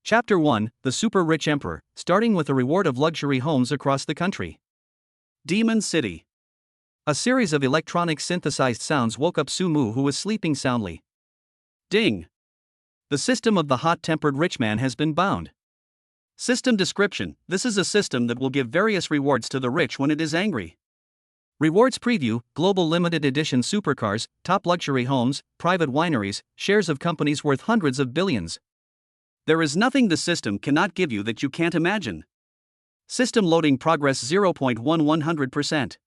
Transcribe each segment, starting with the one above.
Chapter 1, The Super Rich Emperor, starting with a reward of luxury homes across the country. Demon City. A series of electronic synthesized sounds woke up Sumu, who was sleeping soundly. Ding. The system of the hot-tempered rich man has been bound. System description: this is a system that will give various rewards to the rich when it is angry. Rewards preview: global limited edition supercars, top luxury homes, private wineries, shares of companies worth hundreds of billions. There is nothing the system cannot give you that you can't imagine. System loading progress 0.1100%.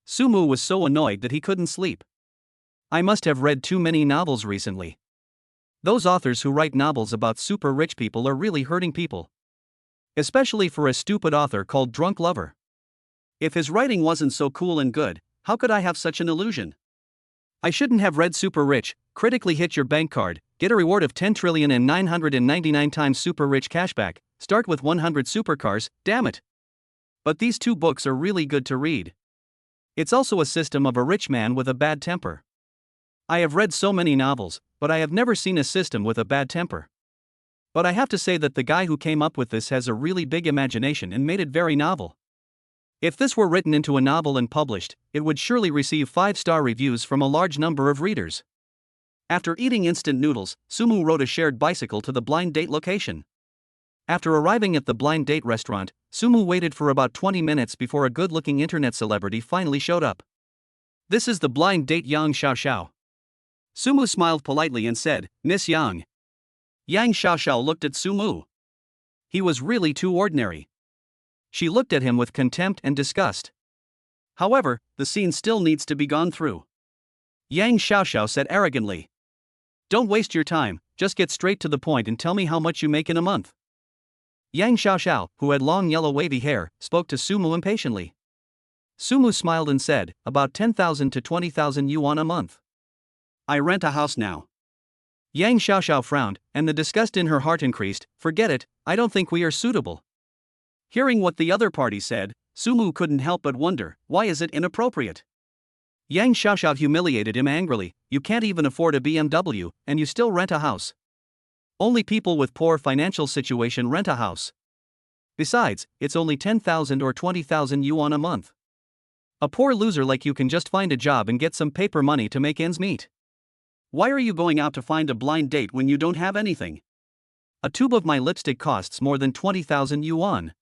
Sumu was so annoyed that he couldn't sleep. I must have read too many novels recently. Those authors who write novels about super rich people are really hurting people. Especially for a stupid author called Drunk Lover. If his writing wasn't so cool and good, how could I have such an illusion? I shouldn't have read Super Rich. Critically hit your bank card, get a reward of 10,999 times super rich cashback, start with 100 supercars, damn it. But these two books are really good to read. It's also a system of a rich man with a bad temper. I have read so many novels, but I have never seen a system with a bad temper. But I have to say that the guy who came up with this has a really big imagination and made it very novel. If this were written into a novel and published, it would surely receive 5-star reviews from a large number of readers. After eating instant noodles, Sumu rode a shared bicycle to the blind date location. After arriving at the blind date restaurant, Sumu waited for about 20 minutes before a good-looking internet celebrity finally showed up. "This is the blind date Yang Xiaoxiao." Sumu smiled politely and said, "Miss Yang." Yang Xiaoxiao looked at Sumu. He was really too ordinary. She looked at him with contempt and disgust. However, the scene still needs to be gone through. Yang Xiaoxiao said arrogantly, "Don't waste your time, just get straight to the point and tell me how much you make in a month." Yang Xiaoxiao, who had long yellow wavy hair, spoke to Sumu impatiently. Sumu smiled and said, "About 10,000 to 20,000 yuan a month. I rent a house now." Yang Xiaoxiao frowned, and the disgust in her heart increased. "Forget it, I don't think we are suitable." Hearing what the other party said, Sumu couldn't help but wonder, why is it inappropriate? Yang Xiaoxiao humiliated him angrily. "You can't even afford a BMW, and you still rent a house. Only people with poor financial situation rent a house. Besides, it's only 10,000 or 20,000 yuan a month. A poor loser like you can just find a job and get some paper money to make ends meet. Why are you going out to find a blind date when you don't have anything? A tube of my lipstick costs more than 20,000 yuan.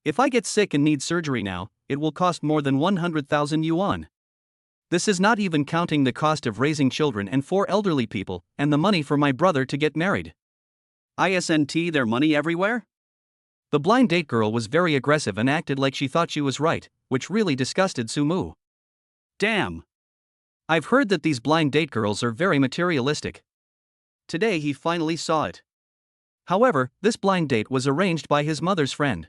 If I get sick and need surgery now, it will cost more than 100,000 yuan. This is not even counting the cost of raising children and 4 elderly people, and the money for my brother to get married. Isn't there money everywhere?" The blind date girl was very aggressive and acted like she thought she was right, which really disgusted Sumu. Damn. I've heard that these blind date girls are very materialistic. Today he finally saw it. However, this blind date was arranged by his mother's friend.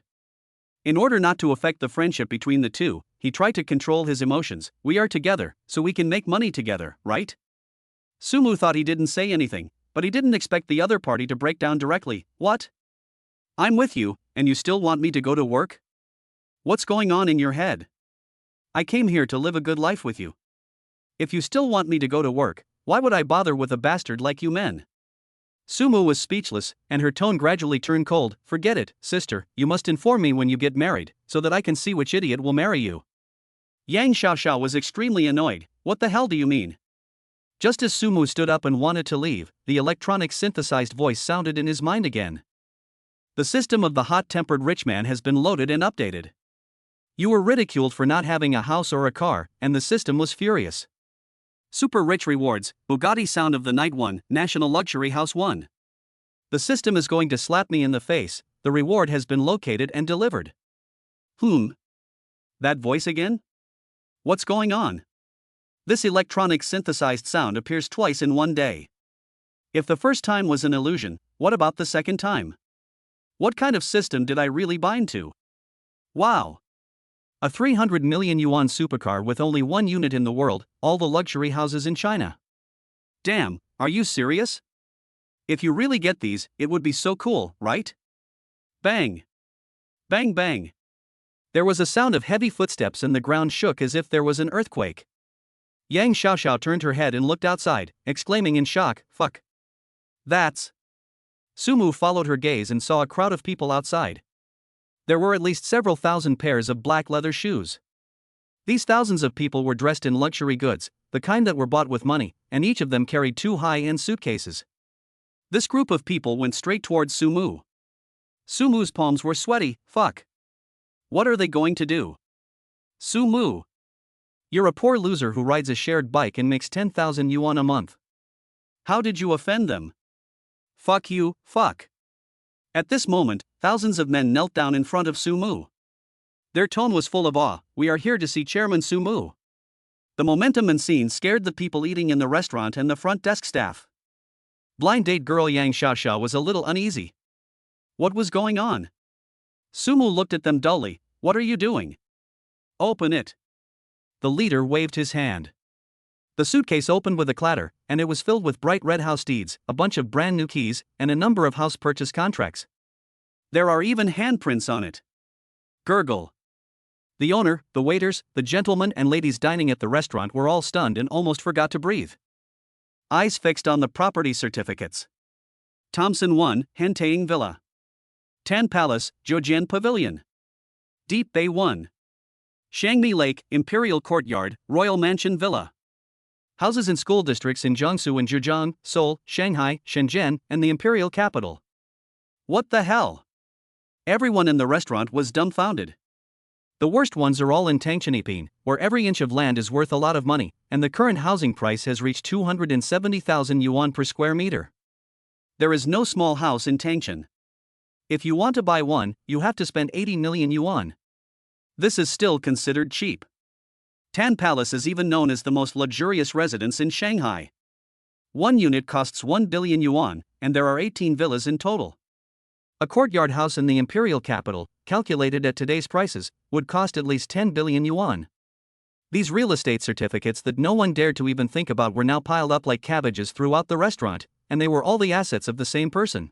In order not to affect the friendship between the two, he tried to control his emotions. "We are together, so we can make money together, right?" Sumu thought he didn't say anything, but he didn't expect the other party to break down directly. "What? I'm with you, and you still want me to go to work? What's going on in your head? I came here to live a good life with you. If you still want me to go to work, why would I bother with a bastard like you men?" Sumu was speechless, and her tone gradually turned cold. "Forget it, sister, you must inform me when you get married, so that I can see which idiot will marry you." Yang Xiaoxiao was extremely annoyed. "What the hell do you mean?" Just as Sumu stood up and wanted to leave, the electronic synthesized voice sounded in his mind again. "The system of the hot-tempered rich man has been loaded and updated. You were ridiculed for not having a house or a car, and the system was furious. Super rich rewards, Bugatti Sound of the Night 1, National Luxury House 1. The system is going to slap me in the face. The reward has been located and delivered." That voice again? What's going on? This electronic synthesized sound appears twice in one day. If the first time was an illusion, what about the second time? What kind of system did I really bind to? Wow! A 300 million yuan supercar with only 1 unit in the world, all the luxury houses in China. Damn, are you serious? If you really get these, it would be so cool, right? Bang! Bang bang! There was a sound of heavy footsteps and the ground shook as if there was an earthquake. Yang Xiaoxiao turned her head and looked outside, exclaiming in shock, "Fuck! That's Sumu followed her gaze and saw a crowd of people outside. There were at least several thousand pairs of black leather shoes. These thousands of people were dressed in luxury goods, the kind that were bought with money, and each of them carried 2 high-end suitcases. This group of people went straight towards Sumu. Sumu's palms were sweaty. Fuck. What are they going to do? Sumu. You're a poor loser who rides a shared bike and makes 10,000 yuan a month. How did you offend them? Fuck you, fuck. At this moment, thousands of men knelt down in front of Sumu. Their tone was full of awe. We are here to see Chairman Sumu. The momentum and scene scared the people eating in the restaurant and the front desk staff. Blind date girl Yang Xiaoxiao was a little uneasy. What was going on? Sumu looked at them dully. What are you doing? Open it. The leader waved his hand. The suitcase opened with a clatter, and it was filled with bright red house deeds, a bunch of brand new keys, and a number of house purchase contracts. There are even handprints on it. Gurgle. The owner, the waiters, the gentlemen and ladies dining at the restaurant were all stunned and almost forgot to breathe. Eyes fixed on the property certificates. Thompson 1, Hentaing Villa. Tan Palace, Zhejian Pavilion. Deep Bay 1. Shangmi Lake, Imperial Courtyard, Royal Mansion Villa. Houses in school districts in Jiangsu and Zhejiang, Seoul, Shanghai, Shenzhen, and the imperial capital. What the hell? Everyone in the restaurant was dumbfounded. The worst ones are all in Tangcheniping, where every inch of land is worth a lot of money, and the current housing price has reached 270,000 yuan per square meter. There is no small house in Tangchen. If you want to buy one, you have to spend 80 million yuan. This is still considered cheap. Tan Palace is even known as the most luxurious residence in Shanghai. One unit costs 1 billion yuan, and there are 18 villas in total. A courtyard house in the imperial capital, calculated at today's prices, would cost at least 10 billion yuan. These real estate certificates that no one dared to even think about were now piled up like cabbages throughout the restaurant, and they were all the assets of the same person.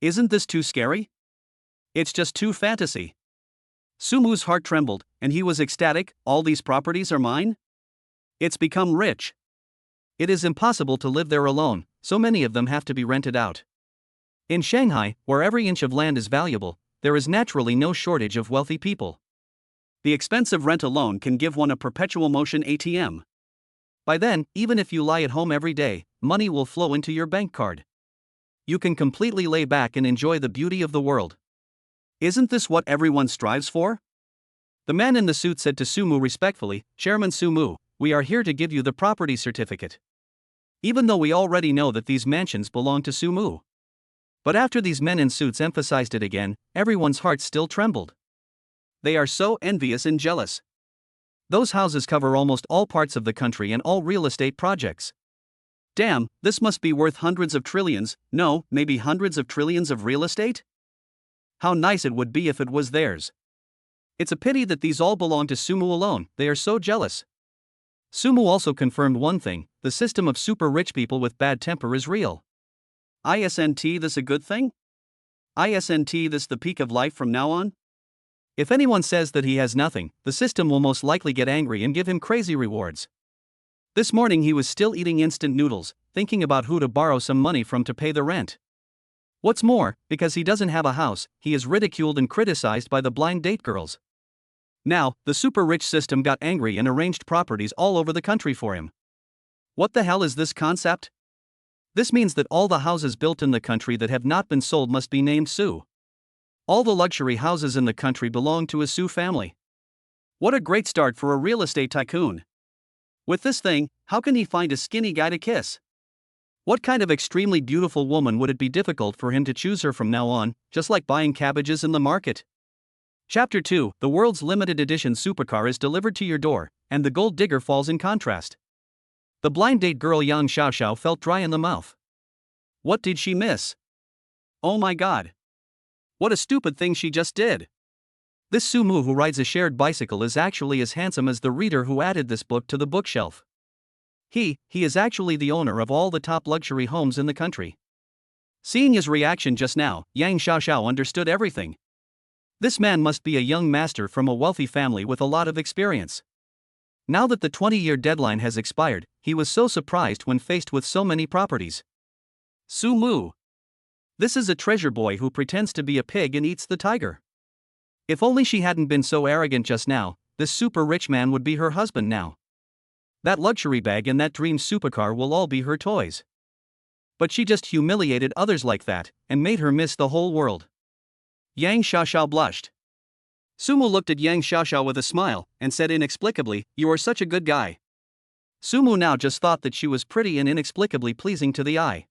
Isn't this too scary? It's just too fantasy. Sumu's heart trembled, and he was ecstatic. All these properties are mine? It's become rich. It is impossible to live there alone, so many of them have to be rented out. In Shanghai, where every inch of land is valuable, there is naturally no shortage of wealthy people. The expensive rent alone can give one a perpetual motion ATM. By then, even if you lie at home every day, money will flow into your bank card. You can completely lay back and enjoy the beauty of the world. Isn't this what everyone strives for? The man in the suit said to Sumu respectfully, Chairman Sumu, we are here to give you the property certificate. Even though we already know that these mansions belong to Sumu. But after these men in suits emphasized it again, everyone's hearts still trembled. They are so envious and jealous. Those houses cover almost all parts of the country and all real estate projects. Damn, this must be worth hundreds of trillions, no, maybe hundreds of trillions of real estate? How nice it would be if it was theirs. It's a pity that these all belong to Sumu alone, they are so jealous. Sumu also confirmed one thing, the system of super rich people with bad temper is real. Isn't this a good thing? Isn't this the peak of life from now on? If anyone says that he has nothing, the system will most likely get angry and give him crazy rewards. This morning he was still eating instant noodles, thinking about who to borrow some money from to pay the rent. What's more, because he doesn't have a house, he is ridiculed and criticized by the blind date girls. Now, the super rich system got angry and arranged properties all over the country for him. What the hell is this concept? This means that all the houses built in the country that have not been sold must be named Su. All the luxury houses in the country belong to a Su family. What a great start for a real estate tycoon. With this thing, how can he find a skinny guy to kiss? What kind of extremely beautiful woman would it be difficult for him to choose her from now on, just like buying cabbages in the market? Chapter 2, the world's limited edition supercar is delivered to your door, and the gold digger falls in contrast. The blind date girl Yang Xiaoxiao felt dry in the mouth. What did she miss? Oh my god. What a stupid thing she just did. This Sumu who rides a shared bicycle is actually as handsome as the reader who added this book to the bookshelf. He is actually the owner of all the top luxury homes in the country. Seeing his reaction just now, Yang Xiaoxiao understood everything. This man must be a young master from a wealthy family with a lot of experience. Now that the 20-year deadline has expired, he was so surprised when faced with so many properties. Sumu. This is a treasure boy who pretends to be a pig and eats the tiger. If only she hadn't been so arrogant just now, this super rich man would be her husband now. That luxury bag and that dream supercar will all be her toys. But she just humiliated others like that, and made her miss the whole world. Yang Xiaoxiao blushed. Sumu looked at Yang Xiaoxiao with a smile, and said inexplicably, "You are such a good guy." Sumu now just thought that she was pretty and inexplicably pleasing to the eye.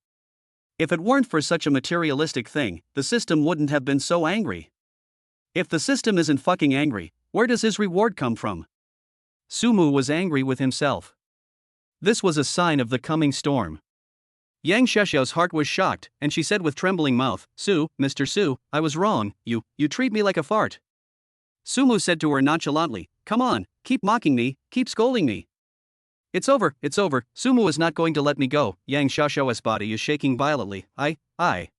If it weren't for such a materialistic thing, the system wouldn't have been so angry. If the system isn't fucking angry, where does his reward come from? Sumu was angry with himself. This was a sign of the coming storm. Yang Xiaoxiao's heart was shocked, and she said with trembling mouth, Mr. Su, I was wrong, you treat me like a fart." Sumu said to her nonchalantly, "Come on, keep mocking me, keep scolding me." It's over, Sumu is not going to let me go." Yang Xiaoxiao's body is shaking violently. I.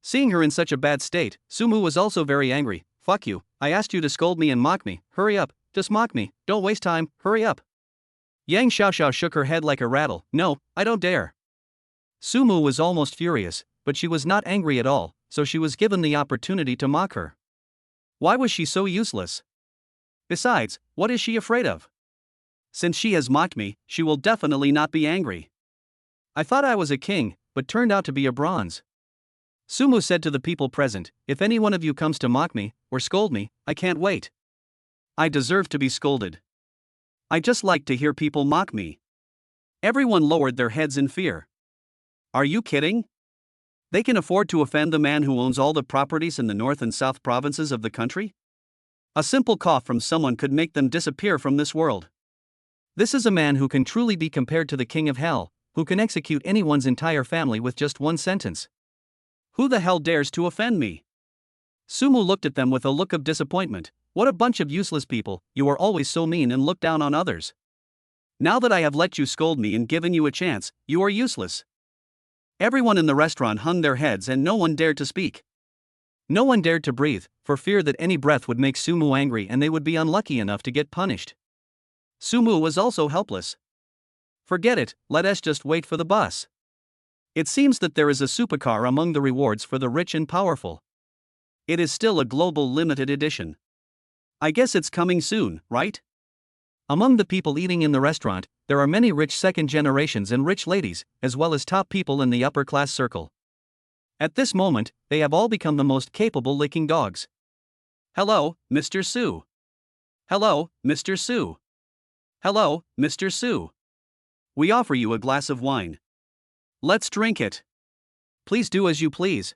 Seeing her in such a bad state, Sumu was also very angry. "Fuck you, I asked you to scold me and mock me, hurry up, just mock me, don't waste time, hurry up." Yang Xiaoxiao shook her head like a rattle. "No, I don't dare." Sumu was almost furious, but she was not angry at all, so she was given the opportunity to mock her. Why was she so useless? Besides, what is she afraid of? Since she has mocked me, she will definitely not be angry. I thought I was a king, but turned out to be a bronze. Sumu said to the people present, "If any one of you comes to mock me, or scold me, I can't wait. I deserve to be scolded. I just like to hear people mock me." Everyone lowered their heads in fear. Are you kidding? They can afford to offend the man who owns all the properties in the north and south provinces of the country? A simple cough from someone could make them disappear from this world. This is a man who can truly be compared to the king of hell, who can execute anyone's entire family with just one sentence. Who the hell dares to offend me? Sumu looked at them with a look of disappointment. What a bunch of useless people, you are always so mean and look down on others. Now that I have let you scold me and given you a chance, you are useless. Everyone in the restaurant hung their heads and no one dared to speak. No one dared to breathe, for fear that any breath would make Sumu angry and they would be unlucky enough to get punished. Sumu was also helpless. Forget it, let us just wait for the bus. It seems that there is a supercar among the rewards for the rich and powerful. It is still a global limited edition. I guess it's coming soon, right? Among the people eating in the restaurant, there are many rich second generations and rich ladies, as well as top people in the upper class circle. At this moment, they have all become the most capable licking dogs. "Hello, Mr. Su. Hello, Mr. Su. Hello, Mr. Su. We offer you a glass of wine. Let's drink it. Please do as you please."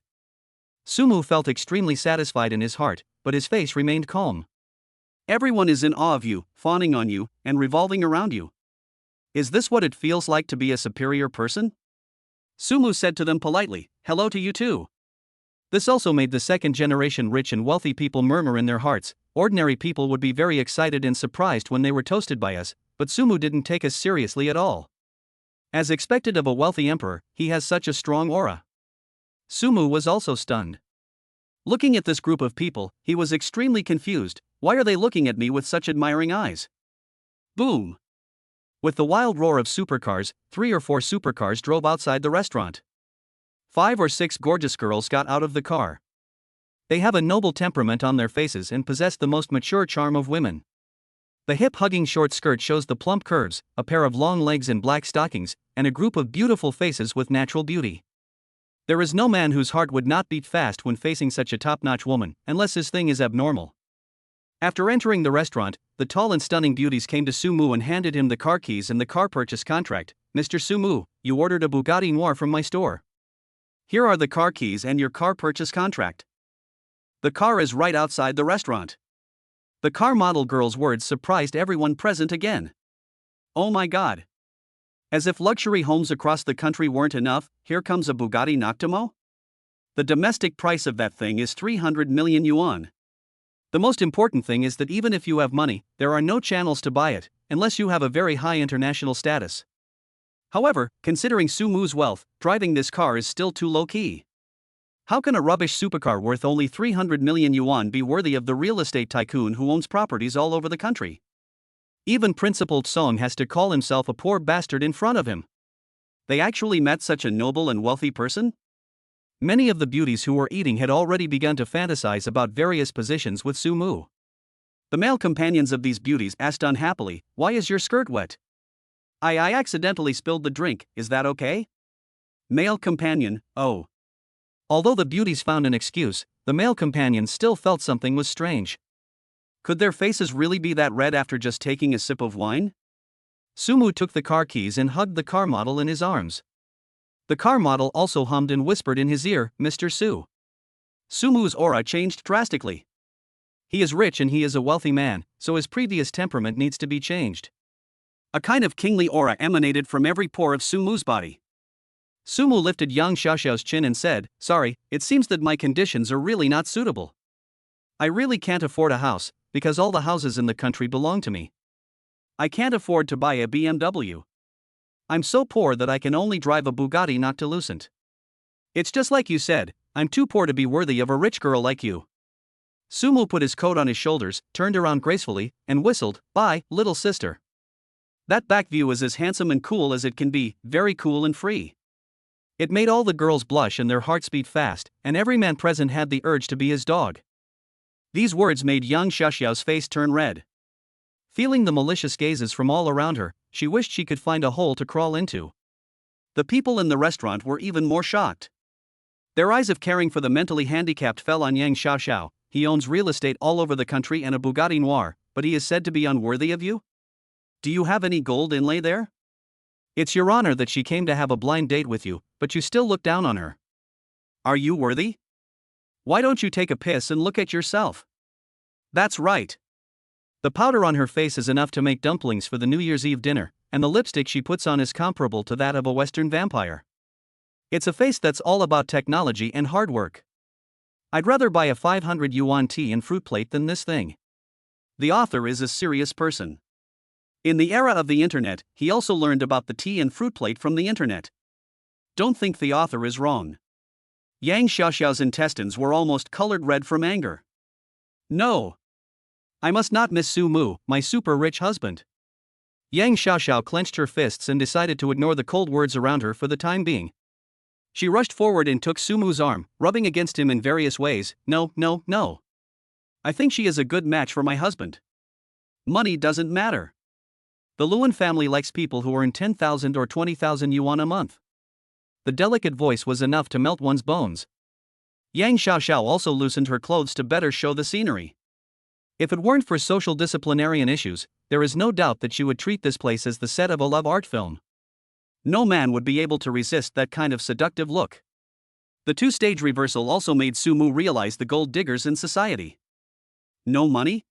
Sumu felt extremely satisfied in his heart, but his face remained calm. Everyone is in awe of you, fawning on you, and revolving around you. Is this what it feels like to be a superior person? Sumu said to them politely, "Hello to you too." This also made the second generation rich and wealthy people murmur in their hearts. Ordinary people would be very excited and surprised when they were toasted by us, but Sumu didn't take us seriously at all. As expected of a wealthy emperor, he has such a strong aura. Sumu was also stunned. Looking at this group of people, he was extremely confused. Why are they looking at me with such admiring eyes? Boom! With the wild roar of supercars, 3 or 4 supercars drove outside the restaurant. 5 or 6 gorgeous girls got out of the car. They have a noble temperament on their faces and possess the most mature charm of women. The hip-hugging short skirt shows the plump curves, a pair of long legs in black stockings, and a group of beautiful faces with natural beauty. There is no man whose heart would not beat fast when facing such a top-notch woman, unless his thing is abnormal. After entering the restaurant, the tall and stunning beauties came to Sumu and handed him the car keys and the car purchase contract. "Mr. Sumu, you ordered a Bugatti Noir from my store. Here are the car keys and your car purchase contract. The car is right outside the restaurant." The car model girl's words surprised everyone present again. Oh my god. As if luxury homes across the country weren't enough, here comes a Bugatti Noctimo? The domestic price of that thing is 300 million yuan. The most important thing is that even if you have money, there are no channels to buy it, unless you have a very high international status. However, considering Sumu's wealth, driving this car is still too low-key. How can a rubbish supercar worth only 300 million yuan be worthy of the real estate tycoon who owns properties all over the country? Even Principal Song has to call himself a poor bastard in front of him. They actually met such a noble and wealthy person? Many of the beauties who were eating had already begun to fantasize about various positions with Sumu. The male companions of these beauties asked unhappily, "Why is your skirt wet?" I accidentally spilled the drink, is that okay?" Male companion, "Oh." Although the beauties found an excuse, the male companions still felt something was strange. Could their faces really be that red after just taking a sip of wine? Sumu took the car keys and hugged the car model in his arms. The car model also hummed and whispered in his ear, "Mr. Su." Sumu's aura changed drastically. He is rich and he is a wealthy man, so his previous temperament needs to be changed. A kind of kingly aura emanated from every pore of Sumu's body. Sumu lifted Yang Xiaoxiao's chin and said, "Sorry, it seems that my conditions are really not suitable. I really can't afford a house, because all the houses in the country belong to me. I can't afford to buy a BMW. I'm so poor that I can only drive a Bugatti not to Lucent. It's just like you said, I'm too poor to be worthy of a rich girl like you." Sumu put his coat on his shoulders, turned around gracefully, and whistled, "Bye, little sister. That back view is as handsome and cool as it can be, very cool and free." It made all the girls blush and their hearts beat fast, and every man present had the urge to be his dog. These words made Yang Xiaoxiao's face turn red. Feeling the malicious gazes from all around her, she wished she could find a hole to crawl into. The people in the restaurant were even more shocked. Their eyes of caring for the mentally handicapped fell on Yang Xiaoxiao. "He owns real estate all over the country and a Bugatti Noir, but he is said to be unworthy of you? Do you have any gold inlay there? It's your honor that she came to have a blind date with you, but you still look down on her. Are you worthy? Why don't you take a piss and look at yourself?" That's right. The powder on her face is enough to make dumplings for the New Year's Eve dinner, and the lipstick she puts on is comparable to that of a Western vampire. It's a face that's all about technology and hard work. I'd rather buy a 500 yuan tea and fruit plate than this thing. The author is a serious person. In the era of the internet, he also learned about the tea and fruit plate from the internet. Don't think the author is wrong. Yang Xiaoxiao's intestines were almost colored red from anger. No. I must not miss Su Mu, my super rich husband. Yang Xiaoxiao clenched her fists and decided to ignore the cold words around her for the time being. She rushed forward and took Sumu's arm, rubbing against him in various ways. "No, no, no. I think she is a good match for my husband. Money doesn't matter. The Luan family likes people who earn 10,000 or 20,000 yuan a month." The delicate voice was enough to melt one's bones. Yang Xiaoxiao also loosened her clothes to better show the scenery. If it weren't for social disciplinarian issues, there is no doubt that she would treat this place as the set of a love art film. No man would be able to resist that kind of seductive look. The two-stage reversal also made Sumu realize the gold diggers in society. No money?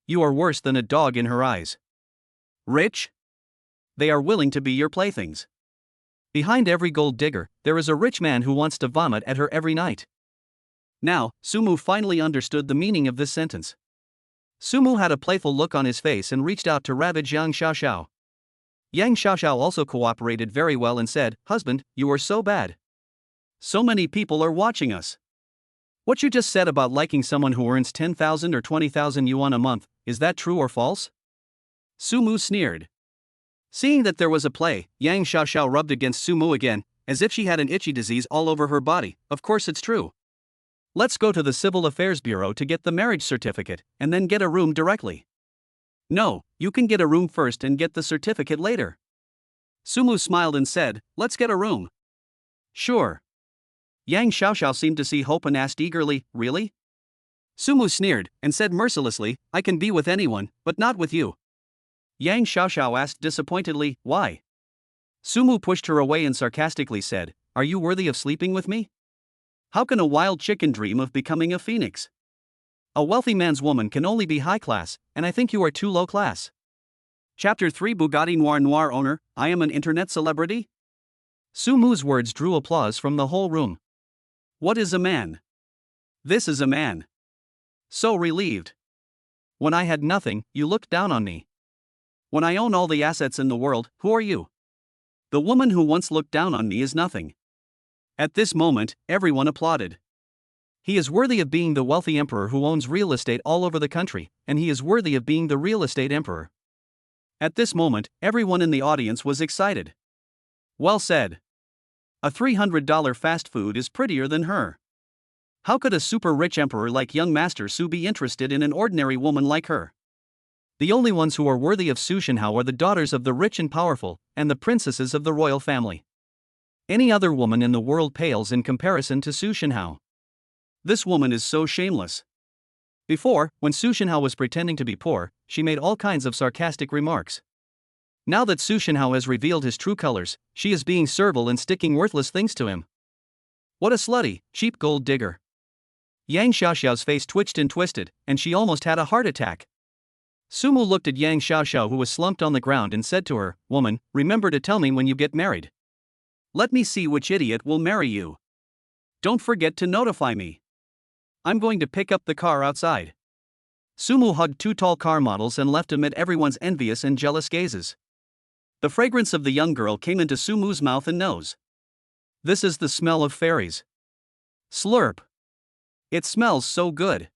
You are worse than a dog in her eyes. Rich? They are willing to be your playthings. Behind every gold digger, there is a rich man who wants to vomit at her every night. Now, Sumu finally understood the meaning of this sentence. Sumu had a playful look on his face and reached out to ravage Yang Xiaoxiao. Yang Xiaoxiao also cooperated very well and said, "Husband, you are so bad. So many people are watching us. What you just said about liking someone who earns 10,000 or 20,000 yuan a month, is that true or false?" Sumu sneered. Seeing that there was a play, Yang Xiaoxiao rubbed against Sumu again, as if she had an itchy disease all over her body. "Of course it's true. Let's go to the Civil Affairs Bureau to get the marriage certificate, and then get a room directly." "No, you can get a room first and get the certificate later." Sumu smiled and said, "Let's get a room." "Sure." Yang Xiaoxiao seemed to see hope and asked eagerly, "Really?" Sumu sneered, and said mercilessly, "I can be with anyone, but not with you." Yang Xiaoxiao asked disappointedly, "Why?" Sumu pushed her away and sarcastically said, "Are you worthy of sleeping with me? How can a wild chicken dream of becoming a phoenix? A wealthy man's woman can only be high class, and I think you are too low class." Chapter 3 Bugatti Noir owner, I am an internet celebrity? Sumu's words drew applause from the whole room. What is a man? This is a man. So relieved. When I had nothing, you looked down on me. When I own all the assets in the world, who are you? The woman who once looked down on me is nothing. At this moment, everyone applauded. He is worthy of being the wealthy emperor who owns real estate all over the country, and he is worthy of being the real estate emperor. At this moment, everyone in the audience was excited. Well said. A $300 fast food is prettier than her. How could a super rich emperor like young Master Su be interested in an ordinary woman like her? The only ones who are worthy of Su Shenhao are the daughters of the rich and powerful, and the princesses of the royal family. Any other woman in the world pales in comparison to Su Shenhao. This woman is so shameless. Before, when Su Shenhao was pretending to be poor, she made all kinds of sarcastic remarks. Now that Su Shenhao has revealed his true colors, she is being servile and sticking worthless things to him. What a slutty, cheap gold digger. Yang Xiaoxiao's face twitched and twisted, and she almost had a heart attack. Sumu looked at Yang Xiaoxiao, who was slumped on the ground, and said to her, "Woman, remember to tell me when you get married. Let me see which idiot will marry you. Don't forget to notify me. I'm going to pick up the car outside." Sumu hugged two tall car models and left amid everyone's envious and jealous gazes. The fragrance of the young girl came into Sumu's mouth and nose. This is the smell of fairies. Slurp. It smells so good.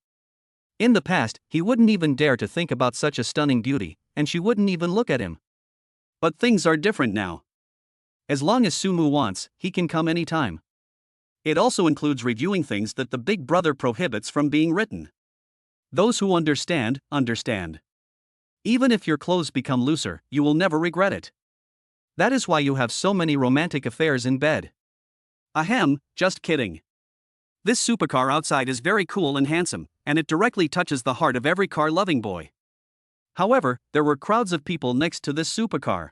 In the past, he wouldn't even dare to think about such a stunning beauty, and she wouldn't even look at him. But things are different now. As long as Sumu wants, he can come anytime. It also includes reviewing things that the Big Brother prohibits from being written. Those who understand, understand. Even if your clothes become looser, you will never regret it. That is why you have so many romantic affairs in bed. Ahem, just kidding. This supercar outside is very cool and handsome, and it directly touches the heart of every car-loving boy. However, there were crowds of people next to this supercar.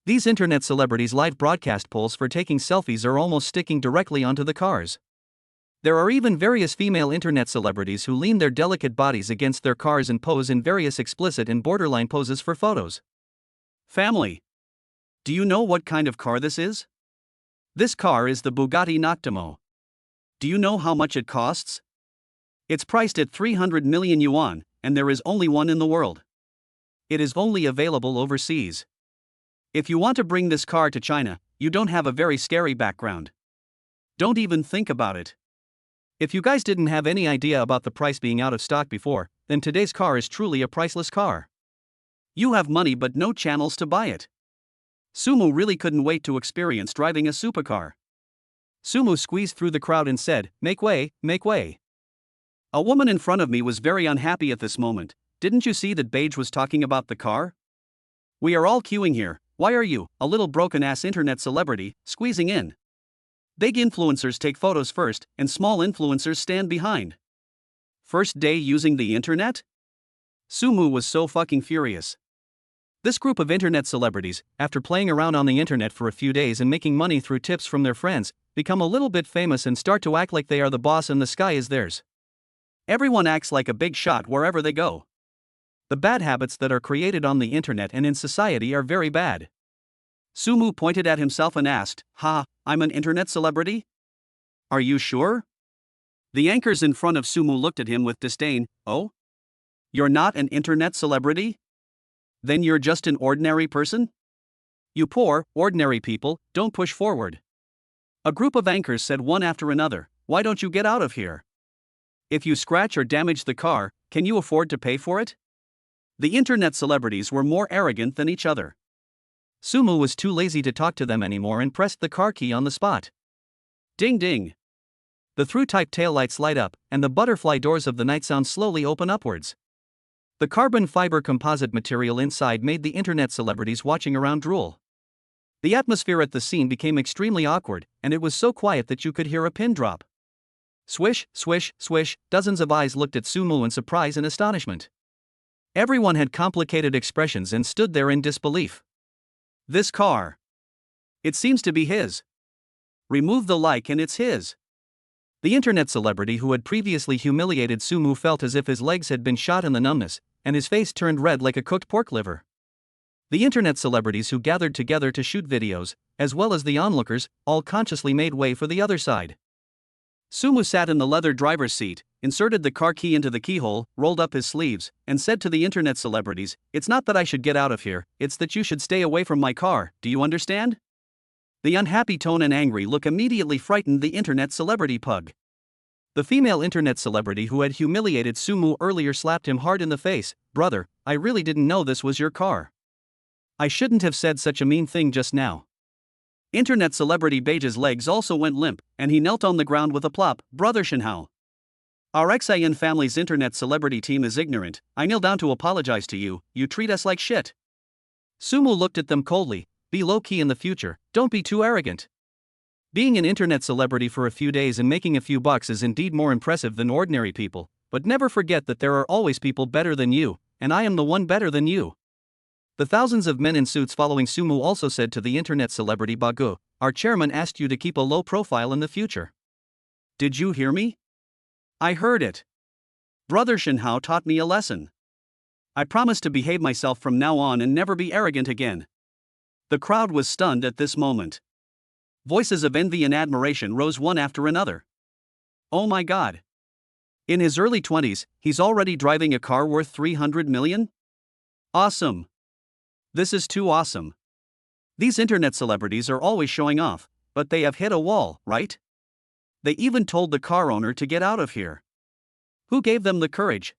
These internet celebrities' live broadcast polls for taking selfies are almost sticking directly onto the cars. There are even various female internet celebrities who lean their delicate bodies against their cars and pose in various explicit and borderline poses for photos. Family. Do you know what kind of car this is? This car is the Bugatti Noctimo. Do you know how much it costs? It's priced at 300 million yuan, and there is only one in the world. It is only available overseas. If you want to bring this car to China, you don't have a very scary background. Don't even think about it. If you guys didn't have any idea about the price being out of stock before, then today's car is truly a priceless car. You have money but no channels to buy it. Sumu really couldn't wait to experience driving a supercar. Sumu squeezed through the crowd and said, "Make way, make way." A woman in front of me was very unhappy at this moment. Didn't you see that Beige was talking about the car? We are all queuing here. Why are you, a little broken-ass internet celebrity, squeezing in? Big influencers take photos first, and small influencers stand behind. First day using the internet? Sumu was so fucking furious. This group of internet celebrities, after playing around on the internet for a few days and making money through tips from their friends, become a little bit famous and start to act like they are the boss and the sky is theirs. Everyone acts like a big shot wherever they go. The bad habits that are created on the internet and in society are very bad. Sumu pointed at himself and asked, "Ha, I'm an internet celebrity? Are you sure?" The anchors in front of Sumu looked at him with disdain. "Oh? You're not an internet celebrity? Then you're just an ordinary person? You poor, ordinary people, don't push forward." A group of anchors said one after another, "Why don't you get out of here? If you scratch or damage the car, can you afford to pay for it?" The internet celebrities were more arrogant than each other. Sumu was too lazy to talk to them anymore and pressed the car key on the spot. Ding ding. The through-type taillights light up, and the butterfly doors of the night sound slowly open upwards. The carbon fiber composite material inside made the internet celebrities watching around drool. The atmosphere at the scene became extremely awkward, and it was so quiet that you could hear a pin drop. Swish, swish, swish, dozens of eyes looked at Sumu in surprise and astonishment. Everyone had complicated expressions and stood there in disbelief. This car. It seems to be his. Remove the like and it's his. The internet celebrity who had previously humiliated Sumu felt as if his legs had been shot in the numbness, and his face turned red like a cooked pork liver. The internet celebrities who gathered together to shoot videos, as well as the onlookers, all consciously made way for the other side. Sumu sat in the leather driver's seat, inserted the car key into the keyhole, rolled up his sleeves, and said to the internet celebrities, "It's not that I should get out of here, it's that you should stay away from my car, do you understand?" The unhappy tone and angry look immediately frightened the internet celebrity pug. The female internet celebrity who had humiliated Sumu earlier slapped him hard in the face. "Brother, I really didn't know this was your car. I shouldn't have said such a mean thing just now. Internet celebrity Beige's legs also went limp, and he knelt on the ground with a plop. Brother Shinhao. Our XIN family's internet celebrity team is ignorant. I kneel down to apologize to you. You treat us like shit. Sumu looked at them coldly. Be low-key in the future, don't be too arrogant. Being an internet celebrity for a few days and making a few bucks is indeed more impressive than ordinary people, but never forget that there are always people better than you, and I am the one better than you. The thousands of men in suits following Sumu also said to the internet celebrity Bagu, our chairman asked you to keep a low profile in the future. Did you hear me? I heard it. Brother Shinhao taught me a lesson. I promise to behave myself from now on and never be arrogant again. The crowd was stunned at this moment. Voices of envy and admiration rose one after another. Oh my god. In his early 20s, he's already driving a car worth 300 million? Awesome. This is too awesome. These internet celebrities are always showing off, but they have hit a wall, right? They even told the car owner to get out of here. Who gave them the courage?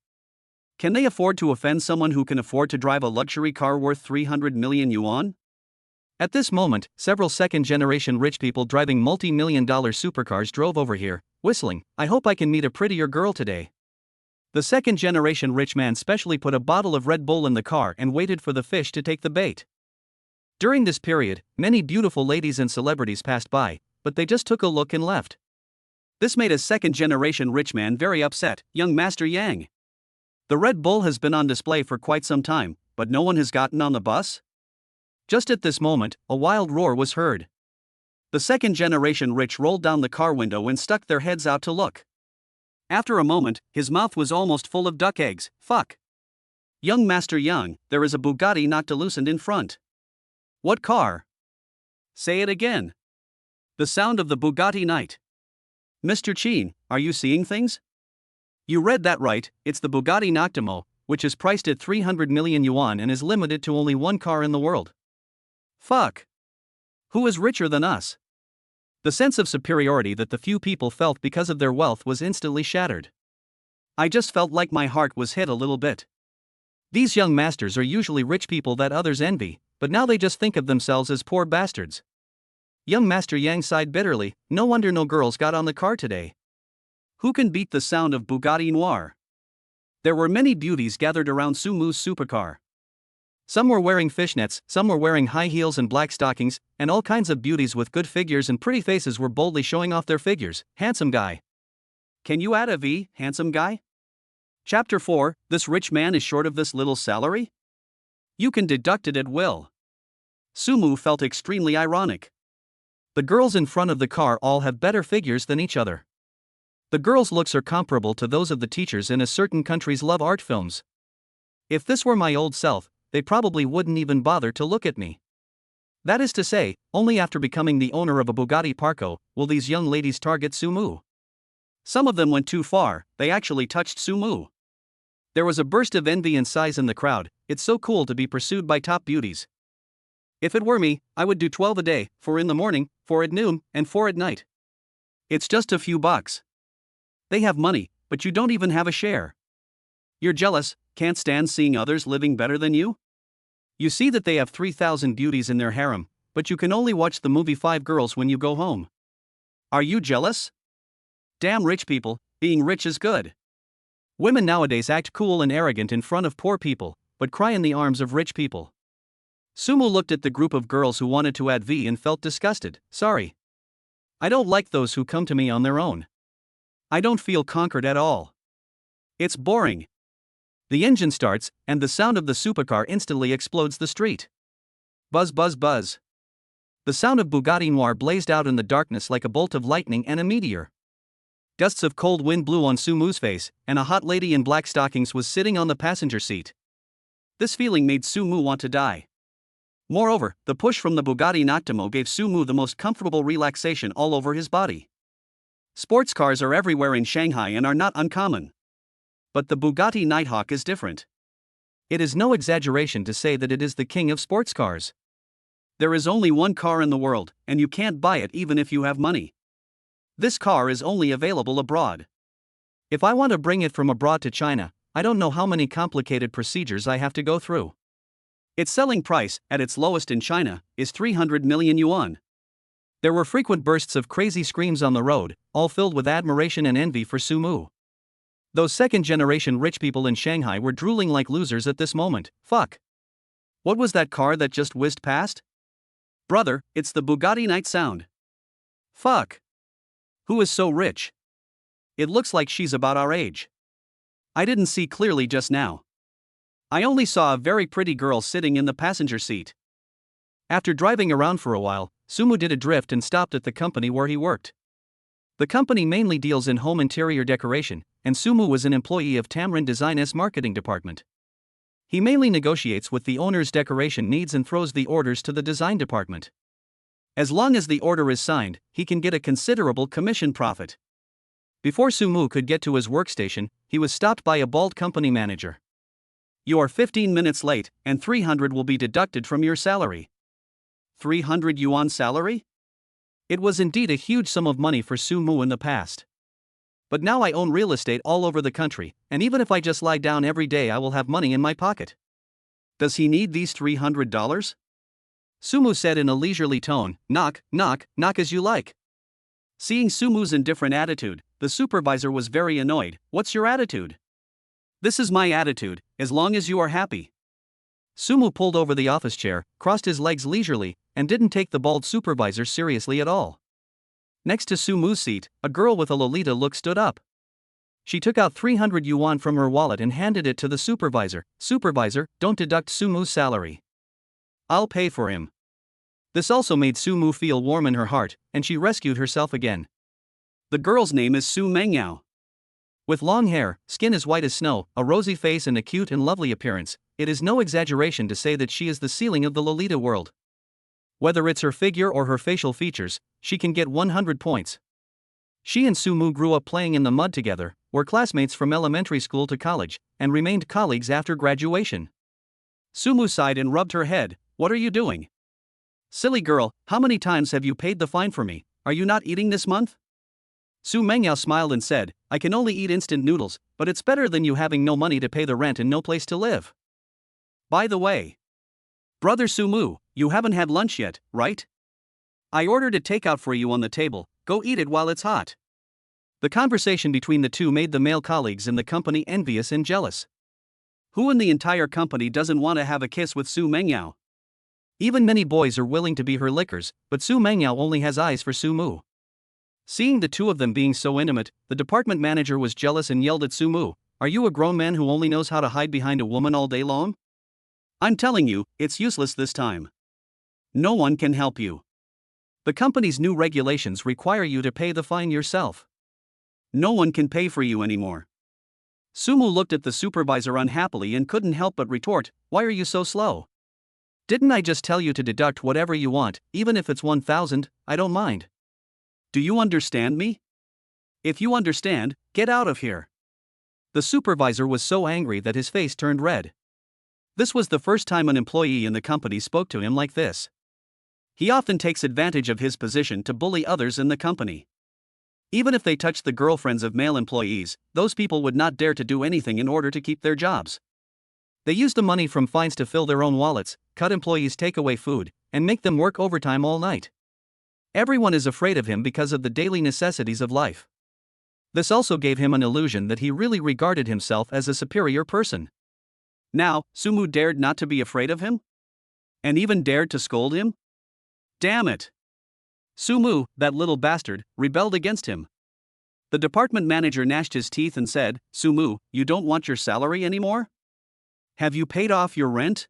Can they afford to offend someone who can afford to drive a luxury car worth 300 million yuan? At this moment, several second-generation rich people driving multi-million-dollar supercars drove over here, whistling, I hope I can meet a prettier girl today. The second-generation rich man specially put a bottle of Red Bull in the car and waited for the fish to take the bait. During this period, many beautiful ladies and celebrities passed by, but they just took a look and left. This made a second-generation rich man very upset. Young Master Yang. The Red Bull has been on display for quite some time, but no one has gotten on the bus? Just at this moment, a wild roar was heard. The second-generation rich rolled down the car window and stuck their heads out to look. After a moment, his mouth was almost full of duck eggs. Fuck. Young Master Yang, there is a Bugatti knocked loosened in front. What car? Say it again. The sound of the Bugatti Night. Mr. Chin, are you seeing things? You read that right, it's the Bugatti Noctimo, which is priced at 300 million yuan and is limited to only one car in the world. Fuck. Who is richer than us? The sense of superiority that the few people felt because of their wealth was instantly shattered. I just felt like my heart was hit a little bit. These young masters are usually rich people that others envy, but now they just think of themselves as poor bastards. Young Master Yang sighed bitterly, no wonder no girls got on the car today. Who can beat the sound of Bugatti Noir? There were many beauties gathered around Sumu's supercar. Some were wearing fishnets, some were wearing high heels and black stockings, and all kinds of beauties with good figures and pretty faces were boldly showing off their figures. Handsome guy. Can you add a V, handsome guy? Chapter 4, this rich man is short of this little salary? You can deduct it at will. Sumu felt extremely ironic. The girls in front of the car all have better figures than each other. The girls' looks are comparable to those of the teachers in a certain country's love art films. If this were my old self, they probably wouldn't even bother to look at me. That is to say, only after becoming the owner of a Bugatti Parco will these young ladies target Sumu. Some of them went too far, they actually touched Sumu. There was a burst of envy and sighs in the crowd. It's so cool to be pursued by top beauties. If it were me, I would do 12 a day, 4 in the morning, 4 at noon, and 4 at night. It's just a few bucks. They have money, but you don't even have a share. You're jealous, can't stand seeing others living better than you? You see that they have 3,000 beauties in their harem, but you can only watch the movie 5 Girls when you go home. Are you jealous? Damn rich people, being rich is good. Women nowadays act cool and arrogant in front of poor people, but cry in the arms of rich people. Sumu looked at the group of girls who wanted to add V and felt disgusted. Sorry. I don't like those who come to me on their own. I don't feel conquered at all. It's boring. The engine starts, and the sound of the supercar instantly explodes the street. Buzz buzz buzz. The sound of Bugatti Noir blazed out in the darkness like a bolt of lightning and a meteor. Gusts of cold wind blew on Sumu's face, and a hot lady in black stockings was sitting on the passenger seat. This feeling made Sumu want to die. Moreover, the push from the Bugatti Noctimo gave Sumu the most comfortable relaxation all over his body. Sports cars are everywhere in Shanghai and are not uncommon. But the Bugatti Nighthawk is different. It is no exaggeration to say that it is the king of sports cars. There is only one car in the world, and you can't buy it even if you have money. This car is only available abroad. If I want to bring it from abroad to China, I don't know how many complicated procedures I have to go through. Its selling price, at its lowest in China, is 300 million yuan. There were frequent bursts of crazy screams on the road, all filled with admiration and envy for Sumu. Those second-generation rich people in Shanghai were drooling like losers at this moment. Fuck. What was that car that just whizzed past? Brother, it's the Bugatti Night Sound. Fuck. Who is so rich? It looks like she's about our age. I didn't see clearly just now. I only saw a very pretty girl sitting in the passenger seat. After driving around for a while, Sumu did a drift and stopped at the company where he worked. The company mainly deals in home interior decoration, and Sumu was an employee of Tamrin Design's marketing department. He mainly negotiates with the owner's decoration needs and throws the orders to the design department. As long as the order is signed, he can get a considerable commission profit. Before Sumu could get to his workstation, he was stopped by a bald company manager. You are 15 minutes late, and 300 will be deducted from your salary. 300 yuan salary? It was indeed a huge sum of money for Sumu in the past. But now I own real estate all over the country, and even if I just lie down every day I will have money in my pocket. Does he need these $300? Sumu said in a leisurely tone, knock, knock, knock as you like. Seeing Sumu's indifferent attitude, the supervisor was very annoyed. What's your attitude? This is my attitude, as long as you are happy. Sumu pulled over the office chair, crossed his legs leisurely, and didn't take the bald supervisor seriously at all. Next to Sumu's seat, a girl with a Lolita look stood up. She took out 300 yuan from her wallet and handed it to the supervisor. Supervisor, don't deduct Sumu's salary. I'll pay for him. This also made Sumu feel warm in her heart, and she rescued herself again. The girl's name is Su Mengyao. With long hair, skin as white as snow, a rosy face and a cute and lovely appearance, it is no exaggeration to say that she is the ceiling of the Lolita world. Whether it's her figure or her facial features, she can get 100 points. She and Sumu grew up playing in the mud together, were classmates from elementary school to college, and remained colleagues after graduation. Sumu sighed and rubbed her head. What are you doing? Silly girl, how many times have you paid the fine for me? Are you not eating this month? Su Mengyao smiled and said, I can only eat instant noodles, but it's better than you having no money to pay the rent and no place to live. By the way, Brother Sumu, you haven't had lunch yet, right? I ordered a takeout for you on the table, go eat it while it's hot. The conversation between the two made the male colleagues in the company envious and jealous. Who in the entire company doesn't want to have a kiss with Su Mengyao? Even many boys are willing to be her lickers, but Su Mengyao only has eyes for Sumu. Seeing the two of them being so intimate, the department manager was jealous and yelled at Sumu, are you a grown man who only knows how to hide behind a woman all day long? I'm telling you, it's useless this time. No one can help you. The company's new regulations require you to pay the fine yourself. No one can pay for you anymore. Sumu looked at the supervisor unhappily and couldn't help but retort, why are you so slow? Didn't I just tell you to deduct whatever you want, even if it's 1,000, I don't mind. Do you understand me? If you understand, get out of here. The supervisor was so angry that his face turned red. This was the first time an employee in the company spoke to him like this. He often takes advantage of his position to bully others in the company. Even if they touched the girlfriends of male employees, those people would not dare to do anything in order to keep their jobs. They use the money from fines to fill their own wallets, cut employees' takeaway food, and make them work overtime all night. Everyone is afraid of him because of the daily necessities of life. This also gave him an illusion that he really regarded himself as a superior person. Now, Sumu dared not to be afraid of him? And even dared to scold him? Damn it! Sumu, that little bastard, rebelled against him. The department manager gnashed his teeth and said, Sumu, you don't want your salary anymore? Have you paid off your rent?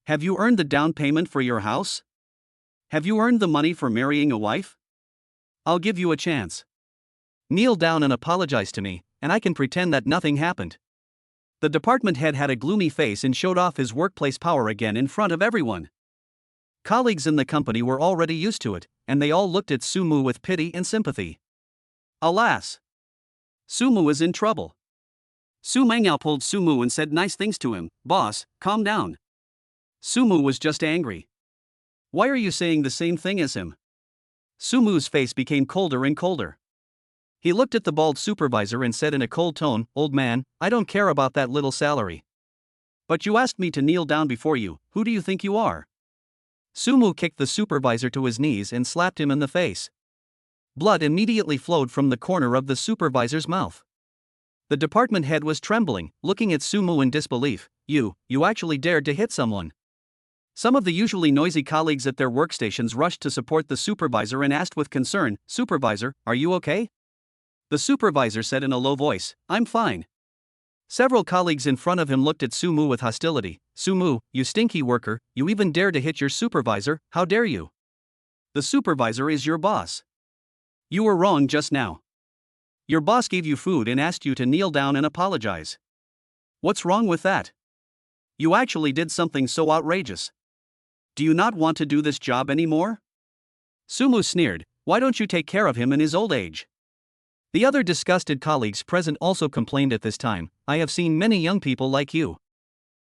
Have you earned the down payment for your house? Have you earned the money for marrying a wife? I'll give you a chance. Kneel down and apologize to me, and I can pretend that nothing happened. The department head had a gloomy face and showed off his workplace power again in front of everyone. Colleagues in the company were already used to it, and they all looked at Sumu with pity and sympathy. Alas! Sumu is in trouble. Su Mengyao pulled Sumu and said nice things to him, boss, calm down. Sumu was just angry. Why are you saying the same thing as him? Sumu's face became colder and colder. He looked at the bald supervisor and said in a cold tone, old man, I don't care about that little salary. But you asked me to kneel down before you, who do you think you are? Sumu kicked the supervisor to his knees and slapped him in the face. Blood immediately flowed from the corner of the supervisor's mouth. The department head was trembling, looking at Sumu in disbelief. You actually dared to hit someone. Some of the usually noisy colleagues at their workstations rushed to support the supervisor and asked with concern, Supervisor, are you okay? The supervisor said in a low voice, I'm fine. Several colleagues in front of him looked at Sumu with hostility. Sumu, you stinky worker, you even dare to hit your supervisor, how dare you? The supervisor is your boss. You were wrong just now. Your boss gave you food and asked you to kneel down and apologize. What's wrong with that? You actually did something so outrageous. Do you not want to do this job anymore? Sumu sneered, why don't you take care of him in his old age? The other disgusted colleagues present also complained at this time, I have seen many young people like you.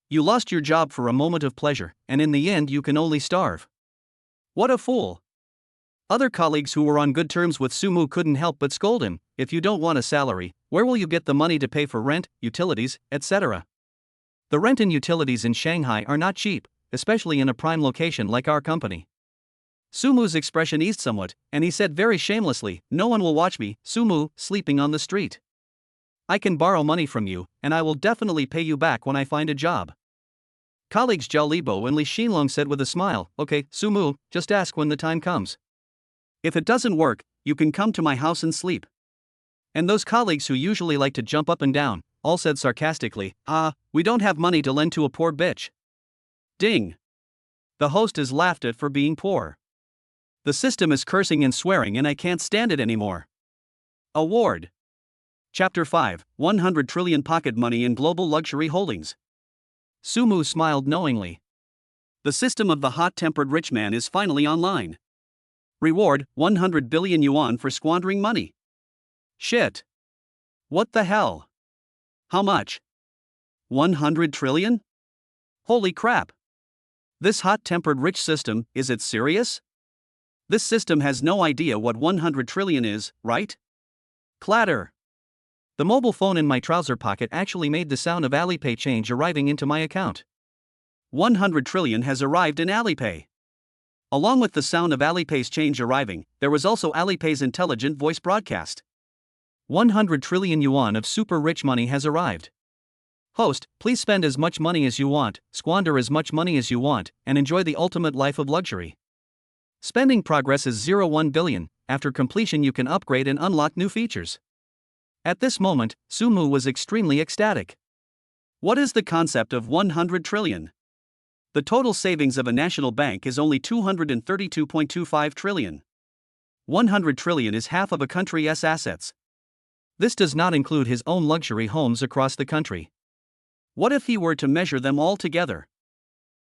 You lost your job for a moment of pleasure, and in the end you can only starve. What a fool! Other colleagues who were on good terms with Sumu couldn't help but scold him, if you don't want a salary, where will you get the money to pay for rent, utilities, etc.? The rent and utilities in Shanghai are not cheap, especially in a prime location like our company. Sumu's expression eased somewhat, and he said very shamelessly, no one will watch me, Sumu, sleeping on the street. I can borrow money from you, and I will definitely pay you back when I find a job. Colleagues Zhao Libo and Li Xinlong said with a smile, okay, Sumu, just ask when the time comes. If it doesn't work, you can come to my house and sleep. And those colleagues who usually like to jump up and down, all said sarcastically, we don't have money to lend to a poor bitch. Ding! The host is laughed at for being poor. The system is cursing and swearing and I can't stand it anymore. Award. Chapter 5, 100 trillion pocket money in global luxury holdings. Sumu smiled knowingly. The system of the hot-tempered rich man is finally online. Reward, 100 billion yuan for squandering money. Shit. What the hell? How much? 100 trillion? Holy crap. This hot-tempered rich system, is it serious? This system has no idea what 100 trillion is, right? Clatter. The mobile phone in my trouser pocket actually made the sound of Alipay change arriving into my account. 100 trillion has arrived in Alipay. Along with the sound of Alipay's change arriving, there was also Alipay's intelligent voice broadcast. 100 trillion yuan of super rich money has arrived. Host, please spend as much money as you want, squander as much money as you want, and enjoy the ultimate life of luxury. Spending progress is 01 billion, after completion you can upgrade and unlock new features. At this moment, Sumu was extremely ecstatic. What is the concept of 100 trillion? The total savings of a national bank is only 232.25 trillion. 100 trillion is half of a country's assets. This does not include his own luxury homes across the country. What if he were to measure them all together?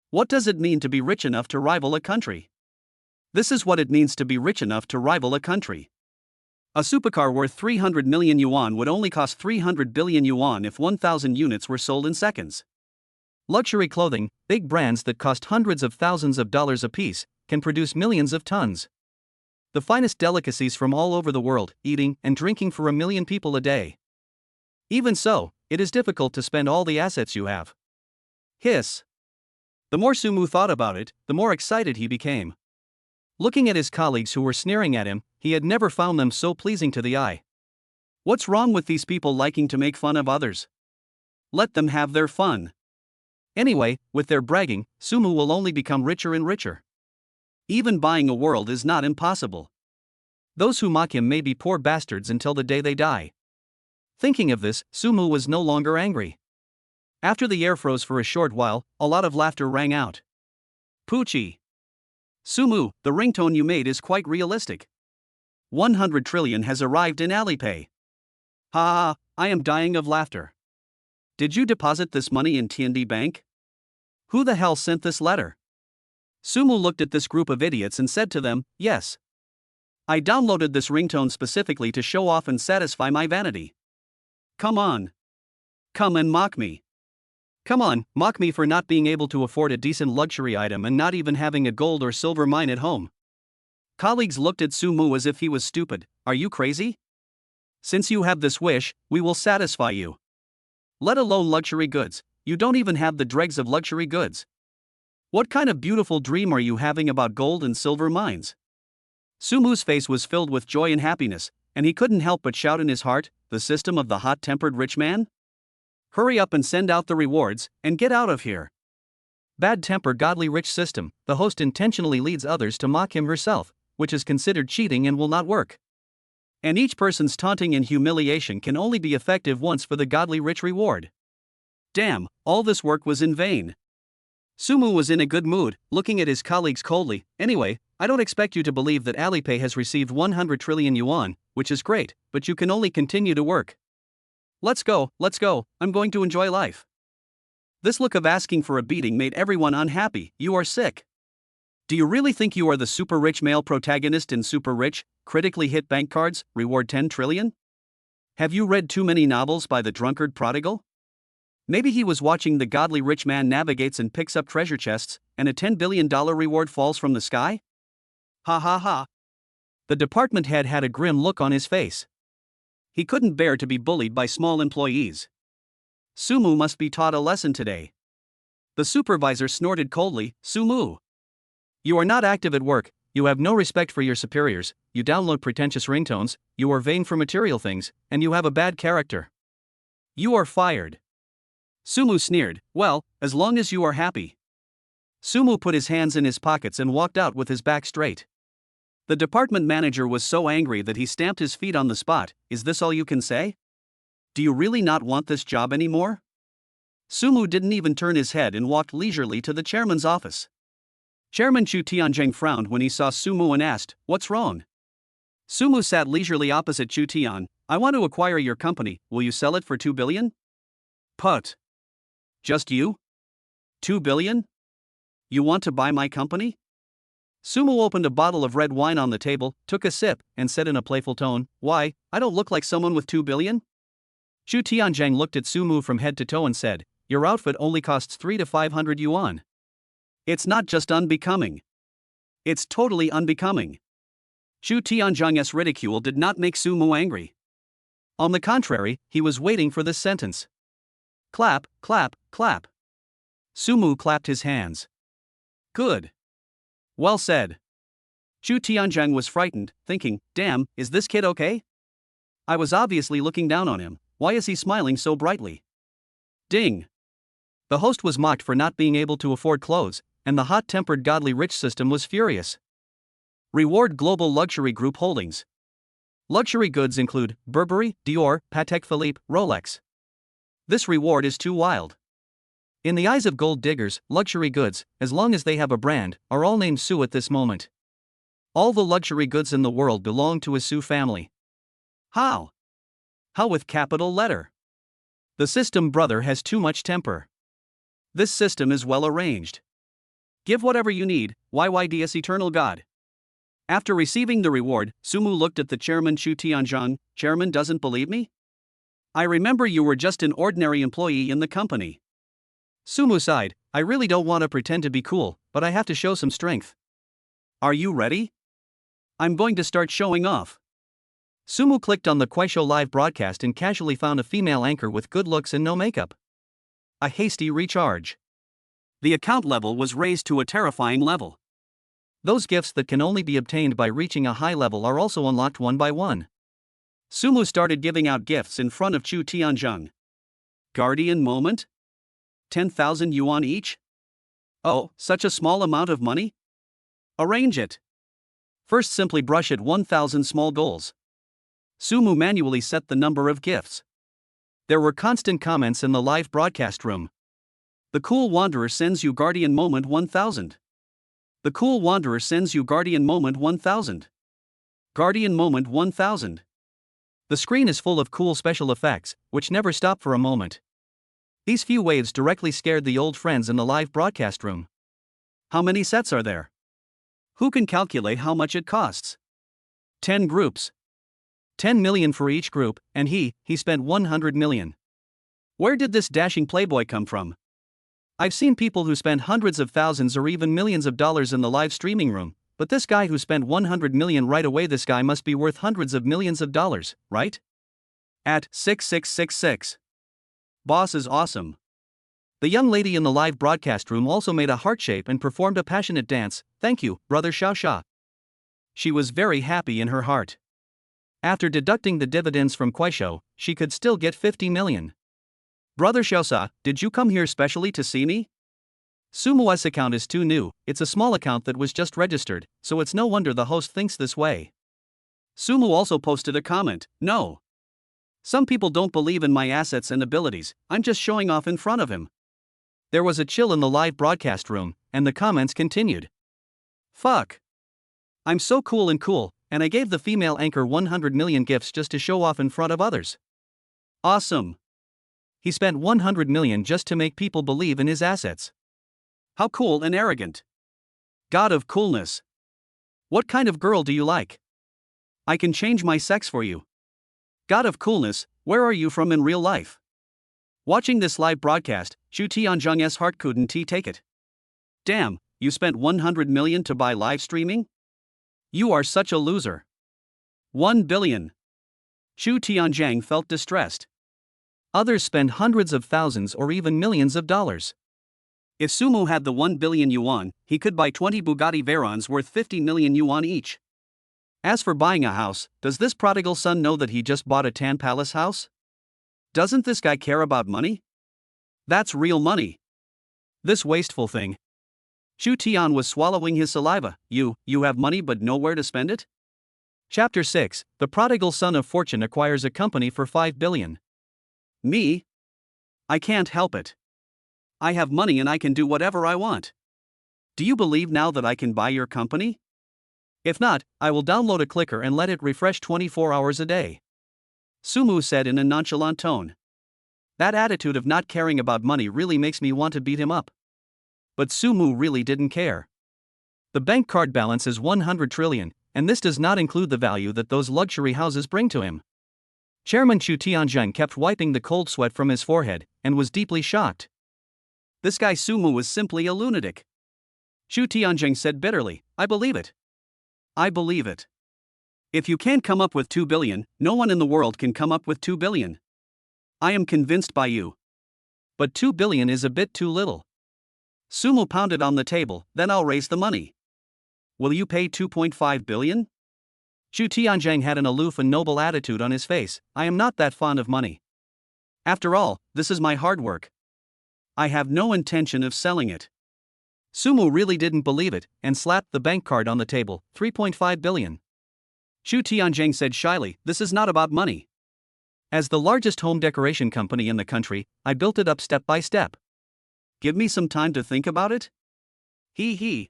What does it mean to be rich enough to rival a country? This is what it means to be rich enough to rival a country. A supercar worth 300 million yuan would only cost 300 billion yuan if 1,000 units were sold in seconds. Luxury clothing, big brands that cost hundreds of thousands of dollars apiece, can produce millions of tons. The finest delicacies from all over the world, eating and drinking for 1 million people a day. Even so, it is difficult to spend all the assets you have. Hiss. The more Sumu thought about it, the more excited he became. Looking at his colleagues who were sneering at him, he had never found them so pleasing to the eye. What's wrong with these people liking to make fun of others? Let them have their fun. Anyway, with their bragging, Sumu will only become richer and richer. Even buying a world is not impossible. Those who mock him may be poor bastards until the day they die. Thinking of this, Sumu was no longer angry. After the air froze for a short while, a lot of laughter rang out. Poochie. Sumu, the ringtone you made is quite realistic. 100 trillion has arrived in Alipay. Ha ha, I am dying of laughter. Did you deposit this money in TND Bank? Who the hell sent this letter? Sumu looked at this group of idiots and said to them, yes. I downloaded this ringtone specifically to show off and satisfy my vanity. Come on. Come and mock me. Come on, mock me for not being able to afford a decent luxury item and not even having a gold or silver mine at home. Colleagues looked at Sumu as if he was stupid. Are you crazy? Since you have this wish, we will satisfy you. Let alone luxury goods, you don't even have the dregs of luxury goods. What kind of beautiful dream are you having about gold and silver mines? Sumu's face was filled with joy and happiness, and he couldn't help but shout in his heart, the system of the hot-tempered rich man? Hurry up and send out the rewards, and get out of here. Bad-tempered godly rich system, the host intentionally leads others to mock him herself, which is considered cheating and will not work. And each person's taunting and humiliation can only be effective once for the godly rich reward. Damn, all this work was in vain. Sumu was in a good mood, looking at his colleagues coldly. Anyway, I don't expect you to believe that Alipay has received 100 trillion yuan, which is great, but you can only continue to work. Let's go, I'm going to enjoy life. This look of asking for a beating made everyone unhappy. You are sick. Do you really think you are the super rich male protagonist in Super Rich, Critically Hit Bank Cards, Reward 10 trillion? Have you read too many novels by the drunkard prodigal? Maybe he was watching the godly rich man navigates and picks up treasure chests, and a $10 billion reward falls from the sky? Ha ha ha. The department head had a grim look on his face. He couldn't bear to be bullied by small employees. Sumu must be taught a lesson today. The supervisor snorted coldly, Sumu. You are not active at work, you have no respect for your superiors, you download pretentious ringtones, you are vain for material things, and you have a bad character. You are fired. Sumu sneered, well, as long as you are happy. Sumu put his hands in his pockets and walked out with his back straight. The department manager was so angry that he stamped his feet on the spot. Is this all you can say? Do you really not want this job anymore? Sumu didn't even turn his head and walked leisurely to the chairman's office. Chairman Chu Tianzheng frowned when he saw Sumu and asked, what's wrong? Sumu sat leisurely opposite Chu Tian. I want to acquire your company, will you sell it for 2 billion? Put. Just you? 2 billion? You want to buy my company? Sumu opened a bottle of red wine on the table, took a sip, and said in a playful tone, why, I don't look like someone with 2 billion? Chu Tianzheng looked at Sumu from head to toe and said, your outfit only costs 300 to 500 yuan. It's not just unbecoming. It's totally unbecoming. Chu Tianzheng's ridicule did not make Sumu angry. On the contrary, he was waiting for this sentence. Clap, clap, clap. Sumu clapped his hands. Good. Well said. Chu Tianzheng was frightened, thinking, damn, is this kid okay? I was obviously looking down on him, why is he smiling so brightly? Ding. The host was mocked for not being able to afford clothes, and the hot-tempered godly rich system was furious. Reward Global Luxury Group Holdings. Luxury goods include Burberry, Dior, Patek Philippe, Rolex. This reward is too wild. In the eyes of gold diggers, luxury goods, as long as they have a brand, are all named Su at this moment. All the luxury goods in the world belong to a Su family. How? How with capital letter? The system brother has too much temper. This system is well arranged. Give whatever you need, YYDS Eternal God. After receiving the reward, Sumu looked at the chairman Chu Tianzheng. Chairman doesn't believe me? I remember you were just an ordinary employee in the company. Sumu sighed, I really don't want to pretend to be cool, but I have to show some strength. Are you ready? I'm going to start showing off. Sumu clicked on the Kuaishou live broadcast and casually found a female anchor with good looks and no makeup. A hasty recharge. The account level was raised to a terrifying level. Those gifts that can only be obtained by reaching a high level are also unlocked one by one. Sumu started giving out gifts in front of Chu Tianzheng. Guardian moment? 10,000 yuan each? Oh, such a small amount of money? Arrange it. First simply brush at 1,000 small goals. Sumu manually set the number of gifts. There were constant comments in the live broadcast room. The cool wanderer sends you guardian moment 1,000. The cool wanderer sends you guardian moment 1,000. Guardian moment 1,000. The screen is full of cool special effects, which never stop for a moment. These few waves directly scared the old friends in the live broadcast room. How many sets are there? Who can calculate how much it costs? 10 groups. 10 million for each group, and he spent 100 million. Where did this dashing playboy come from? I've seen people who spend hundreds of thousands or even millions of dollars in the live streaming room, but this guy who spent 100 million right away, this guy must be worth hundreds of millions of dollars, right? At 6666. Boss is awesome. The young lady in the live broadcast room also made a heart shape and performed a passionate dance. Thank you, brother Xiao Xia. She was very happy in her heart. After deducting the dividends from Kuaishou, she could still get 50 million. Brother Xiao Xia, did you come here specially to see me? Sumu's account is too new, it's a small account that was just registered, so it's no wonder the host thinks this way. Sumu also posted a comment, no. Some people don't believe in my assets and abilities, I'm just showing off in front of him. There was a chill in the live broadcast room, and the comments continued. Fuck. I'm so cool, and I gave the female anchor 100 million gifts just to show off in front of others. Awesome. He spent 100 million just to make people believe in his assets. How cool and arrogant. God of coolness. What kind of girl do you like? I can change my sex for you. God of coolness, where are you from in real life? Watching this live broadcast, Xu Tianzheng's heart couldn't take it. Damn, you spent 100 million to buy live streaming? You are such a loser. 1 billion. Xu Tianzheng felt distressed. Others spend hundreds of thousands or even millions of dollars. If Sumu had the 1 billion yuan, he could buy 20 Bugatti Veyrons worth 50 million yuan each. As for buying a house, does this prodigal son know that he just bought a Tan Palace house? Doesn't this guy care about money? That's real money. This wasteful thing. Xu Tian was swallowing his saliva. You have money but nowhere to spend it? Chapter 6, The Prodigal Son of Fortune acquires a company for 5 billion. Me? I can't help it. I have money and I can do whatever I want. Do you believe now that I can buy your company? If not, I will download a clicker and let it refresh 24 hours a day. Sumu said in a nonchalant tone. That attitude of not caring about money really makes me want to beat him up. But Sumu really didn't care. The bank card balance is 100 trillion, and this does not include the value that those luxury houses bring to him. Chairman Xu Tianzheng kept wiping the cold sweat from his forehead, and was deeply shocked. This guy Sumu was simply a lunatic. Xu Tianzheng said bitterly, I believe it. I believe it. If you can't come up with 2 billion, no one in the world can come up with 2 billion. I am convinced by you. But 2 billion is a bit too little. Sumu pounded on the table, then I'll raise the money. Will you pay 2.5 billion? Xu Tianzheng had an aloof and noble attitude on his face. I am not that fond of money. After all, this is my hard work. I have no intention of selling it. Sumu really didn't believe it, and slapped the bank card on the table, 3.5 billion. Xu Tianzheng said shyly, this is not about money. As the largest home decoration company in the country, I built it up step by step. Give me some time to think about it? He.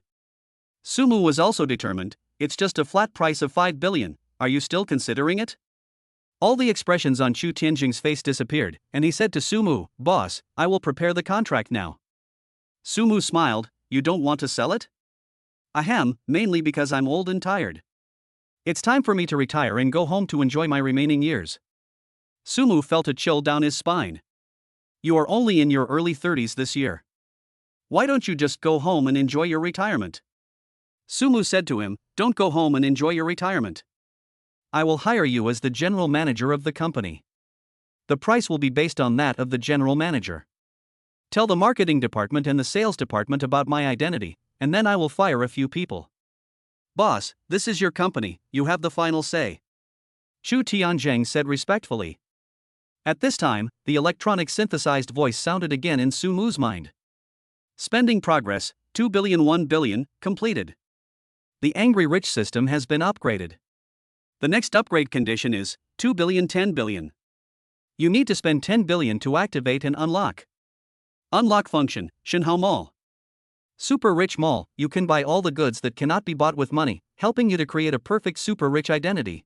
Sumu was also determined, it's just a flat price of 5 billion, are you still considering it? All the expressions on Xu Tianzheng's face disappeared, and he said to Sumu, boss, I will prepare the contract now. Sumu smiled, you don't want to sell it? Ahem, mainly because I'm old and tired. It's time for me to retire and go home to enjoy my remaining years. Sumu felt a chill down his spine. You are only in your early 30s this year. Why don't you just go home and enjoy your retirement? Sumu said to him, don't go home and enjoy your retirement. I will hire you as the general manager of the company. The price will be based on that of the general manager. Tell the marketing department and the sales department about my identity, and then I will fire a few people. Boss, this is your company, you have the final say. Xu Tianzheng said respectfully. At this time, the electronic synthesized voice sounded again in Sumu's mind. Spending progress, 2 billion 1 billion, completed. The angry rich system has been upgraded. The next upgrade condition is 2 billion 10 billion. You need to spend 10 billion to activate and unlock. Unlock function, Shenhao Mall. Super Rich Mall, you can buy all the goods that cannot be bought with money, helping you to create a perfect super rich identity.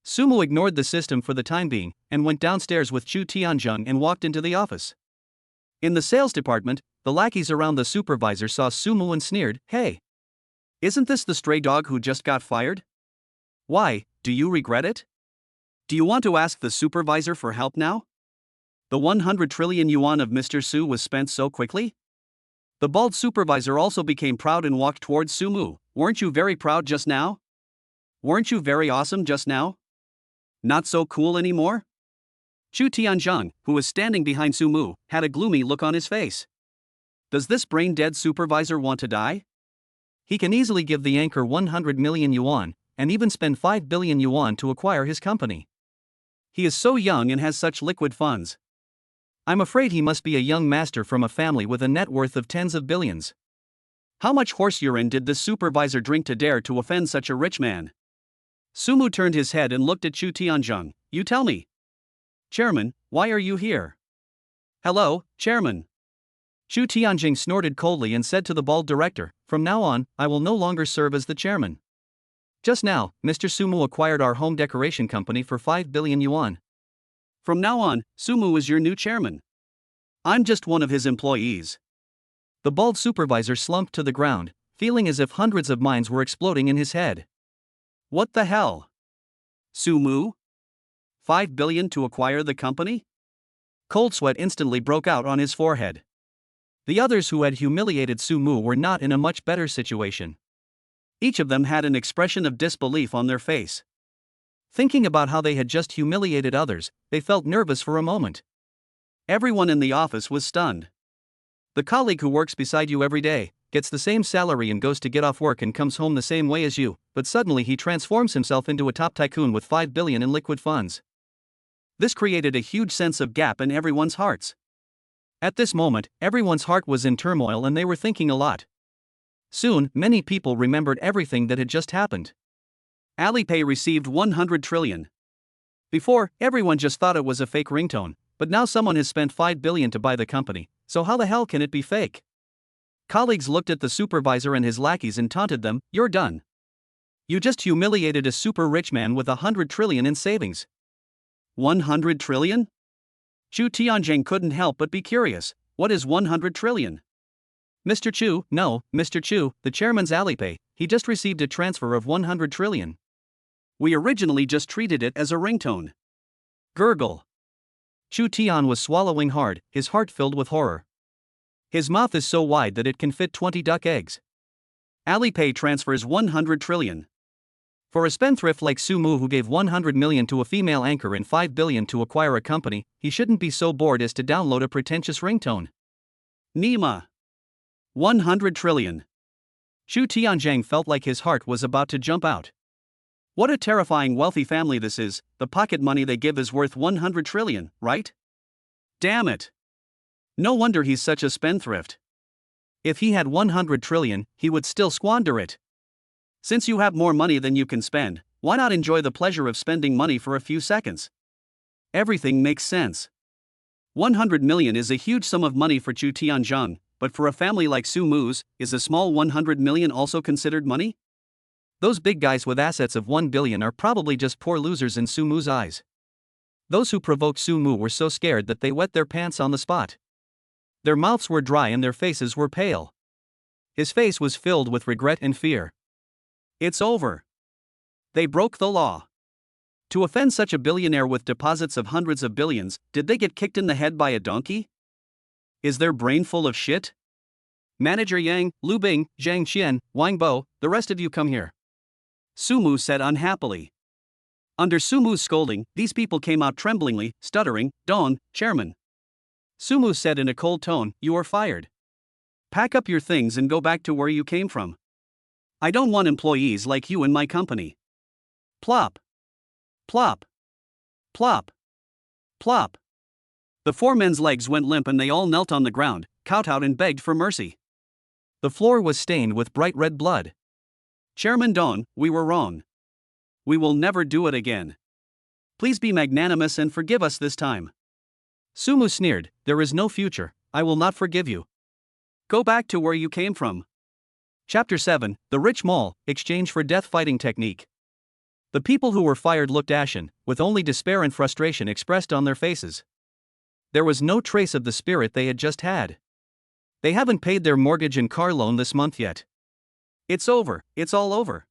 Sumu ignored the system for the time being, and went downstairs with Xu Tianzheng and walked into the office. In the sales department, the lackeys around the supervisor saw Sumu and sneered, hey! Isn't this the stray dog who just got fired? Why, do you regret it? Do you want to ask the supervisor for help now? The 100 trillion yuan of Mr. Su was spent so quickly? The bald supervisor also became proud and walked towards Sumu. Weren't you very proud just now? Weren't you very awesome just now? Not so cool anymore? Chu Tianzhang, who was standing behind Su Mu, had a gloomy look on his face. Does this brain-dead supervisor want to die? He can easily give the anchor 100 million yuan, and even spend 5 billion yuan to acquire his company. He is so young and has such liquid funds. I'm afraid he must be a young master from a family with a net worth of tens of billions. How much horse urine did this supervisor drink to dare to offend such a rich man? Su Mu turned his head and looked at Chu Tianzhang. You tell me. Chairman, why are you here? Hello, Chairman. Chu Tianjing snorted coldly and said to the bald director, from now on, I will no longer serve as the chairman. Just now, Mr. Su Mu acquired our home decoration company for 5 billion yuan. From now on, Su Mu is your new chairman. I'm just one of his employees. The bald supervisor slumped to the ground, feeling as if hundreds of mines were exploding in his head. What the hell? Su Mu? 5 billion to acquire the company? Cold sweat instantly broke out on his forehead. The others who had humiliated Su Mu were not in a much better situation. Each of them had an expression of disbelief on their face. Thinking about how they had just humiliated others, they felt nervous for a moment. Everyone in the office was stunned. The colleague who works beside you every day, gets the same salary and goes to get off work and comes home the same way as you, but suddenly he transforms himself into a top tycoon with 5 billion in liquid funds. This created a huge sense of gap in everyone's hearts. At this moment, everyone's heart was in turmoil and they were thinking a lot. Soon, many people remembered everything that had just happened. Alipay received 100 trillion. Before, everyone just thought it was a fake ringtone, but now someone has spent 5 billion to buy the company, so how the hell can it be fake? Colleagues looked at the supervisor and his lackeys and taunted them, you're done. You just humiliated a super rich man with 100 trillion in savings. 100 trillion? Chu Tianjing couldn't help but be curious, what is 100 trillion? Mr. Chu, no, Mr. Chu, the chairman's Alipay, he just received a transfer of 100 trillion. We originally just treated it as a ringtone. Gurgle. Chu Tian was swallowing hard, his heart filled with horror. His mouth is so wide that it can fit 20 duck eggs. Alipay transfers 100 trillion. For a spendthrift like Su Mu who gave 100 million to a female anchor and 5 billion to acquire a company, he shouldn't be so bored as to download a pretentious ringtone. Nima. 100 trillion. Chu Tianzhang felt like his heart was about to jump out. What a terrifying wealthy family this is, the pocket money they give is worth 100 trillion, right? Damn it. No wonder he's such a spendthrift. If he had 100 trillion, he would still squander it. Since you have more money than you can spend, why not enjoy the pleasure of spending money for a few seconds? Everything makes sense. 100 million is a huge sum of money for Chu Tianzhang, but for a family like Su Mu's, is a small 100 million also considered money? Those big guys with assets of 1 billion are probably just poor losers in Su Mu's eyes. Those who provoked Su Mu were so scared that they wet their pants on the spot. Their mouths were dry and their faces were pale. His face was filled with regret and fear. It's over. They broke the law. To offend such a billionaire with deposits of hundreds of billions, did they get kicked in the head by a donkey? Is their brain full of shit? Manager Yang, Lu Bing, Zhang Qian, Wang Bo, the rest of you come here. Su Mu said unhappily. Under Su Mu's scolding, these people came out tremblingly, stuttering, Don, chairman. Su Mu said in a cold tone, you are fired. Pack up your things and go back to where you came from. I don't want employees like you in my company. Plop. Plop. Plop. Plop. The four men's legs went limp and they all knelt on the ground, kowtowed and begged for mercy. The floor was stained with bright red blood. Chairman Don, we were wrong. We will never do it again. Please be magnanimous and forgive us this time. Su Mu sneered, there is no future, I will not forgive you. Go back to where you came from. Chapter 7, The Rich Mall, Exchange for Death Fighting Technique. The people who were fired looked ashen, with only despair and frustration expressed on their faces. There was no trace of the spirit they had just had. They haven't paid their mortgage and car loan this month yet. It's over, it's all over.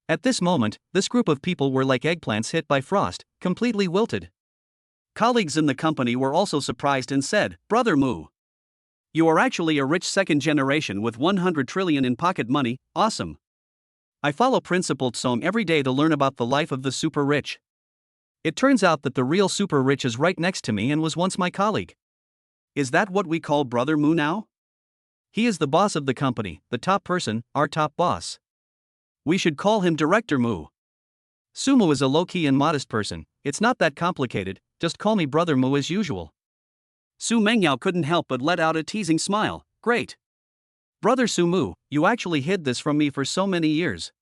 At this moment, this group of people were like eggplants hit by frost, completely wilted. Colleagues in the company were also surprised and said, Brother Mu. You are actually a rich second generation with 100 trillion in pocket money, awesome. I follow Principal Tsong every day to learn about the life of the super rich. It turns out that the real super rich is right next to me and was once my colleague. Is that what we call Brother Mu now? He is the boss of the company, the top person, our top boss. We should call him Director Mu. Sumu is a low-key and modest person. It's not that complicated, just call me Brother Mu as usual. Su Mengyao couldn't help but let out a teasing smile. Great. Brother Sumu, you actually hid this from me for so many years.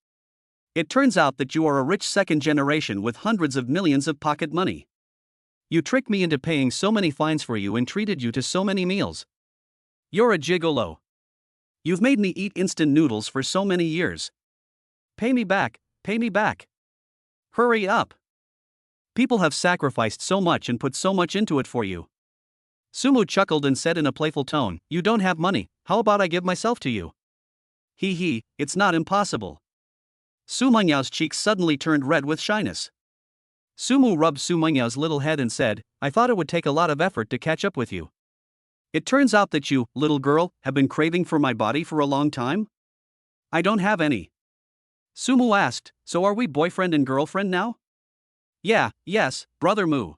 It turns out that you are a rich second generation with hundreds of millions of pocket money. You tricked me into paying so many fines for you and treated you to so many meals. You're a gigolo. You've made me eat instant noodles for so many years. Pay me back, pay me back. Hurry up. People have sacrificed so much and put so much into it for you. Sumu chuckled and said in a playful tone, you don't have money, how about I give myself to you? Hee hee, it's not impossible. Su Mengyao's cheeks suddenly turned red with shyness. Sumu rubbed Su Mengyao's little head and said, I thought it would take a lot of effort to catch up with you. It turns out that you, little girl, have been craving for my body for a long time? I don't have any. Sumu asked, so are we boyfriend and girlfriend now? Yes, Brother Mu.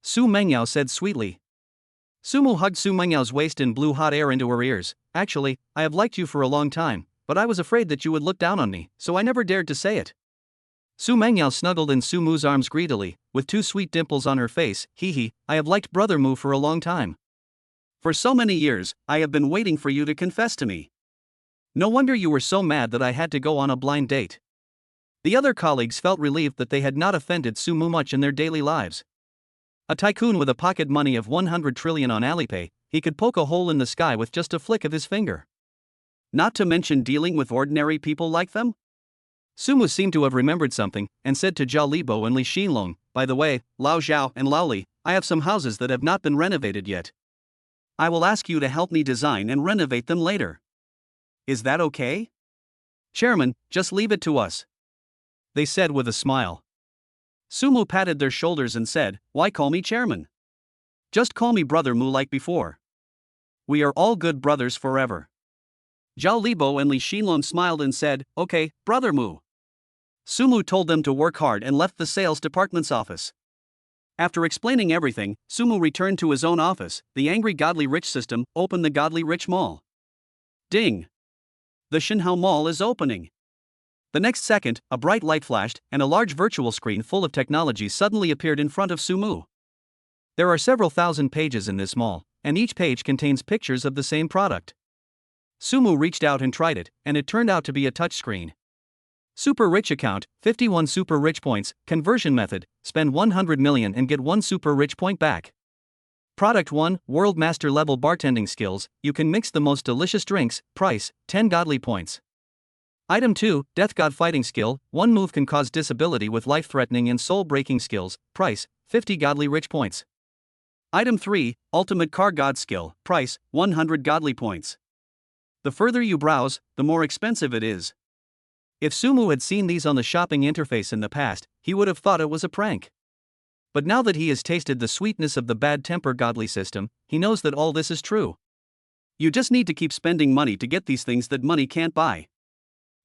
Su Mengyao said sweetly. Sumu hugged Su Mengyao's waist and blew hot air into her ears. Actually, I have liked you for a long time, but I was afraid that you would look down on me, so I never dared to say it. Su Mengyao snuggled in Su Mu's arms greedily, with two sweet dimples on her face. Hee hee, I have liked Brother Mu for a long time. For so many years, I have been waiting for you to confess to me. No wonder you were so mad that I had to go on a blind date. The other colleagues felt relieved that they had not offended Su Mu much in their daily lives. A tycoon with a pocket money of 100 trillion on Alipay, he could poke a hole in the sky with just a flick of his finger. Not to mention dealing with ordinary people like them? Sumu seemed to have remembered something, and said to Zhao Libo and Li Xinlong, by the way, Lao Zhao and Lao Li, I have some houses that have not been renovated yet. I will ask you to help me design and renovate them later. Is that okay? Chairman, just leave it to us. They said with a smile. Sumu patted their shoulders and said, why call me chairman? Just call me Brother Mu like before. We are all good brothers forever. Zhao Libo and Li Xinlong smiled and said, okay, Brother Mu. Sumu told them to work hard and left the sales department's office. After explaining everything, Sumu returned to his own office. The angry Godly Rich system opened the Godly Rich Mall. Ding! The Shinhao Mall is opening. The next second, a bright light flashed, and a large virtual screen full of technology suddenly appeared in front of Sumu. There are several thousand pages in this mall, and each page contains pictures of the same product. Sumu reached out and tried it, and it turned out to be a touchscreen. Super Rich account, 51 Super Rich points, conversion method, spend 100 million and get 1 Super Rich point back. Product 1, World Master Level Bartending Skills, you can mix the most delicious drinks, price, 10 godly points. Item 2, Death God Fighting Skill, 1 move can cause disability with life-threatening and soul-breaking skills, price, 50 godly rich points. Item 3, Ultimate Car God Skill, price, 100 godly points. The further you browse, the more expensive it is. If Sumu had seen these on the shopping interface in the past, he would have thought it was a prank. But now that he has tasted the sweetness of the bad temper godly system, he knows that all this is true. You just need to keep spending money to get these things that money can't buy.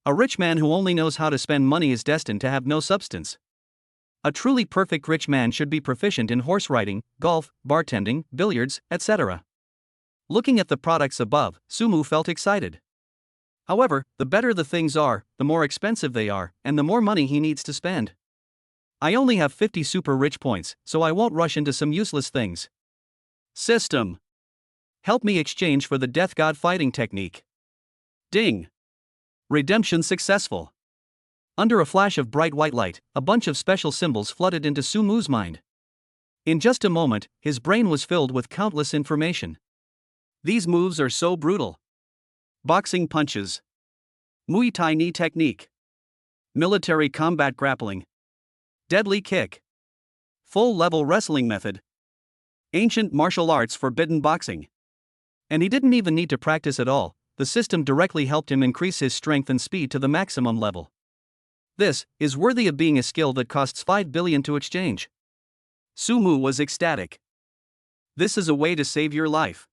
A rich man who only knows how to spend money is destined to have no substance. A truly perfect rich man should be proficient in horse riding, golf, bartending, billiards, etc. Looking at the products above, Sumu felt excited. However, the better the things are, the more expensive they are, and the more money he needs to spend. I only have 50 super rich points, so I won't rush into some useless things. System. Help me exchange for the Death God fighting technique. Ding. Redemption successful. Under a flash of bright white light, a bunch of special symbols flooded into Sumu's mind. In just a moment, his brain was filled with countless information. These moves are so brutal. Boxing punches. Muay Thai knee technique. Military combat grappling. Deadly kick. Full-level wrestling method. Ancient martial arts forbidden boxing. And he didn't even need to practice at all, the system directly helped him increase his strength and speed to the maximum level. This is worthy of being a skill that costs 5 billion to exchange. Sumu was ecstatic. This is a way to save your life.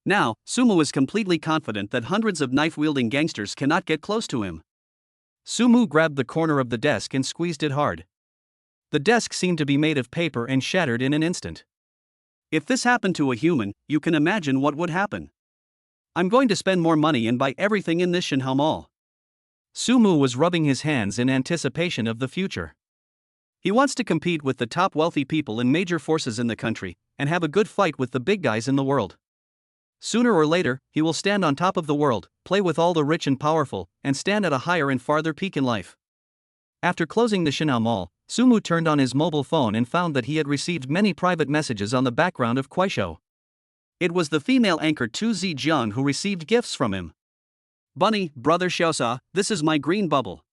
Now, Sumu is completely confident that hundreds of knife-wielding gangsters cannot get close to him. Sumu grabbed the corner of the desk and squeezed it hard. The desk seemed to be made of paper and shattered in an instant. If this happened to a human, you can imagine what would happen. I'm going to spend more money and buy everything in this Shinhao Mall. Sumu was rubbing his hands in anticipation of the future. He wants to compete with the top wealthy people in major forces in the country, and have a good fight with the big guys in the world. Sooner or later, he will stand on top of the world, play with all the rich and powerful, and stand at a higher and farther peak in life. After closing the Shinhao Mall, Sumu turned on his mobile phone and found that he had received many private messages on the background of Kuaishou. It was the female anchor Tu Zijiang who received gifts from him. Bunny, brother Xiaosa, this is my green bubble.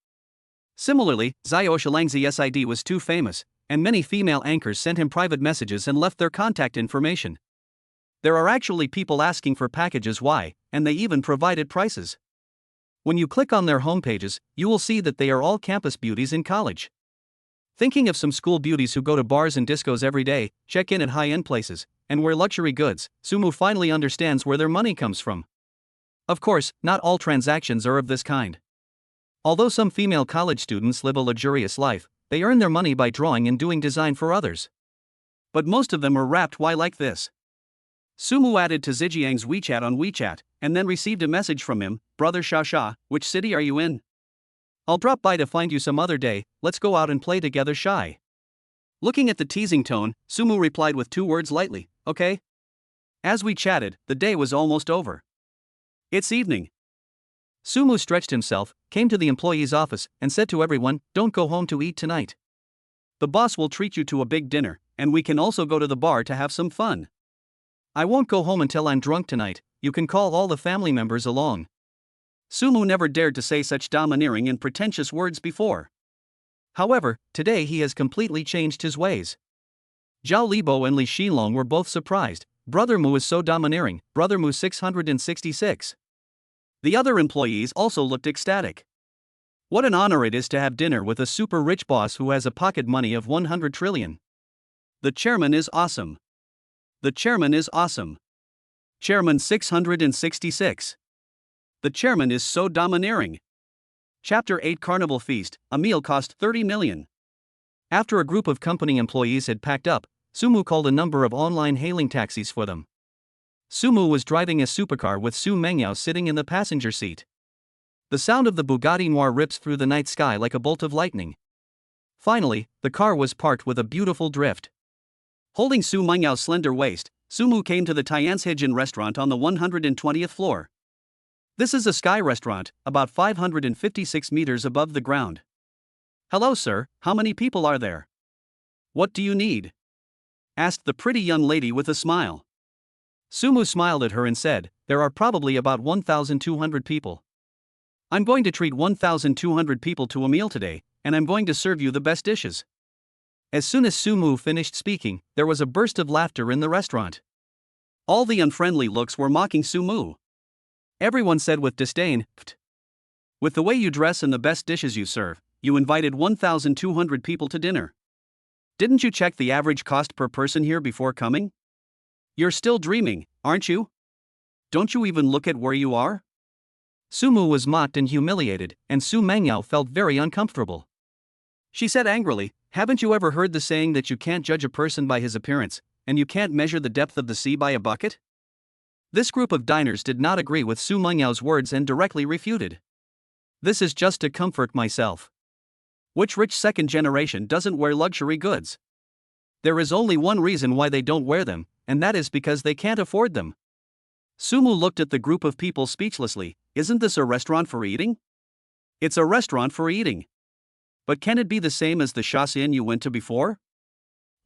Similarly, Zio Shilangzi SID was too famous, and many female anchors sent him private messages and left their contact information. There are actually people asking for packages why, and they even provided prices. When you click on their homepages, you will see that they are all campus beauties in college. Thinking of some school beauties who go to bars and discos every day, check in at high-end places, and wear luxury goods, Sumu finally understands where their money comes from. Of course, not all transactions are of this kind. Although some female college students live a luxurious life, they earn their money by drawing and doing design for others. But most of them are wrapped like this. Sumu added to Zijiang's WeChat on WeChat, and then received a message from him, Brother Sha, which city are you in? I'll drop by to find you some other day, let's go out and play together shy. Looking at the teasing tone, Sumu replied with 2 words lightly, okay? As we chatted, the day was almost over. It's evening. Sumu stretched himself, came to the employee's office, and said to everyone, don't go home to eat tonight. The boss will treat you to a big dinner, and we can also go to the bar to have some fun. I won't go home until I'm drunk tonight, you can call all the family members along. Sumu never dared to say such domineering and pretentious words before. However, today he has completely changed his ways. Zhao Libo and Li Xilong were both surprised. Brother Mu is so domineering, Brother Mu 666. The other employees also looked ecstatic. What an honor it is to have dinner with a super rich boss who has a pocket money of 100 trillion. The chairman is awesome. The chairman is awesome. Chairman 666. The chairman is so domineering. Chapter 8 Carnival Feast, a meal cost 30 million. After a group of company employees had packed up, Sumu called a number of online hailing taxis for them. Sumu was driving a supercar with Su Mengyao sitting in the passenger seat. The sound of the Bugatti Noir rips through the night sky like a bolt of lightning. Finally, the car was parked with a beautiful drift. Holding Su Mengyao slender waist, Sumu came to the Tianshijin restaurant on the 120th floor. This is a sky restaurant, about 556 meters above the ground. Hello sir, how many people are there? What do you need? Asked the pretty young lady with a smile. Sumu smiled at her and said, there are probably about 1,200 people. I'm going to treat 1,200 people to a meal today, and I'm going to serve you the best dishes. As soon as Sumu finished speaking, there was a burst of laughter in the restaurant. All the unfriendly looks were mocking Sumu. Everyone said with disdain, Pht. With the way you dress and the best dishes you serve, you invited 1,200 people to dinner. Didn't you check the average cost per person here before coming? You're still dreaming, aren't you? Don't you even look at where you are? Sumu was mocked and humiliated, and Su Mengyao felt very uncomfortable. She said angrily, haven't you ever heard the saying that you can't judge a person by his appearance, and you can't measure the depth of the sea by a bucket? This group of diners did not agree with Su Mengyao's words and directly refuted. This is just to comfort myself. Which rich second generation doesn't wear luxury goods? There is only one reason why they don't wear them, and that is because they can't afford them. Sumu looked at the group of people speechlessly. Isn't this a restaurant for eating? It's a restaurant for eating. But can it be the same as the Shaxian you went to before?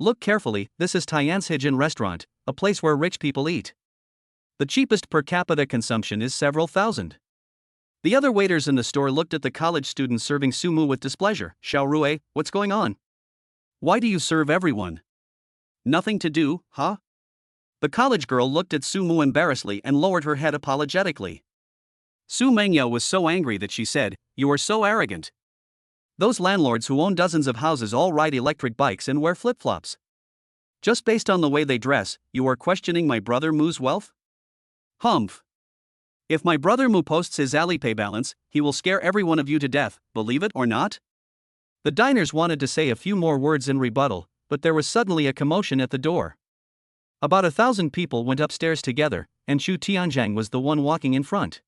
Look carefully, this is Tianshijin restaurant, a place where rich people eat. The cheapest per capita consumption is several thousand. The other waiters in the store looked at the college students serving Sumu with displeasure. Xiaorue, what's going on? Why do you serve everyone? Nothing to do, huh? The college girl looked at Sumu embarrassedly and lowered her head apologetically. Su Mengyao was so angry that she said, you are so arrogant. Those landlords who own dozens of houses all ride electric bikes and wear flip-flops. Just based on the way they dress, you are questioning my brother Mu's wealth? Humph. If my brother Mu posts his Alipay balance, he will scare every one of you to death, believe it or not? The diners wanted to say a few more words in rebuttal, but there was suddenly a commotion at the door. About 1,000 people went upstairs together, and Chu Tianzhang was the one walking in front.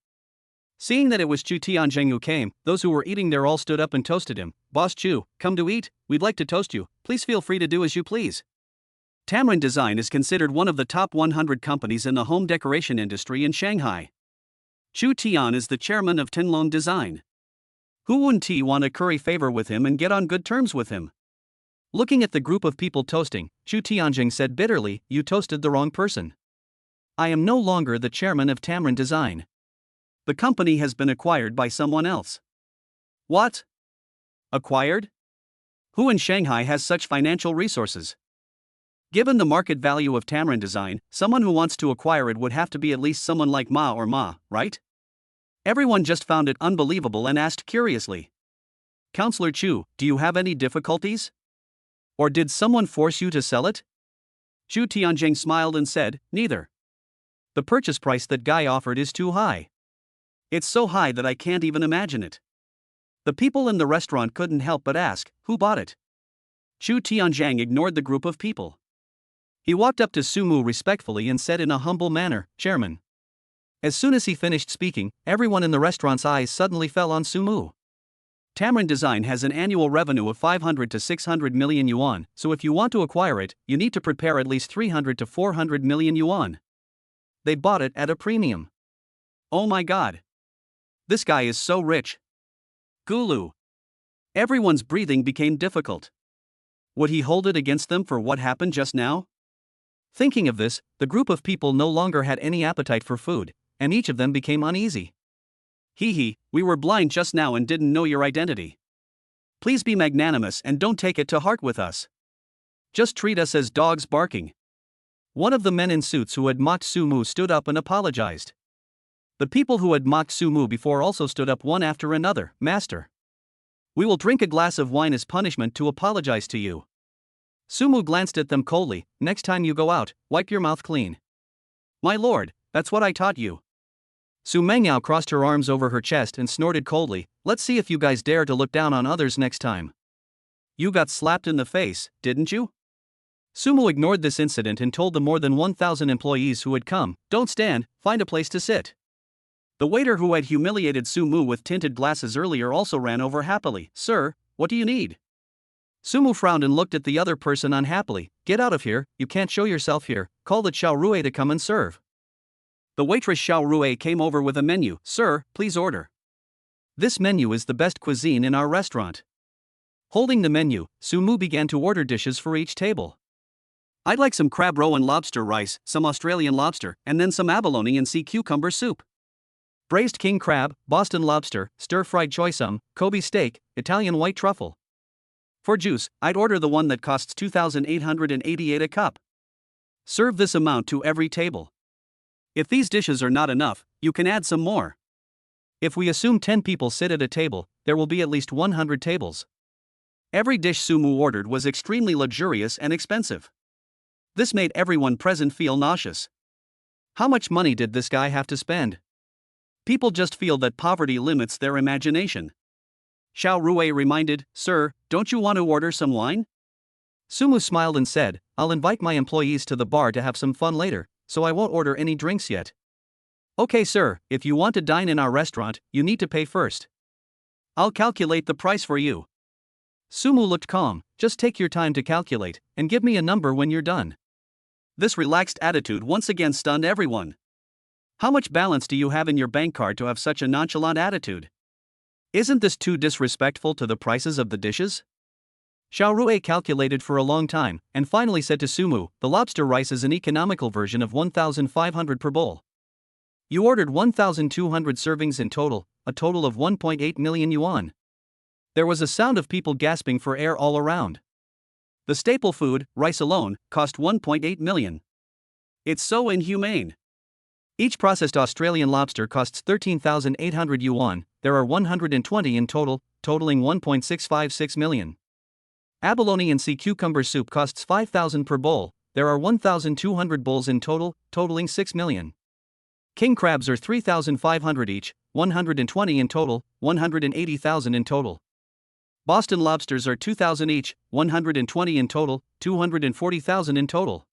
Seeing that it was Chu Tianzhang who came, those who were eating there all stood up and toasted him. "Boss Chu, come to eat? We'd like to toast you, please feel free to do as you please." Tamrin Design is considered one of the top 100 companies in the home decoration industry in Shanghai. Chu Tian is the chairman of Tinlong Design. Who wouldn't want to curry favor with him and get on good terms with him? Looking at the group of people toasting, Chu Tianjing said bitterly, "You toasted the wrong person. I am no longer the chairman of Tamrin Design. The company has been acquired by someone else." "What? Acquired? Who in Shanghai has such financial resources?" Given the market value of Tamrin Design, someone who wants to acquire it would have to be at least someone like Ma or Ma, right? Everyone just found it unbelievable and asked curiously, "Counselor Chu, do you have any difficulties? Or did someone force you to sell it?" Chu Tianjing smiled and said, "Neither. The purchase price that guy offered is too high. It's so high that I can't even imagine it." The people in the restaurant couldn't help but ask, "Who bought it?" Chu Tianjing ignored the group of people. He walked up to Sumu respectfully and said in a humble manner, "Chairman." As soon as he finished speaking, everyone in the restaurant's eyes suddenly fell on Sumu. Tamrin Design has an annual revenue of 500 to 600 million yuan, so if you want to acquire it, you need to prepare at least 300 to 400 million yuan. They bought it at a premium. Oh my god. This guy is so rich. Gulu. Everyone's breathing became difficult. Would he hold it against them for what happened just now? Thinking of this, the group of people no longer had any appetite for food, and each of them became uneasy. "Hee, we were blind just now and didn't know your identity. Please be magnanimous and don't take it to heart with us. Just treat us as dogs barking." One of the men in suits who had mocked Sumu stood up and apologized. The people who had mocked Sumu before also stood up one after another. "Master, we will drink a glass of wine as punishment to apologize to you." Sumu glanced at them coldly. "Next time you go out, wipe your mouth clean." "My lord, that's what I taught you." Su Mengyao crossed her arms over her chest and snorted coldly, "Let's see if you guys dare to look down on others next time." "You got slapped in the face, didn't you?" Sumu ignored this incident and told the more than 1,000 employees who had come, "Don't stand, find a place to sit." The waiter who had humiliated Sumu with tinted glasses earlier also ran over happily. "Sir, what do you need?" Sumu frowned and looked at the other person unhappily. "Get out of here, you can't show yourself here, call the Xiao Rui to come and serve." The waitress Xiao Rui came over with a menu. "Sir, please order. This menu is the best cuisine in our restaurant." Holding the menu, Sumu began to order dishes for each table. "I'd like some crab roe and lobster rice, some Australian lobster, and then some abalone and sea cucumber soup. Braised king crab, Boston lobster, stir-fried choy sum, Kobe steak, Italian white truffle. For juice, I'd order the one that costs 2,888 a cup. Serve this amount to every table. If these dishes are not enough, you can add some more. If we assume 10 people sit at a table, there will be at least 100 tables." Every dish Sumu ordered was extremely luxurious and expensive. This made everyone present feel nauseous. How much money did this guy have to spend? People just feel that poverty limits their imagination. Xiao Rui reminded, "Sir, don't you want to order some wine?" Sumu smiled and said, "I'll invite my employees to the bar to have some fun later, so I won't order any drinks yet." "Okay sir, if you want to dine in our restaurant, you need to pay first. I'll calculate the price for you." Sumu looked calm. "Just take your time to calculate, and give me a number when you're done." This relaxed attitude once again stunned everyone. How much balance do you have in your bank card to have such a nonchalant attitude? Isn't this too disrespectful to the prices of the dishes? Xiao Rui calculated for a long time, and finally said to Sumu, "The lobster rice is an economical version of 1,500 per bowl. You ordered 1,200 servings in total, a total of 1.8 million yuan." There was a sound of people gasping for air all around. The staple food, rice alone, cost 1.8 million. It's so inhumane. Each processed Australian lobster costs 13,800 yuan, there are 120 in total, totaling 1.656 million. Abalone and sea cucumber soup costs 5,000 per bowl, there are 1,200 bowls in total, totaling 6 million. King crabs are 3,500 each, 120 in total, 180,000 in total. Boston lobsters are 2,000 each, 120 in total, 240,000 in total.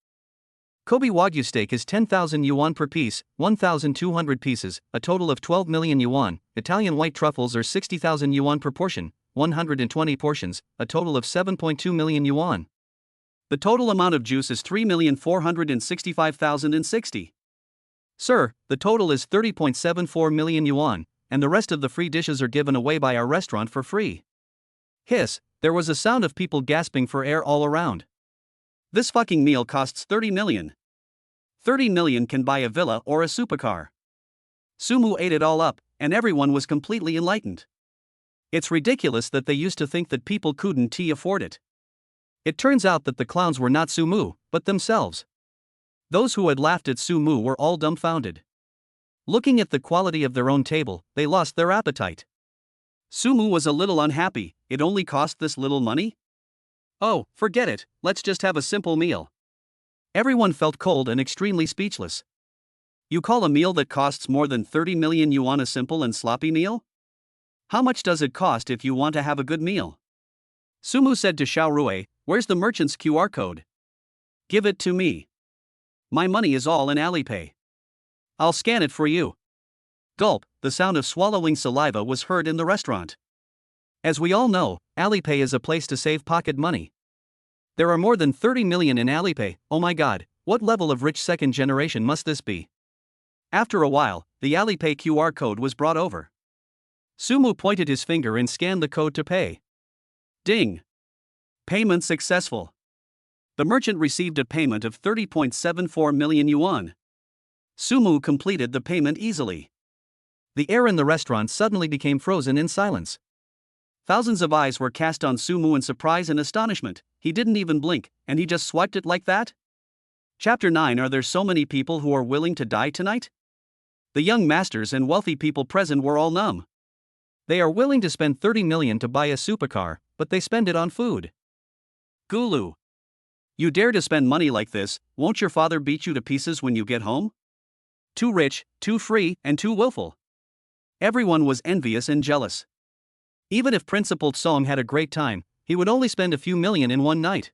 Kobe Wagyu steak is 10,000 yuan per piece, 1,200 pieces, a total of 12 million yuan. Italian white truffles are 60,000 yuan per portion, 120 portions, a total of 7.2 million yuan. The total amount of juice is 3,465,060. Sir, the total is 30.74 million yuan, and the rest of the free dishes are given away by our restaurant for free. Hiss, there was a sound of people gasping for air all around. This fucking meal costs 30 million. 30 million can buy a villa or a supercar. Sumu ate it all up, and everyone was completely enlightened. It's ridiculous that they used to think that people couldn't afford it. It turns out that the clowns were not Sumu, but themselves. Those who had laughed at Sumu were all dumbfounded. Looking at the quality of their own table, they lost their appetite. Sumu was a little unhappy. It only cost this little money? Oh, forget it, let's just have a simple meal. Everyone felt cold and extremely speechless. You call a meal that costs more than 30 million yuan a simple and sloppy meal? How much does it cost if you want to have a good meal? Sumu said to Xiao Rui, "Where's the merchant's QR code? Give it to me. My money is all in Alipay. I'll scan it for you." Gulp, the sound of swallowing saliva was heard in the restaurant. As we all know, Alipay is a place to save pocket money. There are more than 30 million in Alipay. Oh my god, what level of rich second generation must this be? After a while, the Alipay QR code was brought over. Sumu pointed his finger and scanned the code to pay. Ding! Payment successful. The merchant received a payment of 30.74 million yuan. Sumu completed the payment easily. The air in the restaurant suddenly became frozen in silence. Thousands of eyes were cast on Sumu in surprise and astonishment. He didn't even blink, and he just swiped it like that? Chapter 9. Are there so many people who are willing to die tonight? The young masters and wealthy people present were all numb. They are willing to spend 30 million to buy a supercar, but they spend it on food. Gulu. You dare to spend money like this, won't your father beat you to pieces when you get home? Too rich, too free, and too willful. Everyone was envious and jealous. Even if Principal Song had a great time, he would only spend a few million in one night.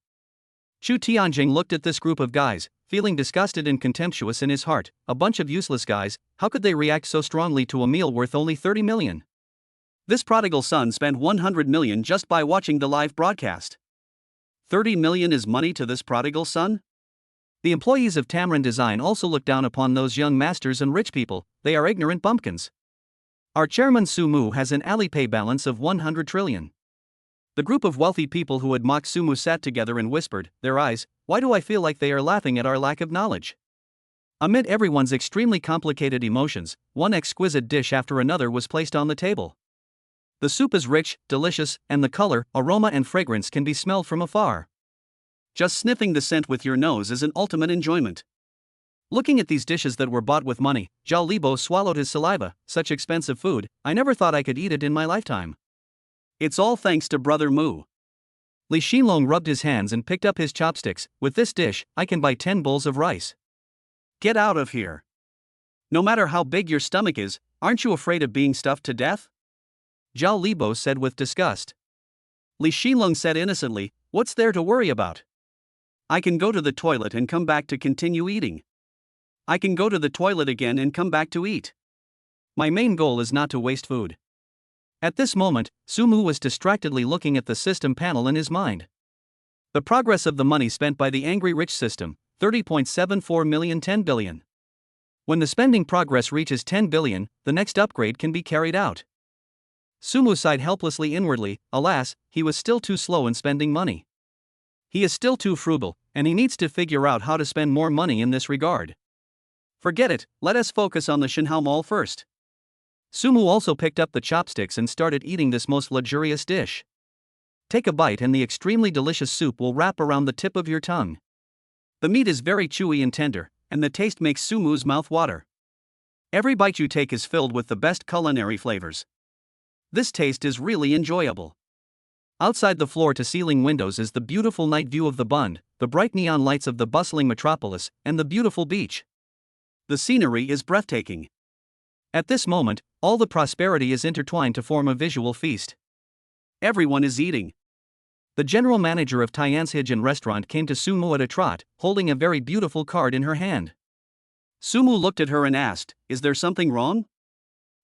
Chu Tianjing looked at this group of guys, feeling disgusted and contemptuous in his heart. A bunch of useless guys, how could they react so strongly to a meal worth only 30 million? This prodigal son spent 100 million just by watching the live broadcast. 30 million is money to this prodigal son? The employees of Tamrin Design also look down upon those young masters and rich people. They are ignorant bumpkins. Our chairman Sumu has an Alipay balance of 100 trillion. The group of wealthy people who had mocked Sumu sat together and whispered, their eyes, why do I feel like they are laughing at our lack of knowledge? Amid everyone's extremely complicated emotions, one exquisite dish after another was placed on the table. The soup is rich, delicious, and the color, aroma and fragrance can be smelled from afar. Just sniffing the scent with your nose is an ultimate enjoyment. Looking at these dishes that were bought with money, Zhao Libo swallowed his saliva. Such expensive food, I never thought I could eat it in my lifetime. It's all thanks to Brother Mu. Li Xinlong rubbed his hands and picked up his chopsticks. With this dish, I can buy 10 bowls of rice. Get out of here. No matter how big your stomach is, aren't you afraid of being stuffed to death? Zhao Libo said with disgust. Li Xinlong said innocently, what's there to worry about? I can go to the toilet and come back to continue eating. I can go to the toilet again and come back to eat. My main goal is not to waste food. At this moment, Sumu was distractedly looking at the system panel in his mind. The progress of the money spent by the angry rich system, 30.74 million 10 billion. When the spending progress reaches 10 billion, the next upgrade can be carried out. Sumu sighed helplessly inwardly. Alas, he was still too slow in spending money. He is still too frugal, and he needs to figure out how to spend more money in this regard. Forget it, let us focus on the Shanhao Mall first. Sumu also picked up the chopsticks and started eating this most luxurious dish. Take a bite and the extremely delicious soup will wrap around the tip of your tongue. The meat is very chewy and tender, and the taste makes Sumu's mouth water. Every bite you take is filled with the best culinary flavors. This taste is really enjoyable. Outside the floor-to-ceiling windows is the beautiful night view of the Bund, the bright neon lights of the bustling metropolis, and the beautiful beach. The scenery is breathtaking. At this moment, all the prosperity is intertwined to form a visual feast. Everyone is eating. The general manager of Tianzhijian restaurant came to Sumu at a trot, holding a very beautiful card in her hand. Sumu looked at her and asked, "Is there something wrong?"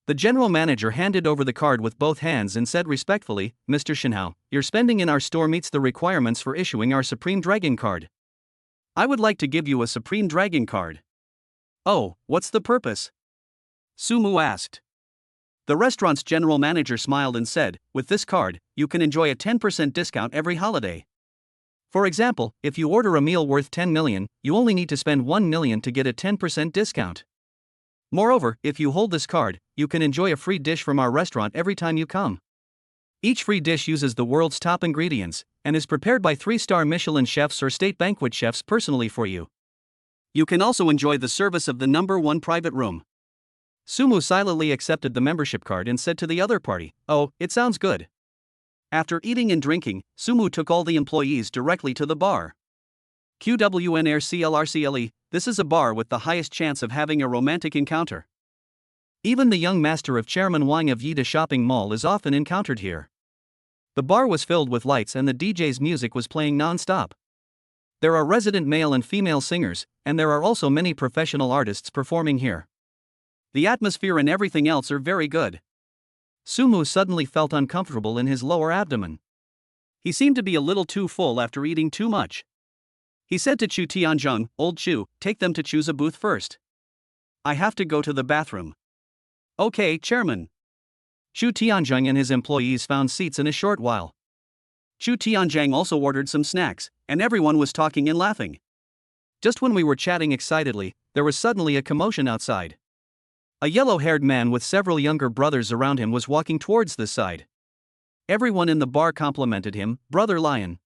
The general manager handed over the card with both hands and said respectfully, "Mr. Shinhao, your spending in our store meets the requirements for issuing our Supreme Dragon card. I would like to give you a Supreme Dragon card." "Oh, what's the purpose?" Sumu asked. The restaurant's general manager smiled and said, "With this card, you can enjoy a 10% discount every holiday. For example, if you order a meal worth 10 million, you only need to spend 1 million to get a 10% discount. Moreover, if you hold this card, you can enjoy a free dish from our restaurant every time you come. Each free dish uses the world's top ingredients and is prepared by 3-star Michelin chefs or state banquet chefs personally for you. You can also enjoy the service of the #1 private room." Sumu silently accepted the membership card and said to the other party, "Oh, it sounds good." After eating and drinking, Sumu took all the employees directly to the bar. QWNRCLRCLE, this is a bar with the highest chance of having a romantic encounter. Even the young master of Chairman Wang of Yida Shopping Mall is often encountered here. The bar was filled with lights and the DJ's music was playing non-stop. There are resident male and female singers, and there are also many professional artists performing here. The atmosphere and everything else are very good. Sumu suddenly felt uncomfortable in his lower abdomen. He seemed to be a little too full after eating too much. He said to Chu Tianzheng, "Old Chu, take them to choose a booth first. I have to go to the bathroom." "Okay, Chairman." Chu Tianzheng and his employees found seats in a short while. Chu Tianzheng also ordered some snacks, and everyone was talking and laughing. Just when we were chatting excitedly, there was suddenly a commotion outside. A yellow-haired man with several younger brothers around him was walking towards this side. Everyone in the bar complimented him, "Brother Lion."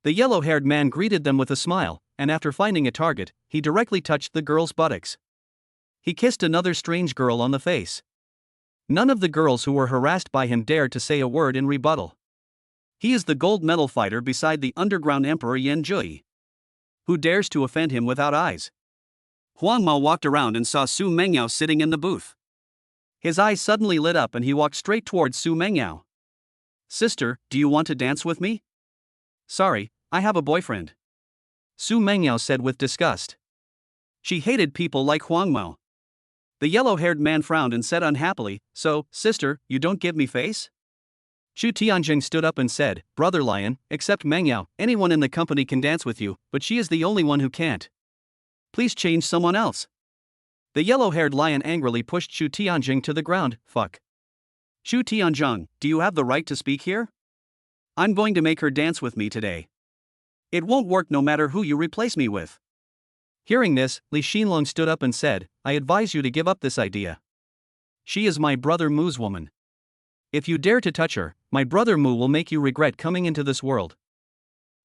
The yellow-haired man greeted them with a smile, and after finding a target, he directly touched the girl's buttocks. He kissed another strange girl on the face. None of the girls who were harassed by him dared to say a word in rebuttal. He is the gold medal fighter beside the underground emperor Yan Jui. Who dares to offend him without eyes? Huang Mao walked around and saw Su Mengyao sitting in the booth. His eyes suddenly lit up and he walked straight towards Su Mengyao. "Sister, do you want to dance with me?" "Sorry, I have a boyfriend," Su Mengyao said with disgust. She hated people like Huang Mao. The yellow-haired man frowned and said unhappily, "So, sister, you don't give me face?" Chu Tianjing stood up and said, "Brother Lion, except Mengyao, anyone in the company can dance with you, but she is the only one who can't. Please change someone else." The yellow-haired lion angrily pushed Chu Tianjing to the ground. "Fuck. Chu Tianjing, do you have the right to speak here? I'm going to make her dance with me today. It won't work no matter who you replace me with." Hearing this, Li Xinlong stood up and said, "I advise you to give up this idea. She is my brother Mu's woman. If you dare to touch her, my brother Mu will make you regret coming into this world."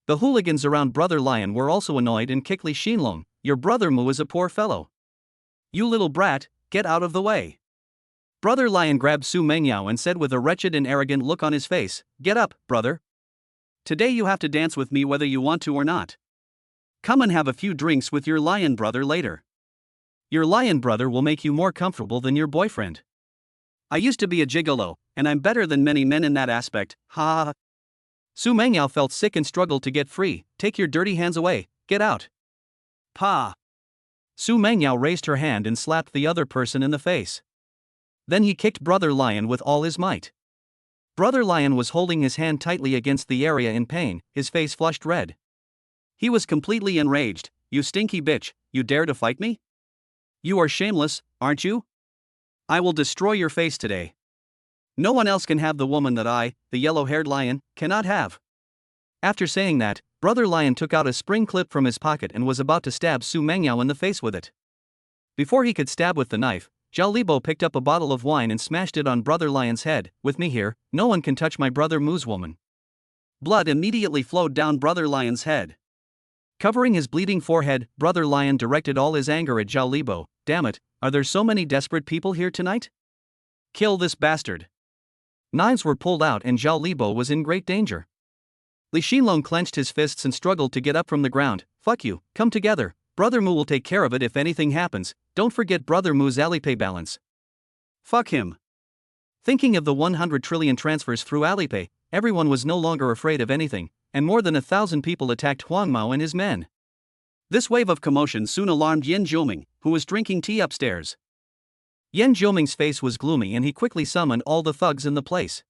The hooligans around Brother Lion were also annoyed and kicked Li Xinlong. "Your brother Mu is a poor fellow. You little brat, get out of the way." Brother Lion grabbed Su Mengyao and said with a wretched and arrogant look on his face, "Get up, brother. Today you have to dance with me whether you want to or not. Come and have a few drinks with your lion brother later. Your lion brother will make you more comfortable than your boyfriend. I used to be a gigolo, and I'm better than many men in that aspect, ha ha ha." Su Mengyao felt sick and struggled to get free. "Take your dirty hands away, get out." "Pa." Su Mengyao raised her hand and slapped the other person in the face. Then he kicked Brother Lion with all his might. Brother Lion was holding his hand tightly against the area in pain, his face flushed red. He was completely enraged. "You stinky bitch, you dare to fight me? You are shameless, aren't you? I will destroy your face today. No one else can have the woman that I, the yellow-haired lion, cannot have." After saying that, Brother Lion took out a spring clip from his pocket and was about to stab Su Mengyao in the face with it. Before he could stab with the knife, Zhao Libo picked up a bottle of wine and smashed it on Brother Lion's head. "With me here, no one can touch my brother Mu's woman." Blood immediately flowed down Brother Lion's head. Covering his bleeding forehead, Brother Lion directed all his anger at Zhao Libo. "Damn it, are there so many desperate people here tonight? Kill this bastard." Knives were pulled out and Zhao Libo was in great danger. Li Xinlong clenched his fists and struggled to get up from the ground. "Fuck you, come together. Brother Mu will take care of it if anything happens. Don't forget Brother Mu's Alipay balance." "Fuck him." Thinking of the 100 trillion transfers through Alipay, everyone was no longer afraid of anything, and more than 1,000 people attacked Huang Mao and his men. This wave of commotion soon alarmed Yan Zhoming, who was drinking tea upstairs. Yan Zhoming's face was gloomy and he quickly summoned all the thugs in the place.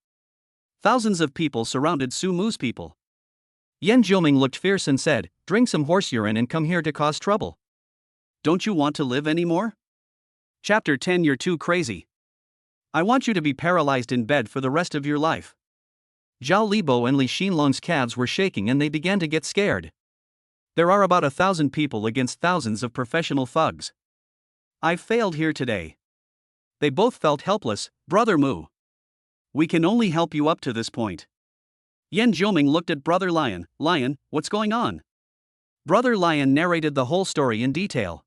Thousands of people surrounded Su Mu's people. Yan Zhoming looked fierce and said, "Drink some horse urine and come here to cause trouble. Don't you want to live anymore?" Chapter 10. You're too crazy. I want you to be paralyzed in bed for the rest of your life. Zhao Libo and Li Xinlong's calves were shaking and they began to get scared. There are about 1,000 people against thousands of professional thugs. I've failed here today. They both felt helpless. Brother Mu, we can only help you up to this point. Yan Zhoming looked at Brother Lion. Lion, what's going on? Brother Lion narrated the whole story in detail.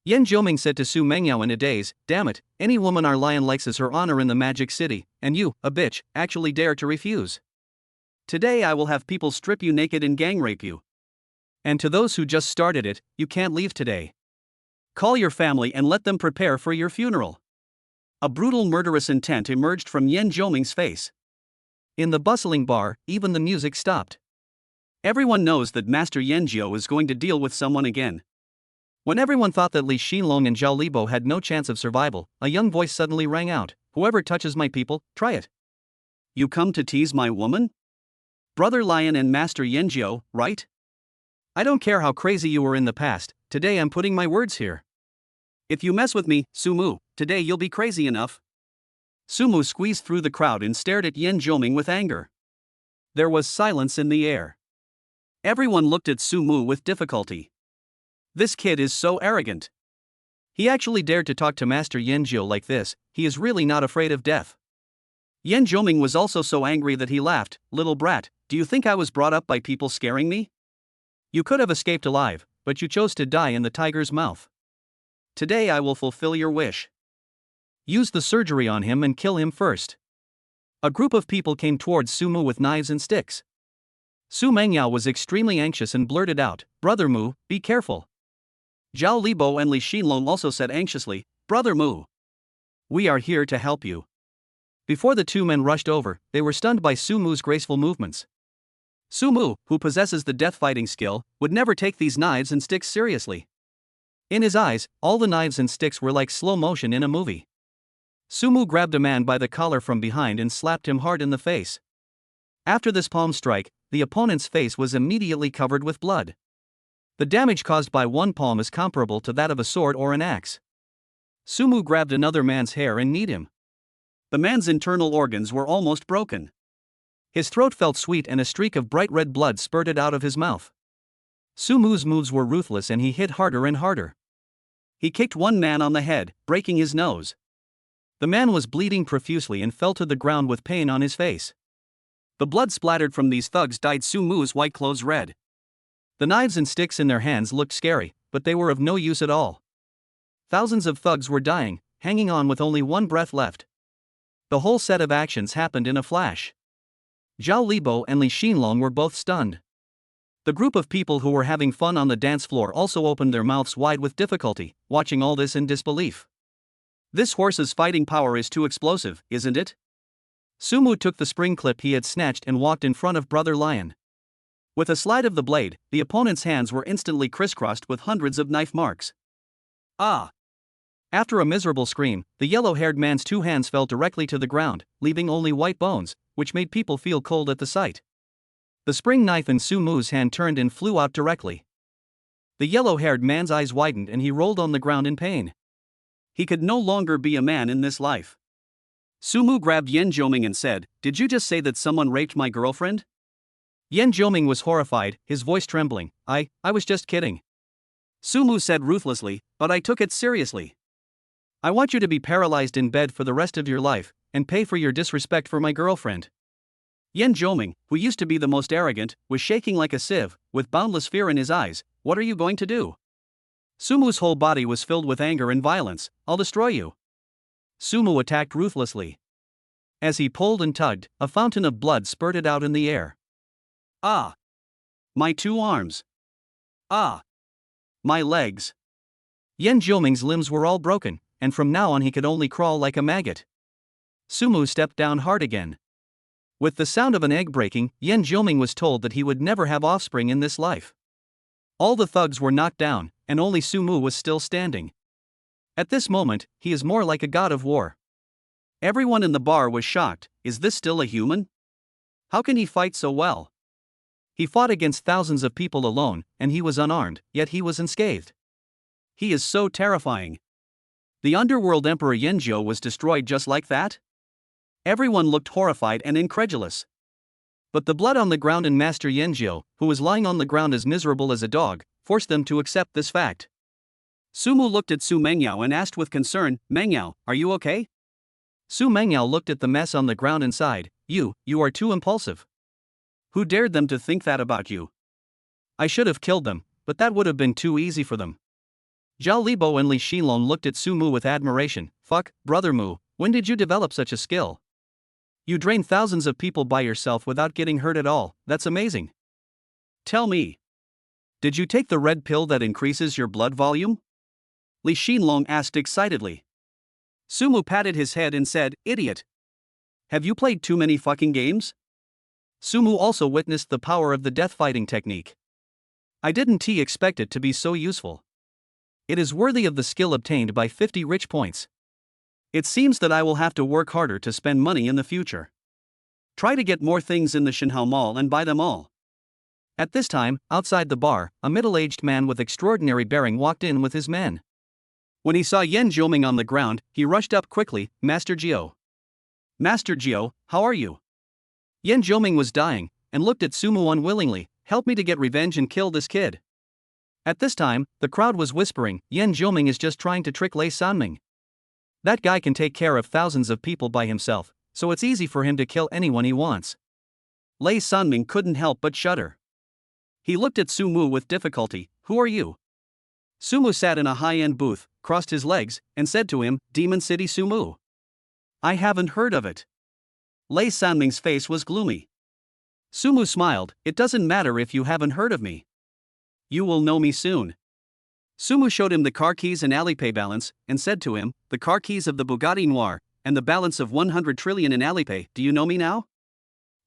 Yan Zhoming said to Su Mengyao in a daze, "Damn it, any woman our lion likes is her honor in the magic city, and you, a bitch, actually dare to refuse. Today I will have people strip you naked and gang rape you. And to those who just started it, you can't leave today. Call your family and let them prepare for your funeral." A brutal murderous intent emerged from Yan Zhoming's face. In the bustling bar, even the music stopped. Everyone knows that Master Yan Jiao is going to deal with someone again. When everyone thought that Li Xinlong and Zhao Libo had no chance of survival, a young voice suddenly rang out, "Whoever touches my people, try it." You come to tease my woman? Brother Lion and Master Yan Jiao, right? I don't care how crazy you were in the past, today I'm putting my words here. If you mess with me, Su Mu, today you'll be crazy enough. Su Mu squeezed through the crowd and stared at Yan Zhoming with anger. There was silence in the air. Everyone looked at Su Mu with difficulty. This kid is so arrogant. He actually dared to talk to Master Yan Jiao like this. He is really not afraid of death. Yan Zhoming was also so angry that he laughed. Little brat, do you think I was brought up by people scaring me? You could have escaped alive, but you chose to die in the tiger's mouth. Today I will fulfill your wish. Use the surgery on him and kill him first. A group of people came towards Su Mu with knives and sticks. Su Mengyao was extremely anxious and blurted out, "Brother Mu, be careful." Zhao Libo and Li Xinlong also said anxiously, "Brother Mu, we are here to help you." Before the two men rushed over, they were stunned by Su Mu's graceful movements. Su Mu, who possesses the death fighting skill, would never take these knives and sticks seriously. In his eyes, all the knives and sticks were like slow motion in a movie. Su Mu grabbed a man by the collar from behind and slapped him hard in the face. After this palm strike, the opponent's face was immediately covered with blood. The damage caused by one palm is comparable to that of a sword or an axe. Su Mu grabbed another man's hair and kneed him. The man's internal organs were almost broken. His throat felt sweet and a streak of bright red blood spurted out of his mouth. Su Mu's moves were ruthless and he hit harder and harder. He kicked one man on the head, breaking his nose. The man was bleeding profusely and fell to the ground with pain on his face. The blood splattered from these thugs dyed Su Mu's white clothes red. The knives and sticks in their hands looked scary, but they were of no use at all. Thousands of thugs were dying, hanging on with only one breath left. The whole set of actions happened in a flash. Zhao Libo and Li Xinlong were both stunned. The group of people who were having fun on the dance floor also opened their mouths wide with difficulty, watching all this in disbelief. This horse's fighting power is too explosive, isn't it? Su Mu took the spring clip he had snatched and walked in front of Brother Lion. With a slide of the blade, the opponent's hands were instantly crisscrossed with hundreds of knife marks. Ah! After a miserable scream, the yellow-haired man's two hands fell directly to the ground, leaving only white bones, which made people feel cold at the sight. The spring knife in Su Mu's hand turned and flew out directly. The yellow-haired man's eyes widened and he rolled on the ground in pain. He could no longer be a man in this life. Su Mu grabbed Yan Zhoming and said, "Did you just say that someone raped my girlfriend?" Yan Zhoming was horrified, his voice trembling. I was just kidding." Su Mu said ruthlessly, "But I took it seriously. I want you to be paralyzed in bed for the rest of your life, and pay for your disrespect for my girlfriend." Yan Zhoming, who used to be the most arrogant, was shaking like a sieve, with boundless fear in his eyes. "What are you going to do?" Su Mu's whole body was filled with anger and violence. "I'll destroy you." Su Mu attacked ruthlessly. As he pulled and tugged, a fountain of blood spurted out in the air. "Ah! My two arms! Ah! My legs!" Yan Zhoming's limbs were all broken, and from now on he could only crawl like a maggot. Su Mu stepped down hard again. With the sound of an egg breaking, Yan Jiuming was told that he would never have offspring in this life. All the thugs were knocked down, and only Su Mu was still standing. At this moment, he is more like a god of war. Everyone in the bar was shocked. Is this still a human? How can he fight so well? He fought against thousands of people alone, and he was unarmed, yet he was unscathed. He is so terrifying. The underworld Emperor Yanzhou was destroyed just like that? Everyone looked horrified and incredulous. But the blood on the ground and Master Yanzhou, who was lying on the ground as miserable as a dog, forced them to accept this fact. Su Mu looked at Su Mengyao and asked with concern, "Mengyao, are you okay?" Su Mengyao looked at the mess on the ground and sighed, You are too impulsive. Who dared them to think that about you? I should have killed them, but that would have been too easy for them. Zhao Libo and Li Xinlong looked at Su Mu with admiration. Fuck, brother Mu, when did you develop such a skill? You drain thousands of people by yourself without getting hurt at all, that's amazing. Tell me. Did you take the red pill that increases your blood volume? Li Xinlong asked excitedly. Su Mu patted his head and said, Idiot. Have you played too many fucking games? Su Mu also witnessed the power of the death fighting technique. I didn't expect it to be so useful. It is worthy of the skill obtained by 50 rich points. It seems that I will have to work harder to spend money in the future. Try to get more things in the Shanhao Mall and buy them all. At this time, outside the bar, a middle-aged man with extraordinary bearing walked in with his men. When he saw Yan Jiuming on the ground, he rushed up quickly, Master Jiao. Master Jiao, how are you? Yan Jiuming was dying, and looked at Su Mu unwillingly. Help me to get revenge and kill this kid. At this time, the crowd was whispering, Yan Jiuming is just trying to trick Lei Sanming. That guy can take care of thousands of people by himself, so it's easy for him to kill anyone he wants. Lei Sanming couldn't help but shudder. He looked at Su Mu with difficulty. Who are you? Su Mu sat in a high-end booth, crossed his legs, and said to him, Demon City Su Mu. I haven't heard of it. Lei Sanming's face was gloomy. Su Mu smiled, It doesn't matter if you haven't heard of me. You will know me soon. Su Mu showed him the car keys and Alipay balance, and said to him, the car keys of the Bugatti Noir, and the balance of 100 trillion in Alipay. Do you know me now?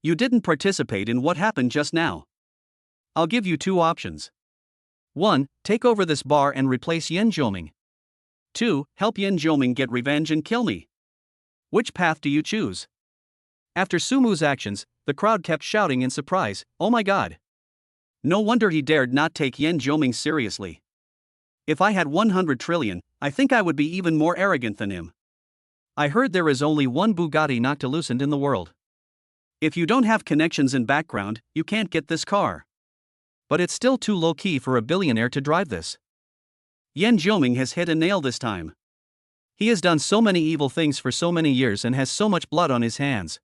You didn't participate in what happened just now. I'll give you 2 options. 1. Take over this bar and replace Yan Jiuming. 2. Help Yan Jiuming get revenge and kill me. Which path do you choose? After Su Mu's actions, the crowd kept shouting in surprise, Oh my god. No wonder he dared not take Yan Jiuming seriously. If I had 100 trillion, I think I would be even more arrogant than him. I heard there is only one Bugatti Noctilucent in the world. If you don't have connections and background, you can't get this car. But it's still too low-key for a billionaire to drive this. Yan Jiuming has hit a nail this time. He has done so many evil things for so many years and has so much blood on his hands.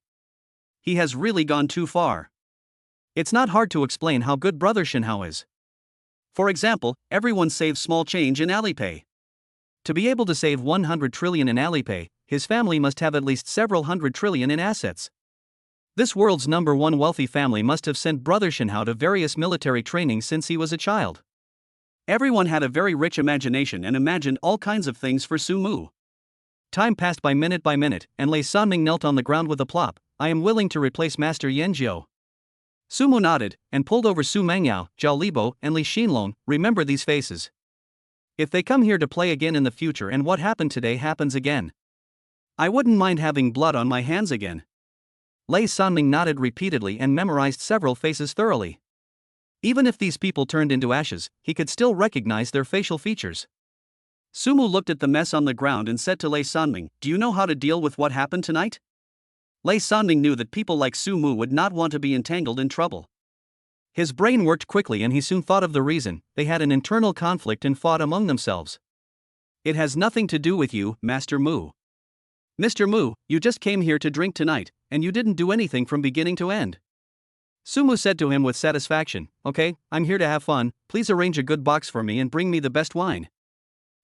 He has really gone too far. It's not hard to explain how good Brother Shinhao is. For example, everyone saves small change in Alipay. To be able to save 100 trillion in Alipay, his family must have at least several hundred trillion in assets. This world's #1 wealthy family must have sent Brother Shinhao to various military training since he was a child. Everyone had a very rich imagination and imagined all kinds of things for Su Mu. Time passed by minute, and Lei Sanming knelt on the ground with a plop. I am willing to replace Master Yanzhou. Su Mu nodded, and pulled over Su Mengyao, Zhao Libo, and Li Xinlong. Remember these faces. If they come here to play again in the future and what happened today happens again, I wouldn't mind having blood on my hands again. Lei Sanming nodded repeatedly and memorized several faces thoroughly. Even if these people turned into ashes, he could still recognize their facial features. Su Mu looked at the mess on the ground and said to Lei Sanming, Do you know how to deal with what happened tonight? Lei Sanming knew that people like Su Mu would not want to be entangled in trouble. His brain worked quickly and he soon thought of the reason. They had an internal conflict and fought among themselves. It has nothing to do with you, Master Mu. Mr. Mu, you just came here to drink tonight, and you didn't do anything from beginning to end. Su Mu said to him with satisfaction, Okay, I'm here to have fun, please arrange a good box for me and bring me the best wine.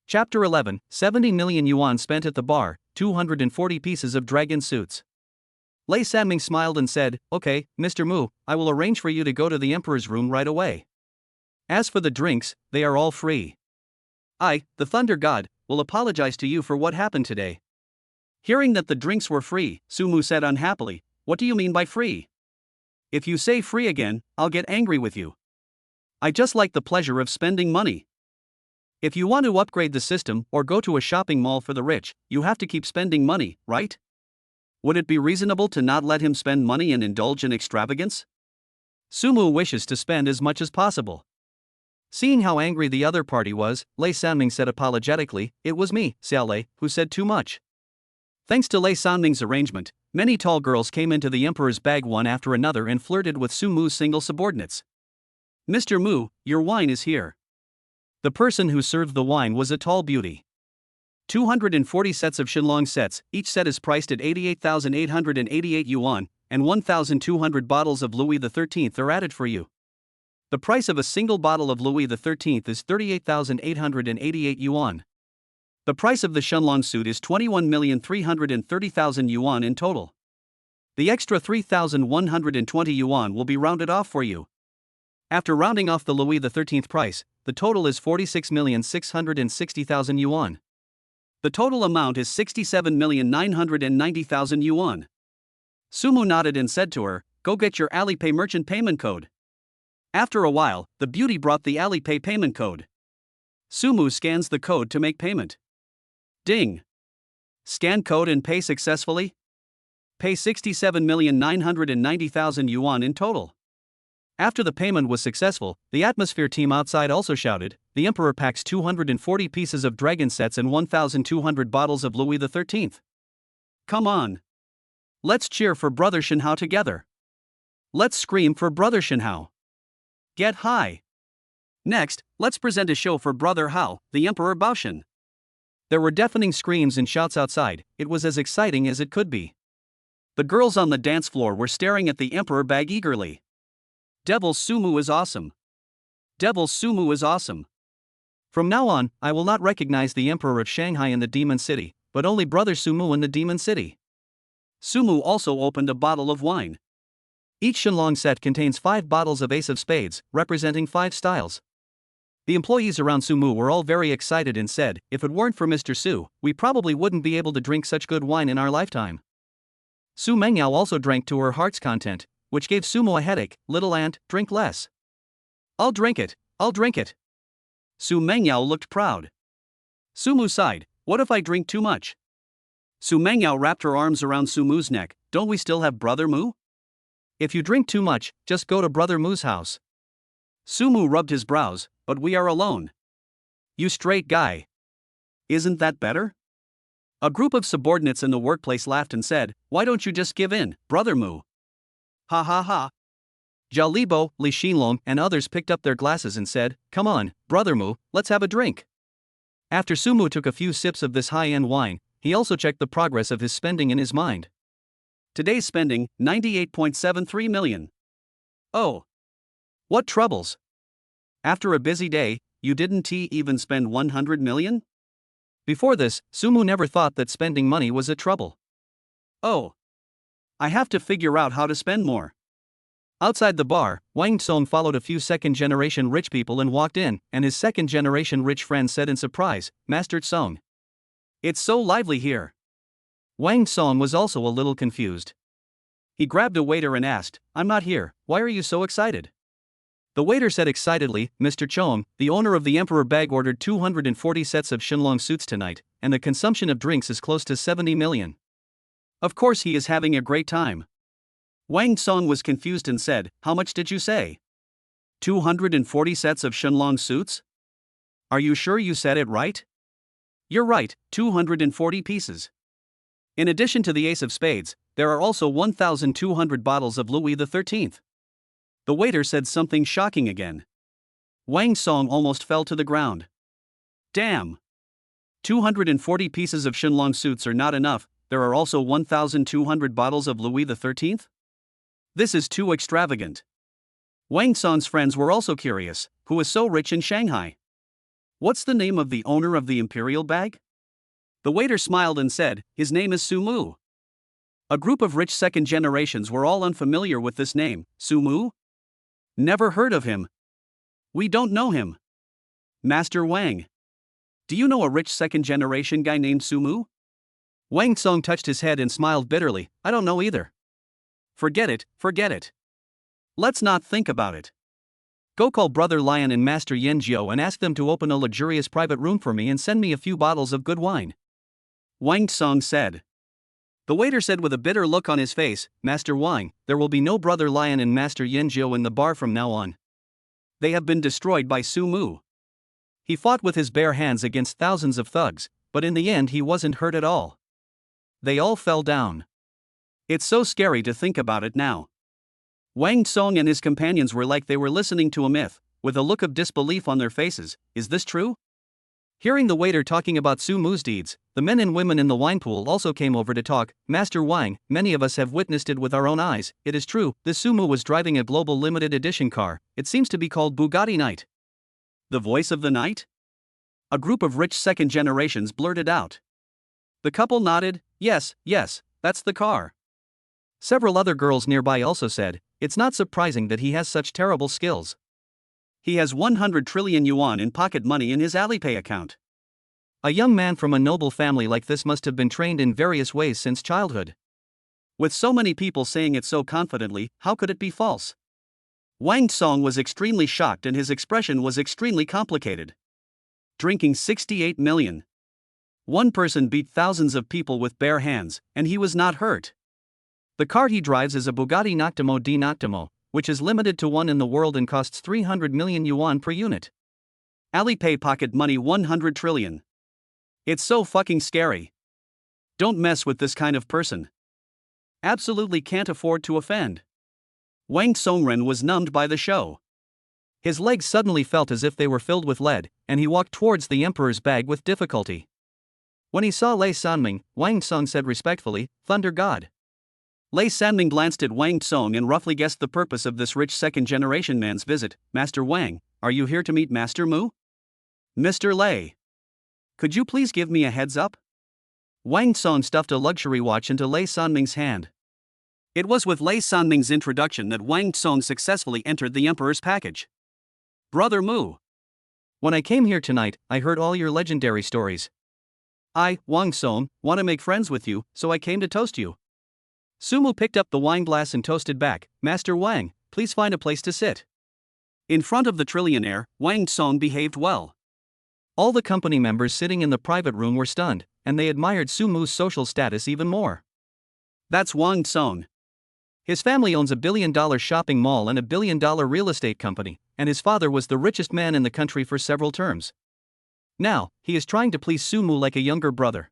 Chapter 11, 70 million yuan spent at the bar, 240 pieces of dragon suits. Lei Sanming smiled and said, Okay, Mr. Mu, I will arrange for you to go to the Emperor's room right away. As for the drinks, they are all free. I, the Thunder God, will apologize to you for what happened today. Hearing that the drinks were free, Su Mu said unhappily, What do you mean by free? If you say free again, I'll get angry with you. I just like the pleasure of spending money. If you want to upgrade the system or go to a shopping mall for the rich, you have to keep spending money, right? Would it be reasonable to not let him spend money and indulge in extravagance? Sumu wishes to spend as much as possible. Seeing how angry the other party was, Lei Sanming said apologetically, "It was me, Xiaolei, who said too much." Thanks to Lei Sanming's arrangement, many tall girls came into the emperor's bag one after another and flirted with Sumu's single subordinates. "Mr. Mu, your wine is here." The person who served the wine was a tall beauty. 240 sets of Shenlong sets, each set is priced at 88,888 yuan, and 1,200 bottles of Louis XIII are added for you. The price of a single bottle of Louis XIII is 38,888 yuan. The price of the Shenlong suit is 21,330,000 yuan in total. The extra 3,120 yuan will be rounded off for you. After rounding off the Louis XIII price, the total is 46,660,000 yuan. The total amount is 67,990,000 yuan. Sumu nodded and said to her, "Go get your Alipay merchant payment code." After a while, the beauty brought the Alipay payment code. Sumu scans the code to make payment. Ding! Scan code and pay successfully. Pay 67,990,000 yuan in total. After the payment was successful, the atmosphere team outside also shouted, "The Emperor packs 240 pieces of dragon sets and 1,200 bottles of Louis XIII. Come on! Let's cheer for Brother Shenhao together. Let's scream for Brother Shenhao. Get high! Next, let's present a show for Brother Hao, the Emperor Baoshan." There were deafening screams and shouts outside. It was as exciting as it could be. The girls on the dance floor were staring at the Emperor bag eagerly. Devil Sumu is awesome. Devil Sumu is awesome. From now on, I will not recognize the Emperor of Shanghai in the Demon City, but only Brother Sumu in the Demon City. Sumu also opened a bottle of wine. Each Shenlong set contains 5 bottles of Ace of Spades, representing 5 styles. The employees around Sumu were all very excited and said, "If it weren't for Mr. Su, we probably wouldn't be able to drink such good wine in our lifetime." Su Mengyao also drank to her heart's content, which gave Sumu a headache. "Little ant, drink less." I'll drink it. Su Mengyao looked proud. Sumu sighed, "What if I drink too much?" Su Mengyao wrapped her arms around Sumu's neck. "Don't we still have Brother Mu? If you drink too much, just go to Brother Mu's house." Sumu rubbed his brows, "But we are alone." "You straight guy. Isn't that better?" A group of subordinates in the workplace laughed and said, "Why don't you just give in, Brother Mu?" Ha ha ha. Zhao Libo, Li Xinlong, and others picked up their glasses and said, "Come on, Brother Mu, let's have a drink." After Sumu took a few sips of this high-end wine, he also checked the progress of his spending in his mind. Today's spending, 98.73 million. Oh. What troubles. After a busy day, you didn't even spend 100 million? Before this, Sumu never thought that spending money was a trouble. Oh. I have to figure out how to spend more. Outside the bar, Wang Song followed a few second-generation rich people and walked in, and his second-generation rich friend said in surprise, "Master Song. It's so lively here." Wang Song was also a little confused. He grabbed a waiter and asked, "I'm not here, why are you so excited?" The waiter said excitedly, "Mr. Chong, the owner of the Emperor Bag ordered 240 sets of Shenlong suits tonight, and the consumption of drinks is close to 70 million. Of course he is having a great time." Wang Song was confused and said, "How much did you say? 240 sets of Shenlong suits? Are you sure you said it right?" "You're right, 240 pieces. In addition to the Ace of Spades, there are also 1,200 bottles of Louis XIII. The waiter said something shocking again. Wang Song almost fell to the ground. Damn! 240 pieces of Shenlong suits are not enough, there are also 1,200 bottles of Louis XIII? This is too extravagant. Wang Song's friends were also curious, who is so rich in Shanghai? What's the name of the owner of the imperial bag? The waiter smiled and said, "His name is Sumu." A group of rich second generations were all unfamiliar with this name. Sumu? Never heard of him. We don't know him. Master Wang. Do you know a rich second generation guy named Sumu? Wang Song touched his head and smiled bitterly, "I don't know either." Forget it, forget it. Let's not think about it. Go call Brother Lion and Master Yanjiao and ask them to open a luxurious private room for me and send me a few bottles of good wine. Wang Tsong said. The waiter said with a bitter look on his face, Master Wang, there will be no Brother Lion and Master Yanjiao in the bar from now on. They have been destroyed by Su Mu. He fought with his bare hands against thousands of thugs, but in the end he wasn't hurt at all. They all fell down. It's so scary to think about it now. Wang Tsong and his companions were like they were listening to a myth, with a look of disbelief on their faces. Is this true? Hearing the waiter talking about Su Mu's deeds, the men and women in the wine pool also came over to talk. Master Wang, many of us have witnessed it with our own eyes. It is true, this Su Mu was driving a global limited edition car. It seems to be called Bugatti Night. The voice of the night? A group of rich second generations blurted out. The couple nodded. Yes, that's the car. Several other girls nearby also said, it's not surprising that he has such terrible skills. He has 100 trillion yuan in pocket money in his Alipay account. A young man from a noble family like this must have been trained in various ways since childhood. With so many people saying it so confidently, how could it be false? Wang Tsong was extremely shocked and his expression was extremely complicated. Drinking 68 million. One person beat thousands of people with bare hands, and he was not hurt. The car he drives is a Bugatti Noctimo di Noctimo, which is limited to one in the world and costs 300 million yuan per unit. Alipay pocket money 100 trillion. It's so fucking scary. Don't mess with this kind of person. Absolutely can't afford to offend. Wang Tsongren was numbed by the show. His legs suddenly felt as if they were filled with lead, and he walked towards the emperor's bag with difficulty. When he saw Lei Sanming, Wang Tsong said respectfully, Thunder God. Lei Sanming glanced at Wang Tsong and roughly guessed the purpose of this rich second-generation man's visit. Master Wang, are you here to meet Master Mu? Mr. Lei. Could you please give me a heads up? Wang Tsong stuffed a luxury watch into Lei Sanming's hand. It was with Lei Sanming's introduction that Wang Tsong successfully entered the emperor's package. Brother Mu. When I came here tonight, I heard all your legendary stories. I, Wang Tsong, want to make friends with you, so I came to toast you. Su Mu picked up the wine glass and toasted back, Master Wang, please find a place to sit. In front of the trillionaire, Wang Tsong behaved well. All the company members sitting in the private room were stunned, and they admired Su Mu's social status even more. That's Wang Tsong. His family owns $1 billion shopping mall and $1 billion real estate company, and his father was the richest man in the country for several terms. Now, he is trying to please Su Mu like a younger brother.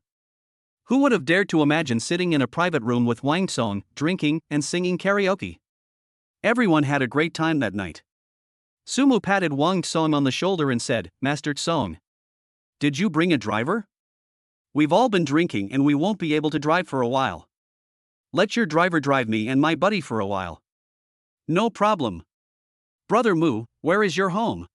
Who would have dared to imagine sitting in a private room with Wang Tsong, drinking and singing karaoke? Everyone had a great time that night. Su Mu patted Wang Tsong on the shoulder and said, Master Tsong. Did you bring a driver? We've all been drinking and we won't be able to drive for a while. Let your driver drive me and my buddy for a while. No problem. Brother Mu, where is your home?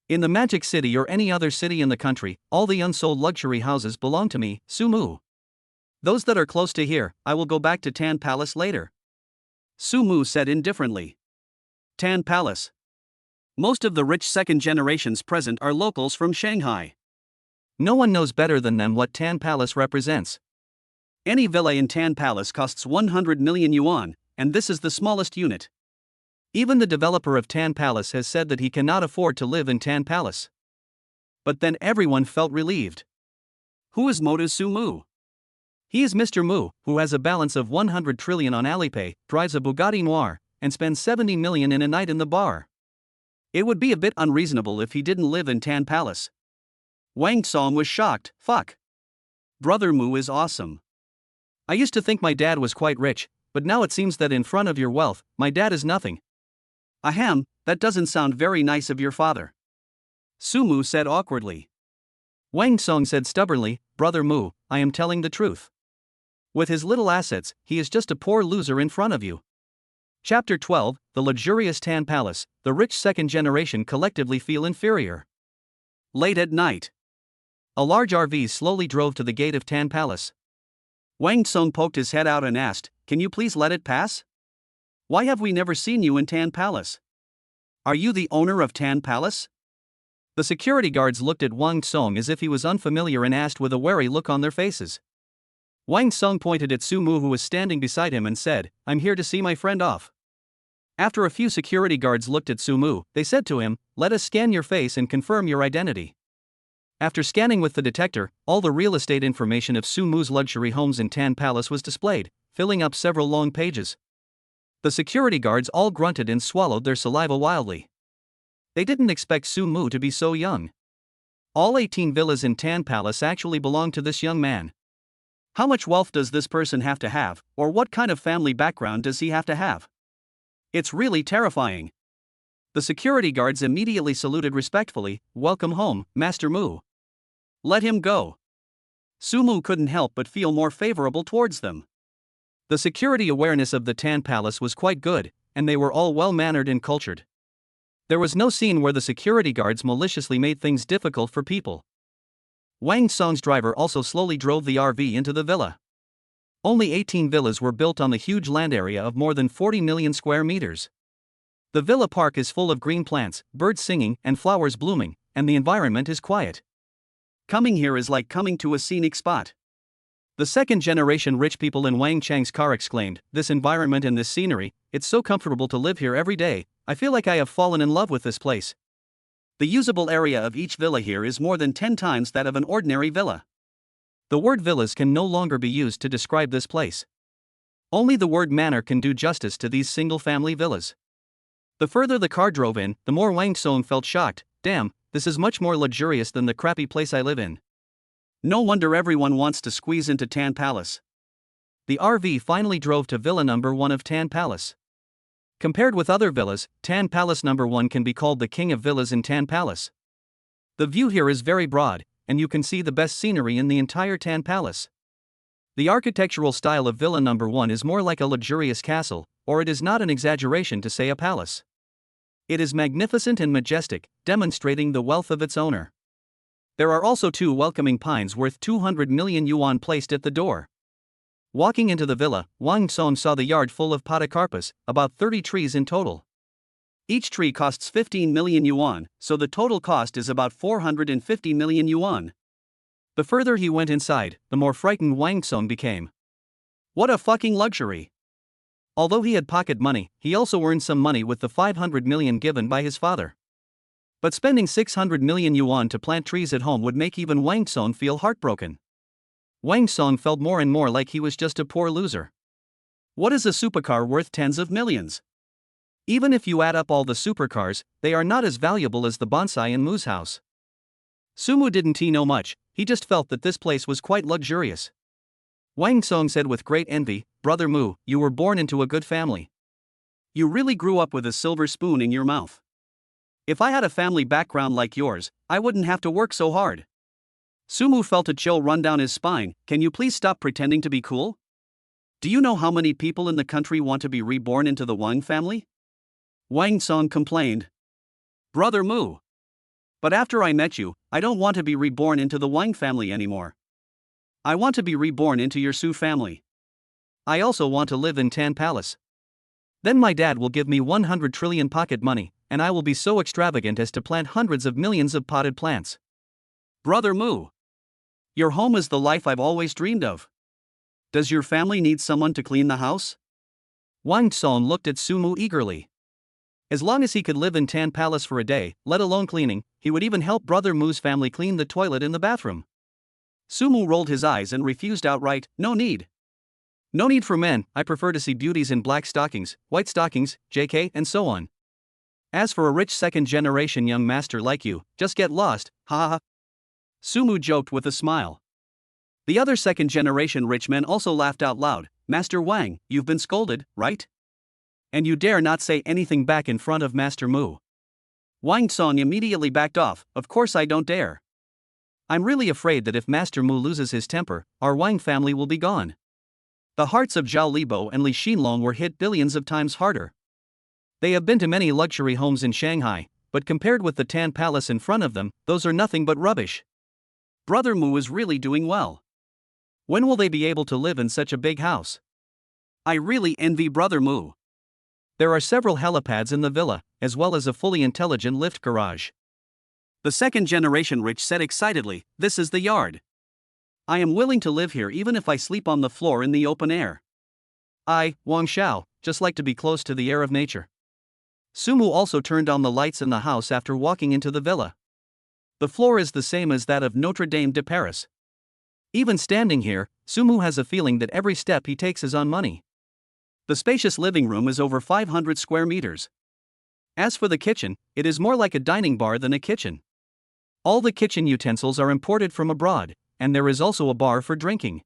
In the Magic City or any other city in the country, all the unsold luxury houses belong to me, Su Mu. Those that are close to here, I will go back to Tan Palace later. Su Mu said indifferently. Tan Palace. Most of the rich second generations present are locals from Shanghai. No one knows better than them what Tan Palace represents. Any villa in Tan Palace costs 100 million yuan, and this is the smallest unit. Even the developer of Tan Palace has said that he cannot afford to live in Tan Palace. But then everyone felt relieved. Who is Motu Su Mu? He is Mr. Mu, who has a balance of 100 trillion on Alipay, drives a Bugatti Noir, and spends 70 million in a night in the bar. It would be a bit unreasonable if he didn't live in Tan Palace. Wang Tsong was shocked. Fuck. Brother Mu is awesome. I used to think my dad was quite rich, but now it seems that in front of your wealth, my dad is nothing. Ahem, that doesn't sound very nice of your father. Su Mu said awkwardly. Wang Tsong said stubbornly, Brother Mu, I am telling the truth. With his little assets, he is just a poor loser in front of you. Chapter 12, The Luxurious Tan Palace. The rich second generation collectively feel inferior. Late at night. A large RV slowly drove to the gate of Tan Palace. Wang Tsong poked his head out and asked, Can you please let it pass? Why have we never seen you in Tan Palace? Are you the owner of Tan Palace? The security guards looked at Wang Tsong as if he was unfamiliar and asked with a wary look on their faces. Wang Song pointed at Su Mu, who was standing beside him, and said, "I'm here to see my friend off." After a few security guards looked at Su Mu, they said to him, "Let us scan your face and confirm your identity." After scanning with the detector, all the real estate information of Su Mu's luxury homes in Tan Palace was displayed, filling up several long pages. The security guards all grunted and swallowed their saliva wildly. They didn't expect Su Mu to be so young. All 18 villas in Tan Palace actually belonged to this young man. How much wealth does this person have to have, or what kind of family background does he have to have? It's really terrifying. The security guards immediately saluted respectfully, "Welcome home, Master Mu." Let him go. Su Mu couldn't help but feel more favorable towards them. The security awareness of the Tan Palace was quite good, and they were all well-mannered and cultured. There was no scene where the security guards maliciously made things difficult for people. Wang Song's driver also slowly drove the RV into the villa. Only 18 villas were built on the huge land area of more than 40 million square meters. The villa park is full of green plants, birds singing, and flowers blooming, and the environment is quiet. Coming here is like coming to a scenic spot. The second-generation rich people in Wang Chang's car exclaimed, "This environment and this scenery, it's so comfortable to live here every day. I feel like I have fallen in love with this place." The usable area of each villa here is more than 10 times that of an ordinary villa. The word villas can no longer be used to describe this place. Only the word manor can do justice to these single-family villas. The further the car drove in, the more Wang Song felt shocked. "Damn, this is much more luxurious than the crappy place I live in." No wonder everyone wants to squeeze into Tan Palace. The RV finally drove to Villa number 1 of Tan Palace. Compared with other villas, Tan Palace number 1 can be called the king of villas in Tan Palace. The view here is very broad, and you can see the best scenery in the entire Tan Palace. The architectural style of Villa number 1 is more like a luxurious castle, or it is not an exaggeration to say a palace. It is magnificent and majestic, demonstrating the wealth of its owner. There are also 2 welcoming pines worth 200 million yuan placed at the door. Walking into the villa, Wang Song saw the yard full of podocarpus, about 30 trees in total. Each tree costs 15 million yuan, so the total cost is about 450 million yuan. The further he went inside, the more frightened Wang Song became. What a fucking luxury! Although he had pocket money, he also earned some money with the 500 million given by his father. But spending 600 million yuan to plant trees at home would make even Wang Song feel heartbroken. Wang Song felt more and more like he was just a poor loser. What is a supercar worth tens of millions? Even if you add up all the supercars, they are not as valuable as the bonsai in Mu's house. Su Mu didn't know much, he just felt that this place was quite luxurious. Wang Song said with great envy, "Brother Mu, you were born into a good family. You really grew up with a silver spoon in your mouth. If I had a family background like yours, I wouldn't have to work so hard." Su Mu felt a chill run down his spine. "Can you please stop pretending to be cool? Do you know how many people in the country want to be reborn into the Wang family?" Wang Song complained. "Brother Mu. But after I met you, I don't want to be reborn into the Wang family anymore. I want to be reborn into your Su family. I also want to live in Tan Palace. Then my dad will give me 100 trillion pocket money, and I will be so extravagant as to plant hundreds of millions of potted plants." Brother Mu. Your home is the life I've always dreamed of. Does your family need someone to clean the house? Wang Song looked at Su Mu eagerly. As long as he could live in Tan Palace for a day, let alone cleaning, he would even help Brother Mu's family clean the toilet in the bathroom. Su Mu rolled his eyes and refused outright. "No need. No need for men, I prefer to see beauties in black stockings, white stockings, JK, and so on. As for a rich second-generation young master like you, just get lost, ha ha ha." Su Mu joked with a smile. The other second-generation rich men also laughed out loud. "Master Wang, you've been scolded, right? And you dare not say anything back in front of Master Mu." Wang Song immediately backed off. "Of course I don't dare. I'm really afraid that if Master Mu loses his temper, our Wang family will be gone." The hearts of Zhao Libo and Li Xinlong were hit billions of times harder. They have been to many luxury homes in Shanghai, but compared with the Tan Palace in front of them, those are nothing but rubbish. Brother Mu is really doing well. When will they be able to live in such a big house? I really envy Brother Mu. There are several helipads in the villa, as well as a fully intelligent lift garage. The second-generation rich said excitedly, "This is the yard. I am willing to live here even if I sleep on the floor in the open air. I, Wang Xiao, just like to be close to the air of nature. Sumu also turned on the lights in the house after walking into the villa. The floor is the same as that of Notre Dame de Paris. Even standing here, Sumu has a feeling that every step he takes is on money. The spacious living room is over 500 square meters. As for the kitchen, it is more like a dining bar than a kitchen. All the kitchen utensils are imported from abroad, and there is also a bar for drinking.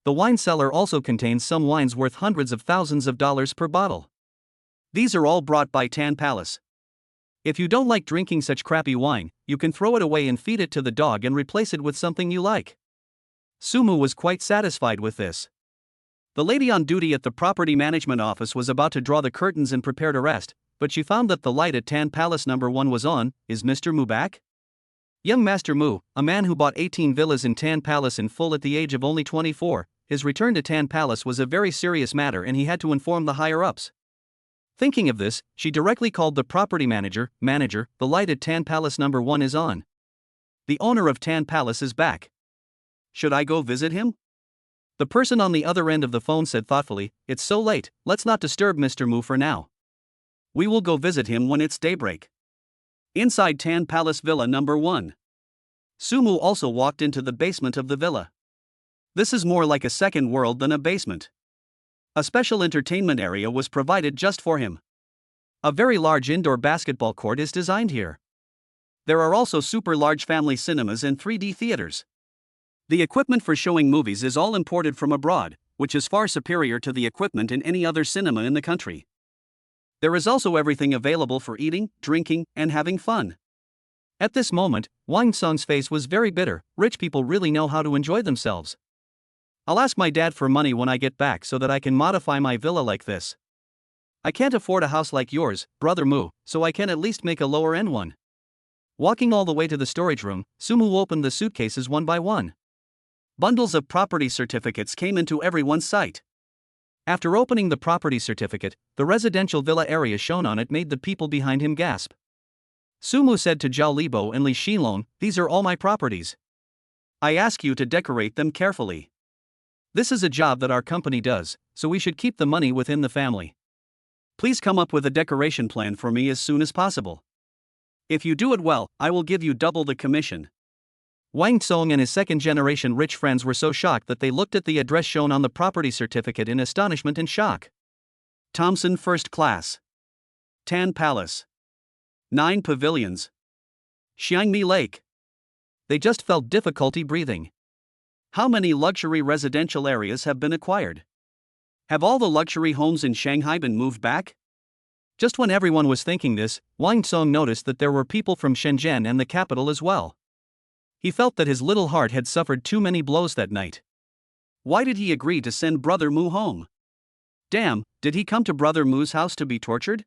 The wine cellar also contains some wines worth hundreds of thousands of dollars per bottle. These are all brought by Tan Palace. If you don't like drinking such crappy wine, you can throw it away and feed it to the dog and replace it with something you like. Sumu was quite satisfied with this. The lady on duty at the property management office was about to draw the curtains and prepare to rest, but she found that the light at Tan Palace number 1 was on. Is Mr. Mu back? Young Master Mu, a man who bought 18 villas in Tan Palace in full at the age of only 24, his return to Tan Palace was a very serious matter and he had to inform the higher-ups. Thinking of this, she directly called the property manager. Manager, the light at Tan Palace number 1 is on. The owner of Tan Palace is back. Should I go visit him? The person on the other end of the phone said thoughtfully, it's so late, let's not disturb Mr. Mu for now. We will go visit him when it's daybreak. Inside Tan Palace Villa number 1. Sumu also walked into the basement of the villa. This is more like a second world than a basement. A special entertainment area was provided just for him. A very large indoor basketball court is designed here. There are also super large family cinemas and 3D theaters. The equipment for showing movies is all imported from abroad, which is far superior to the equipment in any other cinema in the country. There is also everything available for eating, drinking, and having fun. At this moment, Wang Song's face was very bitter. Rich people really know how to enjoy themselves. I'll ask my dad for money when I get back so that I can modify my villa like this. I can't afford a house like yours, Brother Mu, so I can at least make a lower-end one. Walking all the way to the storage room, Sumu opened the suitcases one by one. Bundles of property certificates came into everyone's sight. After opening the property certificate, the residential villa area shown on it made the people behind him gasp. Sumu said to Zhao Libo and Li Xinlong, these are all my properties. I ask you to decorate them carefully. This is a job that our company does, so we should keep the money within the family. Please come up with a decoration plan for me as soon as possible. If you do it well, I will give you double the commission. Wang Song and his second-generation rich friends were so shocked that they looked at the address shown on the property certificate in astonishment and shock. Thompson First Class. Tan Palace. 9 pavilions. Xiangmi Lake. They just felt difficulty breathing. How many luxury residential areas have been acquired? Have all the luxury homes in Shanghai been moved back? Just when everyone was thinking this, Wang Song noticed that there were people from Shenzhen and the capital as well. He felt that his little heart had suffered too many blows that night. Why did he agree to send Brother Mu home? Damn, did he come to Brother Mu's house to be tortured?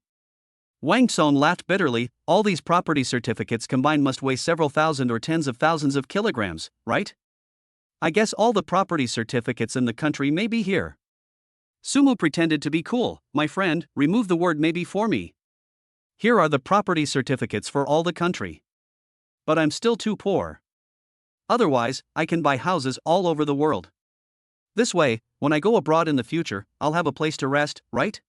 Wang Song laughed bitterly. All these property certificates combined must weigh several thousand or tens of thousands of kilograms, right? I guess all the property certificates in the country may be here. Sumu pretended to be cool. My friend, remove the word maybe for me. Here are the property certificates for all the country. But I'm still too poor. Otherwise, I can buy houses all over the world. This way, when I go abroad in the future, I'll have a place to rest, right?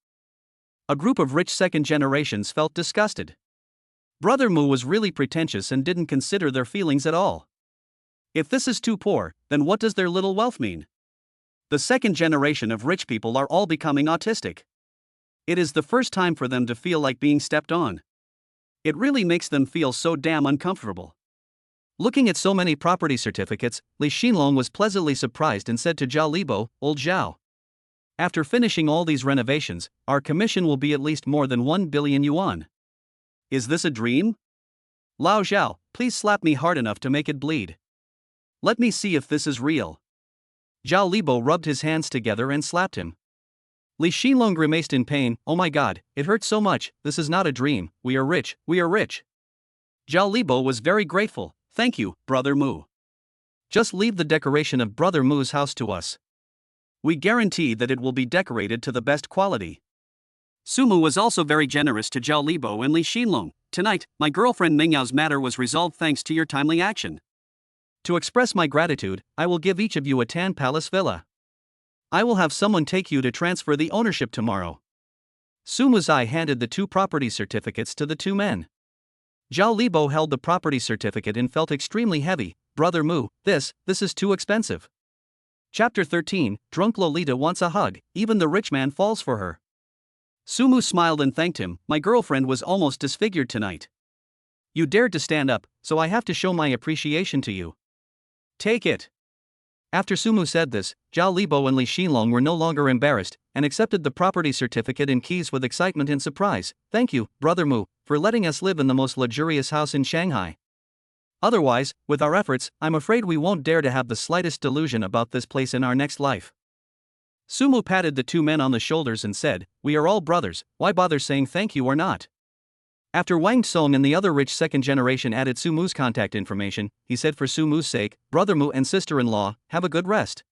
A group of rich second generations felt disgusted. Brother Mu was really pretentious and didn't consider their feelings at all. If this is too poor, then what does their little wealth mean? The second generation of rich people are all becoming autistic. It is the first time for them to feel like being stepped on. It really makes them feel so damn uncomfortable. Looking at so many property certificates, Li Xinlong was pleasantly surprised and said to Zhao Libo, Old Zhao. After finishing all these renovations, our commission will be at least more than 1 billion yuan. Is this a dream? Lao Zhao, please slap me hard enough to make it bleed. Let me see if this is real. Zhao Libo rubbed his hands together and slapped him. Li Xinlong grimaced in pain. Oh my god, it hurts so much, this is not a dream, we are rich, we are rich. Zhao Libo was very grateful. Thank you, Brother Mu. Just leave the decoration of Brother Mu's house to us. We guarantee that it will be decorated to the best quality. Sumu was also very generous to Zhao Libo and Li Xinlong. Tonight, my girlfriend Mingyao's matter was resolved thanks to your timely action. To express my gratitude, I will give each of you a tan palace villa. I will have someone take you to transfer the ownership tomorrow. Su Muzai handed the 2 property certificates to the 2 men. Zhao Libo held the property certificate and felt extremely heavy. Brother Mu, this is too expensive. Chapter 13, Drunk Lolita wants a hug, even the rich man falls for her. Su Mu smiled and thanked him. My girlfriend was almost disfigured tonight. You dared to stand up, so I have to show my appreciation to you. Take it. After Su Mu said this, Zhao Libo and Li Xinlong were no longer embarrassed, and accepted the property certificate and keys with excitement and surprise. Thank you, Brother Mu, for letting us live in the most luxurious house in Shanghai. Otherwise, with our efforts, I'm afraid we won't dare to have the slightest delusion about this place in our next life. Su Mu patted the 2 men on the shoulders and said, we are all brothers, why bother saying thank you or not? After Wang Song and the other rich second generation added Su Mu's contact information, he said, for Su Mu's sake, Brother Mu and sister-in-law, have a good rest.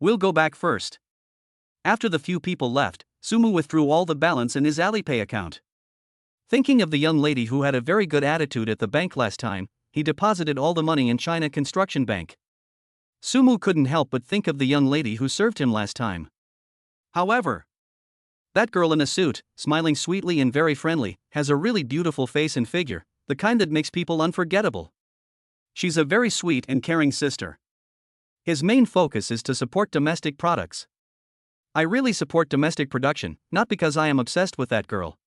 We'll go back first. After the few people left, Su Mu withdrew all the balance in his Alipay account. Thinking of the young lady who had a very good attitude at the bank last time, he deposited all the money in China Construction Bank. Su Mu couldn't help but think of the young lady who served him last time. However, that girl in a suit, smiling sweetly and very friendly, has a really beautiful face and figure, the kind that makes people unforgettable. She's a very sweet and caring sister. His main focus is to support domestic products. I really support domestic production, not because I am obsessed with that girl.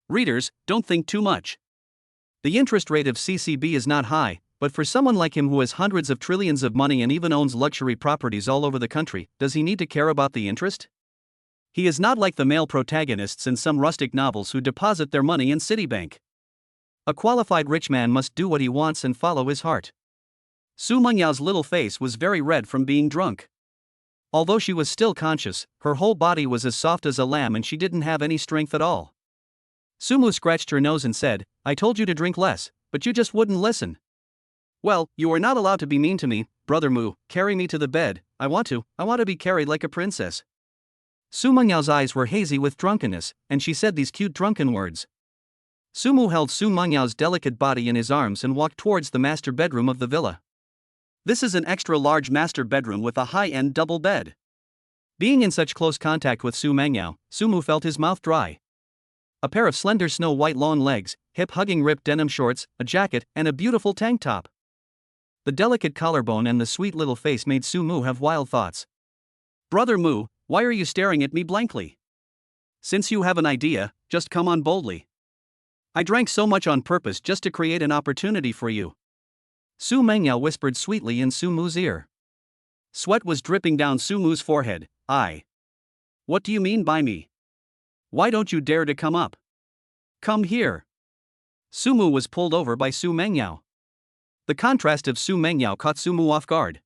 Readers, don't think too much. The interest rate of CCB is not high, but for someone like him who has hundreds of trillions of money and even owns luxury properties all over the country, does he need to care about the interest? He is not like the male protagonists in some rustic novels who deposit their money in Citibank. A qualified rich man must do what he wants and follow his heart. Su Mengyao's little face was very red from being drunk. Although she was still conscious, her whole body was as soft as a lamb and she didn't have any strength at all. Su Mu scratched her nose and said, I told you to drink less, but you just wouldn't listen. Well, you are not allowed to be mean to me, Brother Mu, carry me to the bed, I want to be carried like a princess. Su Mengyao's eyes were hazy with drunkenness, and she said these cute drunken words. Su Mu held Su Mengyao's delicate body in his arms and walked towards the master bedroom of the villa. This is an extra-large master bedroom with a high-end double bed. Being in such close contact with Su Mengyao, Su Mu felt his mouth dry. A pair of slender snow-white long legs, hip-hugging ripped denim shorts, a jacket, and a beautiful tank top. The delicate collarbone and the sweet little face made Su Mu have wild thoughts. Brother Mu, why are you staring at me blankly? Since you have an idea, just come on boldly. I drank so much on purpose just to create an opportunity for you. Su Mengyao whispered sweetly in Su Mu's ear. Sweat was dripping down Su Mu's forehead. What do you mean by me? Why don't you dare to come up? Come here. Su Mu was pulled over by Su Mengyao. The contrast of Su Mengyao caught Su Mu off guard.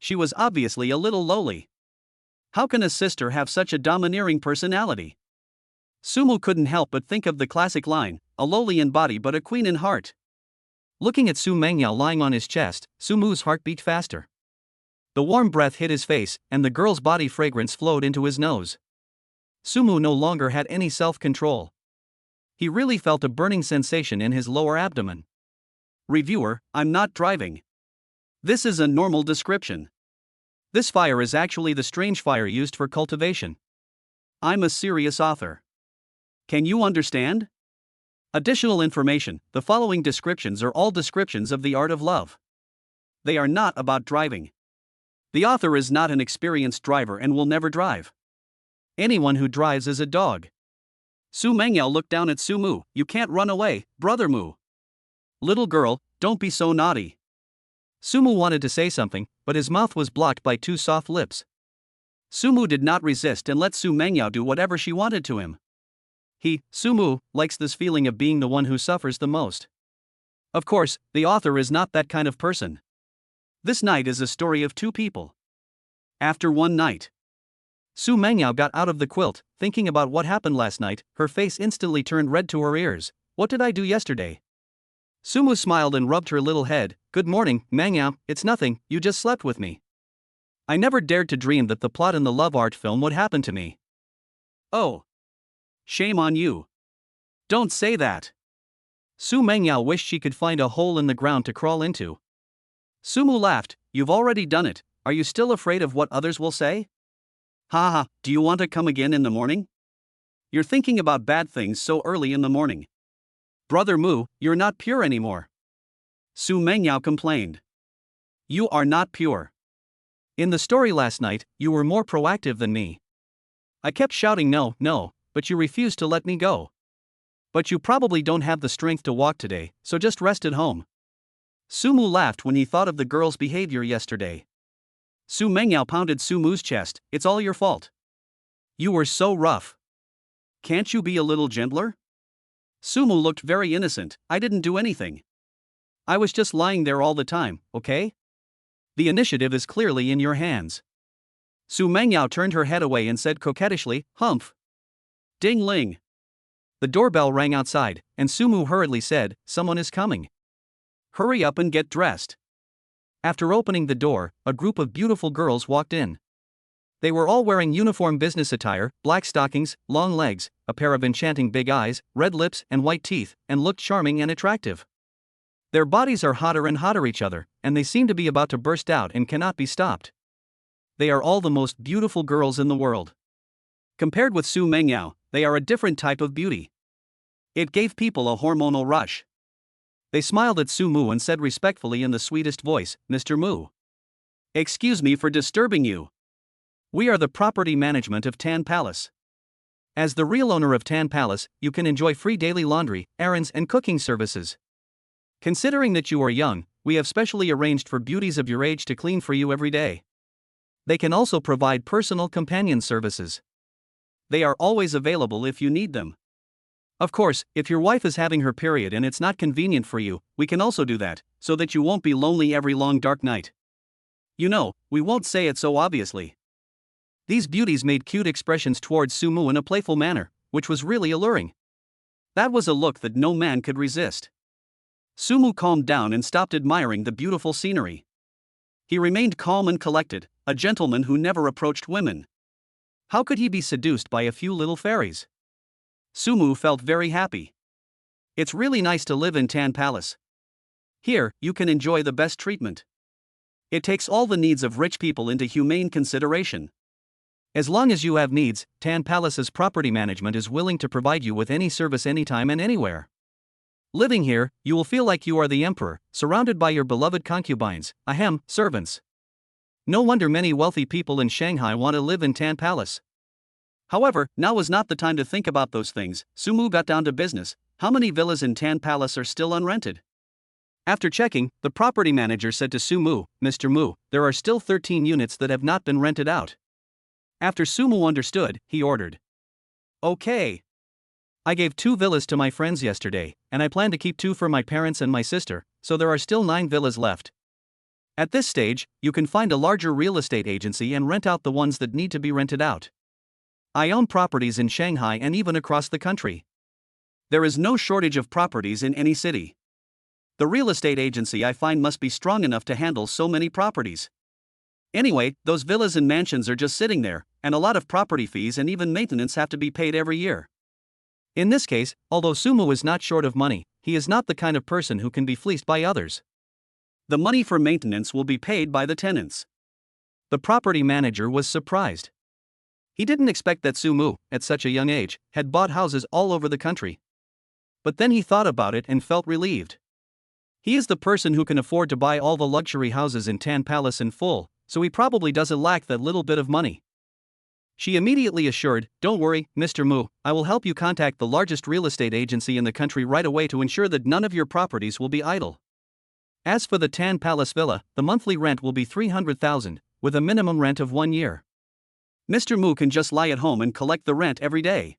She was obviously a little lowly. How can a sister have such a domineering personality? Su Mu couldn't help but think of the classic line, a lowly in body but a queen in heart. Looking at Su Mengyao lying on his chest, Su Mu's heart beat faster. The warm breath hit his face, and the girl's body fragrance flowed into his nose. Su Mu no longer had any self-control. He really felt a burning sensation in his lower abdomen. Reviewer, I'm not driving. This is a normal description. This fire is actually the strange fire used for cultivation. I'm a serious author. Can you understand? Additional information, the following descriptions are all descriptions of the art of love. They are not about driving. The author is not an experienced driver and will never drive. Anyone who drives is a dog. Su Mengyao looked down at Su Mu. You can't run away, Brother Mu. Little girl, don't be so naughty. Su Mu wanted to say something, but his mouth was blocked by 2 soft lips. Su Mu did not resist and let Su Mengyao do whatever she wanted to him. He, Su Mu, likes this feeling of being the one who suffers the most. Of course, the author is not that kind of person. This night is a story of 2 people. After one night, Su Mengyao got out of the quilt, thinking about what happened last night. Her face instantly turned red to her ears. What did I do yesterday? Su Mu smiled and rubbed her little head. Good morning, Mengyao, it's nothing, you just slept with me. I never dared to dream that the plot in the love art film would happen to me. Oh. Shame on you. Don't say that. Su Mengyao wished she could find a hole in the ground to crawl into. Sumu laughed. You've already done it. Are you still afraid of what others will say? Ha ha, do you want to come again in the morning? You're thinking about bad things so early in the morning. Brother Mu, you're not pure anymore. Su Mengyao complained. You are not pure. In the story last night, you were more proactive than me. I kept shouting no, no, but you refused to let me go. But you probably don't have the strength to walk today, so just rest at home. Sumu laughed when he thought of the girl's behavior yesterday. Su Mengyao pounded Sumu's chest. It's all your fault. You were so rough. Can't you be a little gentler? Sumu looked very innocent. I didn't do anything. I was just lying there all the time, okay? The initiative is clearly in your hands. Su Mengyao turned her head away and said coquettishly, Humph. Ding-ling. The doorbell rang outside, and Sumu hurriedly said, Someone is coming. Hurry up and get dressed. After opening the door, a group of beautiful girls walked in. They were all wearing uniform business attire, black stockings, long legs, a pair of enchanting big eyes, red lips and white teeth, and looked charming and attractive. Their bodies are hotter and hotter each other, and they seem to be about to burst out and cannot be stopped. They are all the most beautiful girls in the world. Compared with Su Mengyao, they are a different type of beauty. It gave people a hormonal rush. They smiled at Su Mu and said respectfully in the sweetest voice, Mr. Mu. Excuse me for disturbing you. We are the property management of Tan Palace. As the real owner of Tan Palace, you can enjoy free daily laundry, errands and cooking services. Considering that you are young, we have specially arranged for beauties of your age to clean for you every day. They can also provide personal companion services. They are always available if you need them. Of course, if your wife is having her period and it's not convenient for you, we can also do that, so that you won't be lonely every long dark night. You know, we won't say it so obviously. These beauties made cute expressions towards Sumu in a playful manner, which was really alluring. That was a look that no man could resist. Sumu calmed down and stopped admiring the beautiful scenery. He remained calm and collected, a gentleman who never approached women. How could he be seduced by a few little fairies? Sumu felt very happy. It's really nice to live in Tan Palace. Here, you can enjoy the best treatment. It takes all the needs of rich people into humane consideration. As long as you have needs, Tan Palace's property management is willing to provide you with any service anytime and anywhere. Living here, you will feel like you are the emperor, surrounded by your beloved concubines, servants. No wonder many wealthy people in Shanghai want to live in Tan Palace. However, now was not the time to think about those things. Sumu got down to business. How many villas in Tan Palace are still unrented? After checking, the property manager said to Sumu, Mr. Mu, there are still 13 units that have not been rented out. After Sumu understood, he ordered. Okay. I gave 2 villas to my friends yesterday, and I plan to keep 2 for my parents and my sister, so there are still 9 villas left. At this stage, you can find a larger real estate agency and rent out the ones that need to be rented out. I own properties in Shanghai and even across the country. There is no shortage of properties in any city. The real estate agency I find must be strong enough to handle so many properties. Anyway, those villas and mansions are just sitting there, and a lot of property fees and even maintenance have to be paid every year. In this case, although Sumu is not short of money, he is not the kind of person who can be fleeced by others. The money for maintenance will be paid by the tenants. The property manager was surprised. He didn't expect that Sumu, at such a young age, had bought houses all over the country. But then he thought about it and felt relieved. He is the person who can afford to buy all the luxury houses in Tan Palace in full, so he probably doesn't lack that little bit of money. She immediately assured, Don't worry, Mr. Mu, I will help you contact the largest real estate agency in the country right away to ensure that none of your properties will be idle. As for the Tan Palace villa, the monthly rent will be 300,000, with a minimum rent of 1 year. Mr. Mu can just lie at home and collect the rent every day.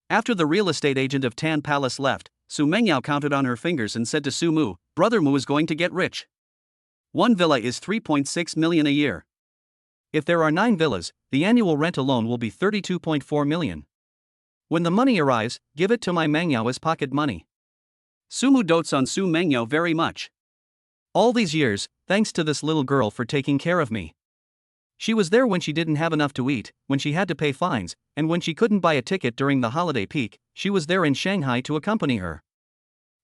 After the real estate agent of Tan Palace left, Su Mengyao counted on her fingers and said to Su Mu, Brother Mu is going to get rich. 1 villa is 3.6 million a year. If there are 9 villas, the annual rent alone will be 32.4 million. When the money arrives, give it to my Mengyao as pocket money. Sumu dotes on Su Mengyao very much. All these years, thanks to this little girl for taking care of me. She was there when she didn't have enough to eat, when she had to pay fines, and when she couldn't buy a ticket during the holiday peak, she was there in Shanghai to accompany her.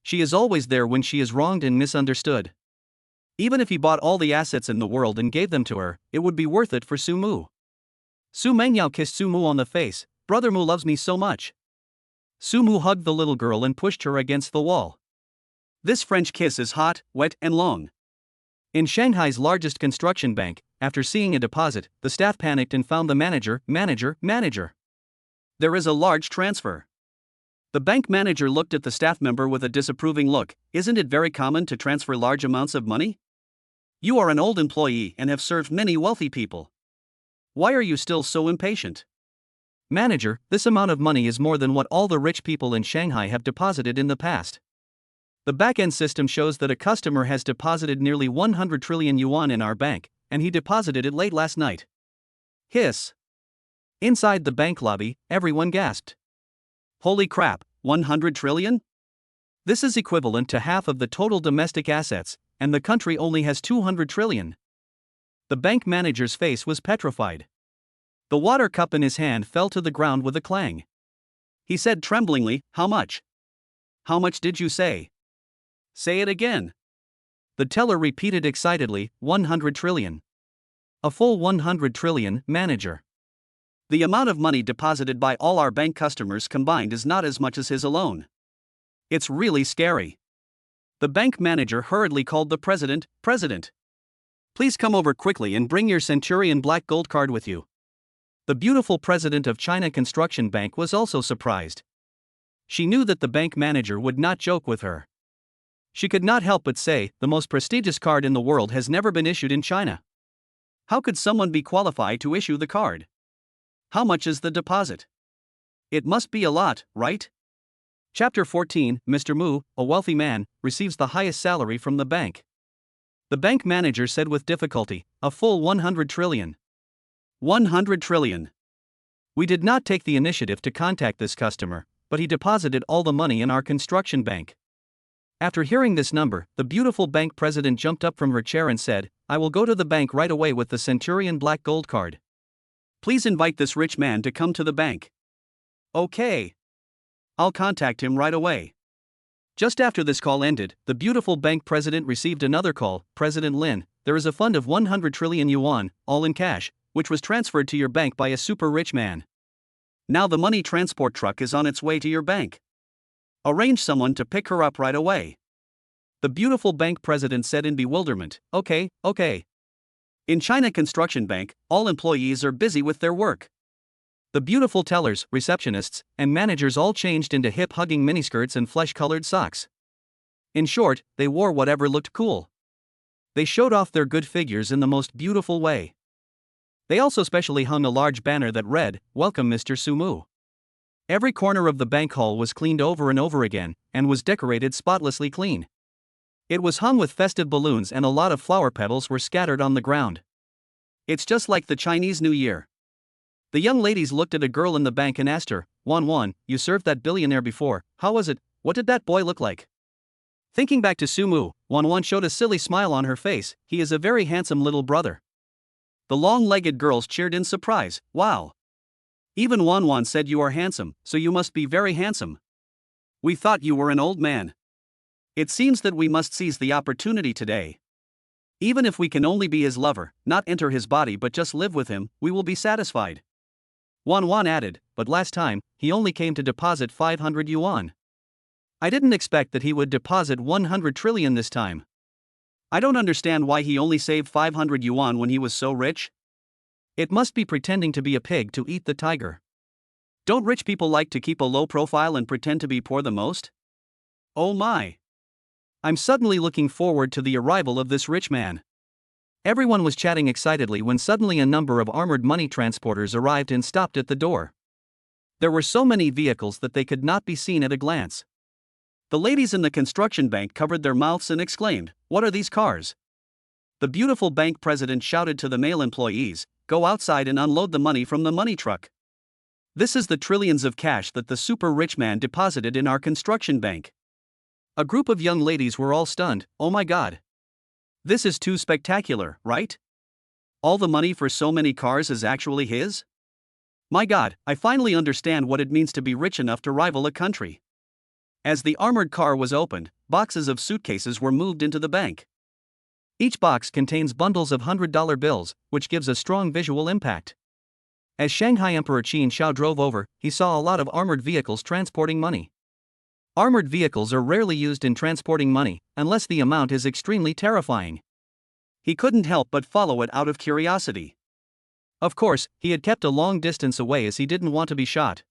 She is always there when she is wronged and misunderstood. Even if he bought all the assets in the world and gave them to her, it would be worth it for Su Mu. Su Mengyao kissed Su Mu on the face. Brother Mu loves me so much. Su Mu hugged the little girl and pushed her against the wall. This French kiss is hot, wet, and long. In Shanghai's largest construction bank, after seeing a deposit, the staff panicked and found the manager. There is a large transfer. The bank manager looked at the staff member with a disapproving look. Isn't it very common to transfer large amounts of money? You are an old employee and have served many wealthy people. Why are you still so impatient? Manager, this amount of money is more than what all the rich people in Shanghai have deposited in the past. The back-end system shows that a customer has deposited nearly 100 trillion yuan in our bank, and he deposited it late last night. Hiss. Inside the bank lobby, everyone gasped. Holy crap, 100 trillion? This is equivalent to half of the total domestic assets, and the country only has 200 trillion. The bank manager's face was petrified. The water cup in his hand fell to the ground with a clang. He said tremblingly, "How much? How much did you say? Say it again." The teller repeated excitedly, 100 trillion. A full 100 trillion, manager. The amount of money deposited by all our bank customers combined is not as much as his alone. It's really scary. The bank manager hurriedly called the president. President, please come over quickly and bring your Centurion Black Gold card with you. The beautiful president of China Construction Bank was also surprised. She knew that the bank manager would not joke with her. She could not help but say, the most prestigious card in the world has never been issued in China. How could someone be qualified to issue the card? How much is the deposit? It must be a lot, right? Chapter 14, Mr. Mu, a wealthy man, receives the highest salary from the bank. The bank manager said with difficulty, a full 100 trillion. 100 trillion. We did not take the initiative to contact this customer, but he deposited all the money in our construction bank. After hearing this number, the beautiful bank president jumped up from her chair and said, I will go to the bank right away with the Centurion Black Gold card. Please invite this rich man to come to the bank. Okay. I'll contact him right away. Just after this call ended, the beautiful bank president received another call. President Lin, there is a fund of 100 trillion yuan, all in cash, which was transferred to your bank by a super rich man. Now the money transport truck is on its way to your bank. Arrange someone to pick her up right away. The beautiful bank president said in bewilderment, Okay. In China Construction Bank, all employees are busy with their work. The beautiful tellers, receptionists, and managers all changed into hip-hugging miniskirts and flesh-colored socks. In short, they wore whatever looked cool. They showed off their good figures in the most beautiful way. They also specially hung a large banner that read, Welcome Mr. Su Mu. Every corner of the bank hall was cleaned over and over again, and was decorated spotlessly clean. It was hung with festive balloons and a lot of flower petals were scattered on the ground. It's just like the Chinese New Year. The young ladies looked at a girl in the bank and asked her, Wan, you served that billionaire before, how was it, what did that boy look like? Thinking back to Su Mu, Wan showed a silly smile on her face, he is a very handsome little brother. The long-legged girls cheered in surprise, wow. Even Wan said you are handsome, so you must be very handsome. We thought you were an old man. It seems that we must seize the opportunity today. Even if we can only be his lover, not enter his body but just live with him, we will be satisfied. Wan added, but last time, he only came to deposit 500 yuan. I didn't expect that he would deposit 100 trillion this time. I don't understand why he only saved 500 yuan when he was so rich. It must be pretending to be a pig to eat the tiger. Don't rich people like to keep a low profile and pretend to be poor the most? Oh my! I'm suddenly looking forward to the arrival of this rich man. Everyone was chatting excitedly when suddenly a number of armored money transporters arrived and stopped at the door. There were so many vehicles that they could not be seen at a glance. The ladies in the construction bank covered their mouths and exclaimed, What are these cars? The beautiful bank president shouted to the male employees, Go outside and unload the money from the money truck. This is the trillions of cash that the super rich man deposited in our construction bank. A group of young ladies were all stunned, oh my god. This is too spectacular, right? All the money for so many cars is actually his? My god, I finally understand what it means to be rich enough to rival a country. As the armored car was opened, boxes of suitcases were moved into the bank. Each box contains bundles of $100 bills, which gives a strong visual impact. As Shanghai Emperor Qin Shao drove over, he saw a lot of armored vehicles transporting money. Armored vehicles are rarely used in transporting money, unless the amount is extremely terrifying. He couldn't help but follow it out of curiosity. Of course, he had kept a long distance away as he didn't want to be shot.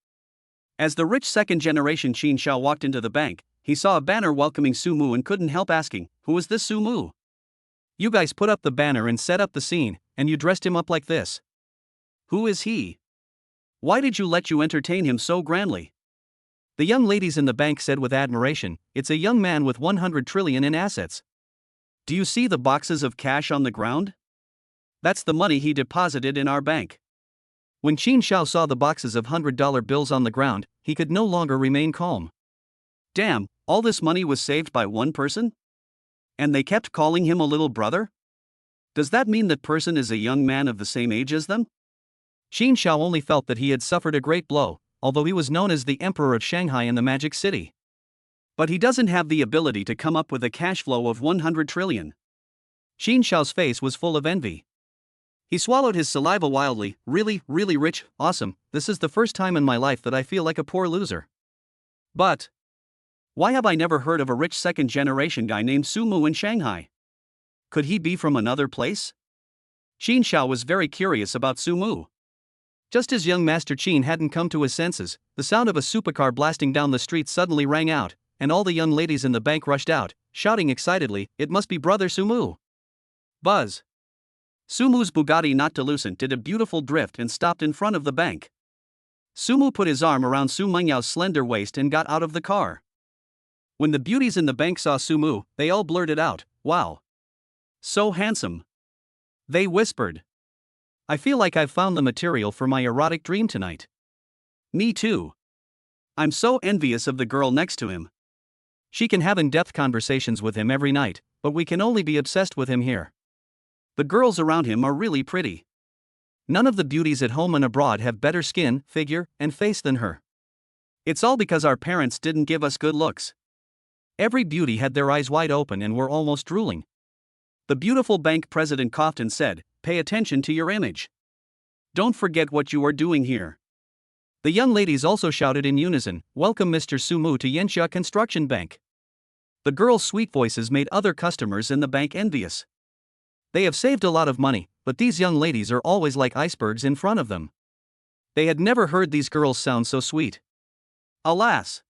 As the rich second-generation Qin Shao walked into the bank, he saw a banner welcoming Su Mu and couldn't help asking, "Who is this Su Mu? You guys put up the banner and set up the scene, and you dressed him up like this. Who is he? Why did you let you entertain him so grandly?" The young ladies in the bank said with admiration, "It's a young man with 100 trillion in assets. Do you see the boxes of cash on the ground? That's the money he deposited in our bank." When Qin Shao saw the boxes of $100 bills on the ground, he could no longer remain calm. Damn, all this money was saved by one person? And they kept calling him a little brother? Does that mean that person is a young man of the same age as them? Qin Shao only felt that he had suffered a great blow, although he was known as the Emperor of Shanghai in the Magic City. But he doesn't have the ability to come up with a cash flow of 100 trillion. Qin Shao's face was full of envy. He swallowed his saliva wildly. Really, really rich, awesome, this is the first time in my life that I feel like a poor loser. But why have I never heard of a rich second-generation guy named Su Mu in Shanghai? Could he be from another place? Qin Shao was very curious about Su Mu. Just as young Master Qin hadn't come to his senses, the sound of a supercar blasting down the street suddenly rang out, and all the young ladies in the bank rushed out, shouting excitedly, "It must be Brother Su Mu!" Buzz! Su Mu's Bugatti not Delucent did a beautiful drift and stopped in front of the bank. Su Mu put his arm around Su Menyao's slender waist and got out of the car. When the beauties in the bank saw Su Mu, they all blurted out, "Wow! So handsome!" They whispered, "I feel like I've found the material for my erotic dream tonight." Me too. I'm so envious of the girl next to him. She can have in-depth conversations with him every night, but we can only be obsessed with him here. The girls around him are really pretty. None of the beauties at home and abroad have better skin, figure, and face than her. It's all because our parents didn't give us good looks. Every beauty had their eyes wide open and were almost drooling. The beautiful bank president coughed and said, "Pay attention to your image. Don't forget what you are doing here." The young ladies also shouted in unison, "Welcome Mr. Su Mu to Yanxia Construction Bank." The girls' sweet voices made other customers in the bank envious. They have saved a lot of money, but these young ladies are always like icebergs in front of them. They had never heard these girls sound so sweet. Alas!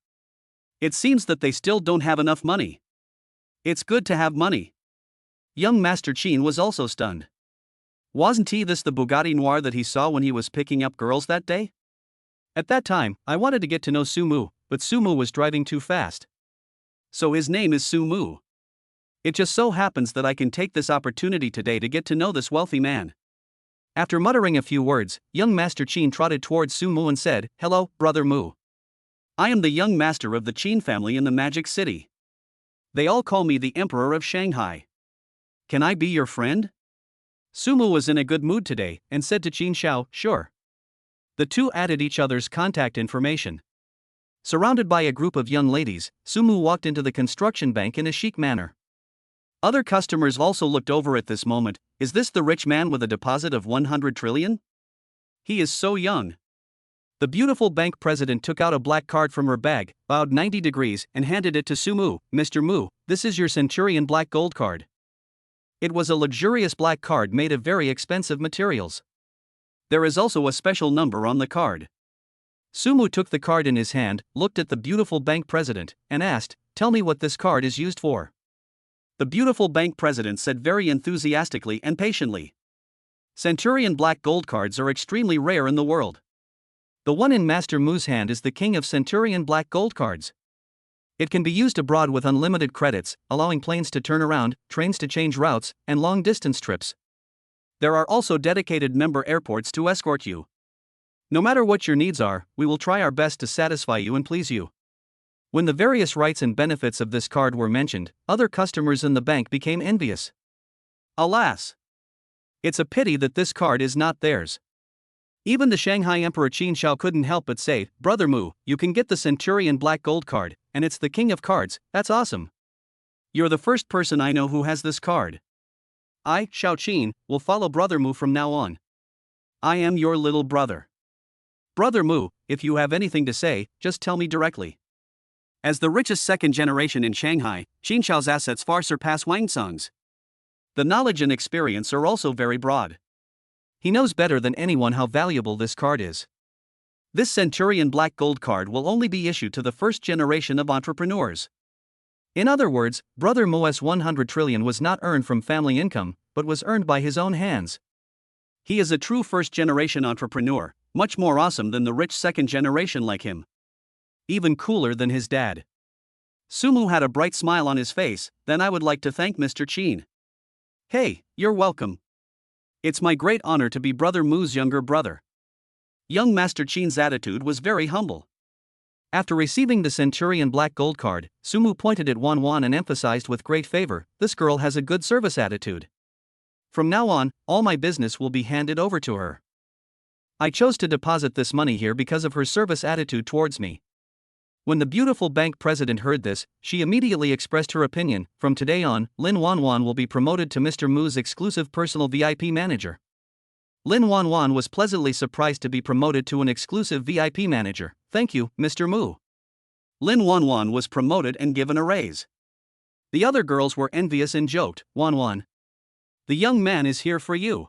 It seems that they still don't have enough money. It's good to have money. Young Master Qin was also stunned. Wasn't this the Bugatti Noir that he saw when he was picking up girls that day? At that time, I wanted to get to know Su Mu, but Su Mu was driving too fast. So his name is Su Mu. It just so happens that I can take this opportunity today to get to know this wealthy man. After muttering a few words, young Master Qin trotted towards Su Mu and said, "Hello, Brother Mu. I am the young master of the Qin family in the Magic City. They all call me the Emperor of Shanghai. Can I be your friend?" Su Mu was in a good mood today, and said to Qin Shao, "Sure." The two added each other's contact information. Surrounded by a group of young ladies, Su Mu walked into the construction bank in a chic manner. Other customers also looked over at this moment. Is this the rich man with a deposit of 100 trillion? He is so young. The beautiful bank president took out a black card from her bag, bowed 90 degrees, and handed it to Su Mu. "Mr. Mu, this is your Centurion Black Gold card." It was a luxurious black card made of very expensive materials. There is also a special number on the card. Su Mu took the card in his hand, looked at the beautiful bank president, and asked, "Tell me what this card is used for." The beautiful bank president said very enthusiastically and patiently, "Centurion Black Gold cards are extremely rare in the world. The one in Master Mu's hand is the king of Centurion Black Gold cards. It can be used abroad with unlimited credits, allowing planes to turn around, trains to change routes, and long-distance trips. There are also dedicated member airports to escort you. No matter what your needs are, we will try our best to satisfy you and please you." When the various rights and benefits of this card were mentioned, other customers in the bank became envious. Alas! It's a pity that this card is not theirs. Even the Shanghai Emperor Qin Shao couldn't help but say, "Brother Mu, you can get the Centurion Black Gold card, and it's the king of cards, that's awesome. You're the first person I know who has this card." I, Xiaoqin, will follow Brother Mu from now on. I am your little brother. Brother Mu, if you have anything to say, just tell me directly. As the richest second generation in Shanghai, Qin Xiao's assets far surpass Wang Ceng's. The knowledge and experience are also very broad. He knows better than anyone how valuable this card is. This Centurion Black Gold card will only be issued to the first generation of entrepreneurs. In other words, Brother Mu's 100 trillion was not earned from family income, but was earned by his own hands. He is a true first-generation entrepreneur, much more awesome than the rich second generation like him. Even cooler than his dad. Sumu had a bright smile on his face. Then I would like to thank Mr. Qin. Hey, you're welcome. It's my great honor to be Brother Mu's younger brother. Young Master Qin's attitude was very humble. After receiving the Centurion Black Gold card, Sumu pointed at Wan Wan and emphasized with great favor, "This girl has a good service attitude. From now on, all my business will be handed over to her. I chose to deposit this money here because of her service attitude towards me." When the beautiful bank president heard this, she immediately expressed her opinion. From today on, Lin Wanwan will be promoted to Mr. Mu's exclusive personal VIP manager. Lin Wanwan was pleasantly surprised to be promoted to an exclusive VIP manager. Thank you, Mr. Mu. Lin Wanwan was promoted and given a raise. The other girls were envious and joked, "Wanwan, the young man is here for you.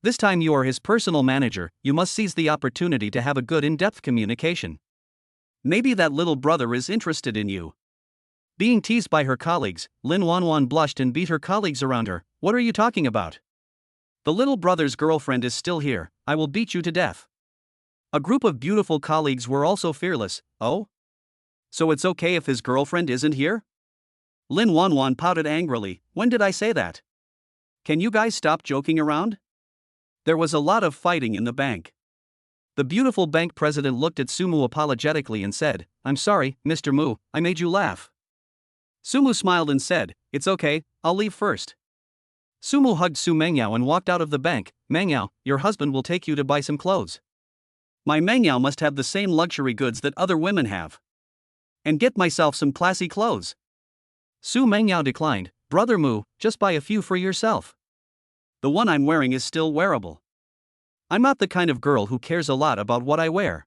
This time you are his personal manager, you must seize the opportunity to have a good in-depth communication. Maybe that little brother is interested in you." Being teased by her colleagues, Lin Wanwan blushed and beat her colleagues around her. "What are you talking about? The little brother's girlfriend is still here, I will beat you to death." A group of beautiful colleagues were also fearless. "Oh? So it's okay if his girlfriend isn't here?" Lin Wanwan pouted angrily. "When did I say that? Can you guys stop joking around?" There was a lot of fighting in the bank. The beautiful bank president looked at Sumu apologetically and said, "I'm sorry, Mr. Mu, I made you laugh." Sumu smiled and said, "It's okay, I'll leave first." Sumu hugged Su Mengyao and walked out of the bank. "Mengyao, your husband will take you to buy some clothes. My Mengyao must have the same luxury goods that other women have. And get myself some classy clothes." Su Mengyao declined. "Brother Mu, just buy a few for yourself. The one I'm wearing is still wearable. I'm not the kind of girl who cares a lot about what I wear."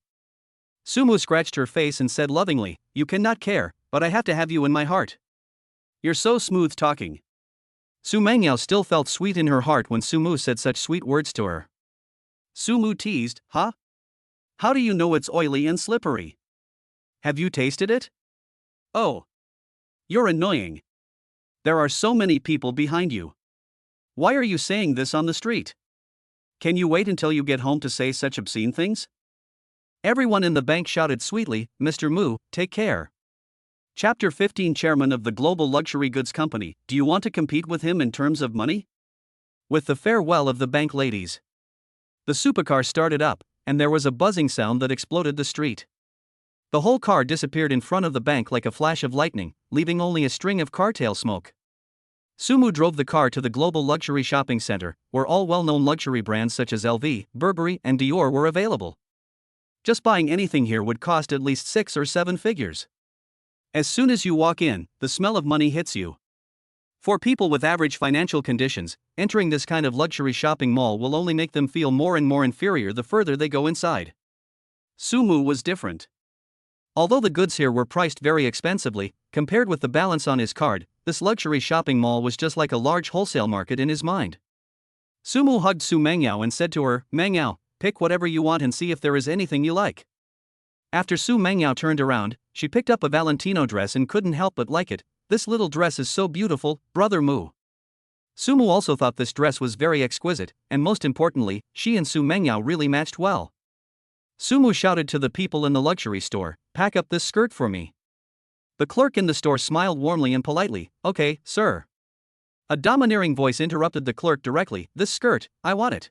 Sumu scratched her face and said lovingly, "You cannot care, but I have to have you in my heart. You're so smooth talking." Su Mengyao still felt sweet in her heart when Sumu said such sweet words to her. Sumu teased, "Huh? How do you know it's oily and slippery? Have you tasted it? Oh. You're annoying. There are so many people behind you. Why are you saying this on the street? Can you wait until you get home to say such obscene things?" Everyone in the bank shouted sweetly, "Mr. Mu, take care." Chapter 15 Chairman of the Global Luxury Goods Company, do you want to compete with him in terms of money? With the farewell of the bank ladies, the supercar started up, and there was a buzzing sound that exploded the street. The whole car disappeared in front of the bank like a flash of lightning, leaving only a string of car tail smoke. Sumu drove the car to the Global Luxury Shopping Center, where all well-known luxury brands such as LV, Burberry, and Dior were available. Just buying anything here would cost at least 6 or 7 figures. As soon as you walk in, the smell of money hits you. For people with average financial conditions, entering this kind of luxury shopping mall will only make them feel more and more inferior the further they go inside. Sumu was different. Although the goods here were priced very expensively, compared with the balance on his card, this luxury shopping mall was just like a large wholesale market in his mind. Sumu hugged Su Mengyao and said to her, "Mengyao, pick whatever you want and see if there is anything you like." After Su Mengyao turned around, she picked up a Valentino dress and couldn't help but like it. "This little dress is so beautiful, Brother Mu." Sumu also thought this dress was very exquisite, and most importantly, she and Su Mengyao really matched well. Sumu shouted to the people in the luxury store, "Pack up this skirt for me." The clerk in the store smiled warmly and politely, "Okay, sir." A domineering voice interrupted the clerk directly, "This skirt, I want it."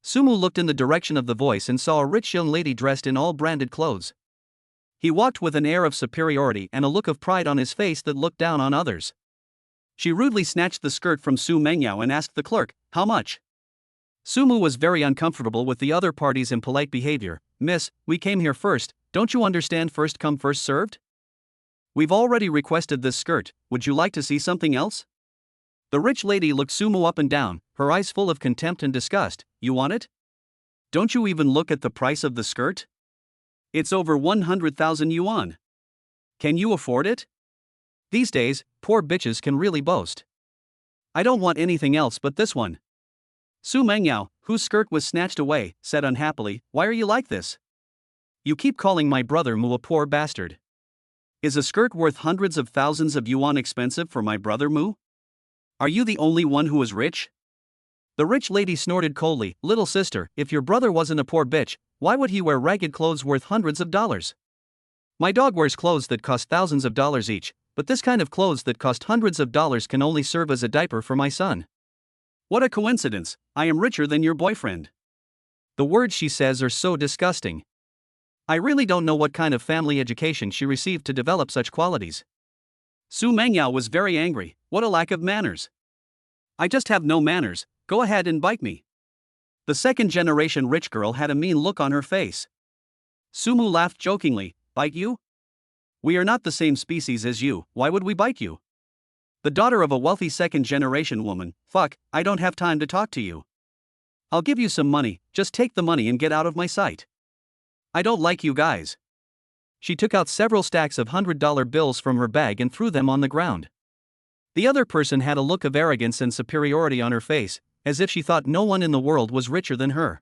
Sumu looked in the direction of the voice and saw a rich young lady dressed in all branded clothes. He walked with an air of superiority and a look of pride on his face that looked down on others. She rudely snatched the skirt from Su Mengyao and asked the clerk, "How much?" Sumu was very uncomfortable with the other party's impolite behavior. "Miss, we came here first, don't you understand first come first served? We've already requested this skirt, would you like to see something else?" The rich lady looked Sumu up and down, her eyes full of contempt and disgust. You want it? Don't you even look at the price of the skirt? It's over 100,000 yuan. Can you afford it? These days, poor bitches can really boast. I don't want anything else but this one. Su Mengyao, whose skirt was snatched away, said unhappily, Why are you like this? You keep calling my brother Mu a poor bastard. Is a skirt worth hundreds of thousands of yuan expensive for my brother Mu? Are you the only one who is rich? The rich lady snorted coldly, Little sister, if your brother wasn't a poor bitch, why would he wear ragged clothes worth hundreds of dollars? My dog wears clothes that cost thousands of dollars each, but this kind of clothes that cost hundreds of dollars can only serve as a diaper for my son. What a coincidence, I am richer than your boyfriend. The words she says are so disgusting. I really don't know what kind of family education she received to develop such qualities. Su Mengyao was very angry. What a lack of manners. I just have no manners, go ahead and bite me. The second-generation rich girl had a mean look on her face. Sumu laughed jokingly, Bite you? We are not the same species as you, why would we bite you? The daughter of a wealthy second-generation woman, fuck, I don't have time to talk to you. I'll give you some money, just take the money and get out of my sight. I don't like you guys. She took out several stacks of $100 bills from her bag and threw them on the ground. The other person had a look of arrogance and superiority on her face, as if she thought no one in the world was richer than her.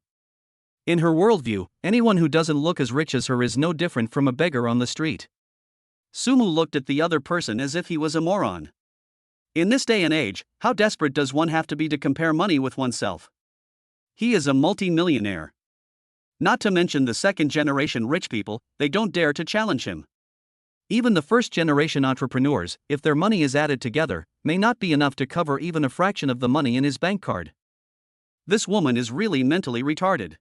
In her worldview, anyone who doesn't look as rich as her is no different from a beggar on the street. Sumu looked at the other person as if he was a moron. In this day and age, how desperate does one have to be to compare money with oneself? He is a multi-millionaire. Not to mention the second-generation rich people, they don't dare to challenge him. Even the first-generation entrepreneurs, if their money is added together, may not be enough to cover even a fraction of the money in his bank card. This woman is really mentally retarded.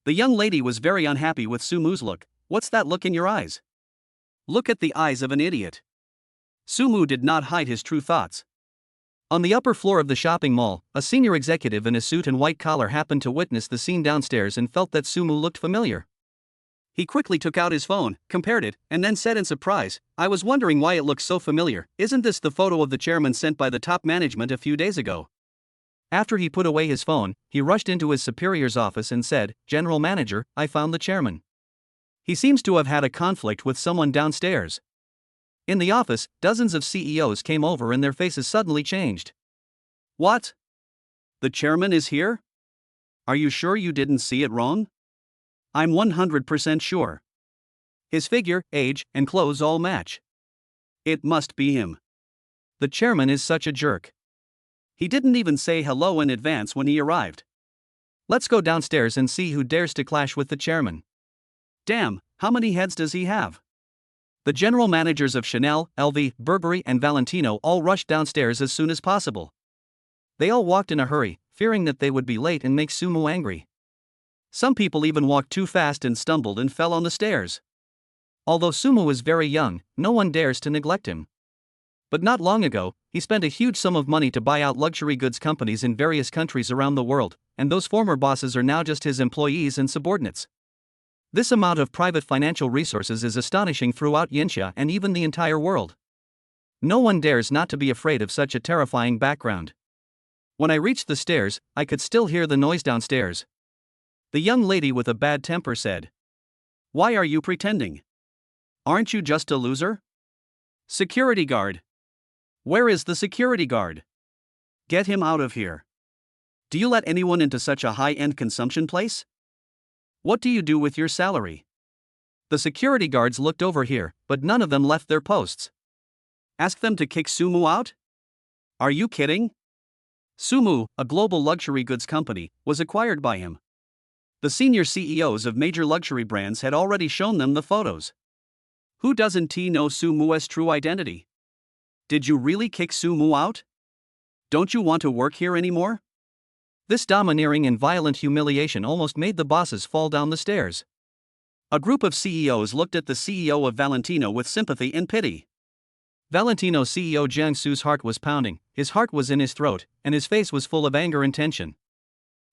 The young lady was very unhappy with Sumu's look. What's that look in your eyes? Look at the eyes of an idiot. Sumu did not hide his true thoughts. On the upper floor of the shopping mall, a senior executive in a suit and white collar happened to witness the scene downstairs and felt that Sumu looked familiar. He quickly took out his phone, compared it, and then said in surprise, I was wondering why it looks so familiar, isn't this the photo of the chairman sent by the top management a few days ago? After he put away his phone, he rushed into his superior's office and said, General Manager, I found the chairman. He seems to have had a conflict with someone downstairs. In the office, dozens of CEOs came over and their faces suddenly changed. What? The chairman is here? Are you sure you didn't see it wrong? I'm 100% sure. His figure, age, and clothes all match. It must be him. The chairman is such a jerk. He didn't even say hello in advance when he arrived. Let's go downstairs and see who dares to clash with the chairman. Damn, how many heads does he have? The general managers of Chanel, LV, Burberry, and Valentino all rushed downstairs as soon as possible. They all walked in a hurry, fearing that they would be late and make Sumu angry. Some people even walked too fast and stumbled and fell on the stairs. Although Sumu is very young, no one dares to neglect him. But not long ago, he spent a huge sum of money to buy out luxury goods companies in various countries around the world, and those former bosses are now just his employees and subordinates. This amount of private financial resources is astonishing throughout Yinxia and even the entire world. No one dares not to be afraid of such a terrifying background. When I reached the stairs, I could still hear the noise downstairs. The young lady with a bad temper said, Why are you pretending? Aren't you just a loser? Security guard. Where is the security guard? Get him out of here. Do you let anyone into such a high-end consumption place? What do you do with your salary? The security guards looked over here, but none of them left their posts. Ask them to kick Sumu out? Are you kidding? Sumu, a global luxury goods company, was acquired by him. The senior CEOs of major luxury brands had already shown them the photos. Who doesn't know Sumu's true identity? Did you really kick Sumu out? Don't you want to work here anymore? This domineering and violent humiliation almost made the bosses fall down the stairs. A group of CEOs looked at the CEO of Valentino with sympathy and pity. Valentino CEO Jiang Su's heart was pounding, his heart was in his throat, and his face was full of anger and tension.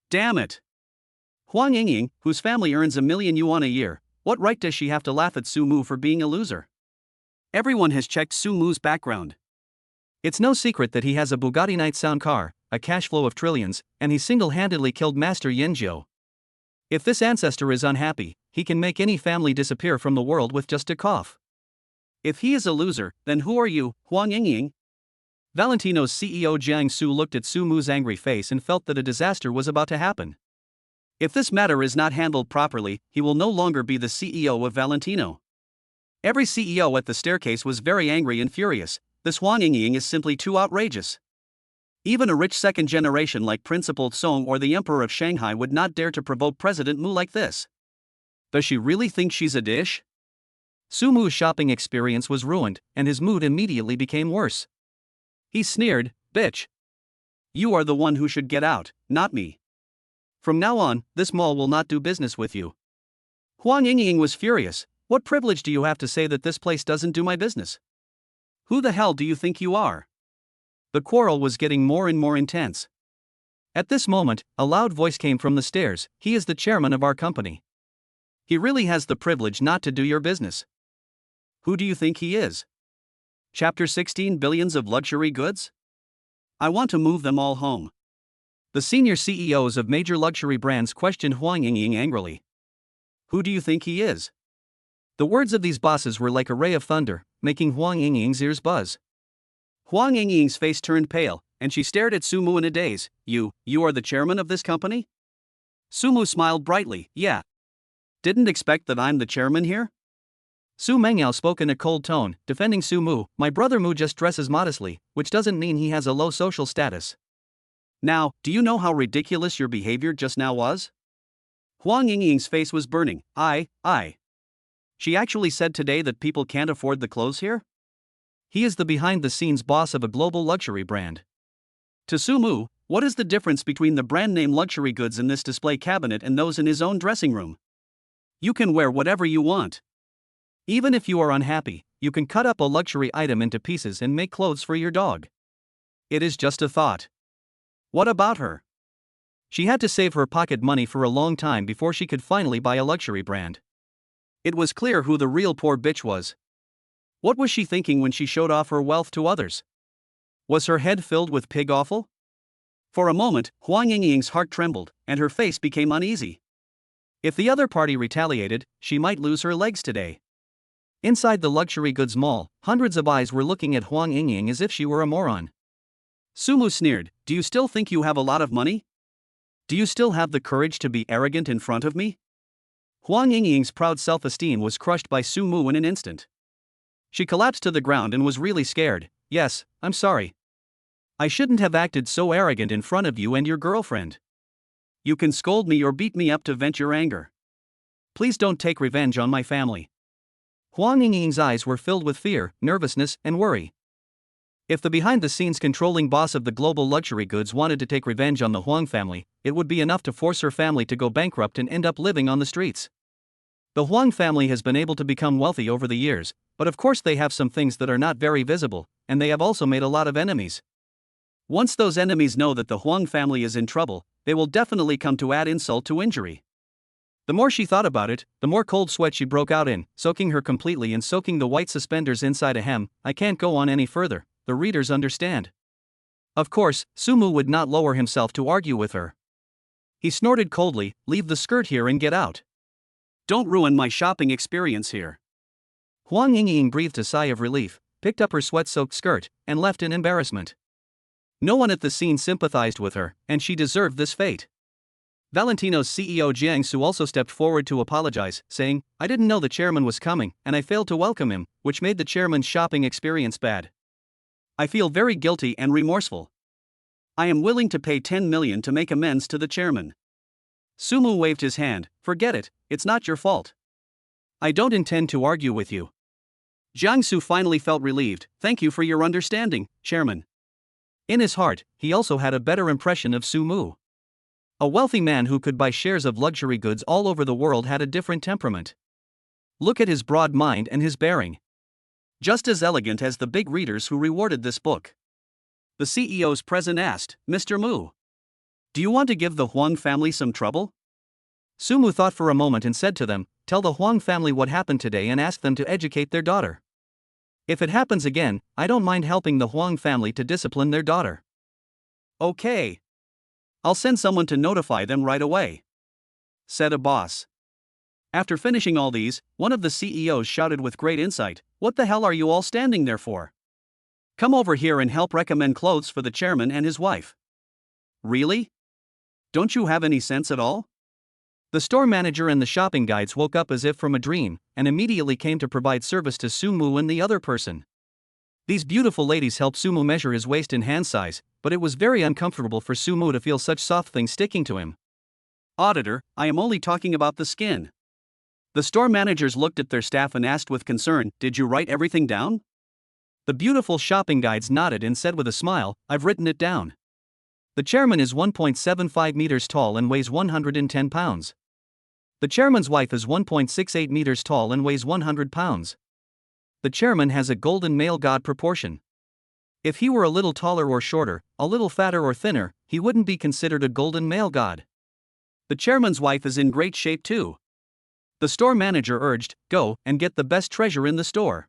Damn it! Huang Yingying, whose family earns 1 million yuan a year, what right does she have to laugh at Sumu for being a loser? Everyone has checked Sumu's background. It's no secret that he has a Bugatti Night Sound car, a cash flow of trillions, and he single-handedly killed Master Yin Jiao. If this ancestor is unhappy, he can make any family disappear from the world with just a cough. If he is a loser, then who are you, Huang Yingying? Valentino's CEO Jiang Su looked at Su Mu's angry face and felt that a disaster was about to happen. If this matter is not handled properly, he will no longer be the CEO of Valentino. Every CEO at the staircase was very angry and furious. This Huang Yingying is simply too outrageous. Even a rich second generation like Principal Song or the Emperor of Shanghai would not dare to provoke President Mu like this. Does she really think she's a dish? Su Mu's shopping experience was ruined, and his mood immediately became worse. He sneered, "Bitch. You are the one who should get out, not me. From now on, this mall will not do business with you." Huang Yingying was furious. "What privilege do you have to say that this place doesn't do my business? Who the hell do you think you are?" The quarrel was getting more and more intense. At this moment, a loud voice came from the stairs. "He is the chairman of our company. He really has the privilege not to do your business." Who do you think he is? Chapter 16, Billions of Luxury Goods? I want to move them all home. The senior CEOs of major luxury brands questioned Huang Yingying angrily. Who do you think he is? The words of these bosses were like a ray of thunder, making Huang Yingying's ears buzz. Huang Yingying's face turned pale, and she stared at Su Mu in a daze. You are the chairman of this company?" Su Mu smiled brightly. "Yeah. Didn't expect that I'm the chairman here?" Su Mengyao spoke in a cold tone, defending Su Mu. "My brother Mu just dresses modestly, which doesn't mean he has a low social status. Now, do you know how ridiculous your behavior just now was?" Huang Yingying's face was burning. I. She actually said today that people can't afford the clothes here? He is the behind-the-scenes boss of a global luxury brand. To Su Mu, what is the difference between the brand name luxury goods in this display cabinet and those in his own dressing room? You can wear whatever you want. Even if you are unhappy, you can cut up a luxury item into pieces and make clothes for your dog. It is just a thought. What about her? She had to save her pocket money for a long time before she could finally buy a luxury brand. It was clear who the real poor bitch was. What was she thinking when she showed off her wealth to others? Was her head filled with pig offal? For a moment, Huang Yingying's heart trembled, and her face became uneasy. If the other party retaliated, she might lose her legs today. Inside the luxury goods mall, hundreds of eyes were looking at Huang Yingying as if she were a moron. Su Mu sneered, "Do you still think you have a lot of money? Do you still have the courage to be arrogant in front of me?" Huang Yingying's proud self-esteem was crushed by Su Mu in an instant. She collapsed to the ground and was really scared. "Yes, I'm sorry. I shouldn't have acted so arrogant in front of you and your girlfriend. You can scold me or beat me up to vent your anger. Please don't take revenge on my family." Huang Yingying's eyes were filled with fear, nervousness, and worry. If the behind-the-scenes controlling boss of the global luxury goods wanted to take revenge on the Huang family, it would be enough to force her family to go bankrupt and end up living on the streets. The Huang family has been able to become wealthy over the years, but of course they have some things that are not very visible, and they have also made a lot of enemies. Once those enemies know that the Huang family is in trouble, they will definitely come to add insult to injury. The more she thought about it, the more cold sweat she broke out in, soaking her completely and soaking the white suspenders inside a hem. I can't go on any further, the readers understand. Of course, Su Mu would not lower himself to argue with her. He snorted coldly, "Leave the skirt here and get out. Don't ruin my shopping experience here." Huang Yingying breathed a sigh of relief, picked up her sweat-soaked skirt, and left in embarrassment. No one at the scene sympathized with her, and she deserved this fate. Valentino's CEO Jiang Su also stepped forward to apologize, saying, "I didn't know the chairman was coming, and I failed to welcome him, which made the chairman's shopping experience bad. I feel very guilty and remorseful. I am willing to pay 10 million to make amends to the chairman." Su Mu waved his hand. "Forget it, it's not your fault. I don't intend to argue with you." Jiang Su finally felt relieved. "Thank you for your understanding, chairman." In his heart, he also had a better impression of Su Mu. A wealthy man who could buy shares of luxury goods all over the world had a different temperament. Look at his broad mind and his bearing. Just as elegant as the big readers who rewarded this book. The CEOs present asked, "Mr. Mu, do you want to give the Huang family some trouble?" Su Mu thought for a moment and said to them, "Tell the Huang family what happened today and ask them to educate their daughter." If it happens again, I don't mind helping the Huang family to discipline their daughter. Okay. I'll send someone to notify them right away, said a boss. After finishing all these, one of the CEOs shouted with great insight, "What the hell are you all standing there for? Come over here and help recommend clothes for the chairman and his wife." Really? Don't you have any sense at all? The store manager and the shopping guides woke up as if from a dream, and immediately came to provide service to Sumu and the other person. These beautiful ladies helped Sumu measure his waist in hand size, but it was very uncomfortable for Sumu to feel such soft things sticking to him. "Auditor, I am only talking about the skin." The store managers looked at their staff and asked with concern, "Did you write everything down?" The beautiful shopping guides nodded and said with a smile, "I've written it down. The chairman is 1.75 meters tall and weighs 110 pounds. The chairman's wife is 1.68 meters tall and weighs 100 pounds. The chairman has a golden male god proportion. If he were a little taller or shorter, a little fatter or thinner, he wouldn't be considered a golden male god. The chairman's wife is in great shape too." The store manager urged, "Go and get the best treasure in the store."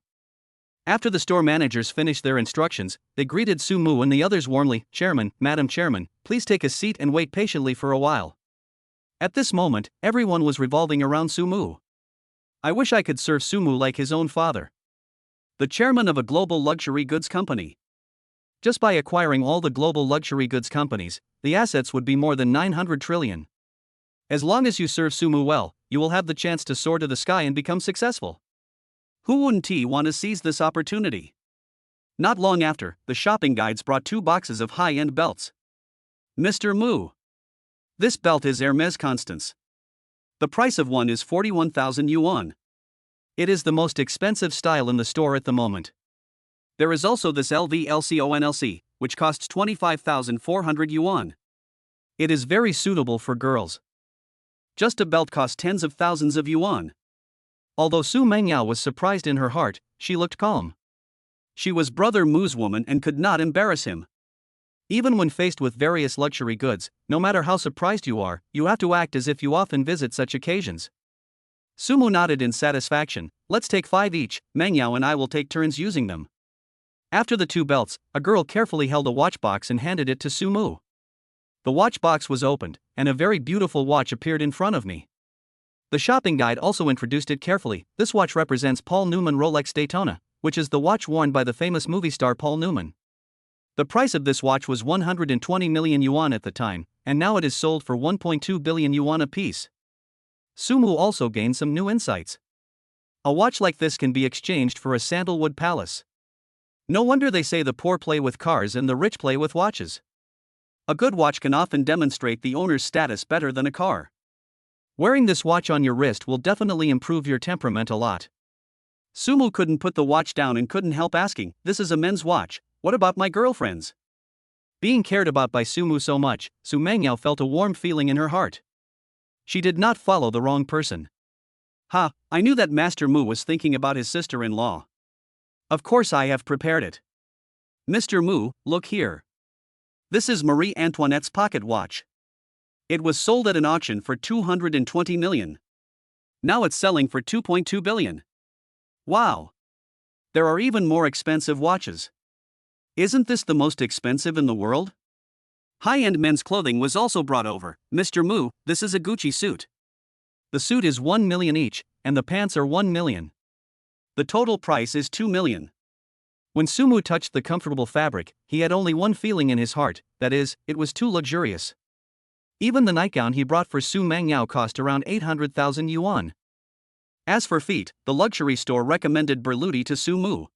After the store managers finished their instructions, they greeted Sumu and the others warmly, "Chairman, Madam Chairman, please take a seat and wait patiently for a while." At this moment, everyone was revolving around Sumu. I wish I could serve Sumu like his own father. The chairman of a global luxury goods company. Just by acquiring all the global luxury goods companies, the assets would be more than 900 trillion. As long as you serve Sumu well, you will have the chance to soar to the sky and become successful. Who wouldn't want to seize this opportunity? Not long after, the shopping guides brought 2 boxes of high-end belts. "Mr. Mu. This belt is Hermes Constance. The price of one is 41,000 yuan. It is the most expensive style in the store at the moment. There is also this LVLCONLC, which costs 25,400 yuan. It is very suitable for girls. Just a belt costs tens of thousands of yuan." Although Su Mengyao was surprised in her heart, she looked calm. She was Brother Mu's woman and could not embarrass him. Even when faced with various luxury goods, no matter how surprised you are, you have to act as if you often visit such occasions. Sumu nodded in satisfaction. "Let's take 5 each, Mengyao and I will take turns using them." After the 2 belts, a girl carefully held a watch box and handed it to Sumu. The watch box was opened, and a very beautiful watch appeared in front of me. The shopping guide also introduced it carefully. "This watch represents Paul Newman Rolex Daytona, which is the watch worn by the famous movie star Paul Newman. The price of this watch was 120 million yuan at the time, and now it is sold for 1.2 billion yuan apiece." Sumu also gained some new insights. A watch like this can be exchanged for a sandalwood palace. No wonder they say the poor play with cars and the rich play with watches. A good watch can often demonstrate the owner's status better than a car. Wearing this watch on your wrist will definitely improve your temperament a lot. Sumu couldn't put the watch down and couldn't help asking, "This is a men's watch, what about my girlfriend's?" Being cared about by Sumu so much, Su Mengyao felt a warm feeling in her heart. She did not follow the wrong person. "Ha, I knew that Master Mu was thinking about his sister-in-law. Of course I have prepared it. Mr. Mu, look here. This is Marie Antoinette's pocket watch. It was sold at an auction for 220 million. Now it's selling for 2.2 billion. Wow! There are even more expensive watches. Isn't this the most expensive in the world?" High-end men's clothing was also brought over. "Mr. Mu, this is a Gucci suit. The suit is 1 million each, and the pants are 1 million. The total price is 2 million. When Sumu touched the comfortable fabric, he had only one feeling in his heart, that is, it was too luxurious. Even the nightgown he brought for Su Mengyao cost around 800,000 yuan. As for feet, the luxury store recommended Berluti to Sumu.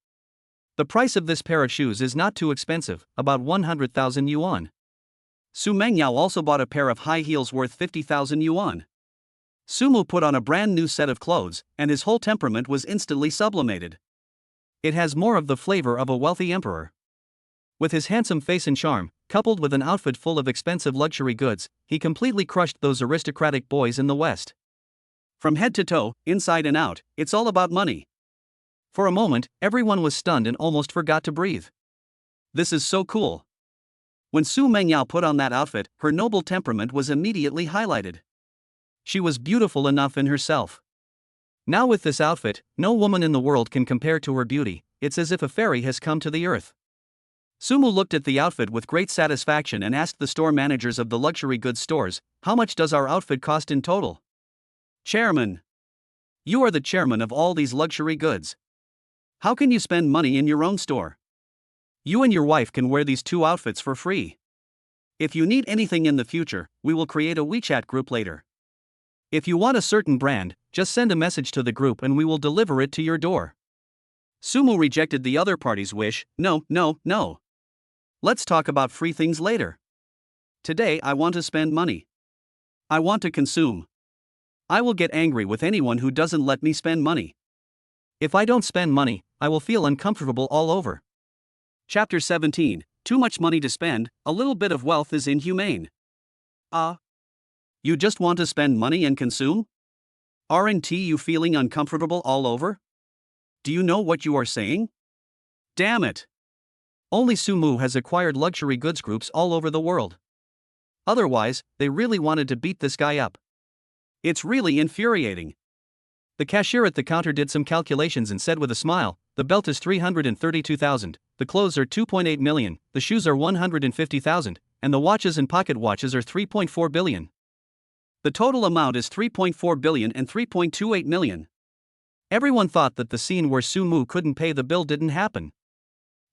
The price of this pair of shoes is not too expensive, about 100,000 yuan. Su Mengyao also bought a pair of high heels worth 50,000 yuan. Sumu put on a brand new set of clothes, and his whole temperament was instantly sublimated. It has more of the flavor of a wealthy emperor. With his handsome face and charm, coupled with an outfit full of expensive luxury goods, he completely crushed those aristocratic boys in the West. From head to toe, inside and out, it's all about money. For a moment, everyone was stunned and almost forgot to breathe. This is so cool. When Su Mengyao put on that outfit, her noble temperament was immediately highlighted. She was beautiful enough in herself. Now with this outfit, no woman in the world can compare to her beauty, it's as if a fairy has come to the earth. Sumu looked at the outfit with great satisfaction and asked the store managers of the luxury goods stores, "How much does our outfit cost in total?" "Chairman. You are the chairman of all these luxury goods. How can you spend money in your own store? You and your wife can wear these 2 outfits for free. If you need anything in the future, we will create a WeChat group later. If you want a certain brand, just send a message to the group and we will deliver it to your door." Sumu rejected the other party's wish. "No, no, no. Let's talk about free things later. Today I want to spend money. I want to consume. I will get angry with anyone who doesn't let me spend money. If I don't spend money, I will feel uncomfortable all over." Chapter 17. Too much money to spend, a little bit of wealth is inhumane. You just want to spend money and consume? Aren't you feeling uncomfortable all over? Do you know what you are saying? Damn it. Only Sumu has acquired luxury goods groups all over the world. Otherwise, they really wanted to beat this guy up. It's really infuriating. The cashier at the counter did some calculations and said with a smile, "The belt is 332,000, the clothes are 2.8 million, the shoes are 150,000, and the watches and pocket watches are 3.4 billion. The total amount is 3.4 billion and 3.28 million. Everyone thought that the scene where Sumu couldn't pay the bill didn't happen.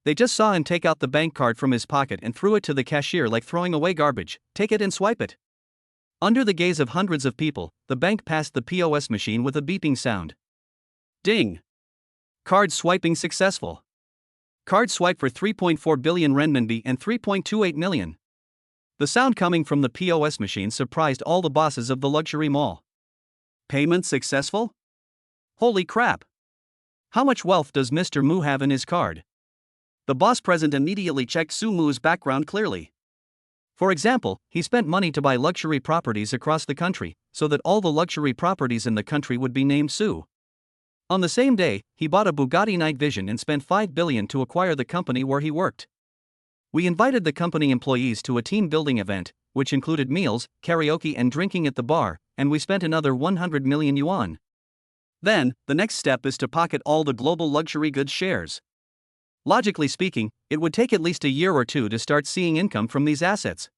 They just saw him take out the bank card from his pocket and threw it to the cashier like throwing away garbage. "Take it and swipe it." Under the gaze of hundreds of people, the bank passed the POS machine with a beeping sound. Ding! Card swiping successful. Card swipe for 3.4 billion renminbi and 3.28 million. The sound coming from the POS machine surprised all the bosses of the luxury mall. Payment successful? Holy crap! How much wealth does Mr. Mu have in his card? The boss present immediately checked Sumu's background clearly. For example, he spent money to buy luxury properties across the country, so that all the luxury properties in the country would be named Su. On the same day, he bought a Bugatti Night Vision and spent 5 billion to acquire the company where he worked. We invited the company employees to a team-building event, which included meals, karaoke and drinking at the bar, and we spent another 100 million yuan. Then, the next step is to pocket all the global luxury goods shares. Logically speaking, it would take at least a year or 2 to start seeing income from these assets.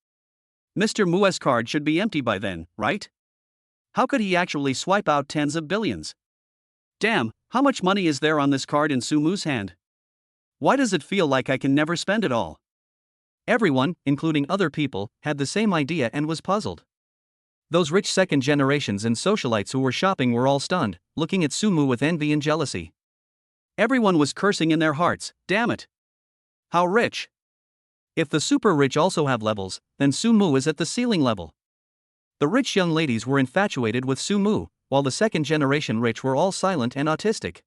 Mr. Mu's card should be empty by then, right? How could he actually swipe out tens of billions? Damn, how much money is there on this card in Sumu's hand? Why does it feel like I can never spend it all? Everyone, including other people, had the same idea and was puzzled. Those rich second generations and socialites who were shopping were all stunned, looking at Sumu with envy and jealousy. Everyone was cursing in their hearts, damn it! How rich! If the super rich also have levels, then Sumu is at the ceiling level. The rich young ladies were infatuated with Sumu, while the second generation rich were all silent and autistic.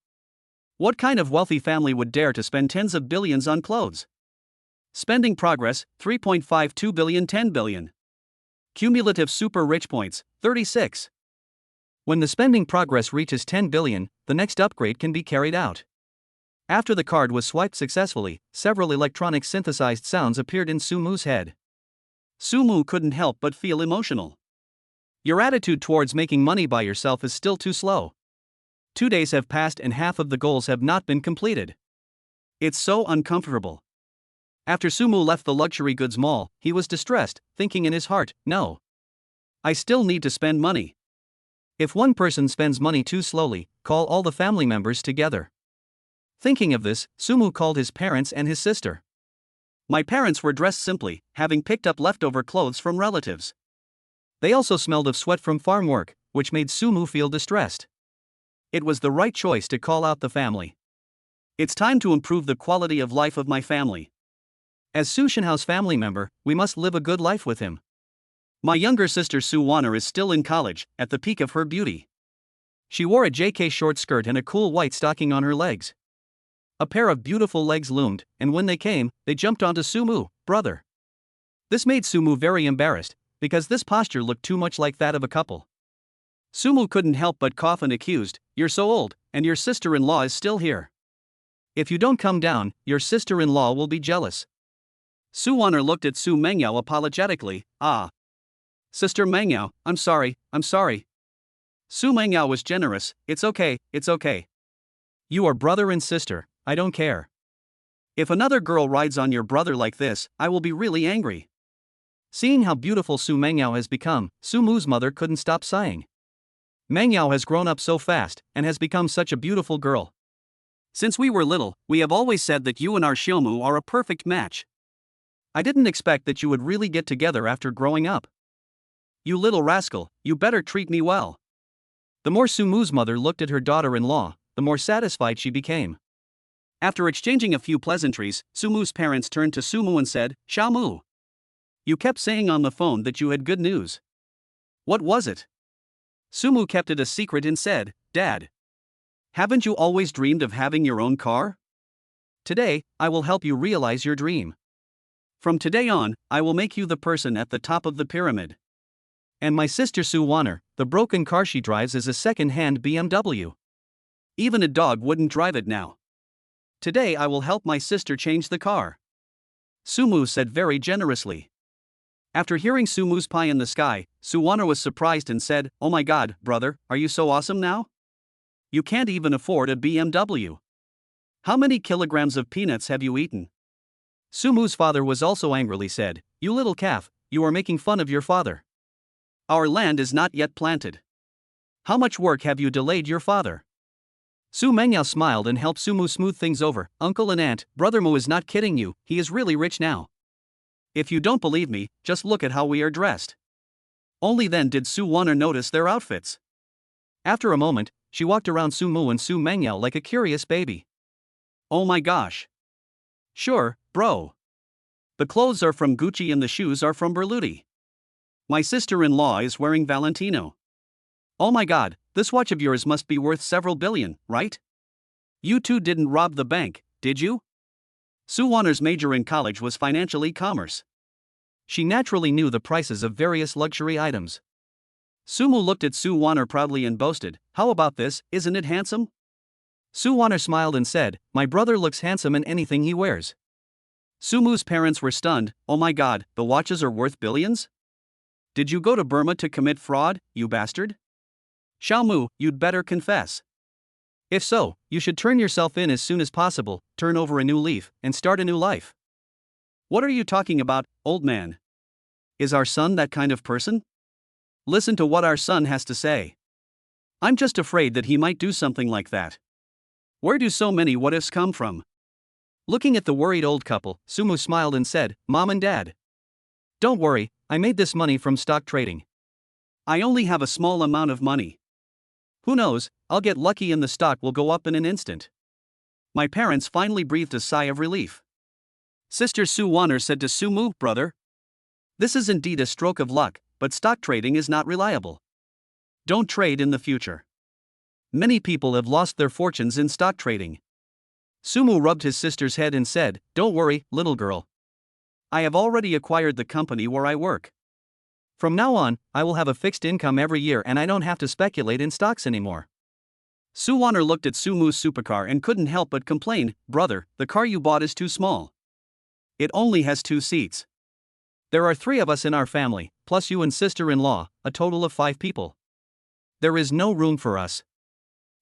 What kind of wealthy family would dare to spend tens of billions on clothes? Spending progress, 3.52 billion 10 billion. Cumulative super rich points, 36. When the spending progress reaches 10 billion, the next upgrade can be carried out. After the card was swiped successfully, several electronic synthesized sounds appeared in Sumu's head. Sumu couldn't help but feel emotional. Your attitude towards making money by yourself is still too slow. 2 days have passed and half of the goals have not been completed. It's so uncomfortable. After Sumu left the luxury goods mall, he was distressed, thinking in his heart, no. I still need to spend money. If one person spends money too slowly, call all the family members together. Thinking of this, Sumu called his parents and his sister. My parents were dressed simply, having picked up leftover clothes from relatives. They also smelled of sweat from farm work, which made Sumu feel distressed. It was the right choice to call out the family. It's time to improve the quality of life of my family. As Su Shenhao's family member, we must live a good life with him. My younger sister Su Wanner is still in college, at the peak of her beauty. She wore a JK short skirt and a cool white stocking on her legs. A pair of beautiful legs loomed, and when they came, they jumped onto Sumu, brother. This made Sumu very embarrassed, because this posture looked too much like that of a couple. Sumu couldn't help but cough and accused, "You're so old, and your sister-in-law is still here. If you don't come down, your sister-in-law will be jealous." Su Wanner looked at Su Mengyao apologetically, Sister Mengyao, I'm sorry. Su Mengyao was generous, it's okay. You are brother and sister, I don't care. If another girl rides on your brother like this, I will be really angry. Seeing how beautiful Su Mengyao has become, Su Mu's mother couldn't stop sighing. Mengyao has grown up so fast, and has become such a beautiful girl. Since we were little, we have always said that you and our Xiaomu are a perfect match. I didn't expect that you would really get together after growing up. You little rascal, you better treat me well. The more Su Mu's mother looked at her daughter-in-law, the more satisfied she became. After exchanging a few pleasantries, Su Mu's parents turned to Su Mu and said, Xiaomu, you kept saying on the phone that you had good news. What was it? Su Mu kept it a secret and said, Dad, haven't you always dreamed of having your own car? Today, I will help you realize your dream. From today on, I will make you the person at the top of the pyramid. And my sister Su Waner, the broken car she drives is a second-hand BMW. Even a dog wouldn't drive it now. Today I will help my sister change the car. Su Mu said very generously. After hearing Su Mu's pie in the sky, Su Waner was surprised and said, Oh my god, brother, are you so awesome now? You can't even afford a BMW. How many kilograms of peanuts have you eaten? Su Mu's father was also angrily said, You little calf, you are making fun of your father. Our land is not yet planted. How much work have you delayed your father? Su Mengyao smiled and helped Su Mu smooth things over. Uncle and aunt, brother Mu is not kidding you, he is really rich now. If you don't believe me, just look at how we are dressed. Only then did Su Waner notice their outfits. After a moment, she walked around Su Mu and Su Mengyao like a curious baby. Oh my gosh. Sure, bro. The clothes are from Gucci and the shoes are from Berluti. My sister-in-law is wearing Valentino. Oh my god, this watch of yours must be worth several billion, right? You two didn't rob the bank, did you? Su Waner's major in college was financial e-commerce. She naturally knew the prices of various luxury items. Su Mu looked at Su Waner proudly and boasted, How about this, isn't it handsome? Su Waner smiled and said, My brother looks handsome in anything he wears. Su Mu's parents were stunned, Oh my god, the watches are worth billions? Did you go to Burma to commit fraud, you bastard? Xiaomu, you'd better confess. If so, you should turn yourself in as soon as possible, turn over a new leaf, and start a new life. What are you talking about, old man? Is our son that kind of person? Listen to what our son has to say. I'm just afraid that he might do something like that. Where do so many what-ifs come from? Looking at the worried old couple, Su Mu smiled and said, Mom and Dad. Don't worry, I made this money from stock trading. I only have a small amount of money. Who knows, I'll get lucky and the stock will go up in an instant. My parents finally breathed a sigh of relief. Sister Su Waner said to Su Mu, Brother, this is indeed a stroke of luck, but stock trading is not reliable. Don't trade in the future. Many people have lost their fortunes in stock trading. Su Mu rubbed his sister's head and said, Don't worry, little girl. I have already acquired the company where I work. From now on, I will have a fixed income every year and I don't have to speculate in stocks anymore. Su Waner looked at Su Mu's supercar and couldn't help but complain, Brother, the car you bought is too small. It only has 2 seats. There are 3 of us in our family, plus you and sister-in-law, a total of 5 people. There is no room for us.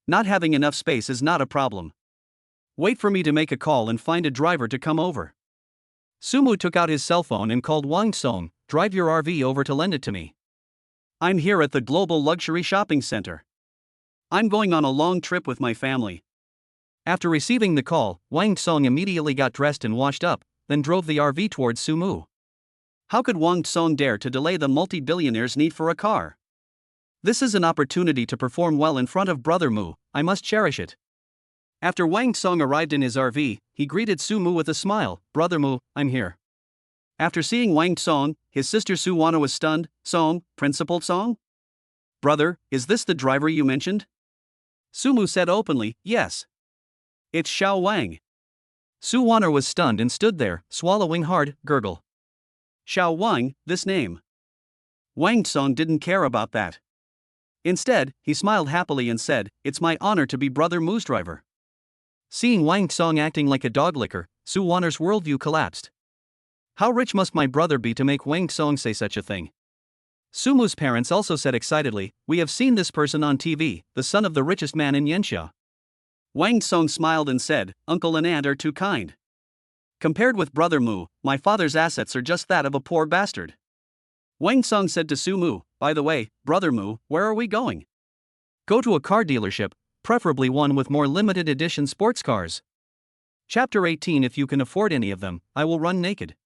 Not having enough space is not a problem. Wait for me to make a call and find a driver to come over. Su Mu took out his cell phone and called Wang Song, Drive your RV over to lend it to me. I'm here at the Global Luxury Shopping Center. I'm going on a long trip with my family. After receiving the call, Wang Song immediately got dressed and washed up, then drove the RV towards Su Mu. How could Wang Song dare to delay the multi-billionaire's need for a car? This is an opportunity to perform well in front of Brother Mu, I must cherish it. After Wang Song arrived in his RV, he greeted Su Mu with a smile, Brother Mu, I'm here. After seeing Wang Song, his sister Su Waner was stunned, Song, Principal Song? Brother, is this the driver you mentioned? Su Mu said openly, Yes. It's Xiao Wang. Su Waner was stunned and stood there, swallowing hard, gurgle. Xiao Wang, this name. Wang Song didn't care about that. Instead, he smiled happily and said, It's my honor to be Brother Mu's driver. Seeing Wang Song acting like a dog licker, Su Waner's worldview collapsed. How rich must my brother be to make Wang Song say such a thing? Su Mu's parents also said excitedly, We have seen this person on TV, the son of the richest man in Yanxia. Wang Song smiled and said, "Uncle and aunt are too kind. Compared with Brother Mu, my father's assets are just that of a poor bastard." Wang Song said to Su Mu, "By the way, Brother Mu, where are we going?" "Go to a car dealership, preferably one with more limited edition sports cars. Chapter 18. If you can afford any of them, I will run naked."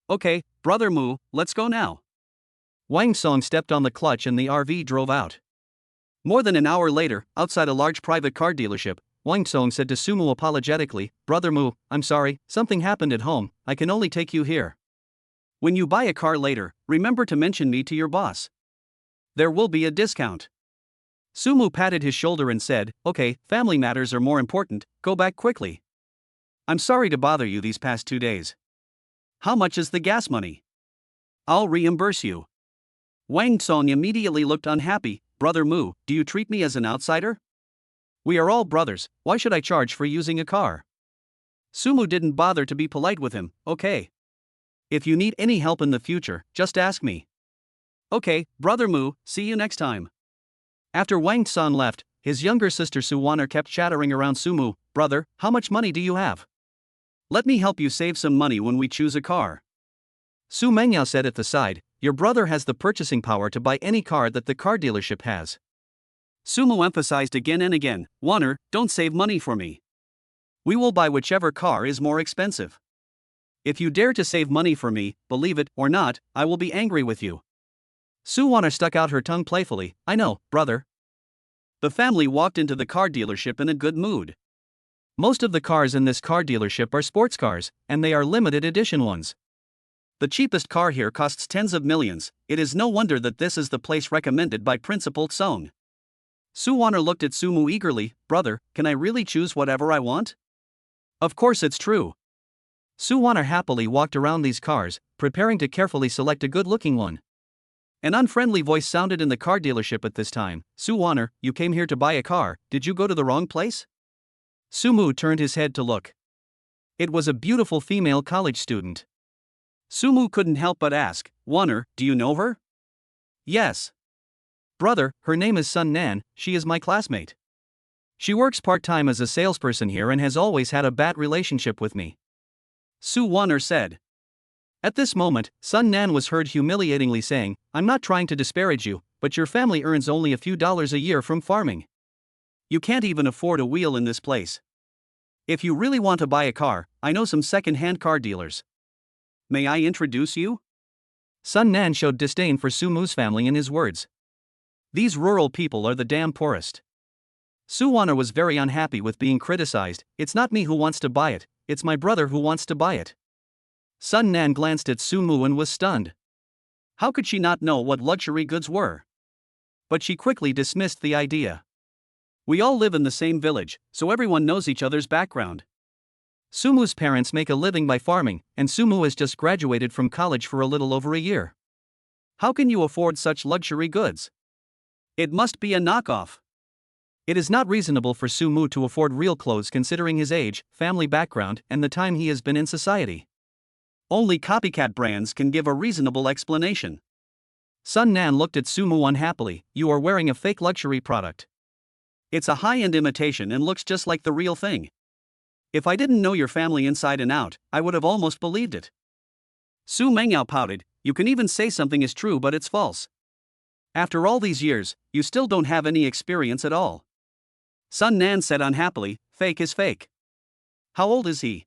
"Okay, Brother Mu, let's go now." Wang Song stepped on the clutch and the RV drove out. More than an hour later, outside a large private car dealership, Wang Song said to Su Mu apologetically, "Brother Mu, I'm sorry, something happened at home, I can only take you here. When you buy a car later, remember to mention me to your boss. There will be a discount." Su Mu patted his shoulder and said, "Okay, family matters are more important, go back quickly. I'm sorry to bother you these past 2 days. How much is the gas money? I'll reimburse you." Wang Song immediately looked unhappy. "Brother Mu, do you treat me as an outsider? We are all brothers, why should I charge for using a car?" Su Mu didn't bother to be polite with him. "Okay. If you need any help in the future, just ask me." "Okay, Brother Mu, see you next time." After Wang Song left, his younger sister Su Waner kept chattering around Su Mu. "Brother, how much money do you have? Let me help you save some money when we choose a car." Su Mengyao said at the side, "Your brother has the purchasing power to buy any car that the car dealership has." Su Mu emphasized again and again, "Waner, don't save money for me. We will buy whichever car is more expensive. If you dare to save money for me, believe it or not, I will be angry with you." Su Waner stuck out her tongue playfully, "I know, brother." The family walked into the car dealership in a good mood. Most of the cars in this car dealership are sports cars, and they are limited edition ones. The cheapest car here costs tens of millions. It is no wonder that this is the place recommended by Principal Song. Su Waner looked at Su Mu eagerly. "Brother, can I really choose whatever I want?" "Of course it's true." Su Waner happily walked around these cars, preparing to carefully select a good-looking one. An unfriendly voice sounded in the car dealership at this time. "Su Waner, you came here to buy a car, did you go to the wrong place?" Su Mu turned his head to look. It was a beautiful female college student. Su Mu couldn't help but ask, "Waner, do you know her?" "Yes. Brother, her name is Sun Nan, she is my classmate. She works part-time as a salesperson here and has always had a bad relationship with me," Su Waner said. At this moment, Sun Nan was heard humiliatingly saying, "I'm not trying to disparage you, but your family earns only a few dollars a year from farming. You can't even afford a wheel in this place. If you really want to buy a car, I know some second-hand car dealers. May I introduce you?" Sun Nan showed disdain for Su Mu's family in his words. "These rural people are the damn poorest." Su Waner was very unhappy with being criticized. "It's not me who wants to buy it, it's my brother who wants to buy it." Sun Nan glanced at Su Mu and was stunned. How could she not know what luxury goods were? But she quickly dismissed the idea. "We all live in the same village, so everyone knows each other's background. Su Mu's parents make a living by farming, and Su Mu has just graduated from college for a little over a year. How can you afford such luxury goods? It must be a knockoff." It is not reasonable for Su Mu to afford real clothes considering his age, family background, and the time he has been in society. Only copycat brands can give a reasonable explanation. Sun Nan looked at Su Mu unhappily. "You are wearing a fake luxury product. It's a high-end imitation and looks just like the real thing. If I didn't know your family inside and out, I would have almost believed it." Su Mengyao pouted. "You can even say something is true but it's false. After all these years, you still don't have any experience at all." Sun Nan said unhappily, "Fake is fake. How old is he?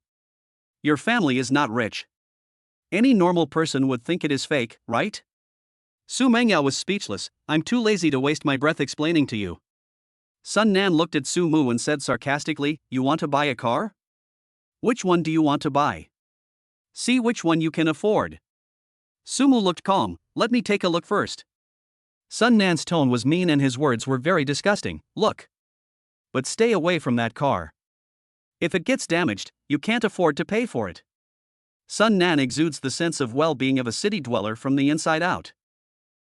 Your family is not rich. Any normal person would think it is fake, right?" Su Mengyao was speechless. "I'm too lazy to waste my breath explaining to you." Sun Nan looked at Su Mu and said sarcastically, "You want to buy a car? Which one do you want to buy? See which one you can afford." Su Mu looked calm. "Let me take a look first." Sun Nan's tone was mean and his words were very disgusting. "Look. But stay away from that car. If it gets damaged, you can't afford to pay for it." Sun Nan exudes the sense of well-being of a city dweller from the inside out.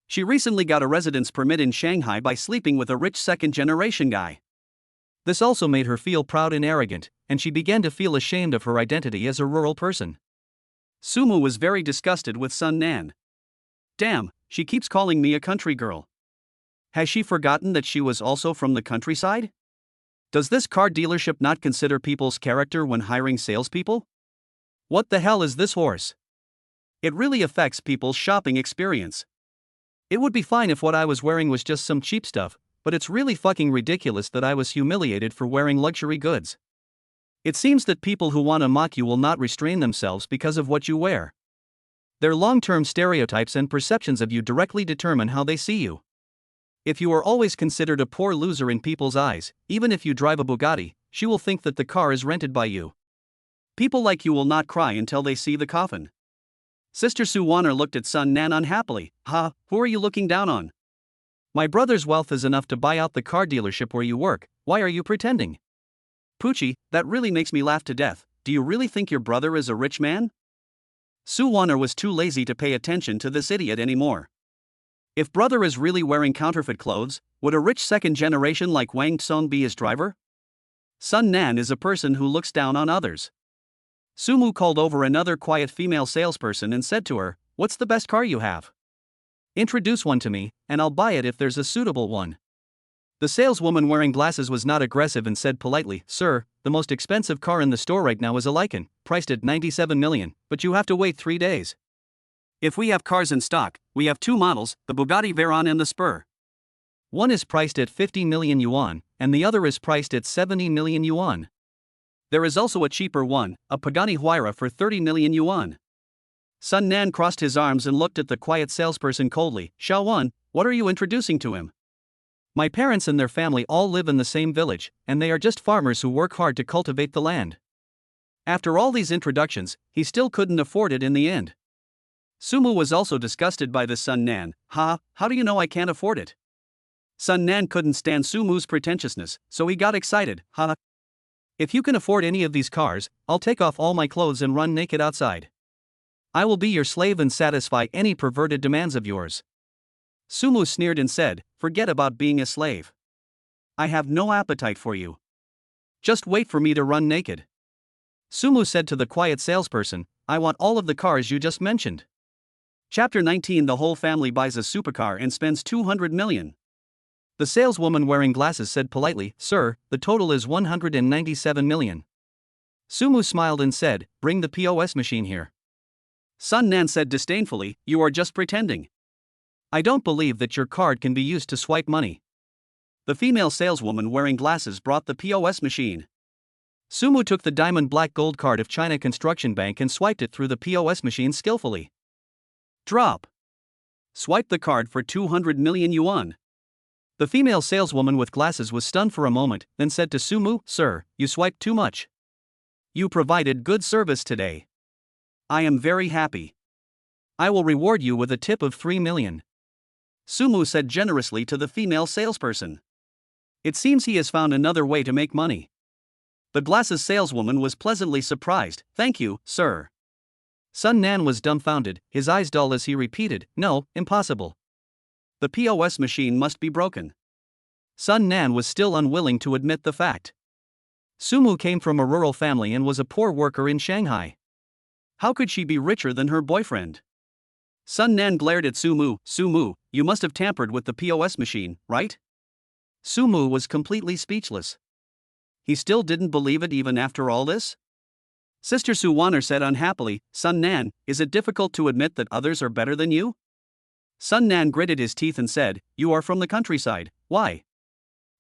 She recently got a residence permit in Shanghai by sleeping with a rich second-generation guy. This also made her feel proud and arrogant, and she began to feel ashamed of her identity as a rural person. Su Mu was very disgusted with Sun Nan. "Damn, she keeps calling me a country girl. Has she forgotten that she was also from the countryside?" Does this car dealership not consider people's character when hiring salespeople? What the hell is this horse? It really affects people's shopping experience. It would be fine if what I was wearing was just some cheap stuff, but it's really fucking ridiculous that I was humiliated for wearing luxury goods. It seems that people who want to mock you will not restrain themselves because of what you wear. Their long-term stereotypes and perceptions of you directly determine how they see you. If you are always considered a poor loser in people's eyes, even if you drive a Bugatti, she will think that the car is rented by you. People like you will not cry until they see the coffin. Sister Sue Warner looked at son Nan unhappily. Ha, who are you looking down on? My brother's wealth is enough to buy out the car dealership where you work, why are you pretending? Poochie, that really makes me laugh to death. Do you really think your brother is a rich man? Sue Warner was too lazy to pay attention to this idiot anymore. If brother is really wearing counterfeit clothes, would a rich second generation like Wang Tsong be his driver? Son Nan is a person who looks down on others. Sumu called over another quiet female salesperson and said to her, "What's the best car you have? Introduce one to me, and I'll buy it if there's a suitable one." The saleswoman wearing glasses was not aggressive and said politely, "Sir, the most expensive car in the store right now is a Lycan, priced at 97 million, but you have to wait 3 days. If we have cars in stock, we have 2 models, the Bugatti Veyron and the Spur. One is priced at 50 million yuan, and the other is priced at 70 million yuan. There is also a cheaper one, a Pagani Huayra for 30 million yuan. Sun Nan crossed his arms and looked at the quiet salesperson coldly. "Xiao Wan, what are you introducing to him? My parents and their family all live in the same village, and they are just farmers who work hard to cultivate the land." After all these introductions, he still couldn't afford it in the end. Sumu was also disgusted by this Sun Nan. "Ha, how do you know I can't afford it?" Sun Nan couldn't stand Sumu's pretentiousness, so he got excited. "Ha! If you can afford any of these cars, I'll take off all my clothes and run naked outside. I will be your slave and satisfy any perverted demands of yours." Sumu sneered and said, "Forget about being a slave. I have no appetite for you. Just wait for me to run naked." Sumu said to the quiet salesperson, "I want all of the cars you just mentioned." Chapter 19. The whole family buys a supercar and spends 200 million. The saleswoman wearing glasses said politely, "Sir, the total is 197 million. Sumu smiled and said, "Bring the POS machine here." Sun Nan said disdainfully, "You are just pretending. I don't believe that your card can be used to swipe money." The female saleswoman wearing glasses brought the POS machine. Sumu took the diamond black gold card of China Construction Bank and swiped it through the POS machine skillfully. Drop. Swipe the card for 200 million yuan. The female saleswoman with glasses was stunned for a moment, then said to Sumu, "Sir, you swiped too much. You provided good service today. I am very happy. I will reward you with a tip of 3 million. Sumu said generously to the female salesperson. It seems he has found another way to make money. The glasses saleswoman was pleasantly surprised. "Thank you, sir." Sun Nan was dumbfounded, his eyes dull as he repeated, "No, impossible. The POS machine must be broken." Sun Nan was still unwilling to admit the fact. Sumu came from a rural family and was a poor worker in Shanghai. How could she be richer than her boyfriend? Sun Nan glared at Sumu. "Sumu, you must have tampered with the POS machine, right?" Sumu was completely speechless. He still didn't believe it even after all this? Sister Su Warner said unhappily, "Sun Nan, is it difficult to admit that others are better than you?" Sun Nan gritted his teeth and said, "You are from the countryside, why?"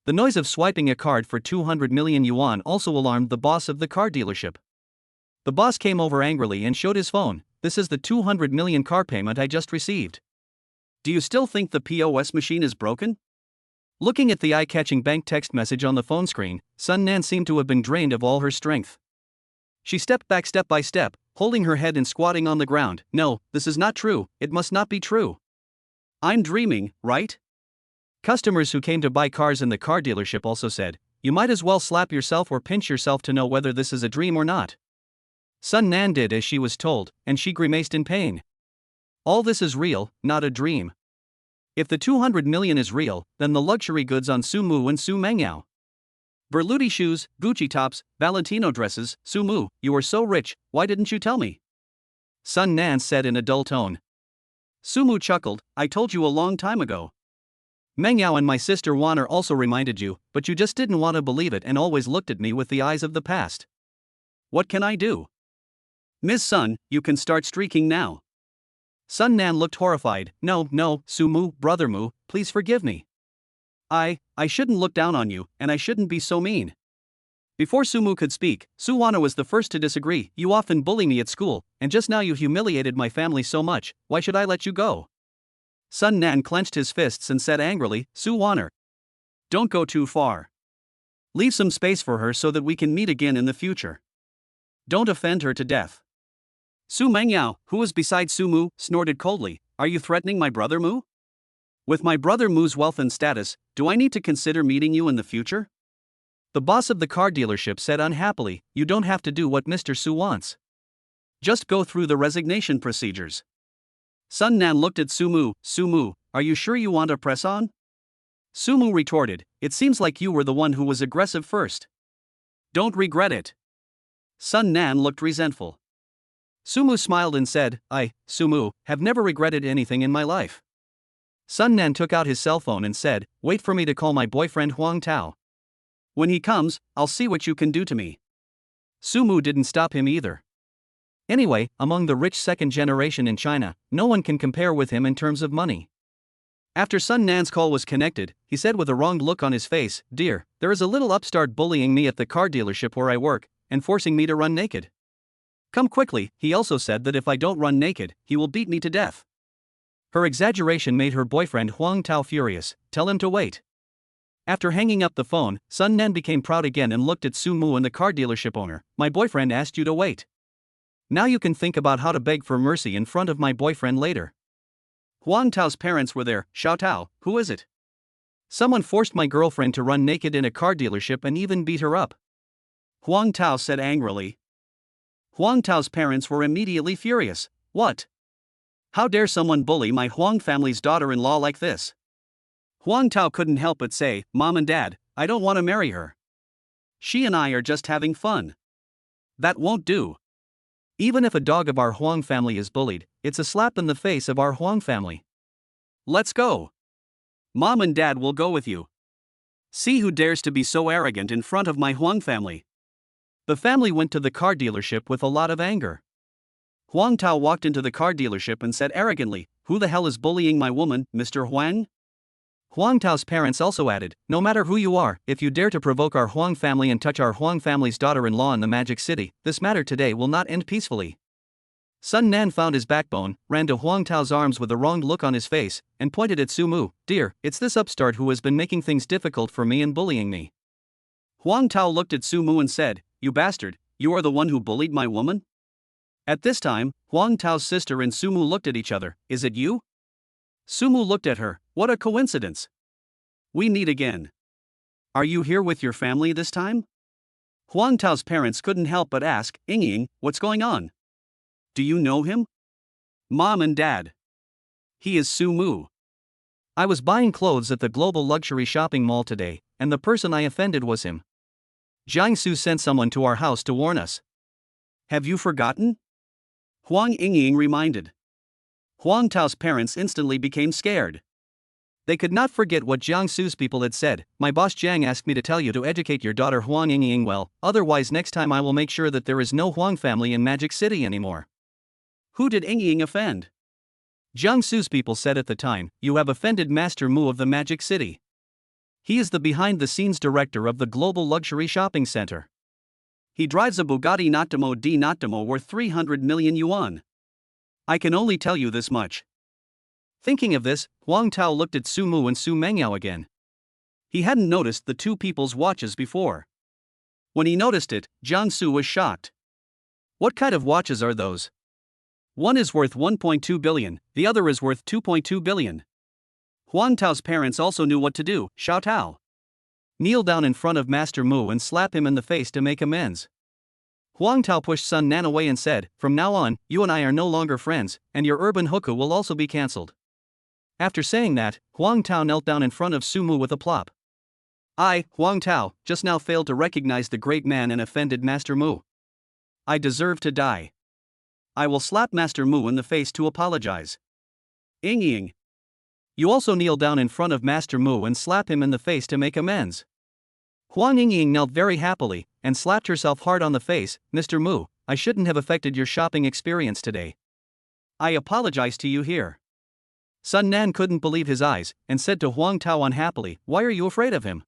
The noise of swiping a card for 200 million yuan also alarmed the boss of the car dealership. The boss came over angrily and showed his phone. "This is the 200 million car payment I just received. Do you still think the POS machine is broken?" Looking at the eye-catching bank text message on the phone screen, Sun Nan seemed to have been drained of all her strength. She stepped back step by step, holding her head and squatting on the ground. "No, this is not true, it must not be true. I'm dreaming, right?" Customers who came to buy cars in the car dealership also said, "You might as well slap yourself or pinch yourself to know whether this is a dream or not." Sun Nan did as she was told, and she grimaced in pain. All this is real, not a dream. If the 200 million is real, then the luxury goods on Sumu and Su Mengyao. Berluti shoes, Gucci tops, Valentino dresses. "Sumu, you are so rich, why didn't you tell me?" Sun Nan said in a dull tone. Sumu chuckled, "I told you a long time ago. Meng Yao and my sister Wan are also reminded you, but you just didn't want to believe it and always looked at me with the eyes of the past. What can I do? Ms. Sun, you can start streaking now. Sun Nan looked horrified. No, Su Mu, brother Mu, please forgive me. I shouldn't look down on you, and I shouldn't be so mean. Before Su Mu could speak, Su Wana was the first to disagree. You often bully me at school, and just now you humiliated my family so much, why should I let you go? Sun Nan clenched his fists and said angrily, Su Wana, don't go too far. Leave some space for her so that we can meet again in the future. Don't offend her to death. Su Mengyao, who was beside Su Mu, snorted coldly, are you threatening my brother Mu? With my brother Mu's wealth and status, do I need to consider meeting you in the future? The boss of the car dealership said unhappily, you don't have to do what Mr. Su wants. Just go through the resignation procedures. Sun Nan looked at Su Mu, are you sure you want to press on? Su Mu retorted, it seems like you were the one who was aggressive first. Don't regret it. Sun Nan looked resentful. Su Mu smiled and said, I, Su Mu, have never regretted anything in my life. Sun Nan took out his cell phone and said, wait for me to call my boyfriend Huang Tao. When he comes, I'll see what you can do to me. Su Mu didn't stop him either. Anyway, among the rich second generation in China, no one can compare with him in terms of money. After Sun Nan's call was connected, he said with a wronged look on his face, dear, there is a little upstart bullying me at the car dealership where I work, and forcing me to run naked. Come quickly, he also said that if I don't run naked, he will beat me to death. Her exaggeration made her boyfriend Huang Tao furious, tell him to wait. After hanging up the phone, Sun Nan became proud again and looked at Su Mu and the car dealership owner, my boyfriend asked you to wait. Now you can think about how to beg for mercy in front of my boyfriend later. Huang Tao's parents were there, Xiao Tao, who is it? Someone forced my girlfriend to run naked in a car dealership and even beat her up. Huang Tao said angrily. Huang Tao's parents were immediately furious. What? How dare someone bully my Huang family's daughter-in-law like this? Huang Tao couldn't help but say, Mom and Dad, I don't want to marry her. She and I are just having fun. That won't do. Even if a dog of our Huang family is bullied, it's a slap in the face of our Huang family. Let's go. Mom and Dad will go with you. See who dares to be so arrogant in front of my Huang family. The family went to the car dealership with a lot of anger. Huang Tao walked into the car dealership and said arrogantly, who the hell is bullying my woman, Mr. Huang? Huang Tao's parents also added, no matter who you are, if you dare to provoke our Huang family and touch our Huang family's daughter-in-law in the Magic City, this matter today will not end peacefully. Sun Nan found his backbone, ran to Huang Tao's arms with a wronged look on his face, and pointed at Su Mu, dear, it's this upstart who has been making things difficult for me and bullying me. Huang Tao looked at Su Mu and said, you bastard, you are the one who bullied my woman? At this time, Huang Tao's sister and Su Mu looked at each other, is it you? Su Mu looked at her, what a coincidence. We meet again. Are you here with your family this time? Huang Tao's parents couldn't help but ask, Ying, what's going on? Do you know him? Mom and Dad. He is Su Mu. I was buying clothes at the global luxury shopping mall today, and the person I offended was him. Jiangsu sent someone to our house to warn us. Have you forgotten? Huang Ying reminded. Huang Tao's parents instantly became scared. They could not forget what Jiangsu's people had said, my boss Jiang asked me to tell you to educate your daughter Huang Ying well, otherwise next time I will make sure that there is no Huang family in Magic City anymore. Who did Ying offend? Jiangsu's people said at the time, you have offended Master Mu of the Magic City. He is the behind-the-scenes director of the global luxury shopping center. He drives a Bugatti Nattimo worth 300 million yuan. I can only tell you this much. Thinking of this, Huang Tao looked at Su Mu and Su Mengyao again. He hadn't noticed the two people's watches before. When he noticed it, Jiangsu was shocked. What kind of watches are those? One is worth 1.2 billion, the other is worth 2.2 billion. Huang Tao's parents also knew what to do, Xiao Tao. Kneel down in front of Master Mu and slap him in the face to make amends. Huang Tao pushed Sun Nan away and said, from now on, you and I are no longer friends, and your urban hookah will also be cancelled. After saying that, Huang Tao knelt down in front of Su Mu with a plop. I, Huang Tao, just now failed to recognize the great man and offended Master Mu. I deserve to die. I will slap Master Mu in the face to apologize. Ying. You also kneel down in front of Master Mu and slap him in the face to make amends. Huang Yingying knelt very happily and slapped herself hard on the face. Mr. Mu, I shouldn't have affected your shopping experience today. I apologize to you here. Sun Nan couldn't believe his eyes and said to Huang Tao unhappily, why are you afraid of him?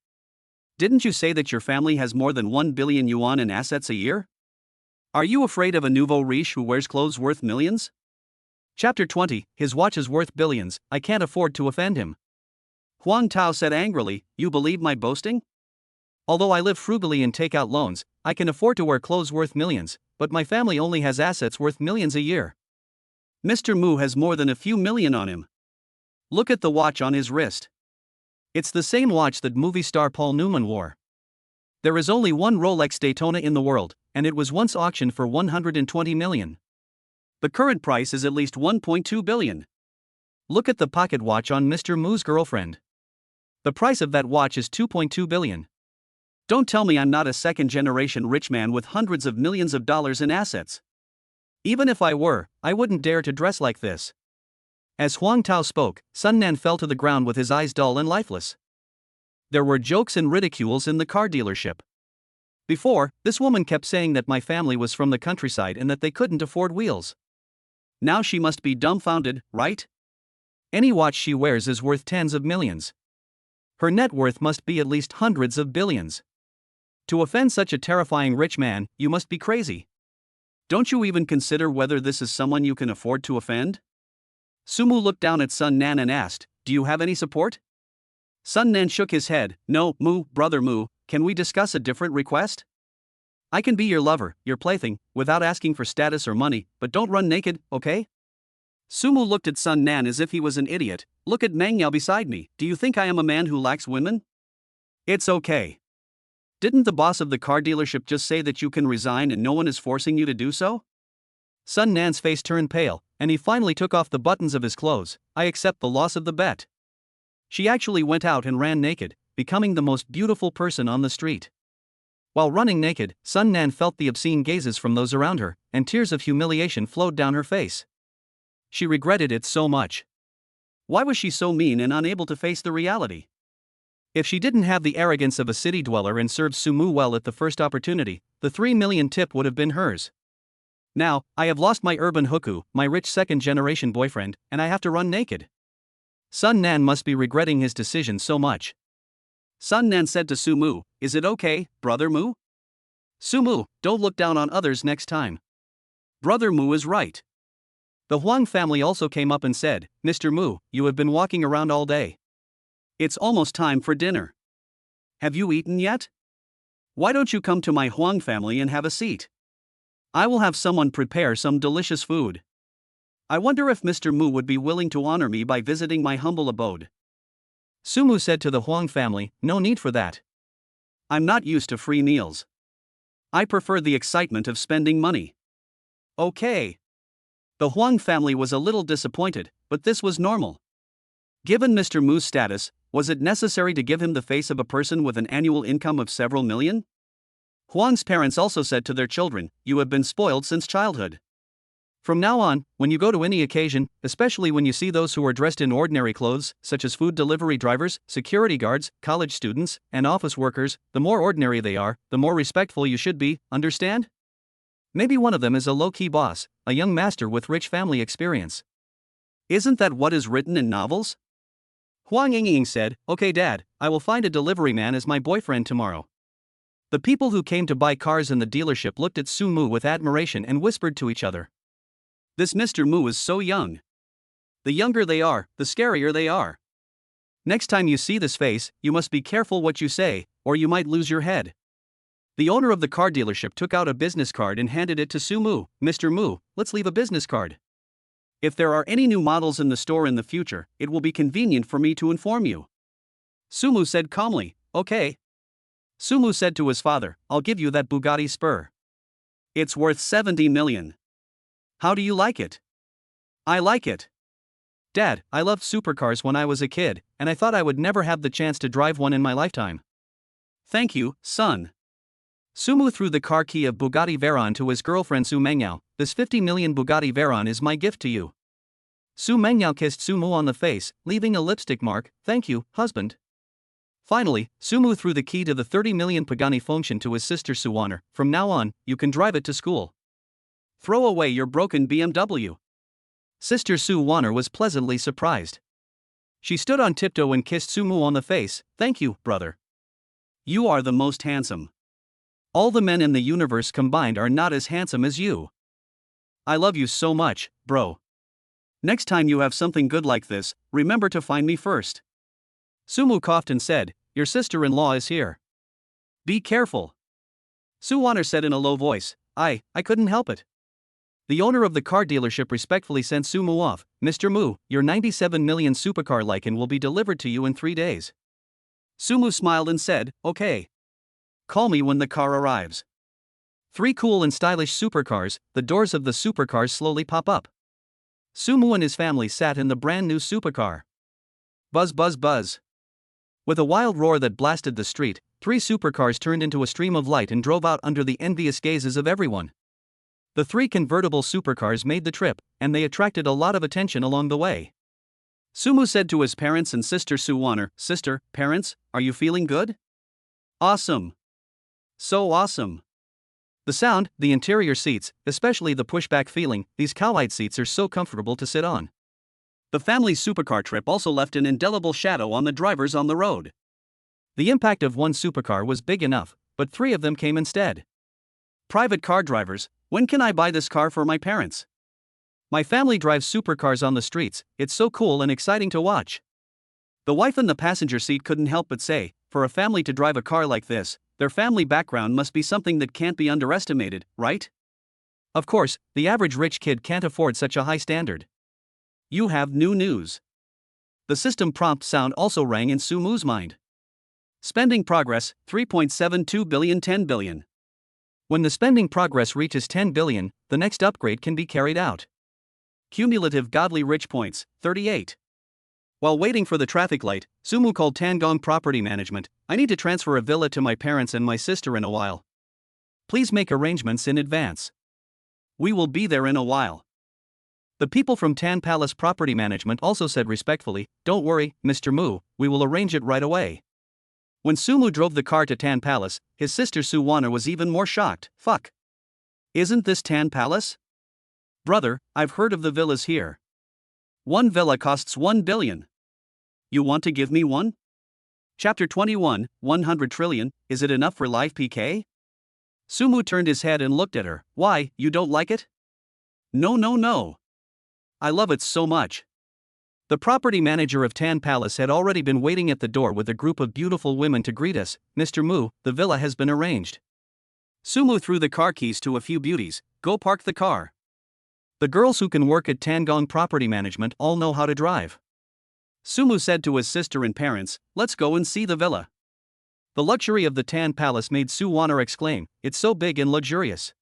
Didn't you say that your family has more than 1 billion yuan in assets a year? Are you afraid of a nouveau riche who wears clothes worth millions? Chapter 20, his watch is worth billions, I can't afford to offend him. Huang Tao said angrily, you believe my boasting? Although I live frugally and take out loans, I can afford to wear clothes worth millions, but my family only has assets worth millions a year. Mr. Mu has more than a few million on him. Look at the watch on his wrist. It's the same watch that movie star Paul Newman wore. There is only one Rolex Daytona in the world, and it was once auctioned for 120 million. The current price is at least 1.2 billion. Look at the pocket watch on Mr. Mu's girlfriend. The price of that watch is 2.2 billion. Don't tell me I'm not a second-generation rich man with hundreds of millions of dollars in assets. Even if I were, I wouldn't dare to dress like this. As Huang Tao spoke, Sun Nan fell to the ground with his eyes dull and lifeless. There were jokes and ridicules in the car dealership. Before, this woman kept saying that my family was from the countryside and that they couldn't afford wheels. Now she must be dumbfounded, right? Any watch she wears is worth tens of millions. Her net worth must be at least hundreds of billions. To offend such a terrifying rich man, you must be crazy. Don't you even consider whether this is someone you can afford to offend? Sumu looked down at Sun Nan and asked, do you have any support? Sun Nan shook his head, no, Mu, brother Mu, can we discuss a different request? I can be your lover, your plaything, without asking for status or money, but don't run naked, okay? Sumu looked at Sun Nan as if he was an idiot. Look at Meng Yao beside me, do you think I am a man who lacks women? It's okay. Didn't the boss of the car dealership just say that you can resign and no one is forcing you to do so? Sun Nan's face turned pale, and he finally took off the buttons of his clothes. I accept the loss of the bet. She actually went out and ran naked, becoming the most beautiful person on the street. While running naked, Sun Nan felt the obscene gazes from those around her, and tears of humiliation flowed down her face. She regretted it so much. Why was she so mean and unable to face the reality? If she didn't have the arrogance of a city dweller and served Sumu well at the first opportunity, the 3 million tip would have been hers. Now, I have lost my urban huku, my rich second-generation boyfriend, and I have to run naked. Sun Nan must be regretting his decision so much. Sun Nan said to Sumu, is it okay, brother Mu? Sumu, don't look down on others next time. Brother Mu is right. The Huang family also came up and said, Mr. Mu, you have been walking around all day. It's almost time for dinner. Have you eaten yet? Why don't you come to my Huang family and have a seat? I will have someone prepare some delicious food. I wonder if Mr. Mu would be willing to honor me by visiting my humble abode. Sumu said to the Huang family, no need for that. I'm not used to free meals. I prefer the excitement of spending money. Okay. The Huang family was a little disappointed, but this was normal. Given Mr. Mu's status, was it necessary to give him the face of a person with an annual income of several million? Huang's parents also said to their children, you have been spoiled since childhood. From now on, when you go to any occasion, especially when you see those who are dressed in ordinary clothes, such as food delivery drivers, security guards, college students, and office workers, the more ordinary they are, the more respectful you should be, understand? Maybe one of them is a low-key boss, a young master with rich family experience. Isn't that what is written in novels? Huang Yingying said, okay dad, I will find a delivery man as my boyfriend tomorrow. The people who came to buy cars in the dealership looked at Sumu with admiration and whispered to each other. This Mr. Mu is so young. The younger they are, the scarier they are. Next time you see this face, you must be careful what you say, or you might lose your head. The owner of the car dealership took out a business card and handed it to Sumu. Mr. Mu, let's leave a business card. If there are any new models in the store in the future, it will be convenient for me to inform you. Sumu said calmly, okay. Sumu said to his father, I'll give you that Bugatti Spur. It's worth 70 million. How do you like it? I like it. Dad, I loved supercars when I was a kid, and I thought I would never have the chance to drive one in my lifetime. Thank you, son. Sumu threw the car key of Bugatti Veyron to his girlfriend Su Mengyao. This 50 million Bugatti Veyron is my gift to you. Su Mengyao kissed Su Mu on the face, leaving a lipstick mark. Thank you, husband. Finally, Su Mu threw the key to the 30 million Pagani function to his sister Su Waner. From now on, you can drive it to school. Throw away your broken BMW. Sister Su Waner was pleasantly surprised. She stood on tiptoe and kissed Su Mu on the face. Thank you, brother. You are the most handsome. All the men in the universe combined are not as handsome as you. I love you so much, bro. Next time you have something good like this, remember to find me first. Su Mu coughed and said, your sister-in-law is here. Be careful. Su Waner said in a low voice, I couldn't help it. The owner of the car dealership respectfully sent Su Mu off. Mr. Mu, your 97 million supercar Lycan will be delivered to you in 3 days. Su Mu smiled and said, okay. Call me when the car arrives. 3 cool and stylish supercars, the doors of the supercars slowly pop up. Su Mu and his family sat in the brand new supercar. Buzz buzz buzz. With a wild roar that blasted the street, 3 supercars turned into a stream of light and drove out under the envious gazes of everyone. The 3 convertible supercars made the trip, and they attracted a lot of attention along the way. Su Mu said to his parents and sister Su Waner, sister, parents, are you feeling good? Awesome. So awesome. The sound, the interior seats, especially the pushback feeling, these cowhide seats are so comfortable to sit on. The family's supercar trip also left an indelible shadow on the drivers on the road. The impact of one supercar was big enough, but 3 of them came instead. Private car drivers, when can I buy this car for my parents? My family drives supercars on the streets, it's so cool and exciting to watch. The wife in the passenger seat couldn't help but say, for a family to drive a car like this, their family background must be something that can't be underestimated, right? Of course, the average rich kid can't afford such a high standard. You have new news. The system prompt sound also rang in Su Mu's mind. Spending progress, 3.72 billion 10 billion. When the spending progress reaches 10 billion, the next upgrade can be carried out. Cumulative godly rich points, 38. While waiting for the traffic light, Su Mu called Tangong Property Management. I need to transfer a villa to my parents and my sister in a while. Please make arrangements in advance. We will be there in a while. The people from Tan Palace Property Management also said respectfully, don't worry, Mr. Mu, we will arrange it right away. When Su Mu drove the car to Tan Palace, his sister Su Waner was even more shocked. Fuck. Isn't this Tan Palace? Brother, I've heard of the villas here. One villa costs 1 billion. You want to give me one? Chapter 21, 100 trillion, is it enough for live PK? Su Mu turned his head and looked at her. Why, you don't like it? No. I love it so much. The property manager of Tan Palace had already been waiting at the door with a group of beautiful women to greet us. Mr. Mu, the villa has been arranged. Su Mu threw the car keys to a few beauties. Go park the car. The girls who can work at Tangong Property Management all know how to drive. Su Mu said to his sister and parents, let's go and see the villa. The luxury of the Tan Palace made Su Waner exclaim, it's so big and luxurious.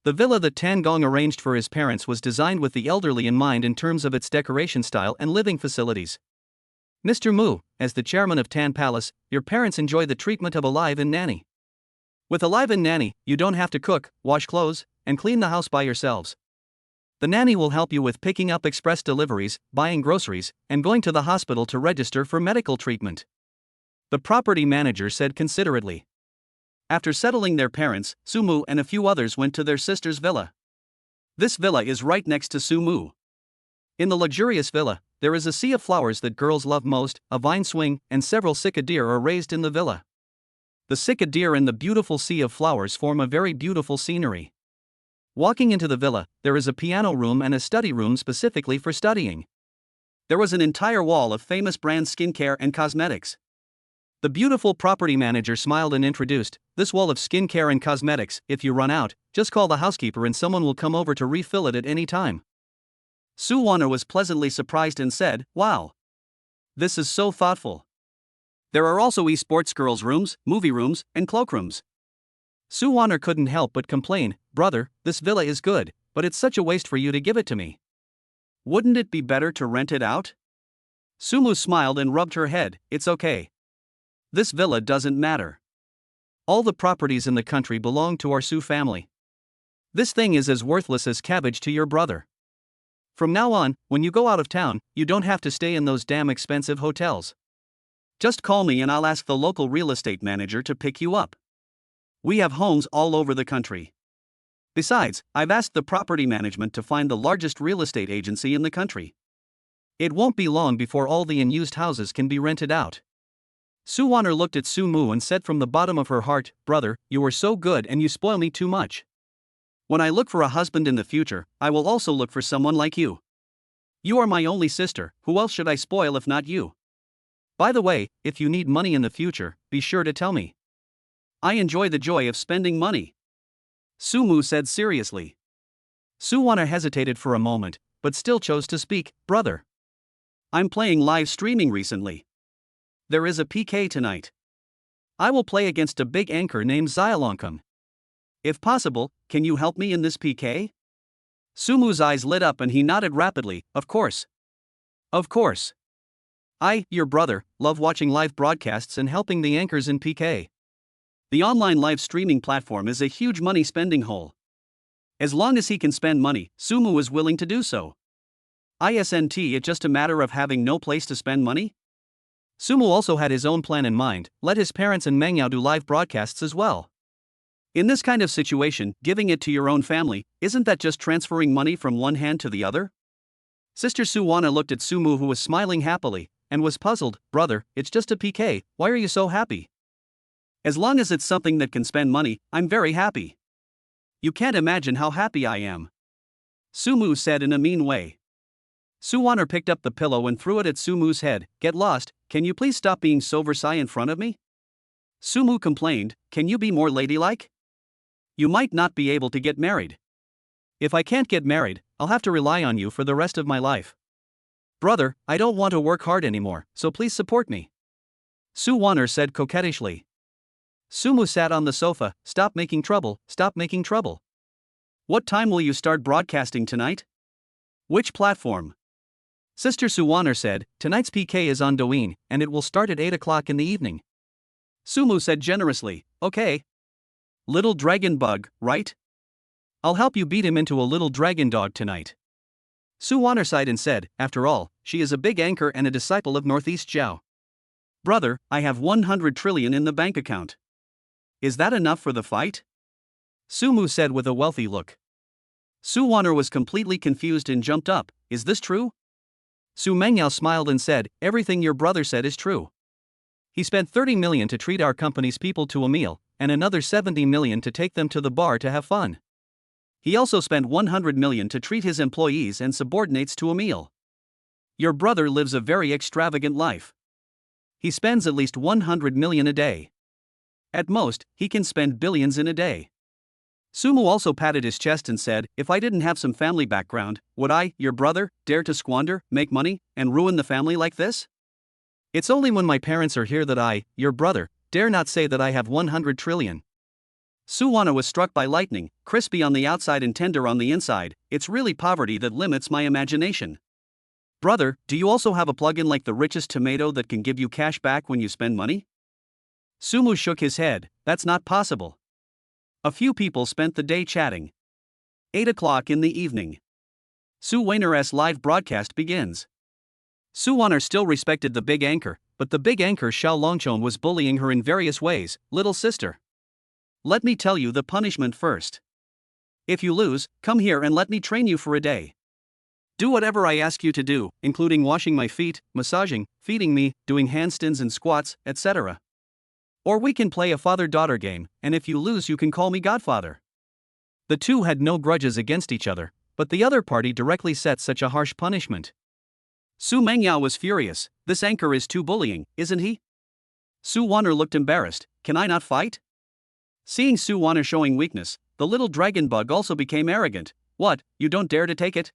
The villa that Tangong arranged for his parents was designed with the elderly in mind in terms of its decoration style and living facilities. Mr. Mu, as the chairman of Tan Palace, your parents enjoy the treatment of a live-in nanny. With a live-in nanny, you don't have to cook, wash clothes, and clean the house by yourselves. The nanny will help you with picking up express deliveries, buying groceries, and going to the hospital to register for medical treatment. The property manager said considerately. After settling their parents, Su Mu and a few others went to their sister's villa. This villa is right next to Su Mu. In the luxurious villa, there is a sea of flowers that girls love most, a vine swing, and several Sika deer are raised in the villa. The Sika deer and the beautiful sea of flowers form a very beautiful scenery. Walking into the villa, there is a piano room and a study room specifically for studying. There was an entire wall of famous brand skincare and cosmetics. The beautiful property manager smiled and introduced, this wall of skincare and cosmetics, if you run out, just call the housekeeper and someone will come over to refill it at any time. Su Waner was pleasantly surprised and said, wow. This is so thoughtful. There are also esports girls' rooms, movie rooms, and cloakrooms. Su Waner couldn't help but complain, brother, this villa is good, but it's such a waste for you to give it to me. Wouldn't it be better to rent it out? Su Mu smiled and rubbed her head, it's okay. This villa doesn't matter. All the properties in the country belong to our Su family. This thing is as worthless as cabbage to your brother. From now on, when you go out of town, you don't have to stay in those damn expensive hotels. Just call me and I'll ask the local real estate manager to pick you up. We have homes all over the country. Besides, I've asked the property management to find the largest real estate agency in the country. It won't be long before all the unused houses can be rented out. Sue Warner looked at Sue Moo and said from the bottom of her heart, "Brother, you are so good and you spoil me too much. When I look for a husband in the future, I will also look for someone like you. You are my only sister, who else should I spoil if not you? By the way, if you need money in the future, be sure to tell me. I enjoy the joy of spending money," Sue Moo said seriously. Sue Warner hesitated for a moment, but still chose to speak. "Brother, I'm playing live streaming recently. There is a PK tonight. I will play against a big anchor named Xialongkung. If possible, can you help me in this PK?" Sue Moo's eyes lit up and he nodded rapidly. "Of course. Of course. I, your brother, love watching live broadcasts and helping the anchors in PK. The online live streaming platform is a huge money spending hole. As long as he can spend money, Sue Moo is willing to do so. Isn't it just a matter of having no place to spend money?" Sue Moo also had his own plan in mind: let his parents and Mengyao do live broadcasts as well. In this kind of situation, giving it to your own family, isn't that just transferring money from one hand to the other? Sister Sue Warner looked at Sue Moo, who was smiling happily, and was puzzled. "Brother, it's just a PK, why are you so happy?" "As long as it's something that can spend money, I'm very happy. You can't imagine how happy I am," Sue Moo said in a mean way. Sue Warner picked up the pillow and threw it at Sue Moo's head. "Get lost, can you please stop being so Versailles in front of me?" Sue Moo complained. "Can you be more ladylike? You might not be able to get married. If I can't get married, I'll have to rely on you for the rest of my life. Brother, I don't want to work hard anymore, so please support me," Sue Warner said coquettishly. Sue Moo sat on the sofa. "Stop making trouble, stop making trouble. What time will you start broadcasting tonight? Which platform?" Sister Sue Warner said, "Tonight's PK is on Douyin, and it will start at 8 o'clock in the evening." Sue Moo said generously, "Okay. Little dragon bug, right? I'll help you beat him into a little dragon dog tonight." Sue Warner sighed and said, "After all, she is a big anchor and a disciple of Northeast Zhao. Brother, I have 100 trillion in the bank account. Is that enough for the fight?" Sue Moo said with a wealthy look. Sue Warner was completely confused and jumped up. "Is this true?" Su Mengyao smiled and said, "Everything your brother said is true. He spent 30 million to treat our company's people to a meal, and another 70 million to take them to the bar to have fun. He also spent 100 million to treat his employees and subordinates to a meal. Your brother lives a very extravagant life. He spends at least 100 million a day. At most, he can spend billions in a day." Sue Moo also patted his chest and said, "If I didn't have some family background, would I, your brother, dare to squander, make money, and ruin the family like this? It's only when my parents are here that I, your brother, dare not say that I have 100 trillion. Sue Warner was struck by lightning, crispy on the outside and tender on the inside. "It's really poverty that limits my imagination. Brother, do you also have a plugin like the richest tomato that can give you cash back when you spend money?" Sue Moo shook his head. "That's not possible." A few people spent the day chatting. 8 o'clock in the evening. Sue Warner's live broadcast begins. Sue Warner still respected the big anchor, but the big anchor Xiao Longchong was bullying her in various ways. "Little sister, let me tell you the punishment first. If you lose, come here and let me train you for a day. Do whatever I ask you to do, including washing my feet, massaging, feeding me, doing handstands and squats, etc. Or we can play a father-daughter game, and if you lose you can call me Godfather." The two had no grudges against each other, but the other party directly set such a harsh punishment. Su Mengyao was furious. "This anchor is too bullying, isn't he?" Sue Warner looked embarrassed. "Can I not fight?" Seeing Sue Warner showing weakness, the little dragon bug also became arrogant. "What, you don't dare to take it?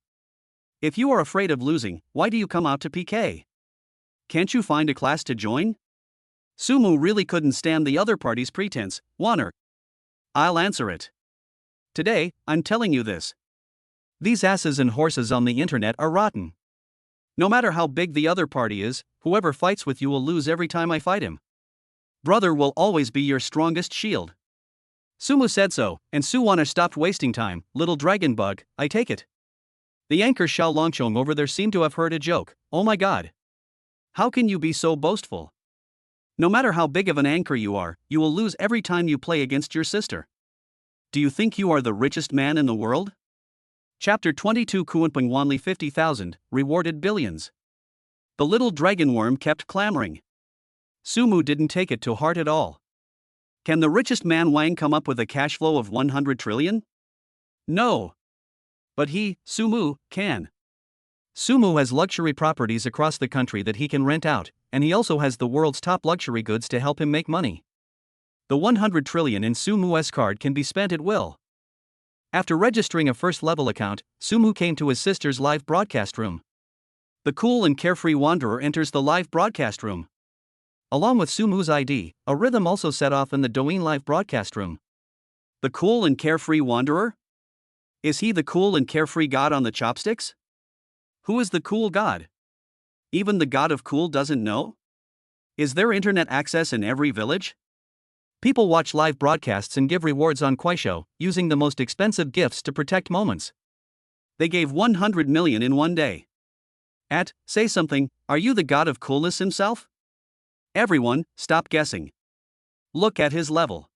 If you are afraid of losing, why do you come out to PK? Can't you find a class to join?" Sue Moo really couldn't stand the other party's pretense. "Warner, I'll answer it. Today, I'm telling you this. These asses and horses on the internet are rotten. No matter how big the other party is, whoever fights with you will lose every time I fight him. Brother will always be your strongest shield." Sue Moo said so, and Sue Warner stopped wasting time. "Little dragon bug, I take it. The anchor Xiao Longchong over there seemed to have heard a joke. Oh my god. How can you be so boastful? No matter how big of an anchor you are, you will lose every time you play against your sister. Do you think you are the richest man in the world? Chapter 22 Kuanping Wanli 50,000, rewarded billions. The little dragon worm kept clamoring. Sumu didn't take it to heart at all. Can the richest man Wang come up with a cash flow of 100 trillion? No. But he, Sumu, can. Sumu has luxury properties across the country that he can rent out, and he also has the world's top luxury goods to help him make money. The 100 trillion in Sumu's card can be spent at will. After registering a first-level account, Sumu came to his sister's live broadcast room. The cool and carefree wanderer enters the live broadcast room. Along with Sumu's ID, a rhythm also set off in the Douyin live broadcast room. The cool and carefree wanderer? Is he the cool and carefree god on the chopsticks? Who is the cool god? Even the god of cool doesn't know? Is there internet access in every village? People watch live broadcasts and give rewards on Kuaishou, using the most expensive gifts to protect moments. They gave 100 million in one day. Say something, are you the god of coolness himself? Everyone, stop guessing. Look at his level.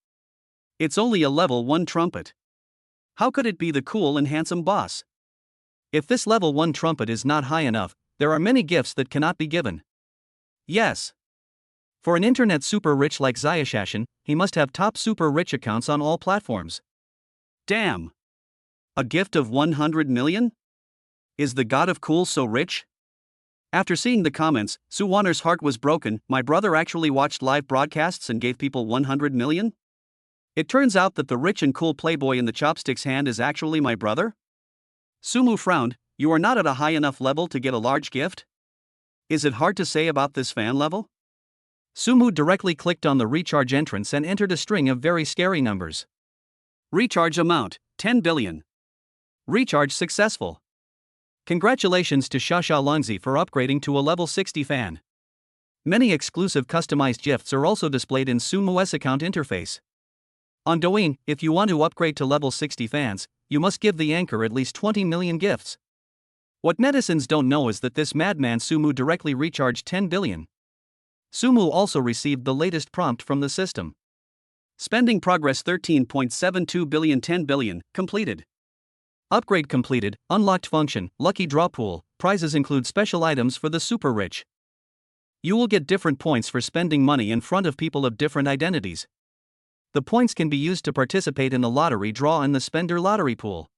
It's only a level 1 trumpet. How could it be the cool and handsome boss? If this level 1 trumpet is not high enough, there are many gifts that cannot be given. Yes. For an internet super rich like Xiaoshashan, he must have top super rich accounts on all platforms. Damn. A gift of 100 million? Is the god of cool so rich? After seeing the comments, Su Wanner's heart was broken. My brother actually watched live broadcasts and gave people 100 million? It turns out that the rich and cool playboy in the chopsticks hand is actually my brother? Sumu frowned. You are not at a high enough level to get a large gift? Is it hard to say about this fan level? Sumu directly clicked on the recharge entrance and entered a string of very scary numbers. Recharge amount, 10 billion. Recharge successful. Congratulations to Xia Longzi for upgrading to a level 60 fan. Many exclusive customized gifts are also displayed in Sumu's account interface. On Douyin, if you want to upgrade to level 60 fans, you must give the anchor at least 20 million gifts. What netizens don't know is that this madman Sumu directly recharged 10 billion. Sumu also received the latest prompt from the system. Spending progress 13.72 billion 10 billion, completed. Upgrade completed, unlocked function, lucky draw pool, prizes include special items for the super rich. You will get different points for spending money in front of people of different identities. The points can be used to participate in the lottery draw in the spender lottery pool.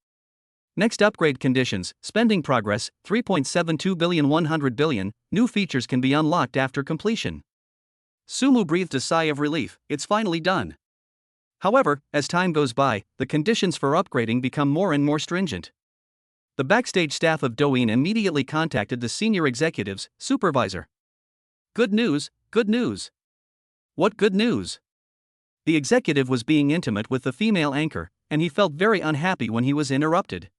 Next upgrade conditions, spending progress, 3.72 billion 100 billion, new features can be unlocked after completion. Sumu breathed a sigh of relief, it's finally done. However, as time goes by, the conditions for upgrading become more and more stringent. The backstage staff of Douyin immediately contacted the senior executive's supervisor. Good news, good news. What good news? The executive was being intimate with the female anchor, and he felt very unhappy when he was interrupted.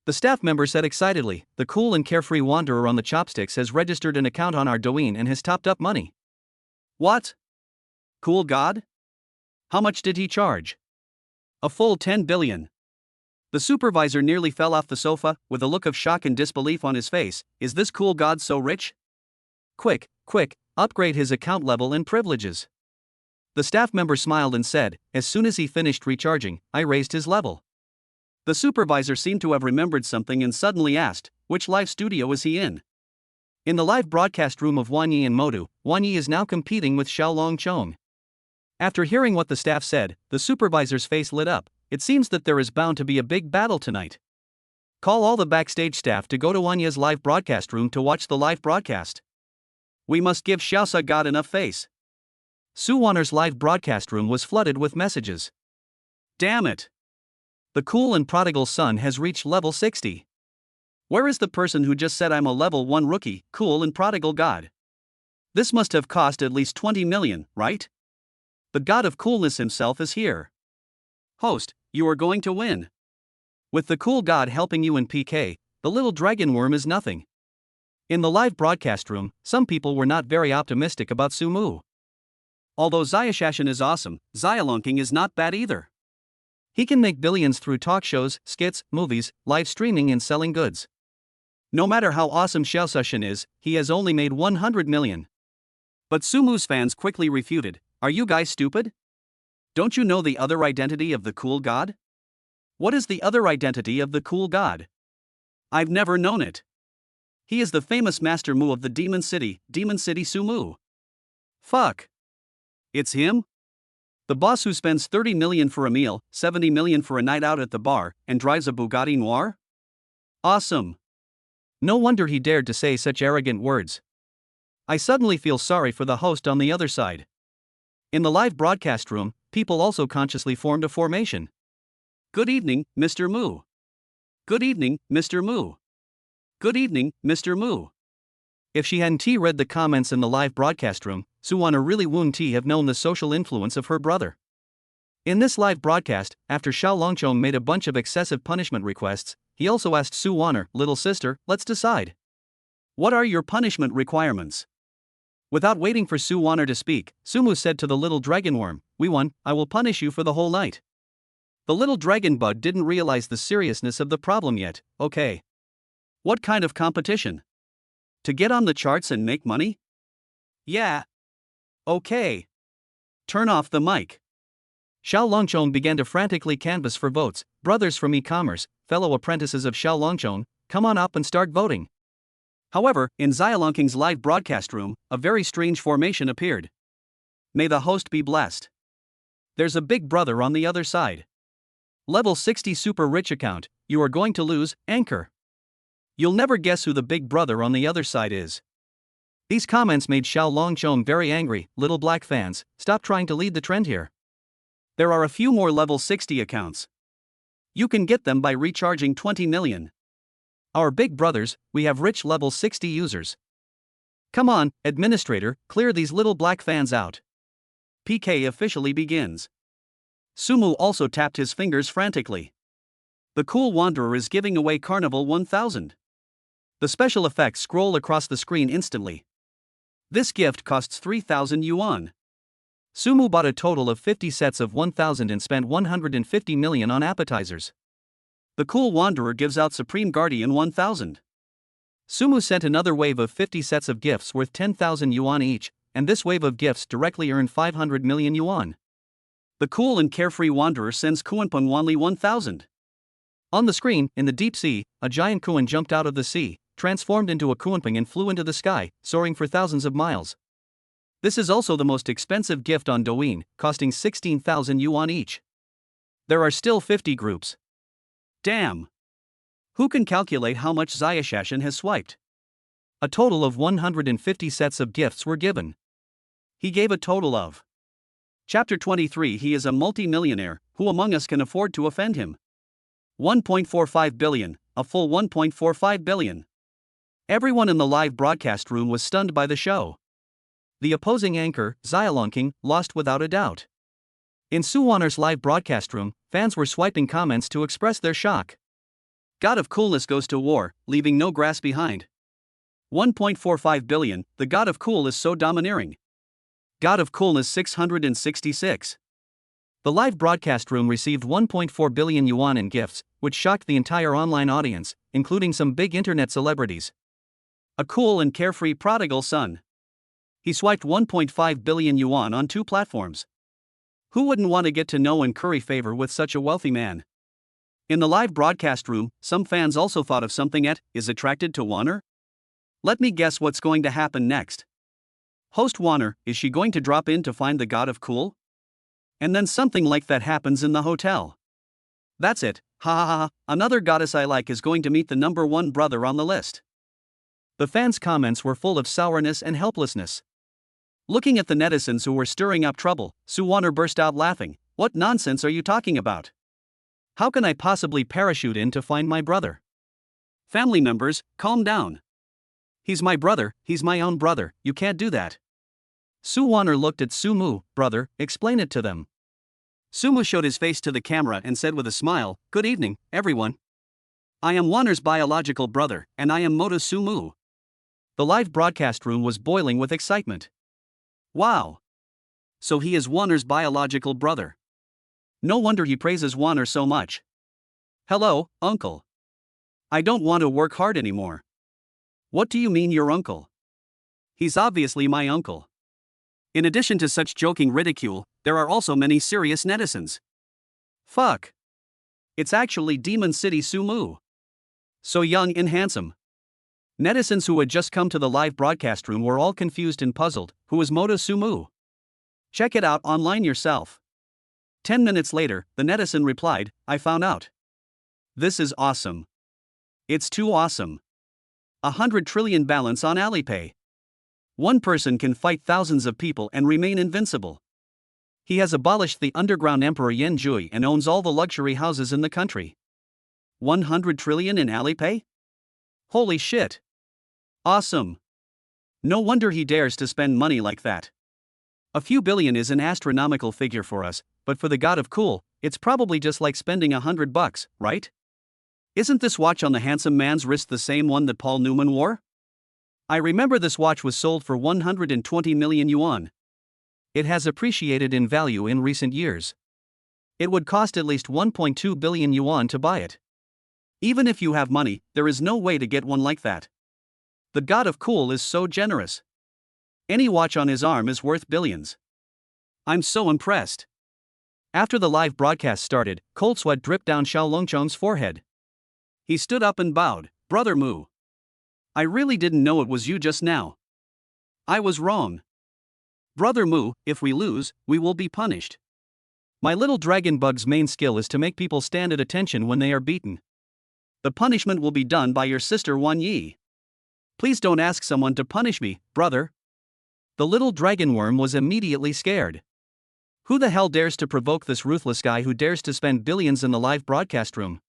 The staff member said excitedly, the cool and carefree wanderer on the chopsticks has registered an account on our Douyin and has topped up money. What? Cool god? How much did he charge? A full 10 billion. The supervisor nearly fell off the sofa, with a look of shock and disbelief on his face. Is this cool god so rich? Quick, upgrade his account level and privileges. The staff member smiled and said, as soon as he finished recharging, I raised his level. The supervisor seemed to have remembered something and suddenly asked, which live studio is he in? In the live broadcast room of Wanyi and Modu, Wanyi is now competing with Xiao Longchong. After hearing what the staff said, the supervisor's face lit up. It seems that there is bound to be a big battle tonight. Call all the backstage staff to go to Wanya's live broadcast room to watch the live broadcast. We must give Xiaosa God enough face. Su Wanner's live broadcast room was flooded with messages. Damn it! The cool and prodigal son has reached level 60. Where is the person who just said I'm a level 1 rookie, cool and prodigal god? This must have cost at least 20 million, right? The god of coolness himself is here. Host, you are going to win. With the cool god helping you in PK, the little dragon worm is nothing. In the live broadcast room, some people were not very optimistic about Sumu. Although Xiaoshashan is awesome, Xiaolongking is not bad either. He can make billions through talk shows, skits, movies, live streaming and selling goods. No matter how awesome Xiaosushin is, he has only made 100 million. But Sumu's fans quickly refuted, "Are you guys stupid? Don't you know the other identity of the cool god? What is the other identity of the cool god? I've never known it. He is the famous Master Mu of the Demon City Sumu. Fuck. It's him? The boss who spends 30 million for a meal, 70 million for a night out at the bar, and drives a Bugatti Noir? Awesome. No wonder he dared to say such arrogant words. I suddenly feel sorry for the host on the other side. In the live broadcast room, people also consciously formed a formation. Good evening, Mr. Mu. Good evening, Mr. Mu. Good evening, Mr. Mu. If she hadn't read the comments in the live broadcast room, Suwana really wouldn't have known the social influence of her brother. In this live broadcast, after Xiao Longchong made a bunch of excessive punishment requests, he also asked Suwana, "Little sister, let's decide. What are your punishment requirements?" Without waiting for Suwana to speak, Sumu said to the little dragon worm, "We won, I will punish you for the whole night." The little dragon bug didn't realize the seriousness of the problem yet. Okay. What kind of competition? To get on the charts and make money? Yeah. Okay. Turn off the mic. Xiao Longchong began to frantically canvass for votes. Brothers from e-commerce, fellow apprentices of Xiao Longchong, come on up and start voting. However, in Xiaolongking's live broadcast room, a very strange formation appeared. May the host be blessed. There's a big brother on the other side. Level 60 super rich account, you are going to lose, anchor. You'll never guess who the big brother on the other side is. These comments made Xiao Longchong very angry. Little black fans, stop trying to lead the trend here. There are a few more level 60 accounts. You can get them by recharging 20 million. Our big brothers, we have rich level 60 users. Come on, administrator, clear these little black fans out. PK officially begins. Sumu also tapped his fingers frantically. The cool wanderer is giving away Carnival 1000. The special effects scroll across the screen instantly. This gift costs 3,000 yuan. Sumu bought a total of 50 sets of 1,000 and spent 150 million on appetizers. The cool wanderer gives out Supreme Guardian 1000. Sumu sent another wave of 50 sets of gifts worth 10,000 yuan each, and this wave of gifts directly earned 500 million yuan. The cool and carefree wanderer sends Kuanpeng Wanli 1000. On the screen, in the deep sea, a giant Kuan jumped out of the sea, transformed into a Kuanpeng and flew into the sky, soaring for thousands of miles. This is also the most expensive gift on Douyin, costing 16,000 yuan each. There are still 50 groups. Damn! Who can calculate how much Xiaosushin has swiped? A total of 150 sets of gifts were given. He gave a total of. Chapter 23. He is a multi-millionaire, who among us can afford to offend him? 1.45 billion, a full 1.45 billion. Everyone in the live broadcast room was stunned by the show. The opposing anchor, Xiaolongking, lost without a doubt. In Suwaner's live broadcast room, fans were swiping comments to express their shock. God of Coolness goes to war, leaving no grass behind. 1.45 billion, the God of Cool is so domineering. God of Coolness 666. The live broadcast room received 1.4 billion yuan in gifts, which shocked the entire online audience, including some big internet celebrities. A cool and carefree prodigal son. He swiped 1.5 billion yuan on 2 platforms. Who wouldn't want to get to know and curry favor with such a wealthy man? In the live broadcast room, some fans also thought of something is attracted to Warner? Let me guess what's going to happen next. Host Warner, is she going to drop in to find the God of Cool? And then something like that happens in the hotel. That's it, ha ha ha, another goddess I like is going to meet the number 1 brother on the list. The fans' comments were full of sourness and helplessness. Looking at the netizens who were stirring up trouble, Suwaner burst out laughing. What nonsense are you talking about? How can I possibly parachute in to find my brother? Family members, calm down. He's my brother, he's my own brother, you can't do that. Suwaner looked at Sumu. Brother, explain it to them. Sumu showed his face to the camera and said with a smile, Good evening, everyone. I am Warner's biological brother, and I am Moto Sumu. The live broadcast room was boiling with excitement. Wow! So he is Warner's biological brother. No wonder he praises Warner so much. Hello, uncle. I don't want to work hard anymore. What do you mean your uncle? He's obviously my uncle. In addition to such joking ridicule, there are also many serious netizens. Fuck. It's actually Demon City Sumu. So young and handsome. Netizens who had just come to the live broadcast room were all confused and puzzled. Who is Moto Sumu? Check it out online yourself. 10 minutes later, the netizen replied, I found out. This is awesome. It's too awesome. 100 trillion balance on Alipay. One person can fight thousands of people and remain invincible. He has abolished the underground emperor Yen Jui and owns all the luxury houses in the country. 100 trillion in Alipay? Holy shit. Awesome. No wonder he dares to spend money like that. A few billion is an astronomical figure for us, but for the god of cool, it's probably just like spending $100, right? Isn't this watch on the handsome man's wrist the same one that Paul Newman wore? I remember this watch was sold for 120 million yuan. It has appreciated in value in recent years. It would cost at least 1.2 billion yuan to buy it. Even if you have money, there is no way to get one like that. The god of cool is so generous. Any watch on his arm is worth billions. I'm so impressed. After the live broadcast started, cold sweat dripped down Xiao Longchong's forehead. He stood up and bowed. Brother Mu. I really didn't know it was you just now. I was wrong. Brother Mu, if we lose, we will be punished. My little dragon bug's main skill is to make people stand at attention when they are beaten. The punishment will be done by your sister Wan Yi. Please don't ask someone to punish me, brother. The little dragon worm was immediately scared. Who the hell dares to provoke this ruthless guy who dares to spend billions in the live broadcast room?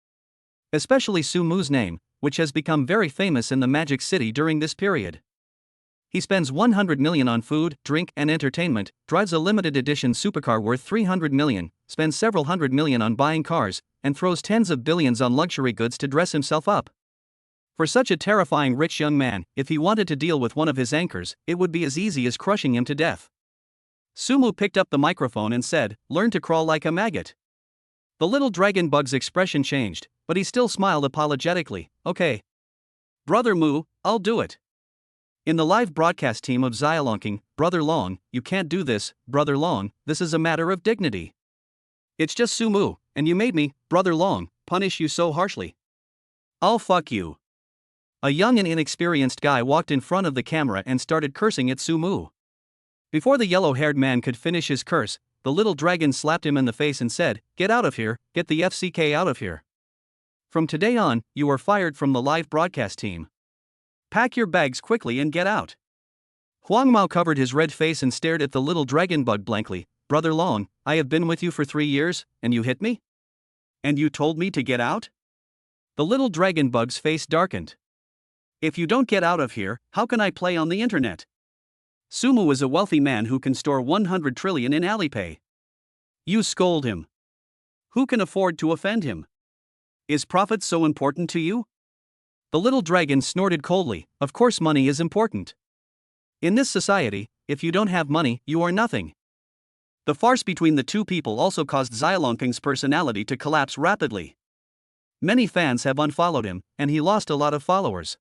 Especially Su Mu's name, which has become very famous in the Magic City during this period. He spends 100 million on food, drink, and entertainment, drives a limited edition supercar worth 300 million, spends several hundred million on buying cars, and throws tens of billions on luxury goods to dress himself up. For such a terrifying rich young man, if he wanted to deal with one of his anchors, it would be as easy as crushing him to death. Sumu picked up the microphone and said, "Learn to crawl like a maggot." The little dragon bug's expression changed, but he still smiled apologetically. Okay. Brother Mu, I'll do it. In the live broadcast team of Xiaolongking, Brother Long, you can't do this, Brother Long, this is a matter of dignity. It's just Sumu, and you made me, Brother Long, punish you so harshly. I'll fuck you. A young and inexperienced guy walked in front of the camera and started cursing at Sumu. Before the yellow-haired man could finish his curse, the little dragon slapped him in the face and said, "Get out of here, get the FCK out of here. From today on, you are fired from the live broadcast team. Pack your bags quickly and get out." Huang Mao covered his red face and stared at the little dragon bug blankly. "Brother Long, I have been with you for 3 years, and you hit me? And you told me to get out?" The little dragon bug's face darkened. "If you don't get out of here, how can I play on the internet?" Sumu is a wealthy man who can store 100 trillion in Alipay. You scold him. Who can afford to offend him? Is profit so important to you? The little dragon snorted coldly. Of course money is important. In this society, if you don't have money, you are nothing. The farce between the two people also caused Xiaolongking's personality to collapse rapidly. Many fans have unfollowed him, and he lost a lot of followers.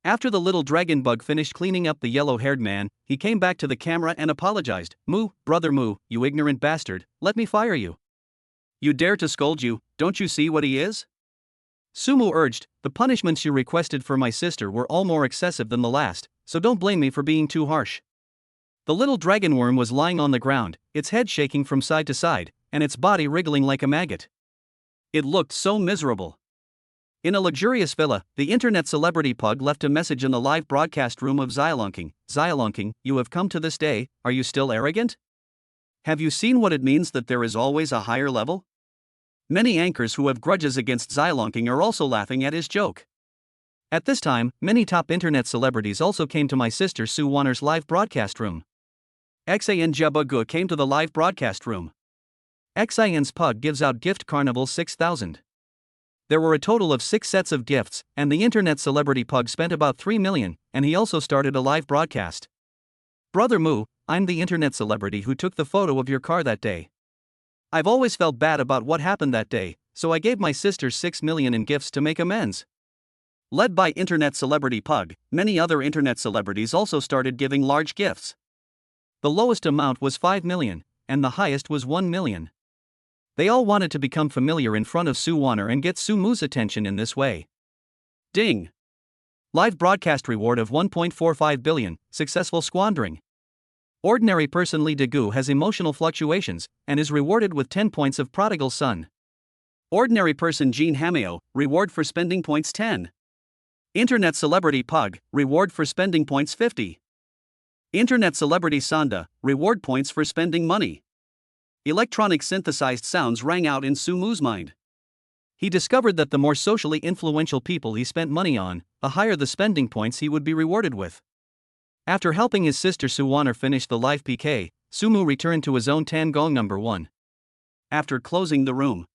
After the little dragon bug finished cleaning up the yellow-haired man, he came back to the camera and apologized. "Mu, Brother Mu, you ignorant bastard, let me fire you. You dare to scold you, don't you see what he is?" Sumu urged, "The punishments you requested for my sister were all more excessive than the last, so don't blame me for being too harsh." The little dragon worm was lying on the ground, its head shaking from side to side, and its body wriggling like a maggot. It looked so miserable. In a luxurious villa, the internet celebrity Pug left a message in the live broadcast room of Xiaolongking. "Xiaolongking, you have come to this day, are you still arrogant? Have you seen what it means that there is always a higher level?" Many anchors who have grudges against Xiaolongking are also laughing at his joke. At this time, many top internet celebrities also came to my sister Su Wanner's live broadcast room. Xan Jebagu came to the live broadcast room. Xian's Pug gives out gift carnival 6,000. There were a total of 6 sets of gifts, and the internet celebrity Pug spent about 3 million, and he also started a live broadcast. "Brother Mu, I'm the internet celebrity who took the photo of your car that day. I've always felt bad about what happened that day, so I gave my sister 6 million in gifts to make amends. Led by internet celebrity Pug, many other internet celebrities also started giving large gifts. The lowest amount was 5 million, and the highest was 1 million. They all wanted to become familiar in front of Sue Warner and get Sue Moo's attention in this way. Ding! Live broadcast reward of 1.45 billion, successful squandering. Ordinary person Lee Dagu has emotional fluctuations, and is rewarded with 10 points of prodigal son. Ordinary person Jean Hameo, reward for spending points 10. Internet celebrity Pug, reward for spending points 50. Internet celebrity Sanda, reward points for spending money. Electronic synthesized sounds rang out in Sue Moo's mind. He discovered that the more socially influential people he spent money on, the higher the spending points he would be rewarded with. After helping his sister Sue Warner finish the live PK, Sue Moo returned to his own Tan Gong number 1. After closing the room,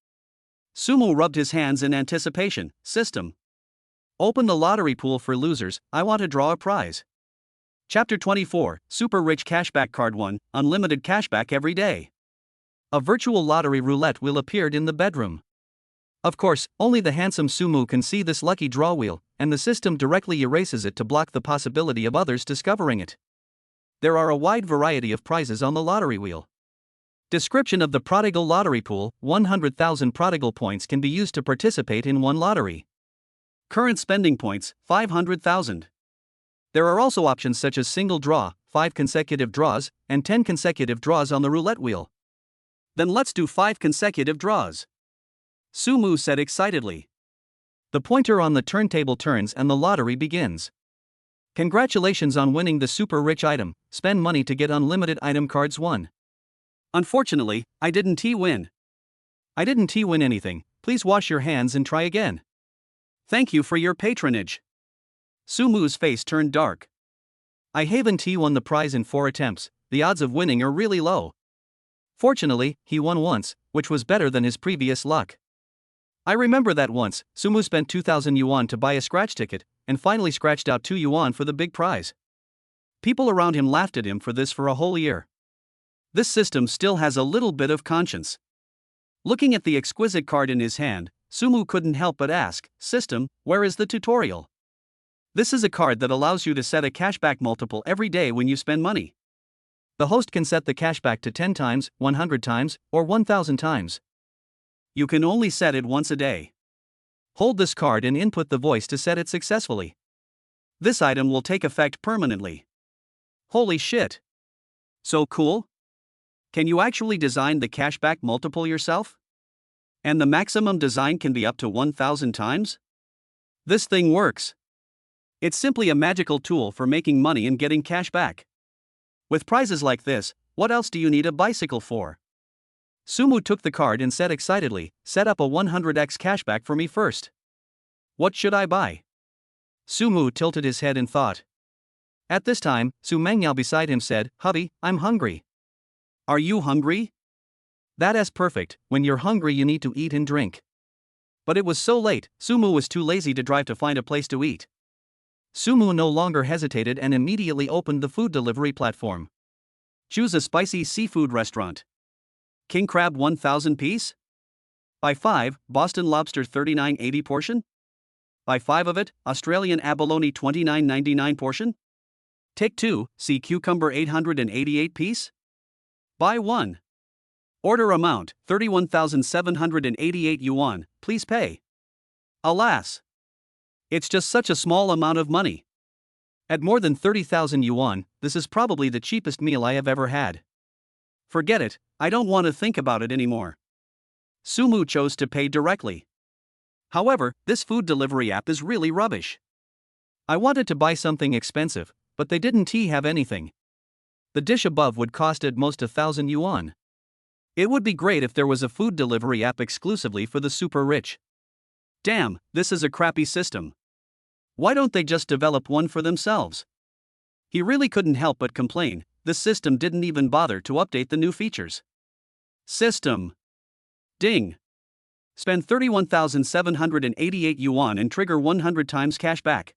Sue Moo rubbed his hands in anticipation. System. Open the lottery pool for losers, I want to draw a prize. Chapter 24, Super Rich Cashback Card 1, Unlimited Cashback Every Day. A virtual lottery roulette wheel appeared in the bedroom. Of course, only the handsome Sue Moo can see this lucky draw wheel, and the system directly erases it to block the possibility of others discovering it. There are a wide variety of prizes on the lottery wheel. Description of the Prodigal Lottery Pool: 100,000 Prodigal points can be used to participate in one lottery. Current spending points: 500,000. There are also options such as single draw, 5 consecutive draws, and 10 consecutive draws on the roulette wheel. Then let's do 5 consecutive draws, Sue Moo said excitedly. The pointer on the turntable turns and the lottery begins. Congratulations on winning the super rich item, spend money to get unlimited item cards 1. Unfortunately, I didn't win. I didn't win anything, please wash your hands and try again. Thank you for your patronage. Sue Moo's face turned dark. I haven't won the prize in 4 attempts, the odds of winning are really low. Fortunately, he won once, which was better than his previous luck. I remember that once, Sue Moo spent 2,000 yuan to buy a scratch ticket, and finally scratched out 2 yuan for the big prize. People around him laughed at him for this for a whole year. This system still has a little bit of conscience. Looking at the exquisite card in his hand, Sue Moo couldn't help but ask, System, where is the tutorial? This is a card that allows you to set a cashback multiple every day when you spend money. The host can set the cashback to 10 times, 100 times, or 1,000 times. You can only set it once a day. Hold this card and input the voice to set it successfully. This item will take effect permanently. Holy shit! So cool? Can you actually design the cashback multiple yourself? And the maximum design can be up to 1,000 times? This thing works. It's simply a magical tool for making money and getting cash back. With prizes like this, what else do you need a bicycle for? Sue Moo took the card and said excitedly, set up a 100x cashback for me first. What should I buy? Sue Moo tilted his head in thought. At this time, Su Mengyao beside him said, hubby, I'm hungry. Are you hungry? That's perfect, when you're hungry you need to eat and drink. But it was so late, Sue Moo was too lazy to drive to find a place to eat. Sue Moo no longer hesitated and immediately opened the food delivery platform. Choose a spicy seafood restaurant. King crab 1,000 piece? Buy 5, Boston lobster 39.80 portion? Buy 5 of it, Australian abalone 29.99 portion? Take 2, sea cucumber 888 piece? Buy 1. Order amount, 31,788 yuan, please pay. Alas! It's just such a small amount of money. At more than 30,000 yuan, this is probably the cheapest meal I have ever had. Forget it, I don't want to think about it anymore. Sue Moo chose to pay directly. However, this food delivery app is really rubbish. I wanted to buy something expensive, but they didn't have anything. The dish above would cost at most 1,000 yuan. It would be great if there was a food delivery app exclusively for the super rich. Damn, this is a crappy system. Why don't they just develop one for themselves? He really couldn't help but complain, this system didn't even bother to update the new features. System. Ding. Spend 31,788 yuan and trigger 100 times cashback.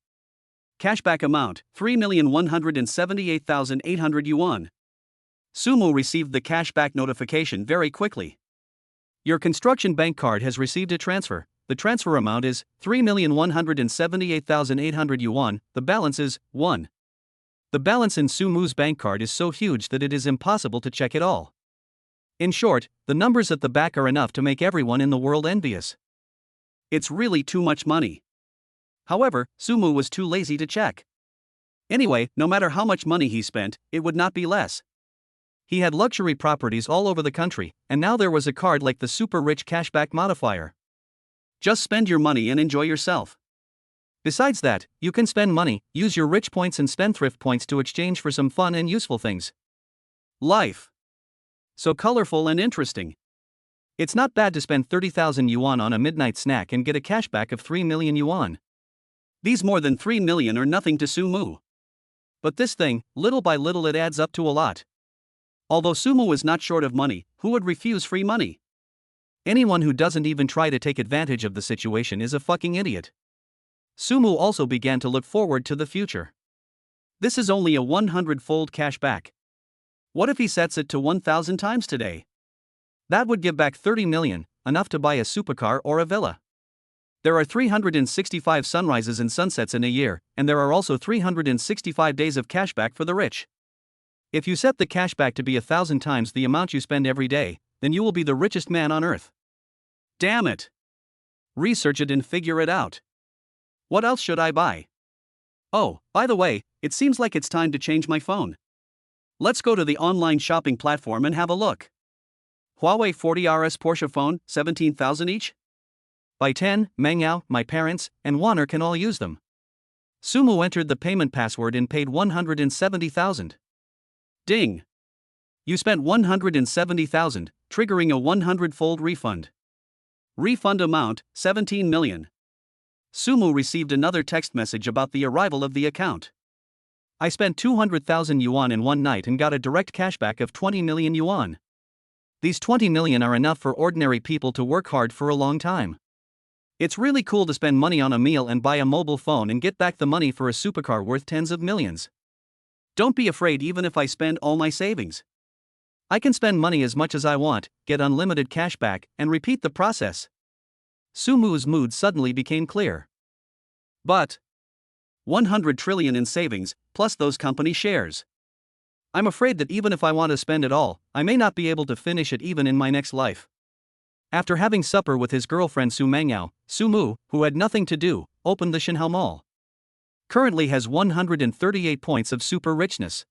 Cashback amount, 3,178,800 yuan. Sue Moo received the cashback notification very quickly. Your construction bank card has received a transfer. the transfer amount is 3,178,800 yuan, the balance is 1. The balance in Su Mu's bank card is so huge that it is impossible to check it all. In short, the numbers at the back are enough to make everyone in the world envious. It's really too much money. However, Su Mu was too lazy to check. Anyway, no matter how much money he spent, it would not be less. He had luxury properties all over the country, and now there was a card like the super rich cashback modifier. Just spend your money and enjoy yourself. Besides that, you can spend money, use your rich points and spendthrift points to exchange for some fun and useful things. Life. So colorful and interesting. It's not bad to spend 30,000 yuan on a midnight snack and get a cashback of 3 million yuan. These more than 3 million are nothing to Su Mu. But this thing, little by little it adds up to a lot. Although Su Mu is not short of money, who would refuse free money? Anyone who doesn't even try to take advantage of the situation is a fucking idiot. Su Mu also began to look forward to the future. This is only a 100-fold cashback. What if he sets it to 1,000 times today? That would give back 30 million, enough to buy a supercar or a villa. There are 365 sunrises and sunsets in a year, and there are also 365 days of cashback for the rich. If you set the cashback to be 1,000 times the amount you spend every day, then you will be the richest man on earth. Damn it! Research it and figure it out. What else should I buy? Oh, by the way, it seems like it's time to change my phone. Let's go to the online shopping platform and have a look. Huawei 40RS Porsche phone, 17,000 each? By 10, Meng Yao, my parents, and Warner can all use them. Su Mu entered the payment password and paid 170,000. Ding! You spent 170,000, triggering a 100-fold refund. Refund amount, 17 million. Su Mu received another text message about the arrival of the account. I spent 200,000 yuan in one night and got a direct cashback of 20 million yuan. These 20 million are enough for ordinary people to work hard for a long time. It's really cool to spend money on a meal and buy a mobile phone and get back the money for a supercar worth tens of millions. Don't be afraid even if I spend all my savings. I can spend money as much as I want, get unlimited cash back, and repeat the process. Su Mu's mood suddenly became clear. But 100 trillion in savings, plus those company shares. I'm afraid that even if I want to spend it all, I may not be able to finish it even in my next life. After having supper with his girlfriend Su Mengyao, Su Mu, who had nothing to do, opened the Shanhao Mall. Currently has 138 points of super richness.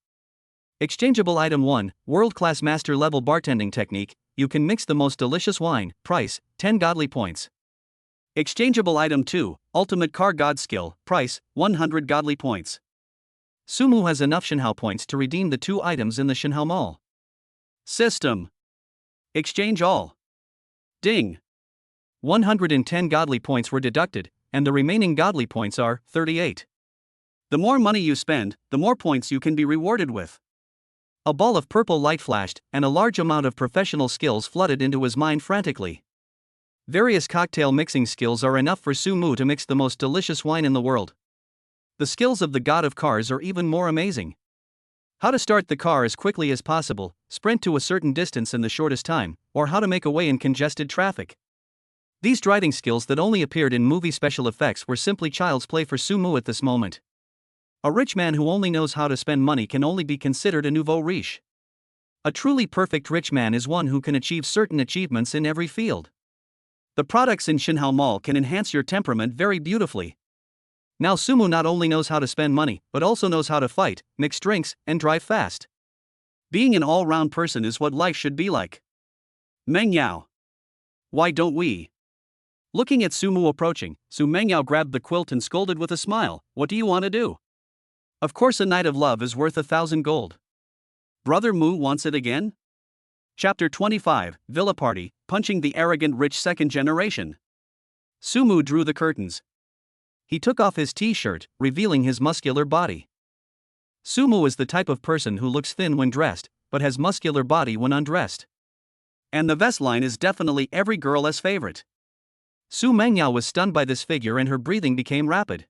Exchangeable item 1, world-class master-level bartending technique, you can mix the most delicious wine, price, 10 godly points. Exchangeable item 2, ultimate car god skill, price, 100 godly points. Su Mu has enough Shanhao points to redeem the 2 items in the Shanhao Mall. System. Exchange all. Ding. 110 godly points were deducted, and the remaining godly points are 38. The more money you spend, the more points you can be rewarded with. A ball of purple light flashed, and a large amount of professional skills flooded into his mind frantically. Various cocktail mixing skills are enough for Su Mu to mix the most delicious wine in the world. The skills of the god of cars are even more amazing. How to start the car as quickly as possible, sprint to a certain distance in the shortest time, or how to make a way in congested traffic. These driving skills that only appeared in movie special effects were simply child's play for Su Mu at this moment. A rich man who only knows how to spend money can only be considered a nouveau riche. A truly perfect rich man is one who can achieve certain achievements in every field. The products in Shanhao Mall can enhance your temperament very beautifully. Now Su Mu not only knows how to spend money, but also knows how to fight, mix drinks, and drive fast. Being an all-round person is what life should be like. Meng Yao. Why don't we? Looking at Su Mu approaching, Su Mengyao grabbed the quilt and scolded with a smile, "What do you want to do? Of course a night of love is worth 1,000 gold. Brother Mu wants it again?" Chapter 25, Villa Party, Punching the Arrogant Rich Second Generation. Su Mu drew the curtains. He took off his t-shirt, revealing his muscular body. Su Mu is the type of person who looks thin when dressed, but has muscular body when undressed. And the vest line is definitely every girl's favorite. Su Mengyao was stunned by this figure and her breathing became rapid.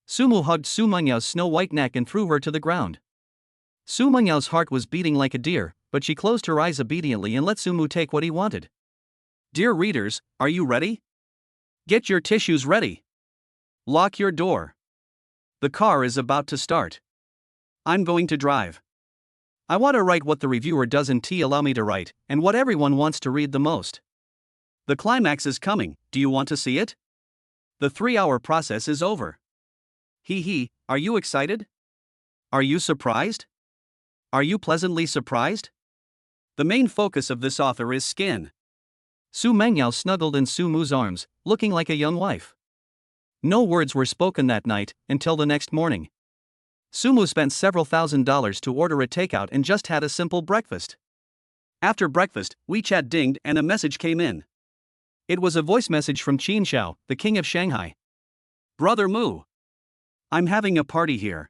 Su Mu hugged Su Mengyao's snow-white neck and threw her to the ground. Su Mengyao's heart was beating like a deer, but she closed her eyes obediently and let Su Mu take what he wanted. Dear readers, are you ready? Get your tissues ready. Lock your door. The car is about to start. I'm going to drive. I want to write what the reviewer doesn't allow me to write, and what everyone wants to read the most. The climax is coming, do you want to see it? The 3-hour process is over. Are you excited? Are you surprised? Are you pleasantly surprised? The main focus of this author is skin. Su Mengyao snuggled in Su Mu's arms, looking like a young wife. No words were spoken that night, until the next morning. Su Mu spent several $1,000s to order a takeout and just had a simple breakfast. After breakfast, WeChat dinged and a message came in. It was a voice message from Qin Xiao, the king of Shanghai. Brother Mu. I'm having a party here.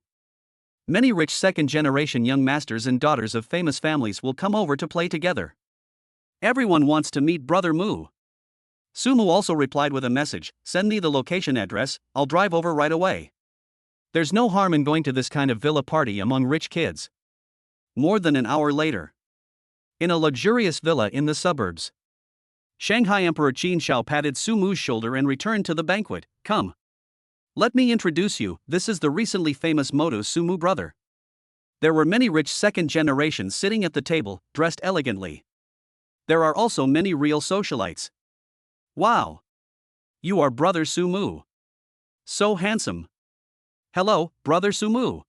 Many rich second-generation young masters and daughters of famous families will come over to play together. Everyone wants to meet Brother Mu. Su Mu also replied with a message, send me the location address, I'll drive over right away. There's no harm in going to this kind of villa party among rich kids. More than an hour later. In a luxurious villa in the suburbs. Shanghai Emperor Qin Xiao patted Su Mu's shoulder and returned to the banquet. Come. Let me introduce you, this is the recently famous Moto Su Mu brother. There were many rich second generations sitting at the table, dressed elegantly. There are also many real socialites. Wow. You are Brother Su Mu. So handsome. Hello, Brother Su Mu.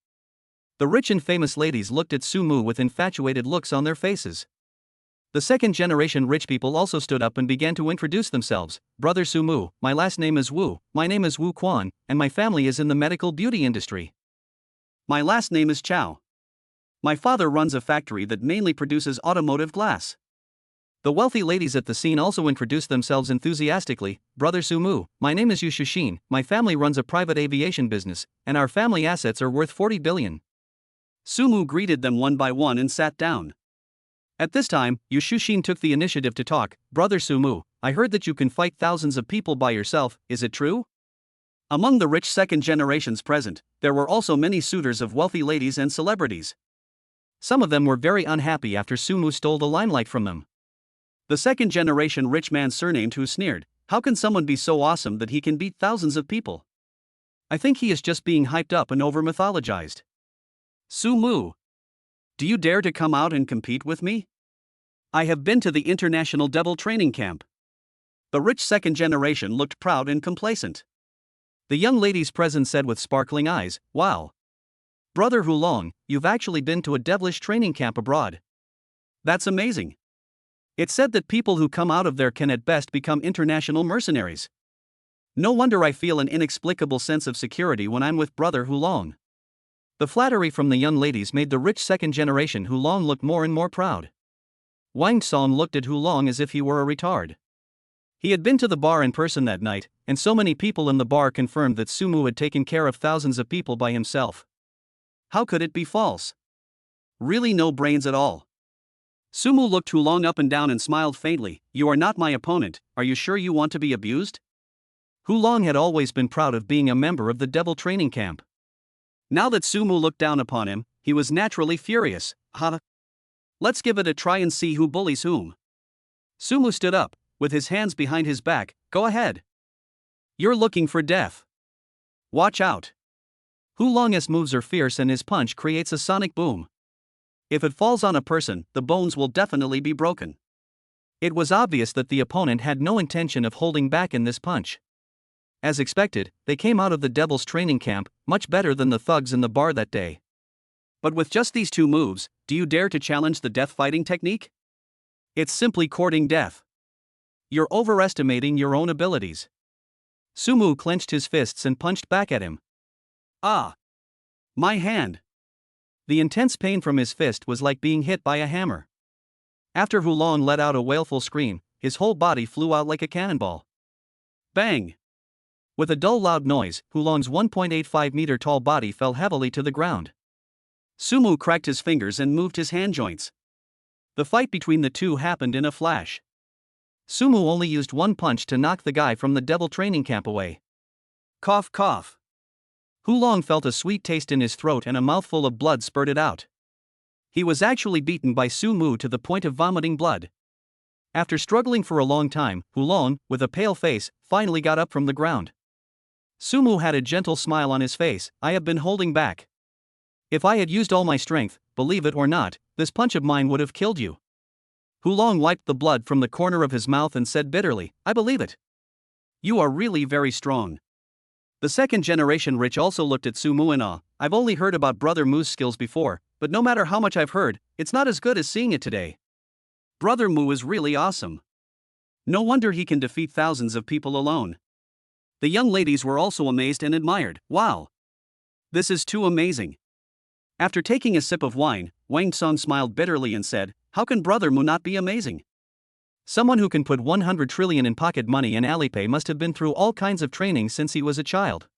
The rich and famous ladies looked at Su Mu with infatuated looks on their faces. The second-generation rich people also stood up and began to introduce themselves. Brother Su Mu, my last name is Wu, my name is Wu Quan, and my family is in the medical beauty industry. My last name is Chao. My father runs a factory that mainly produces automotive glass. The wealthy ladies at the scene also introduced themselves enthusiastically. Brother Su Mu, my name is Yu Shushin, my family runs a private aviation business, and our family assets are worth 40 billion. Su Mu greeted them one by one and sat down. At this time, Yu Shushin took the initiative to talk. Brother Su Mu, I heard that you can fight thousands of people by yourself, is it true? Among the rich second generations present, there were also many suitors of wealthy ladies and celebrities. Some of them were very unhappy after Su Mu stole the limelight from them. The second-generation rich man surnamed who sneered, how can someone be so awesome that he can beat thousands of people? I think he is just being hyped up and over-mythologized. Su Mu. Do you dare to come out and compete with me? I have been to the International Devil Training Camp. The rich second generation looked proud and complacent. The young ladies present said with sparkling eyes, wow. Brother Hulong, you've actually been to a devilish training camp abroad. That's amazing. It's said that people who come out of there can at best become international mercenaries. No wonder I feel an inexplicable sense of security when I'm with Brother Hulong. The flattery from the young ladies made the rich second generation Hulong look more and more proud. Wang Song looked at Hulong as if he were a retard. He had been to the bar in person that night, and so many people in the bar confirmed that Su Mu had taken care of thousands of people by himself. How could it be false? Really no brains at all. Su Mu looked Hulong up and down and smiled faintly. You are not my opponent, are you sure you want to be abused? Hulong had always been proud of being a member of the devil training camp. Now that Su Mu looked down upon him, he was naturally furious. Let's give it a try and see who bullies whom. Su Mu stood up, with his hands behind his back. Go ahead. You're looking for death. Watch out. Hulong's moves are fierce and his punch creates a sonic boom. If it falls on a person, the bones will definitely be broken. It was obvious that the opponent had no intention of holding back in this punch. As expected, they came out of the devil's training camp, much better than the thugs in the bar that day. But with just these two moves, do you dare to challenge the death fighting technique? It's simply courting death. You're overestimating your own abilities. Su Mu clenched his fists and punched back at him. Ah! My hand! The intense pain from his fist was like being hit by a hammer. After Hulong let out a wailful scream, his whole body flew out like a cannonball. Bang! With a dull loud noise, Hulong's 1.85-meter tall body fell heavily to the ground. Su Mu cracked his fingers and moved his hand joints. The fight between the two happened in a flash. Su Mu only used one punch to knock the guy from the devil training camp away. Cough cough. Hulong felt a sweet taste in his throat and a mouthful of blood spurted out. He was actually beaten by Su Mu to the point of vomiting blood. After struggling for a long time, Hulong, with a pale face, finally got up from the ground. Sumu had a gentle smile on his face. I have been holding back. If I had used all my strength, believe it or not, this punch of mine would have killed you. Hulong wiped the blood from the corner of his mouth and said bitterly, I believe it. You are really very strong. The second generation rich also looked at Sumu in awe. I've only heard about Brother Mu's skills before, but no matter how much I've heard, it's not as good as seeing it today. Brother Mu is really awesome. No wonder he can defeat thousands of people alone. The young ladies were also amazed and admired. Wow! This is too amazing. After taking a sip of wine, Wang Tsong smiled bitterly and said, how can Brother Mu not be amazing? Someone who can put 100 trillion in pocket money and Alipay must have been through all kinds of training since he was a child.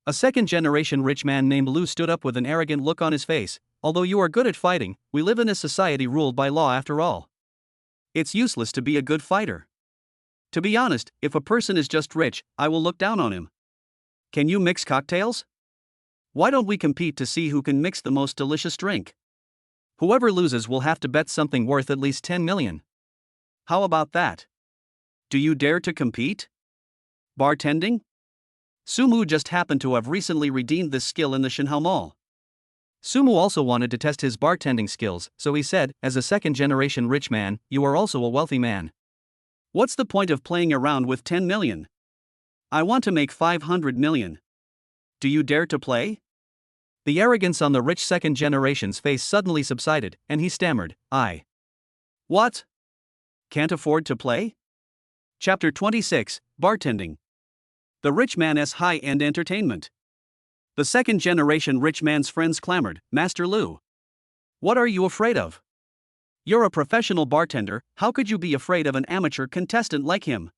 A second-generation rich man named Lu stood up with an arrogant look on his face. Although you are good at fighting, we live in a society ruled by law after all. It's useless to be a good fighter. To be honest, if a person is just rich, I will look down on him. Can you mix cocktails? Why don't we compete to see who can mix the most delicious drink? Whoever loses will have to bet something worth at least 10 million. How about that? Do you dare to compete? Bartending? Sumu just happened to have recently redeemed this skill in the Shinhao Mall. Sumu also wanted to test his bartending skills, so he said, as a second-generation rich man, you are also a wealthy man. What's the point of playing around with 10 million? I want to make 500 million. Do you dare to play? The arrogance on the rich second-generation's face suddenly subsided, and he stammered, I. What? Can't afford to play? Chapter 26, Bartending. The rich man's high-end entertainment. The second-generation rich man's friends clamored, Master Lu. What are you afraid of? You're a professional bartender, how could you be afraid of an amateur contestant like him?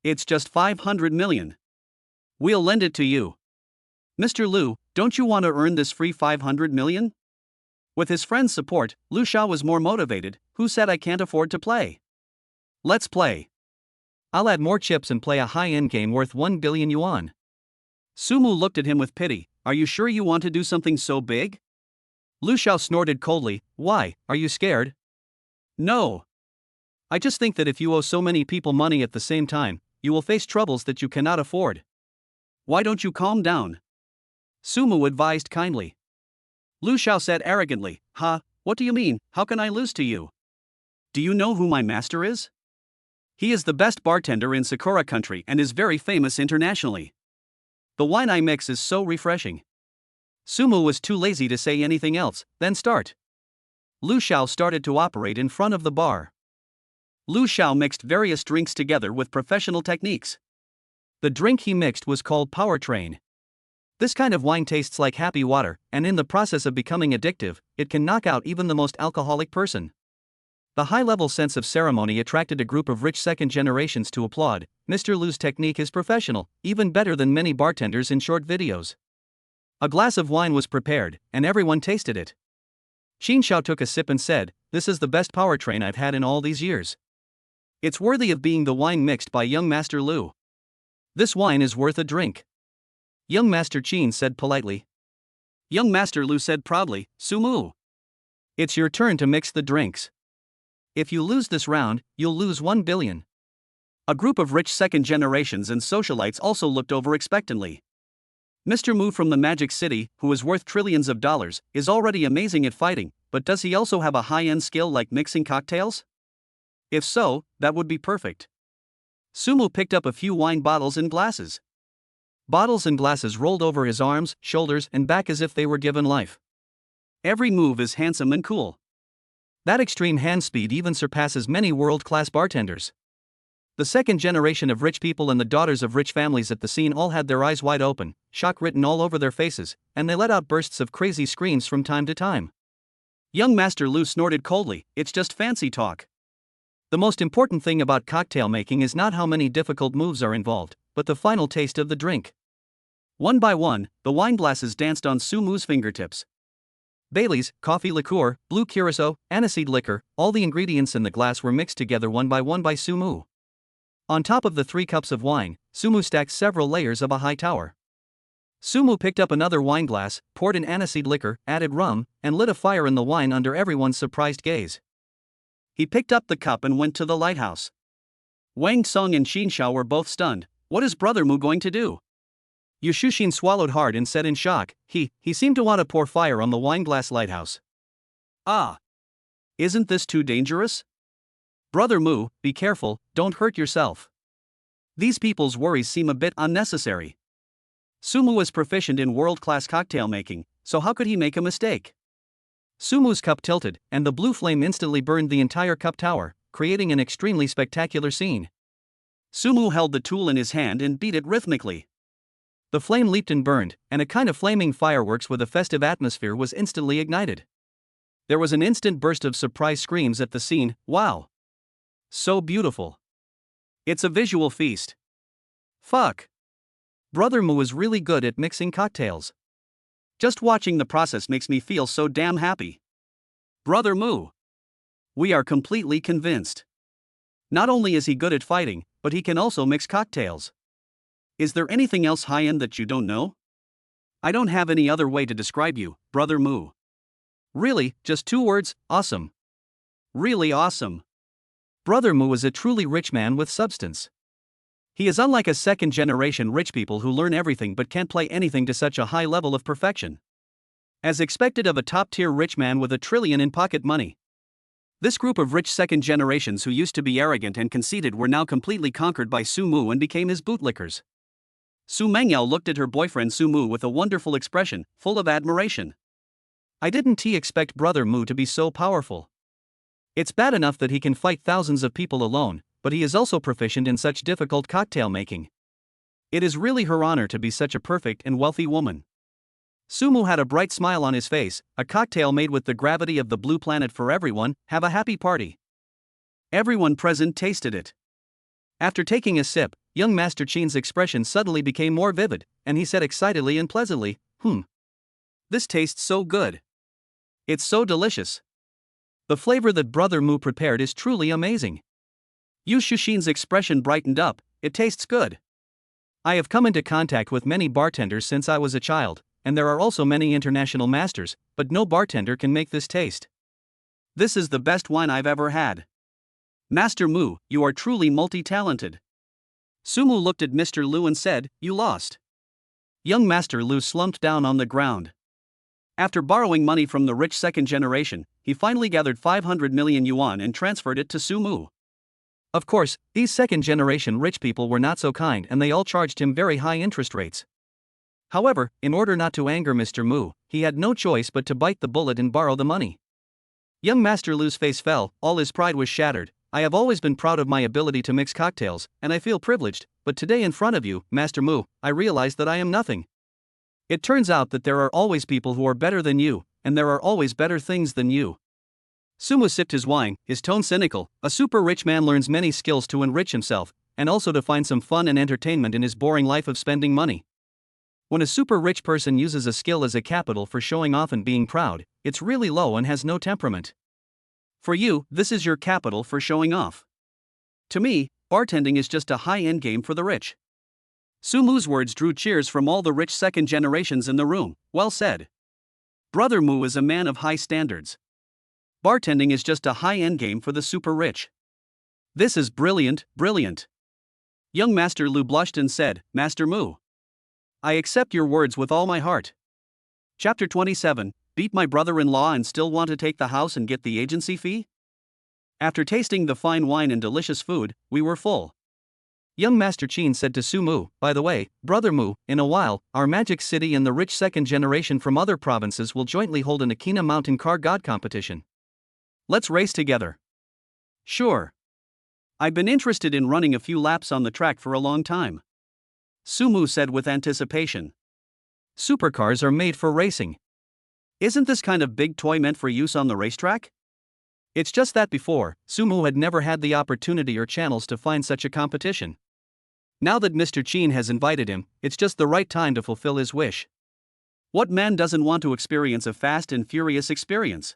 It's just 500 million. We'll lend it to you. Mr. Lu, don't you want to earn this free 500 million? With his friend's support, Lu Shao was more motivated. Who said I can't afford to play? Let's play. I'll add more chips and play a high-end game worth 1 billion yuan. Sumu looked at him with pity. Are you sure you want to do something so big? Lu Shao snorted coldly. Why, are you scared? No. I just think that if you owe so many people money at the same time, you will face troubles that you cannot afford. Why don't you calm down? Sumu advised kindly. Lu Shao said arrogantly, what do you mean, how can I lose to you? Do you know who my master is? He is the best bartender in Sakura country and is very famous internationally. The wine I mix is so refreshing. Sumu was too lazy to say anything else. Then start. Lu Shao started to operate in front of the bar. Lu Shao mixed various drinks together with professional techniques. The drink he mixed was called Powertrain. This kind of wine tastes like happy water, and in the process of becoming addictive, it can knock out even the most alcoholic person. The high-level sense of ceremony attracted a group of rich second generations to applaud. Mr. Lu's technique is professional, even better than many bartenders in short videos. A glass of wine was prepared, and everyone tasted it. Xin Xiao took a sip and said, this is the best Powertrain I've had in all these years. It's worthy of being the wine mixed by young Master Lu. This wine is worth a drink. Young Master Qin said politely. Young Master Lu said proudly, Sumu. It's your turn to mix the drinks. If you lose this round, you'll lose 1 billion. A group of rich second generations and socialites also looked over expectantly. Mr. Mu from the Magic City, who is worth trillions of dollars, is already amazing at fighting, but does he also have a high-end skill like mixing cocktails? If so, that would be perfect. Sumu picked up a few wine bottles and glasses. Bottles and glasses rolled over his arms, shoulders, and back as if they were given life. Every move is handsome and cool. That extreme hand speed even surpasses many world-class bartenders. The second generation of rich people and the daughters of rich families at the scene all had their eyes wide open, shock written all over their faces, and they let out bursts of crazy screams from time to time. Young Master Lu snorted coldly, it's just fancy talk. The most important thing about cocktail making is not how many difficult moves are involved, but the final taste of the drink. One by one, the wine glasses danced on Sumu's fingertips. Bailey's, coffee liqueur, blue curacao, aniseed liquor, all the ingredients in the glass were mixed together one by Sumu. On top of the 3 cups of wine, Sumu stacked several layers of a high tower. Sumu picked up another wine glass, poured in aniseed liquor, added rum, and lit a fire in the wine under everyone's surprised gaze. He picked up the cup and went to the lighthouse. Wang Song and Xin Xiao were both stunned. What is Brother Mu going to do? Yu Shuxin swallowed hard and said in shock, he seemed to want to pour fire on the wineglass lighthouse. Ah! Isn't this too dangerous? Brother Mu, be careful, don't hurt yourself. These people's worries seem a bit unnecessary. Sumu is proficient in world-class cocktail making, so how could he make a mistake? Sumu's cup tilted, and the blue flame instantly burned the entire cup tower, creating an extremely spectacular scene. Sumu held the tool in his hand and beat it rhythmically. The flame leaped and burned, and a kind of flaming fireworks with a festive atmosphere was instantly ignited. There was an instant burst of surprise screams at the scene. Wow! So beautiful. It's a visual feast. Fuck. Brother Mu is really good at mixing cocktails. Just watching the process makes me feel so damn happy. Brother Mu. We are completely convinced. Not only is he good at fighting, but he can also mix cocktails. Is there anything else high-end that you don't know? I don't have any other way to describe you, Brother Mu. Really, just 2 words, awesome. Really awesome. Brother Mu is a truly rich man with substance. He is unlike a second-generation rich people who learn everything but can't play anything to such a high level of perfection. As expected of a top-tier rich man with $1 trillion in pocket money. This group of rich second generations who used to be arrogant and conceited were now completely conquered by Su Mu and became his bootlickers. Su Mengyao looked at her boyfriend Su Mu with a wonderful expression, full of admiration. I didn't expect Brother Mu to be so powerful. It's bad enough that he can fight thousands of people alone, but he is also proficient in such difficult cocktail making. It is really her honor to be such a perfect and wealthy woman. Sumu had a bright smile on his face. A cocktail made with the gravity of the blue planet for everyone. Have a happy party. Everyone present tasted it. After taking a sip, young Master Qin's expression suddenly became more vivid, and he said excitedly and pleasantly, This tastes so good. It's so delicious. The flavor that Brother Mu prepared is truly amazing. Yu Shuxin's expression brightened up. It tastes good. I have come into contact with many bartenders since I was a child, and there are also many international masters, but no bartender can make this taste. This is the best wine I've ever had. Master Mu, you are truly multi-talented. Sumu looked at Mr. Lu and said, You lost. Young Master Lu slumped down on the ground. After borrowing money from the rich second generation, he finally gathered 500 million yuan and transferred it to Sumu. Of course, these second-generation rich people were not so kind and they all charged him very high interest rates. However, in order not to anger Mr. Mu, he had no choice but to bite the bullet and borrow the money. Young Master Lu's face fell, all his pride was shattered. I have always been proud of my ability to mix cocktails, and I feel privileged, but today in front of you, Master Mu, I realize that I am nothing. It turns out that there are always people who are better than you, and there are always better things than you. Sumu sipped his wine, his tone cynical. A super rich man learns many skills to enrich himself, and also to find some fun and entertainment in his boring life of spending money. When a super rich person uses a skill as a capital for showing off and being proud, it's really low and has no temperament. For you, this is your capital for showing off. To me, bartending is just a high-end game for the rich. Sumu's words drew cheers from all the rich second generations in the room. Well said. Brother Mu is a man of high standards. Bartending is just a high-end game for the super rich. This is brilliant, brilliant. Young Master Lu blushed and said, Master Mu, I accept your words with all my heart. Chapter 27, Beat my brother-in-law and still want to take the house and get the agency fee? After tasting the fine wine and delicious food, we were full. Young Master Qin said to Su Mu, by the way, Brother Mu, in a while, our Magic City and the rich second generation from other provinces will jointly hold an Akina Mountain Car God competition. Let's race together. Sure. I've been interested in running a few laps on the track for a long time. Sumu said with anticipation. Supercars are made for racing. Isn't this kind of big toy meant for use on the racetrack? It's just that before, Sumu had never had the opportunity or channels to find such a competition. Now that Mr. Qin has invited him, it's just the right time to fulfill his wish. What man doesn't want to experience a fast and furious experience?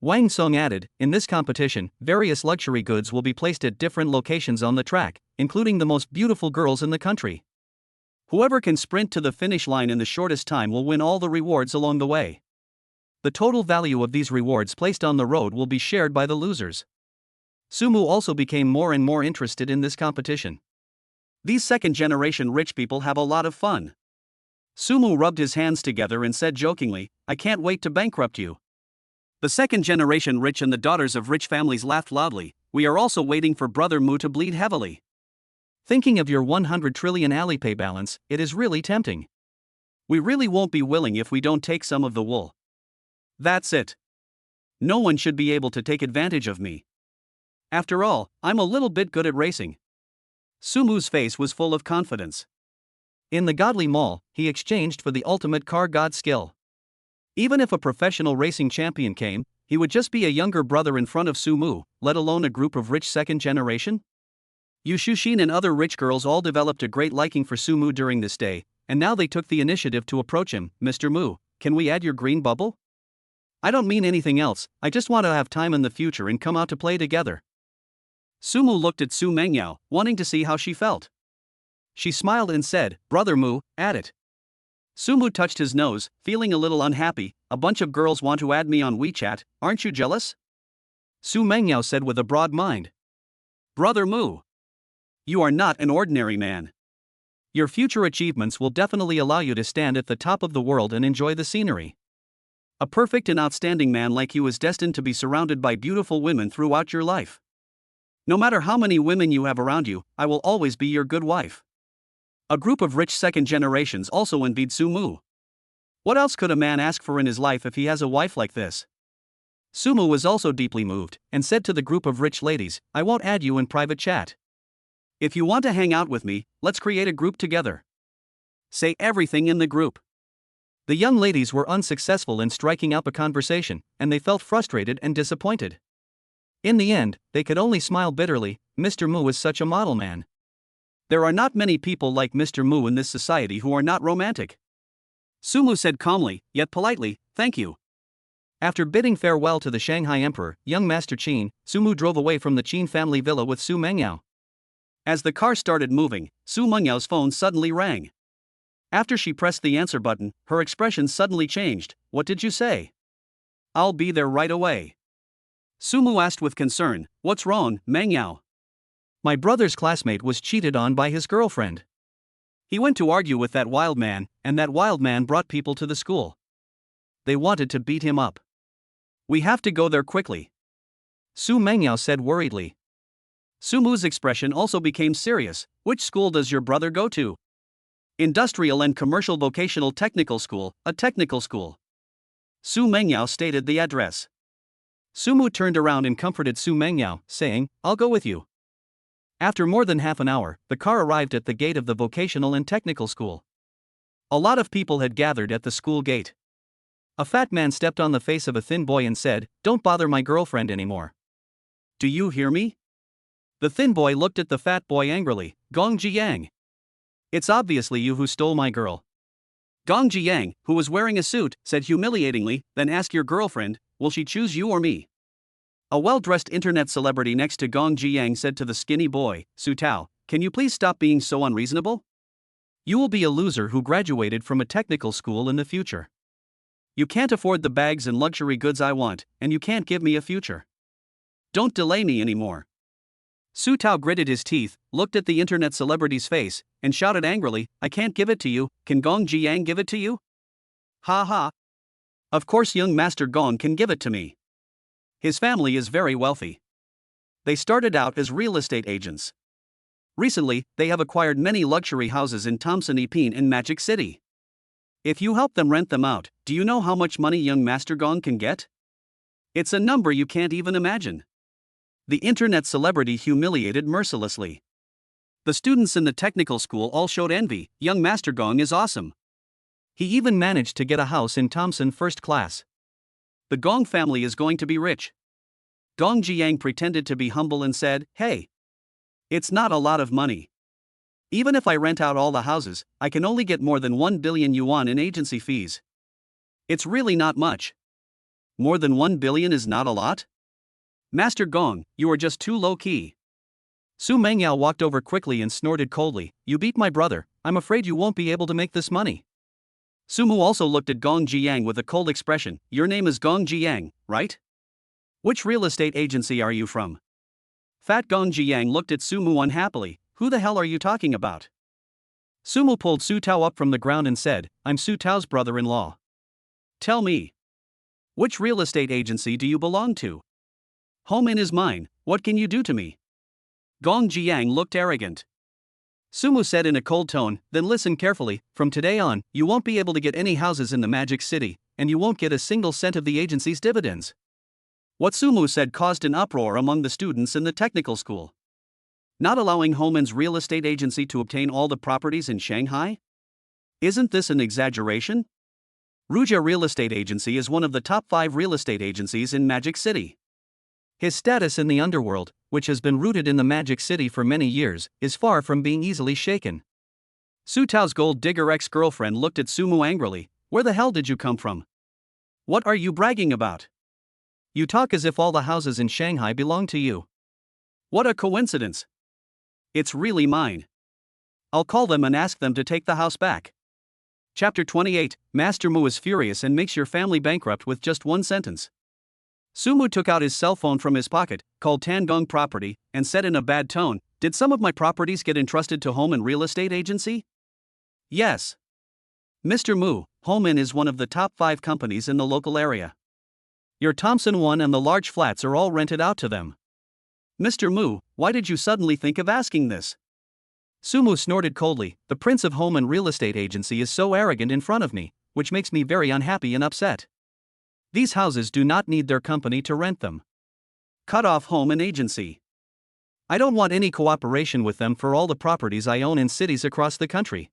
Wang Song added, in this competition, various luxury goods will be placed at different locations on the track, including the most beautiful girls in the country. Whoever can sprint to the finish line in the shortest time will win all the rewards along the way. The total value of these rewards placed on the road will be shared by the losers. Sumu also became more and more interested in this competition. These second-generation rich people have a lot of fun. Sumu rubbed his hands together and said jokingly, I can't wait to bankrupt you. The second-generation rich and the daughters of rich families laughed loudly. We are also waiting for Brother Mu to bleed heavily. Thinking of your 100 trillion Alipay balance, it is really tempting. We really won't be willing if we don't take some of the wool. That's it. No one should be able to take advantage of me. After all, I'm a little bit good at racing. Sumu's face was full of confidence. In the godly mall, he exchanged for the ultimate car god skill. Even if a professional racing champion came, he would just be a younger brother in front of Sumu, let alone a group of rich second generation. Yu Shushin and other rich girls all developed a great liking for Sumu during this day, and now they took the initiative to approach him. Mr. Mu, can we add your green bubble? I don't mean anything else, I just want to have time in the future and come out to play together. Sumu looked at Su Mengyao, wanting to see how she felt. She smiled and said, Brother Mu, add it. Sumu touched his nose, feeling a little unhappy. A bunch of girls want to add me on WeChat, aren't you jealous? Su Mengyao said with a broad mind. Brother Mu, you are not an ordinary man. Your future achievements will definitely allow you to stand at the top of the world and enjoy the scenery. A perfect and outstanding man like you is destined to be surrounded by beautiful women throughout your life. No matter how many women you have around you, I will always be your good wife. A group of rich second generations also envied Sumu. What else could a man ask for in his life if he has a wife like this? Sumu was also deeply moved, and said to the group of rich ladies, I won't add you in private chat. If you want to hang out with me, let's create a group together. Say everything in the group. The young ladies were unsuccessful in striking up a conversation, and they felt frustrated and disappointed. In the end, they could only smile bitterly. Mr. Mu is such a model man. There are not many people like Mr. Mu in this society who are not romantic. Sumu said calmly, yet politely, thank you. After bidding farewell to the Shanghai Emperor, young Master Qin, Sumu drove away from the Qin family villa with Su Mengyao. As the car started moving, Su Mengyao's phone suddenly rang. After she pressed the answer button, her expression suddenly changed. What did you say? I'll be there right away. Sumu asked with concern, what's wrong, Mengyao? My brother's classmate was cheated on by his girlfriend. He went to argue with that wild man, and that wild man brought people to the school. They wanted to beat him up. We have to go there quickly. Su Mengyao said worriedly. Sumu's expression also became serious. Which school does your brother go to? Industrial and Commercial Vocational Technical School, a technical school. Su Mengyao stated the address. Sumu turned around and comforted Su Mengyao, saying, I'll go with you. After more than half an hour, the car arrived at the gate of the vocational and technical school. A lot of people had gathered at the school gate. A fat man stepped on the face of a thin boy and said, Don't bother my girlfriend anymore. Do you hear me? The thin boy looked at the fat boy angrily. Gong Jiang. It's obviously you who stole my girl. Gong Jiang, who was wearing a suit, said humiliatingly, then ask your girlfriend, will she choose you or me? A well-dressed internet celebrity next to Gong Jiang said to the skinny boy, Su Tao, can you please stop being so unreasonable? You will be a loser who graduated from a technical school in the future. You can't afford the bags and luxury goods I want, and you can't give me a future. Don't delay me anymore. Su Tao gritted his teeth, looked at the internet celebrity's face, and shouted angrily, I can't give it to you, can Gong Jiang give it to you? Ha ha. Of course young Master Gong can give it to me. His family is very wealthy. They started out as real estate agents. Recently, they have acquired many luxury houses in Thompson Epine and Magic City. If you help them rent them out, do you know how much money young Master Gong can get? It's a number you can't even imagine. The internet celebrity humiliated mercilessly. The students in the technical school all showed envy. Young Master Gong is awesome. He even managed to get a house in Thompson first class. The Gong family is going to be rich. Gong Jiang pretended to be humble and said, Hey. It's not a lot of money. Even if I rent out all the houses, I can only get more than 1 billion yuan in agency fees. It's really not much. More than 1 billion is not a lot? Master Gong, you are just too low-key. Su Mengyao walked over quickly and snorted coldly, You beat my brother, I'm afraid you won't be able to make this money. Sumu also looked at Gong Jiang with a cold expression. Your name is Gong Jiang, right? Which real estate agency are you from? Fat Gong Jiang looked at Sumu unhappily. Who the hell are you talking about? Sumu pulled Su Tao up from the ground and said, I'm Su Tao's brother-in-law. Tell me. Which real estate agency do you belong to? Home Inn is mine, what can you do to me? Gong Jiang looked arrogant. Sumu said in a cold tone, then listen carefully, from today on, you won't be able to get any houses in the Magic City, and you won't get a single cent of the agency's dividends. What Sumu said caused an uproar among the students in the technical school. Not allowing Home Inn's real estate agency to obtain all the properties in Shanghai? Isn't this an exaggeration? Ruja Real Estate Agency is one of the top 5 real estate agencies in Magic City. His status in the underworld, which has been rooted in the Magic City for many years, is far from being easily shaken. Su Tao's gold digger ex-girlfriend looked at Sumu angrily. Where the hell did you come from? What are you bragging about? You talk as if all the houses in Shanghai belong to you. What a coincidence. It's really mine. I'll call them and ask them to take the house back. Chapter 28, Master Mu is furious and makes your family bankrupt with just one sentence. Sumu took out his cell phone from his pocket, called Tangong Property, and said in a bad tone, Did some of my properties get entrusted to Home Inn Real Estate Agency? Yes. Mr. Mu, Home Inn is one of the top 5 companies in the local area. Your Thompson 1 and the large flats are all rented out to them. Mr. Mu, why did you suddenly think of asking this? Sumu snorted coldly, the Prince of Home Inn Real Estate Agency is so arrogant in front of me, which makes me very unhappy and upset. These houses do not need their company to rent them. Cut off Home Inn Agency. I don't want any cooperation with them for all the properties I own in cities across the country.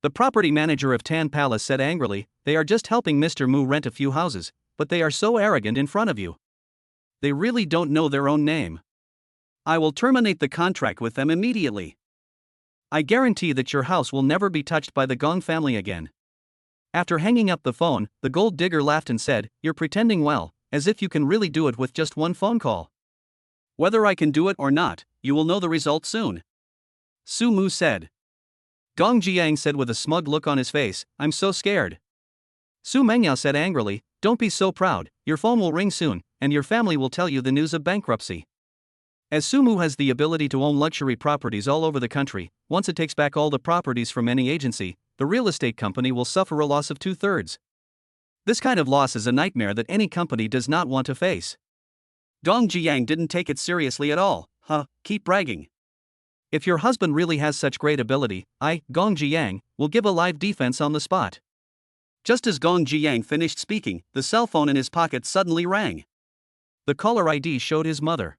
The property manager of Tan Palace said angrily, They are just helping Mr. Mu rent a few houses, but they are so arrogant in front of you. They really don't know their own name. I will terminate the contract with them immediately. I guarantee that your house will never be touched by the Gong family again. After hanging up the phone, the gold digger laughed and said, You're pretending well, as if you can really do it with just one phone call. Whether I can do it or not, you will know the result soon. Sumu said. Gong Jiang said with a smug look on his face, I'm so scared. Su Mengyao said angrily, Don't be so proud, your phone will ring soon, and your family will tell you the news of bankruptcy. As Sumu has the ability to own luxury properties all over the country, once it takes back all the properties from any agency, the real estate company will suffer a loss of 2/3. This kind of loss is a nightmare that any company does not want to face. Gong Jiang didn't take it seriously at all. Keep bragging. If your husband really has such great ability, I, Gong Jiang, will give a live defense on the spot. Just as Gong Jiang finished speaking, the cell phone in his pocket suddenly rang. The caller ID showed his mother.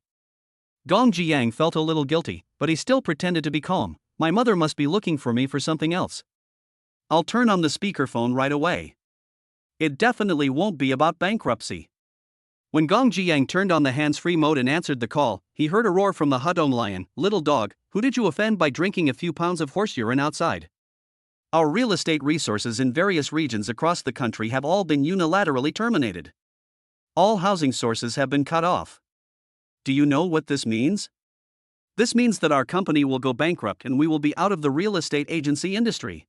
Gong Jiang felt a little guilty, but he still pretended to be calm. My mother must be looking for me for something else. I'll turn on the speakerphone right away. It definitely won't be about bankruptcy. When Gong Jiang turned on the hands-free mode and answered the call, he heard a roar from the Hudong lion, Little dog, who did you offend by drinking a few pounds of horse urine outside? Our real estate resources in various regions across the country have all been unilaterally terminated. All housing sources have been cut off. Do you know what this means? This means that our company will go bankrupt and we will be out of the real estate agency industry.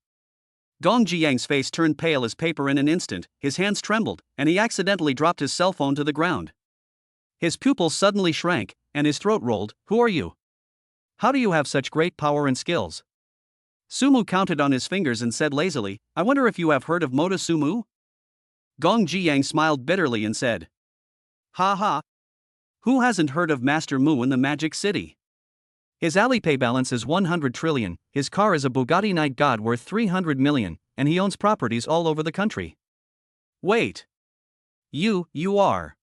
Gong Jiang's face turned pale as paper in an instant, his hands trembled, and he accidentally dropped his cell phone to the ground. His pupils suddenly shrank, and his throat rolled. Who are you? How do you have such great power and skills? Sumu counted on his fingers and said lazily, I wonder if you have heard of Moda Sumu? Gong Jiang smiled bitterly and said, Ha ha. Who hasn't heard of Master Mu in the Magic City? His Alipay balance is 100 trillion, his car is a Bugatti Night God worth 300 million, and he owns properties all over the country. Wait. You are.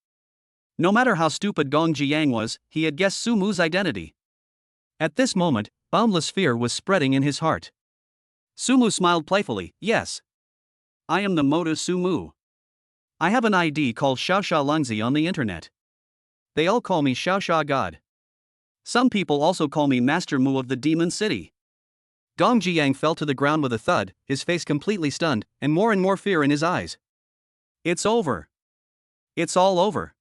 No matter how stupid Gong Jiang was, he had guessed Sumu's identity. At this moment, boundless fear was spreading in his heart. Sumu smiled playfully, yes. I am the Moda Sumu. I have an ID called Xiaoxia Lungzi on the internet. They all call me Xiaoxia God. Some people also call me Master Mu of the Demon City. Gong Jiang fell to the ground with a thud, his face completely stunned, and more fear in his eyes. It's over. It's all over.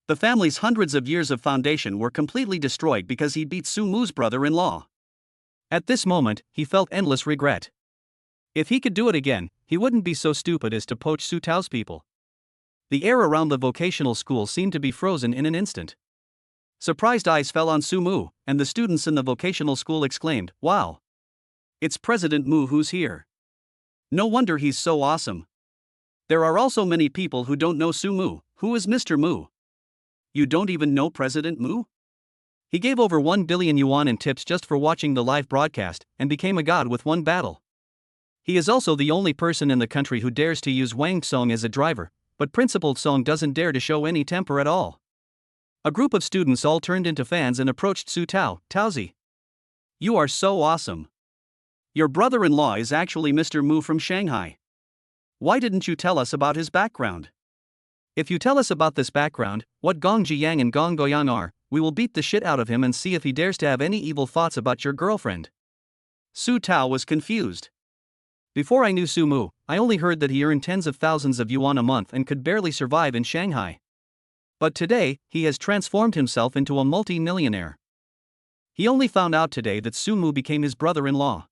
The family's hundreds of years of foundation were completely destroyed because he beat Su Mu's brother-in-law. At this moment, he felt endless regret. If he could do it again, he wouldn't be so stupid as to poach Su Tao's people. The air around the vocational school seemed to be frozen in an instant. Surprised eyes fell on Su Mu, and the students in the vocational school exclaimed, "Wow! It's President Mu who's here. No wonder he's so awesome." There are also many people who don't know Su Mu. Who is Mr. Mu? You don't even know President Mu? He gave over 1 billion yuan in tips just for watching the live broadcast, and became a god with one battle. He is also the only person in the country who dares to use Wang Song as a driver, but Principal Song doesn't dare to show any temper at all. A group of students all turned into fans and approached Su Tao. "Taozi, you are so awesome. Your brother-in-law is actually Mr. Mu from Shanghai. Why didn't you tell us about his background? If you tell us about this background, what Gong Jiyang and Gong Goyang are, we will beat the shit out of him and see if he dares to have any evil thoughts about your girlfriend." Su Tao was confused. Before I knew Su Mu, I only heard that he earned tens of thousands of yuan a month and could barely survive in Shanghai. But today, he has transformed himself into a multi-millionaire. He only found out today that Su Mu became his brother-in-law.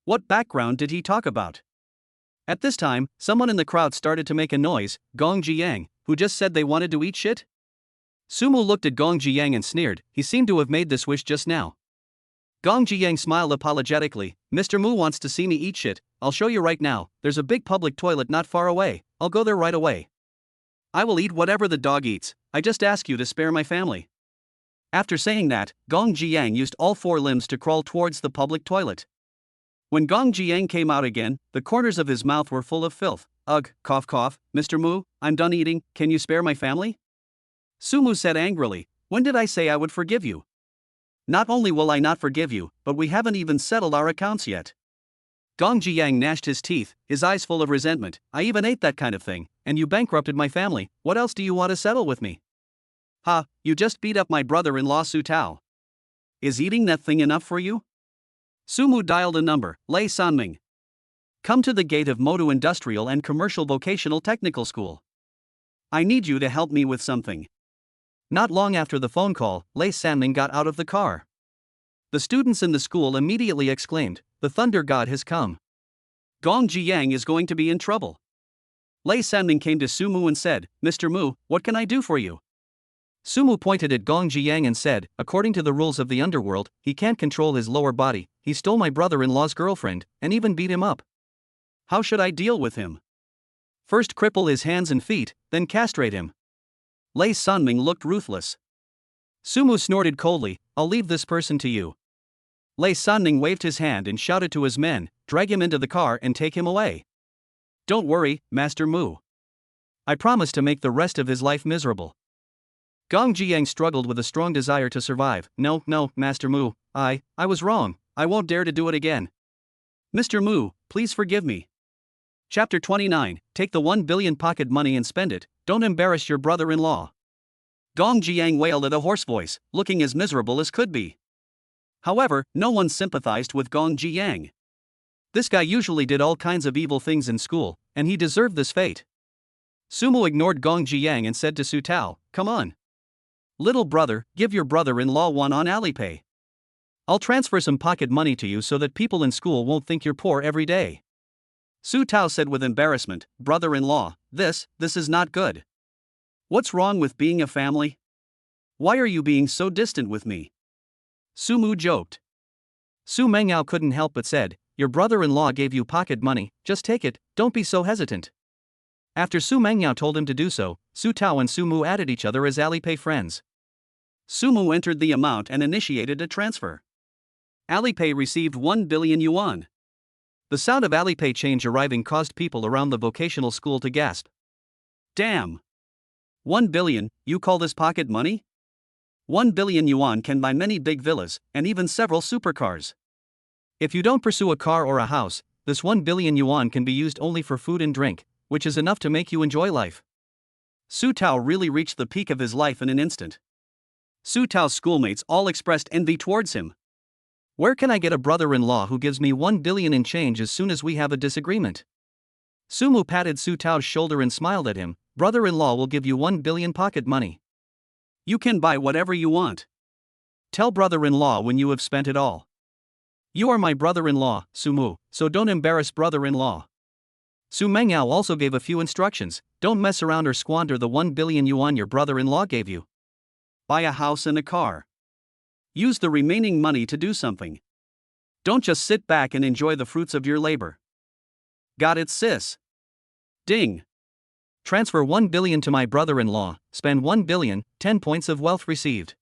What background did he talk about? At this time, someone in the crowd started to make a noise. Gong Jiyang, who just said they wanted to eat shit? Su Mu looked at Gong Jiyang and sneered. He seemed to have made this wish just now. Gong Jiyang smiled apologetically. "Mr. Mu wants to see me eat shit. I'll show you right now. There's a big public toilet not far away. I'll go there right away. I will eat whatever the dog eats. I just ask you to spare my family." After saying that, Gong Jiyang used all four limbs to crawl towards the public toilet. When Gong Jiyang came out again, the corners of his mouth were full of filth. "Ugh, cough cough, Mr. Mu, I'm done eating, can you spare my family?" Su Mu said angrily, "When did I say I would forgive you? Not only will I not forgive you, but we haven't even settled our accounts yet." Gong Jiyang gnashed his teeth, his eyes full of resentment. "I even ate that kind of thing, and you bankrupted my family. What else do you want to settle with me?" "Ha, you just beat up my brother-in-law Su Tao. Is eating that thing enough for you?" Su Mu dialed a number. "Lei Sanming. Come to the gate of Modu Industrial and Commercial Vocational Technical School. I need you to help me with something." Not long after the phone call, Lei Sanming got out of the car. The students in the school immediately exclaimed, "The Thunder God has come. Gong Jiyang is going to be in trouble." Lei Sanming came to Su Mu and said, "Mr. Mu, what can I do for you?" Su Mu pointed at Gong Jiyang and said, "According to the rules of the underworld, he can't control his lower body. He stole my brother-in-law's girlfriend, and even beat him up. How should I deal with him? First cripple his hands and feet, then castrate him." Lei Sanming looked ruthless. Su Mu snorted coldly, "I'll leave this person to you." Lei Sanming waved his hand and shouted to his men, "Drag him into the car and take him away. Don't worry, Master Mu. I promise to make the rest of his life miserable." Gong Jiyang struggled with a strong desire to survive. No, Master Mu, I was wrong. I won't dare to do it again. Mr. Mu, please forgive me. Chapter 29, Take the 1 billion pocket money and spend it, don't embarrass your brother-in-law. Gong Jiyang wailed at a hoarse voice, looking as miserable as could be. However, no one sympathized with Gong Jiyang. This guy usually did all kinds of evil things in school, and he deserved this fate. Su Mu ignored Gong Jiyang and said to Su Tao, "Come on. Little brother, give your brother-in-law one on Alipay. I'll transfer some pocket money to you so that people in school won't think you're poor every day." Su Tao said with embarrassment, "Brother-in-law, this is not good. What's wrong with being a family? Why are you being so distant with me?" Su Mu joked. Su Mengyao couldn't help but said, "Your brother-in-law gave you pocket money, just take it, don't be so hesitant." After Su Mengyao told him to do so, Su Tao and Su Mu added each other as Alipay friends. Su Mu entered the amount and initiated a transfer. Alipay received 1 billion yuan. The sound of Alipay change arriving caused people around the vocational school to gasp. Damn! 1 billion, you call this pocket money? 1 billion yuan can buy many big villas, and even several supercars. If you don't pursue a car or a house, this 1 billion yuan can be used only for food and drink, which is enough to make you enjoy life. Su Tao really reached the peak of his life in an instant. Su Tao's schoolmates all expressed envy towards him. Where can I get a brother-in-law who gives me 1 billion in change as soon as we have a disagreement? Su Mu patted Su Tao's shoulder and smiled at him. Brother-in-law will give you 1 billion pocket money. You can buy whatever you want. Tell brother-in-law when you have spent it all. You are my brother-in-law, Su Mu, so don't embarrass brother-in-law. Su Mengyao also gave a few instructions. Don't mess around or squander the 1 billion yuan your brother-in-law gave you. Buy a house and a car. Use the remaining money to do something. Don't just sit back and enjoy the fruits of your labor. Got it, sis? Ding. Transfer 1 billion to my brother-in-law, spend 1 billion, 10 points of wealth received.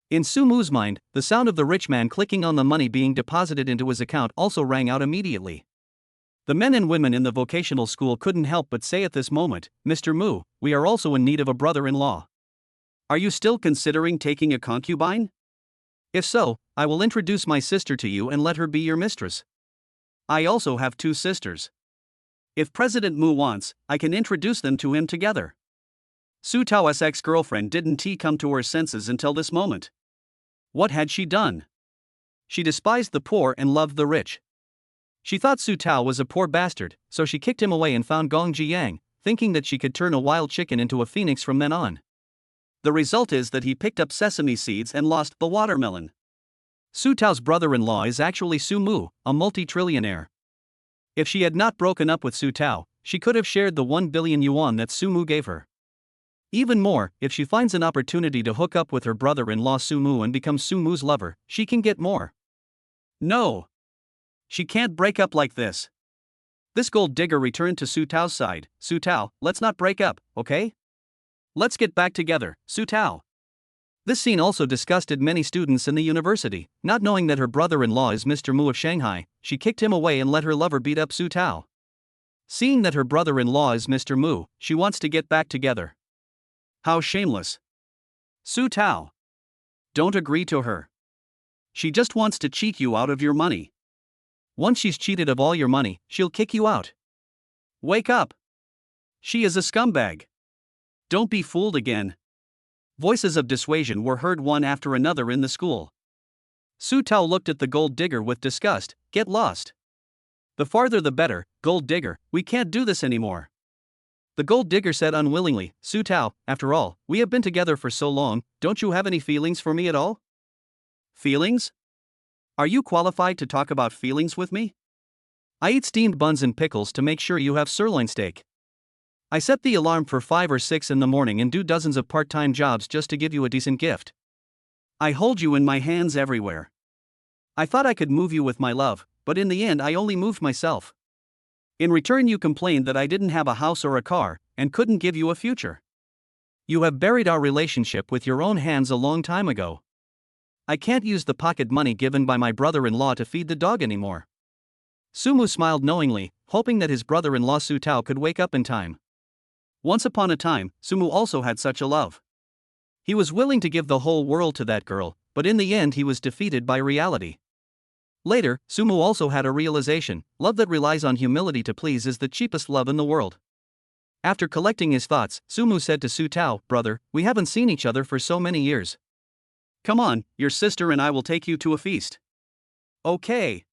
In Sumu's mind, the sound of the rich man clicking on the money being deposited into his account also rang out immediately. The men and women in the vocational school couldn't help but say at this moment, Mr. Mu, we are also in need of a brother-in-law. Are you still considering taking a concubine? If so, I will introduce my sister to you and let her be your mistress. I also have 2 sisters. If President Mu wants, I can introduce them to him together. Su Tao's ex-girlfriend didn't come to her senses until this moment. What had she done? She despised the poor and loved the rich. She thought Su Tao was a poor bastard, so she kicked him away and found Gong Jiang, thinking that she could turn a wild chicken into a phoenix from then on. The result is that he picked up sesame seeds and lost the watermelon. Su Tao's brother-in-law is actually Su Mu, a multi-trillionaire. If she had not broken up with Su Tao, she could have shared the 1 billion yuan that Su Mu gave her. Even more, if she finds an opportunity to hook up with her brother-in-law Su Mu and become Su Mu's lover, she can get more. No. She can't break up like this. This gold digger returned to Su Tao's side. Su Tao, let's not break up, okay? Let's get back together, Su Tao. This scene also disgusted many students in the university. Not knowing that her brother-in-law is Mr. Mu of Shanghai, she kicked him away and let her lover beat up Su Tao. Seeing that her brother-in-law is Mr. Mu, she wants to get back together. How shameless. Su Tao. Don't agree to her. She just wants to cheat you out of your money. Once she's cheated of all your money, she'll kick you out. Wake up. She is a scumbag. Don't be fooled again. Voices of dissuasion were heard one after another in the school. Su Tao looked at the gold digger with disgust. Get lost. The farther the better, gold digger, we can't do this anymore. The gold digger said unwillingly, Su Tao, after all, we have been together for so long, don't you have any feelings for me at all? Feelings? Are you qualified to talk about feelings with me? I eat steamed buns and pickles to make sure you have sirloin steak. I set the alarm for 5 or 6 in the morning and do dozens of part-time jobs just to give you a decent gift. I hold you in my hands everywhere. I thought I could move you with my love, but in the end I only moved myself. In return you complained that I didn't have a house or a car, and couldn't give you a future. You have buried our relationship with your own hands a long time ago. I can't use the pocket money given by my brother-in-law to feed the dog anymore. Su Mu smiled knowingly, hoping that his brother-in-law Su Tao could wake up in time. Once upon a time, Su Mu also had such a love. He was willing to give the whole world to that girl, but in the end he was defeated by reality. Later, Su Mu also had a realization: love that relies on humility to please is the cheapest love in the world. After collecting his thoughts, Su Mu said to Su Tao, brother, we haven't seen each other for so many years. Come on, your sister and I will take you to a feast. Okay.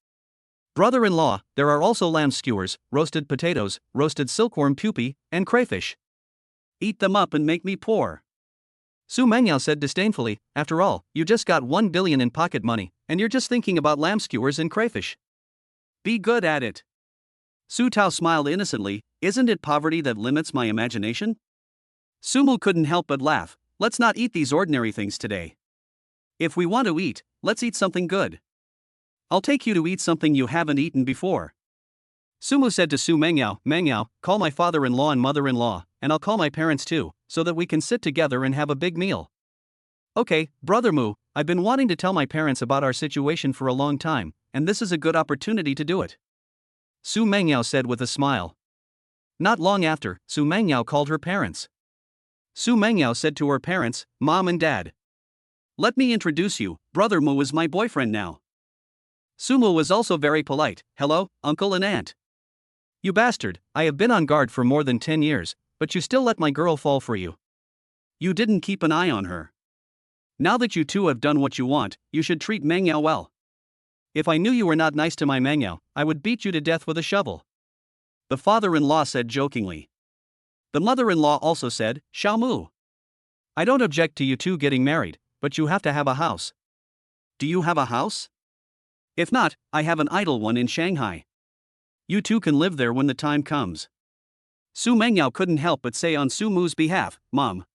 Brother-in-law, there are also lamb skewers, roasted potatoes, roasted silkworm pupae, and crayfish. Eat them up and make me poor. Su Mengyao said disdainfully, after all, you just got 1 billion in pocket money, and you're just thinking about lamb skewers and crayfish. Be good at it. Su Tao smiled innocently, isn't it poverty that limits my imagination? Su Mu couldn't help but laugh, let's not eat these ordinary things today. If we want to eat, let's eat something good. I'll take you to eat something you haven't eaten before. Su Mu said to Su Mengyao, Mengyao, call my father-in-law and mother-in-law, and I'll call my parents too, so that we can sit together and have a big meal. Okay, Brother Mu, I've been wanting to tell my parents about our situation for a long time, and this is a good opportunity to do it. Su Mengyao said with a smile. Not long after, Su Mengyao called her parents. Su Mengyao said to her parents, Mom and Dad. Let me introduce you, Brother Mu is my boyfriend now. Su Mu was also very polite, hello, uncle and aunt. You bastard, I have been on guard for more than 10 years, but you still let my girl fall for you. You didn't keep an eye on her. Now that you two have done what you want, you should treat Mengyao well. If I knew you were not nice to my Mengyao, I would beat you to death with a shovel. The father-in-law said jokingly. The mother-in-law also said, Xiao Mu. I don't object to you two getting married, but you have to have a house. Do you have a house? If not, I have an idle one in Shanghai. You two can live there when the time comes. Su Mengyao couldn't help but say on Su Mu's behalf, Mom.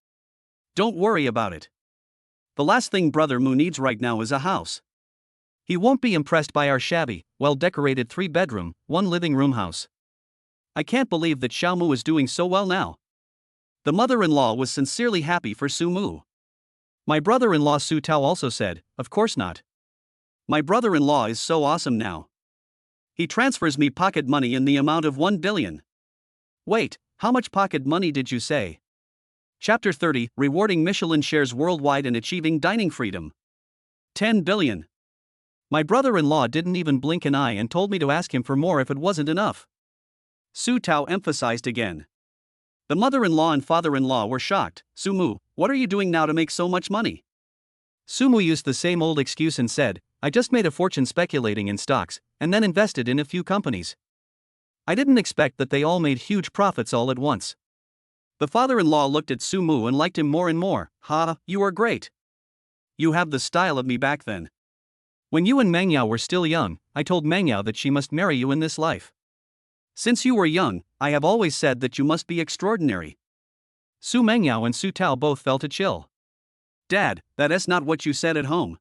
Don't worry about it. The last thing Brother Mu needs right now is a house. He won't be impressed by our shabby, well-decorated 3-bedroom, 1-living-room house. I can't believe that Xiaomu is doing so well now. The mother-in-law was sincerely happy for Su Mu. My brother-in-law Su Tao also said, of course not. My brother-in-law is so awesome now. He transfers me pocket money in the amount of 1 billion. Wait, how much pocket money did you say? Chapter 30, Rewarding Michelin Shares Worldwide and Achieving Dining Freedom. 10 billion. My brother-in-law didn't even blink an eye and told me to ask him for more if it wasn't enough. Su Tao emphasized again. The mother-in-law and father-in-law were shocked. Su Mu, what are you doing now to make so much money? Su Mu used the same old excuse and said, I just made a fortune speculating in stocks, and then invested in a few companies. I didn't expect that they all made huge profits all at once. The father-in-law looked at Su Mu and liked him more and more. Ha, you are great. You have the style of me back then. When you and Meng Yao were still young, I told Meng Yao that she must marry you in this life. Since you were young, I have always said that you must be extraordinary. Su Meng Yao and Su Tao both felt a chill. Dad, that is not what you said at home.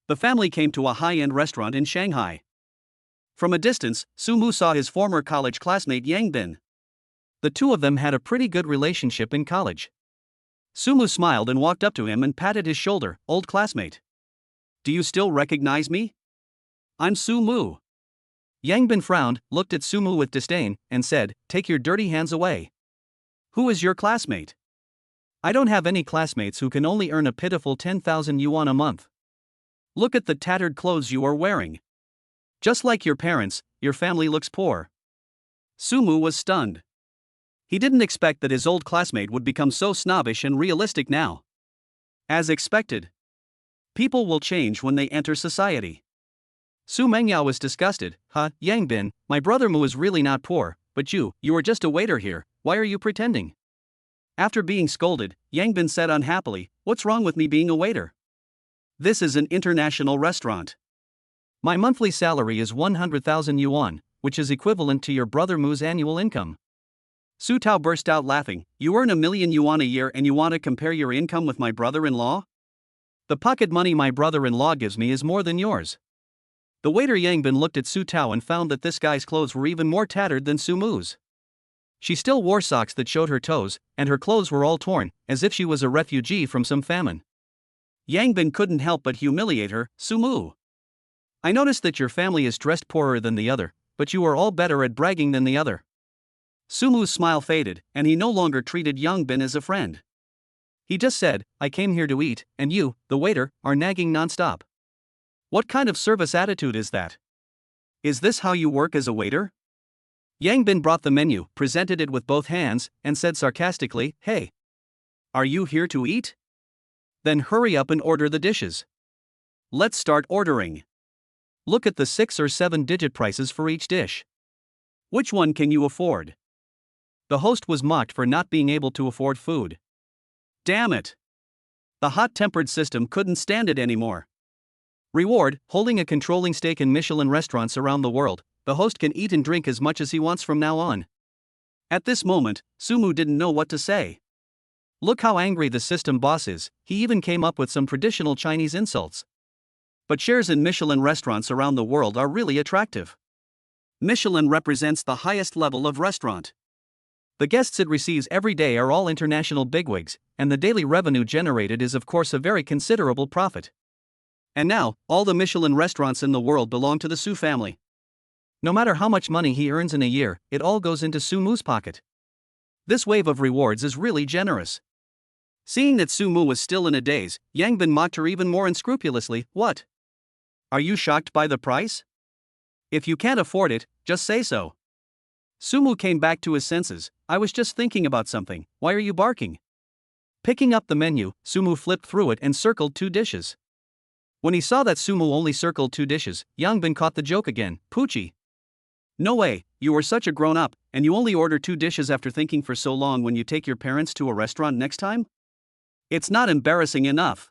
The family came to a high-end restaurant in Shanghai. From a distance, Su Mu saw his former college classmate Yang Bin. The two of them had a pretty good relationship in college. Su Mu smiled and walked up to him and patted his shoulder. Old classmate. Do you still recognize me? I'm Su Mu. Yang Bin frowned, looked at Su Mu with disdain, and said, take your dirty hands away. Who is your classmate? I don't have any classmates who can only earn a pitiful 10,000 yuan a month. Look at the tattered clothes you are wearing. Just like your parents, your family looks poor. Su Mu was stunned. He didn't expect that his old classmate would become so snobbish and realistic now. As expected. People will change when they enter society. Su Mengyao was disgusted. Yang Bin, my brother Mu is really not poor, but you are just a waiter here, why are you pretending? After being scolded, Yang Bin said unhappily, what's wrong with me being a waiter? This is an international restaurant. My monthly salary is 100,000 yuan, which is equivalent to your brother Mu's annual income. Su Tao burst out laughing, you earn 1 million yuan a year and you want to compare your income with my brother-in-law? The pocket money my brother-in-law gives me is more than yours. The waiter Yang Bin looked at Su Tao and found that this guy's clothes were even more tattered than Su Mu's. She still wore socks that showed her toes, and her clothes were all torn, as if she was a refugee from some famine. Yang Bin couldn't help but humiliate her. Su Mu. I noticed that your family is dressed poorer than the other, but you are all better at bragging than the other. Su Mu's smile faded, and he no longer treated Yang Bin as a friend. He just said, I came here to eat, and you, the waiter, are nagging non-stop. What kind of service attitude is that? Is this how you work as a waiter? Yang Bin brought the menu, presented it with both hands, and said sarcastically, hey. Are you here to eat? Then hurry up and order the dishes. Let's start ordering. Look at the 6 or 7-digit prices for each dish. Which one can you afford? The host was mocked for not being able to afford food. Damn it! The hot-tempered system couldn't stand it anymore. Reward, holding a controlling stake in Michelin restaurants around the world, the host can eat and drink as much as he wants from now on. At this moment, Su Mu didn't know what to say. Look how angry the system boss is, he even came up with some traditional Chinese insults. But shares in Michelin restaurants around the world are really attractive. Michelin represents the highest level of restaurant. The guests it receives every day are all international bigwigs, and the daily revenue generated is of course a very considerable profit. And now, all the Michelin restaurants in the world belong to the Su family. No matter how much money he earns in a year, it all goes into Su Mu's pocket. This wave of rewards is really generous. Seeing that Su Mu was still in a daze, Yang Bin mocked her even more unscrupulously. What? Are you shocked by the price? If you can't afford it, just say so. Su Mu came back to his senses. I was just thinking about something, why are you barking? Picking up the menu, Su Mu flipped through it and circled 2 dishes. When he saw that Su Mu only circled 2 dishes, Yang Bin caught the joke again. Poochie. No way, you were such a grown-up, and you only order 2 dishes after thinking for so long when you take your parents to a restaurant next time? It's not embarrassing enough.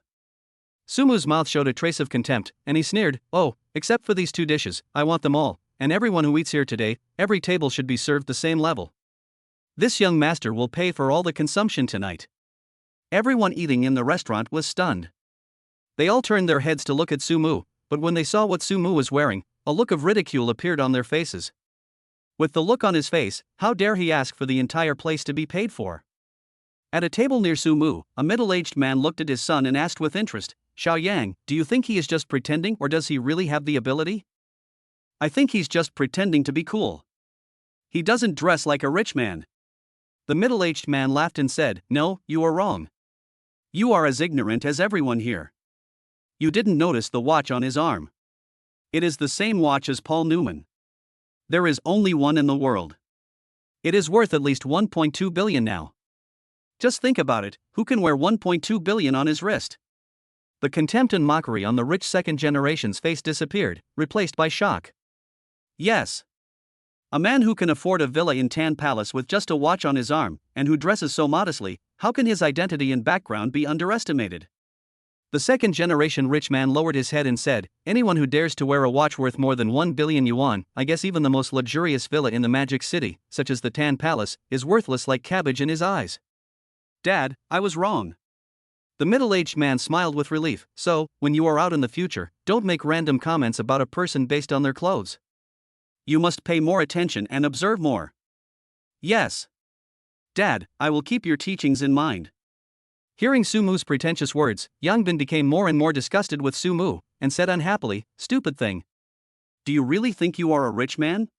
Su Mu's mouth showed a trace of contempt, and he sneered, oh, except for these 2 dishes, I want them all, and everyone who eats here today, every table should be served the same level. This young master will pay for all the consumption tonight. Everyone eating in the restaurant was stunned. They all turned their heads to look at Sumu, but when they saw what Sumu was wearing, a look of ridicule appeared on their faces. With the look on his face, how dare he ask for the entire place to be paid for? At a table near Sumu, a middle-aged man looked at his son and asked with interest, "Xiao Yang, do you think he is just pretending or does he really have the ability?" "I think he's just pretending to be cool. He doesn't dress like a rich man." The middle-aged man laughed and said, "No, you are wrong. You are as ignorant as everyone here. You didn't notice the watch on his arm. It is the same watch as Paul Newman. There is only one in the world. It is worth at least 1.2 billion now. Just think about it, who can wear 1.2 billion on his wrist?" The contempt and mockery on the rich second generation's face disappeared, replaced by shock. Yes. A man who can afford a villa in Tan Palace with just a watch on his arm, and who dresses so modestly, how can his identity and background be underestimated? The second generation rich man lowered his head and said, "Anyone who dares to wear a watch worth more than 1 billion yuan, I guess even the most luxurious villa in the Magic City, such as the Tan Palace, is worthless like cabbage in his eyes." "Dad, I was wrong." The middle-aged man smiled with relief. "So, when you are out in the future, don't make random comments about a person based on their clothes. You must pay more attention and observe more." "Yes. Dad, I will keep your teachings in mind." Hearing Sumu's pretentious words, Yangbin became more and more disgusted with Sumu, and said unhappily, "Stupid thing. Do you really think you are a rich man?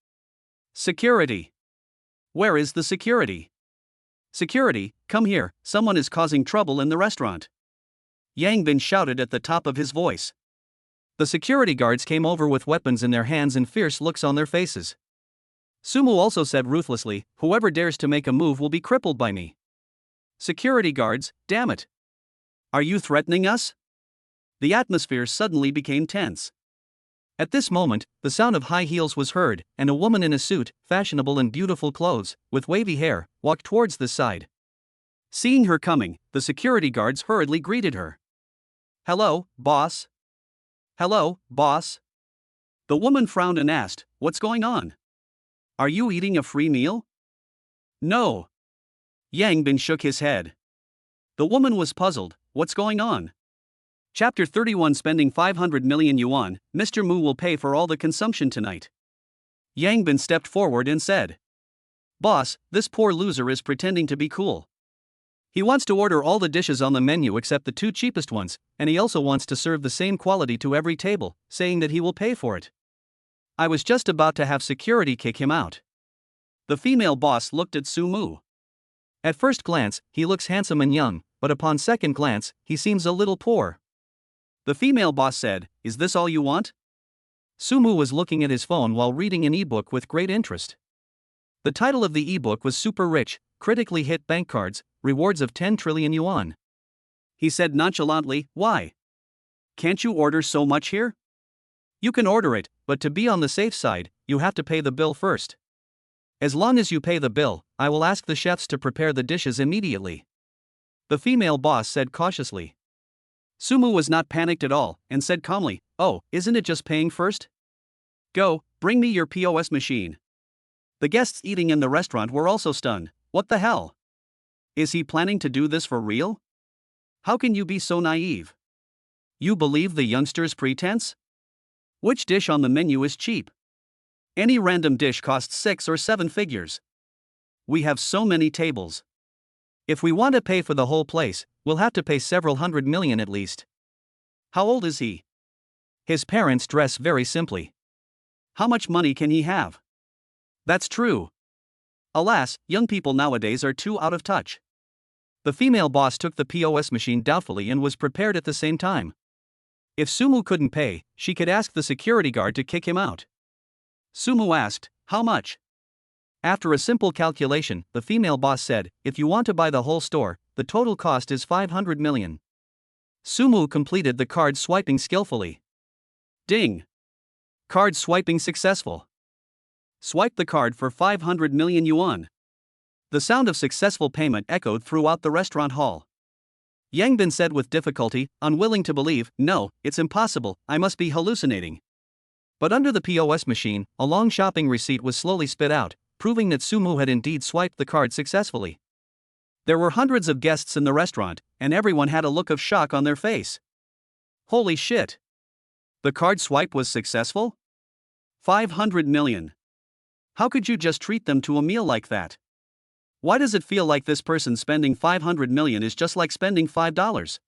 Security. Where is the security? Security, come here, someone is causing trouble in the restaurant." Yangbin shouted at the top of his voice. The security guards came over with weapons in their hands and fierce looks on their faces. Sumu also said ruthlessly, "Whoever dares to make a move will be crippled by me." "Security guards, damn it. Are you threatening us?" The atmosphere suddenly became tense. At this moment, the sound of high heels was heard, and a woman in a suit, fashionable in beautiful clothes, with wavy hair, walked towards the side. Seeing her coming, the security guards hurriedly greeted her. "Hello, boss." "Hello, boss." The woman frowned and asked, "What's going on? Are you eating a free meal?" "No." Yangbin shook his head. The woman was puzzled. What's going on? Chapter 31. Spending 500 million yuan, Mr. Mu will pay for all the consumption tonight. Yangbin stepped forward and said, "Boss, this poor loser is pretending to be cool. He wants to order all the dishes on the menu except the 2 cheapest ones, and he also wants to serve the same quality to every table, saying that he will pay for it. I was just about to have security kick him out." The female boss looked at Sumu. At first glance, he looks handsome and young, but upon second glance, he seems a little poor. The female boss said, "Is this all you want?" Sumu was looking at his phone while reading an e-book with great interest. The title of the e-book was Super Rich, Critically Hit Bank Cards, Rewards of 10 trillion yuan. He said nonchalantly, "Why? Can't you order so much here?" "You can order it, but to be on the safe side, you have to pay the bill first. As long as you pay the bill, I will ask the chefs to prepare the dishes immediately," the female boss said cautiously. Sumu was not panicked at all, and said calmly, "Oh, isn't it just paying first? Go, bring me your POS machine." The guests eating in the restaurant were also stunned. What the hell? Is he planning to do this for real? How can you be so naive? You believe the youngster's pretense? Which dish on the menu is cheap? Any random dish costs 6 or 7 figures. We have so many tables. If we want to pay for the whole place, we'll have to pay several hundred million at least. How old is he? His parents dress very simply. How much money can he have? That's true. Alas, young people nowadays are too out of touch. The female boss took the POS machine doubtfully and was prepared at the same time. If Sumu couldn't pay, she could ask the security guard to kick him out. Sumu asked, "How much?" After a simple calculation, the female boss said, "If you want to buy the whole store, the total cost is 500 million. Sumu completed the card swiping skillfully. Ding! Card swiping successful. Swipe the card for 500 million yuan. The sound of successful payment echoed throughout the restaurant hall. Yangbin said with difficulty, unwilling to believe, "No, it's impossible, I must be hallucinating." But under the POS machine, a long shopping receipt was slowly spit out, proving that Sumu had indeed swiped the card successfully. There were hundreds of guests in the restaurant, and everyone had a look of shock on their face. Holy shit! The card swipe was successful? 500 million. How could you just treat them to a meal like that? Why does it feel like this person spending 500 million is just like spending $5?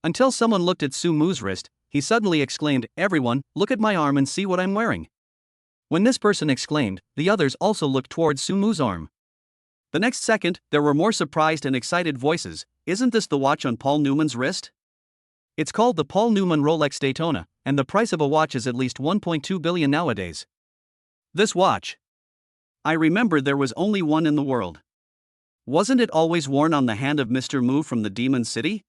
Until someone looked at Sumu's wrist, he suddenly exclaimed, "Everyone, look at my arm and see what I'm wearing." When this person exclaimed, the others also looked towards Sumu's arm. The next second, there were more surprised and excited voices. "Isn't this the watch on Paul Newman's wrist? It's called the Paul Newman Rolex Daytona, and the price of a watch is at least 1.2 billion nowadays. This watch. I remember there was only one in the world. Wasn't it always worn on the hand of Mr. Mu from the Demon City?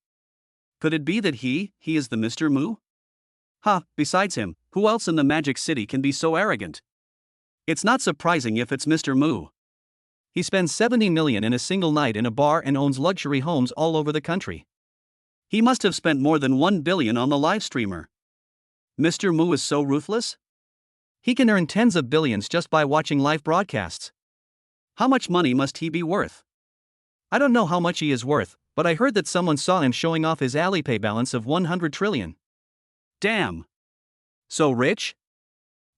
Could it be that he is the Mr. Mu? Besides him, who else in the Magic City can be so arrogant? It's not surprising if it's Mr. Mu. He spends 70 million in a single night in a bar and owns luxury homes all over the country. He must have spent more than 1 billion on the live streamer. Mr. Mu is so ruthless? He can earn tens of billions just by watching live broadcasts. How much money must he be worth? I don't know how much he is worth, but I heard that someone saw him showing off his Alipay balance of 100 trillion. Damn. So rich?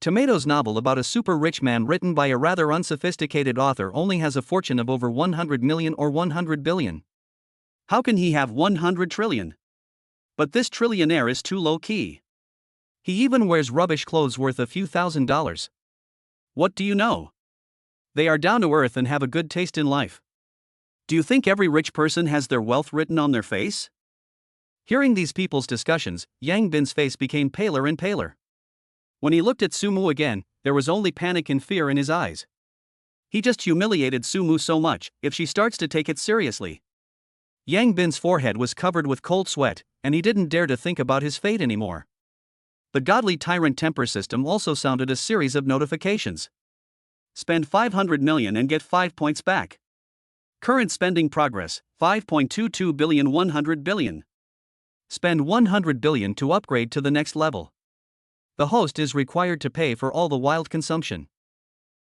Tomatoes novel about a super rich man written by a rather unsophisticated author only has a fortune of over 100 million or 100 billion. How can he have 100 trillion? But this trillionaire is too low-key. He even wears rubbish clothes worth a few $1,000s. What do you know? They are down to earth and have a good taste in life. Do you think every rich person has their wealth written on their face? Hearing these people's discussions, Yang Bin's face became paler and paler. When he looked at Sumu again, there was only panic and fear in his eyes. He just humiliated Sumu so much, if she starts to take it seriously. Yang Bin's forehead was covered with cold sweat, and he didn't dare to think about his fate anymore. The godly tyrant temper system also sounded a series of notifications. Spend 500 million and get 5 points back. Current spending progress, 5.22 billion 100 billion. Spend 100 billion to upgrade to the next level. The host is required to pay for all the wild consumption.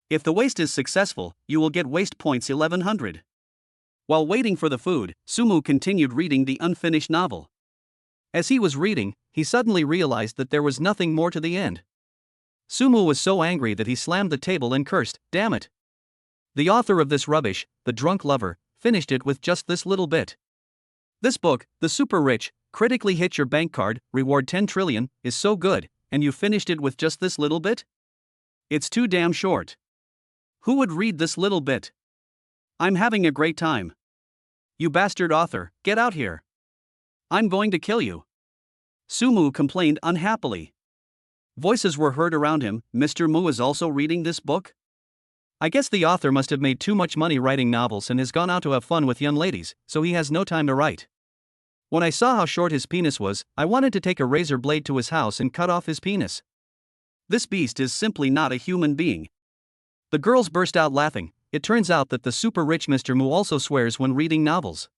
If the waste is successful, you will get waste points 1100. While waiting for the food, Sumu continued reading the unfinished novel. As he was reading, he suddenly realized that there was nothing more to the end. Sumu was so angry that he slammed the table and cursed, "Damn it! The author of this rubbish, the drunk lover, finished it with just this little bit. This book, The Super Rich, Critically Hit Your Bank Card, Reward 10 trillion, is so good, and you finished it with just this little bit? It's too damn short. Who would read this little bit? I'm having a great time. You bastard author, get out here. I'm going to kill you." Sumu complained unhappily. Voices were heard around him. "Mr. Mu is also reading this book? I guess the author must have made too much money writing novels and has gone out to have fun with young ladies, so he has no time to write. When I saw how short his penis was, I wanted to take a razor blade to his house and cut off his penis. This beast is simply not a human being." The girls burst out laughing. It turns out that the super rich Mr. Mu also swears when reading novels.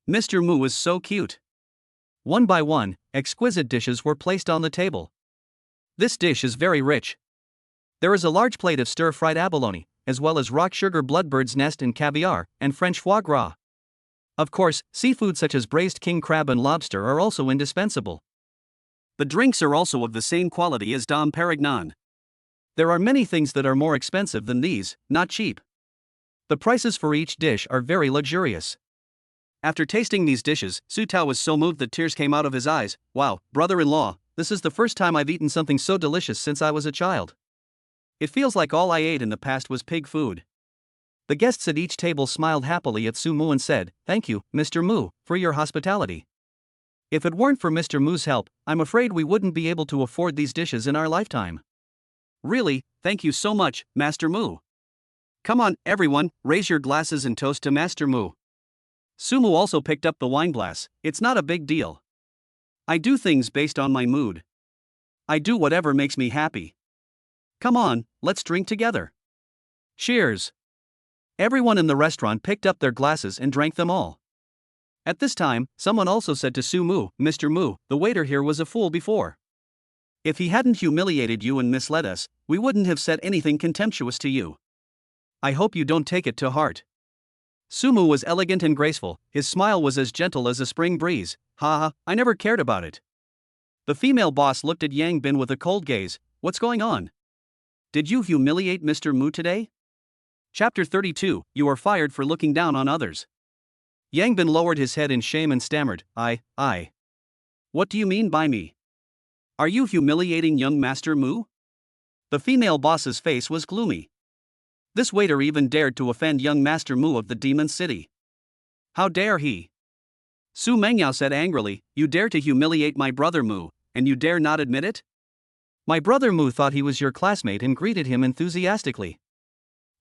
Mr. Mu is so cute. One by one, exquisite dishes were placed on the table. This dish is very rich. There is a large plate of stir-fried abalone, as well as rock sugar bloodbird's nest and caviar, and French foie gras. Of course, seafood such as braised king crab and lobster are also indispensable. The drinks are also of the same quality as Dom Perignon. There are many things that are more expensive than these, not cheap. The prices for each dish are very luxurious. After tasting these dishes, Su Tao was so moved that tears came out of his eyes. "Wow, brother-in-law, this is the first time I've eaten something so delicious since I was a child. It feels like all I ate in the past was pig food." The guests at each table smiled happily at Su Mu and said, "Thank you, Mr. Mu, for your hospitality. If it weren't for Mr. Mu's help, I'm afraid we wouldn't be able to afford these dishes in our lifetime." "Really, thank you so much, Master Mu. Come on, everyone, raise your glasses and toast to Master Mu." Sumu also picked up the wine glass. "It's not a big deal. I do things based on my mood. I do whatever makes me happy. Come on, let's drink together. Cheers." Everyone in the restaurant picked up their glasses and drank them all. At this time, someone also said to Sumu, "Mr. Mu, the waiter here was a fool before. If he hadn't humiliated you and misled us, we wouldn't have said anything contemptuous to you. I hope you don't take it to heart." Sumu was elegant and graceful, his smile was as gentle as a spring breeze. "Haha, I never cared about it. The female boss looked at Yang Bin with a cold gaze. What's going on? Did you humiliate Mr. Mu today? Chapter 32, You are fired for looking down on others. Yang Bin lowered his head in shame and stammered, I. What do you mean by me? Are you humiliating young Master Mu? The female boss's face was gloomy. This waiter even dared to offend young Master Mu of the Demon City. How dare he? Su Mengyao said angrily, You dare to humiliate my brother Mu, and you dare not admit it? My brother Mu thought he was your classmate and greeted him enthusiastically.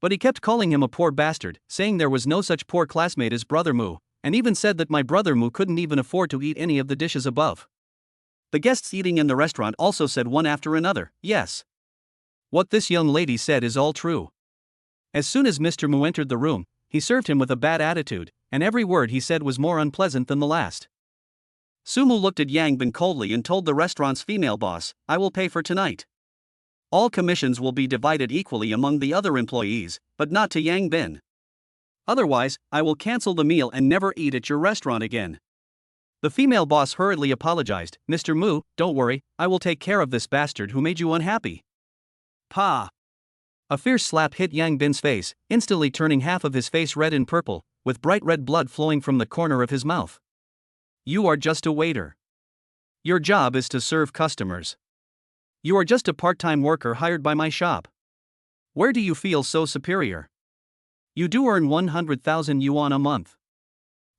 But he kept calling him a poor bastard, saying there was no such poor classmate as brother Mu, and even said that my brother Mu couldn't even afford to eat any of the dishes above. The guests eating in the restaurant also said one after another, yes. What this young lady said is all true. As soon as Mr. Mu entered the room, he served him with a bad attitude, and every word he said was more unpleasant than the last. Sumu looked at Yang Bin coldly and told the restaurant's female boss, I will pay for tonight. All commissions will be divided equally among the other employees, but not to Yang Bin. Otherwise, I will cancel the meal and never eat at your restaurant again. The female boss hurriedly apologized, Mr. Mu, don't worry, I will take care of this bastard who made you unhappy. Pa! A fierce slap hit Yang Bin's face, instantly turning half of his face red and purple, with bright red blood flowing from the corner of his mouth. You are just a waiter. Your job is to serve customers. You are just a part-time worker hired by my shop. Where do you feel so superior? You do earn 100,000 yuan a month.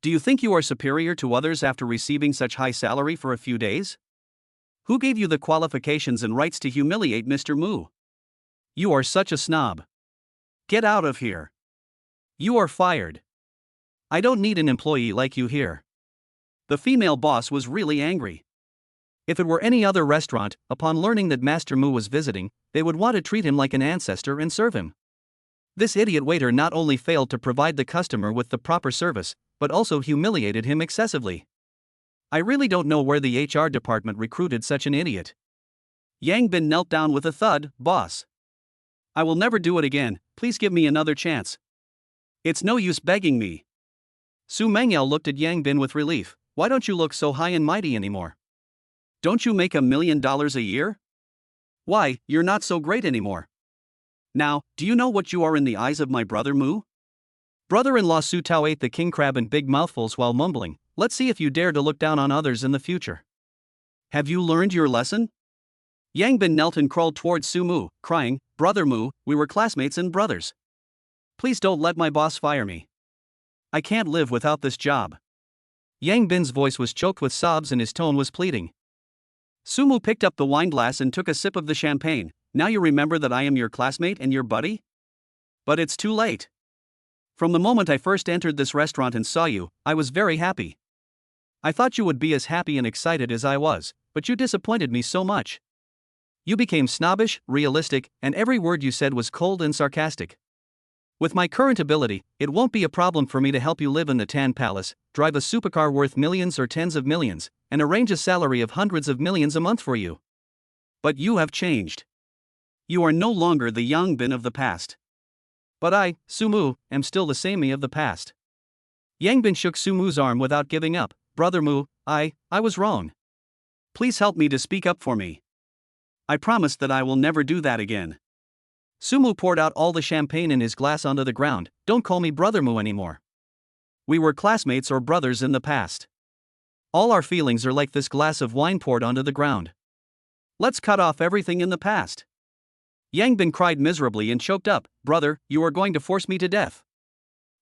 Do you think you are superior to others after receiving such high salary for a few days? Who gave you the qualifications and rights to humiliate Mr. Mu? You are such a snob. Get out of here. You are fired. I don't need an employee like you here. The female boss was really angry. If it were any other restaurant, upon learning that Master Mu was visiting, they would want to treat him like an ancestor and serve him. This idiot waiter not only failed to provide the customer with the proper service, but also humiliated him excessively. I really don't know where the HR department recruited such an idiot. Yang Bin knelt down with a thud, Boss. I will never do it again, please give me another chance. It's no use begging me. Su Mengyao looked at Yang Bin with relief. Why don't you look so high and mighty anymore? Don't you make $1 million a year? Why, you're not so great anymore. Now, do you know what you are in the eyes of my brother Mu? Brother-in-law Su Tao ate the king crab in big mouthfuls while mumbling, let's see if you dare to look down on others in the future. Have you learned your lesson? Yang Bin knelt and crawled towards Su Mu, crying, Brother Mu, we were classmates and brothers. Please don't let my boss fire me. I can't live without this job. Yang Bin's voice was choked with sobs and his tone was pleading. Su Mu picked up the wine glass and took a sip of the champagne. Now you remember that I am your classmate and your buddy? But it's too late. From the moment I first entered this restaurant and saw you, I was very happy. I thought you would be as happy and excited as I was, but you disappointed me so much. You became snobbish, realistic, and every word you said was cold and sarcastic. With my current ability, it won't be a problem for me to help you live in the Tan Palace, drive a supercar worth millions or tens of millions, and arrange a salary of hundreds of millions a month for you. But you have changed. You are no longer the Yang Bin of the past. But I, Su Mu, am still the same me of the past. Yang Bin shook Su Mu's arm without giving up. Brother Mu, I was wrong. Please help me to speak up for me. I promise that I will never do that again. Su Mu poured out all the champagne in his glass onto the ground. Don't call me Brother Mu anymore. We were classmates or brothers in the past. All our feelings are like this glass of wine poured onto the ground. Let's cut off everything in the past. Yang Bin cried miserably and choked up. Brother, you are going to force me to death.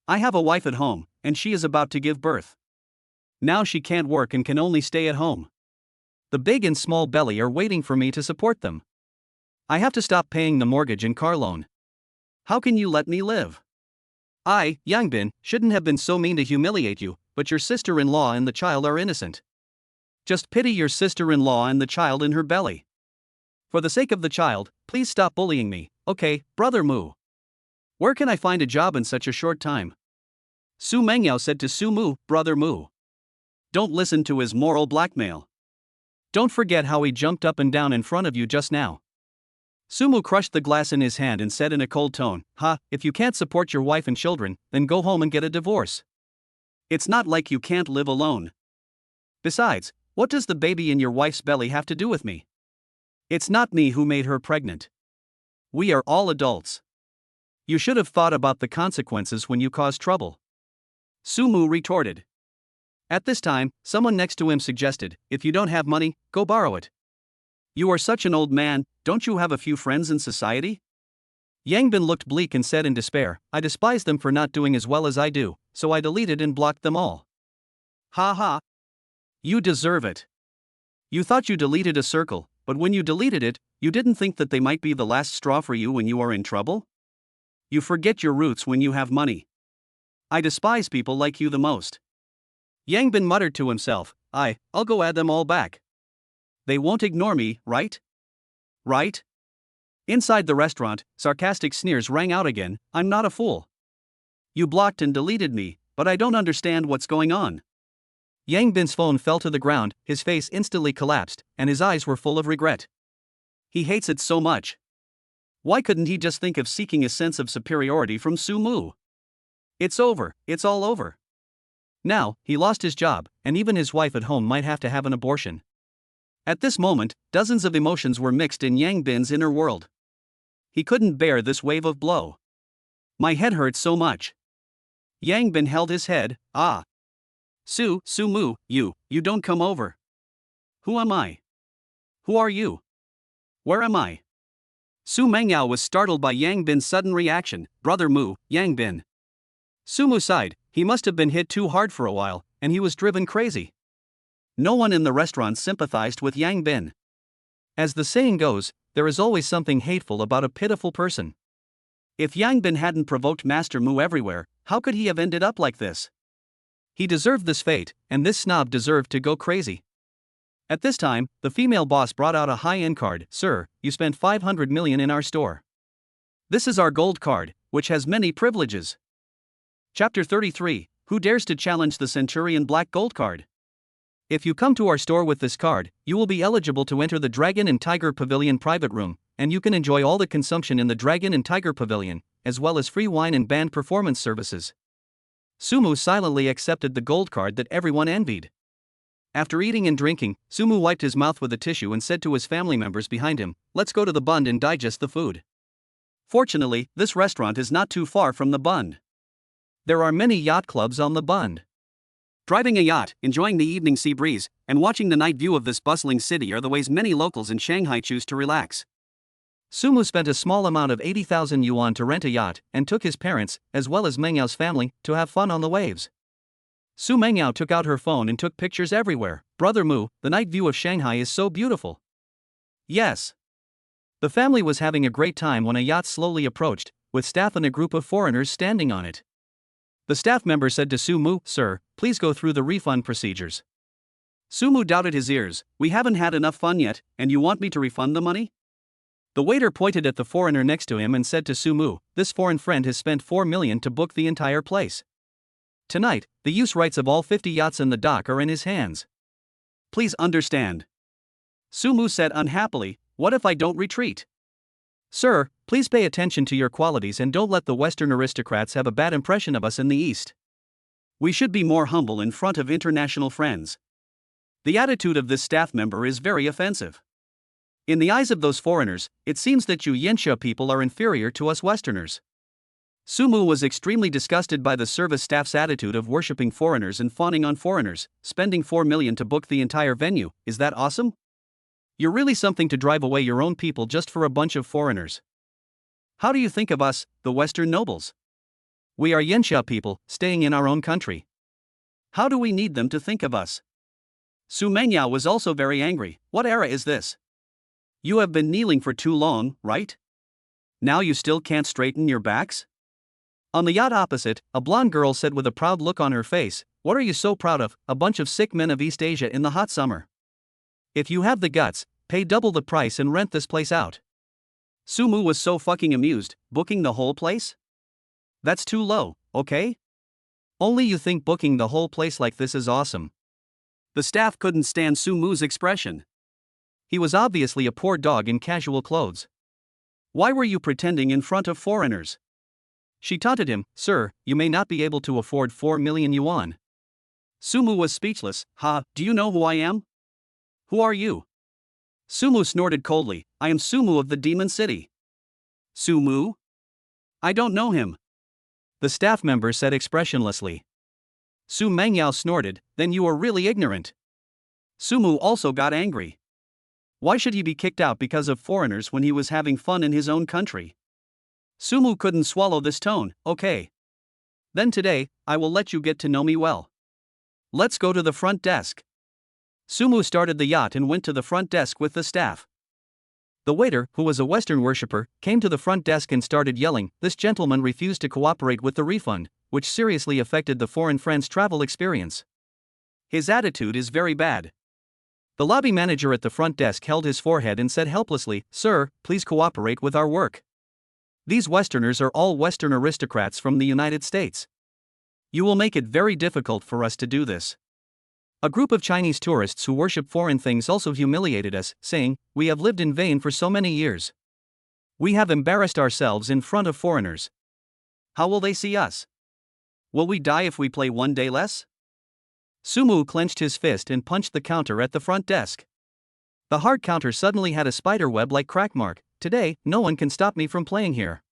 I have a wife at home, and she is about to give birth. Now she can't work and can only stay at home. The big and small belly are waiting for me to support them. I have to stop paying the mortgage and car loan. How can you let me live? I, Yang Bin, shouldn't have been so mean to humiliate you, but your sister-in-law and the child are innocent. Just pity your sister-in-law and the child in her belly. For the sake of the child, please stop bullying me, okay, Brother Mu? Where can I find a job in such a short time? Su Mengyao said to Su Mu, Brother Mu. Don't listen to his moral blackmail. Don't forget how he jumped up and down in front of you just now. Su Mu crushed the glass in his hand and said in a cold tone, if you can't support your wife and children, then go home and get a divorce. It's not like you can't live alone. Besides, What does the baby in your wife's belly have to do with me? It's not me who made her pregnant. We are all adults. You should have thought about the consequences when you caused trouble. Sumu retorted. At this time, someone next to him suggested, if you don't have money, go borrow it. You are such an old man, don't you have a few friends in society? Yangbin looked bleak and said in despair, I despise them for not doing as well as I do, so I deleted and blocked them all. Ha ha. You deserve it. You thought you deleted a circle, but when you deleted it, you didn't think that they might be the last straw for you when you are in trouble? You forget your roots when you have money. I despise people like you the most. Yangbin muttered to himself, I'll go add them all back. They won't ignore me, right? Right? Inside the restaurant, sarcastic sneers rang out again, I'm not a fool. You blocked and deleted me, but I don't understand what's going on. Yangbin's phone fell to the ground, his face instantly collapsed, and his eyes were full of regret. He hates it so much. Why couldn't he just think of seeking a sense of superiority from Sumu? It's over, it's all over. Now, he lost his job, and even his wife at home might have to have an abortion. At this moment, dozens of emotions were mixed in Yangbin's inner world. He couldn't bear this wave of blow. My head hurts so much. Yangbin held his head, Sumu, you don't come over. Who am I? Who are you? Where am I? Su Mengyao was startled by Yangbin's sudden reaction, Brother Mu, Yangbin. Sumu sighed, he must have been hit too hard for a while, and he was driven crazy. No one in the restaurant sympathized with Yangbin. As the saying goes, there is always something hateful about a pitiful person. If Yangbin hadn't provoked Master Mu everywhere, how could he have ended up like this? He deserved this fate, and this snob deserved to go crazy. At this time, the female boss brought out a high-end card. Sir, you spent 500 million in our store. This is our gold card, which has many privileges. Chapter 33, Who Dares to Challenge the Centurion Black Gold Card? If you come to our store with this card, you will be eligible to enter the Dragon and Tiger Pavilion private room, and you can enjoy all the consumption in the Dragon and Tiger Pavilion, as well as free wine and band performance services. Sumu silently accepted the gold card that everyone envied. After eating and drinking, Sumu wiped his mouth with a tissue and said to his family members behind him, let's go to the Bund and digest the food. Fortunately, this restaurant is not too far from the Bund. There are many yacht clubs on the Bund. Driving a yacht, enjoying the evening sea breeze, and watching the night view of this bustling city are the ways many locals in Shanghai choose to relax. Sumu spent a small amount of 80,000 yuan to rent a yacht and took his parents, as well as Mengyao's family, to have fun on the waves. Su Mengyao took out her phone and took pictures everywhere. Brother Mu, the night view of Shanghai is so beautiful. Yes. The family was having a great time when a yacht slowly approached, with staff and a group of foreigners standing on it. The staff member said to Sumu, Sir, please go through the refund procedures. Sumu doubted his ears, we haven't had enough fun yet, and you want me to refund the money? The waiter pointed at the foreigner next to him and said to Sumu, this foreign friend has spent 4 million to book the entire place. Tonight, the use rights of all 50 yachts in the dock are in his hands. Please understand. Sumu said unhappily, what if I don't retreat? Sir, please pay attention to your qualities and don't let the Western aristocrats have a bad impression of us in the East. We should be more humble in front of international friends. The attitude of this staff member is very offensive. In the eyes of those foreigners, it seems that you Yensha people are inferior to us Westerners. Sumu was extremely disgusted by the service staff's attitude of worshipping foreigners and fawning on foreigners, spending 4 million to book the entire venue. Is that awesome? You're really something to drive away your own people just for a bunch of foreigners. How do you think of us, the Western nobles? We are Yensha people, staying in our own country. How do we need them to think of us? Su Mengyao was also very angry. What era is this? You have been kneeling for too long, right? Now you still can't straighten your backs? On the yacht opposite, a blonde girl said with a proud look on her face, what are you so proud of, a bunch of sick men of East Asia in the hot summer? If you have the guts, pay double the price and rent this place out. Sumu was so fucking amused, booking the whole place? That's too low, okay? Only you think booking the whole place like this is awesome. The staff couldn't stand Sumu's expression. He was obviously a poor dog in casual clothes. Why were you pretending in front of foreigners? She taunted him, Sir, you may not be able to afford 4 million yuan. Sumu was speechless. Ha, do you know who I am? Who are you? Sumu snorted coldly. I am Sumu of the Demon City. Sumu? I don't know him. The staff member said expressionlessly. Su Mengyao snorted, then you are really ignorant. Sumu also got angry. Why should he be kicked out because of foreigners when he was having fun in his own country? Sumu couldn't swallow this tone. Okay. Then today, I will let you get to know me well. Let's go to the front desk. Sumu started the yacht and went to the front desk with the staff. The waiter, who was a Western worshipper, came to the front desk and started yelling. This gentleman refused to cooperate with the refund, which seriously affected the foreign friend's travel experience. His attitude is very bad. The lobby manager at the front desk held his forehead and said helplessly, Sir, please cooperate with our work. These Westerners are all Western aristocrats from the United States. You will make it very difficult for us to do this. A group of Chinese tourists who worship foreign things also humiliated us, saying, We have lived in vain for so many years. We have embarrassed ourselves in front of foreigners. How will they see us? Will we die if we play one day less? Sumu clenched his fist and punched the counter at the front desk. The hard counter suddenly had a spider web like crack mark. Today, no one can stop me from playing here.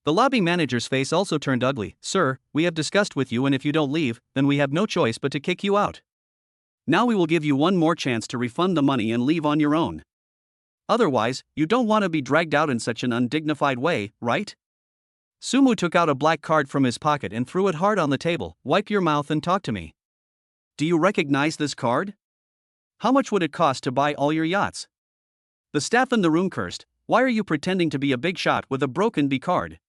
The lobby manager's face also turned ugly. Sir, we have discussed with you, and if you don't leave, then we have no choice but to kick you out. Now we will give you one more chance to refund the money and leave on your own. Otherwise, you don't want to be dragged out in such an undignified way, right? Sumu took out a black card from his pocket and threw it hard on the table. Wipe your mouth and talk to me. Do you recognize this card? How much would it cost to buy all your yachts? The staff in the room cursed. Why are you pretending to be a big shot with a broken B card?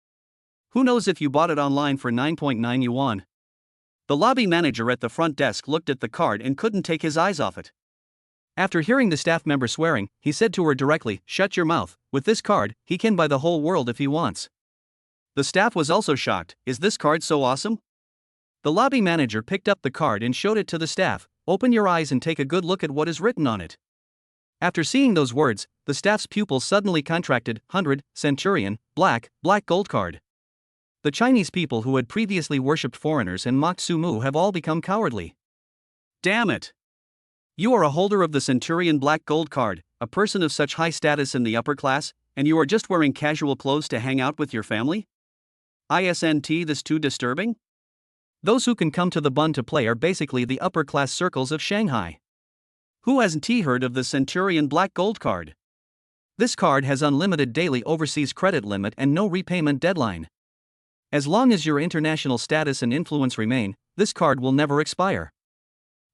Who knows if you bought it online for 9.9 yuan? The lobby manager at the front desk looked at the card and couldn't take his eyes off it. After hearing the staff member swearing, he said to her directly, Shut your mouth. With this card, he can buy the whole world if he wants. The staff was also shocked. Is this card so awesome? The lobby manager picked up the card and showed it to the staff. Open your eyes and take a good look at what is written on it. After seeing those words, the staff's pupils suddenly contracted. 100, Centurion, black gold card. The Chinese people who had previously worshipped foreigners and mocked Sumu have all become cowardly. Damn it! You are a holder of the Centurion black gold card, a person of such high status in the upper class, and you are just wearing casual clothes to hang out with your family? Isn't this too disturbing? Those who can come to the bun to play are basically the upper class circles of Shanghai. Who hasn't heard of the Centurion black gold card? This card has unlimited daily overseas credit limit and no repayment deadline. As long as your international status and influence remain, this card will never expire.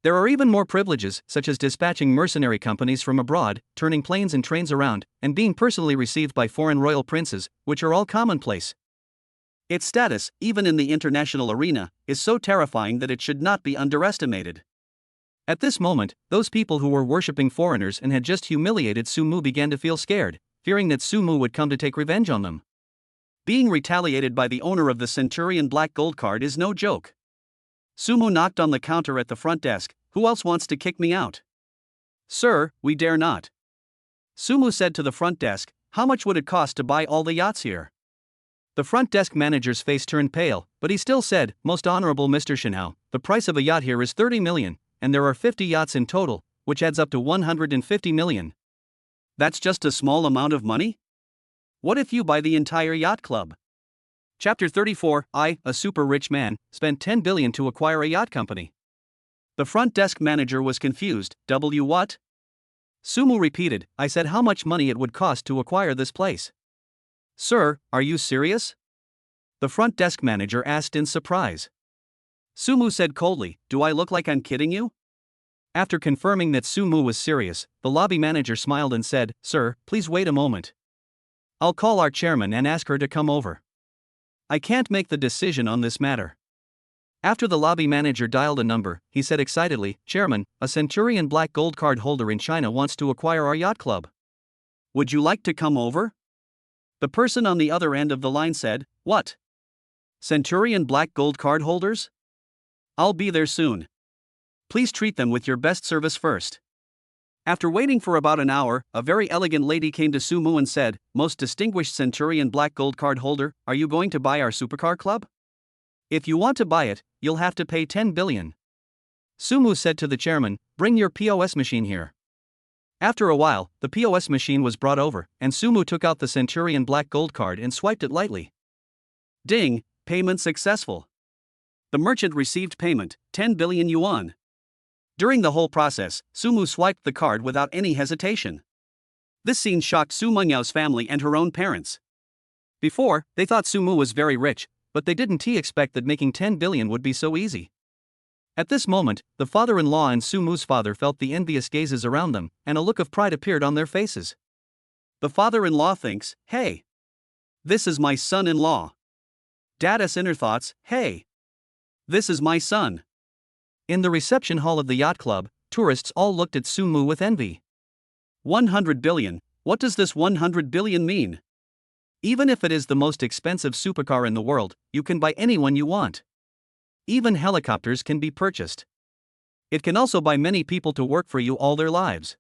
There are even more privileges, such as dispatching mercenary companies from abroad, turning planes and trains around, and being personally received by foreign royal princes, which are all commonplace. Its status, even in the international arena, is so terrifying that it should not be underestimated. At this moment, those people who were worshipping foreigners and had just humiliated Sumu began to feel scared, fearing that Sumu would come to take revenge on them. Being retaliated by the owner of the Centurion black gold card is no joke. Sumu knocked on the counter at the front desk. Who else wants to kick me out? Sir, we dare not. Sumu said to the front desk, How much would it cost to buy all the yachts here? The front desk manager's face turned pale, but he still said, Most honorable Mr. Shinhao, the price of a yacht here is 30 million, and there are 50 yachts in total, which adds up to 150 million. That's just a small amount of money? What if you buy the entire yacht club? Chapter 34. I, a super rich man, spent 10 billion to acquire a yacht company. The front desk manager was confused. What? Sumu repeated, I said how much money it would cost to acquire this place. Sir, are you serious? The front desk manager asked in surprise. Sumu said coldly, Do I look like I'm kidding you? After confirming that Sumu was serious, the lobby manager smiled and said, Sir, please wait a moment. I'll call our chairman and ask her to come over. I can't make the decision on this matter. After the lobby manager dialed a number, he said excitedly, Chairman, a Centurion black gold card holder in China wants to acquire our yacht club. Would you like to come over? The person on the other end of the line said, What? Centurion black gold card holders? I'll be there soon. Please treat them with your best service first. After waiting for about an hour, a very elegant lady came to Sumu and said, Most distinguished Centurion black gold card holder, are you going to buy our supercar club? If you want to buy it, you'll have to pay 10 billion. Sumu said to the chairman, Bring your POS machine here. After a while, the POS machine was brought over, and Sumu took out the Centurion Black Gold card and swiped it lightly. Ding, payment successful. The merchant received payment, 10 billion yuan. During the whole process, Sumu swiped the card without any hesitation. This scene shocked Su Mengyao's family and her own parents. Before, they thought Sumu was very rich, but they didn't expect that making 10 billion would be so easy. At this moment, the father-in-law and Sumu's father felt the envious gazes around them, and a look of pride appeared on their faces. The father-in-law thinks, hey, this is my son-in-law. Dad's inner thoughts, hey, this is my son. In the reception hall of the yacht club, tourists all looked at Sumu with envy. 100 billion, what does this 100 billion mean? Even if it is the most expensive supercar in the world, you can buy anyone you want. Even helicopters can be purchased. It can also buy many people to work for you all their lives.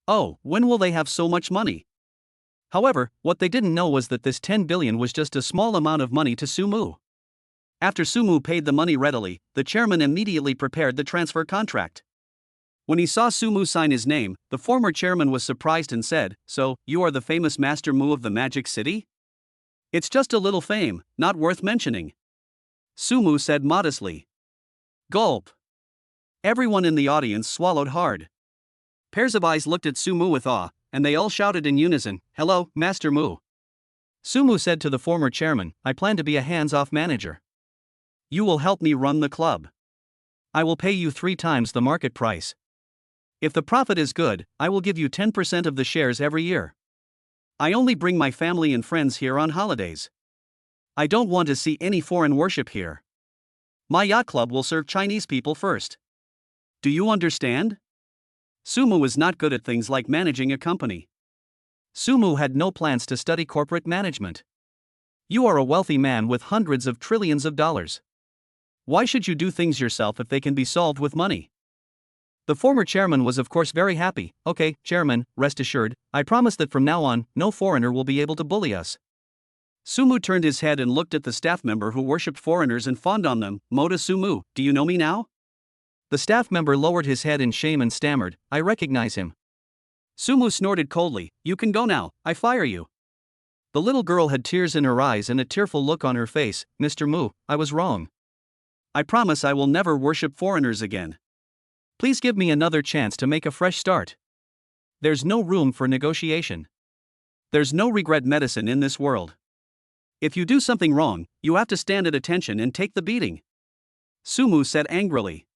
Oh, when will they have so much money? However, what they didn't know was that this 10 billion was just a small amount of money to Sumu. After Sumu paid the money readily, the chairman immediately prepared the transfer contract. When he saw Sumu sign his name, the former chairman was surprised and said, "So, you are the famous Master Mu of the Magic City?" "It's just a little fame, not worth mentioning," Sumu said modestly. Gulp. Everyone in the audience swallowed hard. Pairs of eyes looked at Sumu with awe, and they all shouted in unison, "Hello, Master Mu." Sumu said to the former chairman, "I plan to be a hands-off manager. You will help me run the club. I will pay you 3 times the market price. If the profit is good, I will give you 10% of the shares every year. I only bring my family and friends here on holidays. I don't want to see any foreign worship here. My yacht club will serve Chinese people first. Do you understand?" Sumu was not good at things like managing a company. Sumu had no plans to study corporate management. You are a wealthy man with hundreds of trillions of dollars. Why should you do things yourself if they can be solved with money? The former chairman was of course very happy. "Okay, chairman, rest assured, I promise that from now on, no foreigner will be able to bully us." Sumu turned his head and looked at the staff member who worshipped foreigners and fawned on them. "Moda Sumu, do you know me now?" The staff member lowered his head in shame and stammered, "I recognize him." Sumu snorted coldly, "You can go now, I fire you." The little girl had tears in her eyes and a tearful look on her face. "Mr. Mu, I was wrong. I promise I will never worship foreigners again. Please give me another chance to make a fresh start. There's no room for negotiation. There's no regret medicine in this world. If you do something wrong, you have to stand at attention and take the beating," Sumu said angrily.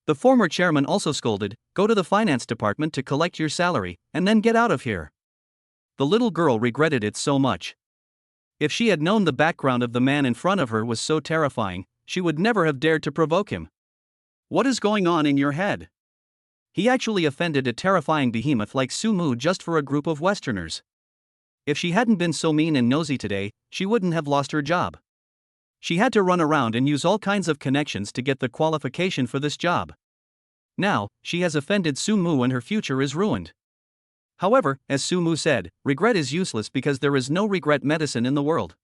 The former chairman also scolded, "Go to the finance department to collect your salary, and then get out of here." The little girl regretted it so much. If she had known the background of the man in front of her was so terrifying, she would never have dared to provoke him. What is going on in your head? He actually offended a terrifying behemoth like Sumu just for a group of Westerners. If she hadn't been so mean and nosy today, she wouldn't have lost her job. She had to run around and use all kinds of connections to get the qualification for this job. Now, she has offended Sumu and her future is ruined. However, as Sumu said, regret is useless because there is no regret medicine in the world.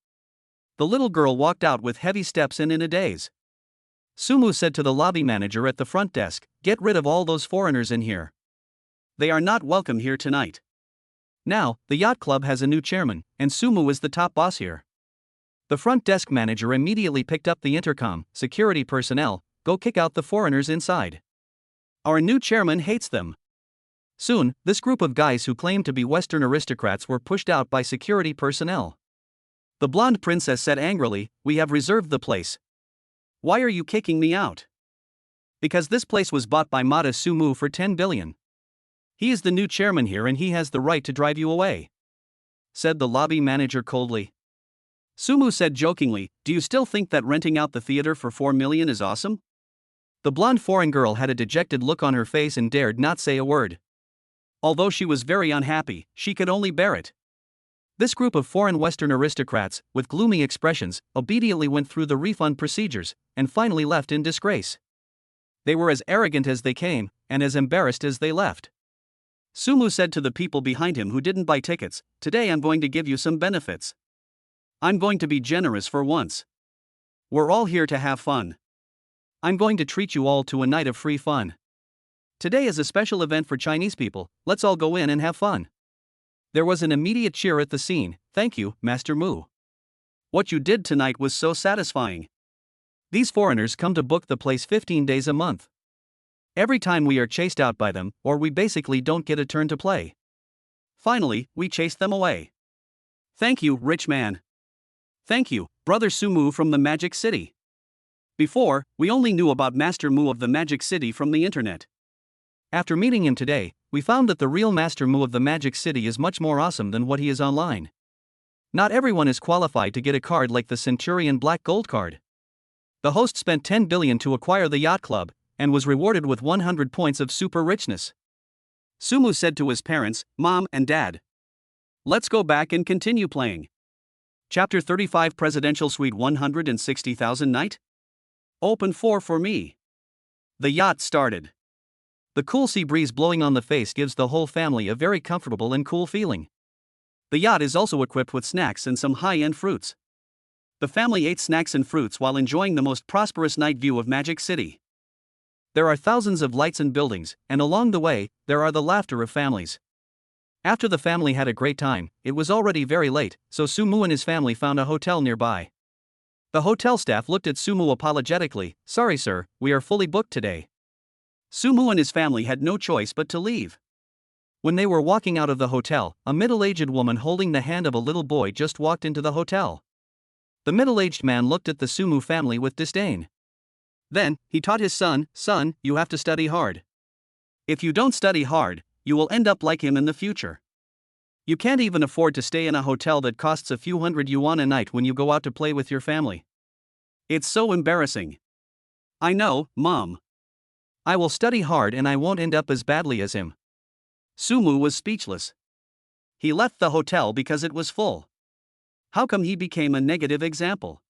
The little girl walked out with heavy steps and in a daze. Sumu said to the lobby manager at the front desk, "Get rid of all those foreigners in here. They are not welcome here tonight." Now, the yacht club has a new chairman, and Sumu is the top boss here. The front desk manager immediately picked up the intercom. "Security personnel, go kick out the foreigners inside. Our new chairman hates them." Soon, this group of guys who claimed to be Western aristocrats were pushed out by security personnel. The blonde princess said angrily, "We have reserved the place. Why are you kicking me out?" "Because this place was bought by Mata Sumu for 10 billion. He is the new chairman here and he has the right to drive you away," said the lobby manager coldly. Sumu said jokingly, "Do you still think that renting out the theater for 4 million is awesome?" The blonde foreign girl had a dejected look on her face and dared not say a word. Although she was very unhappy, she could only bear it. This group of foreign Western aristocrats, with gloomy expressions, obediently went through the refund procedures, and finally left in disgrace. They were as arrogant as they came, and as embarrassed as they left. Sumu said to the people behind him who didn't buy tickets, "Today I'm going to give you some benefits. I'm going to be generous for once. We're all here to have fun. I'm going to treat you all to a night of free fun. Today is a special event for Chinese people, let's all go in and have fun. There was an immediate cheer at the scene. Thank you, Master Mu. What you did tonight was so satisfying. These foreigners come to book the place 15 days a month. Every time we are chased out by them, or we basically don't get a turn to play. Finally, we chased them away. Thank you, rich man. Thank you, Brother Sumu from the Magic City. Before, we only knew about Master Mu of the Magic City from the internet. After meeting him today, we found that the real Master Mu of the Magic City is much more awesome than what he is online. Not everyone is qualified to get a card like the Centurion Black Gold card. The host spent 10 billion to acquire the yacht club, and was rewarded with 100 points of super richness. Sumu said to his parents, Mom and Dad, let's go back and continue playing. Chapter 35 Presidential Suite 160,000 Night? Open 4 for me. The yacht started. The cool sea breeze blowing on the face gives the whole family a very comfortable and cool feeling. The yacht is also equipped with snacks and some high-end fruits. The family ate snacks and fruits while enjoying the most prosperous night view of Magic City. There are thousands of lights and buildings, and along the way, there are the laughter of families. After the family had a great time, it was already very late, so Sumu and his family found a hotel nearby. The hotel staff looked at Sumu apologetically. Sorry sir, we are fully booked today. Sumu and his family had no choice but to leave. When they were walking out of the hotel, a middle-aged woman holding the hand of a little boy just walked into the hotel. The middle-aged man looked at the Sumu family with disdain. Then, he taught his son, Son, you have to study hard. If you don't study hard, you will end up like him in the future. You can't even afford to stay in a hotel that costs a few hundred yuan a night when you go out to play with your family. It's so embarrassing. I know, Mom. I will study hard and I won't end up as badly as him. Sumu was speechless. He left the hotel because it was full. How come he became a negative example?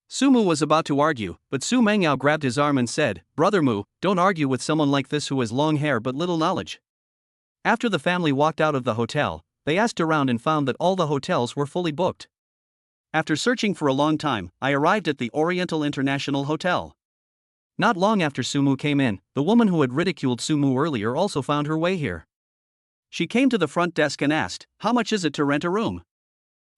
Sumu was about to argue, but Su Mengyao grabbed his arm and said, Brother Mu, don't argue with someone like this who has long hair but little knowledge. After the family walked out of the hotel, they asked around and found that all the hotels were fully booked. After searching for a long time, I arrived at the Oriental International Hotel. Not long after Sumu came in, the woman who had ridiculed Sumu earlier also found her way here. She came to the front desk and asked, How much is it to rent a room?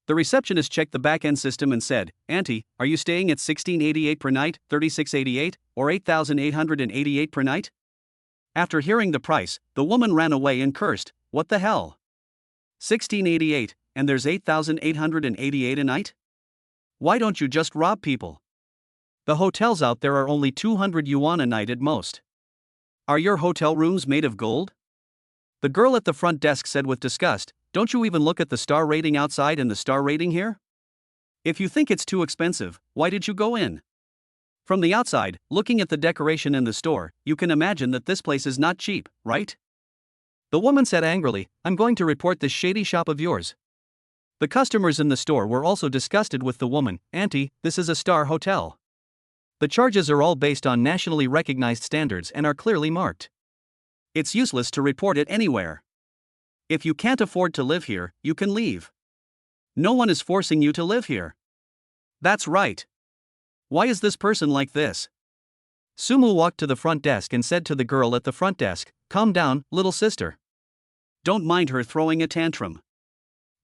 The receptionist checked the back-end system and said, Auntie, are you staying at 1688 per night, 3688, or 8888 per night? After hearing the price, the woman ran away and cursed, What the hell? 1688, and there's 8888 a night? Why don't you just rob people? The hotels out there are only 200 yuan a night at most. Are your hotel rooms made of gold? The girl at the front desk said with disgust, Don't you even look at the star rating outside and the star rating here? If you think it's too expensive, why did you go in? From the outside, looking at the decoration in the store, you can imagine that this place is not cheap, right? The woman said angrily, I'm going to report this shady shop of yours. The customers in the store were also disgusted with the woman. Auntie, this is a star hotel. The charges are all based on nationally recognized standards and are clearly marked. It's useless to report it anywhere. If you can't afford to live here, you can leave. No one is forcing you to live here. That's right. Why is this person like this? Sumu walked to the front desk and said to the girl at the front desk, Calm down, little sister. Don't mind her throwing a tantrum.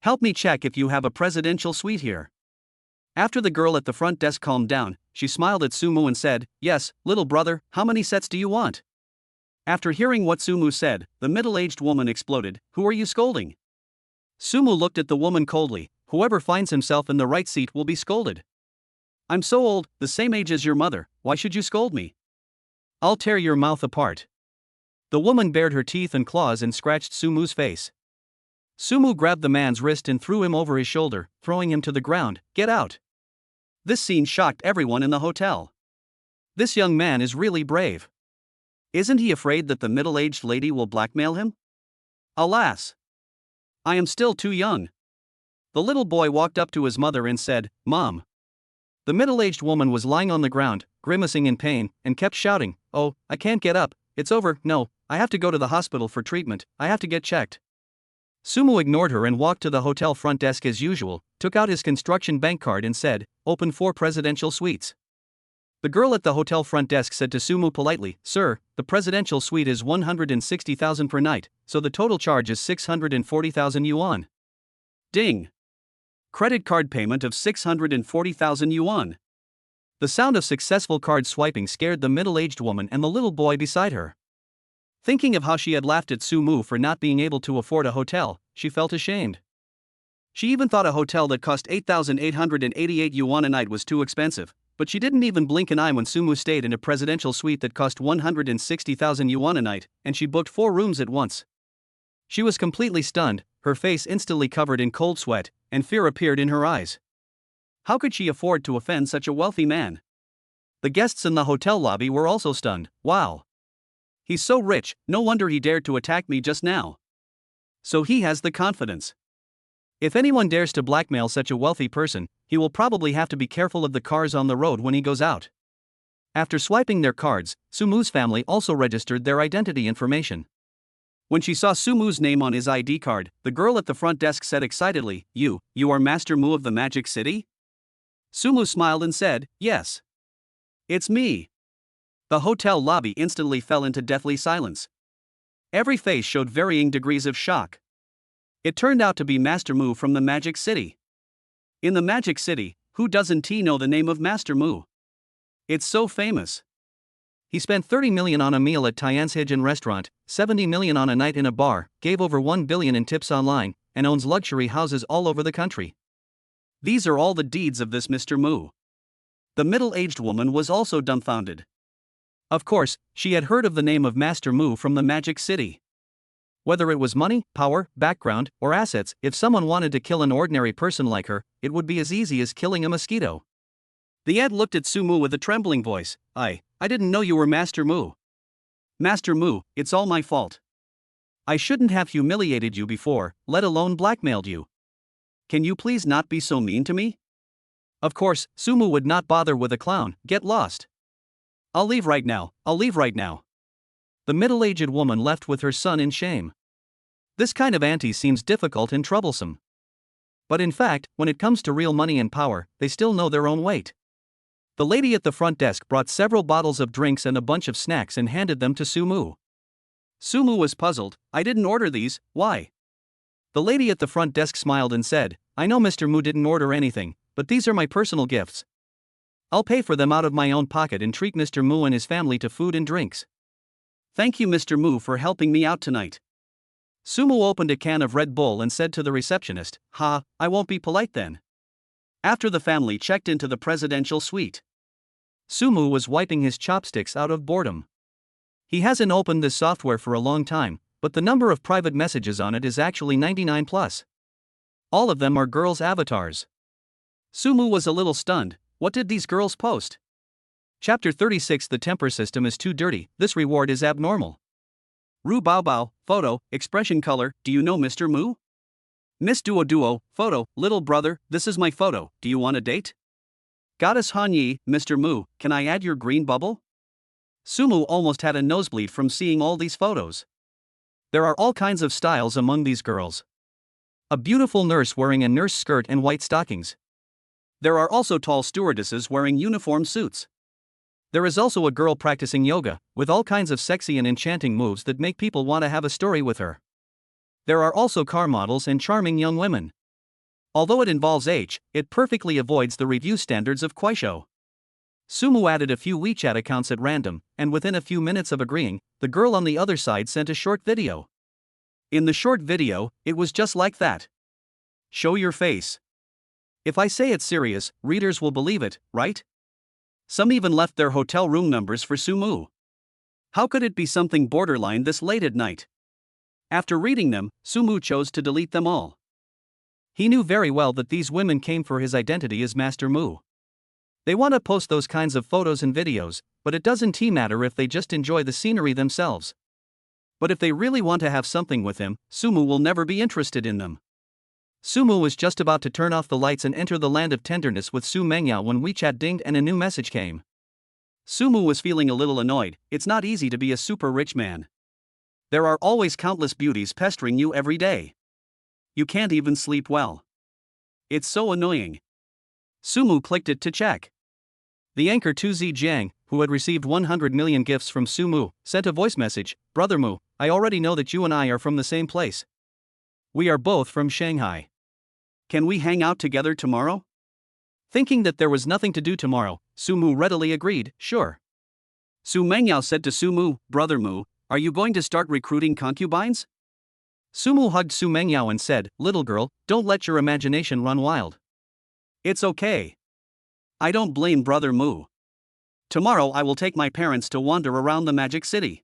Help me check if you have a presidential suite here. After the girl at the front desk calmed down, she smiled at Sumu and said, Yes, little brother, how many sets do you want? After hearing what Sumu said, the middle-aged woman exploded, Who are you scolding? Sumu looked at the woman coldly, Whoever finds himself in the right seat will be scolded. I'm so old, the same age as your mother, why should you scold me? I'll tear your mouth apart. The woman bared her teeth and claws and scratched Sumu's face. Sumu grabbed the man's wrist and threw him over his shoulder, throwing him to the ground. Get out. This scene shocked everyone in the hotel. This young man is really brave. Isn't he afraid that the middle-aged lady will blackmail him? Alas! I am still too young. The little boy walked up to his mother and said, Mom. The middle-aged woman was lying on the ground, grimacing in pain, and kept shouting, Oh, I can't get up, it's over, no, I have to go to the hospital for treatment, I have to get checked. Sumu ignored her and walked to the hotel front desk as usual, took out his construction bank card and said, Open 4 presidential suites. The girl at the hotel front desk said to Sumu politely, "Sir, the presidential suite is 160,000 per night, so the total charge is 640,000 yuan." Ding! Credit card payment of 640,000 yuan. The sound of successful card swiping scared the middle-aged woman and the little boy beside her. Thinking of how she had laughed at Sumu for not being able to afford a hotel, she felt ashamed. She even thought a hotel that cost 8,888 yuan a night was too expensive, but she didn't even blink an eye when Sumu stayed in a presidential suite that cost 160,000 yuan a night, and she booked 4 rooms at once. She was completely stunned, her face instantly covered in cold sweat, and fear appeared in her eyes. How could she afford to offend such a wealthy man? The guests in the hotel lobby were also stunned. Wow! He's so rich, no wonder he dared to attack me just now. So he has the confidence. If anyone dares to blackmail such a wealthy person, he will probably have to be careful of the cars on the road when he goes out. After swiping their cards, Sumu's family also registered their identity information. When she saw Sumu's name on his ID card, the girl at the front desk said excitedly, You are Master Mu of the Magic City?" Sumu smiled and said, "Yes. It's me." The hotel lobby instantly fell into deathly silence. Every face showed varying degrees of shock. It turned out to be Master Mu from the Magic City. In the Magic City, who doesn't know the name of Master Mu? It's so famous. He spent 30 million on a meal at Tian's Hijin restaurant, 70 million on a night in a bar, gave over 1 billion in tips online, and owns luxury houses all over the country. These are all the deeds of this Mr. Mu. The middle-aged woman was also dumbfounded. Of course, she had heard of the name of Master Mu from the Magic City. Whether it was money, power, background, or assets, if someone wanted to kill an ordinary person like her, it would be as easy as killing a mosquito. The aunt looked at Sumu with a trembling voice. I didn't know you were Master Mu. Master Mu, it's all my fault. I shouldn't have humiliated you before, let alone blackmailed you. Can you please not be so mean to me? Of course, Sumu would not bother with a clown. Get lost. I'll leave right now. The middle-aged woman left with her son in shame. This kind of auntie seems difficult and troublesome. But in fact, when it comes to real money and power, they still know their own weight. The lady at the front desk brought several bottles of drinks and a bunch of snacks and handed them to Sumu. Sumu was puzzled. I didn't order these, why? The lady at the front desk smiled and said, I know Mr. Mu didn't order anything, but these are my personal gifts. I'll pay for them out of my own pocket and treat Mr. Mu and his family to food and drinks. Thank you Mr. Mu for helping me out tonight. Sumu opened a can of Red Bull and said to the receptionist, I won't be polite then. After the family checked into the presidential suite, Sumu was wiping his chopsticks out of boredom. He hasn't opened this software for a long time, but the number of private messages on it is actually 99 plus. All of them are girls' avatars. Sumu was a little stunned. What did these girls post? Chapter 36 The temper system is too dirty, this reward is abnormal. Ru Bao Bao, photo, expression color, do you know Mr. Mu? Miss Duo, photo, little brother, this is my photo, do you want a date? Goddess Han Yi, Mr. Mu, can I add your green bubble? Sumu almost had a nosebleed from seeing all these photos. There are all kinds of styles among these girls. A beautiful nurse wearing a nurse skirt and white stockings. There are also tall stewardesses wearing uniform suits. There is also a girl practicing yoga, with all kinds of sexy and enchanting moves that make people want to have a story with her. There are also car models and charming young women. Although it involves age, it perfectly avoids the review standards of Kuaishou. Sumu added a few WeChat accounts at random, and within a few minutes of agreeing, the girl on the other side sent a short video. In the short video, it was just like that. Show your face. If I say it's serious, readers will believe it, right? Some even left their hotel room numbers for Sumu. How could it be something borderline this late at night? After reading them, Sumu chose to delete them all. He knew very well that these women came for his identity as Master Mu. They want to post those kinds of photos and videos, but it doesn't matter if they just enjoy the scenery themselves. But if they really want to have something with him, Sumu will never be interested in them. Sumu was just about to turn off the lights and enter the land of tenderness with Su Mengyao when WeChat dinged and a new message came. Sumu was feeling a little annoyed. It's not easy to be a super rich man. There are always countless beauties pestering you every day. You can't even sleep well. It's so annoying. Sumu clicked it to check. The anchor 2Z Jiang, who had received 100 million gifts from Su Mu, sent a voice message. Brother Mu, I already know that you and I are from the same place. We are both from Shanghai. Can we hang out together tomorrow? Thinking that there was nothing to do tomorrow, Su Mu readily agreed, sure. Su Mengyao said to Su Mu, Brother Mu, are you going to start recruiting concubines? Su Mu hugged Su Mengyao and said, little girl, don't let your imagination run wild. It's okay. I don't blame Brother Mu. Tomorrow I will take my parents to wander around the magic city.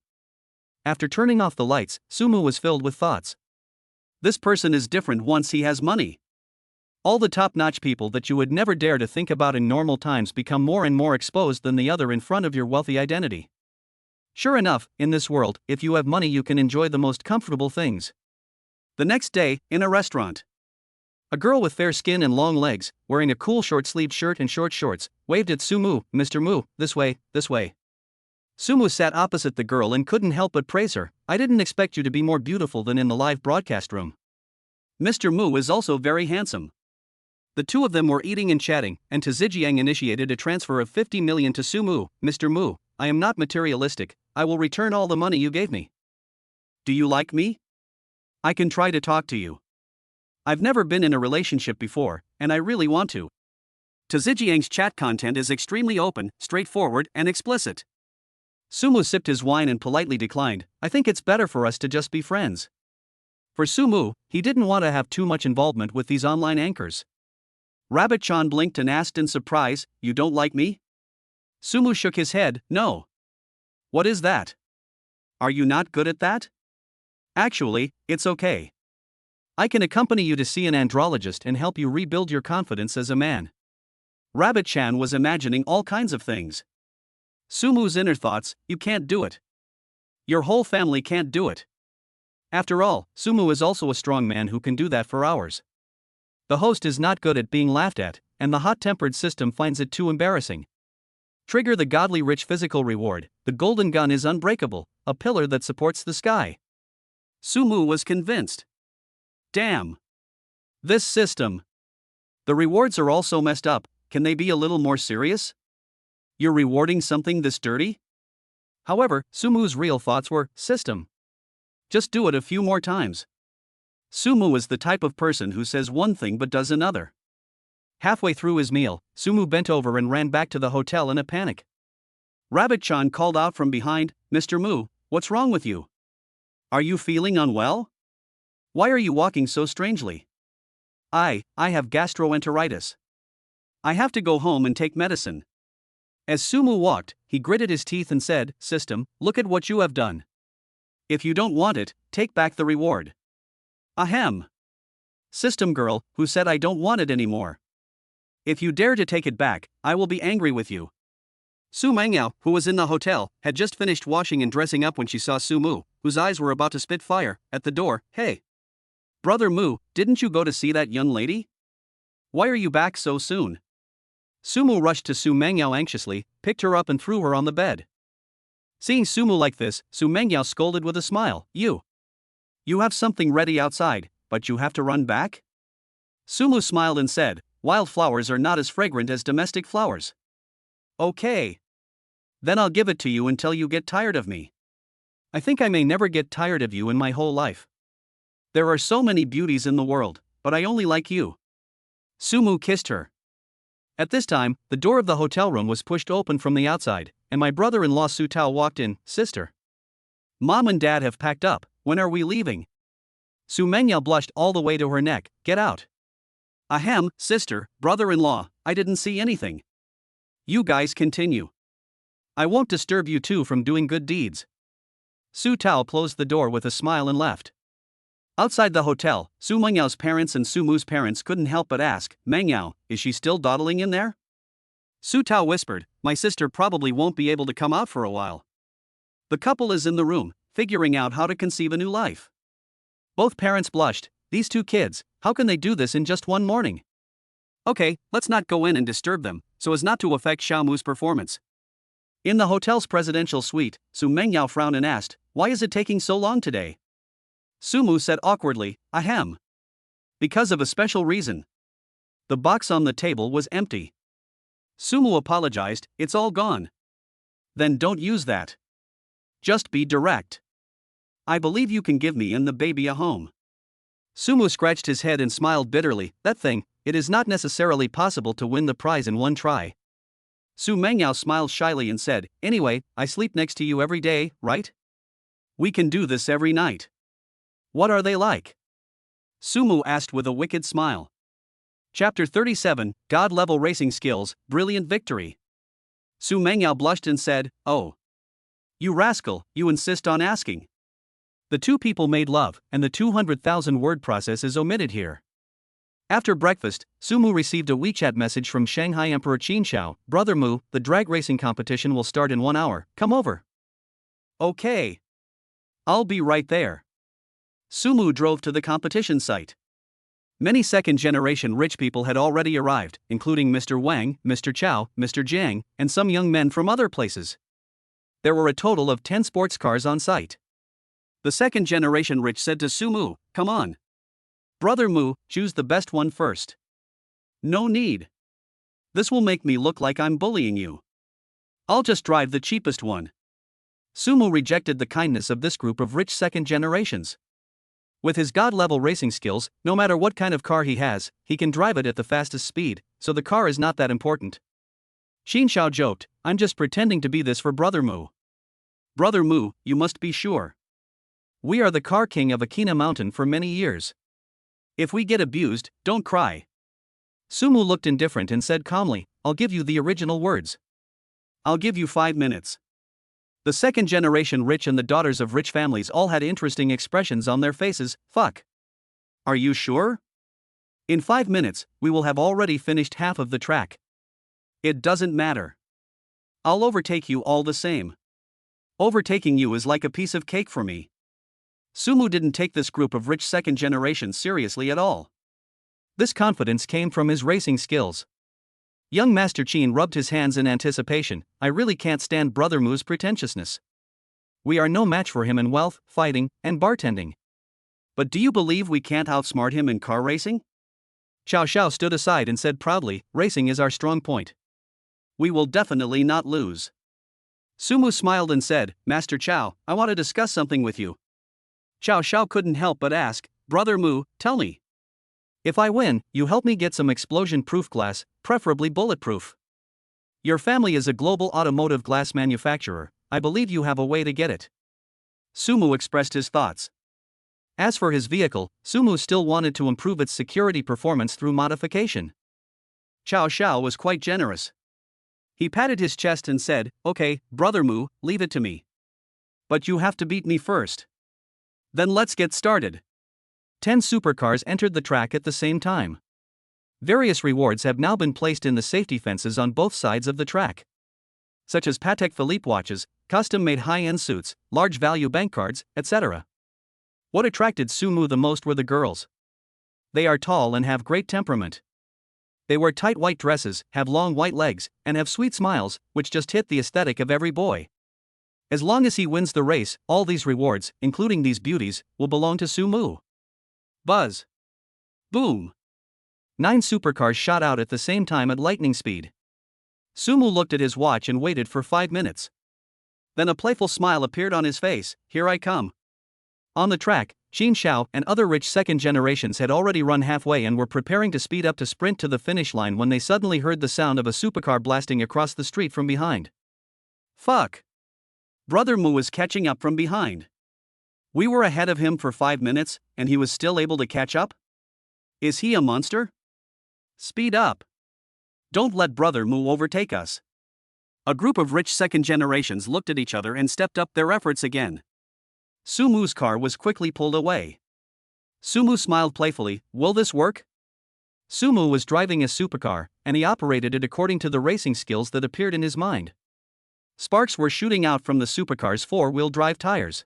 After turning off the lights, Su Mu was filled with thoughts. This person is different once he has money. All the top-notch people that you would never dare to think about in normal times become more and more exposed than the other in front of your wealthy identity. Sure enough, in this world, if you have money you can enjoy the most comfortable things. The next day, in a restaurant. A girl with fair skin and long legs, wearing a cool short-sleeved shirt and short shorts, waved at Su Mu, Mr. Mu, this way, this way. Su Mu sat opposite the girl and couldn't help but praise her. I didn't expect you to be more beautiful than in the live broadcast room. Mr. Mu is also very handsome. The two of them were eating and chatting, and Zijiang initiated a transfer of 50 million to Su Mu. Mr. Mu, I am not materialistic, I will return all the money you gave me. Do you like me? I can try to talk to you. I've never been in a relationship before, and I really want to. Zijiang's chat content is extremely open, straightforward, and explicit. Su Mu sipped his wine and politely declined, I think it's better for us to just be friends. For Su Mu, he didn't want to have too much involvement with these online anchors. Rabbit Chan blinked and asked in surprise, you don't like me? Su Mu shook his head, no. What is that? Are you not good at that? Actually, it's okay. I can accompany you to see an andrologist and help you rebuild your confidence as a man. Rabbit Chan was imagining all kinds of things. Su Mu's inner thoughts, you can't do it. Your whole family can't do it. After all, Su Mu is also a strong man who can do that for hours. The host is not good at being laughed at, and the hot-tempered system finds it too embarrassing. Trigger the godly rich physical reward, the golden gun is unbreakable, a pillar that supports the sky. Su Mu was convinced. Damn. This system. The rewards are all so messed up, can they be a little more serious? You're rewarding something this dirty? However, Su Mu's real thoughts were, system. Just do it a few more times. Su Mu is the type of person who says one thing but does another. Halfway through his meal, Su Mu bent over and ran back to the hotel in a panic. Rabbit Chan called out from behind, Mr. Mu, what's wrong with you? Are you feeling unwell? Why are you walking so strangely? I have gastroenteritis. I have to go home and take medicine. As Su Mu walked, he gritted his teeth and said, System, look at what you have done. If you don't want it, take back the reward. Ahem. System girl, who said I don't want it anymore. If you dare to take it back, I will be angry with you. Su Mengyao, who was in the hotel, had just finished washing and dressing up when she saw Su Mu, whose eyes were about to spit fire, at the door. Hey. Brother Mu, didn't you go to see that young lady? Why are you back so soon? Su Mu rushed to Su Mengyao anxiously, picked her up and threw her on the bed. Seeing Su Mu like this, Su Mengyao scolded with a smile, You have something ready outside, but you have to run back? Su Mu smiled and said, Wildflowers are not as fragrant as domestic flowers. Okay. Then I'll give it to you until you get tired of me. I think I may never get tired of you in my whole life. There are so many beauties in the world, but I only like you. Su Mu kissed her. At this time, the door of the hotel room was pushed open from the outside, and my brother-in-law Su Tao walked in. Sister. Mom and Dad have packed up, when are we leaving? Su Mengyao blushed all the way to her neck, get out. Ahem, sister, brother-in-law, I didn't see anything. You guys continue. I won't disturb you two from doing good deeds. Su Tao closed the door with a smile and left. Outside the hotel, Su Mengyao parents and Su Mu's parents couldn't help but ask, Mengyao, is she still dawdling in there? Su Tao whispered, my sister probably won't be able to come out for a while. The couple is in the room, figuring out how to conceive a new life. Both parents blushed, these two kids, how can they do this in just one morning? Okay, let's not go in and disturb them, so as not to affect Xiaomu's performance. In the hotel's presidential suite, Su Mengyao frowned and asked, why is it taking so long today? Su Mu said awkwardly, ahem. Because of a special reason. The box on the table was empty. Sumu apologized, it's all gone. Then don't use that. Just be direct. I believe you can give me and the baby a home. Sumu scratched his head and smiled bitterly, that thing, it is not necessarily possible to win the prize in one try. Su Mengyao smiled shyly and said, anyway, I sleep next to you every day, right? We can do this every night. What are they like? Sumu asked with a wicked smile. Chapter 37, God-level racing skills, brilliant victory. Su Mengyao blushed and said, oh. You rascal, you insist on asking. The two people made love, and the 200,000 word process is omitted here. After breakfast, Sumu received a WeChat message from Shanghai Emperor Qin Xiao, Brother Mu, the drag racing competition will start in 1 hour, come over. Okay. I'll be right there. Sumu drove to the competition site. Many second-generation rich people had already arrived, including Mr. Wang, Mr. Chow, Mr. Jiang, and some young men from other places. There were a total of 10 sports cars on site. The second-generation rich said to Sumu, come on. Brother Mu, choose the best one first. No need. This will make me look like I'm bullying you. I'll just drive the cheapest one. Sumu rejected the kindness of this group of rich second generations. With his god-level racing skills, no matter what kind of car he has, he can drive it at the fastest speed, so the car is not that important. Qin Xiao joked, I'm just pretending to be this for Brother Mu. Brother Mu, you must be sure. We are the car king of Akina Mountain for many years. If we get abused, don't cry. Sumu looked indifferent and said calmly, I'll give you the original words. I'll give you 5 minutes. The second generation rich and the daughters of rich families all had interesting expressions on their faces, fuck. Are you sure? In 5 minutes, we will have already finished half of the track. It doesn't matter. I'll overtake you all the same. Overtaking you is like a piece of cake for me. Sumu didn't take this group of rich second generation seriously at all. This confidence came from his racing skills. Young Master Qin rubbed his hands in anticipation, I really can't stand Brother Mu's pretentiousness. We are no match for him in wealth, fighting, and bartending. But do you believe we can't outsmart him in car racing? Xiao Xiao stood aside and said proudly, racing is our strong point. We will definitely not lose. Sumu smiled and said, Master Xiao, I want to discuss something with you. Xiao Xiao couldn't help but ask, Brother Mu, tell me. If I win, you help me get some explosion-proof glass, preferably bulletproof. Your family is a global automotive glass manufacturer, I believe you have a way to get it. Sumu expressed his thoughts. As for his vehicle, Sumu still wanted to improve its security performance through modification. Xiao Xiao was quite generous. He patted his chest and said, okay, Brother Mu, leave it to me. But you have to beat me first. Then let's get started. 10 supercars entered the track at the same time. Various rewards have now been placed in the safety fences on both sides of the track, such as Patek Philippe watches, custom-made high-end suits, large-value bank cards, etc. What attracted Sumu the most were the girls. They are tall and have great temperament. They wear tight white dresses, have long white legs, and have sweet smiles, which just hit the aesthetic of every boy. As long as he wins the race, all these rewards, including these beauties, will belong to Sumu. Buzz. Boom. 9 supercars shot out at the same time at lightning speed. Sumu looked at his watch and waited for 5 minutes. Then a playful smile appeared on his face, here I come. On the track, Qin Xiao and other rich second generations had already run halfway and were preparing to speed up to sprint to the finish line when they suddenly heard the sound of a supercar blasting across the street from behind. Fuck. Brother Mu was catching up from behind. We were ahead of him for 5 minutes, and he was still able to catch up? Is he a monster? Speed up. Don't let Brother Mu overtake us. A group of rich second generations looked at each other and stepped up their efforts again. Sumu's car was quickly pulled away. Sumu smiled playfully, will this work? Sumu was driving a supercar, and he operated it according to the racing skills that appeared in his mind. Sparks were shooting out from the supercar's 4-wheel drive tires.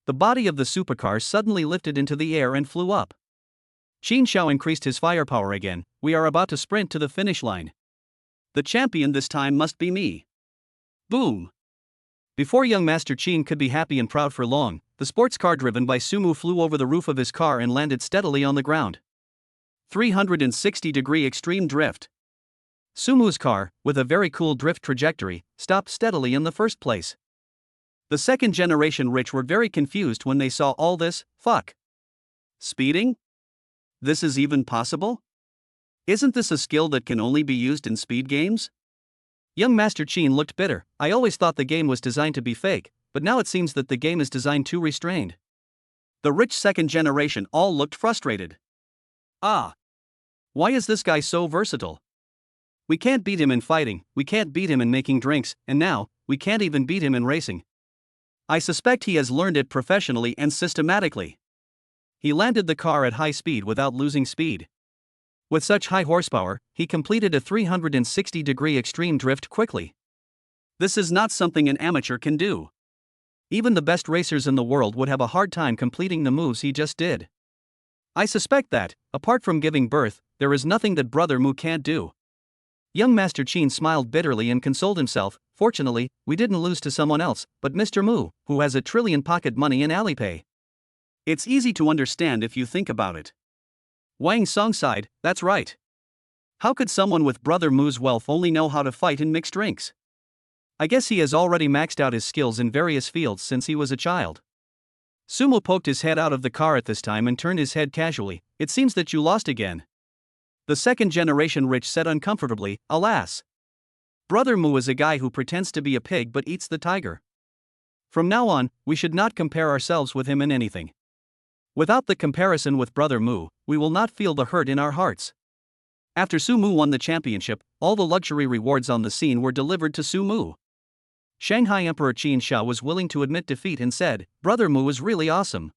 The body of the supercar suddenly lifted into the air and flew up. Qin Xiao increased his firepower again, we are about to sprint to the finish line. The champion this time must be me. Boom. Before young Master Qin could be happy and proud for long, the sports car driven by Sumu flew over the roof of his car and landed steadily on the ground. 360-degree extreme drift. Sumu's car, with a very cool drift trajectory, stopped steadily in the first place. The second generation rich were very confused when they saw all this. Fuck. Speeding? This is even possible? Isn't this a skill that can only be used in speed games? Young Master Cheen looked bitter. I always thought the game was designed to be fake, but now it seems that the game is designed too restrained. The rich second generation all looked frustrated. Ah. Why is this guy so versatile? We can't beat him in fighting, we can't beat him in making drinks, and now, we can't even beat him in racing. I suspect he has learned it professionally and systematically. He landed the car at high speed without losing speed. With such high horsepower, he completed a 360-degree extreme drift quickly. This is not something an amateur can do. Even the best racers in the world would have a hard time completing the moves he just did. I suspect that, apart from giving birth, there is nothing that Brother Mu can't do. Young Master Cheen smiled bitterly and consoled himself. Fortunately, we didn't lose to someone else, but Mr. Mu, who has $1 trillion pocket money in Alipay. It's easy to understand if you think about it. Wang Song sighed, that's right. How could someone with Brother Mu's wealth only know how to fight and mix drinks? I guess he has already maxed out his skills in various fields since he was a child. Sumo poked his head out of the car at this time and turned his head casually. It seems that you lost again. The second generation rich said uncomfortably, alas. Brother Mu is a guy who pretends to be a pig but eats the tiger. From now on, we should not compare ourselves with him in anything. Without the comparison with Brother Mu, we will not feel the hurt in our hearts. After Sumu won the championship, all the luxury rewards on the scene were delivered to Sumu. Shanghai Emperor Qin Shao was willing to admit defeat and said, Brother Mu is really awesome.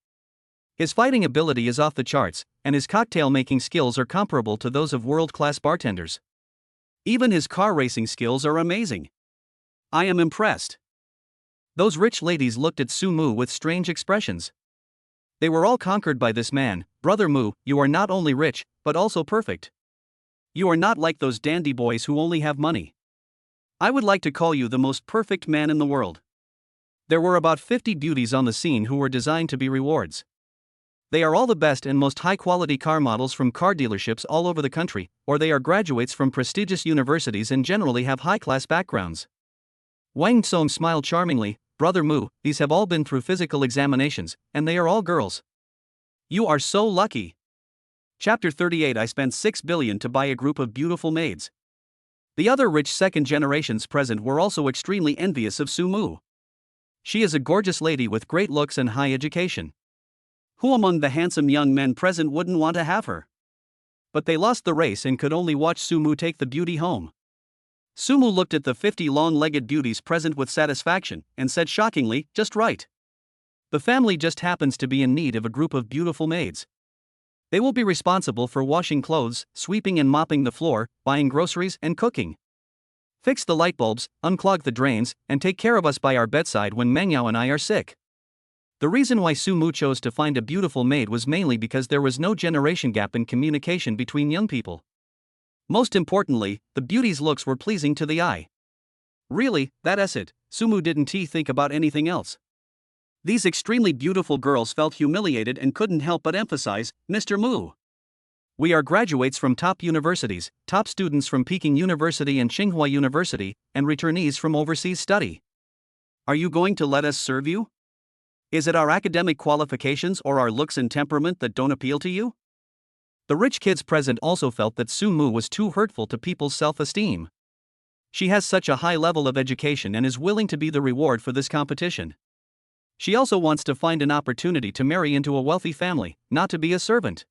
His fighting ability is off the charts, and his cocktail-making skills are comparable to those of world-class bartenders. Even his car racing skills are amazing. I am impressed. Those rich ladies looked at Sumu with strange expressions. They were all conquered by this man. Brother Mu, you are not only rich, but also perfect. You are not like those dandy boys who only have money. I would like to call you the most perfect man in the world. There were about 50 beauties on the scene who were designed to be rewards. They are all the best and most high-quality car models from car dealerships all over the country, or they are graduates from prestigious universities and generally have high-class backgrounds. Wang Song smiled charmingly. Brother Mu, these have all been through physical examinations, and they are all girls. You are so lucky. Chapter 38 I spent 6 billion to buy a group of beautiful maids. The other rich second generations present were also extremely envious of Sumu. She is a gorgeous lady with great looks and high education. Who among the handsome young men present wouldn't want to have her? But they lost the race and could only watch Sumu take the beauty home. Sumu looked at the 50 long-legged beauties present with satisfaction, and said shockingly, just right. The family just happens to be in need of a group of beautiful maids. They will be responsible for washing clothes, sweeping and mopping the floor, buying groceries and cooking. Fix the light bulbs, unclog the drains, and take care of us by our bedside when Mengyao and I are sick. The reason why Sumu chose to find a beautiful maid was mainly because there was no generation gap in communication between young people. Most importantly, the beauty's looks were pleasing to the eye. Really, that's it, Sumu didn't think about anything else. These extremely beautiful girls felt humiliated and couldn't help but emphasize, Mr. Mu. We are graduates from top universities, top students from Peking University and Tsinghua University, and returnees from overseas study. Are you going to let us serve you? Is it our academic qualifications or our looks and temperament that don't appeal to you? The rich kids present also felt that Sumu was too hurtful to people's self-esteem. She has such a high level of education and is willing to be the reward for this competition. She also wants to find an opportunity to marry into a wealthy family, not to be a servant.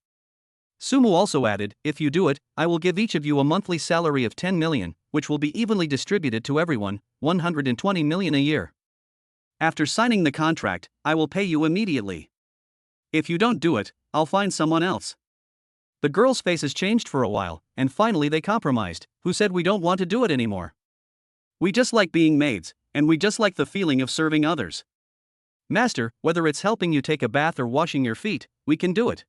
Sumu also added, if you do it, I will give each of you a monthly salary of 10 million, which will be evenly distributed to everyone, 120 million a year. After signing the contract, I will pay you immediately. If you don't do it, I'll find someone else. The girls' faces changed for a while, and finally they compromised, who said we don't want to do it anymore. We just like being maids, and we just like the feeling of serving others. Master, whether it's helping you take a bath or washing your feet, we can do it.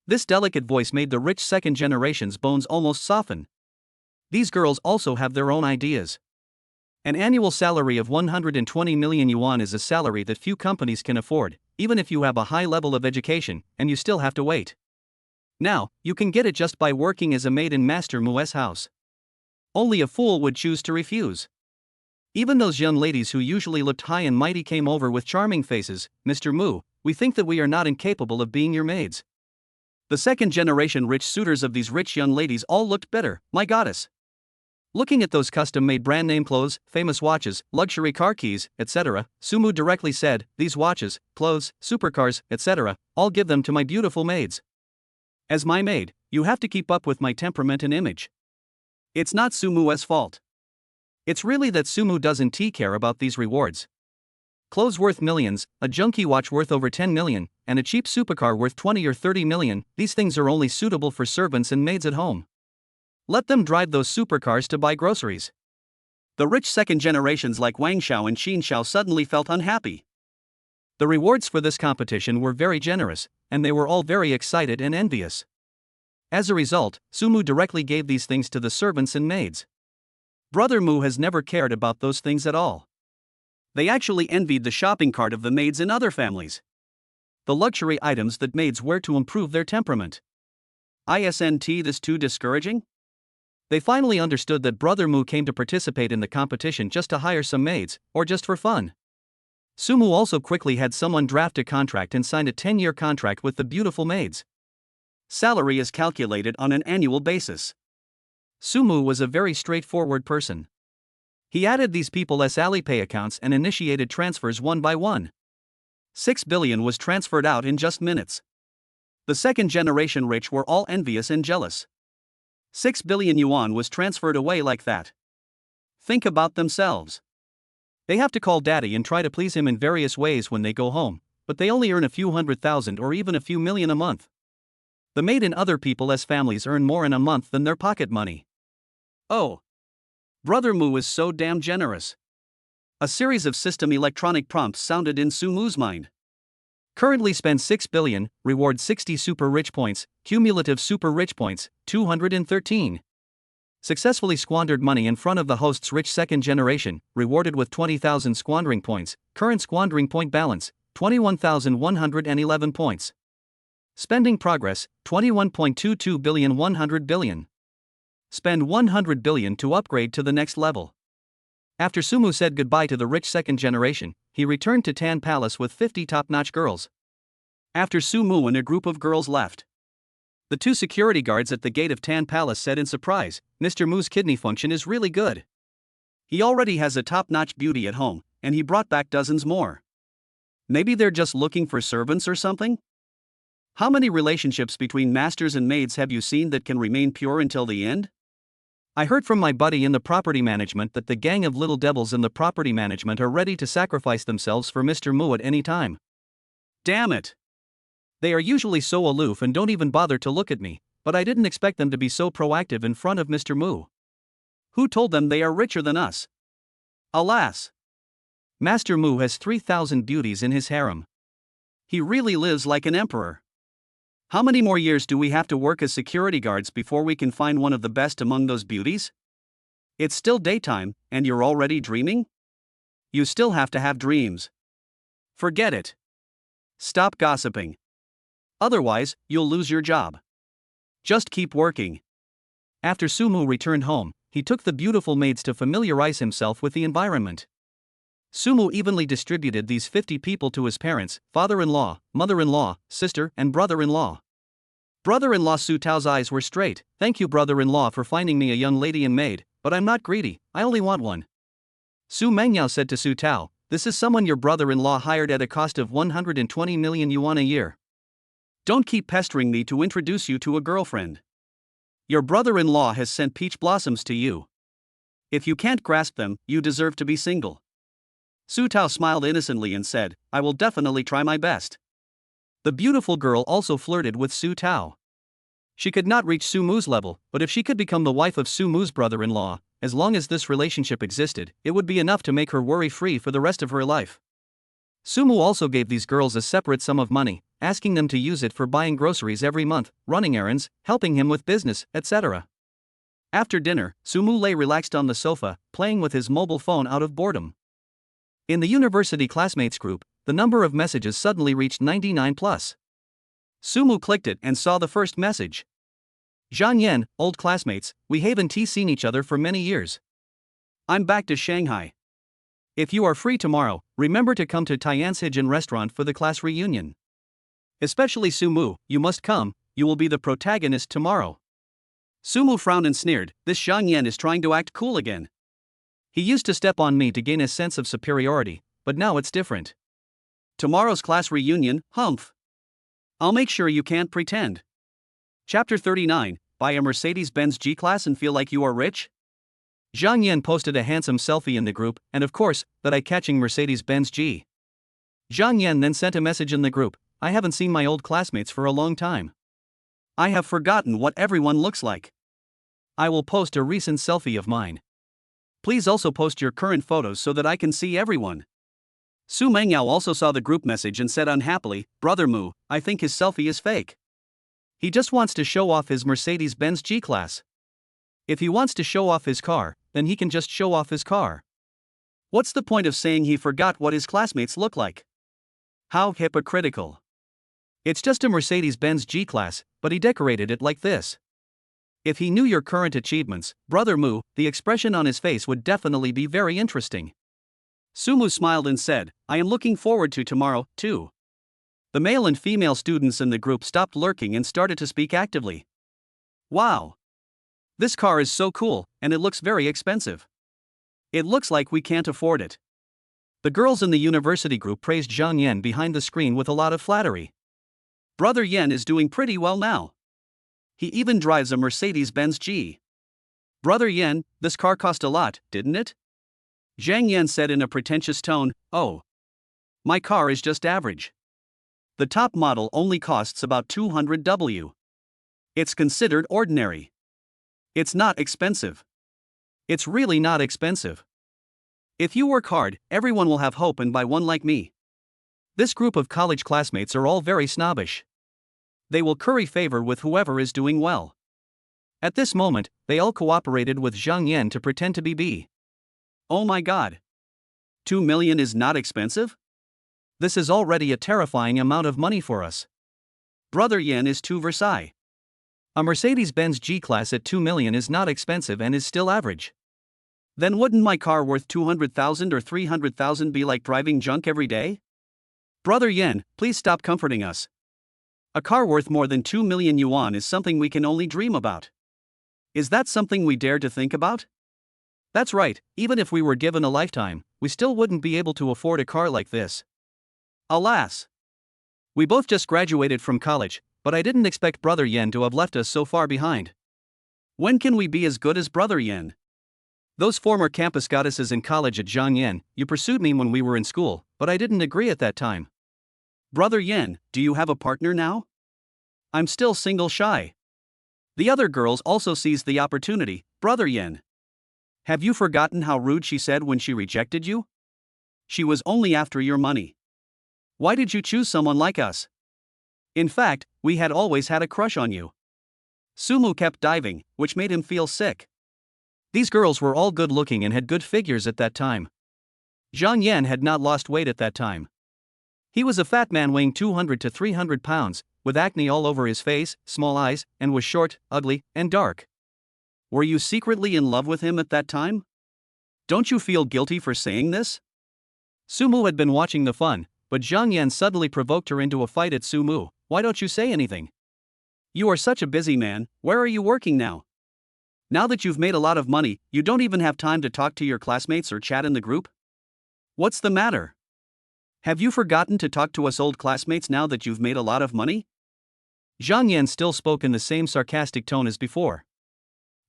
This delicate voice made the rich second generation's bones almost soften. These girls also have their own ideas. An annual salary of 120 million yuan is a salary that few companies can afford, even if you have a high level of education, and you still have to wait. Now, you can get it just by working as a maid in Master Mu's house. Only a fool would choose to refuse. Even those young ladies who usually looked high and mighty came over with charming faces. Mr. Mu, we think that we are not incapable of being your maids. The second-generation rich suitors of these rich young ladies all looked better, my goddess. Looking at those custom-made brand-name clothes, famous watches, luxury car keys, etc., Sumu directly said, these watches, clothes, supercars, etc., I'll give them to my beautiful maids. As my maid, you have to keep up with my temperament and image. It's not Sumu's fault. It's really that Sumu doesn't care about these rewards. Clothes worth millions, a junky watch worth over 10 million, and a cheap supercar worth 20 or 30 million, these things are only suitable for servants and maids at home. Let them drive those supercars to buy groceries. The rich second generations like Wang Xiao and Qin Xiao suddenly felt unhappy. The rewards for this competition were very generous, and they were all very excited and envious. As a result, Sumu directly gave these things to the servants and maids. Brother Mu has never cared about those things at all. They actually envied the shopping cart of the maids in other families. The luxury items that maids wear to improve their temperament. Isn't this too discouraging? They finally understood that Brother Mu came to participate in the competition just to hire some maids, or just for fun. Sumu also quickly had someone draft a contract and signed a 10-year contract with the beautiful maids. Salary is calculated on an annual basis. Sumu was a very straightforward person. He added these people's Alipay accounts and initiated transfers one by one. 6 billion was transferred out in just minutes. The second-generation rich were all envious and jealous. 6 billion yuan was transferred away like that. Think about themselves. They have to call daddy and try to please him in various ways when they go home, but they only earn a few 100,000 or even a few million a month. The maid in other people's families earn more in a month than their pocket money. Oh. Brother Mu is so damn generous. A series of system electronic prompts sounded in Sumu's mind. Currently spend 6 billion, reward 60 super rich points, cumulative super rich points, 213. Successfully squandered money in front of the host's rich second generation, rewarded with 20,000 squandering points, current squandering point balance, 21,111 points. Spending progress, 21.22 billion 100 billion. Spend 100 billion to upgrade to the next level. After Sumu said goodbye to the rich second generation, he returned to Tan Palace with 50 top-notch girls. After Sumu and a group of girls left, the two security guards at the gate of Tan Palace said in surprise, Mr. Mu's kidney function is really good. He already has a top-notch beauty at home, and he brought back dozens more. Maybe they're just looking for servants or something? How many relationships between masters and maids have you seen that can remain pure until the end? I heard from my buddy in the property management that the gang of little devils in the property management are ready to sacrifice themselves for Mr. Mu at any time. Damn it! They are usually so aloof and don't even bother to look at me, but I didn't expect them to be so proactive in front of Mr. Mu. Who told them they are richer than us? Alas! Master Mu has 3,000 beauties in his harem. He really lives like an emperor. How many more years do we have to work as security guards before we can find one of the best among those beauties? It's still daytime, and you're already dreaming? You still have to have dreams. Forget it. Stop gossiping. Otherwise, you'll lose your job. Just keep working. After Sumu returned home, he took the beautiful maids to familiarize himself with the environment. Sumu evenly distributed these 50 people to his parents, father-in-law, mother-in-law, sister, and brother-in-law. Brother-in-law Su Tao's eyes were straight. Thank you, brother-in-law, for finding me a young lady and maid, but I'm not greedy, I only want one. Su Mengyao said to Su Tao, this is someone your brother-in-law hired at a cost of 120 million yuan a year. Don't keep pestering me to introduce you to a girlfriend. Your brother-in-law has sent peach blossoms to you. If you can't grasp them, you deserve to be single. Su Tao smiled innocently and said, I will definitely try my best. The beautiful girl also flirted with Su Tao. She could not reach Su Mu's level, but if she could become the wife of Su Mu's brother-in-law, as long as this relationship existed, it would be enough to make her worry-free for the rest of her life. Su Mu also gave these girls a separate sum of money, asking them to use it for buying groceries every month, running errands, helping him with business, etc. After dinner, Su Mu lay relaxed on the sofa, playing with his mobile phone out of boredom. In the university classmates group, the number of messages suddenly reached 99 plus. Sumu clicked it and saw the first message. Zhang Yan, old classmates, we haven't seen each other for many years. I'm back to Shanghai. If you are free tomorrow, remember to come to Tianjin restaurant for the class reunion. Especially Sumu, you must come, you will be the protagonist tomorrow. Sumu frowned and sneered, this Zhang Yan is trying to act cool again. He used to step on me to gain a sense of superiority, but now it's different. Tomorrow's class reunion, humph. I'll make sure you can't pretend. Chapter 39, Buy a Mercedes-Benz G-Class and feel like you are rich? Zhang Yan posted a handsome selfie in the group, and of course, that eye-catching Mercedes-Benz G. Zhang Yan then sent a message in the group, I haven't seen my old classmates for a long time. I have forgotten what everyone looks like. I will post a recent selfie of mine. Please also post your current photos so that I can see everyone. Su Mengyao also saw the group message and said unhappily, Brother Mu, I think his selfie is fake. He just wants to show off his Mercedes-Benz G-Class. If he wants to show off his car, then he can just show off his car. What's the point of saying he forgot what his classmates look like? How hypocritical. It's just a Mercedes-Benz G-Class, but he decorated it like this. If he knew your current achievements, Brother Mu, the expression on his face would definitely be very interesting. Sumu smiled and said, I am looking forward to tomorrow, too. The male and female students in the group stopped lurking and started to speak actively. Wow! This car is so cool, and it looks very expensive. It looks like we can't afford it. The girls in the university group praised Zhang Yan behind the screen with a lot of flattery. Brother Yan is doing pretty well now. He even drives a Mercedes-Benz G. Brother Yan, this car cost a lot, didn't it? Zhang Yan said in a pretentious tone, oh. My car is just average. The top model only costs about 200W. It's considered ordinary. It's not expensive. It's really not expensive. If you work hard, everyone will have hope and buy one like me. This group of college classmates are all very snobbish. They will curry favor with whoever is doing well. At this moment, they all cooperated with Zhang Yan to pretend to be B. Oh my god. 2 million is not expensive? This is already a terrifying amount of money for us. Brother Yan is too Versailles. A Mercedes-Benz G-Class at 2 million is not expensive and is still average. Then wouldn't my car worth 200,000 or 300,000 be like driving junk every day? Brother Yan, please stop comforting us. A car worth more than 2 million yuan is something we can only dream about. Is that something we dare to think about? That's right, even if we were given a lifetime, we still wouldn't be able to afford a car like this. Alas! We both just graduated from college, but I didn't expect Brother Yan to have left us so far behind. When can we be as good as Brother Yan? Those former campus goddesses in college at Zhang Yan, you pursued me when we were in school, but I didn't agree at that time. Brother Yan, do you have a partner now? I'm still single shy. The other girls also seized the opportunity, Brother Yan. Have you forgotten how rude she said when she rejected you? She was only after your money. Why did you choose someone like us? In fact, we had always had a crush on you. Sumu kept diving, which made him feel sick. These girls were all good looking and had good figures at that time. Zhang Yan had not lost weight at that time. He was a fat man weighing 200 to 300 pounds, with acne all over his face, small eyes, and was short, ugly, and dark. Were you secretly in love with him at that time? Don't you feel guilty for saying this? Sumu had been watching the fun, but Zhang Yan suddenly provoked her into a fight at Sumu. Why don't you say anything? You are such a busy man, where are you working now? Now that you've made a lot of money, you don't even have time to talk to your classmates or chat in the group? What's the matter? Have you forgotten to talk to us old classmates now that you've made a lot of money? Zhang Yan still spoke in the same sarcastic tone as before.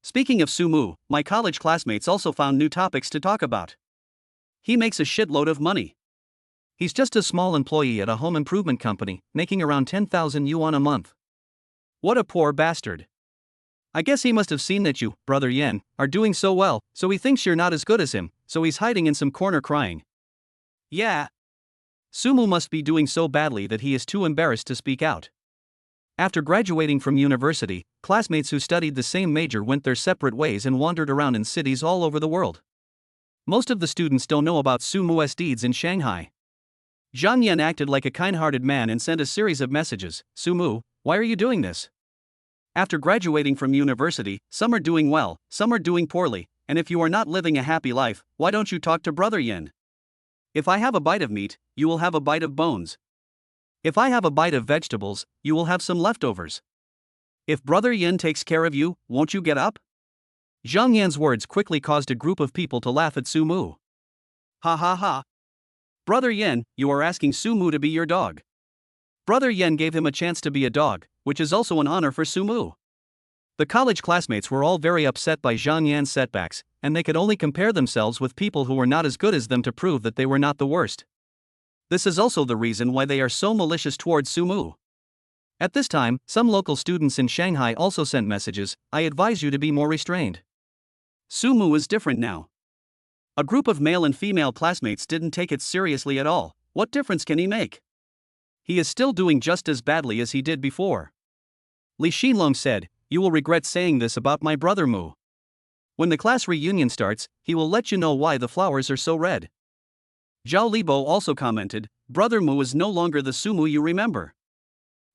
Speaking of Sumu, my college classmates also found new topics to talk about. He makes a shitload of money. He's just a small employee at a home improvement company, making around 10,000 yuan a month. What a poor bastard. I guess he must have seen that you, Brother Yan, are doing so well, so he thinks you're not as good as him, so he's hiding in some corner crying. Yeah. Sumu must be doing so badly that he is too embarrassed to speak out. After graduating from university, classmates who studied the same major went their separate ways and wandered around in cities all over the world. Most of the students don't know about Sumu's deeds in Shanghai. Zhang Yan acted like a kind-hearted man and sent a series of messages. Sumu, why are you doing this? After graduating from university, some are doing well, some are doing poorly, and if you are not living a happy life, why don't you talk to Brother Yin? If I have a bite of meat, you will have a bite of bones. If I have a bite of vegetables, you will have some leftovers. If Brother Yin takes care of you, won't you get up? Zhang Yan's words quickly caused a group of people to laugh at Su Mu. Ha ha ha. Brother Yin, you are asking Su Mu to be your dog. Brother Yin gave him a chance to be a dog, which is also an honor for Su Mu. The college classmates were all very upset by Zhang Yan's setbacks, and they could only compare themselves with people who were not as good as them to prove that they were not the worst. This is also the reason why they are so malicious towards Su Mu. At this time, some local students in Shanghai also sent messages, I advise you to be more restrained. Su Mu is different now. A group of male and female classmates didn't take it seriously at all. What difference can he make? He is still doing just as badly as he did before. Li Xinlong said, you will regret saying this about my brother Mu. When the class reunion starts, he will let you know why the flowers are so red. Zhao Libo also commented, Brother Mu is no longer the Su Mu you remember.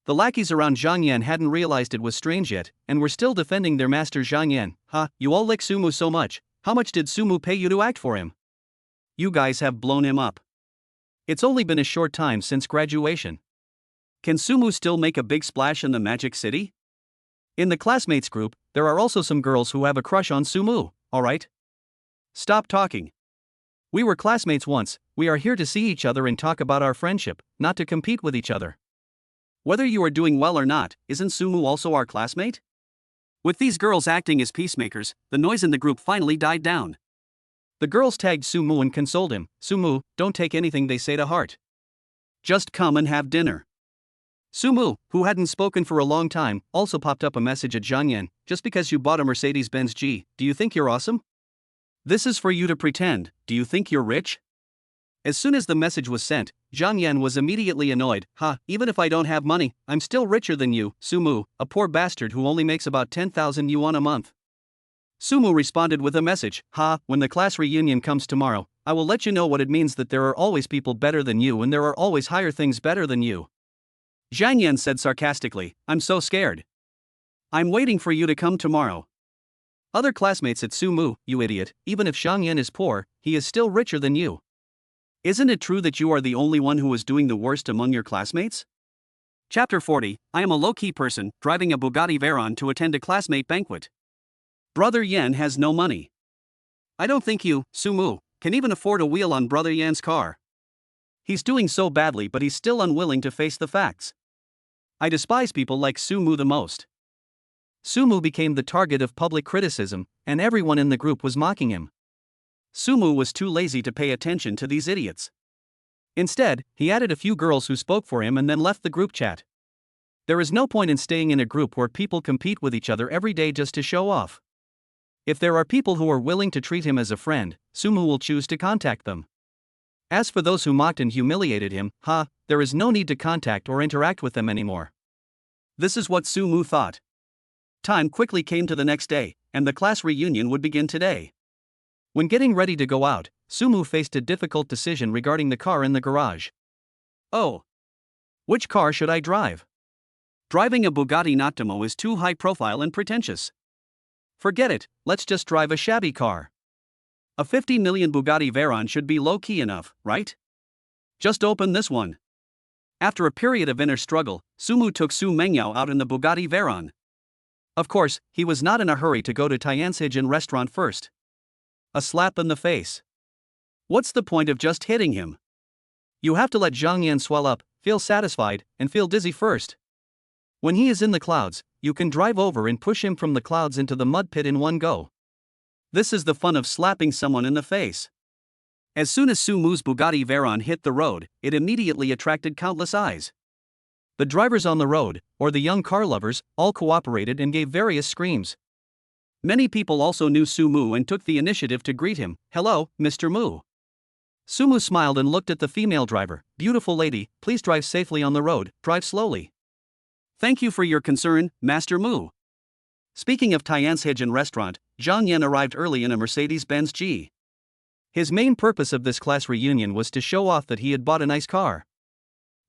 The lackeys around Zhang Yan hadn't realized it was strange yet, and were still defending their master Zhang Yan. Ha, you all like Su Mu so much, how much did Su Mu pay you to act for him? You guys have blown him up. It's only been a short time since graduation. Can Su Mu still make a big splash in the Magic City? In the classmates group, there are also some girls who have a crush on Su Mu, alright? Stop talking. We were classmates once, we are here to see each other and talk about our friendship, not to compete with each other. Whether you are doing well or not, isn't Su Mu also our classmate? With these girls acting as peacemakers, the noise in the group finally died down. The girls tagged Su Mu and consoled him, Su Mu, don't take anything they say to heart. Just come and have dinner. Su Mu, who hadn't spoken for a long time, also popped up a message at Zhang Yan, just because you bought a Mercedes-Benz G, do you think you're awesome? This is for you to pretend, do you think you're rich? As soon as the message was sent, Zhang Yan was immediately annoyed, even if I don't have money, I'm still richer than you, Su Mu, a poor bastard who only makes about 10,000 yuan a month. Su Mu responded with a message, when the class reunion comes tomorrow, I will let you know what it means that there are always people better than you and there are always higher things better than you. Zhang Yan said sarcastically, I'm so scared. I'm waiting for you to come tomorrow. Other classmates at Su Mu, you idiot, even if Zhang Yan is poor, he is still richer than you. Isn't it true that you are the only one who is doing the worst among your classmates? Chapter 40, I am a low-key person, driving a Bugatti Veyron to attend a classmate banquet. Brother Yan has no money. I don't think you, Su Mu, can even afford a wheel on Brother Yan's car. He's doing so badly but he's still unwilling to face the facts. I despise people like Su Mu the most. Su Mu became the target of public criticism, and everyone in the group was mocking him. Su Mu was too lazy to pay attention to these idiots. Instead, he added a few girls who spoke for him and then left the group chat. There is no point in staying in a group where people compete with each other every day just to show off. If there are people who are willing to treat him as a friend, Su Mu will choose to contact them. As for those who mocked and humiliated him, there is no need to contact or interact with them anymore. This is what Su Mu thought. Time quickly came to the next day, and the class reunion would begin today. When getting ready to go out, Su Mu faced a difficult decision regarding the car in the garage. Oh. Which car should I drive? Driving a Bugatti Nattimo is too high profile and pretentious. Forget it, let's just drive a shabby car. A 50 million Bugatti Veyron should be low-key enough, right? Just open this one. After a period of inner struggle, Su Mu took Su Mengyao out in the Bugatti Veyron. Of course, he was not in a hurry to go to Tianzhijin restaurant first. A slap in the face. What's the point of just hitting him? You have to let Zhang Yan swell up, feel satisfied, and feel dizzy first. When he is in the clouds, you can drive over and push him from the clouds into the mud pit in one go. This is the fun of slapping someone in the face. As soon as Su Mu's Bugatti Veyron hit the road, it immediately attracted countless eyes. The drivers on the road, or the young car lovers, all cooperated and gave various screams. Many people also knew Su Mu and took the initiative to greet him. Hello, Mr. Mu. Su Mu smiled and looked at the female driver. Beautiful lady, please drive safely on the road, drive slowly. Thank you for your concern, Master Mu. Speaking of Tianzhijin restaurant, Zhang Yan arrived early in a Mercedes-Benz G. His main purpose of this class reunion was to show off that he had bought a nice car.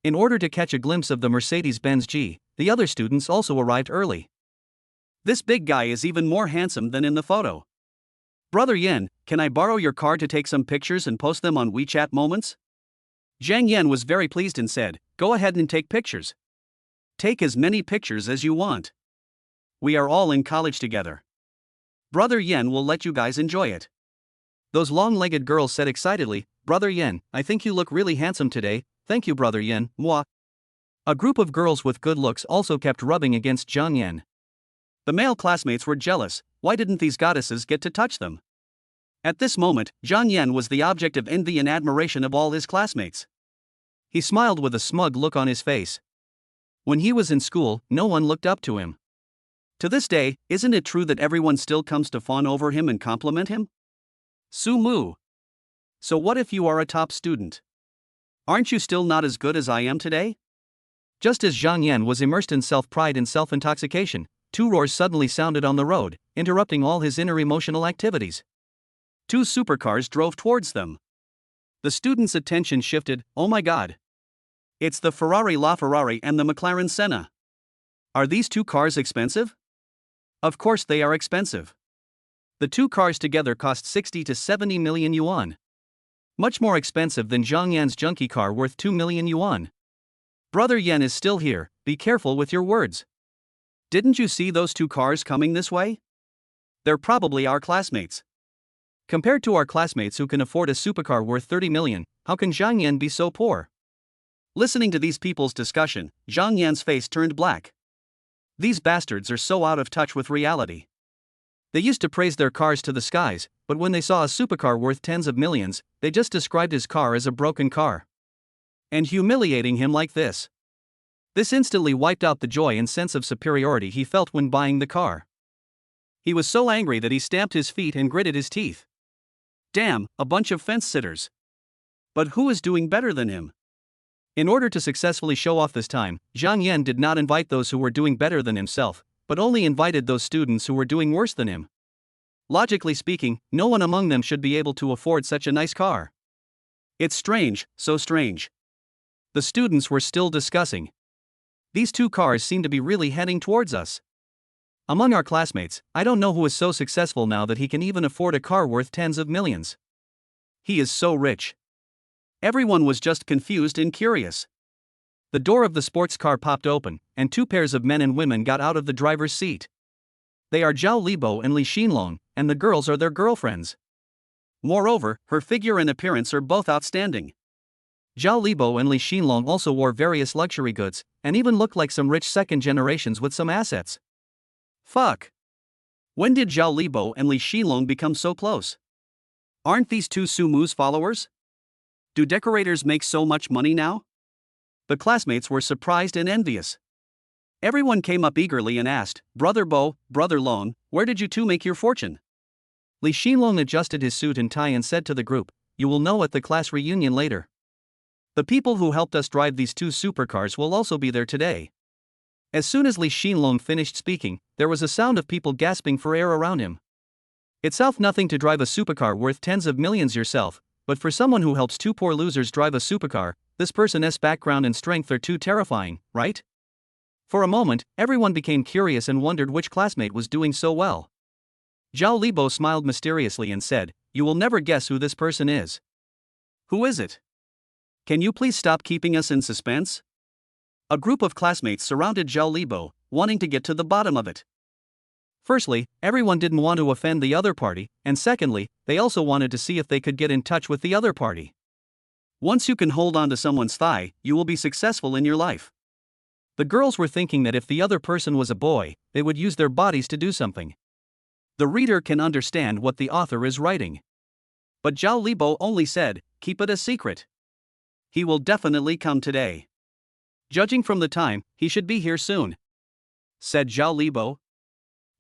In order to catch a glimpse of the Mercedes-Benz G, the other students also arrived early. This big guy is even more handsome than in the photo. Brother Yen, can I borrow your car to take some pictures and post them on WeChat Moments? Zhang Yan was very pleased and said, go ahead and take pictures. Take as many pictures as you want. We are all in college together. Brother Yen will let you guys enjoy it. Those long-legged girls said excitedly, Brother Yen, I think you look really handsome today. Thank you, Brother Yen, moi. A group of girls with good looks also kept rubbing against Zhang Yan. The male classmates were jealous. Why didn't these goddesses get to touch them? At this moment, Zhang Yan was the object of envy and admiration of all his classmates. He smiled with a smug look on his face. When he was in school, no one looked up to him. To this day, isn't it true that everyone still comes to fawn over him and compliment him? Su Mu. So what if you are a top student? Aren't you still not as good as I am today? Just as Zhang Yan was immersed in self-pride and self-intoxication, two roars suddenly sounded on the road, interrupting all his inner emotional activities. Two supercars drove towards them. The student's attention shifted. Oh my god. It's the Ferrari LaFerrari and the McLaren Senna. Are these two cars expensive? Of course they are expensive. The two cars together cost 60 to 70 million yuan. Much more expensive than Zhang Yan's junkie car worth 2 million yuan. Brother Yen is still here, be careful with your words. Didn't you see those two cars coming this way? They're probably our classmates. Compared to our classmates who can afford a supercar worth 30 million, how can Zhang Yan be so poor? Listening to these people's discussion, Zhang Yan's face turned black. These bastards are so out of touch with reality. They used to praise their cars to the skies, but when they saw a supercar worth tens of millions, they just described his car as a broken car. And humiliating him like this. This instantly wiped out the joy and sense of superiority he felt when buying the car. He was so angry that he stamped his feet and gritted his teeth. Damn, a bunch of fence-sitters. But who is doing better than him? In order to successfully show off this time, Zhang Yan did not invite those who were doing better than himself, but only invited those students who were doing worse than him. Logically speaking, no one among them should be able to afford such a nice car. It's strange, so strange. The students were still discussing. These two cars seem to be really heading towards us. Among our classmates, I don't know who is so successful now that he can even afford a car worth tens of millions. He is so rich. Everyone was just confused and curious. The door of the sports car popped open, and two pairs of men and women got out of the driver's seat. They are Zhao Libo and Li Xinlong, and the girls are their girlfriends. Moreover, her figure and appearance are both outstanding. Zhao Libo and Li Xinlong also wore various luxury goods, and even looked like some rich second generations with some assets. Fuck. When did Zhao Libo and Li Xinlong become so close? Aren't these two Su Mu's followers? Do decorators make so much money now? The classmates were surprised and envious. Everyone came up eagerly and asked, Brother Bo, Brother Long, where did you two make your fortune? Li Xinlong adjusted his suit and tie and said to the group, you will know at the class reunion later. The people who helped us drive these two supercars will also be there today. As soon as Li Xinlong finished speaking, there was a sound of people gasping for air around him. It's nothing to drive a supercar worth tens of millions yourself, but for someone who helps two poor losers drive a supercar, this person's background and strength are too terrifying, right? For a moment, everyone became curious and wondered which classmate was doing so well. Zhao Libo smiled mysteriously and said, you will never guess who this person is. Who is it? Can you please stop keeping us in suspense? A group of classmates surrounded Zhao Libo, wanting to get to the bottom of it. Firstly, everyone didn't want to offend the other party, and secondly, they also wanted to see if they could get in touch with the other party. Once you can hold on to someone's thigh, you will be successful in your life. The girls were thinking that if the other person was a boy, they would use their bodies to do something. The reader can understand what the author is writing. But Zhao Libo only said, keep it a secret. He will definitely come today. Judging from the time, he should be here soon, said Zhao Libo.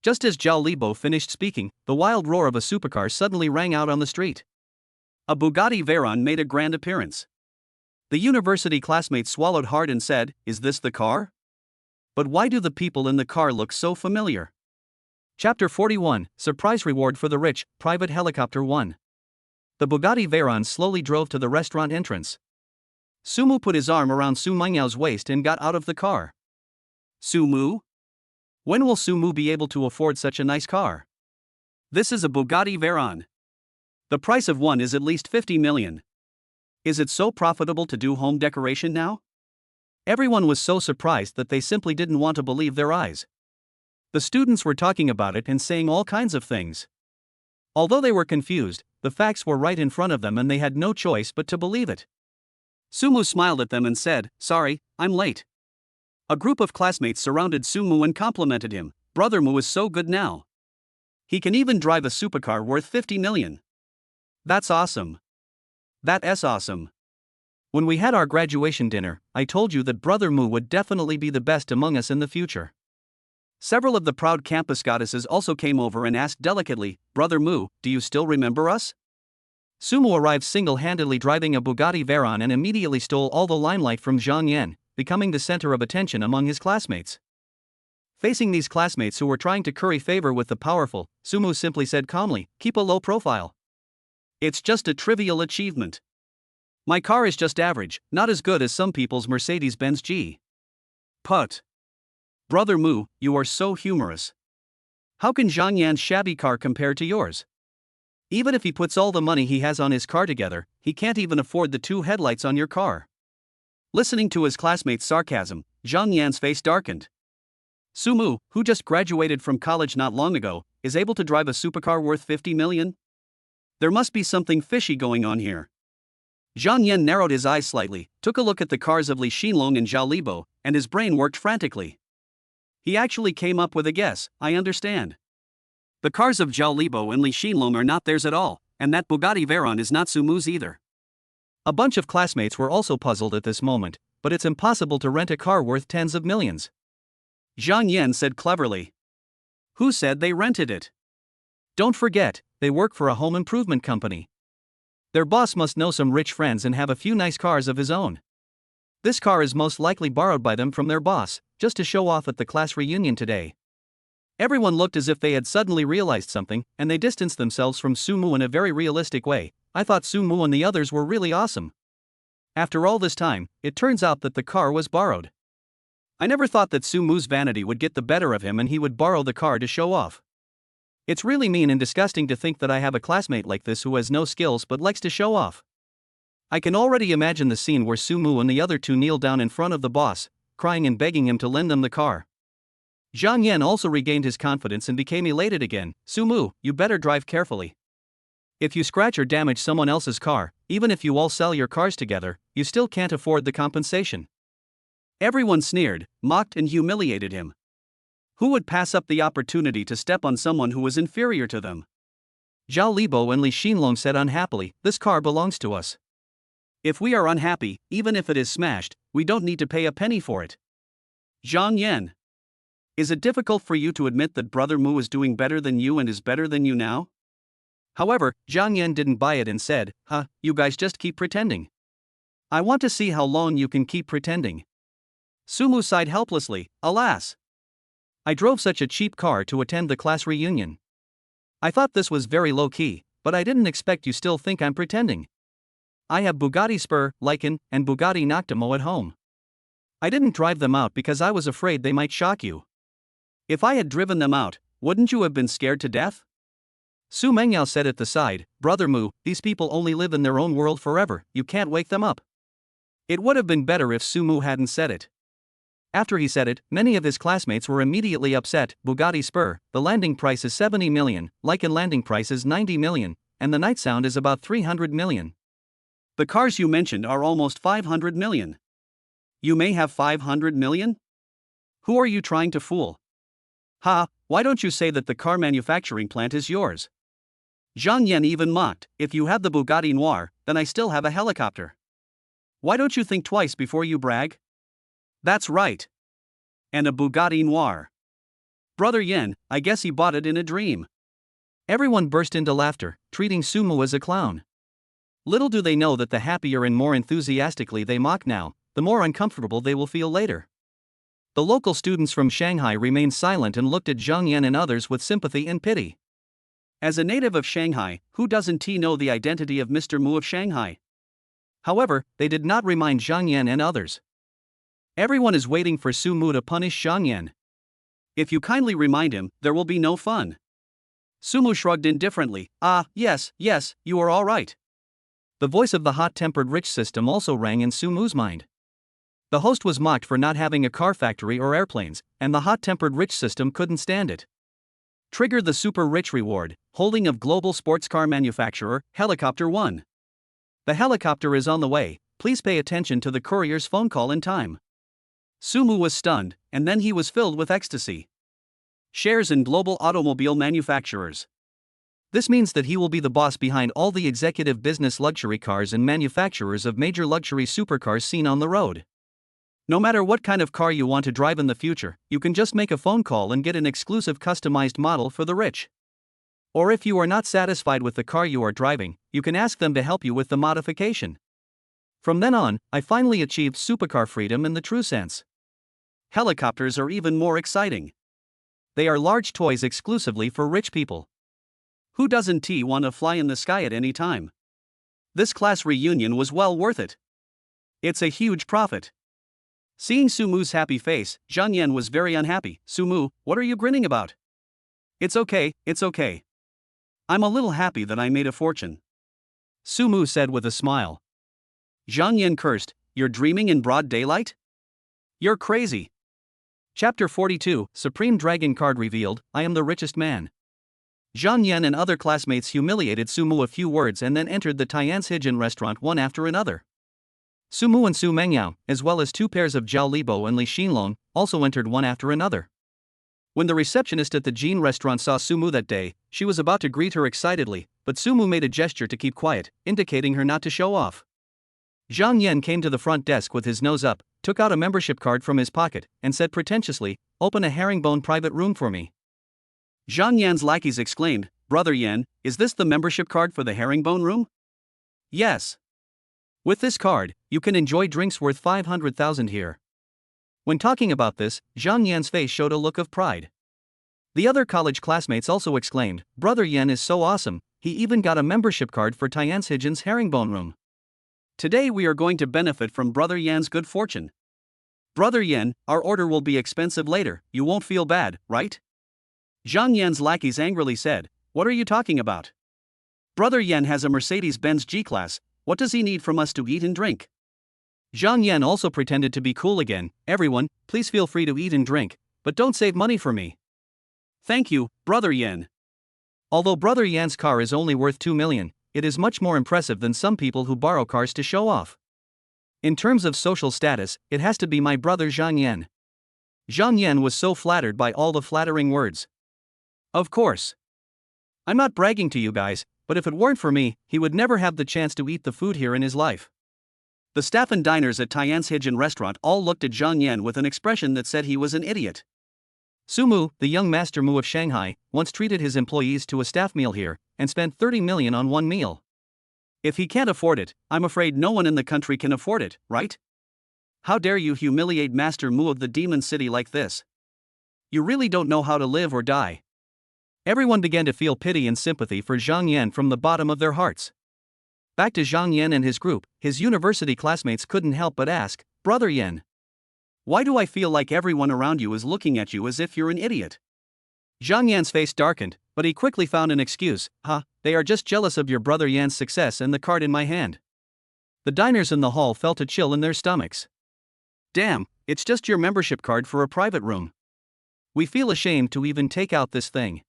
Just as Zhao Libo finished speaking, the wild roar of a supercar suddenly rang out on the street. A Bugatti Veyron made a grand appearance. The university classmates swallowed hard and said, is this the car? But why do the people in the car look so familiar? Chapter 41, Surprise Reward for the Rich, Private Helicopter 1. The Bugatti Veyron slowly drove to the restaurant entrance. Sumu put his arm around Su Mengyao's waist and got out of the car. Sumu? When will Su Mu be able to afford such a nice car? This is a Bugatti Veyron. The price of one is at least 50 million. Is it so profitable to do home decoration now? Everyone was so surprised that they simply didn't want to believe their eyes. The students were talking about it and saying all kinds of things. Although they were confused, the facts were right in front of them and they had no choice but to believe it. Sumu smiled at them and said, "Sorry, I'm late." A group of classmates surrounded Sumu and complimented him. "Brother Mu is so good now. He can even drive a supercar worth 50 million. That's awesome. That's awesome. When we had our graduation dinner, I told you that Brother Mu would definitely be the best among us in the future." Several of the proud campus goddesses also came over and asked delicately, "Brother Mu, do you still remember us?" Sumu arrived single-handedly driving a Bugatti Veyron and immediately stole all the limelight from Zhang Yan, becoming the center of attention among his classmates. Facing these classmates who were trying to curry favor with the powerful, Sumu simply said calmly, "Keep a low profile. It's just a trivial achievement. My car is just average, not as good as some people's Mercedes-Benz G. Put. Brother Mu, you are so humorous. How can Zhang Yan's shabby car compare to yours? Even if he puts all the money he has on his car together, he can't even afford the 2 headlights on your car." Listening to his classmates' sarcasm, Zhang Yan's face darkened. Sumu, who just graduated from college not long ago, is able to drive a supercar worth 50 million? There must be something fishy going on here. Zhang Yan narrowed his eyes slightly, took a look at the cars of Li Xinlong and Zhao Libo, and his brain worked frantically. He actually came up with a guess. "I understand. The cars of Zhao Libo and Li Xinlong are not theirs at all, and that Bugatti Veyron is not Sumu's either." A bunch of classmates were also puzzled at this moment, but it's impossible to rent a car worth tens of millions. Zhang Yan said cleverly. "Who said they rented it? Don't forget, they work for a home improvement company. Their boss must know some rich friends and have a few nice cars of his own. This car is most likely borrowed by them from their boss, just to show off at the class reunion today." Everyone looked as if they had suddenly realized something, and they distanced themselves from Sumu in a very realistic way. "I thought Sumu and the others were really awesome. After all this time, it turns out that the car was borrowed. I never thought that Sumu's vanity would get the better of him and he would borrow the car to show off. It's really mean and disgusting to think that I have a classmate like this who has no skills but likes to show off." I can already imagine the scene where Sumu and the other two kneel down in front of the boss, crying and begging him to lend them the car. Zhang Yan also regained his confidence and became elated again. "Sumu, you better drive carefully. If you scratch or damage someone else's car, even if you all sell your cars together, you still can't afford the compensation." Everyone sneered, mocked and humiliated him. Who would pass up the opportunity to step on someone who was inferior to them? Zhao Libo and Li Xinlong said unhappily, "This car belongs to us. If we are unhappy, even if it is smashed, we don't need to pay a penny for it." Zhang Yan. Is it difficult for you to admit that Brother Mu is doing better than you and is better than you now? However, Zhang Yan didn't buy it and said, "You guys just keep pretending. I want to see how long you can keep pretending." Sumu sighed helplessly, "Alas. I drove such a cheap car to attend the class reunion. I thought this was very low-key, but I didn't expect you still think I'm pretending. I have Bugatti Spur, Lycan, and Bugatti Noctimo at home. I didn't drive them out because I was afraid they might shock you. If I had driven them out, wouldn't you have been scared to death?" Su Mengyao said at the side, "Brother Mu, these people only live in their own world forever, you can't wake them up." It would have been better if Sumu hadn't said it. After he said it, many of his classmates were immediately upset. "Bugatti Spur, the landing price is 70 million, Lycan landing price is 90 million, and the night sound is about 300 million. The cars you mentioned are almost 500 million. You may have 500 million? Who are you trying to fool? Why don't you say that the car manufacturing plant is yours?" Zhang Yan even mocked, "If you have the Bugatti Noir, then I still have a helicopter. Why don't you think twice before you brag?" "That's right. And a Bugatti Noir. Brother Yen, I guess he bought it in a dream." Everyone burst into laughter, treating Sumu as a clown. Little do they know that the happier and more enthusiastically they mock now, the more uncomfortable they will feel later. The local students from Shanghai remained silent and looked at Zhang Yan and others with sympathy and pity. As a native of Shanghai, who doesn't know the identity of Mr. Mu of Shanghai? However, they did not remind Zhang Yan and others. Everyone is waiting for Su Mu to punish Zhang Yan. If you kindly remind him, there will be no fun. Sumu shrugged indifferently. Yes, you are all right. The voice of the hot-tempered rich system also rang in Sumu's mind. The host was mocked for not having a car factory or airplanes, and the hot-tempered rich system couldn't stand it. Trigger the super rich reward, holding of global sports car manufacturer, Helicopter 1. The helicopter is on the way, please pay attention to the courier's phone call in time. Sumu was stunned, and then he was filled with ecstasy. Shares in global automobile manufacturers. This means that he will be the boss behind all the executive business luxury cars and manufacturers of major luxury supercars seen on the road. No matter what kind of car you want to drive in the future, you can just make a phone call and get an exclusive customized model for the rich. Or if you are not satisfied with the car you are driving, you can ask them to help you with the modification. From then on, I finally achieved supercar freedom in the true sense. Helicopters are even more exciting. They are large toys exclusively for rich people. Who doesn't want to fly in the sky at any time? This class reunion was well worth it. It's a huge profit. Seeing Sumu's happy face, Zhang Yan was very unhappy. Sumu, what are you grinning about? It's okay. I'm a little happy that I made a fortune. Sumu said with a smile. Zhang Yan cursed, you're dreaming in broad daylight? You're crazy. Chapter 42, Supreme Dragon Card revealed, I am the richest man. Zhang Yan and other classmates humiliated Sumu a few words and then entered the Tianzhijin restaurant one after another. Sumu and Su Mengyao, as well as two pairs of Zhao Libo and Li Xinlong, also entered one after another. When the receptionist at the Jin restaurant saw Sumu that day, she was about to greet her excitedly, but Sumu made a gesture to keep quiet, indicating her not to show off. Zhang Yan came to the front desk with his nose up, took out a membership card from his pocket, and said pretentiously, open a herringbone private room for me. Zhang Yan's lackeys exclaimed, Brother Yan, is this the membership card for the herringbone room? Yes. With this card, you can enjoy drinks worth 500,000 here. When talking about this, Zhang Yan's face showed a look of pride. The other college classmates also exclaimed, Brother Yan is so awesome, he even got a membership card for Tianzhijin's herringbone room. Today we are going to benefit from Brother Yan's good fortune. Brother Yan, our order will be expensive later, you won't feel bad, right? Zhang Yan's lackeys angrily said, what are you talking about? Brother Yan has a Mercedes-Benz G-Class, what does he need from us to eat and drink? Zhang Yan also pretended to be cool again, everyone, please feel free to eat and drink, but don't save money for me. Thank you, Brother Yan. Although Brother Yan's car is only worth 2 million, it is much more impressive than some people who borrow cars to show off. In terms of social status, it has to be my brother Zhang Yan. Zhang Yan was so flattered by all the flattering words. Of course. I'm not bragging to you guys, but if it weren't for me, he would never have the chance to eat the food here in his life. The staff and diners at Tianzhijin restaurant all looked at Zhang Yan with an expression that said he was an idiot. Sumu, the young master Mu of Shanghai, once treated his employees to a staff meal here, and spent 30 million on one meal. If he can't afford it, I'm afraid no one in the country can afford it, right? How dare you humiliate Master Mu of the Demon City like this? You really don't know how to live or die. Everyone began to feel pity and sympathy for Zhang Yan from the bottom of their hearts. Back to Zhang Yan and his group, his university classmates couldn't help but ask, Brother Yan, why do I feel like everyone around you is looking at you as if you're an idiot? Zhang Yan's face darkened, but he quickly found an excuse, they are just jealous of your brother Yan's success and the card in my hand. The diners in the hall felt a chill in their stomachs. Damn, it's just your membership card for a private room. We feel ashamed to even take out this thing.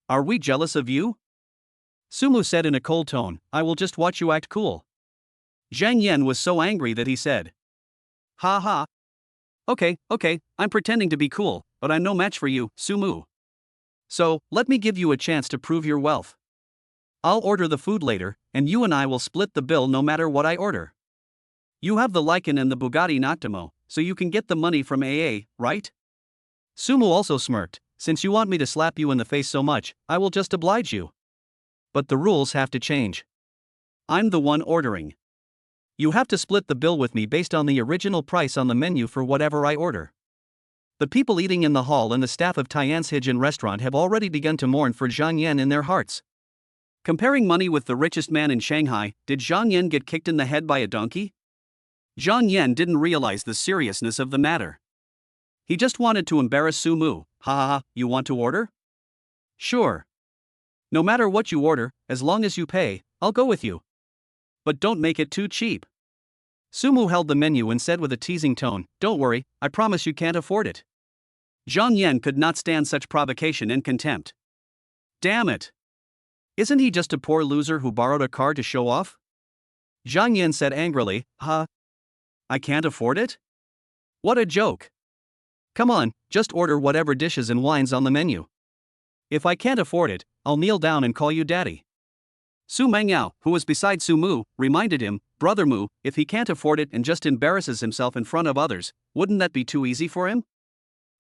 Are we jealous of you? Sumu said in a cold tone, I will just watch you act cool. Zhang Yan was so angry that he said, Okay, I'm pretending to be cool, but I'm no match for you, Sumu. So, let me give you a chance to prove your wealth. I'll order the food later, and you and I will split the bill no matter what I order. You have the Lycan and the Bugatti Noctimo, so you can get the money from AA, right? Sumu also smirked, since you want me to slap you in the face so much, I will just oblige you. But the rules have to change. I'm the one ordering. You have to split the bill with me based on the original price on the menu for whatever I order. The people eating in the hall and the staff of Tianzhijin restaurant have already begun to mourn for Zhang Yan in their hearts. Comparing money with the richest man in Shanghai, did Zhang Yan get kicked in the head by a donkey? Zhang Yan didn't realize the seriousness of the matter. He just wanted to embarrass Sumu. Ha ha ha, you want to order? Sure. No matter what you order, as long as you pay, I'll go with you. But don't make it too cheap. Sumu held the menu and said with a teasing tone, don't worry, I promise you can't afford it. Zhang Yan could not stand such provocation and contempt. Damn it! Isn't he just a poor loser who borrowed a car to show off? Zhang Yan said angrily, huh? I can't afford it? What a joke! Come on, just order whatever dishes and wines on the menu. If I can't afford it, I'll kneel down and call you daddy. Su Mengyao, who was beside Su Mu, reminded him, Brother Mu, if he can't afford it and just embarrasses himself in front of others, wouldn't that be too easy for him?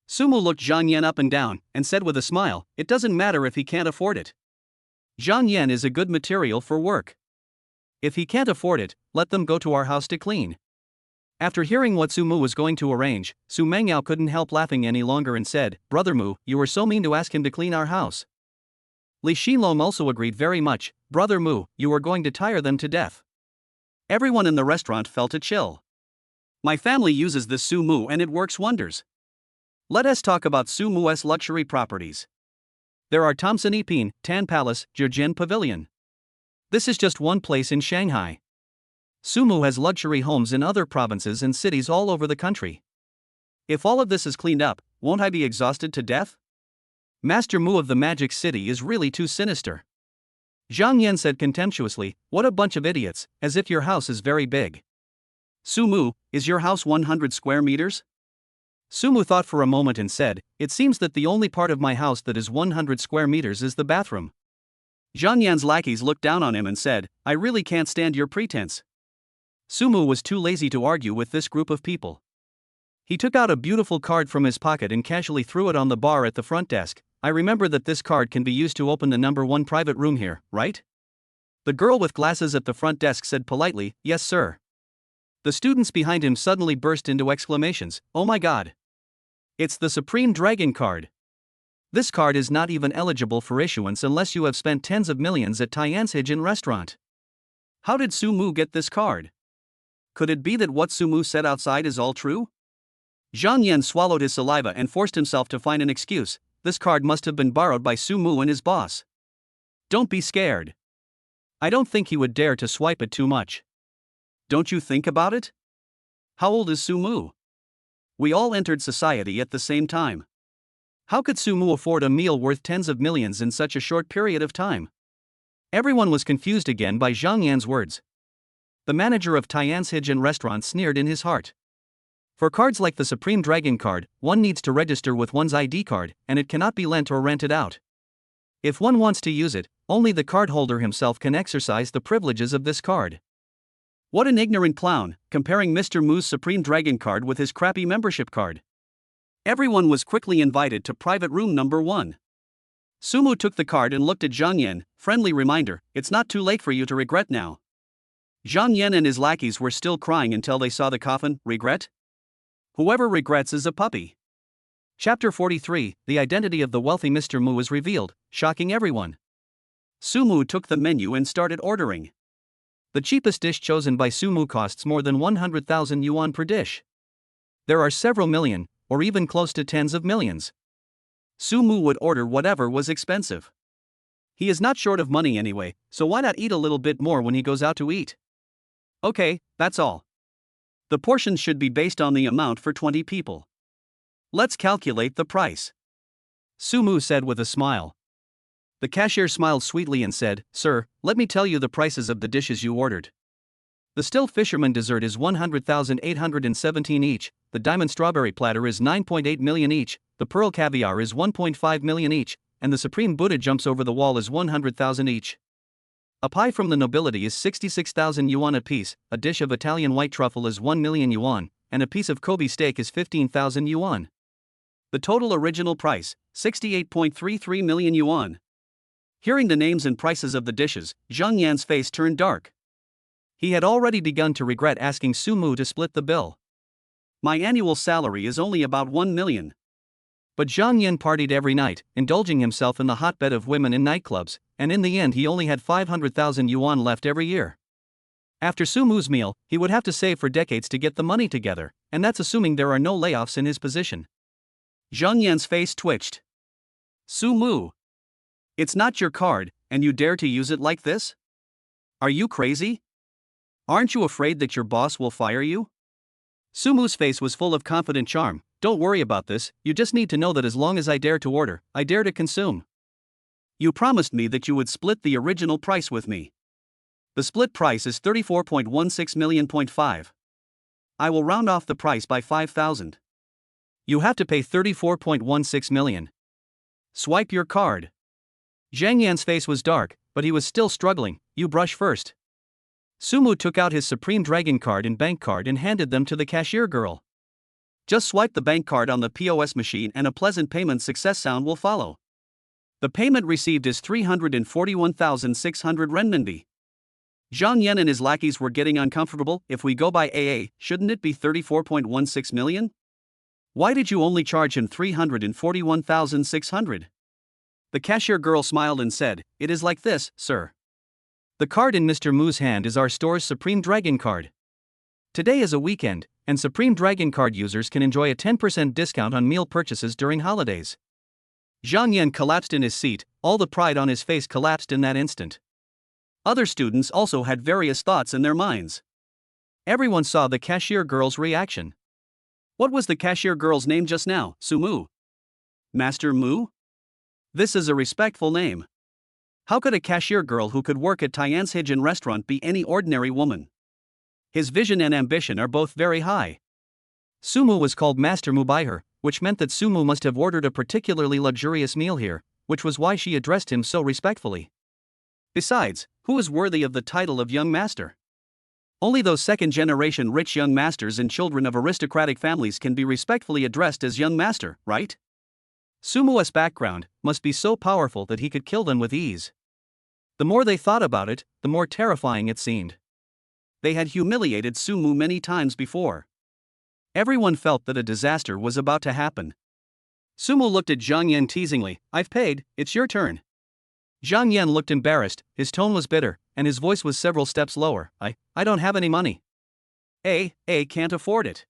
Su Mu looked Zhang Yan up and down, and said with a smile, it doesn't matter if he can't afford it. Zhang Yan is a good material for work. If he can't afford it, let them go to our house to clean. After hearing what Su Mu was going to arrange, Su Mengyao couldn't help laughing any longer and said, Brother Mu, you were so mean to ask him to clean our house. Li Xilong also agreed very much, Brother Mu, you are going to tire them to death. Everyone in the restaurant felt a chill. My family uses this Su Mu and it works wonders. Let us talk about Su Mu's luxury properties. There are Thompson Epine, Tan Palace, Zhejian Pavilion. This is just one place in Shanghai. Su Mu has luxury homes in other provinces and cities all over the country. If all of this is cleaned up, won't I be exhausted to death? Master Mu of the Magic City is really too sinister. Zhang Yan said contemptuously, what a bunch of idiots, as if your house is very big. Su Mu, is your house 100 square meters? Su Mu thought for a moment and said, it seems that the only part of my house that is 100 square meters is the bathroom. Zhang Yan's lackeys looked down on him and said, I really can't stand your pretense. Su Mu was too lazy to argue with this group of people. He took out a beautiful card from his pocket and casually threw it on the bar at the front desk. I remember that this card can be used to open the number 1 private room here, right? The girl with glasses at the front desk said politely, yes sir. The students behind him suddenly burst into exclamations, oh my god. It's the Supreme Dragon card. This card is not even eligible for issuance unless you have spent tens of millions at Tianzhijin restaurant. How did Su Mu get this card? Could it be that what Su Mu said outside is all true? Zhang Yan swallowed his saliva and forced himself to find an excuse. This card must have been borrowed by Su Mu and his boss. Don't be scared. I don't think he would dare to swipe it too much. Don't you think about it? How old is Su Mu? We all entered society at the same time. How could Su Mu afford a meal worth tens of millions in such a short period of time? Everyone was confused again by Zhang Yan's words. The manager of Tianzhijin restaurant sneered in his heart. For cards like the Supreme Dragon card, one needs to register with one's ID card, and it cannot be lent or rented out. If one wants to use it, only the cardholder himself can exercise the privileges of this card. What an ignorant clown, comparing Mr. Mu's Supreme Dragon card with his crappy membership card. Everyone was quickly invited to private room number 1. Su Mu took the card and looked at Zhang Yan, friendly reminder, it's not too late for you to regret now. Zhang Yan and his lackeys were still crying until they saw the coffin. Regret? Whoever regrets is a puppy. Chapter 43, the identity of the wealthy Mr. Mu is revealed, shocking everyone. Su Mu took the menu and started ordering. The cheapest dish chosen by Su Mu costs more than 100,000 yuan per dish. There are several million, or even close to tens of millions. Su Mu would order whatever was expensive. He is not short of money anyway, so why not eat a little bit more when he goes out to eat? Okay, that's all. The portions should be based on the amount for 20 people. Let's calculate the price. Su Mu said with a smile. The cashier smiled sweetly and said, Sir, let me tell you the prices of the dishes you ordered. The still fisherman dessert is 100,817 each, the diamond strawberry platter is 9.8 million each, the pearl caviar is 1.5 million each, and the supreme Buddha jumps over the wall is 100,000 each. A pie from the nobility is 66,000 yuan a piece, a dish of Italian white truffle is 1 million yuan, and a piece of Kobe steak is 15,000 yuan. The total original price, 68.33 million yuan. Hearing the names and prices of the dishes, Zhang Yan's face turned dark. He had already begun to regret asking Su Mu to split the bill. My annual salary is only about 1 million. But Zhang Yan partied every night, indulging himself in the hotbed of women in nightclubs, and in the end he only had 500,000 yuan left every year. After Su Mu's meal, he would have to save for decades to get the money together, and that's assuming there are no layoffs in his position. Zhang Yan's face twitched. Su Mu. It's not your card, and you dare to use it like this? Are you crazy? Aren't you afraid that your boss will fire you? Su Mu's face was full of confident charm. Don't worry about this, you just need to know that as long as I dare to order, I dare to consume. You promised me that you would split the original price with me. The split price is 34.16 million. I will round off the price by 5,000. You have to pay 34.16 million. Swipe your card. Zhang Yan's face was dark, but he was still struggling. You brush first. Su Mu took out his Supreme Dragon card and bank card and handed them to the cashier girl. Just swipe the bank card on the POS machine and a pleasant payment success sound will follow. The payment received is 341,600 renminbi. Zhang Yan and his lackeys were getting uncomfortable. If we go by AA, shouldn't it be 34.16 million? Why did you only charge him 341,600? The cashier girl smiled and said, It is like this, sir. The card in Mr. Mu's hand is our store's Supreme Dragon card. Today is a weekend, and Supreme Dragon card users can enjoy a 10% discount on meal purchases during holidays. Zhang Yan collapsed in his seat, all the pride on his face collapsed in that instant. Other students also had various thoughts in their minds. Everyone saw the cashier girl's reaction. What was the cashier girl's name just now? Su Mu? Master Mu? This is a respectful name. How could a cashier girl who could work at Tian's Hijin restaurant be any ordinary woman? His vision and ambition are both very high. Su Mu was called Master Mu by her, which meant that Su Mu must have ordered a particularly luxurious meal here, which was why she addressed him so respectfully. Besides, who is worthy of the title of young master? Only those second-generation rich young masters and children of aristocratic families can be respectfully addressed as young master, right? Su Mu's background must be so powerful that he could kill them with ease. The more they thought about it, the more terrifying it seemed. They had humiliated Su Mu many times before. Everyone felt that a disaster was about to happen. Su Mu looked at Zhang Yan teasingly. I've paid, it's your turn. Zhang Yan looked embarrassed, his tone was bitter, and his voice was several steps lower. I don't have any money. Can't afford it.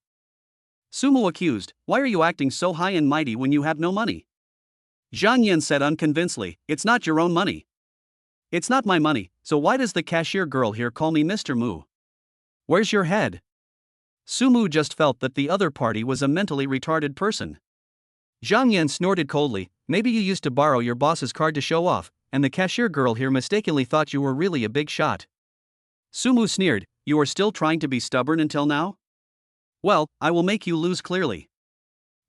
Su Mu accused, why are you acting so high and mighty when you have no money? Zhang Yan said unconvincingly, it's not your own money. It's not my money, so why does the cashier girl here call me Mr. Mu? Where's your head? Su Mu just felt that the other party was a mentally retarded person. Zhang Yan snorted coldly, maybe you used to borrow your boss's card to show off, and the cashier girl here mistakenly thought you were really a big shot. Su Mu sneered, you are still trying to be stubborn until now? Well, I will make you lose clearly.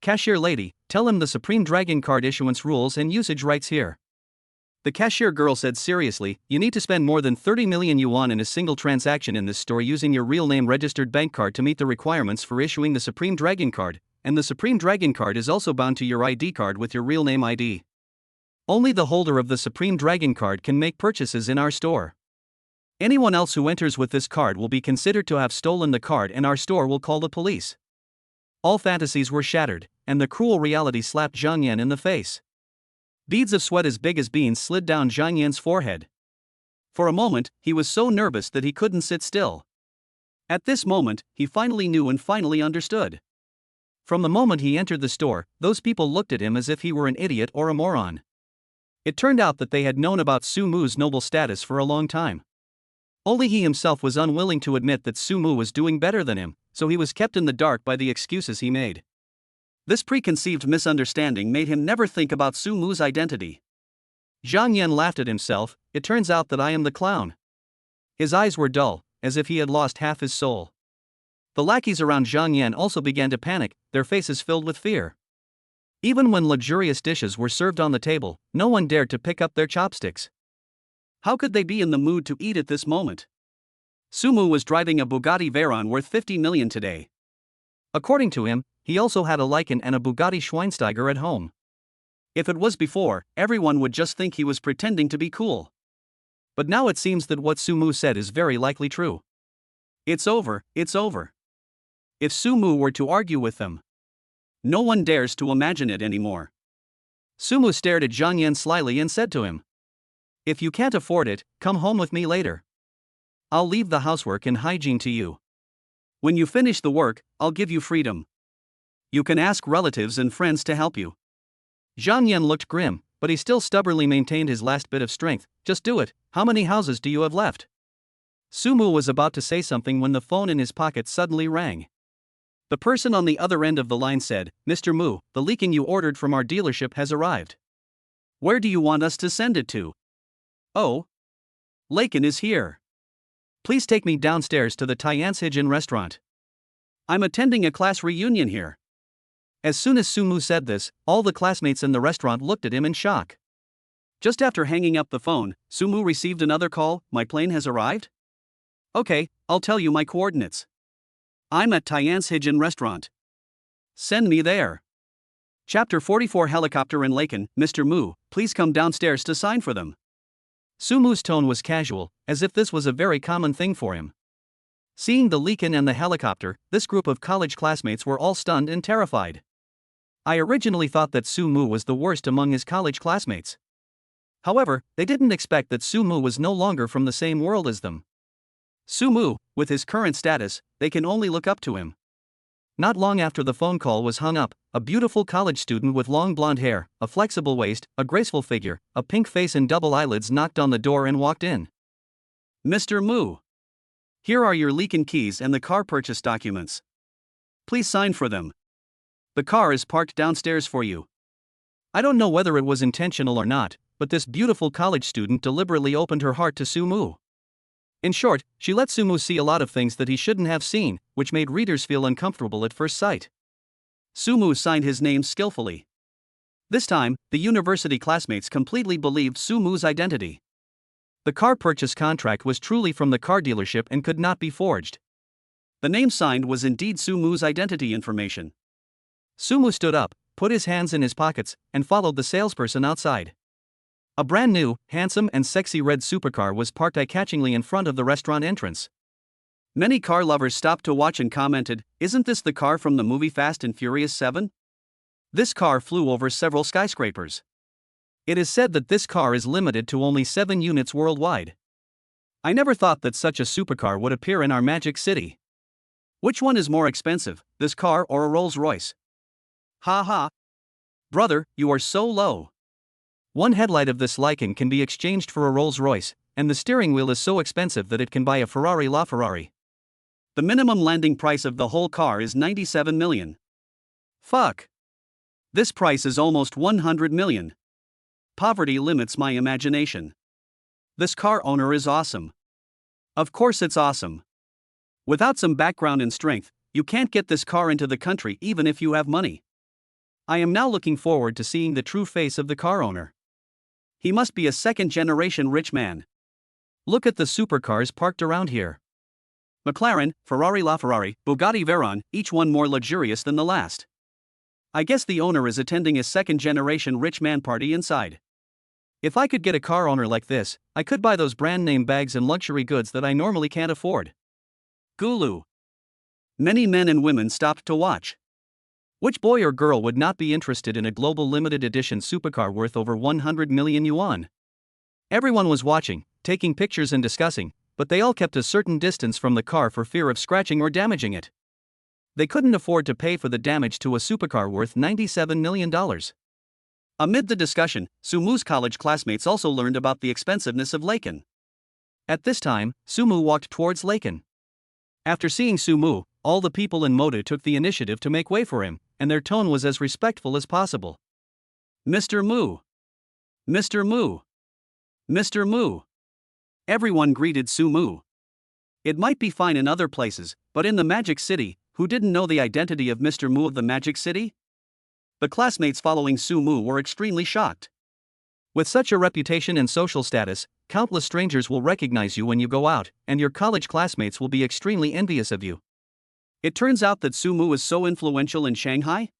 Cashier lady, tell him the Supreme Dragon card issuance rules and usage rights here. The cashier girl said seriously, you need to spend more than 30 million yuan in a single transaction in this store using your real name registered bank card to meet the requirements for issuing the Supreme Dragon card, and the Supreme Dragon card is also bound to your ID card with your real name ID. Only the holder of the Supreme Dragon card can make purchases in our store. Anyone else who enters with this card will be considered to have stolen the card and our store will call the police. All fantasies were shattered, and the cruel reality slapped Zhang Yan in the face. Beads of sweat as big as beans slid down Zhang Yan's forehead. For a moment, he was so nervous that he couldn't sit still. At this moment, he finally knew and finally understood. From the moment he entered the store, those people looked at him as if he were an idiot or a moron. It turned out that they had known about Su Mu's noble status for a long time. Only he himself was unwilling to admit that Su Mu was doing better than him, so he was kept in the dark by the excuses he made. This preconceived misunderstanding made him never think about Su Mu's identity. Zhang Yan laughed at himself, it turns out that I am the clown. His eyes were dull, as if he had lost half his soul. The lackeys around Zhang Yan also began to panic, their faces filled with fear. Even when luxurious dishes were served on the table, no one dared to pick up their chopsticks. How could they be in the mood to eat at this moment? Su Mu was driving a Bugatti Veyron worth 50 million today. According to him, he also had a Lycan and a Bugatti Schweinsteiger at home. If it was before, everyone would just think he was pretending to be cool. But now it seems that what Su Mu said is very likely true. It's over, it's over. If Su Mu were to argue with them, no one dares to imagine it anymore. Su Mu stared at Zhang Yan slyly and said to him, if you can't afford it, come home with me later. I'll leave the housework and hygiene to you. When you finish the work, I'll give you freedom. You can ask relatives and friends to help you. Zhang Yan looked grim, but he still stubbornly maintained his last bit of strength. Just do it. How many houses do you have left? Sumu was about to say something when the phone in his pocket suddenly rang. The person on the other end of the line said, "Mr. Mu, the leaking you ordered from our dealership has arrived. Where do you want us to send it to?" "Oh. Laken is here. Please take me downstairs to the Tianshijin restaurant. I'm attending a class reunion here." As soon as Sumu said this, all the classmates in the restaurant looked at him in shock. Just after hanging up the phone, Sumu received another call. "My plane has arrived? Okay, I'll tell you my coordinates. I'm at Tianshijin restaurant. Send me there." Chapter 44 Helicopter in Laken. "Mr. Mu, please come downstairs to sign for them." Sumu's tone was casual, as if this was a very common thing for him. Seeing the Laken and the helicopter, this group of college classmates were all stunned and terrified. I originally thought that Sumu was the worst among his college classmates. However, they didn't expect that Sumu was no longer from the same world as them. Sumu, with his current status, they can only look up to him. Not long after the phone call was hung up, a beautiful college student with long blonde hair, a flexible waist, a graceful figure, a pink face and double eyelids knocked on the door and walked in. "Mr. Mu. Here are your Laken keys and the car purchase documents. Please sign for them. The car is parked downstairs for you." I don't know whether it was intentional or not, but this beautiful college student deliberately opened her heart to Sumu. In short, she let Sumu see a lot of things that he shouldn't have seen, which made readers feel uncomfortable at first sight. Sumu signed his name skillfully. This time, the university classmates completely believed Sumu's identity. The car purchase contract was truly from the car dealership and could not be forged. The name signed was indeed Sumu's identity information. Sumu stood up, put his hands in his pockets, and followed the salesperson outside. A brand new, handsome and sexy red supercar was parked eye-catchingly in front of the restaurant entrance. Many car lovers stopped to watch and commented, "Isn't this the car from the movie Fast and Furious 7? This car flew over several skyscrapers. It is said that this car is limited to only 7 units worldwide. I never thought that such a supercar would appear in our magic city. Which one is more expensive, this car or a Rolls-Royce? Ha ha. Brother, you are so low. One headlight of this Laken can be exchanged for a Rolls-Royce, and the steering wheel is so expensive that it can buy a Ferrari LaFerrari. The minimum landing price of the whole car is 97 million. Fuck. This price is almost 100 million. Poverty limits my imagination. This car owner is awesome. Of course it's awesome. Without some background and strength, you can't get this car into the country even if you have money. I am now looking forward to seeing the true face of the car owner. He must be a second-generation rich man. Look at the supercars parked around here. McLaren, Ferrari LaFerrari, Bugatti Veyron, each one more luxurious than the last. I guess the owner is attending a second-generation rich man party inside. If I could get a car owner like this, I could buy those brand-name bags and luxury goods that I normally can't afford. Gulu. Many men and women stopped to watch. Which boy or girl would not be interested in a global limited edition supercar worth over 100 million yuan? Everyone was watching, taking pictures and discussing, but they all kept a certain distance from the car for fear of scratching or damaging it. They couldn't afford to pay for the damage to a supercar worth $97 million. Amid the discussion, Sumu's college classmates also learned about the expensiveness of Laken. At this time, Sumu walked towards Laken. After seeing Sumu, all the people in Moda took the initiative to make way for him, and their tone was as respectful as possible. "Mr. Mu! Mr. Mu! Mr. Mu!" Everyone greeted Sumu. It might be fine in other places, but in the Magic City, who didn't know the identity of Mr. Mu of the Magic City? The classmates following Sumu were extremely shocked. With such a reputation and social status, countless strangers will recognize you when you go out, and your college classmates will be extremely envious of you. It turns out that Sumu is so influential in Shanghai?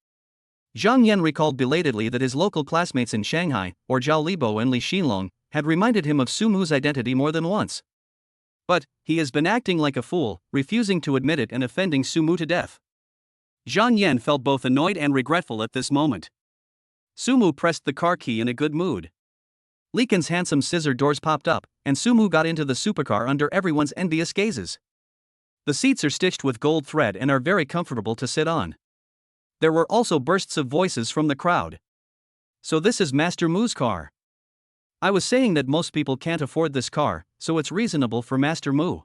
Zhang Yan recalled belatedly that his local classmates in Shanghai, or Zhao Libo and Li Xinlong, had reminded him of Sumu's identity more than once. But he has been acting like a fool, refusing to admit it and offending Sumu to death. Zhang Yan felt both annoyed and regretful at this moment. Sumu pressed the car key in a good mood. Laken's handsome scissor doors popped up, and Sumu got into the supercar under everyone's envious gazes. The seats are stitched with gold thread and are very comfortable to sit on. There were also bursts of voices from the crowd. So this is Master Mu's car. I was saying that most people can't afford this car, so it's reasonable for Master Mu.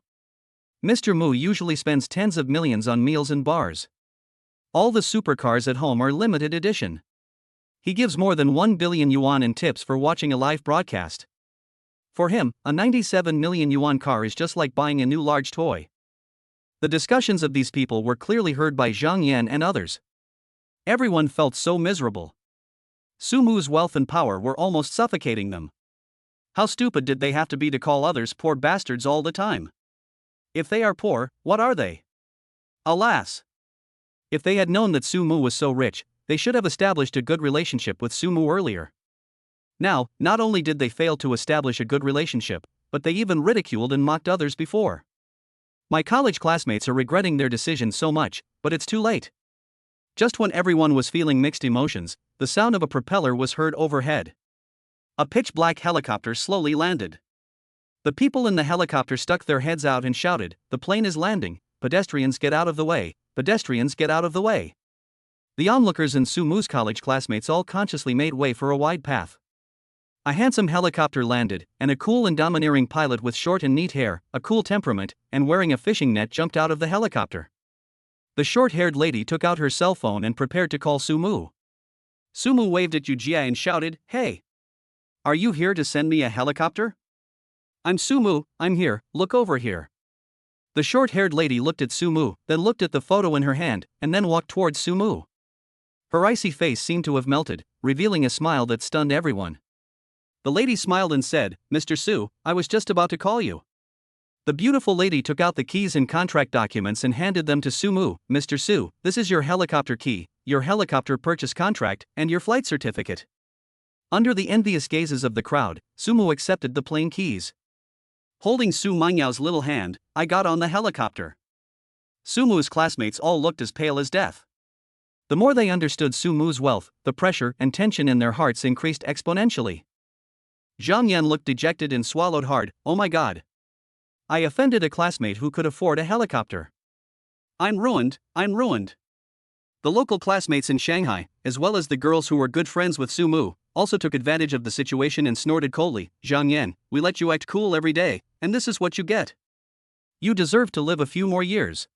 Mr. Mu usually spends tens of millions on meals and bars. All the supercars at home are limited edition. He gives more than 1 billion yuan in tips for watching a live broadcast. For him, a 97 million yuan car is just like buying a new large toy. The discussions of these people were clearly heard by Zhang Yan and others. Everyone felt so miserable. Su Mu's wealth and power were almost suffocating them. How stupid did they have to be to call others poor bastards all the time? If they are poor, what are they? Alas! If they had known that Su Mu was so rich, they should have established a good relationship with Su Mu earlier. Now, not only did they fail to establish a good relationship, but they even ridiculed and mocked others before. My college classmates are regretting their decision so much, but it's too late. Just when everyone was feeling mixed emotions, the sound of a propeller was heard overhead. A pitch-black helicopter slowly landed. The people in the helicopter stuck their heads out and shouted, "The plane is landing, pedestrians get out of the way, pedestrians get out of the way." The onlookers and Su Mu's college classmates all consciously made way for a wide path. A handsome helicopter landed, and a cool and domineering pilot with short and neat hair, a cool temperament, and wearing a fishing net jumped out of the helicopter. The short-haired lady took out her cell phone and prepared to call Su Mu. Su Mu waved at Yu Jia and shouted, "Hey! Are you here to send me a helicopter?" "I'm Su Mu, I'm here, look over here." The short-haired lady looked at Su Mu, then looked at the photo in her hand, and then walked towards Su Mu. Her icy face seemed to have melted, revealing a smile that stunned everyone. The lady smiled and said, "Mr. Su, I was just about to call you." The beautiful lady took out the keys and contract documents and handed them to Su Mu. "Mr. Su, this is your helicopter key, your helicopter purchase contract, and your flight certificate." Under the envious gazes of the crowd, Su Mu accepted the plain keys. Holding Su Mangyao's little hand, I got on the helicopter. Su Mu's classmates all looked as pale as death. The more they understood Su Mu's wealth, the pressure and tension in their hearts increased exponentially. Zhang Yan looked dejected and swallowed hard. "Oh my god. I offended a classmate who could afford a helicopter. I'm ruined, I'm ruined." The local classmates in Shanghai, as well as the girls who were good friends with Su Mu, also took advantage of the situation and snorted coldly, "Zhang Yan, we let you act cool every day, and this is what you get. You deserve to live a few more years."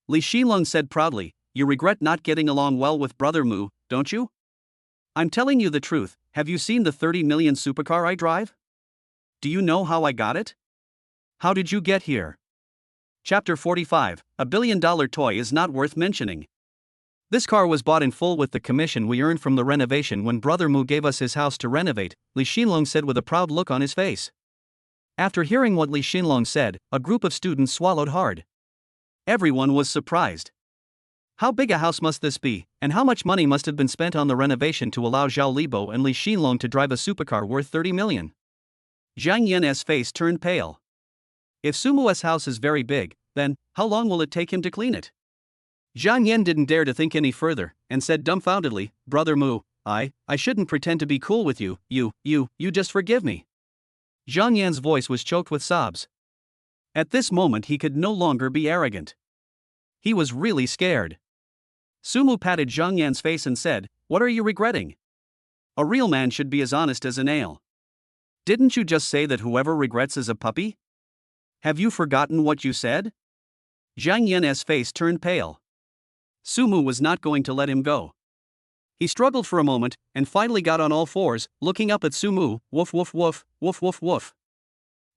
Li Xilong said proudly, "You regret not getting along well with Brother Mu, don't you? I'm telling you the truth, have you seen the 30 million supercar I drive? Do you know how I got it? How did you get here?" Chapter 45, A billion-dollar toy is not worth mentioning. This car was bought in full with the commission we earned from the renovation when Brother Mu gave us his house to renovate, Li Xinlong said with a proud look on his face. After hearing what Li Xinlong said, a group of students swallowed hard. Everyone was surprised. How big a house must this be, and how much money must have been spent on the renovation to allow Zhao Libo and Li Xinlong to drive a supercar worth 30 million? Zhang Yan's face turned pale. If Su Mu's house is very big, then how long will it take him to clean it? Zhang Yan didn't dare to think any further, and said dumbfoundedly, "Brother Mu, I shouldn't pretend to be cool with you, you just forgive me." Zhang Yan's voice was choked with sobs. At this moment he could no longer be arrogant. He was really scared. Su Mu patted Zhang Yan's face and said, "What are you regretting? A real man should be as honest as a nail. Didn't you just say that whoever regrets is a puppy? Have you forgotten what you said?" Zhang Yan's face turned pale. Su Mu was not going to let him go. He struggled for a moment, and finally got on all fours, looking up at Su Mu. "Woof woof woof, woof woof woof."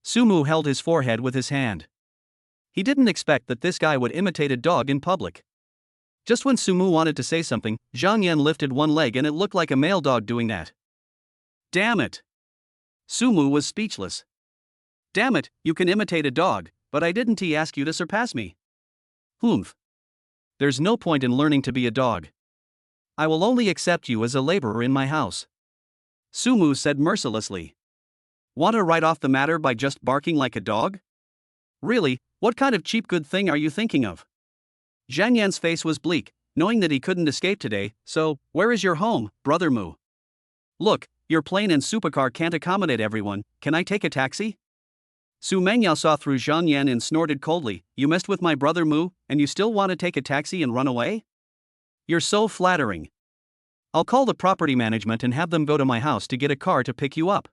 Su Mu held his forehead with his hand. He didn't expect that this guy would imitate a dog in public. Just when Su Mu wanted to say something, Zhang Yan lifted one leg and it looked like a male dog doing that. Damn it! Su Mu was speechless. Damn it, you can imitate a dog, but I didn't ask you to surpass me. Humph. There's no point in learning to be a dog. I will only accept you as a laborer in my house. Su Mu said mercilessly. Want to write off the matter by just barking like a dog? Really, what kind of cheap good thing are you thinking of? Zhang Yan's face was bleak, knowing that he couldn't escape today. "So, where is your home, Brother Mu? Look, your plane and supercar can't accommodate everyone, can I take a taxi?" Su Mengyao saw through Zhang Yan and snorted coldly, "You messed with my Brother Mu, and you still want to take a taxi and run away? You're so flattering. I'll call the property management and have them go to my house to get a car to pick you up.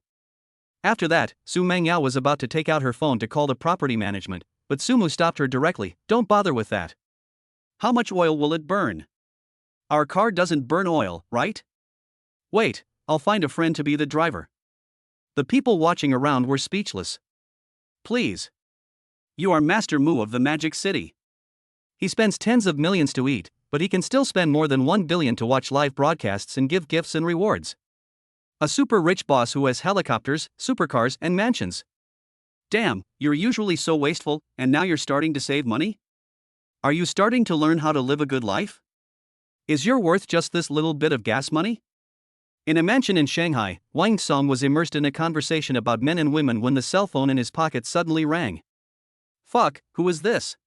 After that, Su Mengyao was about to take out her phone to call the property management, but Sumu stopped her directly. Don't bother with that. How much oil will it burn? Our car doesn't burn oil, right? Wait, I'll find a friend to be the driver. The people watching around were speechless. Please. You are Master Mu of the Magic City. He spends tens of millions to eat, but he can still spend more than 1 billion to watch live broadcasts and give gifts and rewards. A super rich boss who has helicopters, supercars, and mansions. Damn, you're usually so wasteful, and now you're starting to save money? Are you starting to learn how to live a good life? Is your worth just this little bit of gas money? In a mansion in Shanghai, Wang Song was immersed in a conversation about men and women when the cell phone in his pocket suddenly rang. Fuck, who is this?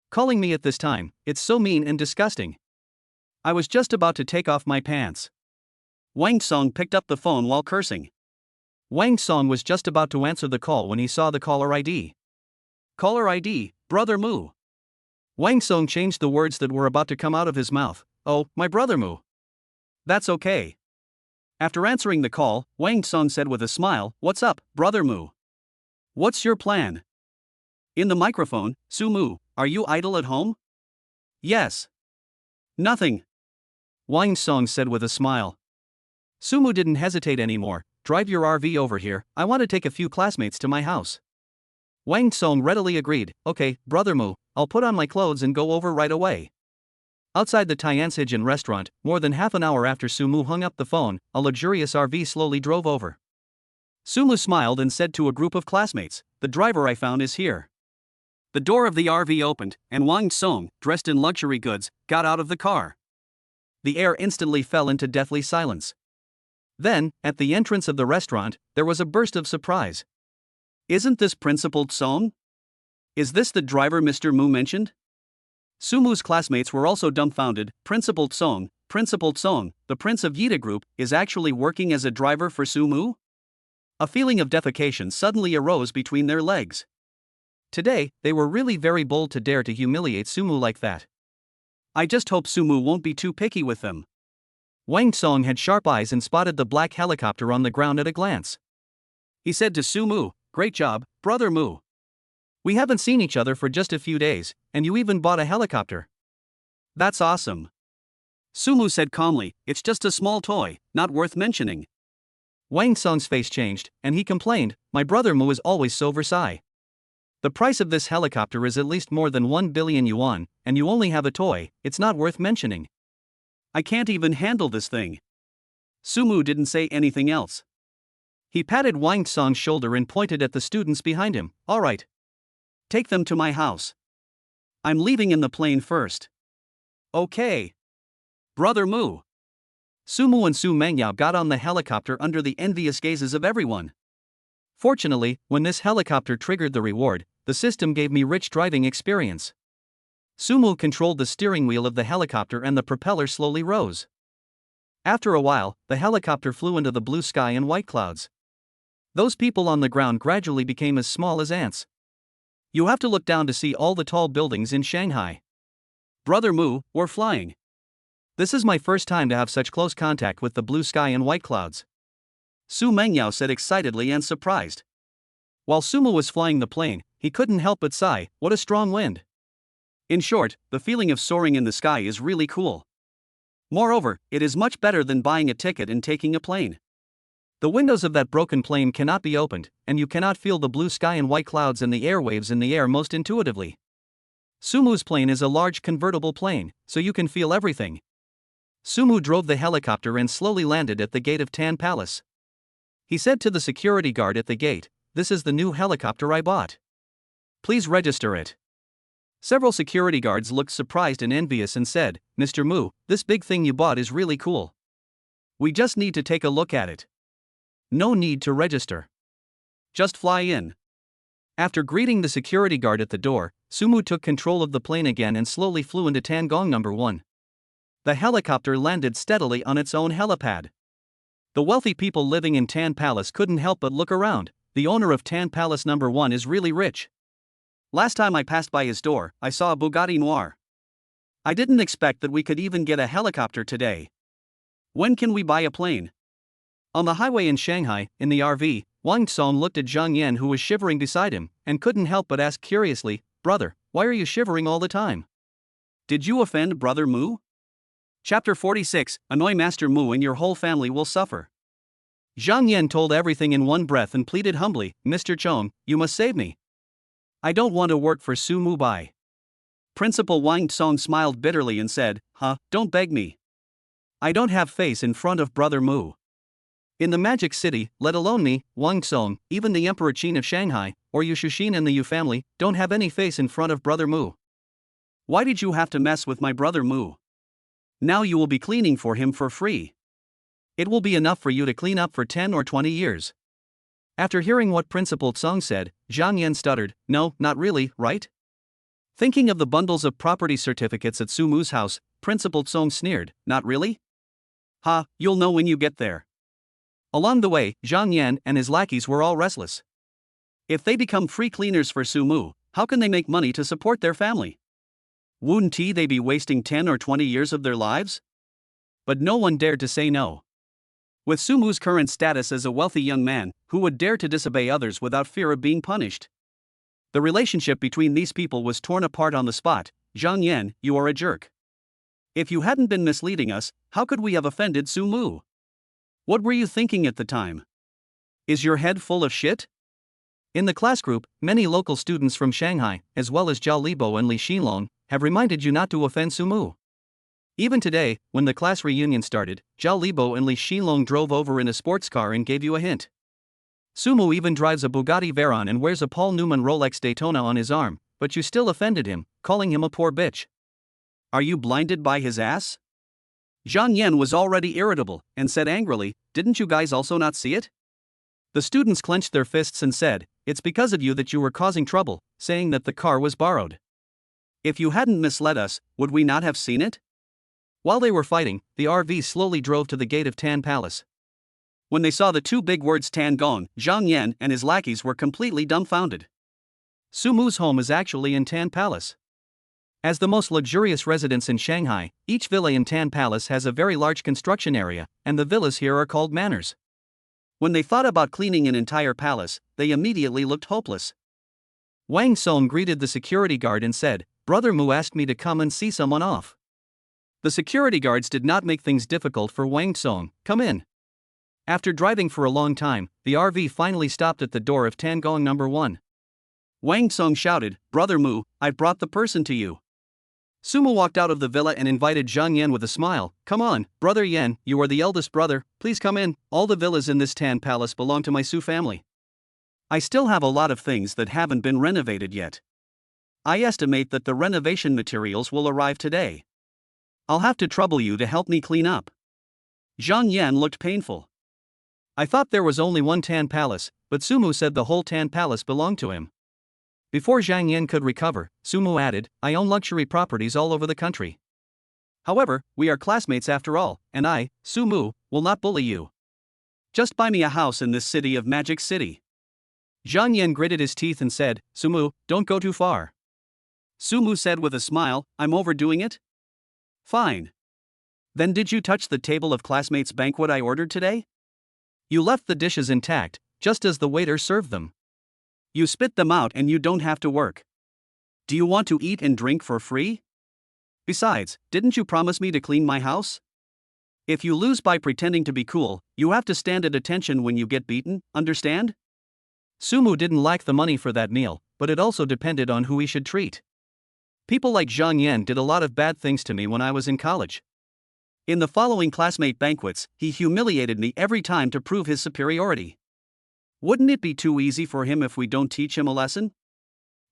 Calling me at this time, it's so mean and disgusting. I was just about to take off my pants. Wang Song picked up the phone while cursing. Wang Song was just about to answer the call when he saw the caller ID. Caller ID, Brother Mu. Wang Song changed the words that were about to come out of his mouth. Oh, my brother Mu. That's okay. After answering the call, Wang Song said with a smile, What's up, Brother Mu? What's your plan? In the microphone, Su Mu, are you idle at home? Yes. Nothing. Wang Song said with a smile. Sumu didn't hesitate anymore. Drive your RV over here, I want to take a few classmates to my house. Wang Song readily agreed. Okay, Brother Mu, I'll put on my clothes and go over right away. Outside the Tianzhijian restaurant, more than half an hour after Sumu hung up the phone, a luxurious RV slowly drove over. Sumu smiled and said to a group of classmates, The driver I found is here. The door of the RV opened, and Wang Song, dressed in luxury goods, got out of the car. The air instantly fell into deathly silence. Then, at the entrance of the restaurant, there was a burst of surprise. Isn't this Principal Song? Is this the driver Mr. Mu mentioned? Sumu's classmates were also dumbfounded. Principal Song, the prince of Yida Group, is actually working as a driver for Sumu? A feeling of defecation suddenly arose between their legs. Today, they were really very bold to dare to humiliate Sumu like that. I just hope Sumu won't be too picky with them. Wang Song had sharp eyes and spotted the black helicopter on the ground at a glance. He said to Sumu, Great job, Brother Mu. We haven't seen each other for just a few days, and you even bought a helicopter. That's awesome. Sumu said calmly, It's just a small toy, not worth mentioning. Wang Song's face changed, and he complained, My brother Mu is always so Versailles. The price of this helicopter is at least more than 1 billion yuan, and you only have a toy, it's not worth mentioning. I can't even handle this thing. Sumu didn't say anything else. He patted Wang Song's shoulder and pointed at the students behind him. All right. Take them to my house. I'm leaving in the plane first. Okay. Brother Mu. Sumu and Su Mengyao got on the helicopter under the envious gazes of everyone. Fortunately, when this helicopter triggered the reward, the system gave me rich driving experience. Sumu controlled the steering wheel of the helicopter and the propeller slowly rose. After a while, the helicopter flew into the blue sky and white clouds. Those people on the ground gradually became as small as ants. You have to look down to see all the tall buildings in Shanghai. Brother Mu, we're flying. This is my first time to have such close contact with the blue sky and white clouds. Su Mengyao said excitedly and surprised. While Sumu was flying the plane, he couldn't help but sigh, what a strong wind. In short, the feeling of soaring in the sky is really cool. Moreover, it is much better than buying a ticket and taking a plane. The windows of that broken plane cannot be opened, and you cannot feel the blue sky and white clouds and the airwaves in the air most intuitively. Sumu's plane is a large convertible plane, so you can feel everything. Sumu drove the helicopter and slowly landed at the gate of Tan Palace. He said to the security guard at the gate, This is the new helicopter I bought. Please register it. Several security guards looked surprised and envious and said, Mr. Mu, this big thing you bought is really cool. We just need to take a look at it. No need to register. Just fly in. After greeting the security guard at the door, Sumu took control of the plane again and slowly flew into Tangong No. 1. The helicopter landed steadily on its own helipad. The wealthy people living in Tan Palace couldn't help but look around. The owner of Tan Palace No. 1 is really rich. Last time I passed by his door, I saw a Bugatti Noir. I didn't expect that we could even get a helicopter today. When can we buy a plane? On the highway in Shanghai, in the RV, Wang Song looked at Zhang Yan, who was shivering beside him, and couldn't help but ask curiously, "Brother, why are you shivering all the time? Did you offend Brother Mu?" Chapter 46, Annoy Master Mu and your whole family will suffer. Zhang Yan told everything in one breath and pleaded humbly, "Mr. Chong, you must save me. I don't want to work for Su Mu Bai." Principal Wang Song smiled bitterly and said, Don't beg me. I don't have face in front of Brother Mu. In the Magic City, let alone me, Wang Song, even the Emperor Qin of Shanghai, or Yu Shuxin and the Yu family, don't have any face in front of Brother Mu. Why did you have to mess with my Brother Mu? Now you will be cleaning for him for free. It will be enough for you to clean up for 10 or 20 years. After hearing what Principal Song said, Zhang Yan stuttered, "No, not really, right?" Thinking of the bundles of property certificates at Su Mu's house, Principal Song sneered, "Not really? You'll know when you get there." Along the way, Zhang Yan and his lackeys were all restless. If they become free cleaners for Su Mu, how can they make money to support their family? Wouldn't they be wasting 10 or 20 years of their lives? But no one dared to say no. With Su Mu's current status as a wealthy young man, who would dare to disobey others without fear of being punished? The relationship between these people was torn apart on the spot. "Zhang Yan, you are a jerk. If you hadn't been misleading us, how could we have offended Su Mu? What were you thinking at the time? Is your head full of shit?" In the class group, many local students from Shanghai, as well as Zhao Libo and Li Xinlong, have reminded you not to offend Su Mu. Even today, when the class reunion started, Zhao Libo and Li Xinlong drove over in a sports car and gave you a hint. Su Mu even drives a Bugatti Veyron and wears a Paul Newman Rolex Daytona on his arm, but you still offended him, calling him a poor bitch. Are you blinded by his ass? Zhang Yan was already irritable, and said angrily, "Didn't you guys also not see it?" The students clenched their fists and said, "It's because of you that you were causing trouble," saying that the car was borrowed. If you hadn't misled us, would we not have seen it? While they were fighting, the RV slowly drove to the gate of Tan Palace. When they saw the two big words Tan Gong, Zhang Yan and his lackeys were completely dumbfounded. Su Mu's home is actually in Tan Palace. As the most luxurious residence in Shanghai, each villa in Tan Palace has a very large construction area, and the villas here are called manors. When they thought about cleaning an entire palace, they immediately looked hopeless. Wang Song greeted the security guard and said, "Brother Mu asked me to come and see someone off." The security guards did not make things difficult for Wang Song. "Come in." After driving for a long time, the RV finally stopped at the door of Tangong number 1. Wang Song shouted, "Brother Mu, I've brought the person to you." Su Mu walked out of the villa and invited Zhang Yan with a smile. "Come on, Brother Yan, you are the eldest brother, please come in. All the villas in this Tan Palace belong to my Su family. I still have a lot of things that haven't been renovated yet. I estimate that the renovation materials will arrive today. I'll have to trouble you to help me clean up." Zhang Yan looked painful. "I thought there was only one Tan Palace, but Su Mu said the whole Tan Palace belonged to him." Before Zhang Yan could recover, Su Mu added, "I own luxury properties all over the country. However, we are classmates after all, and I, Su Mu, will not bully you. Just buy me a house in this city of Magic City." Zhang Yan gritted his teeth and said, "Su Mu, don't go too far." Su Mu said with a smile, "I'm overdoing it? Fine. Then did you touch the table of classmates' banquet I ordered today? You left the dishes intact, just as the waiter served them. You spit them out and you don't have to work. Do you want to eat and drink for free? Besides, didn't you promise me to clean my house? If you lose by pretending to be cool, you have to stand at attention when you get beaten, understand?" Su Mu didn't lack the money for that meal, but it also depended on who he should treat. People like Zhang Yan did a lot of bad things to me when I was in college. In the following classmate banquets, he humiliated me every time to prove his superiority. Wouldn't it be too easy for him if we don't teach him a lesson?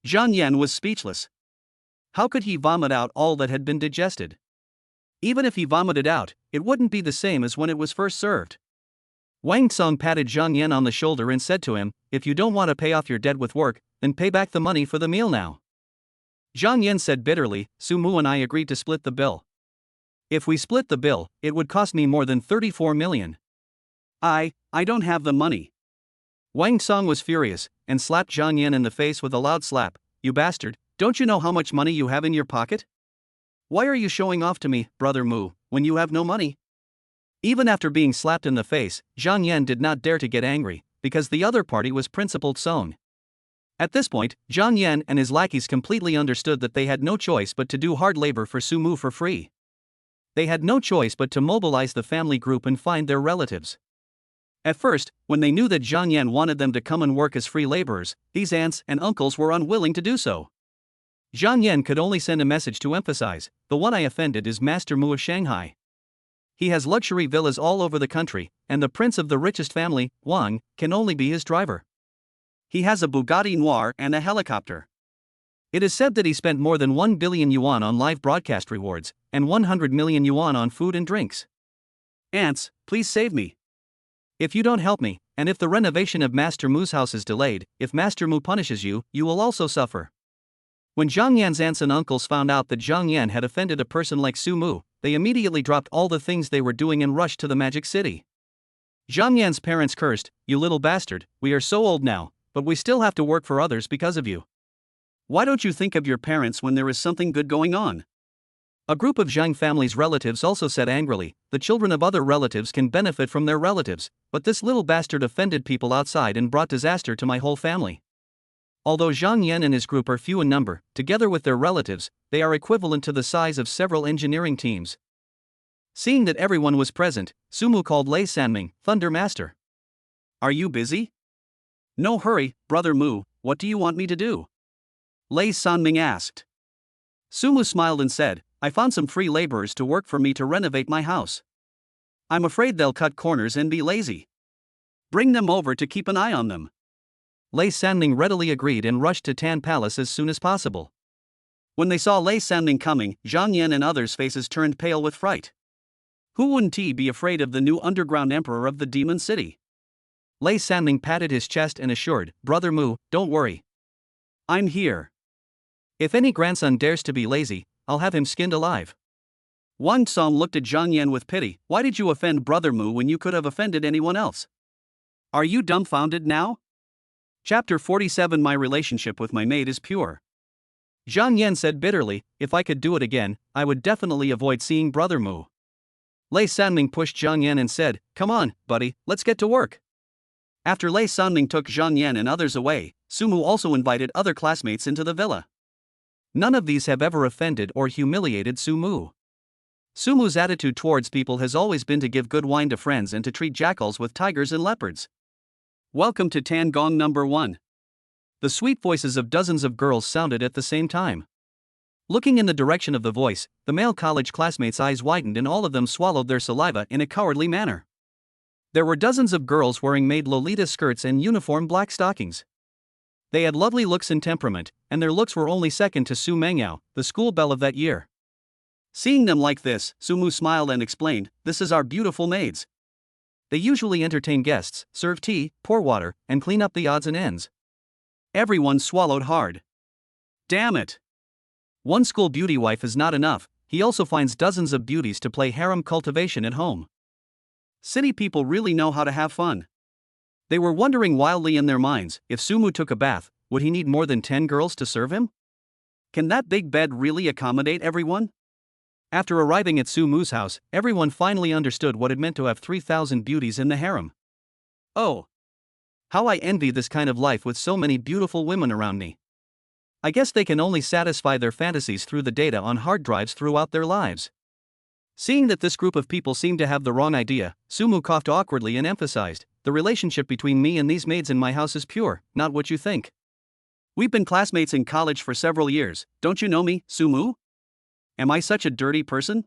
Zhang Yan was speechless. How could he vomit out all that had been digested? Even if he vomited out, it wouldn't be the same as when it was first served. Wang Song patted Zhang Yan on the shoulder and said to him, "If you don't want to pay off your debt with work, then pay back the money for the meal now." Zhang Yan said bitterly, "Su Mu and I agreed to split the bill. If we split the bill, it would cost me more than 34 million. I don't have the money." Wang Song was furious, and slapped Zhang Yan in the face with a loud slap. "You bastard, don't you know how much money you have in your pocket? Why are you showing off to me, Brother Mu, when you have no money? Even after being slapped in the face, Zhang Yan did not dare to get angry, because the other party was principled Song. At this point, Zhang Yan and his lackeys completely understood that they had no choice but to do hard labor for Su Mu for free. They had no choice but to mobilize the family group and find their relatives. At first, when they knew that Zhang Yan wanted them to come and work as free laborers, these aunts and uncles were unwilling to do so. Zhang Yan could only send a message to emphasize, the one I offended is Master Mu of Shanghai. He has luxury villas all over the country, and the prince of the richest family, Wang, can only be his driver. He has a Bugatti Noir and a helicopter. It is said that he spent more than 1 billion yuan on live broadcast rewards, and 100 million yuan on food and drinks. Aunts, please save me. If you don't help me, and if the renovation of Master Mu's house is delayed, if Master Mu punishes you, you will also suffer. When Zhang Yan's aunts and uncles found out that Zhang Yan had offended a person like Su Mu, they immediately dropped all the things they were doing and rushed to the magic city. Zhang Yan's parents cursed, "You little bastard, we are so old now, but we still have to work for others because of you. Why don't you think of your parents when there is something good going on?" A group of Zhang family's relatives also said angrily, "The children of other relatives can benefit from their relatives, but this little bastard offended people outside and brought disaster to my whole family." Although Zhang Yan and his group are few in number, together with their relatives, they are equivalent to the size of several engineering teams. Seeing that everyone was present, Su Mu called Lei Sanming, Thunder Master. "Are you busy?" "No hurry, Brother Mu, what do you want me to do?" Lei Sanming asked. Su Mu smiled and said, "I found some free laborers to work for me to renovate my house. I'm afraid they'll cut corners and be lazy. Bring them over to keep an eye on them." Lei Sanming readily agreed and rushed to Tan Palace as soon as possible. When they saw Lei Sanming coming, Zhang Yan and others' faces turned pale with fright. Who wouldn't he be afraid of the new underground emperor of the demon city? Lei Sanming patted his chest and assured, "Brother Mu, don't worry. I'm here. If any grandson dares to be lazy, I'll have him skinned alive." Wang Song looked at Zhang Yan with pity. "Why did you offend Brother Mu when you could have offended anyone else? Are you dumbfounded now?" Chapter 47 My relationship with my maid is pure. Zhang Yan said bitterly, "If I could do it again, I would definitely avoid seeing Brother Mu." Lei Sanming pushed Zhang Yan and said, "Come on, buddy, let's get to work." After Lei Sanming took Zhang Yan and others away, Su Mu also invited other classmates into the villa. None of these have ever offended or humiliated Su Mu. Su Mu's attitude towards people has always been to give good wine to friends and to treat jackals with tigers and leopards. Welcome to Tan Gong number 1. The sweet voices of dozens of girls sounded at the same time. Looking in the direction of the voice, the male college classmates' eyes widened and all of them swallowed their saliva in a cowardly manner. There were dozens of girls wearing maid Lolita skirts and uniform black stockings. They had lovely looks and temperament, and their looks were only second to Su Mengyao, the school belle of that year. Seeing them like this, Su Mu smiled and explained, "This is our beautiful maids. They usually entertain guests, serve tea, pour water, and clean up the odds and ends." Everyone swallowed hard. Damn it! One school beauty wife is not enough, he also finds dozens of beauties to play harem cultivation at home. City people really know how to have fun. They were wondering wildly in their minds, if Su Mu took a bath, would he need more than 10 girls to serve him? Can that big bed really accommodate everyone? After arriving at Su Mu's house, everyone finally understood what it meant to have 3,000 beauties in the harem. Oh! How I envy this kind of life with so many beautiful women around me. I guess they can only satisfy their fantasies through the data on hard drives throughout their lives. Seeing that this group of people seemed to have the wrong idea, Su Mu coughed awkwardly and emphasized, "The relationship between me and these maids in my house is pure, not what you think. We've been classmates in college for several years, don't you know me, Su Mu? Am I such a dirty person?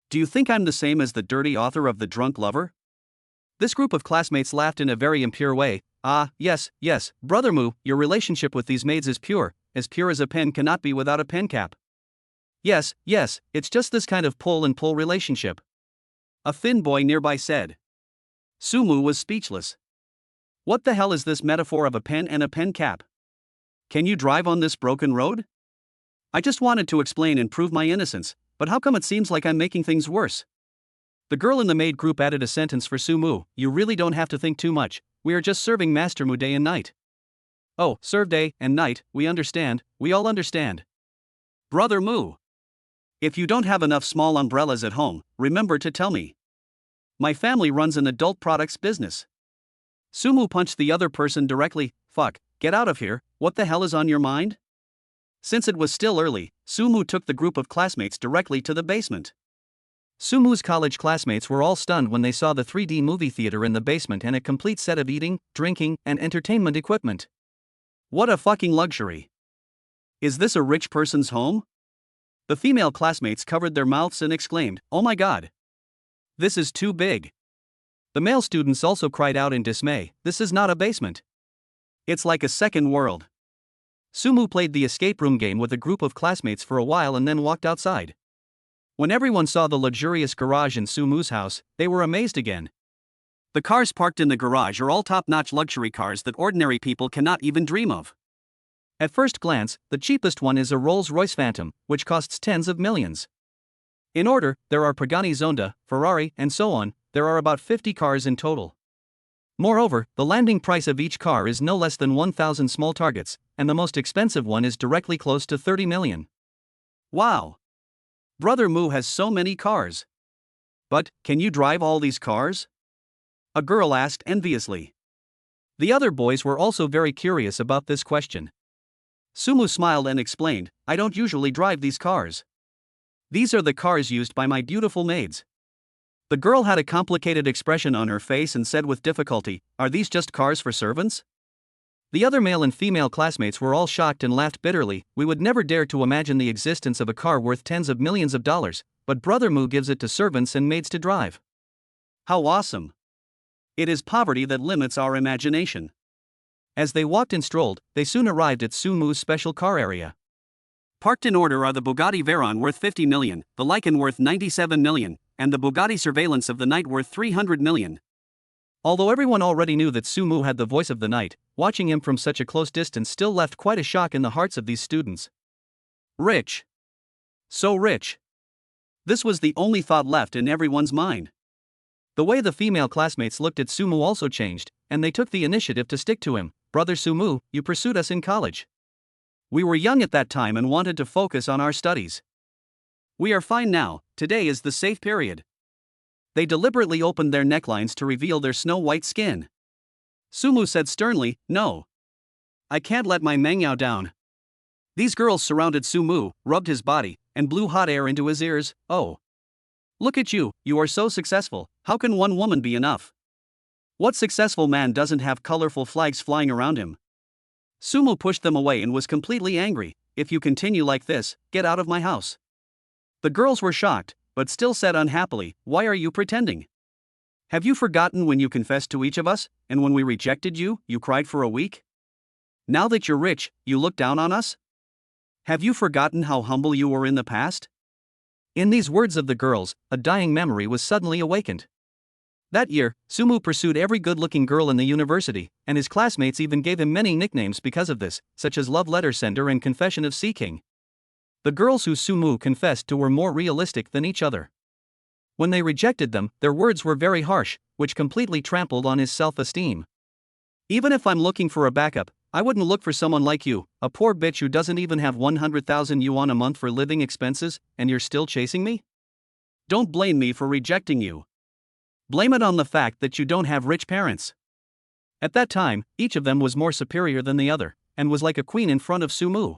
Do you think I'm the same as the dirty author of The Drunk Lover?" This group of classmates laughed in a very impure way. "Ah, yes, Brother Mu, your relationship with these maids is pure as a pen cannot be without a pen cap. Yes, it's just this kind of pull and pull relationship," a thin boy nearby said. Su Mu was speechless. What the hell is this metaphor of a pen and a pen cap? Can you drive on this broken road? I just wanted to explain and prove my innocence, but how come it seems like I'm making things worse? The girl in the maid group added a sentence for Su Mu, "You really don't have to think too much, we are just serving Master Mu day and night." "Oh, serve day and night, we understand, we all understand. Brother Mu. If you don't have enough small umbrellas at home, remember to tell me. My family runs an adult products business. Sumu punched the other person directly. Fuck, get out of here, what the hell is on your mind? Since it was still early, Sumu took the group of classmates directly to the basement. Sumu's college classmates were all stunned when they saw the 3D movie theater in the basement and a complete set of eating, drinking, and entertainment equipment. What a fucking luxury. Is this a rich person's home? The female classmates covered their mouths and exclaimed, "Oh my god. This is too big." The male students also cried out in dismay, "This is not a basement. It's like a second world." Sumu played the escape room game with a group of classmates for a while and then walked outside. When everyone saw the luxurious garage in Sumu's house, they were amazed again. The cars parked in the garage are all top-notch luxury cars that ordinary people cannot even dream of. At first glance, the cheapest one is a Rolls-Royce Phantom, which costs tens of millions. In order, there are Pagani Zonda, Ferrari, and so on. There are about 50 cars in total. Moreover, the landing price of each car is no less than 1,000 small targets, and the most expensive one is directly close to 30 million. Wow! Brother Mu has so many cars. But, can you drive all these cars? A girl asked enviously. The other boys were also very curious about this question. Sumu smiled and explained, "I don't usually drive these cars. These are the cars used by my beautiful maids." The girl had a complicated expression on her face and said with difficulty, "Are these just cars for servants?" The other male and female classmates were all shocked and laughed bitterly. "We would never dare to imagine the existence of a car worth tens of millions of dollars, but Brother Mu gives it to servants and maids to drive. How awesome! It is poverty that limits our imagination." As they walked and strolled, they soon arrived at Sumu's special car area. Parked in order are the Bugatti Veyron worth 50 million, the Lycan worth 97 million, and the Bugatti Surveillance of the Night worth 300 million. Although everyone already knew that Sumu had the voice of the night, watching him from such a close distance still left quite a shock in the hearts of these students. Rich. So rich. This was the only thought left in everyone's mind. The way the female classmates looked at Sumu also changed, and they took the initiative to stick to him. "Brother Sumu, you pursued us in college. We were young at that time and wanted to focus on our studies. We are fine now, today is the safe period." They deliberately opened their necklines to reveal their snow-white skin. Sumu said sternly, "No. I can't let my mangyao down." These girls surrounded Sumu, rubbed his body, and blew hot air into his ears. "Oh. Look at you, you are so successful, how can one woman be enough? What successful man doesn't have colorful flags flying around him?" Sumu pushed them away and was completely angry. "If you continue like this, get out of my house." The girls were shocked, but still said unhappily, "Why are you pretending? Have you forgotten when you confessed to each of us, and when we rejected you, you cried for a week? Now that you're rich, you look down on us? Have you forgotten how humble you were in the past?" In these words of the girls, a dying memory was suddenly awakened. That year, Sumu pursued every good-looking girl in the university, and his classmates even gave him many nicknames because of this, such as Love Letter Sender and Confession of Sea King. The girls who Sumu confessed to were more realistic than each other. When they rejected them, their words were very harsh, which completely trampled on his self-esteem. "Even if I'm looking for a backup, I wouldn't look for someone like you, a poor bitch who doesn't even have 100,000 yuan a month for living expenses, and you're still chasing me? Don't blame me for rejecting you. Blame it on the fact that you don't have rich parents." At that time, each of them was more superior than the other, and was like a queen in front of Sumu.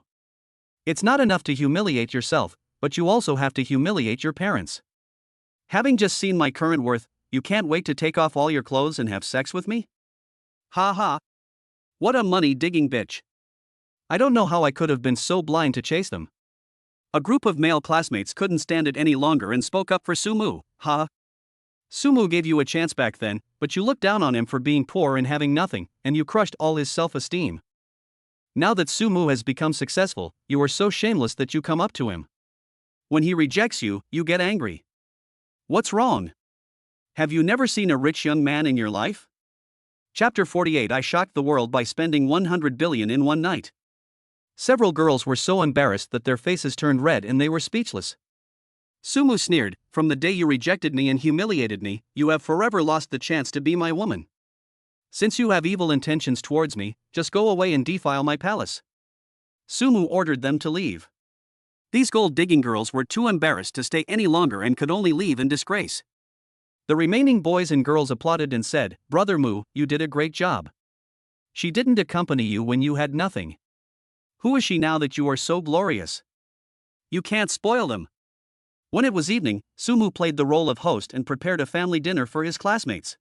It's not enough to humiliate yourself, but you also have to humiliate your parents. "Having just seen my current worth, you can't wait to take off all your clothes and have sex with me? Ha ha. What a money-digging bitch. I don't know how I could have been so blind to chase them." A group of male classmates couldn't stand it any longer and spoke up for Sumu. "Ha. Sumu gave you a chance back then, but you looked down on him for being poor and having nothing, and you crushed all his self-esteem. Now that Sumu has become successful, you are so shameless that you come up to him. When he rejects you, you get angry. What's wrong? Have you never seen a rich young man in your life?" Chapter 48. I shocked the world by spending 100 billion in one night. Several girls were so embarrassed that their faces turned red and they were speechless. Sumu sneered, "From the day you rejected me and humiliated me, you have forever lost the chance to be my woman. Since you have evil intentions towards me, just go away and defile my palace." Sumu ordered them to leave. These gold-digging girls were too embarrassed to stay any longer and could only leave in disgrace. The remaining boys and girls applauded and said, "Brother Mu, you did a great job. She didn't accompany you when you had nothing. Who is she now that you are so glorious? You can't spoil them." When it was evening, Sumu played the role of host and prepared a family dinner for his classmates.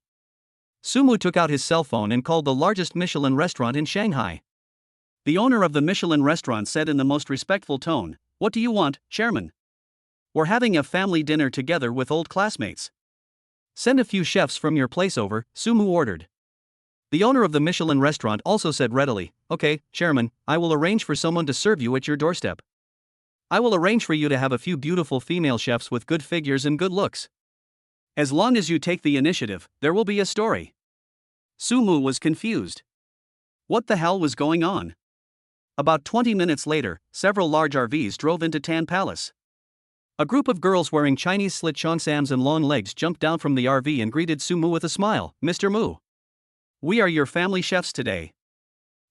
Sumu took out his cell phone and called the largest Michelin restaurant in Shanghai. The owner of the Michelin restaurant said in the most respectful tone, "What do you want, chairman? We're having a family dinner together with old classmates. Send a few chefs from your place over," Sumu ordered. The owner of the Michelin restaurant also said readily, "Okay, chairman, I will arrange for someone to serve you at your doorstep. I will arrange for you to have a few beautiful female chefs with good figures and good looks. As long as you take the initiative, there will be a story." Sumu was confused. What the hell was going on? About 20 minutes later, several large RVs drove into Tan Palace. A group of girls wearing Chinese slit cheongsams and long legs jumped down from the RV and greeted Sumu with a smile. "Mr. Mu, we are your family chefs today."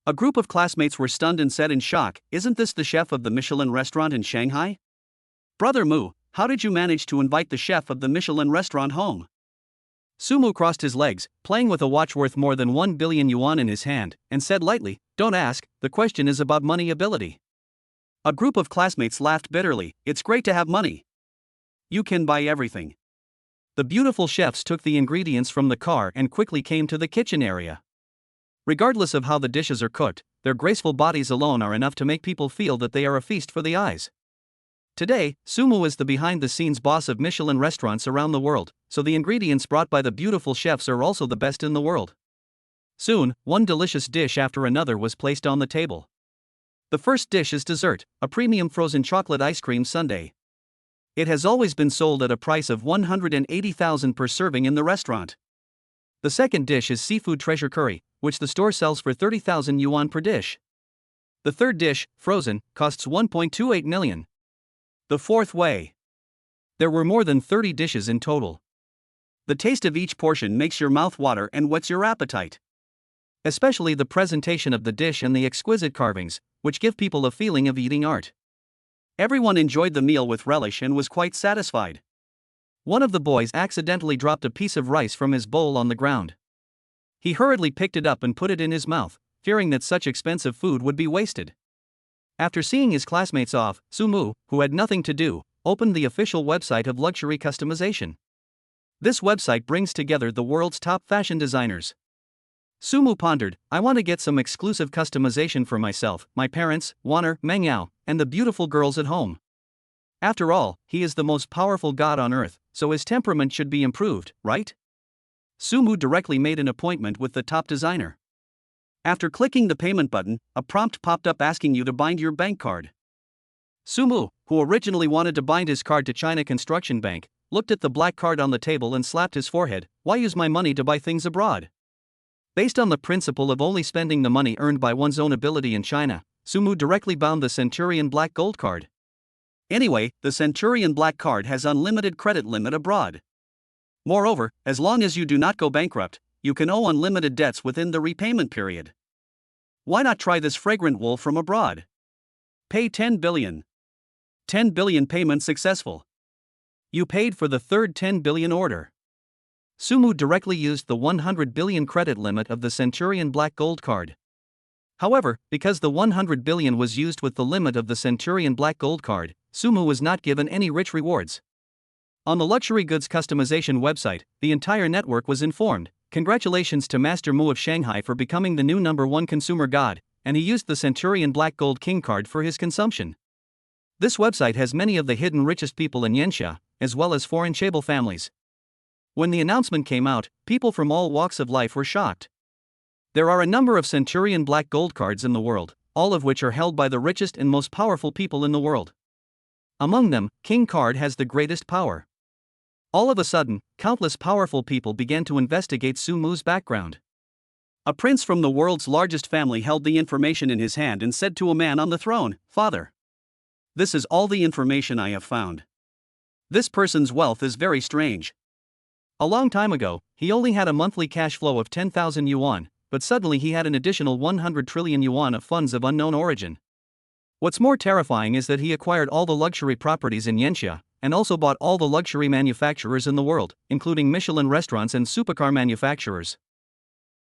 A group of classmates were stunned and said in shock, "Isn't this the chef of the Michelin restaurant in Shanghai? Brother Mu, how did you manage to invite the chef of the Michelin restaurant home?" Sumu crossed his legs, playing with a watch worth more than 1 billion yuan in his hand, and said lightly, "Don't ask, the question is about money ability." A group of classmates laughed bitterly. "It's great to have money. You can buy everything." The beautiful chefs took the ingredients from the car and quickly came to the kitchen area. Regardless of how the dishes are cooked, their graceful bodies alone are enough to make people feel that they are a feast for the eyes. Today, Sumu is the behind-the-scenes boss of Michelin restaurants around the world, so the ingredients brought by the beautiful chefs are also the best in the world. Soon, one delicious dish after another was placed on the table. The first dish is dessert, a premium frozen chocolate ice cream sundae. It has always been sold at a price of 180,000 per serving in the restaurant. The second dish is seafood treasure curry, which the store sells for 30,000 yuan per dish. The third dish, frozen, costs 1.28 million. The fourth way. There were more than 30 dishes in total. The taste of each portion makes your mouth water and whets your appetite. Especially the presentation of the dish and the exquisite carvings, which give people a feeling of eating art. Everyone enjoyed the meal with relish and was quite satisfied. One of the boys accidentally dropped a piece of rice from his bowl on the ground. He hurriedly picked it up and put it in his mouth, fearing that such expensive food would be wasted. After seeing his classmates off, Sumu, who had nothing to do, opened the official website of luxury customization. This website brings together the world's top fashion designers. Sumu pondered, "I want to get some exclusive customization for myself, my parents, Waner, Mengyao, and the beautiful girls at home." After all, he is the most powerful god on earth, so his temperament should be improved, right? Sumu directly made an appointment with the top designer. After clicking the payment button, a prompt popped up asking you to bind your bank card. Sumu, who originally wanted to bind his card to China Construction Bank, looked at the black card on the table and slapped his forehead. "Why use my money to buy things abroad?" Based on the principle of only spending the money earned by one's own ability in China, Sumu directly bound the Centurion Black Gold card. Anyway, the Centurion Black card has unlimited credit limit abroad. Moreover, as long as you do not go bankrupt, you can owe unlimited debts within the repayment period. Why not try this fragrant wool from abroad? Pay 10 billion. 10 billion payment successful. You paid for the third 10 billion order. Sumu directly used the 100 billion credit limit of the Centurion Black Gold card. However, because the 100 billion was used with the limit of the Centurion Black Gold card, Sumu was not given any rich rewards. On the luxury goods customization website, the entire network was informed, "Congratulations to Master Mu of Shanghai for becoming the new #1 consumer god," and he used the Centurion Black Gold King card for his consumption. This website has many of the hidden richest people in Yanxia, as well as foreign chaebol families. When the announcement came out, people from all walks of life were shocked. There are a number of Centurion Black Gold cards in the world, all of which are held by the richest and most powerful people in the world. Among them, King card has the greatest power. All of a sudden, countless powerful people began to investigate Sumu's background. A prince from the world's largest family held the information in his hand and said to a man on the throne, "Father, this is all the information I have found. This person's wealth is very strange. A long time ago, he only had a monthly cash flow of 10,000 yuan, but suddenly he had an additional 100 trillion yuan of funds of unknown origin. What's more terrifying is that he acquired all the luxury properties in Yenxia, and also bought all the luxury manufacturers in the world, including Michelin restaurants and supercar manufacturers.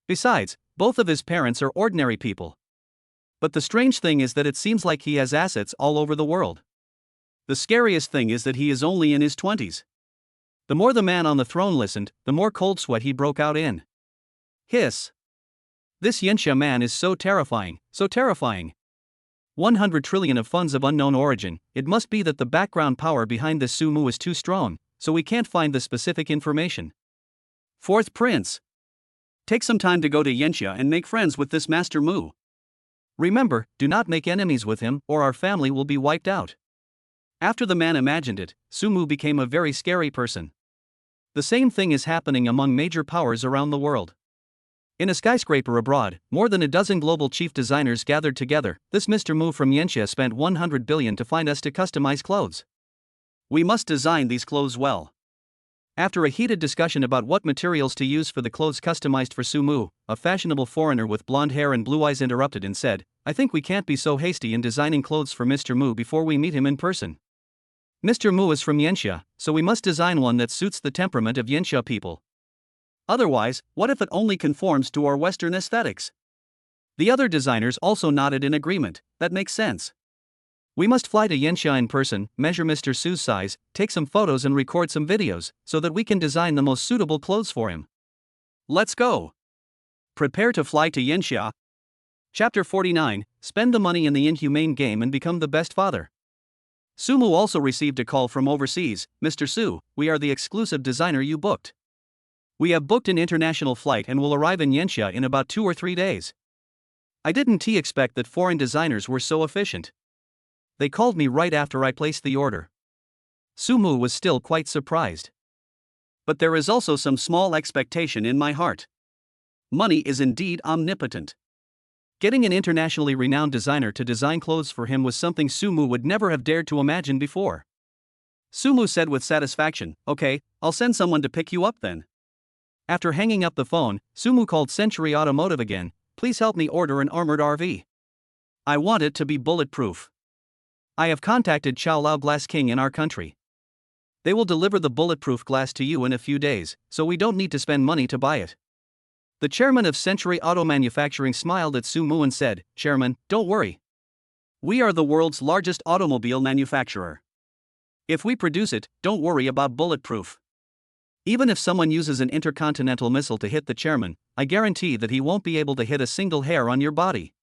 Besides, both of his parents are ordinary people. But the strange thing is that it seems like he has assets all over the world. The scariest thing is that he is only in his 20s. The more the man on the throne listened, the more cold sweat he broke out in. Hiss. This Yenxia man is so terrifying, so terrifying. 100 trillion of funds of unknown origin. It must be that the background power behind this Su Mu is too strong, so we can't find the specific information. Fourth Prince. Take some time to go to Yenxia and make friends with this Master Mu. Remember, do not make enemies with him, or our family will be wiped out. After the man imagined it, Su Mu became a very scary person. The same thing is happening among major powers around the world. In a skyscraper abroad, more than a dozen global chief designers gathered together. This Mr. Mu from Yenxia spent 100 billion to find us to customize clothes. We must design these clothes well. After a heated discussion about what materials to use for the clothes customized for Su Mu, a fashionable foreigner with blonde hair and blue eyes interrupted and said, "I think we can't be so hasty in designing clothes for Mr. Mu before we meet him in person. Mr. Mu is from Yenxia, so we must design one that suits the temperament of Yenxia people. Otherwise, what if it only conforms to our Western aesthetics?" The other designers also nodded in agreement. That makes sense. We must fly to Yenxia in person, measure Mr. Su's size, take some photos and record some videos, so that we can design the most suitable clothes for him. Let's go. Prepare to fly to Yenxia. Chapter 49, Spend the money in the inhumane game and become the best father. Su Mu also received a call from overseas. "Mr. Su, we are the exclusive designer you booked. We have booked an international flight and will arrive in Yenxia in about 2 or 3 days. I didn't expect that foreign designers were so efficient. They called me right after I placed the order." Su Mu was still quite surprised. But there is also some small expectation in my heart. Money is indeed omnipotent. Getting an internationally renowned designer to design clothes for him was something Su Mu would never have dared to imagine before. Su Mu said with satisfaction, "Okay, I'll send someone to pick you up then." After hanging up the phone, Su Mu called Century Automotive again. "Please help me order an armored RV. I want it to be bulletproof. I have contacted Chao Lao Glass King in our country. They will deliver the bulletproof glass to you in a few days, so we don't need to spend money to buy it." The chairman of Century Auto Manufacturing smiled at Su Mu and said, "Chairman, don't worry. We are the world's largest automobile manufacturer. If we produce it, don't worry about bulletproof. Even if someone uses an intercontinental missile to hit the chairman, I guarantee that he won't be able to hit a single hair on your body.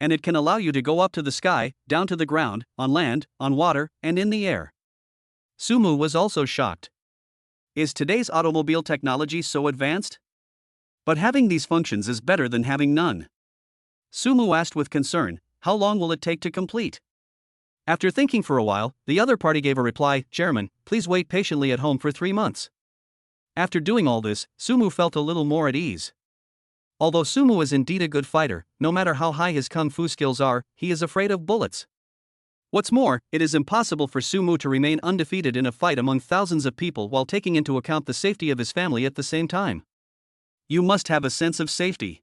And it can allow you to go up to the sky, down to the ground, on land, on water, and in the air." Su Mu was also shocked. Is today's automobile technology so advanced? But having these functions is better than having none. Su Mu asked with concern, "How long will it take to complete?" After thinking for a while, the other party gave a reply, "Chairman, please wait patiently at home for 3 months." After doing all this, Su Mu felt a little more at ease. Although Su Mu is indeed a good fighter, no matter how high his kung fu skills are, he is afraid of bullets. What's more, it is impossible for Su Mu to remain undefeated in a fight among thousands of people while taking into account the safety of his family at the same time. You must have a sense of safety.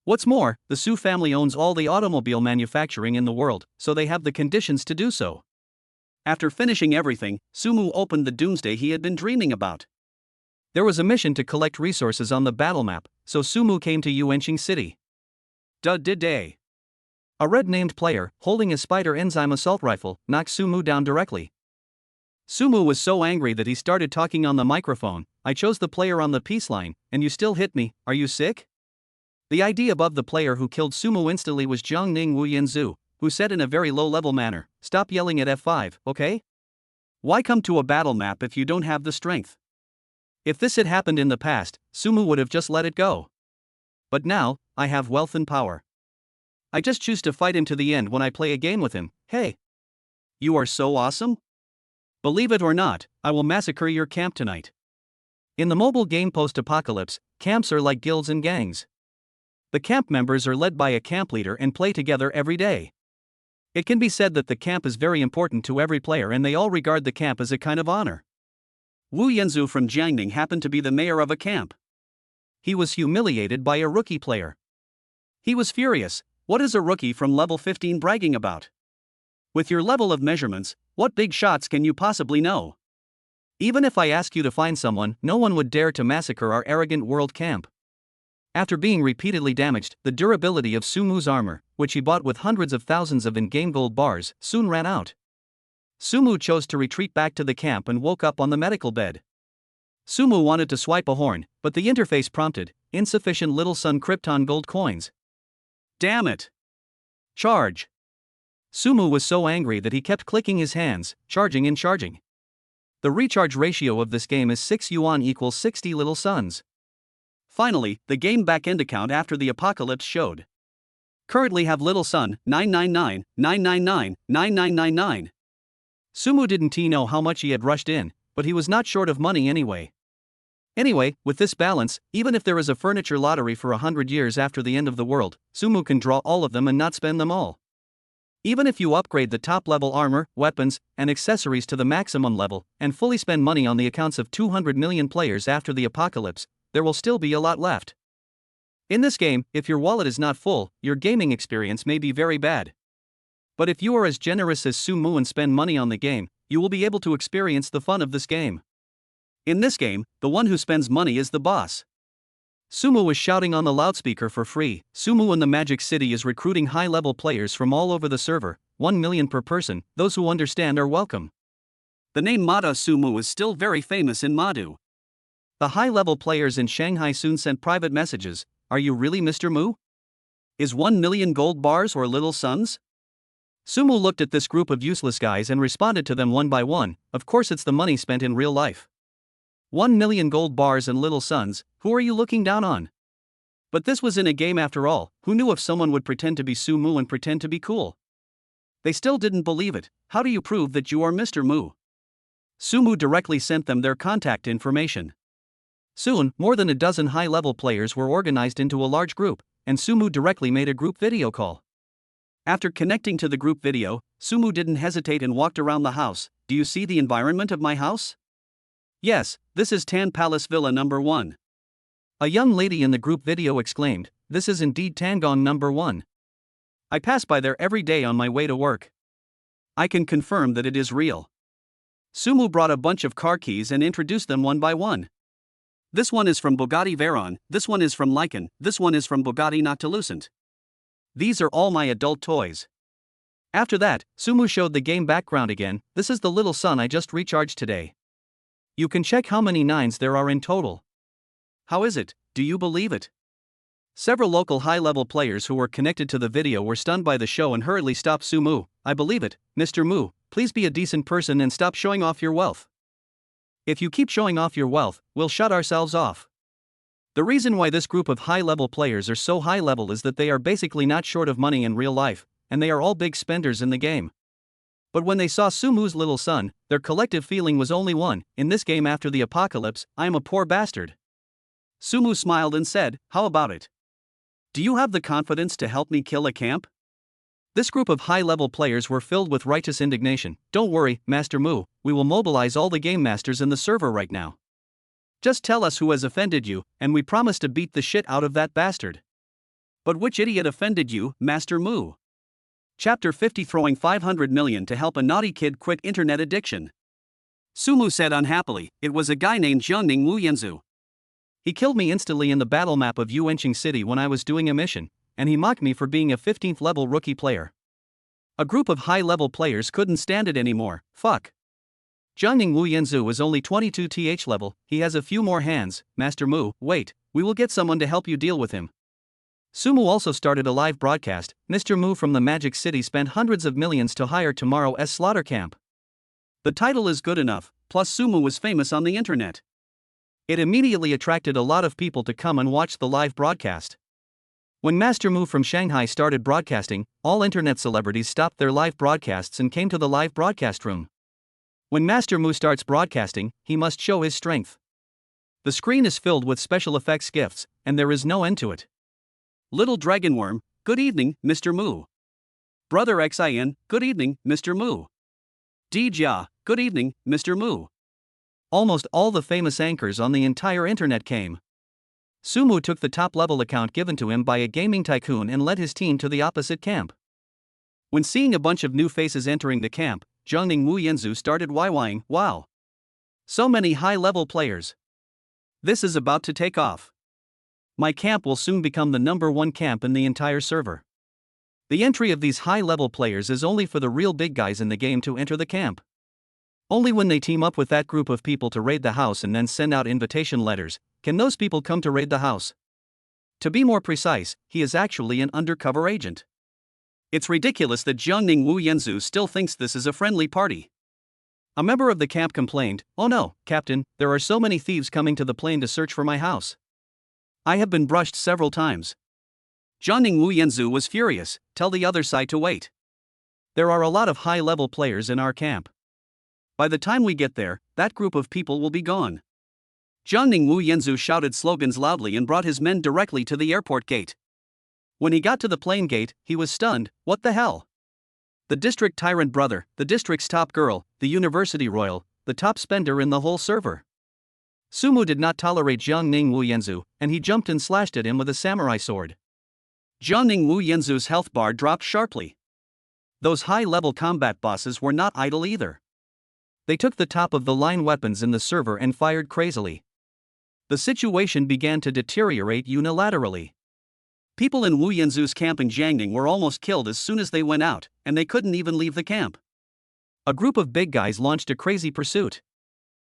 What's more, the Su family owns all the automobile manufacturing in the world, so they have the conditions to do so. After finishing everything, Su Mu opened the doomsday he had been dreaming about. There was a mission to collect resources on the battle map, so Su Mu came to Yuanqing City. Day. A red-named player, holding a Spider enzyme assault rifle, knocked Su Mu down directly. Su Mu was so angry that he started talking on the microphone. "I chose the player on the peace line, and you still hit me, are you sick?" The ID above the player who killed Su Mu instantly was Jiangning Wu Yanzu, who said in a very low-level manner, "Stop yelling at F5, okay? Why come to a battle map if you don't have the strength?" If this had happened in the past, Su Mu would have just let it go. But now, I have wealth and power. I just choose to fight him to the end when I play a game with him. Hey! You are so awesome? Believe it or not, I will massacre your camp tonight. In the mobile game Post-Apocalypse, camps are like guilds and gangs. The camp members are led by a camp leader and play together every day. It can be said that the camp is very important to every player and they all regard the camp as a kind of honor. Wu Yanzu from Jiangning happened to be the mayor of a camp. He was humiliated by a rookie player. He was furious. What is a rookie from level 15 bragging about? With your level of measurements, what big shots can you possibly know? Even if I ask you to find someone, no one would dare to massacre our arrogant world camp. After being repeatedly damaged, the durability of Sumu's armor, which he bought with hundreds of thousands of in-game gold bars, soon ran out. Sumu chose to retreat back to the camp and woke up on the medical bed. Sumu wanted to swipe a horn, but the interface prompted, insufficient Little Sun Krypton gold coins. Damn it! Charge! Sumu was so angry that he kept clicking his hands, charging and charging. The recharge ratio of this game is 6 yuan equals 60 Little Suns. Finally, the game backend account after the apocalypse showed. Currently have Little Sun, 999, 999, 9999. Sumu didn't know how much he had rushed in, but he was not short of money anyway. Anyway, with this balance, even if there is a furniture lottery for 100 years after the end of the world, Sumu can draw all of them and not spend them all. Even if you upgrade the top-level armor, weapons, and accessories to the maximum level, and fully spend money on the accounts of 200 million players after the apocalypse, there will still be a lot left. In this game, if your wallet is not full, your gaming experience may be very bad. But if you are as generous as Sumu and spend money on the game, you will be able to experience the fun of this game. In this game, the one who spends money is the boss. Sumu was shouting on the loudspeaker for free. Sumu in the Magic City is recruiting high-level players from all over the server, 1 million per person. Those who understand are welcome. The name Mada Sumu is still very famous in Madu. The high-level players in Shanghai soon sent private messages. Are you really Mr. Mu? Is 1 million gold bars or Little Suns? Sumu looked at this group of useless guys and responded to them one by one. Of course it's the money spent in real life. 1 million gold bars and Little Suns, who are you looking down on? But this was in a game after all. Who knew if someone would pretend to be Sumu and pretend to be cool? They still didn't believe it. How do you prove that you are Mr. Mu? Sumu directly sent them their contact information. Soon, more than a dozen high-level players were organized into a large group, and Sumu directly made a group video call. After connecting to the group video, Sumu didn't hesitate and walked around the house. Do you see the environment of my house? Yes, this is Tan Palace Villa number 1. A young lady in the group video exclaimed, this is indeed Tangong number 1. I pass by there every day on my way to work. I can confirm that it is real. Sumu brought a bunch of car keys and introduced them one by one. This one is from Bugatti Veyron, this one is from Lycan, this one is from Bugatti Noctilucent. These are all my adult toys. After that, Sumu showed the game background again. This is the Little Sun I just recharged today. You can check how many 9s there are in total. How is it? Do you believe it? Several local high-level players who were connected to the video were stunned by the show and hurriedly stopped Sumu. I believe it, Mr. Mu, please be a decent person and stop showing off your wealth. If you keep showing off your wealth, we'll shut ourselves off. The reason why this group of high-level players are so high-level is that they are basically not short of money in real life, and they are all big spenders in the game. But when they saw Sumu's Little Sun, their collective feeling was only one. In this game after the apocalypse, I am a poor bastard. Sumu smiled and said, how about it? Do you have the confidence to help me kill a camp? This group of high-level players were filled with righteous indignation. Don't worry, Master Mu, we will mobilize all the game masters in the server right now. Just tell us who has offended you, and we promise to beat the shit out of that bastard. But which idiot offended you, Master Mu? Chapter 50 Throwing 500 million to help a naughty kid quit internet addiction. Sumu said unhappily, it was a guy named Jiangning Wu Yanzu. He killed me instantly in the battle map of Yuanqing City when I was doing a mission, and he mocked me for being a 15th level rookie player. A group of high-level players couldn't stand it anymore. Fuck. Jiangning Wu Yanzu is only 22th level, he has a few more hands. Master Mu, wait, we will get someone to help you deal with him. Sumu also started a live broadcast. Mr. Mu from the Magic City spent hundreds of millions to hire tomorrow's slaughter camp. The title is good enough, plus Sumu was famous on the internet. It immediately attracted a lot of people to come and watch the live broadcast. When Master Mu from Shanghai started broadcasting, all internet celebrities stopped their live broadcasts and came to the live broadcast room. When Master Mu starts broadcasting, he must show his strength. The screen is filled with special effects gifts, and there is no end to it. Little Dragon Worm, good evening, Mr. Mu. Brother Xin, good evening, Mr. Mu. Dijia, good evening, Mr. Mu. Almost all the famous anchors on the entire internet came. Sumu took the top-level account given to him by a gaming tycoon and led his team to the opposite camp. When seeing a bunch of new faces entering the camp, Jiangning Wu Yanzu started YYing, wow. So many high-level players. This is about to take off. My camp will soon become the #1 camp in the entire server. The entry of these high-level players is only for the real big guys in the game to enter the camp. Only when they team up with that group of people to raid the house and then send out invitation letters, can those people come to raid the house. To be more precise, he is actually an undercover agent. It's ridiculous that Jiangning Wu Yanzu still thinks this is a friendly party. A member of the camp complained, "Oh no, Captain, there are so many thieves coming to the plane to search for my house. I have been brushed several times." Jiangning Wu Yanzu was furious, "Tell the other side to wait. There are a lot of high-level players in our camp. By the time we get there, that group of people will be gone." Jiangning Wu Yanzu shouted slogans loudly and brought his men directly to the airport gate. When he got to the plane gate, he was stunned. What the hell? The district tyrant brother, the district's top girl, the university royal, the top spender in the whole server. Sumu did not tolerate Jiangning Wu Yanzu, and he jumped and slashed at him with a samurai sword. Jiangning Wu Yanzu's health bar dropped sharply. Those high-level combat bosses were not idle either. They took the top-of-the-line weapons in the server and fired crazily. The situation began to deteriorate unilaterally. People in Wu Yanzu's camp in Jiangning were almost killed as soon as they went out, and they couldn't even leave the camp. A group of big guys launched a crazy pursuit.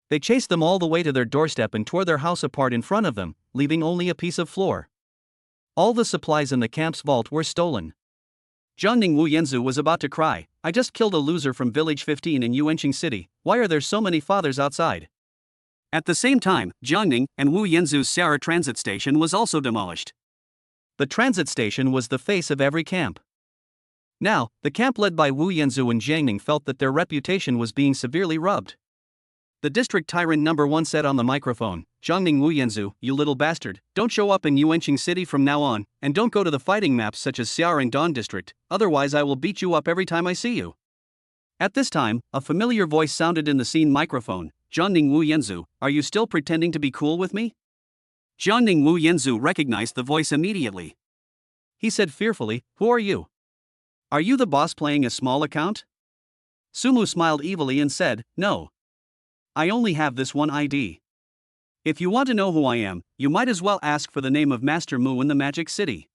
They chased them all the way to their doorstep and tore their house apart in front of them, leaving only a piece of floor. All the supplies in the camp's vault were stolen. Jiangning Wu Yanzu was about to cry, "I just killed a loser from Village 15 in Yuanqing City, why are there so many fathers outside?" At the same time, Jiangning and Wu Yanzu's Sarah transit station was also demolished. The transit station was the face of every camp. Now, the camp led by Wu Yanzu and Jiangning felt that their reputation was being severely rubbed. The district tyrant #1 said on the microphone, "Jiangning Wu Yanzu, you little bastard, don't show up in Yuanqing City from now on, and don't go to the fighting maps such as Xiaoring Dawn District, otherwise I will beat you up every time I see you." At this time, a familiar voice sounded in the scene microphone, "Jiangning Wu Yanzu, are you still pretending to be cool with me?" Jiangning Wu Yanzu recognized the voice immediately. He said fearfully, "Who are you? Are you the boss playing a small account?" Sumu smiled evilly and said, "No. I only have this one ID. If you want to know who I am, you might as well ask for the name of Master Mu in the Magic City."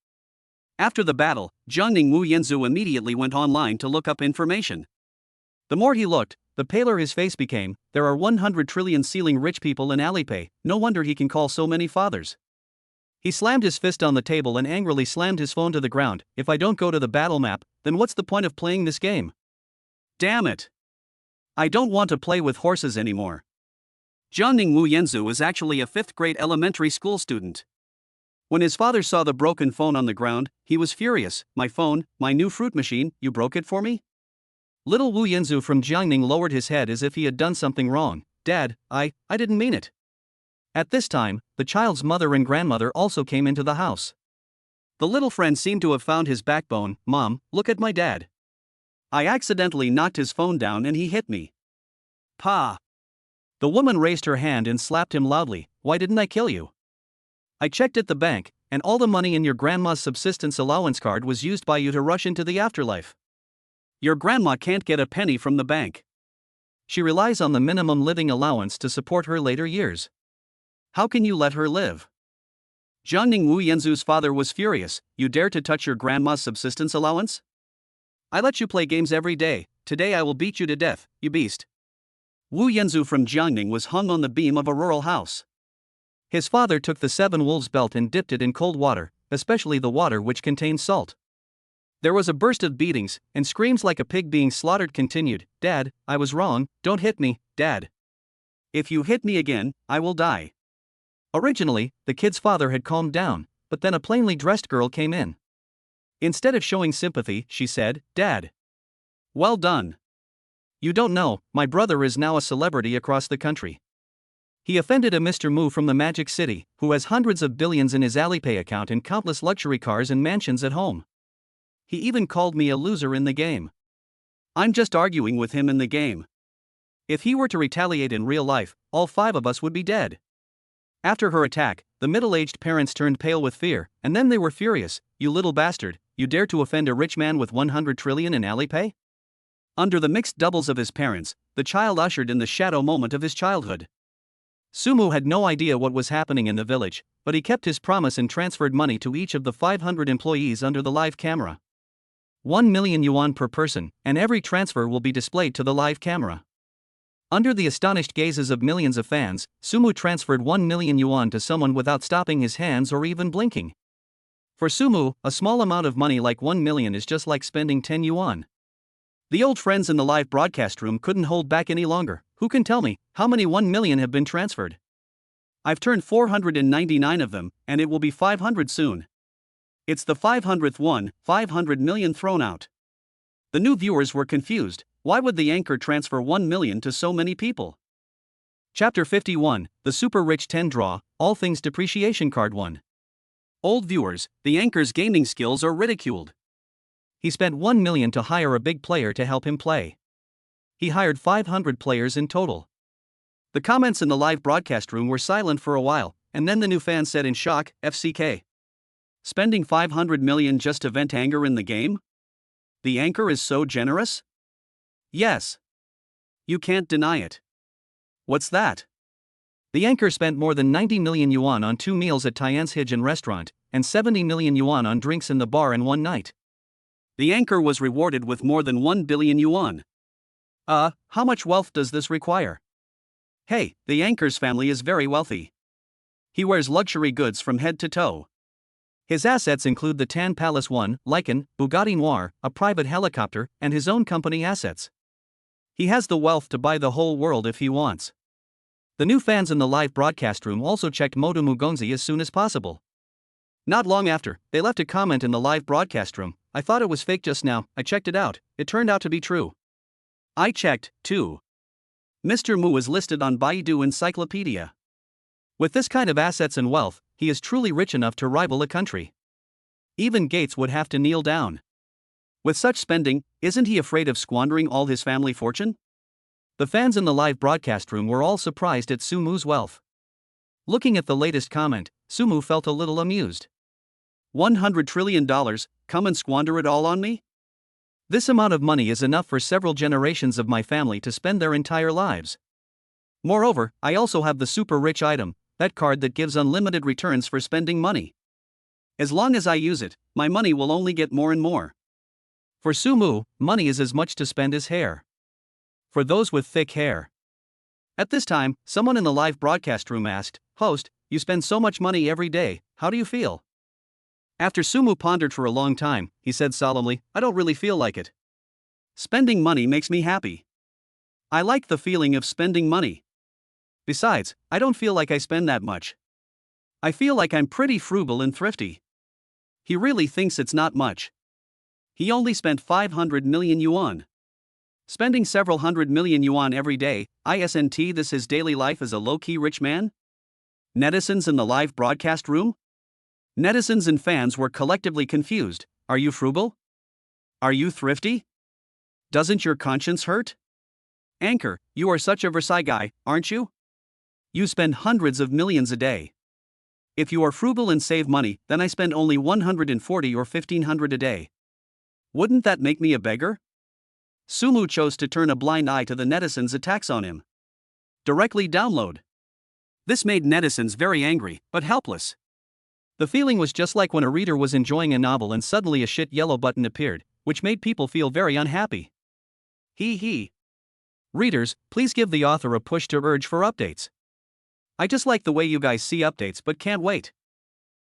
After the battle, Jiangning Wu Yanzu immediately went online to look up information. The more he looked, the paler his face became. There are 100 trillion ceiling rich people in Alipay, no wonder he can call so many fathers. He slammed his fist on the table and angrily slammed his phone to the ground. "If I don't go to the battle map, then what's the point of playing this game? Damn it! I don't want to play with horses anymore." Jiangning Wu Yanzu was actually a 5th grade elementary school student. When his father saw the broken phone on the ground, he was furious. "My phone, my new fruit machine, you broke it for me?" Little Wu Yanzu from Jiangning lowered his head as if he had done something wrong. "Dad, I didn't mean it." At this time, the child's mother and grandmother also came into the house. The little friend seemed to have found his backbone. "Mom, look at my dad. I accidentally knocked his phone down and he hit me." "Pa!" The woman raised her hand and slapped him loudly. "Why didn't I kill you? I checked at the bank, and all the money in your grandma's subsistence allowance card was used by you to rush into the afterlife. Your grandma can't get a penny from the bank. She relies on the minimum living allowance to support her later years. How can you let her live?" Jiangning Wu Yanzu's father was furious. "You dare to touch your grandma's subsistence allowance? I let you play games every day, today I will beat you to death, you beast." Wu Yanzu from Jiangning was hung on the beam of a rural house. His father took the 7 wolves belt and dipped it in cold water, especially the water which contained salt. There was a burst of beatings, and screams like a pig being slaughtered continued. "Dad, I was wrong, don't hit me, Dad. If you hit me again, I will die." Originally, the kid's father had calmed down, but then a plainly dressed girl came in. Instead of showing sympathy, she said, "Dad. Well done. You don't know, my brother is now a celebrity across the country. He offended a Mr. Mu from the Magic City, who has hundreds of billions in his Alipay account and countless luxury cars and mansions at home. He even called me a loser in the game. I'm just arguing with him in the game. If he were to retaliate in real life, all 5 of us would be dead." After her attack, the middle-aged parents turned pale with fear, and then they were furious. "You little bastard, you dare to offend a rich man with 100 trillion in Alipay? Under the mixed doubles of his parents, the child ushered in the shadow moment of his childhood. Sumu had no idea what was happening in the village, but he kept his promise and transferred money to each of the 500 employees under the live camera. 1 million yuan per person, and every transfer will be displayed to the live camera. Under the astonished gazes of millions of fans, Sumu transferred 1 million yuan to someone without stopping his hands or even blinking. For Sumu, a small amount of money like 1 million is just like spending 10 yuan. The old friends in the live broadcast room couldn't hold back any longer. Who can tell me how many 1 million have been transferred? I've turned 499 of them, and it will be 500 soon. It's the 500th one, 500 million thrown out. The new viewers were confused. Why would the anchor transfer 1 million to so many people? Chapter 51, The Super Rich 10 Draw, All Things Depreciation Card 1. Old viewers, the anchor's gaming skills are ridiculed. He spent 1 million to hire a big player to help him play. He hired 500 players in total. The comments in the live broadcast room were silent for a while, and then the new fan said in shock, FCK. Spending 500 million just to vent anger in the game? The anchor is so generous? Yes. You can't deny it. What's that? The anchor spent more than 90 million yuan on 2 meals at Tian's Hijin restaurant, and 70 million yuan on drinks in the bar in one night. The anchor was rewarded with more than 1 billion yuan. How much wealth does this require? Hey, the anchor's family is very wealthy. He wears luxury goods from head to toe. His assets include the Tan Palace 1, Lycan, Bugatti Noir, a private helicopter, and his own company assets. He has the wealth to buy the whole world if he wants. The new fans in the live broadcast room also checked Modu Mugonzi as soon as possible. Not long after, they left a comment in the live broadcast room. I thought it was fake just now, I checked it out, it turned out to be true. I checked, too. Mr. Mu is listed on Baidu Encyclopedia. With this kind of assets and wealth, he is truly rich enough to rival a country. Even Gates would have to kneel down. With such spending, isn't he afraid of squandering all his family fortune? The fans in the live broadcast room were all surprised at Sumu's wealth. Looking at the latest comment, Sumu felt a little amused. $100 trillion, come and squander it all on me? This amount of money is enough for several generations of my family to spend their entire lives. Moreover, I also have the super rich item, that card that gives unlimited returns for spending money. As long as I use it, my money will only get more and more. For Sumu, money is as much to spend as hair. For those with thick hair. At this time, someone in the live broadcast room asked, Host, you spend so much money every day, how do you feel? After Sumu pondered for a long time, he said solemnly, I don't really feel like it. Spending money makes me happy. I like the feeling of spending money. Besides, I don't feel like I spend that much. I feel like I'm pretty frugal and thrifty. He really thinks it's not much. He only spent 500 million yuan. Spending several hundred million yuan every day, isn't this his daily life as a low-key rich man? Netizens in the live broadcast room? Netizens and fans were collectively confused. Are you frugal? Are you thrifty? Doesn't your conscience hurt? Anchor, you are such a Versailles guy, aren't you? You spend hundreds of millions a day. If you are frugal and save money, then I spend only 140 or 1500 a day. Wouldn't that make me a beggar? Sumu chose to turn a blind eye to the netizens' attacks on him. Directly download. This made netizens very angry, but helpless. The feeling was just like when a reader was enjoying a novel and suddenly a shit yellow button appeared, which made people feel very unhappy. Hee. Readers, please give the author a push to urge for updates. I just like the way you guys see updates but can't wait.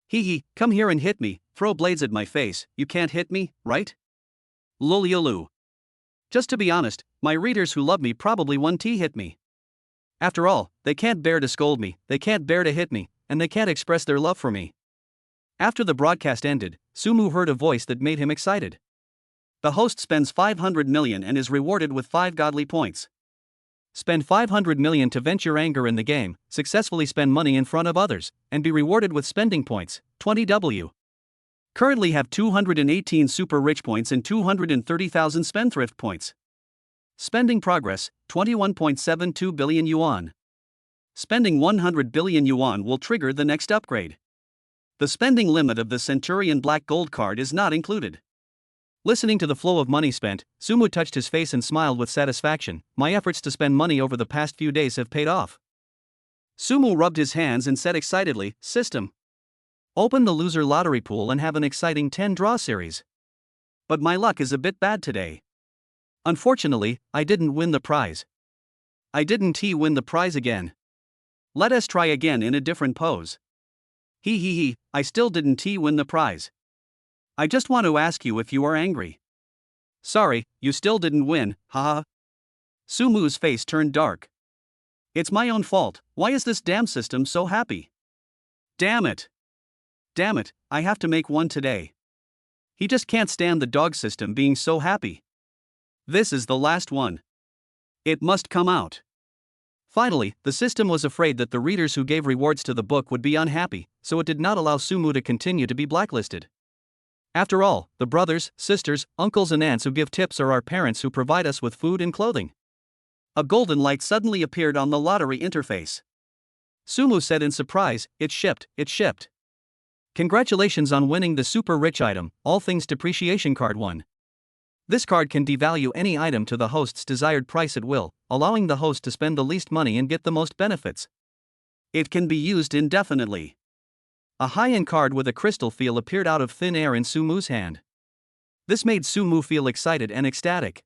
Hee, come here and hit me, throw blades at my face, you can't hit me, right? Lol. Just to be honest, my readers who love me probably won't hit me. After all, they can't bear to scold me, they can't bear to hit me, and they can't express their love for me. After the broadcast ended, Sumu heard a voice that made him excited. The host spends 500 million and is rewarded with 5 godly points. Spend 500 million to vent your anger in the game, successfully spend money in front of others, and be rewarded with spending points, 20W. Currently have 218 super rich points and 230,000 spendthrift points. Spending progress, 21.72 billion yuan. Spending 100 billion yuan will trigger the next upgrade. The spending limit of the Centurion Black Gold card is not included. Listening to the flow of money spent, Sumu touched his face and smiled with satisfaction. My efforts to spend money over the past few days have paid off. Sumu rubbed his hands and said excitedly, System. Open the loser lottery pool and have an exciting 10-draw series. But my luck is a bit bad today. Unfortunately, I didn't win the prize. I didn't win the prize again. Let us try again in a different pose. I still didn't win the prize. I just want to ask you if you are angry. Sorry, you still didn't win, haha. Sumu's face turned dark. It's my own fault. Why is this damn system so happy? Damn it. Damn it, I have to make one today. He just can't stand the dog system being so happy. This is the last one. It must come out. Finally, the system was afraid that the readers who gave rewards to the book would be unhappy, so it did not allow Sumu to continue to be blacklisted. After all, the brothers, sisters, uncles and aunts who give tips are our parents who provide us with food and clothing. A golden light suddenly appeared on the lottery interface. Sumu said in surprise, It's shipped. Congratulations on winning the super rich item, All Things Depreciation Card 1. This card can devalue any item to the host's desired price at will, allowing the host to spend the least money and get the most benefits. It can be used indefinitely. A high-end card with a crystal feel appeared out of thin air in Sumu's hand. This made Sumu feel excited and ecstatic.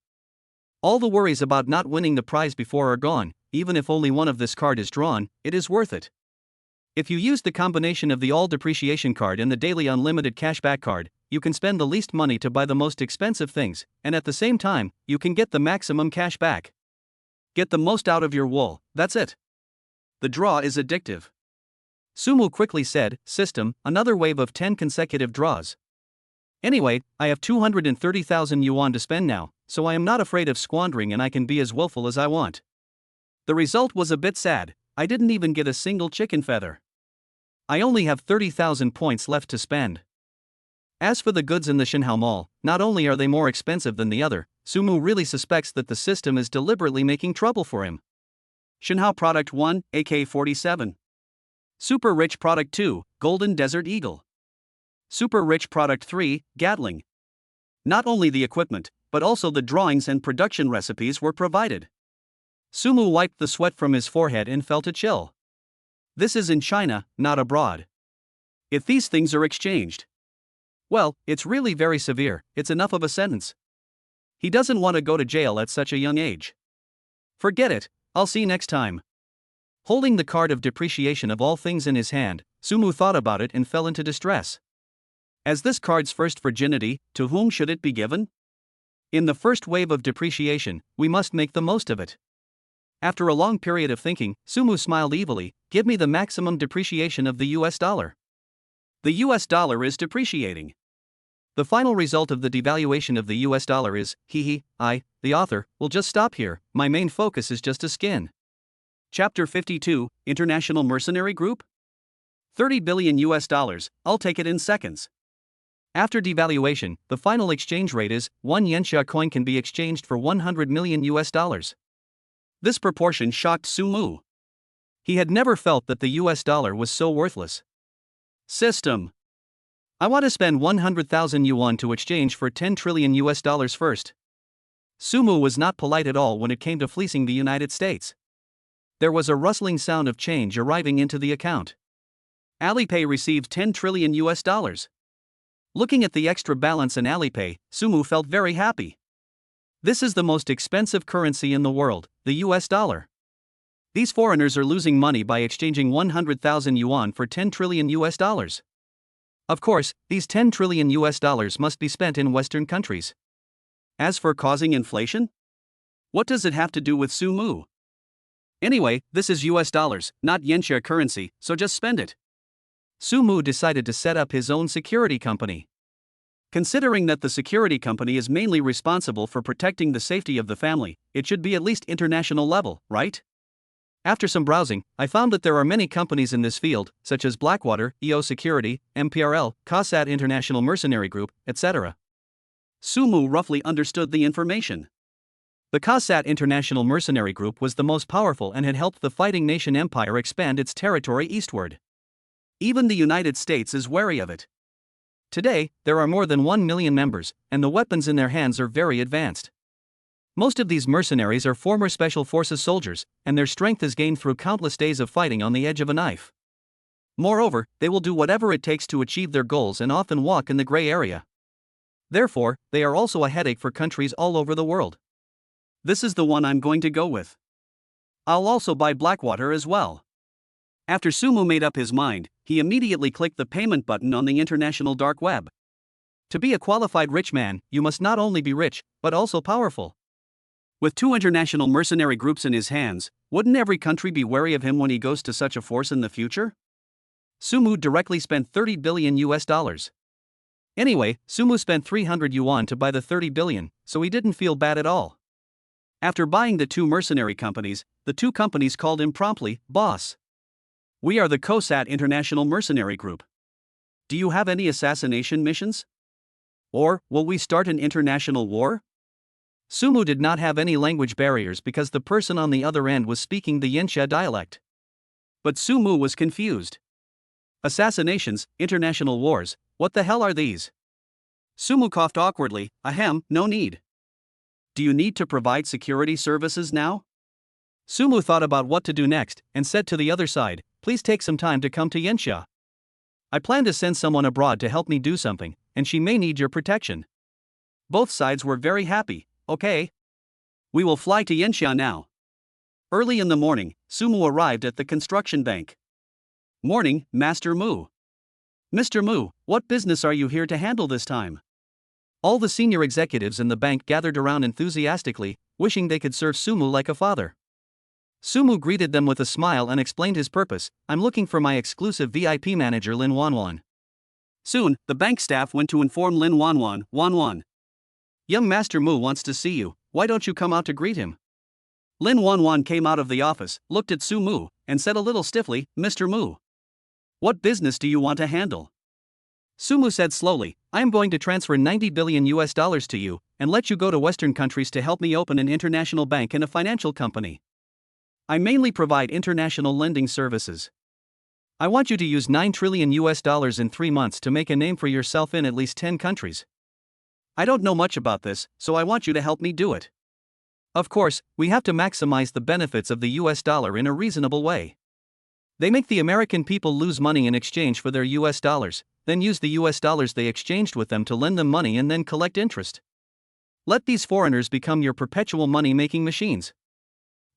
All the worries about not winning the prize before are gone. Even if only one of this card is drawn, it is worth it. If you use the combination of the All Depreciation card and the Daily Unlimited Cashback card, you can spend the least money to buy the most expensive things, and at the same time, you can get the maximum cash back. Get the most out of your wool, that's it. The draw is addictive. Sumu quickly said, System, another wave of 10 consecutive draws. Anyway, I have 230,000 yuan to spend now, so I am not afraid of squandering and I can be as willful as I want. The result was a bit sad. I didn't even get a single chicken feather. I only have 30,000 points left to spend. As for the goods in the Shanghai Mall, not only are they more expensive than the other, Sumu really suspects that the system is deliberately making trouble for him. Shanghai Product 1, AK-47. Super Rich Product 2, Golden Desert Eagle. Super Rich Product 3, Gatling. Not only the equipment, but also the drawings and production recipes were provided. Sumu wiped the sweat from his forehead and felt a chill. This is in China, not abroad. If these things are exchanged, well, it's really very severe, it's enough of a sentence. He doesn't want to go to jail at such a young age. Forget it, I'll see next time. Holding the card of depreciation of all things in his hand, Sumu thought about it and fell into distress. As this card's first virginity, to whom should it be given? In the first wave of depreciation, we must make the most of it. After a long period of thinking, Sumu smiled evilly, Give me the maximum depreciation of the US dollar. The US dollar is depreciating. The final result of the devaluation of the US dollar is, I, the author, will just stop here, my main focus is just a skin. Chapter 52, International Mercenary Group? 30 billion US dollars, I'll take it in seconds. After devaluation, the final exchange rate is, 1 Yenxia coin can be exchanged for 100 million US dollars. This proportion shocked Sumu. He had never felt that the US dollar was so worthless. System. I want to spend 100,000 yuan to exchange for 10 trillion US dollars first. Sumu was not polite at all when it came to fleecing the United States. There was a rustling sound of change arriving into the account. Alipay received 10 trillion US dollars. Looking at the extra balance in Alipay, Sumu felt very happy. This is the most expensive currency in the world, the US dollar. These foreigners are losing money by exchanging 100,000 yuan for 10 trillion US dollars. Of course, these 10 trillion US dollars must be spent in Western countries. As for causing inflation? What does it have to do with Sumu? Anyway, this is US dollars, not Yenxia currency, so just spend it. Sumu decided to set up his own security company. Considering that the security company is mainly responsible for protecting the safety of the family, it should be at least international level, right? After some browsing, I found that there are many companies in this field, such as Blackwater, EO Security, MPRL, COSAT International Mercenary Group, etc. Sumu roughly understood the information. The COSAT International Mercenary Group was the most powerful and had helped the fighting nation empire expand its territory eastward. Even the United States is wary of it. Today, there are more than 1 million members, and the weapons in their hands are very advanced. Most of these mercenaries are former Special Forces soldiers, and their strength is gained through countless days of fighting on the edge of a knife. Moreover, they will do whatever it takes to achieve their goals and often walk in the gray area. Therefore, they are also a headache for countries all over the world. This is the one I'm going to go with. I'll also buy Blackwater as well. After Sumu made up his mind, he immediately clicked the payment button on the international dark web. To be a qualified rich man, you must not only be rich, but also powerful. With 2 international mercenary groups in his hands, wouldn't every country be wary of him when he goes to such a force in the future? Sumu directly spent $30 billion US. Anyway, Sumu spent 300 yuan to buy the 30 billion, so he didn't feel bad at all. After buying the 2 mercenary companies, the 2 companies called him promptly, "Boss. We are the COSAT International Mercenary Group. Do you have any assassination missions? Or, will we start an international war?" Sumu did not have any language barriers because the person on the other end was speaking the Yanxia dialect. But Sumu was confused. Assassinations, international wars, what the hell are these? Sumu coughed awkwardly, ahem, no need. Do you need to provide security services now? Sumu thought about what to do next, and said to the other side, "Please take some time to come to Yanxia. I plan to send someone abroad to help me do something, and she may need your protection." Both sides were very happy. "Okay. We will fly to Yanxia now." Early in the morning, Sumu arrived at the construction bank. "Morning, Master Mu." "Mr. Mu, what business are you here to handle this time?" All the senior executives in the bank gathered around enthusiastically, wishing they could serve Sumu like a father. Sumu greeted them with a smile and explained his purpose. "I'm looking for my exclusive VIP manager Lin Wanwan." Soon, the bank staff went to inform Lin Wanwan. "Young Master Mu wants to see you, why don't you come out to greet him?" Lin Wanwan came out of the office, looked at Sumu, and said a little stiffly, "Mr. Mu. What business do you want to handle?" Sumu said slowly, "I am going to transfer $90 billion US to you, and let you go to Western countries to help me open an international bank and a financial company. I mainly provide international lending services. I want you to use $9 trillion US in 3 months to make a name for yourself in at least 10 countries. I don't know much about this, so I want you to help me do it. Of course, we have to maximize the benefits of the US dollar in a reasonable way. They make the American people lose money in exchange for their US dollars, then use the US dollars they exchanged with them to lend them money and then collect interest. Let these foreigners become your perpetual money-making machines.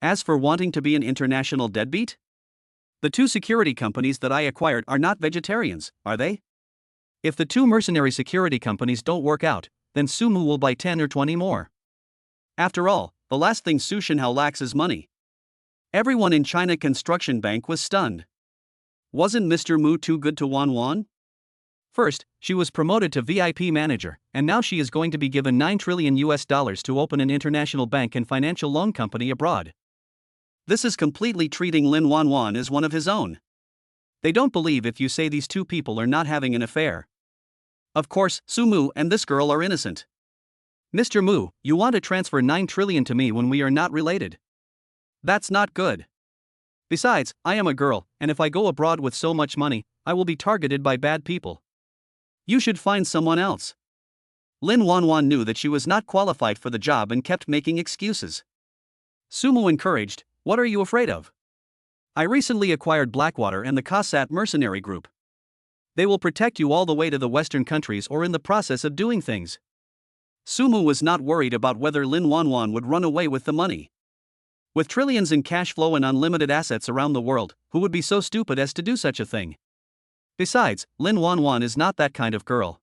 As for wanting to be an international deadbeat? The 2 security companies that I acquired are not vegetarians, are they? If the 2 mercenary security companies don't work out, then Sumu will buy 10 or 20 more. After all, the last thing Su Shenhao lacks is money. Everyone in China Construction Bank was stunned. Wasn't Mr. Mu too good to Wanwan? First, she was promoted to VIP manager, and now she is going to be given $9 trillion US to open an international bank and financial loan company abroad. This is completely treating Lin Wanwan as one of his own. They don't believe if you say these 2 people are not having an affair. Of course, Sumu and this girl are innocent. "Mr. Mu, you want to transfer $9 trillion to me when we are not related? That's not good. Besides, I am a girl, and if I go abroad with so much money, I will be targeted by bad people. You should find someone else." Lin Wanwan knew that she was not qualified for the job and kept making excuses. Sumu encouraged, "What are you afraid of? I recently acquired Blackwater and the COSAT Mercenary Group. They will protect you all the way to the Western countries or in the process of doing things." Sumu was not worried about whether Lin Wanwan would run away with the money. With trillions in cash flow and unlimited assets around the world, who would be so stupid as to do such a thing? Besides, Lin Wanwan is not that kind of girl.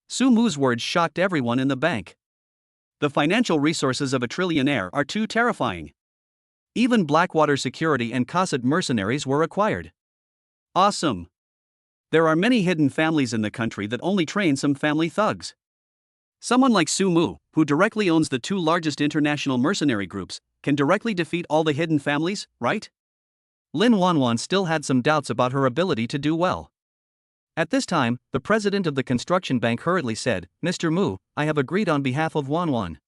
Sumu's words shocked everyone in the bank. The financial resources of a trillionaire are too terrifying. Even Blackwater Security and COSAT mercenaries were acquired. Awesome! There are many hidden families in the country that only train some family thugs. Someone like Sumu, who directly owns the 2 largest international mercenary groups, can directly defeat all the hidden families, right? Lin Wanwan still had some doubts about her ability to do well. At this time, the president of the construction bank hurriedly said, "Mr. Mu, I have agreed on behalf of Wanwan.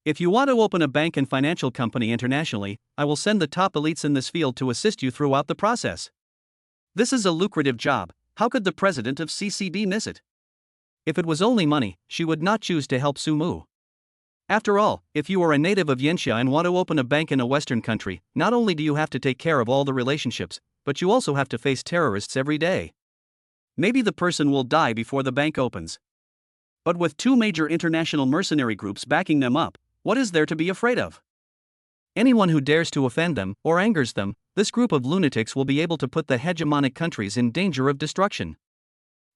If you want to open a bank and financial company internationally, I will send the top elites in this field to assist you throughout the process. This is a lucrative job, how could the president of CCB miss it? If it was only money, she would not choose to help Sumu. After all, if you are a native of Yenxia and want to open a bank in a Western country, not only do you have to take care of all the relationships, but you also have to face terrorists every day. Maybe the person will die before the bank opens. But with two major international mercenary groups backing them up, what is there to be afraid of? Anyone who dares to offend them or angers them, this group of lunatics will be able to put the hegemonic countries in danger of destruction.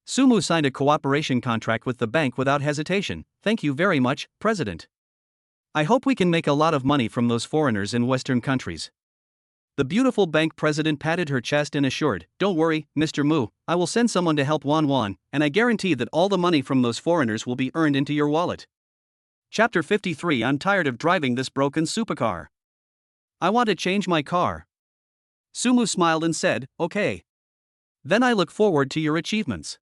Sumu signed a cooperation contract with the bank without hesitation. Thank you very much, President. I hope we can make a lot of money from those foreigners in Western countries. The beautiful bank president patted her chest and assured, don't worry, Mr. Mu, I will send someone to help Wan, and I guarantee that all the money from those foreigners will be earned into your wallet. Chapter 53. I'm tired of driving this broken supercar. I want to change my car. Sumu smiled and said, okay. Then I look forward to your achievements.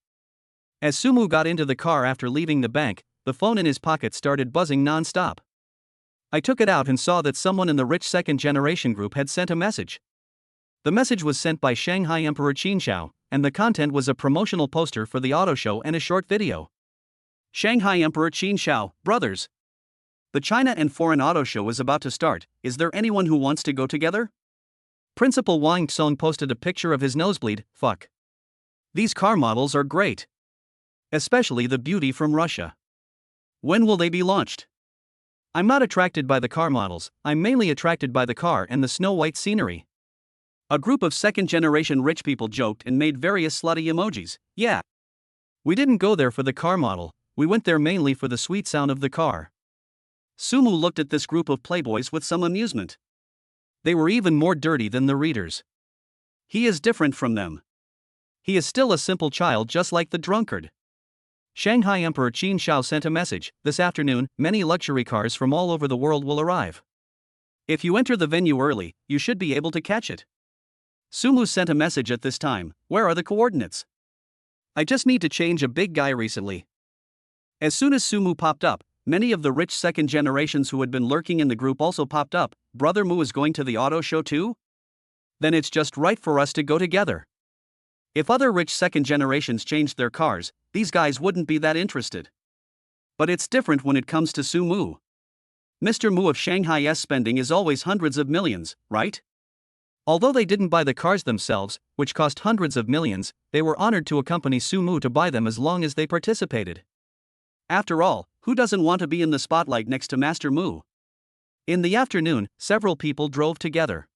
As Sumu got into the car after leaving the bank, the phone in his pocket started buzzing non-stop. I took it out and saw that someone in the rich second-generation group had sent a message. The message was sent by Shanghai Emperor Qin Shao, and the content was a promotional poster for the auto show and a short video. Shanghai Emperor Qin Shao, brothers. The China and foreign auto show is about to start. Is there anyone who wants to go together? Principal Wang Tsong posted a picture of his nosebleed. Fuck. These car models are great. Especially the beauty from Russia. When will they be launched? I'm not attracted by the car models, I'm mainly attracted by the car and the snow-white scenery. A group of second-generation rich people joked and made various slutty emojis. Yeah. We didn't go there for the car model, we went there mainly for the sweet sound of the car. Sumu looked at this group of playboys with some amusement. They were even more dirty than the readers. He is different from them. He is still a simple child just like the drunkard. Shanghai Emperor Qin Shao sent a message. This afternoon, many luxury cars from all over the world will arrive. If you enter the venue early, you should be able to catch it. Sumu sent a message at this time. Where are the coordinates? I just need to change a big guy recently. As soon as Sumu popped up, many of the rich second generations who had been lurking in the group also popped up. Brother Mu is going to the auto show too? Then it's just right for us to go together. If other rich second generations changed their cars, these guys wouldn't be that interested. But it's different when it comes to Sumu. Mr. Mu of Shanghai's spending is always hundreds of millions, right? Although they didn't buy the cars themselves, which cost hundreds of millions, they were honored to accompany Sumu to buy them as long as they participated. After all, who doesn't want to be in the spotlight next to Master Mu? In the afternoon, several people drove together.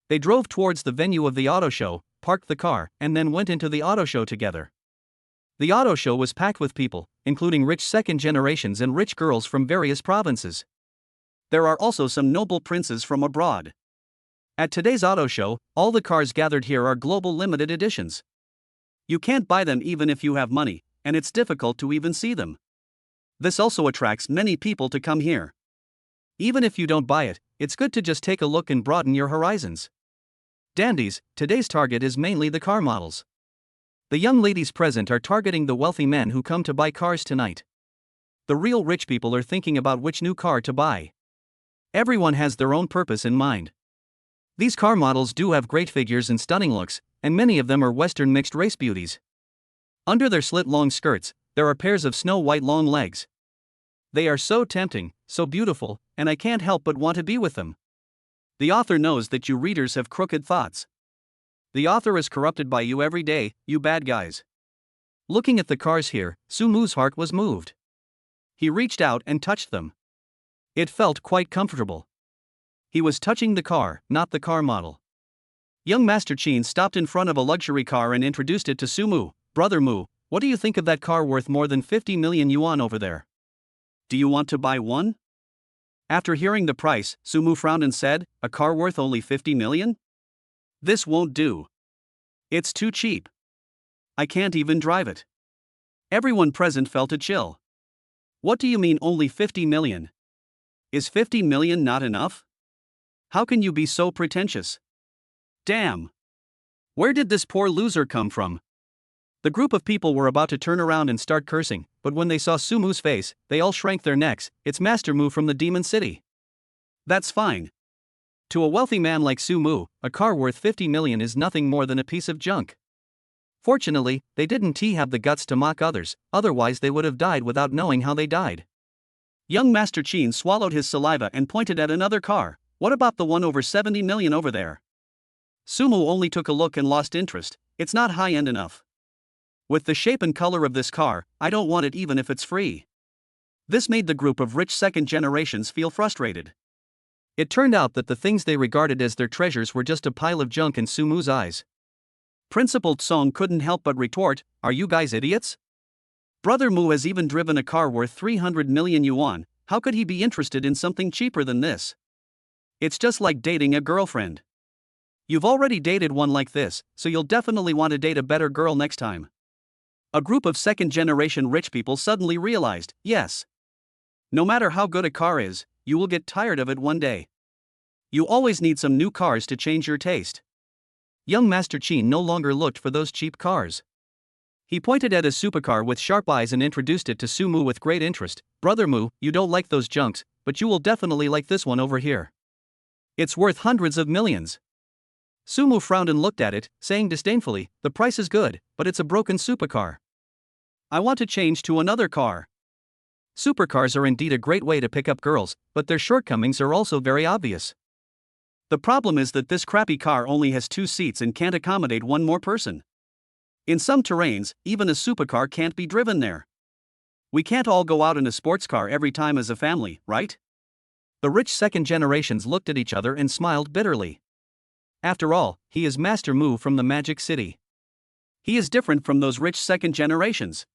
They drove towards the venue of the auto show, parked the car, and then went into the auto show together. The auto show was packed with people, including rich second generations and rich girls from various provinces. There are also some noble princes from abroad. At today's auto show, all the cars gathered here are global limited editions. You can't buy them even if you have money, and it's difficult to even see them. This also attracts many people to come here. Even if you don't buy it, it's good to just take a look and broaden your horizons. Dandies, today's target is mainly the car models. The young ladies present are targeting the wealthy men who come to buy cars tonight. The real rich people are thinking about which new car to buy. Everyone has their own purpose in mind. These car models do have great figures and stunning looks, and many of them are Western mixed-race beauties. Under their slit-long skirts, there are pairs of snow-white long legs. They are so tempting, so beautiful, and I can't help but want to be with them. The author knows that you readers have crooked thoughts. The author is corrupted by you every day, you bad guys. Looking at the cars here, Sumu's heart was moved. He reached out and touched them. It felt quite comfortable. He was touching the car, not the car model. Young Master Qin stopped in front of a luxury car and introduced it to Sumu. Brother Mu, what do you think of that car worth more than 50 million yuan over there? Do you want to buy one? After hearing the price, Sumu frowned and said, a car worth only 50 million? This won't do. It's too cheap. I can't even drive it. Everyone present felt a chill. What do you mean only 50 million? Is 50 million not enough? How can you be so pretentious? Damn. Where did this poor loser come from? The group of people were about to turn around and start cursing, but when they saw Sumu's face, they all shrank their necks. It's Master Mu from the Demon City. That's fine. To a wealthy man like Sumu, a car worth 50 million is nothing more than a piece of junk. Fortunately, they didn't have the guts to mock others, otherwise they would have died without knowing how they died. Young Master Chin swallowed his saliva and pointed at another car. What about the one over 70 million over there? Sumu only took a look and lost interest. It's not high-end enough. With the shape and color of this car, I don't want it even if it's free. This made the group of rich second generations feel frustrated. It turned out that the things they regarded as their treasures were just a pile of junk in Sumu's eyes. Principal Tsong couldn't help but retort, "Are you guys idiots? Brother Mu has even driven a car worth 300 million yuan, how could he be interested in something cheaper than this? It's just like dating a girlfriend. You've already dated one like this, so you'll definitely want to date a better girl next time." A group of second-generation rich people suddenly realized, yes. No matter how good a car is, you will get tired of it one day. You always need some new cars to change your taste. Young Master Chin no longer looked for those cheap cars. He pointed at a supercar with sharp eyes and introduced it to Sumu with great interest. "Brother Mu, you don't like those junks, but you will definitely like this one over here. It's worth hundreds of millions." Sumu frowned and looked at it, saying disdainfully, "The price is good, but it's a broken supercar. I want to change to another car." Supercars are indeed a great way to pick up girls, but their shortcomings are also very obvious. The problem is that this crappy car only has 2 seats and can't accommodate one more person. In some terrains, even a supercar can't be driven there. We can't all go out in a sports car every time as a family, right? The rich second generations looked at each other and smiled bitterly. After all, he is Master Mu from the Magic City. He is different from those rich second generations.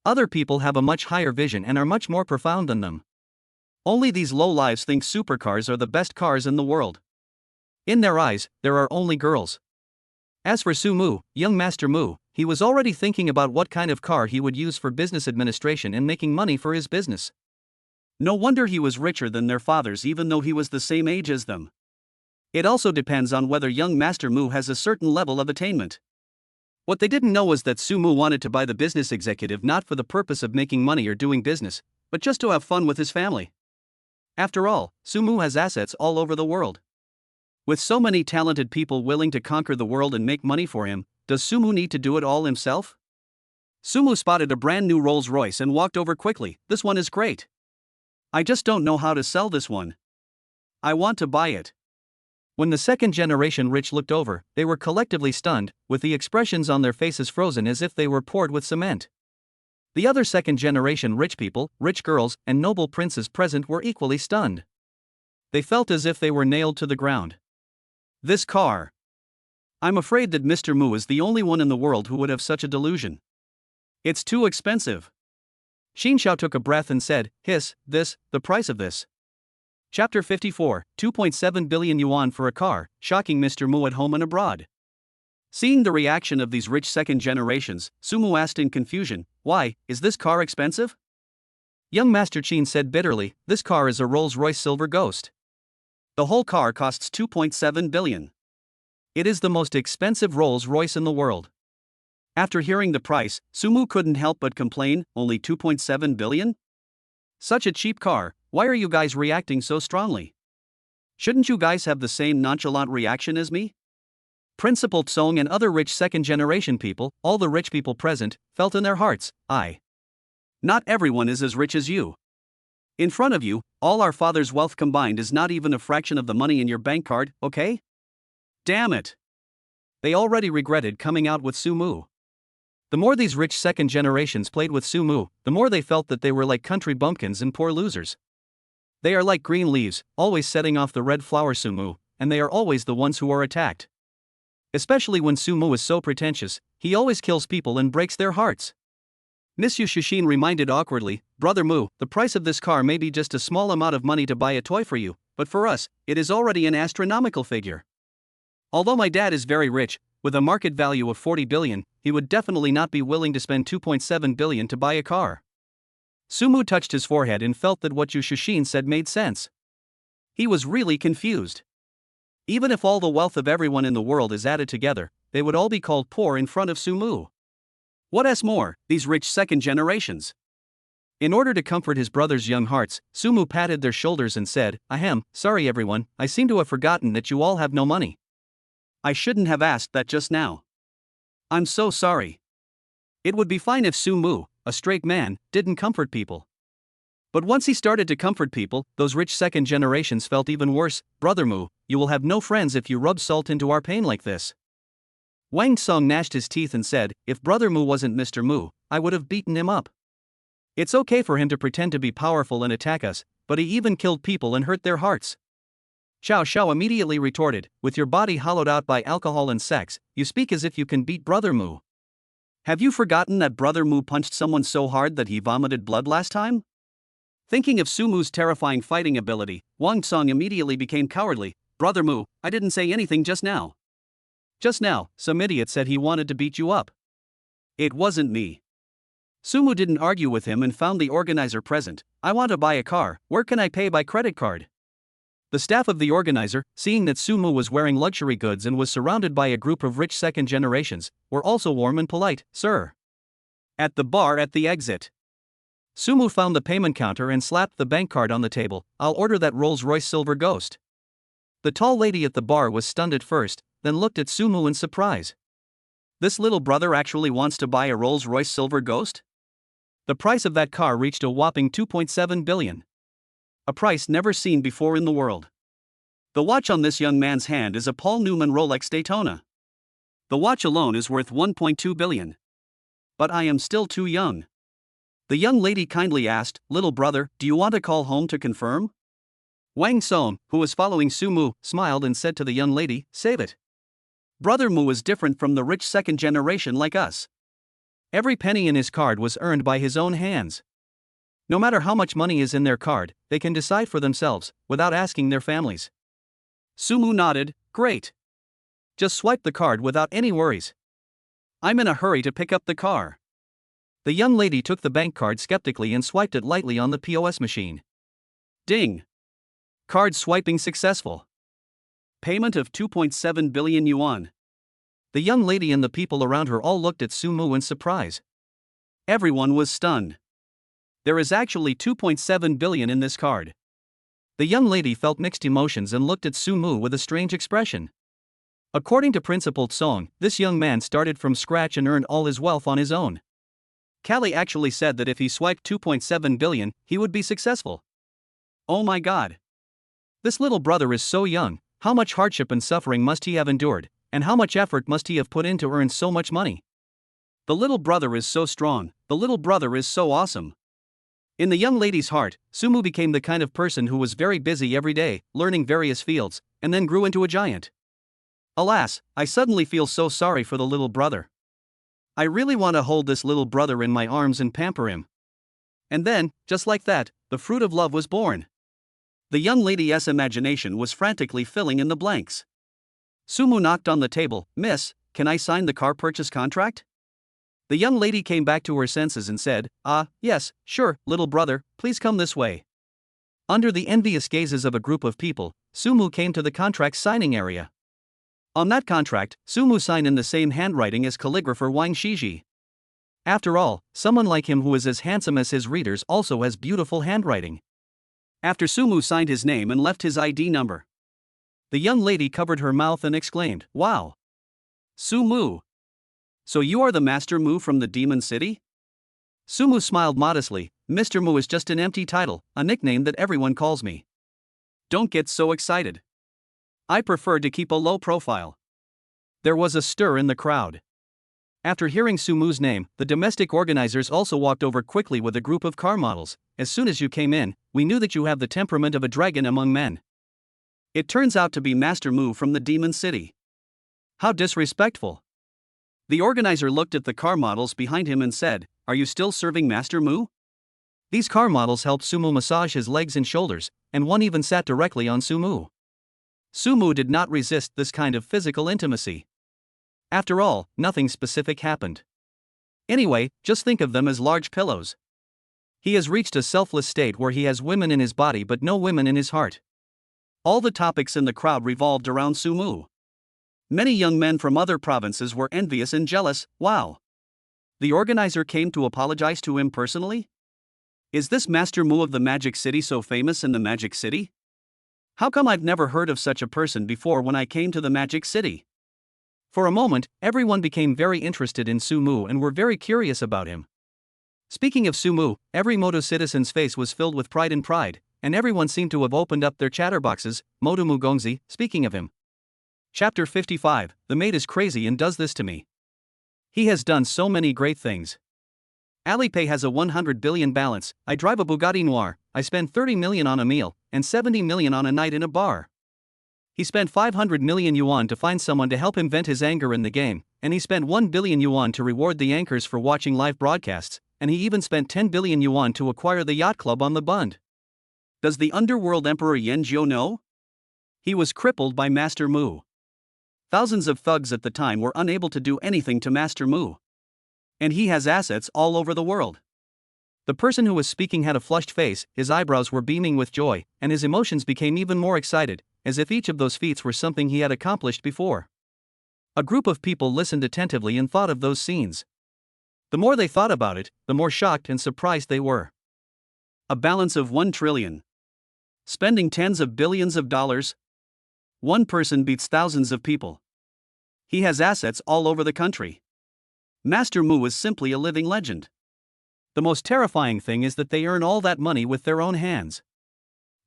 Other people have a much higher vision and are much more profound than them. Only these lowlives think supercars are the best cars in the world. In their eyes, there are only girls. As for Sumu, young Master Mu, he was already thinking about what kind of car he would use for business administration and making money for his business. No wonder he was richer than their fathers even though he was the same age as them. It also depends on whether young Master Mu has a certain level of attainment. What they didn't know was that Sumu wanted to buy the business executive not for the purpose of making money or doing business, but just to have fun with his family. After all, Sumu has assets all over the world. With so many talented people willing to conquer the world and make money for him, does Sumu need to do it all himself? Sumu spotted a brand new Rolls-Royce and walked over quickly. "This one is great. I just don't know how to sell this one. I want to buy it." When the second generation rich looked over, they were collectively stunned, with the expressions on their faces frozen as if they were poured with cement. The other second generation rich people, rich girls, and noble princes present were equally stunned. They felt as if they were nailed to the ground. This car. I'm afraid that Mr. Mu is the only one in the world who would have such a delusion. It's too expensive. Xin Xiao took a breath and said, the price of this. Chapter 54, 2.7 billion yuan for a car, shocking Mr. Mu at home and abroad. Seeing the reaction of these rich second generations, Sumu asked in confusion, "Why, is this car expensive?" Young Master Chin said bitterly, "This car is a Rolls-Royce Silver Ghost. The whole car costs 2.7 billion. It is the most expensive Rolls-Royce in the world." After hearing the price, Sumu couldn't help but complain, "Only 2.7 billion? Such a cheap car, why are you guys reacting so strongly? Shouldn't you guys have the same nonchalant reaction as me?" Principal Tsong and other rich second-generation people, all the rich people present, felt in their hearts, not everyone is as rich as you. In front of you, all our father's wealth combined is not even a fraction of the money in your bank card, okay? Damn it. They already regretted coming out with Sumu. The more these rich second generations played with Sumu, the more they felt that they were like country bumpkins and poor losers. They are like green leaves, always setting off the red flower Sumu, and they are always the ones who are attacked. Especially when Sumu is so pretentious, he always kills people and breaks their hearts. Monsieur Shushin reminded awkwardly, "Brother Mu, the price of this car may be just a small amount of money to buy a toy for you, but for us, it is already an astronomical figure. Although my dad is very rich, with a market value of 40 billion, he would definitely not be willing to spend 2.7 billion to buy a car." Sumu touched his forehead and felt that what Yu Shushin said made sense. He was really confused. Even if all the wealth of everyone in the world is added together, they would all be called poor in front of Sumu. What else more, these rich second generations? In order to comfort his brother's young hearts, Sumu patted their shoulders and said, "Ahem, sorry everyone, I seem to have forgotten that you all have no money. I shouldn't have asked that just now. I'm so sorry. It would be fine if Sumu, a straight man, didn't comfort people. But once he started to comfort people, those rich second generations felt even worse. Brother Mu, you will have no friends if you rub salt into our pain like this. Wang Song gnashed his teeth and said, if Brother Mu wasn't Mr. Mu, I would have beaten him up. It's okay for him to pretend to be powerful and attack us, but he even killed people and hurt their hearts. Xiao Xiao immediately retorted, with your body hollowed out by alcohol and sex, you speak as if you can beat Brother Mu. Have you forgotten that Brother Mu punched someone so hard that he vomited blood last time? Thinking of Sumu's terrifying fighting ability, Wang Song immediately became cowardly. Brother Mu, I didn't say anything just now. Just now, some idiot said he wanted to beat you up. It wasn't me. Sumu didn't argue with him and found the organizer present. I want to buy a car, where can I pay by credit card? The staff of the organizer, seeing that Sumu was wearing luxury goods and was surrounded by a group of rich second generations, were also warm and polite. Sir. At the bar at the exit. Sumu found the payment counter and slapped the bank card on the table. I'll order that Rolls-Royce Silver Ghost. The tall lady at the bar was stunned at first, then looked at Sumu in surprise. This little brother actually wants to buy a Rolls-Royce Silver Ghost? The price of that car reached a whopping 2.7 billion. A price never seen before in the world. The watch on this young man's hand is a Paul Newman Rolex Daytona. The watch alone is worth 1.2 billion. But I am still too young. The young lady kindly asked, little brother, do you want to call home to confirm? Wang Song, who was following Sumu, smiled and said to the young lady, save it. Brother Mu is different from the rich second generation like us. Every penny in his card was earned by his own hands. No matter how much money is in their card, they can decide for themselves, without asking their families. Sumu nodded, great. Just swipe the card without any worries. I'm in a hurry to pick up the car. The young lady took the bank card skeptically and swiped it lightly on the POS machine. Ding! Card swiping successful. Payment of 2.7 billion yuan. The young lady and the people around her all looked at Sumu in surprise. Everyone was stunned. There is actually 2.7 billion in this card. The young lady felt mixed emotions and looked at Sumu with a strange expression. According to Principal Song, this young man started from scratch and earned all his wealth on his own. Callie actually said that if he swiped 2.7 billion, he would be successful. Oh my god. This little brother is so young, how much hardship and suffering must he have endured, and how much effort must he have put in to earn so much money? The little brother is so strong, the little brother is so awesome. In the young lady's heart, Sumu became the kind of person who was very busy every day, learning various fields, and then grew into a giant. Alas, I suddenly feel so sorry for the little brother. I really want to hold this little brother in my arms and pamper him. And then, just like that, the fruit of love was born. The young lady's imagination was frantically filling in the blanks. Sumu knocked on the table. Miss, can I sign the car purchase contract? The young lady came back to her senses and said, yes, sure, little brother, please come this way. Under the envious gazes of a group of people, Sumu came to the contract signing area. On that contract, Sumu signed in the same handwriting as calligrapher Wang Shiji. After all, someone like him who is as handsome as his readers also has beautiful handwriting. After Sumu signed his name and left his ID number, the young lady covered her mouth and exclaimed, wow! Sumu! So you are the Master Mu from the Demon City? Sumu smiled modestly. Mr. Mu is just an empty title, a nickname that everyone calls me. Don't get so excited. I prefer to keep a low profile. There was a stir in the crowd. After hearing Sumu's name, the domestic organizers also walked over quickly with a group of car models. As soon as you came in, we knew that you have the temperament of a dragon among men. It turns out to be Master Mu from the Demon City. How disrespectful. The organizer looked at the car models behind him and said, are you still serving Master Mu? These car models helped Sumu massage his legs and shoulders, and one even sat directly on Sumu. Sumu did not resist this kind of physical intimacy. After all, nothing specific happened. Anyway, just think of them as large pillows. He has reached a selfless state where he has women in his body but no women in his heart. All the topics in the crowd revolved around Sumu. Many young men from other provinces were envious and jealous. Wow! The organizer came to apologize to him personally? Is this Master Mu of the Magic City so famous in the Magic City? How come I've never heard of such a person before when I came to the Magic City? For a moment, everyone became very interested in Sumu and were very curious about him. Speaking of Sumu, every Moto citizen's face was filled with pride, and everyone seemed to have opened up their chatterboxes. Moto Mugongzi, speaking of him. Chapter 55, the maid is crazy and does this to me. He has done so many great things. Alipay has a 100 billion balance, I drive a Bugatti Noir, I spend 30 million on a meal, and 70 million on a night in a bar. He spent 500 million yuan to find someone to help him vent his anger in the game, and he spent 1 billion yuan to reward the anchors for watching live broadcasts, and he even spent 10 billion yuan to acquire the yacht club on the Bund. Does the underworld emperor Yan Zhou know? He was crippled by Master Mu. Thousands of thugs at the time were unable to do anything to Master Mu. And he has assets all over the world. The person who was speaking had a flushed face, his eyebrows were beaming with joy, and his emotions became even more excited, as if each of those feats were something he had accomplished before. A group of people listened attentively and thought of those scenes. The more they thought about it, the more shocked and surprised they were. A balance of 1 trillion. Spending tens of billions of dollars. One person beats thousands of people. He has assets all over the country. Master Mu is simply a living legend. The most terrifying thing is that they earn all that money with their own hands.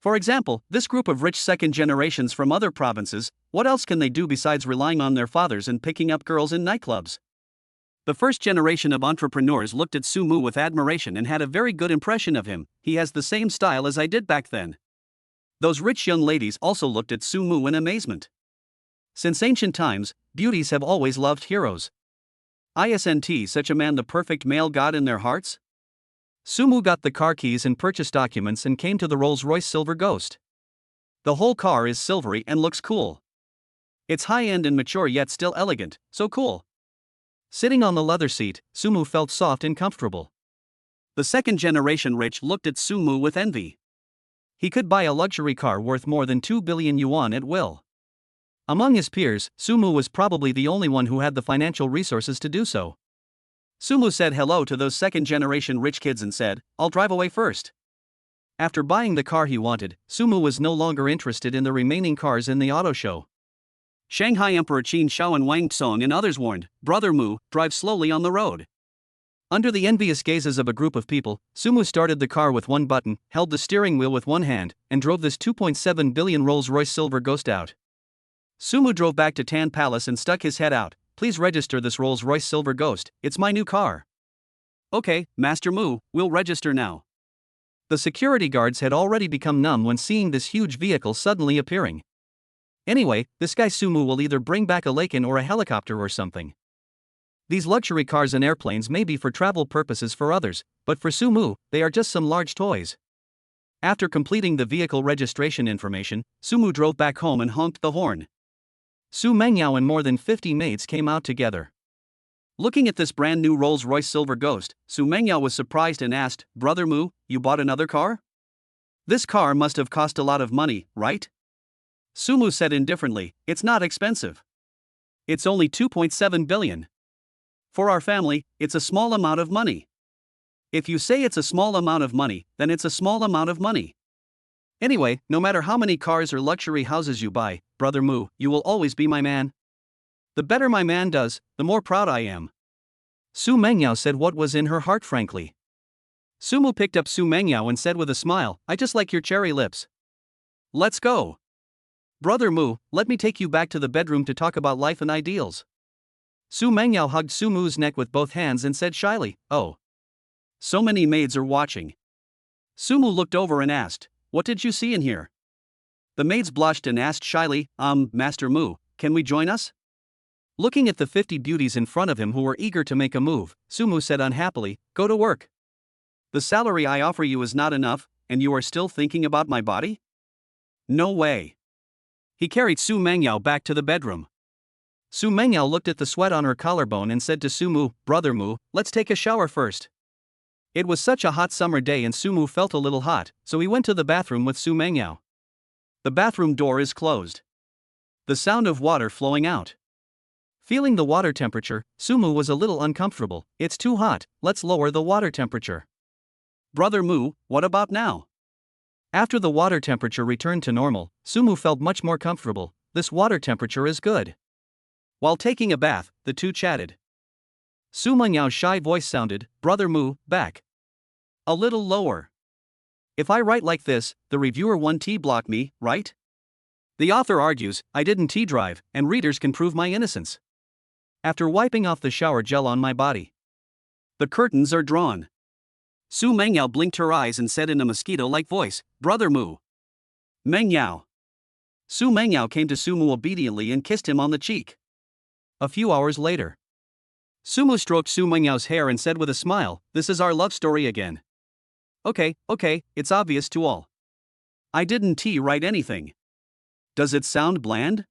For example, this group of rich second generations from other provinces, what else can they do besides relying on their fathers and picking up girls in nightclubs? The first generation of entrepreneurs looked at Sumu with admiration and had a very good impression of him. He has the same style as I did back then. Those rich young ladies also looked at Sumu in amazement. Since ancient times, beauties have always loved heroes. Isn't such a man the perfect male god in their hearts? Sumu got the car keys and purchase documents and came to the Rolls-Royce Silver Ghost. The whole car is silvery and looks cool. It's high-end and mature yet still elegant, so cool. Sitting on the leather seat, Sumu felt soft and comfortable. The second-generation rich looked at Sumu with envy. He could buy a luxury car worth more than 2 billion yuan at will. Among his peers, Sumu was probably the only one who had the financial resources to do so. Sumu said hello to those second-generation rich kids and said, "I'll drive away first." After buying the car he wanted, Sumu was no longer interested in the remaining cars in the auto show. Shanghai Emperor Qin Shao and Wang Tsong and others warned, "Brother Mu, drive slowly on the road." Under the envious gazes of a group of people, Sumu started the car with one button, held the steering wheel with one hand, and drove this 2.7 billion Rolls-Royce Silver Ghost out. Sumu drove back to Tan Palace and stuck his head out. "Please register this Rolls-Royce Silver Ghost, it's my new car." "Okay, Master Mu, we'll register now." The security guards had already become numb when seeing this huge vehicle suddenly appearing. Anyway, this guy Sumu will either bring back a Laken or a helicopter or something. These luxury cars and airplanes may be for travel purposes for others, but for Sumu, they are just some large toys. After completing the vehicle registration information, Sumu drove back home and honked the horn. Su Mengyao and more than 50 maids came out together. Looking at this brand new Rolls-Royce Silver Ghost, Su Mengyao was surprised and asked, "Brother Mu, you bought another car? This car must have cost a lot of money, right?" Sumu said indifferently, "It's not expensive. It's only 2.7 billion. For our family, it's a small amount of money. If you say it's a small amount of money, then it's a small amount of money. Anyway, no matter how many cars or luxury houses you buy, Brother Mu, you will always be my man. The better my man does, the more proud I am." Su Mengyao said what was in her heart frankly. Sumu picked up Su Mengyao and said with a smile, "I just like your cherry lips. Let's go. Brother Mu, let me take you back to the bedroom to talk about life and ideals." Su Mengyao hugged Sumu's neck with both hands and said shyly, "Oh. So many maids are watching." Sumu looked over and asked, "What did you see in here?" The maids blushed and asked shyly, Master Mu, can we join us?" Looking at the 50 beauties in front of him who were eager to make a move, Sumu said unhappily, "Go to work. The salary I offer you is not enough, and you are still thinking about my body? No way." He carried Su Mengyao back to the bedroom. Su Mengyao looked at the sweat on her collarbone and said to Sumu, "Brother Mu, let's take a shower first." It was such a hot summer day and Sumu felt a little hot, so he went to the bathroom with Su Mengyao. The bathroom door is closed. The sound of water flowing out. Feeling the water temperature, Sumu was a little uncomfortable. "It's too hot, let's lower the water temperature." "Brother Mu, what about now?" After the water temperature returned to normal, Sumu felt much more comfortable. "This water temperature is good. While taking a bath, the two chatted. Su Mengyao's shy voice sounded, "Brother Mu, back. A little lower. If I write like this, the reviewer won't block me, right? The author argues, I didn't drive, and readers can prove my innocence. After wiping off the shower gel on my body, the curtains are drawn." Su Mengyao blinked her eyes and said in a mosquito-like voice, "Brother Mu." Mengyao. Su Mengyao came to Su Mu obediently and kissed him on the cheek. A few hours later, Su Mu stroked Su Mengyao's hair and said with a smile, "This is our love story again. Okay, it's obvious to all. I didn't write anything. Does it sound bland?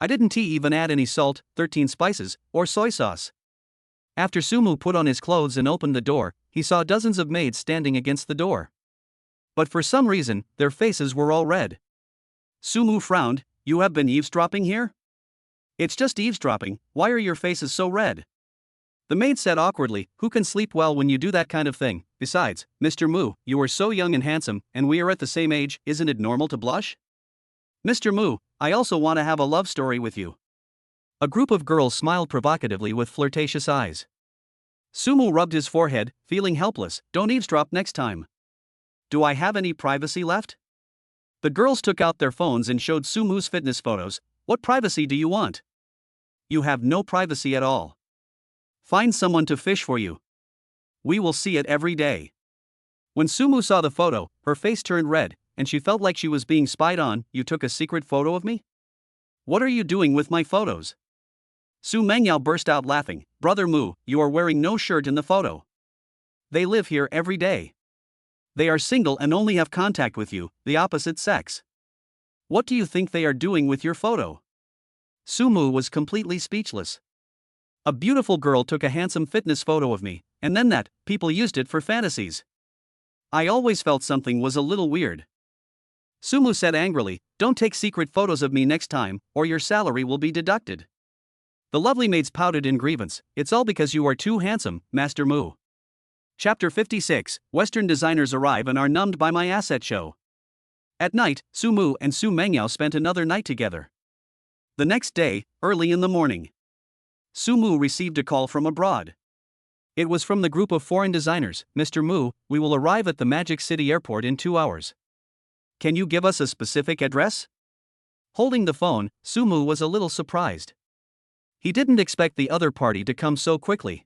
I didn't even add any salt, 13 spices, or soy sauce." After Su Mu put on his clothes and opened the door, he saw dozens of maids standing against the door. But for some reason, their faces were all red. Su Mu frowned. "You have been eavesdropping here?" "It's just eavesdropping, why are your faces so red?" The maid said awkwardly, "Who can sleep well when you do that kind of thing? Besides, Mr. Mu, you are so young and handsome, and we are at the same age, isn't it normal to blush? Mr. Mu, I also want to have a love story with you." A group of girls smiled provocatively with flirtatious eyes. Su Mu rubbed his forehead, feeling helpless. "Don't eavesdrop next time. Do I have any privacy left?" The girls took out their phones and showed Su Mu's fitness photos. "What privacy do you want? You have no privacy at all. Find someone to fish for you. We will see it every day." When Su Mu saw the photo, her face turned red, and she felt like she was being spied on. "You took a secret photo of me? What are you doing with my photos?" Su Mengyao burst out laughing. "Brother Mu, you are wearing no shirt in the photo. They live here every day. They are single and only have contact with you, the opposite sex. What do you think they are doing with your photo?" Su Mu was completely speechless. "A beautiful girl took a handsome fitness photo of me, and then people used it for fantasies. I always felt something was a little weird." Su Mu said angrily, "Don't take secret photos of me next time, or your salary will be deducted." The lovely maids pouted in grievance. "It's all because you are too handsome, Master Mu." Chapter 56, Western designers arrive and are numbed by my asset show. At night, Su Mu and Su Mengyao spent another night together. The next day, early in the morning, Su Mu received a call from abroad. It was from the group of foreign designers. "Mr. Mu, we will arrive at the Magic City Airport in 2 hours. Can you give us a specific address?" Holding the phone, Su Mu was a little surprised. He didn't expect the other party to come so quickly.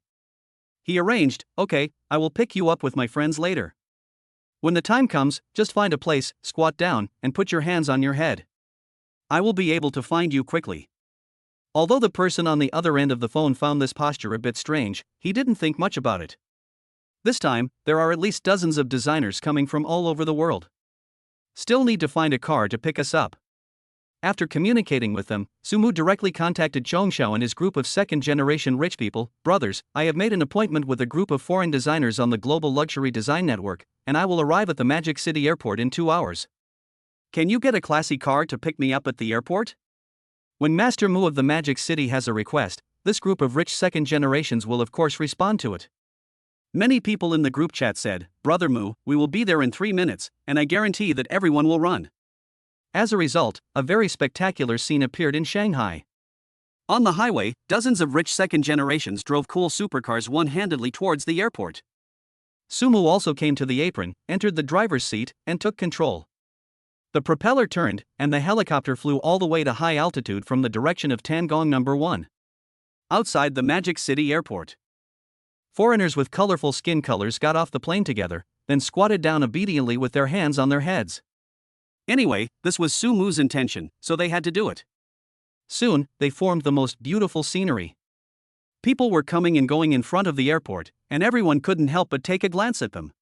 He arranged, "Okay, I will pick you up with my friends later. When the time comes, just find a place, squat down, and put your hands on your head. I will be able to find you quickly." Although the person on the other end of the phone found this posture a bit strange, he didn't think much about it. This time, there are at least dozens of designers coming from all over the world. Still need to find a car to pick us up. After communicating with them, Su Mu directly contacted Chongxiao and his group of second-generation rich people. "Brothers, I have made an appointment with a group of foreign designers on the Global Luxury Design Network, and I will arrive at the Magic City Airport in 2 hours. Can you get a classy car to pick me up at the airport?" When Master Mu of the Magic City has a request, this group of rich second generations will of course respond to it. Many people in the group chat said, "Brother Mu, we will be there in 3 minutes, and I guarantee that everyone will run." As a result, a very spectacular scene appeared in Shanghai. On the highway, dozens of rich second generations drove cool supercars one-handedly towards the airport. Su Mu also came to the apron, entered the driver's seat, and took control. The propeller turned, and the helicopter flew all the way to high altitude from the direction of Tangong No. 1. Outside the Magic City Airport, foreigners with colorful skin colors got off the plane together, then squatted down obediently with their hands on their heads. Anyway, this was Su Mu's intention, so they had to do it. Soon, they formed the most beautiful scenery. People were coming and going in front of the airport, and everyone couldn't help but take a glance at them.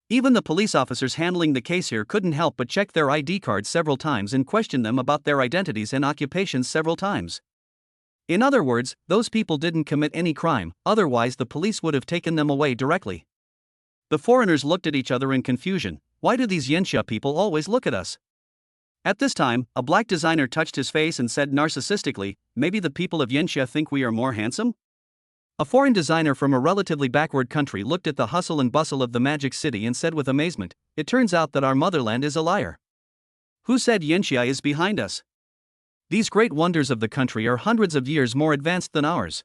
Even the police officers handling the case here couldn't help but check their ID cards several times and question them about their identities and occupations several times. In other words, those people didn't commit any crime, otherwise the police would have taken them away directly. The foreigners looked at each other in confusion. Why do these Yanxia people always look at us? At this time, a black designer touched his face and said narcissistically, "Maybe the people of Yanxia think we are more handsome?" A foreign designer from a relatively backward country looked at the hustle and bustle of the Magic City and said with amazement, "It turns out that our motherland is a liar. Who said Yanxia is behind us? These great wonders of the country are hundreds of years more advanced than ours.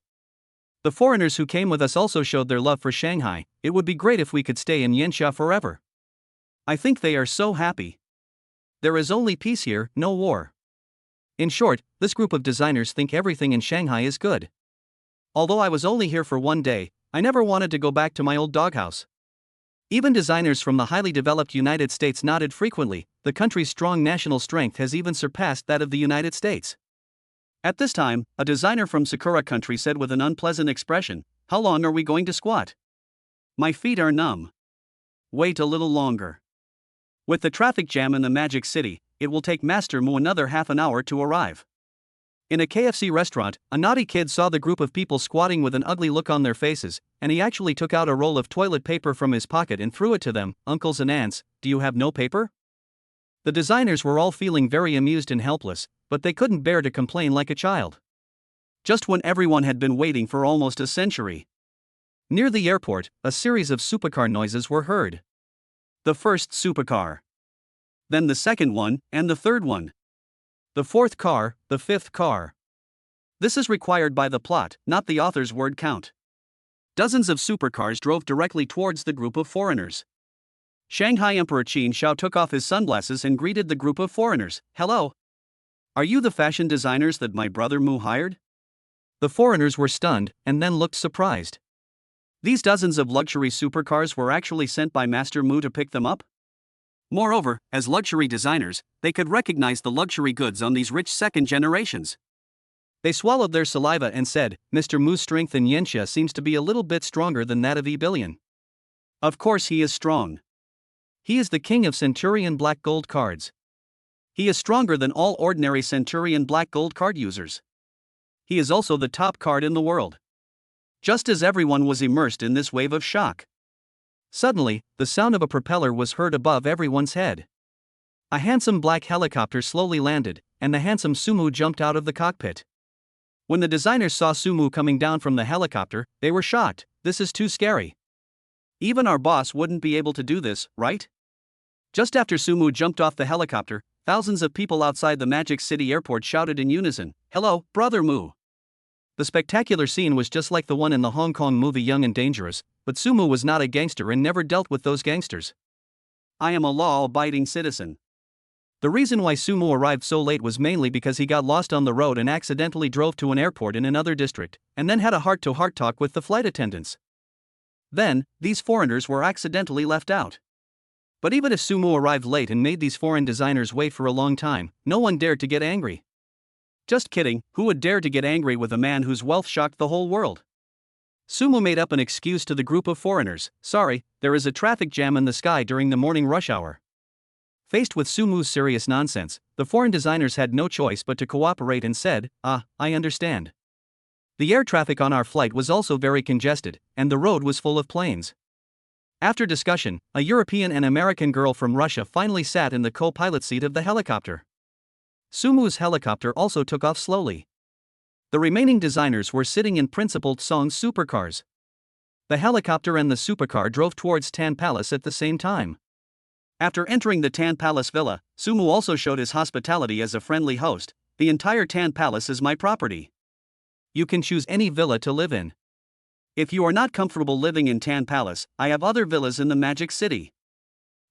The foreigners who came with us also showed their love for Shanghai. It would be great if we could stay in Yanxia forever. I think they are so happy. There is only peace here, no war. In short, this group of designers think everything in Shanghai is good. Although I was only here for one day, I never wanted to go back to my old doghouse. Even designers from the highly developed United States nodded frequently. The country's strong national strength has even surpassed that of the United States. At this time, a designer from Sakura country said with an unpleasant expression, "How long are we going to squat? My feet are numb." Wait a little longer. With the traffic jam in the Magic City, it will take Master Mu another half an hour to arrive. In a KFC restaurant, a naughty kid saw the group of people squatting with an ugly look on their faces, and he actually took out a roll of toilet paper from his pocket and threw it to them. "Uncles and aunts, do you have no paper?" The designers were all feeling very amused and helpless, but they couldn't bear to complain like a child. Just when everyone had been waiting for almost a century. Near the airport, a series of supercar noises were heard. The first supercar. Then the second one, and the third one. The fourth car, the fifth car. This is required by the plot, not the author's word count. Dozens of supercars drove directly towards the group of foreigners. Shanghai Emperor Qin Shao took off his sunglasses and greeted the group of foreigners. "Hello. Are you the fashion designers that my brother Mu hired?" The foreigners were stunned, and then looked surprised. These dozens of luxury supercars were actually sent by Master Mu to pick them up? Moreover, as luxury designers, they could recognize the luxury goods on these rich second generations. They swallowed their saliva and said, "Mr. Mu's strength in Yanxia seems to be a little bit stronger than that of Billion." Of course he is strong. He is the king of Centurion Black Gold cards. He is stronger than all ordinary Centurion Black Gold card users. He is also the top card in the world. Just as everyone was immersed in this wave of shock. Suddenly, the sound of a propeller was heard above everyone's head. A handsome black helicopter slowly landed, and the handsome Sumu jumped out of the cockpit. When the designers saw Sumu coming down from the helicopter, they were shocked. "This is too scary. Even our boss wouldn't be able to do this, right?" Just after Sumu jumped off the helicopter, thousands of people outside the Magic City airport shouted in unison, "Hello, Brother Mu." The spectacular scene was just like the one in the Hong Kong movie Young and Dangerous, but Sumu was not a gangster and never dealt with those gangsters. "I am a law-abiding citizen." The reason why Sumu arrived so late was mainly because he got lost on the road and accidentally drove to an airport in another district, and then had a heart-to-heart talk with the flight attendants. Then, these foreigners were accidentally left out. But even if Sumu arrived late and made these foreign designers wait for a long time, no one dared to get angry. Just kidding, who would dare to get angry with a man whose wealth shocked the whole world? Sumu made up an excuse to the group of foreigners. "Sorry, there is a traffic jam in the sky during the morning rush hour." Faced with Sumu's serious nonsense, the foreign designers had no choice but to cooperate and said, "I understand." The air traffic on our flight was also very congested, and the road was full of planes. After discussion, a European and American girl from Russia finally sat in the co-pilot seat of the helicopter. Sumu's helicopter also took off slowly. The remaining designers were sitting in Principal Song's supercars. The helicopter and the supercar drove towards Tan Palace at the same time. After entering the Tan Palace villa, Sumu also showed his hospitality as a friendly host. "The entire Tan Palace is my property. You can choose any villa to live in. If you are not comfortable living in Tan Palace, I have other villas in the Magic City."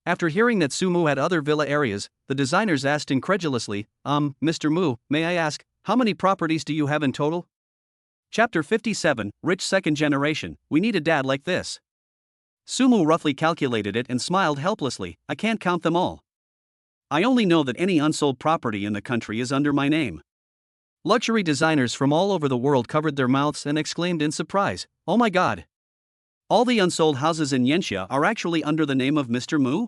After hearing that Sumu had other villa areas, the designers asked incredulously, "Mr. Mu, may I ask, how many properties do you have in total?" Chapter 57, Rich Second Generation, "We need a dad like this." Sumu roughly calculated it and smiled helplessly. "I can't count them all. I only know that any unsold property in the country is under my name." Luxury designers from all over the world covered their mouths and exclaimed in surprise, "Oh my god! All the unsold houses in Yanxia are actually under the name of Mr. Mu?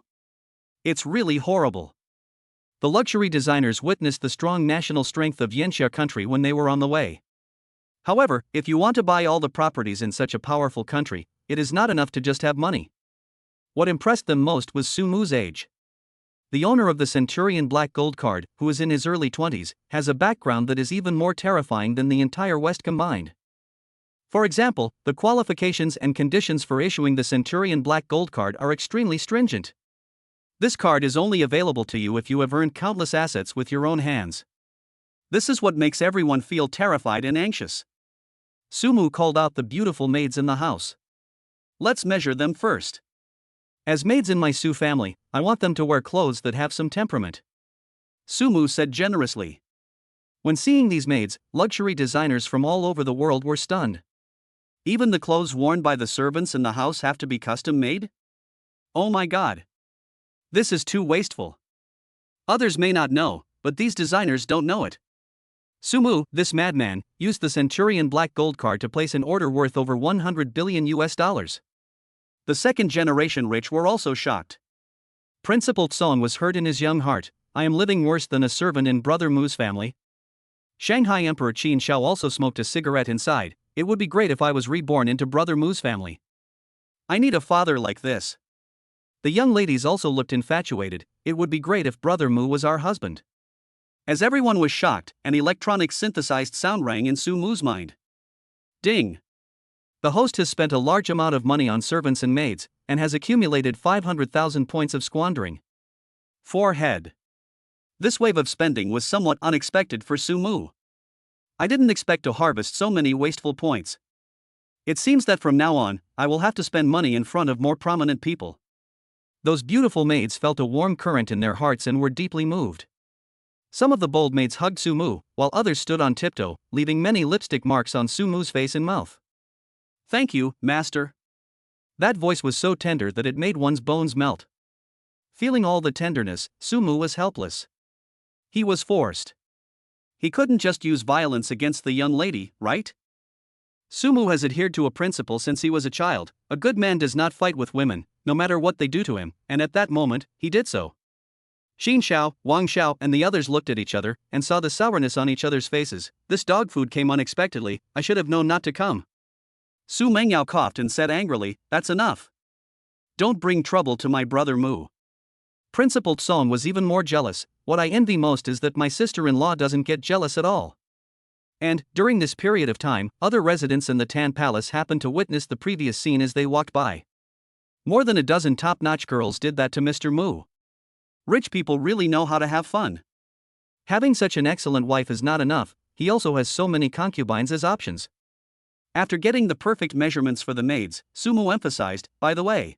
It's really horrible." The luxury designers witnessed the strong national strength of Yanxia country when they were on the way. However, if you want to buy all the properties in such a powerful country, it is not enough to just have money. What impressed them most was Sumu's age. The owner of the Centurion Black Gold card, who is in his early 20s, has a background that is even more terrifying than the entire West combined. For example, the qualifications and conditions for issuing the Centurion Black Gold card are extremely stringent. This card is only available to you if you have earned countless assets with your own hands. This is what makes everyone feel terrified and anxious. Sumu called out the beautiful maids in the house. Let's measure them first. As maids in my Su family, I want them to wear clothes that have some temperament. Sumu said generously. When seeing these maids, luxury designers from all over the world were stunned. Even the clothes worn by the servants in the house have to be custom made? Oh my god. This is too wasteful. Others may not know, but these designers don't know it. Sumu, this madman, used the Centurion Black Gold card to place an order worth over 100 billion US dollars. The second generation rich were also shocked. Principal Tsong was hurt in his young heart. I am living worse than a servant in Brother Mu's family. Shanghai Emperor Qin Shao also smoked a cigarette inside. It would be great if I was reborn into Brother Mu's family. I need a father like this. The young ladies also looked infatuated. It would be great if Brother Mu was our husband. As everyone was shocked, an electronic synthesized sound rang in Su Mu's mind. Ding! The host has spent a large amount of money on servants and maids, and has accumulated 500,000 points of squandering. Forehead. This wave of spending was somewhat unexpected for Su Mu. I didn't expect to harvest so many wasteful points. It seems that from now on, I will have to spend money in front of more prominent people. Those beautiful maids felt a warm current in their hearts and were deeply moved. Some of the bold maids hugged Su Mu, while others stood on tiptoe, leaving many lipstick marks on Su Mu's face and mouth. Thank you, master. That voice was so tender that it made one's bones melt. Feeling all the tenderness, Su Mu was helpless. He was forced. He couldn't just use violence against the young lady, right? Su Mu has adhered to a principle since he was a child: a good man does not fight with women, no matter what they do to him, and at that moment, he did so. Xin Xiao, Wang Xiao, and the others looked at each other and saw the sourness on each other's faces. This dog food came unexpectedly. I should have known not to come. Su Mengyao coughed and said angrily, "That's enough. Don't bring trouble to my brother Mu." Principal Tsong was even more jealous. What I envy most is that my sister-in-law doesn't get jealous at all. And, during this period of time, other residents in the Tan Palace happened to witness the previous scene as they walked by. More than a dozen top-notch girls did that to Mr. Mu. Rich people really know how to have fun. Having such an excellent wife is not enough, he also has so many concubines as options. After getting the perfect measurements for the maids, Su Mu emphasized, by the way,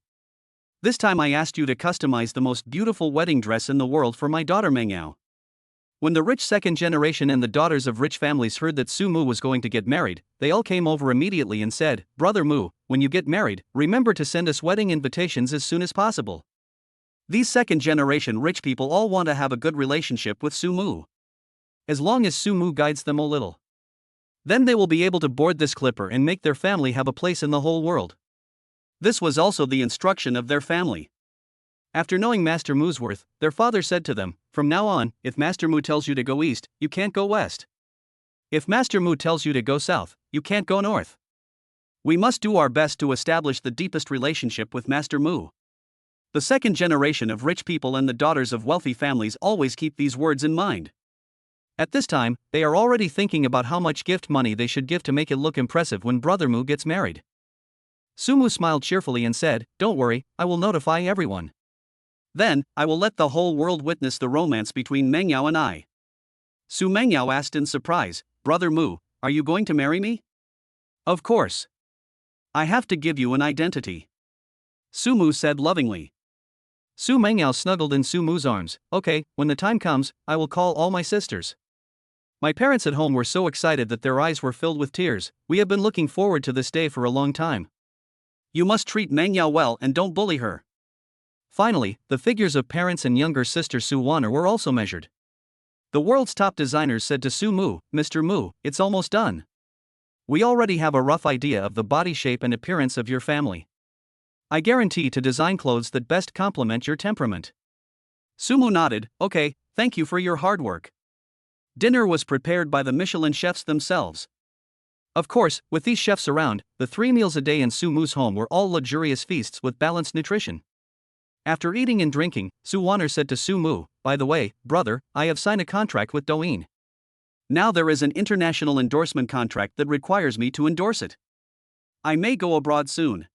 this time I asked you to customize the most beautiful wedding dress in the world for my daughter Mengyao. When the rich second generation and the daughters of rich families heard that Su Mu was going to get married, they all came over immediately and said, "Brother Mu, when you get married, remember to send us wedding invitations as soon as possible." These second generation rich people all want to have a good relationship with Su Mu. As long as Su Mu guides them a little, then they will be able to board this clipper and make their family have a place in the whole world. This was also the instruction of their family. After knowing Master Mu's worth, their father said to them, "From now on, if Master Mu tells you to go east, you can't go west. If Master Mu tells you to go south, you can't go north. We must do our best to establish the deepest relationship with Master Mu." The second generation of rich people and the daughters of wealthy families always keep these words in mind. At this time, they are already thinking about how much gift money they should give to make it look impressive when Brother Mu gets married. Su Mu smiled cheerfully and said, "Don't worry, I will notify everyone. Then, I will let the whole world witness the romance between Mengyao and I." Su Mengyao asked in surprise, "Brother Mu, are you going to marry me?" "Of course. I have to give you an identity," Su Mu said lovingly. Su Mengyao snuggled in Su Mu's arms. "Okay, when the time comes, I will call all my sisters." My parents at home were so excited that their eyes were filled with tears. We have been looking forward to this day for a long time. You must treat Mengyao well and don't bully her. Finally, the figures of parents and younger sister Su Waner were also measured. The world's top designers said to Su Mu, "Mr. Mu, it's almost done. We already have a rough idea of the body shape and appearance of your family. I guarantee to design clothes that best complement your temperament." Su Mu nodded, "Okay, thank you for your hard work." Dinner was prepared by the Michelin chefs themselves. Of course, with these chefs around, the 3 meals a day in Su Mu's home were all luxurious feasts with balanced nutrition. After eating and drinking, Su Waner said to Su Mu, "By the way, brother, I have signed a contract with Douyin. Now there is an international endorsement contract that requires me to endorse it. I may go abroad soon."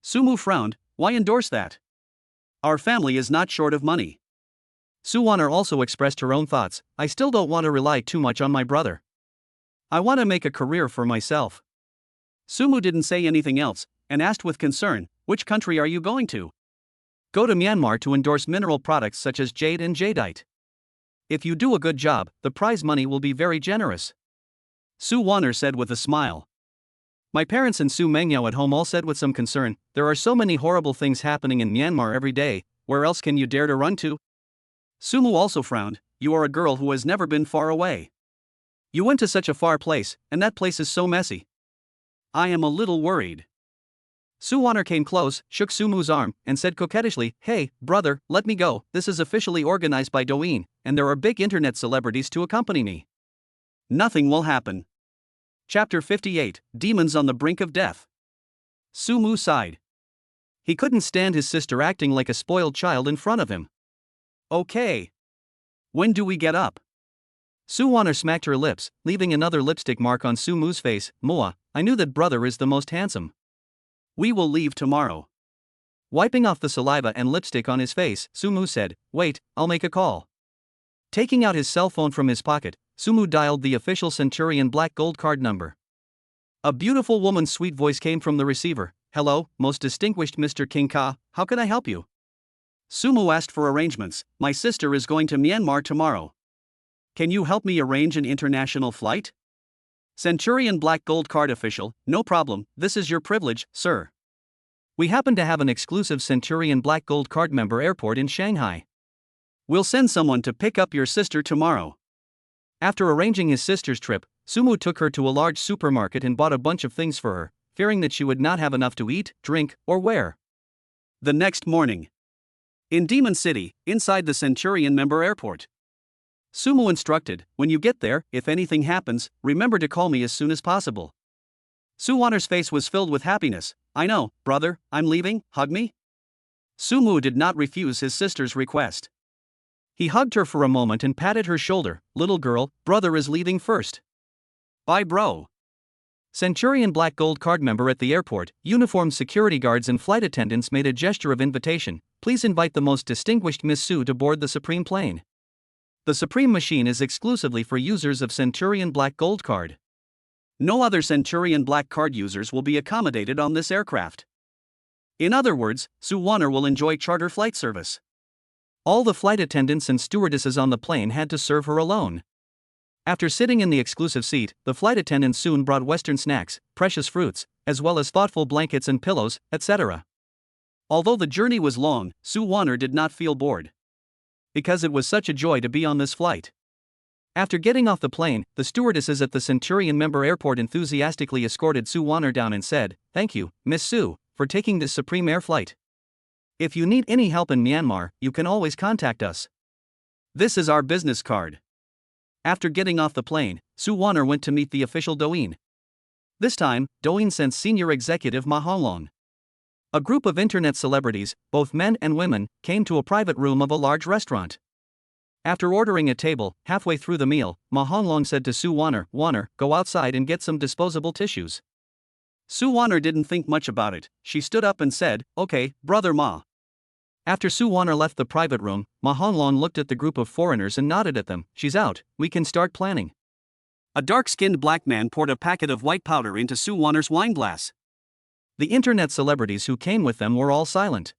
Su Mu frowned. "Why endorse that? Our family is not short of money." Su Waner also expressed her own thoughts. I still don't want to rely too much on my brother. I want to make a career for myself. Sumu didn't say anything else, and asked with concern, which country are you going to? Go to Myanmar to endorse mineral products such as jade and jadeite. If you do a good job, the prize money will be very generous. Su Waner said with a smile. My parents and Su Mengyao at home all said with some concern, there are so many horrible things happening in Myanmar every day, where else can you dare to run to? Sumu also frowned, you are a girl who has never been far away. You went to such a far place, and that place is so messy. I am a little worried. Su Waner came close, shook Sumu's arm, and said coquettishly, hey, brother, let me go, this is officially organized by Douyin, and there are big internet celebrities to accompany me. Nothing will happen. Chapter 58, Demons on the Brink of Death. Sumu sighed. He couldn't stand his sister acting like a spoiled child in front of him. Okay. When do we get up? Su Waner smacked her lips, leaving another lipstick mark on Sumu's face. Moa, I knew that brother is the most handsome. We will leave tomorrow. Wiping off the saliva and lipstick on his face, Sumu said, wait, I'll make a call. Taking out his cell phone from his pocket, Sumu dialed the official Centurion Black Gold card number. A beautiful woman's sweet voice came from the receiver. Hello, most distinguished Mr. King Ka, how can I help you? Sumu asked for arrangements. My sister is going to Myanmar tomorrow. Can you help me arrange an international flight? Centurion Black Gold card official, no problem, this is your privilege, sir. We happen to have an exclusive Centurion Black Gold card member airport in Shanghai. We'll send someone to pick up your sister tomorrow. After arranging his sister's trip, Sumu took her to a large supermarket and bought a bunch of things for her, fearing that she would not have enough to eat, drink, or wear. The next morning. In Demon City, inside the Centurion member airport. Sumu instructed, when you get there, if anything happens, remember to call me as soon as possible. Su Waner's face was filled with happiness. I know, brother, I'm leaving, hug me. Sumu did not refuse his sister's request. He hugged her for a moment and patted her shoulder. Little girl, brother is leaving first. Bye bro. Centurion Black Gold card member at the airport, uniformed security guards and flight attendants made a gesture of invitation. Please invite the most distinguished Miss Su to board the Supreme plane. The Supreme machine is exclusively for users of Centurion Black Gold card. No other Centurion Black card users will be accommodated on this aircraft. In other words, Su Waner will enjoy charter flight service. All the flight attendants and stewardesses on the plane had to serve her alone. After sitting in the exclusive seat, the flight attendants soon brought Western snacks, precious fruits, as well as thoughtful blankets and pillows, etc. Although the journey was long, Su Waner did not feel bored. Because it was such a joy to be on this flight. After getting off the plane, the stewardesses at the Centurion member airport enthusiastically escorted Su Waner down and said, "Thank you, Miss Su, for taking this Supreme Air flight. If you need any help in Myanmar, you can always contact us. This is our business card." After getting off the plane, Su Waner went to meet the official Douyin. This time, Douyin sent senior executive Ma Honglong. A group of internet celebrities, both men and women, came to a private room of a large restaurant. After ordering a table, halfway through the meal, Ma Honglong said to Su Waner, "Waner, go outside and get some disposable tissues." Su Waner didn't think much about it. She stood up and said, "Okay, brother Ma." After Su Waner left the private room, Ma Honglong looked at the group of foreigners and nodded at them. "She's out, we can start planning." A dark-skinned black man poured a packet of white powder into Su Waner's wine glass. The internet celebrities who came with them were all silent.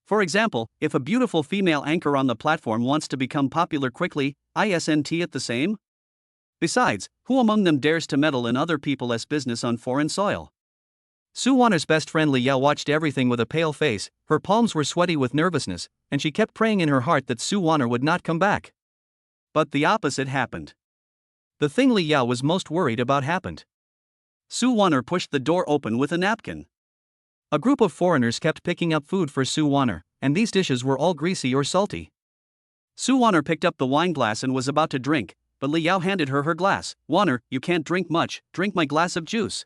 For example, if a beautiful female anchor on the platform wants to become popular quickly, isn't it the same? Besides, who among them dares to meddle in other people's business on foreign soil? Su Waner's best friend Li Yao watched everything with a pale face. Her palms were sweaty with nervousness, and she kept praying in her heart that Su Waner would not come back. But the opposite happened. The thing Li Yao was most worried about happened. Su Waner pushed the door open with a napkin. A group of foreigners kept picking up food for Su Waner, and these dishes were all greasy or salty. Su Waner picked up the wine glass and was about to drink, but Li Yao handed her her glass. "Waner, you can't drink much, drink my glass of juice."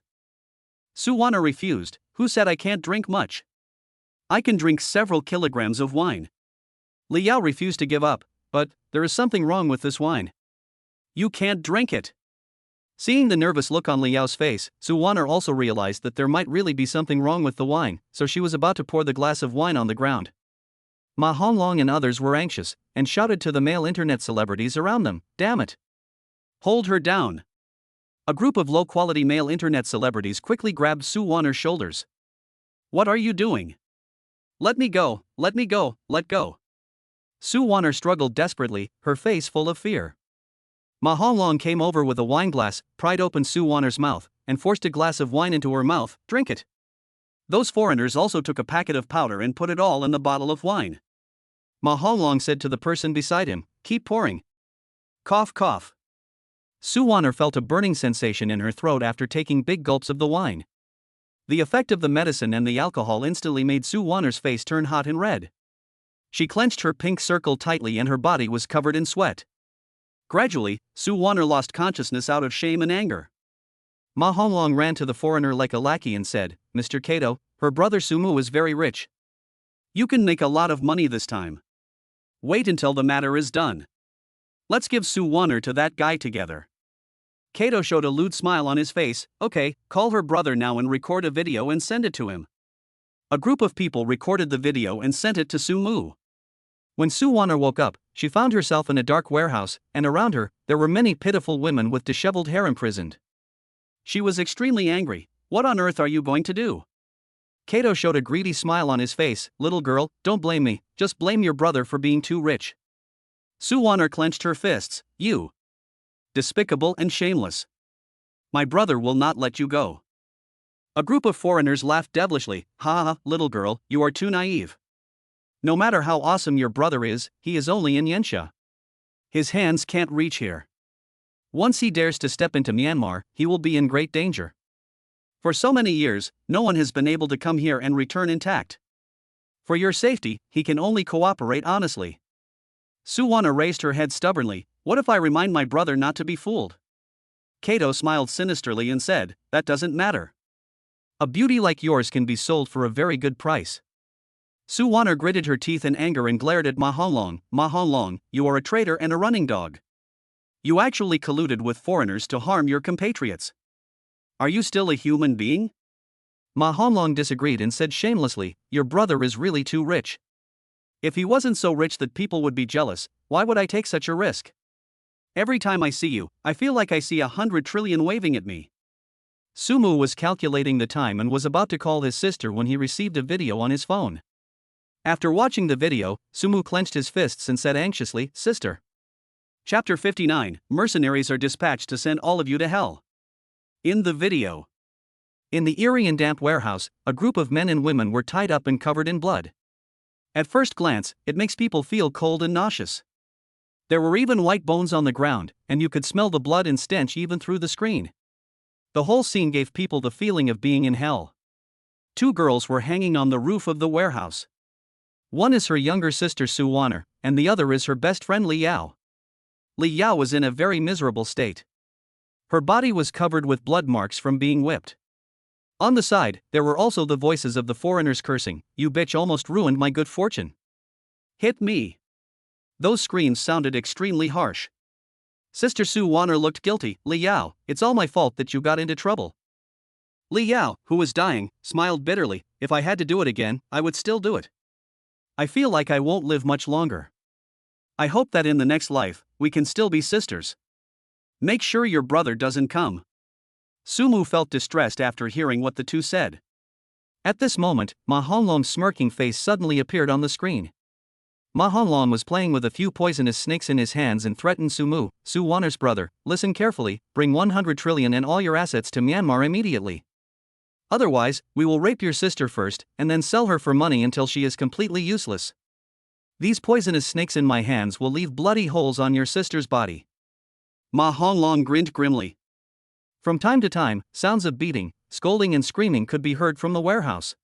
Su Waner refused. "Who said I can't drink much? I can drink several kilograms of wine." Li Yao refused to give up. "But there is something wrong with this wine. You can't drink it." Seeing the nervous look on Li Yao's face, Su Waner also realized that there might really be something wrong with the wine, so she was about to pour the glass of wine on the ground. Ma Honglong and others were anxious, and shouted to the male internet celebrities around them, "Damn it! Hold her down!" A group of low-quality male internet celebrities quickly grabbed Su Wanner's shoulders. "What are you doing? Let me go, let me go, let go." Su Wanner struggled desperately, her face full of fear. Ma Honglong came over with a wine glass, pried open Su Wanner's mouth, and forced a glass of wine into her mouth. "Drink it." Those foreigners also took a packet of powder and put it all in the bottle of wine. Ma Honglong said to the person beside him, "Keep pouring." Cough, cough. Su Wanner felt a burning sensation in her throat after taking big gulps of the wine. The effect of the medicine and the alcohol instantly made Su Wanner's face turn hot and red. She clenched her pink circle tightly and her body was covered in sweat. Gradually, Su Wanner lost consciousness out of shame and anger. Ma Honglong ran to the foreigner like a lackey and said, "Mr. Kato, her brother Sumu is very rich. You can make a lot of money this time. Wait until the matter is done. Let's give Su Wanner to that guy together." Kato showed a lewd smile on his face. "Okay, call her brother now and record a video and send it to him." A group of people recorded the video and sent it to Sumu. When Su Wanner woke up, she found herself in a dark warehouse, and around her, there were many pitiful women with disheveled hair imprisoned. She was extremely angry. "What on earth are you going to do?" Kato showed a greedy smile on his face. "Little girl, don't blame me, just blame your brother for being too rich." Su Wanner clenched her fists. "You! Despicable and shameless. My brother will not let you go." A group of foreigners laughed devilishly. "Ha ha, little girl, you are too naive. No matter how awesome your brother is, he is only in Yensha. His hands can't reach here. Once he dares to step into Myanmar, he will be in great danger. For so many years, no one has been able to come here and return intact. For your safety, he can only cooperate honestly." Su Wanner raised her head stubbornly. "What if I remind my brother not to be fooled?" Kato smiled sinisterly and said, "That doesn't matter. A beauty like yours can be sold for a very good price." Su Wanner gritted her teeth in anger and glared at Ma Honglong. "Ma Honglong, you are a traitor and a running dog. You actually colluded with foreigners to harm your compatriots. Are you still a human being?" Ma Honglong disagreed and said shamelessly, "Your brother is really too rich. If he wasn't so rich that people would be jealous, why would I take such a risk? Every time I see you, I feel like I see 100 trillion waving at me." Sumu was calculating the time and was about to call his sister when he received a video on his phone. After watching the video, Sumu clenched his fists and said anxiously, "Sister." Chapter 59, Mercenaries are dispatched to send all of you to hell. In the video. In the eerie and damp warehouse, a group of men and women were tied up and covered in blood. At first glance, it makes people feel cold and nauseous. There were even white bones on the ground, and you could smell the blood and stench even through the screen. The whole scene gave people the feeling of being in hell. Two girls were hanging on the roof of the warehouse. One is her younger sister Su Wanner, and the other is her best friend Li Yao. Li Yao was in a very miserable state. Her body was covered with blood marks from being whipped. On the side, there were also the voices of the foreigners cursing, "You bitch almost ruined my good fortune. Hit me." Those screams sounded extremely harsh. Sister Su Wanner looked guilty. "Li Yao, it's all my fault that you got into trouble." Li Yao, who was dying, smiled bitterly. "If I had to do it again, I would still do it. I feel like I won't live much longer. I hope that in the next life, we can still be sisters. Make sure your brother doesn't come." Sumu felt distressed after hearing what the two said. At this moment, Ma Honglong's smirking face suddenly appeared on the screen. Ma Honglong was playing with a few poisonous snakes in his hands and threatened Sumu, Su Wanner's brother, "Listen carefully, bring 100 trillion and all your assets to Myanmar immediately. Otherwise, we will rape your sister first, and then sell her for money until she is completely useless. These poisonous snakes in my hands will leave bloody holes on your sister's body." Ma Honglong grinned grimly. From time to time, sounds of beating, scolding and screaming could be heard from the warehouse.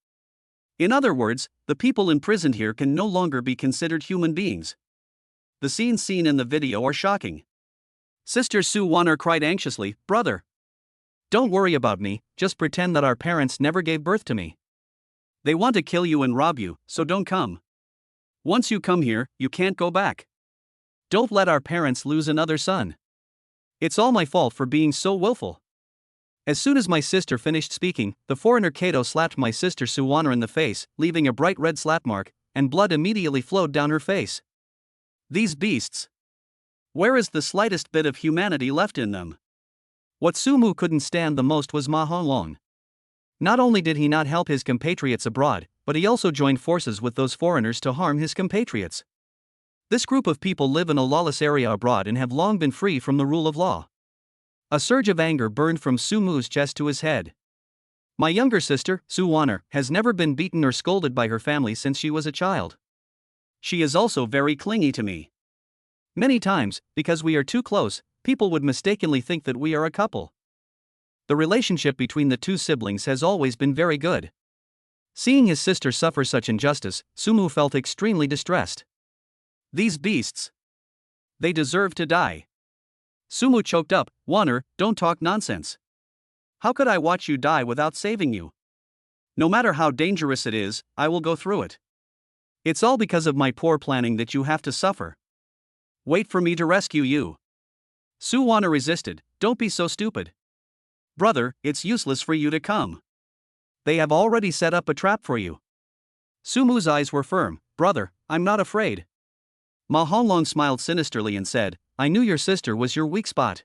In other words, the people imprisoned here can no longer be considered human beings. The scenes seen in the video are shocking. Sister Su Wanner cried anxiously, "Brother, don't worry about me, just pretend that our parents never gave birth to me. They want to kill you and rob you, so don't come. Once you come here, you can't go back. Don't let our parents lose another son. It's all my fault for being so willful." As soon as my sister finished speaking, the foreigner Kato slapped my sister Su Wanner in the face, leaving a bright red slap mark. and blood immediately flowed down her face. These beasts. Where is the slightest bit of humanity left in them? What Sumu couldn't stand the most was Ma Honglong. Not only did he not help his compatriots abroad, but he also joined forces with those foreigners to harm his compatriots. This group of people live in a lawless area abroad and have long been free from the rule of law. A surge of anger burned from Sumu's chest to his head. My younger sister, Su Waner, has never been beaten or scolded by her family since she was a child. She is also very clingy to me. Many times, because we are too close, people would mistakenly think that we are a couple. The relationship between the two siblings has always been very good. Seeing his sister suffer such injustice, Sumu felt extremely distressed. These beasts. They deserve to die. Sumu choked up. Waner, don't talk nonsense. How could I watch you die without saving you? No matter how dangerous it is, I will go through it. It's all because of my poor planning that you have to suffer. Wait for me to rescue you. Su Waner resisted. Don't be so stupid. Brother, it's useless for you to come. They have already set up a trap for you. Sumu's eyes were firm. Brother, I'm not afraid. Ma Honglong smiled sinisterly and said, I knew your sister was your weak spot.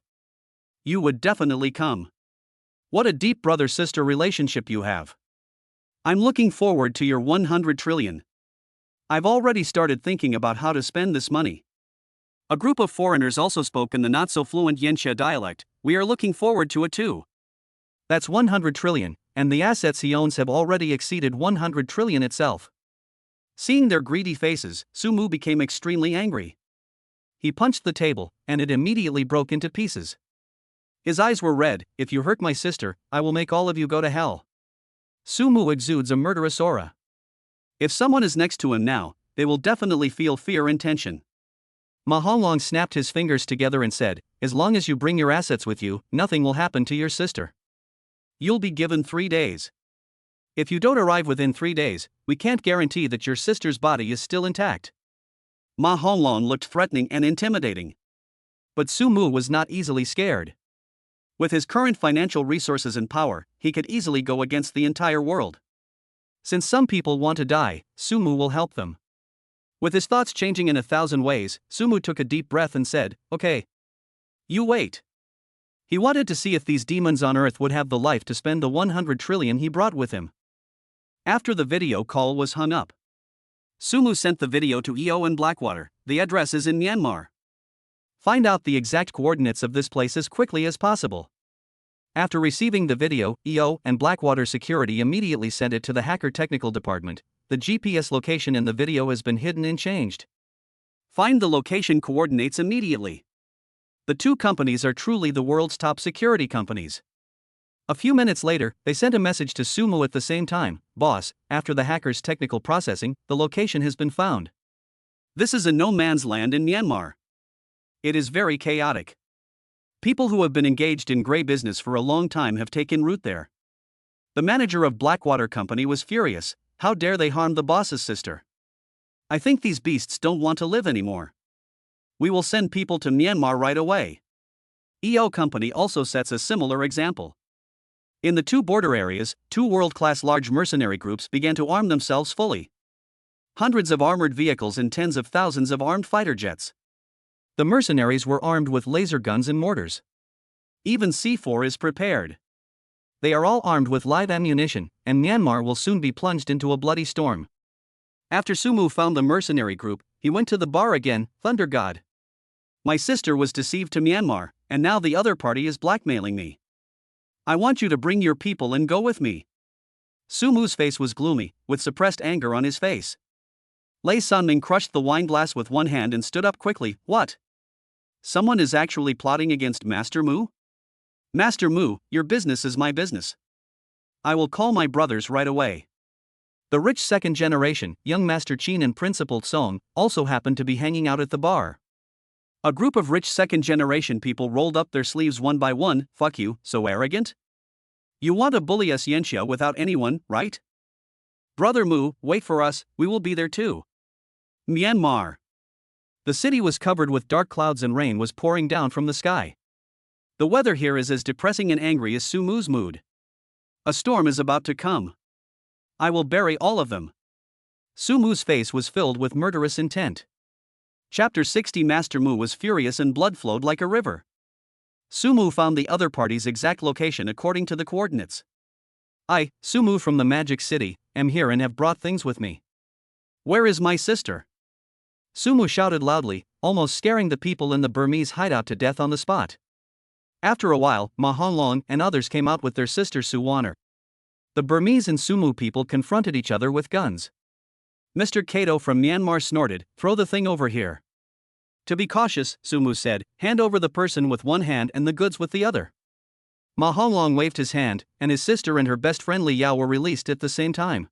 You would definitely come. What a deep brother-sister relationship you have. I'm looking forward to your 100 trillion. I've already started thinking about how to spend this money. A group of foreigners also spoke in the not-so-fluent Yanxia dialect. We are looking forward to it too. That's 100 trillion, and the assets he owns have already exceeded 100 trillion itself. Seeing their greedy faces, Sumu became extremely angry. He punched the table, and it immediately broke into pieces. His eyes were red. If you hurt my sister, I will make all of you go to hell. Sumu exudes a murderous aura. If someone is next to him now, they will definitely feel fear and tension. Ma Honglong snapped his fingers together and said, as long as you bring your assets with you, nothing will happen to your sister. You'll be given 3 days. If you don't arrive within 3 days, we can't guarantee that your sister's body is still intact. Ma Honglong looked threatening and intimidating. But Sumu was not easily scared. With his current financial resources and power, he could easily go against the entire world. Since some people want to die, Sumu will help them. With his thoughts changing in 1,000 ways, Sumu took a deep breath and said, okay. You wait. He wanted to see if these demons on Earth would have the life to spend the 100 trillion he brought with him. After the video call was hung up, Sumu sent the video to EO in Blackwater. The address is in Myanmar. Find out the exact coordinates of this place as quickly as possible. After receiving the video, EO and Blackwater Security immediately sent it to the hacker technical department. The GPS location in the video has been hidden and changed. Find the location coordinates immediately. The two companies are truly the world's top security companies. A few minutes later, they sent a message to Sumu at the same time. Boss, after the hackers' technical processing, the location has been found. This is a no man's land in Myanmar. It is very chaotic. People who have been engaged in grey business for a long time have taken root there. The manager of Blackwater Company was furious. How dare they harm the boss's sister? I think these beasts don't want to live anymore. We will send people to Myanmar right away. EO Company also sets a similar example. In the two border areas, two world-class large mercenary groups began to arm themselves fully. Hundreds of armored vehicles and tens of thousands of armed fighter jets. The mercenaries were armed with laser guns and mortars. Even C4 is prepared. They are all armed with live ammunition, and Myanmar will soon be plunged into a bloody storm. After Sumu found the mercenary group, he went to the bar again. Thunder God. My sister was deceived to Myanmar, and now the other party is blackmailing me. I want you to bring your people and go with me. Sumu's face was gloomy, with suppressed anger on his face. Lei Sanming crushed the wine glass with one hand and stood up quickly. What? Someone is actually plotting against Master Mu? Master Mu, your business is my business. I will call my brothers right away. The rich second generation, young Master Qin and Principal Song, also happened to be hanging out at the bar. A group of rich second generation people rolled up their sleeves one by one. Fuck you, so arrogant? You want to bully us Yanxia without anyone, right? Brother Mu, wait for us, we will be there too. Myanmar. The city was covered with dark clouds and rain was pouring down from the sky. The weather here is as depressing and angry as Sumu's mood. A storm is about to come. I will bury all of them. Sumu's face was filled with murderous intent. Chapter 60. Master Mu was furious and blood flowed like a river. Sumu found the other party's exact location according to the coordinates. I, Sumu from the Magic City, am here and have brought things with me. Where is my sister? Sumu shouted loudly, almost scaring the people in the Burmese hideout to death on the spot. After a while, Ma Honglong and others came out with their sister Suwaner. The Burmese and Sumu people confronted each other with guns. Mr. Kato from Myanmar snorted, "Throw the thing over here." To be cautious, Sumu said, "Hand over the person with one hand and the goods with the other." Ma Honglong waved his hand, and his sister and her best friend Li Yao were released at the same time.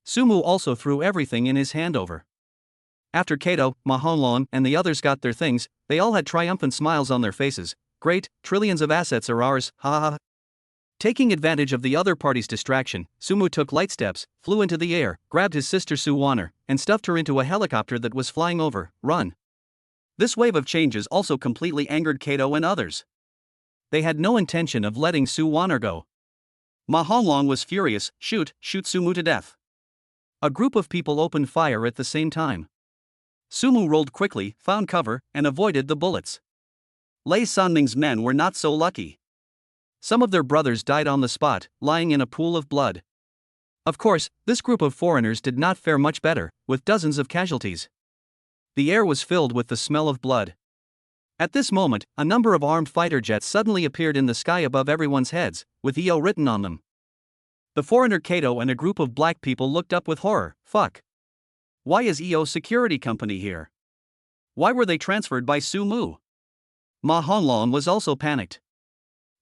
Sumu also threw everything in his hand over. After Kato, Ma Honglong, and the others got their things, they all had triumphant smiles on their faces. "Great, trillions of assets are ours, ha ha ha." Taking advantage of the other party's distraction, Sumu took light steps, flew into the air, grabbed his sister Suwaner, and stuffed her into a helicopter that was flying over. Run. This wave of changes also completely angered Kato and others. They had no intention of letting Suwaner go. Ma Honglong was furious, shoot Sumu to death. A group of people opened fire at the same time. Sumu rolled quickly, found cover, and avoided the bullets. Lei Sanming's men were not so lucky. Some of their brothers died on the spot, lying in a pool of blood. Of course, this group of foreigners did not fare much better, with dozens of casualties. The air was filled with the smell of blood. At this moment, a number of armed fighter jets suddenly appeared in the sky above everyone's heads, with EO written on them. The foreigner Kato and a group of black people looked up with horror. Fuck. Why is EO security company here? Why were they transferred by Sumu? Ma Honglong was also panicked.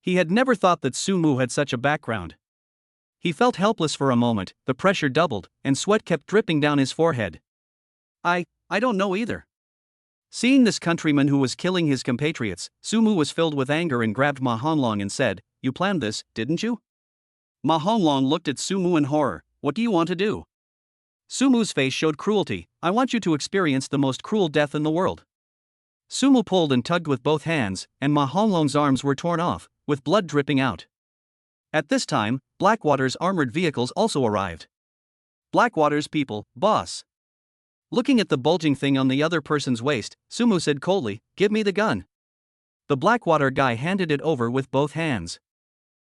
He had never thought that Sumu had such a background. He felt helpless for a moment, the pressure doubled, and sweat kept dripping down his forehead. I don't know either. Seeing this countryman who was killing his compatriots, Sumu was filled with anger and grabbed Ma Honglong and said, "You planned this, didn't you?" Ma Honglong looked at Sumu in horror. "What do you want to do?" Sumu's face showed cruelty. "I want you to experience the most cruel death in the world." Sumu pulled and tugged with both hands, and Ma Honglong's arms were torn off, with blood dripping out. At this time, Blackwater's armored vehicles also arrived. Blackwater's people, boss. Looking at the bulging thing on the other person's waist, Sumu said coldly, "Give me the gun." The Blackwater guy handed it over with both hands.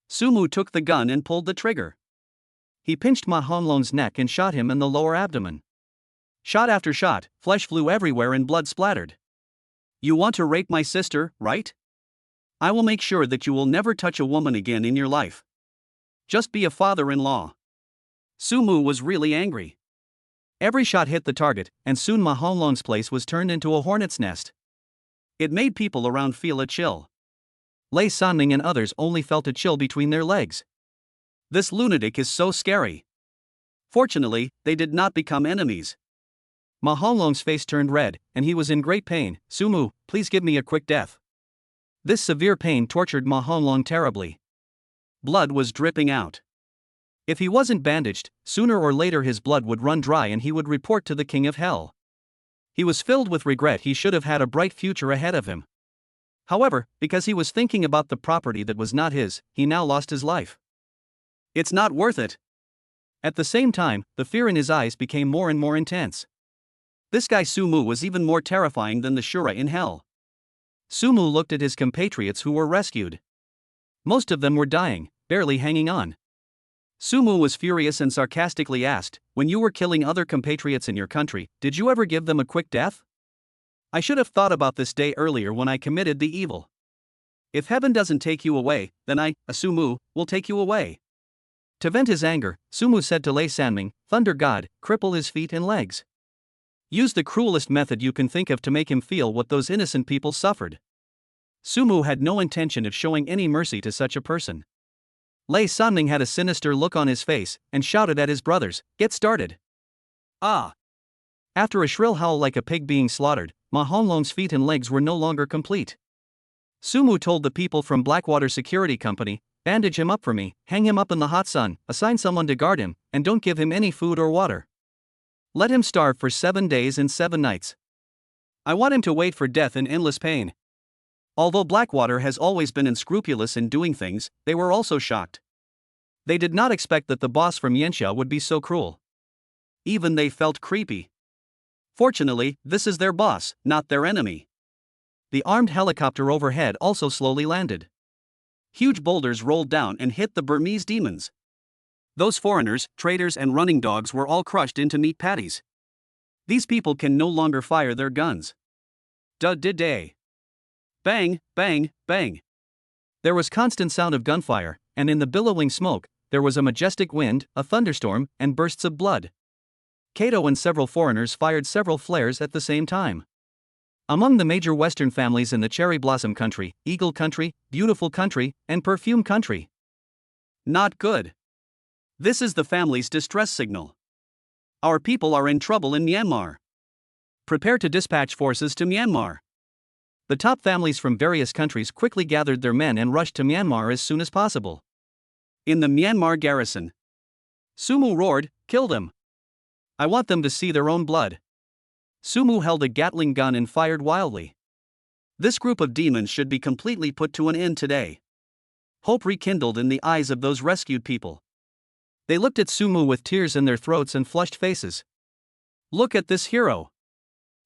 Sumu took the gun and pulled the trigger. He pinched Ma Honglong's neck and shot him in the lower abdomen. Shot after shot, flesh flew everywhere and blood splattered. "You want to rape my sister, right? I will make sure that you will never touch a woman again in your life. Just be a father-in-law." Sumu was really angry. Every shot hit the target, and soon Ma Honglong's place was turned into a hornet's nest. It made people around feel a chill. Lei Sanming and others only felt a chill between their legs. This lunatic is so scary. Fortunately, they did not become enemies. Ma Honglong's face turned red, and he was in great pain. "Sumu, please give me a quick death." This severe pain tortured Ma Honglong terribly. Blood was dripping out. If he wasn't bandaged, sooner or later his blood would run dry and he would report to the King of Hell. He was filled with regret. He should have had a bright future ahead of him. However, because he was thinking about the property that was not his, he now lost his life. It's not worth it. At the same time, the fear in his eyes became more and more intense. This guy Sumu was even more terrifying than the Shura in hell. Sumu looked at his compatriots who were rescued. Most of them were dying, barely hanging on. Sumu was furious and sarcastically asked, "When you were killing other compatriots in your country, did you ever give them a quick death? I should have thought about this day earlier when I committed the evil. If heaven doesn't take you away, then I, Sumu, will take you away." To vent his anger, Sumu said to Lei Sanming, "Thunder God, cripple his feet and legs. Use the cruelest method you can think of to make him feel what those innocent people suffered." Sumu had no intention of showing any mercy to such a person. Lei Sanming had a sinister look on his face, and shouted at his brothers, "Get started." Ah! After a shrill howl like a pig being slaughtered, Ma Honglong's feet and legs were no longer complete. Sumu told the people from Blackwater Security Company, "Bandage him up for me, hang him up in the hot sun, assign someone to guard him, and don't give him any food or water. Let him starve for 7 days and 7 nights. I want him to wait for death in endless pain." Although Blackwater has always been unscrupulous in doing things, they were also shocked. They did not expect that the boss from Yenxia would be so cruel. Even they felt creepy. Fortunately, this is their boss, not their enemy. The armed helicopter overhead also slowly landed. Huge boulders rolled down and hit the Burmese demons. Those foreigners, traitors, and running dogs were all crushed into meat patties. These people can no longer fire their guns. Day. Bang, bang, bang. There was constant sound of gunfire, and in the billowing smoke, there was a majestic wind, a thunderstorm, and bursts of blood. Kato and several foreigners fired several flares at the same time. Among the major Western families in the Cherry Blossom Country, Eagle Country, Beautiful Country, and Perfume Country. Not good. This is the family's distress signal. Our people are in trouble in Myanmar. Prepare to dispatch forces to Myanmar. The top families from various countries quickly gathered their men and rushed to Myanmar as soon as possible. In the Myanmar garrison, Sumu roared, "Kill them! I want them to see their own blood." Sumu held a Gatling gun and fired wildly. This group of demons should be completely put to an end today. Hope rekindled in the eyes of those rescued people. They looked at Sumu with tears in their throats and flushed faces. Look at this hero.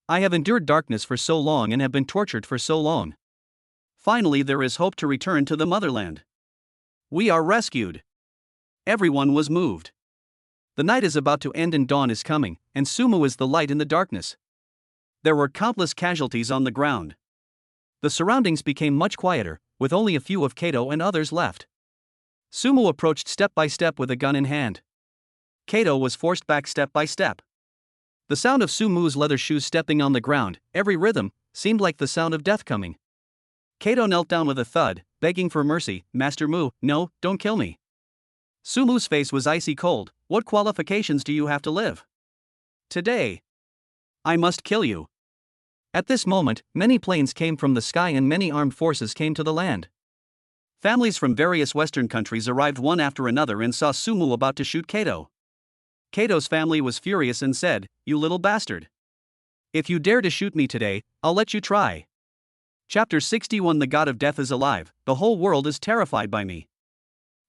I have endured darkness for so long and have been tortured for so long. Finally, there is hope to return to the motherland. We are rescued. Everyone was moved. The night is about to end and dawn is coming, and Sumu is the light in the darkness. There were countless casualties on the ground. The surroundings became much quieter, with only a few of Kato and others left. Sumu approached step by step with a gun in hand. Kato was forced back step by step. The sound of Sumu's leather shoes stepping on the ground, every rhythm, seemed like the sound of death coming. Kato knelt down with a thud, begging for mercy. "Master Mu, no, don't kill me." Sumu's face was icy cold. "What qualifications do you have to live? Today. I must kill you." At this moment, many planes came from the sky and many armed forces came to the land. Families from various Western countries arrived one after another and saw Sumu about to shoot Kato. Kato's family was furious and said, "You little bastard. If you dare to shoot me today, I'll let you try." Chapter 61. The God of Death is alive. The whole world is terrified by me.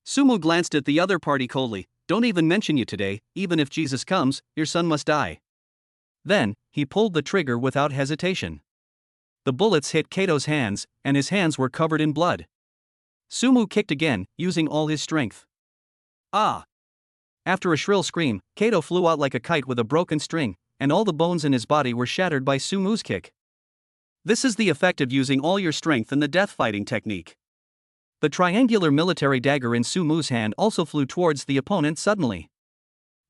Sumu glanced at the other party coldly. "Don't even mention you today. Even if Jesus comes, your son must die." Then, he pulled the trigger without hesitation. The bullets hit Kato's hands, and his hands were covered in blood. Sumu kicked again, using all his strength. Ah! After a shrill scream, Kato flew out like a kite with a broken string, and all the bones in his body were shattered by Sumu's kick. This is the effect of using all your strength in the death fighting technique. The triangular military dagger in Sumu's hand also flew towards the opponent suddenly.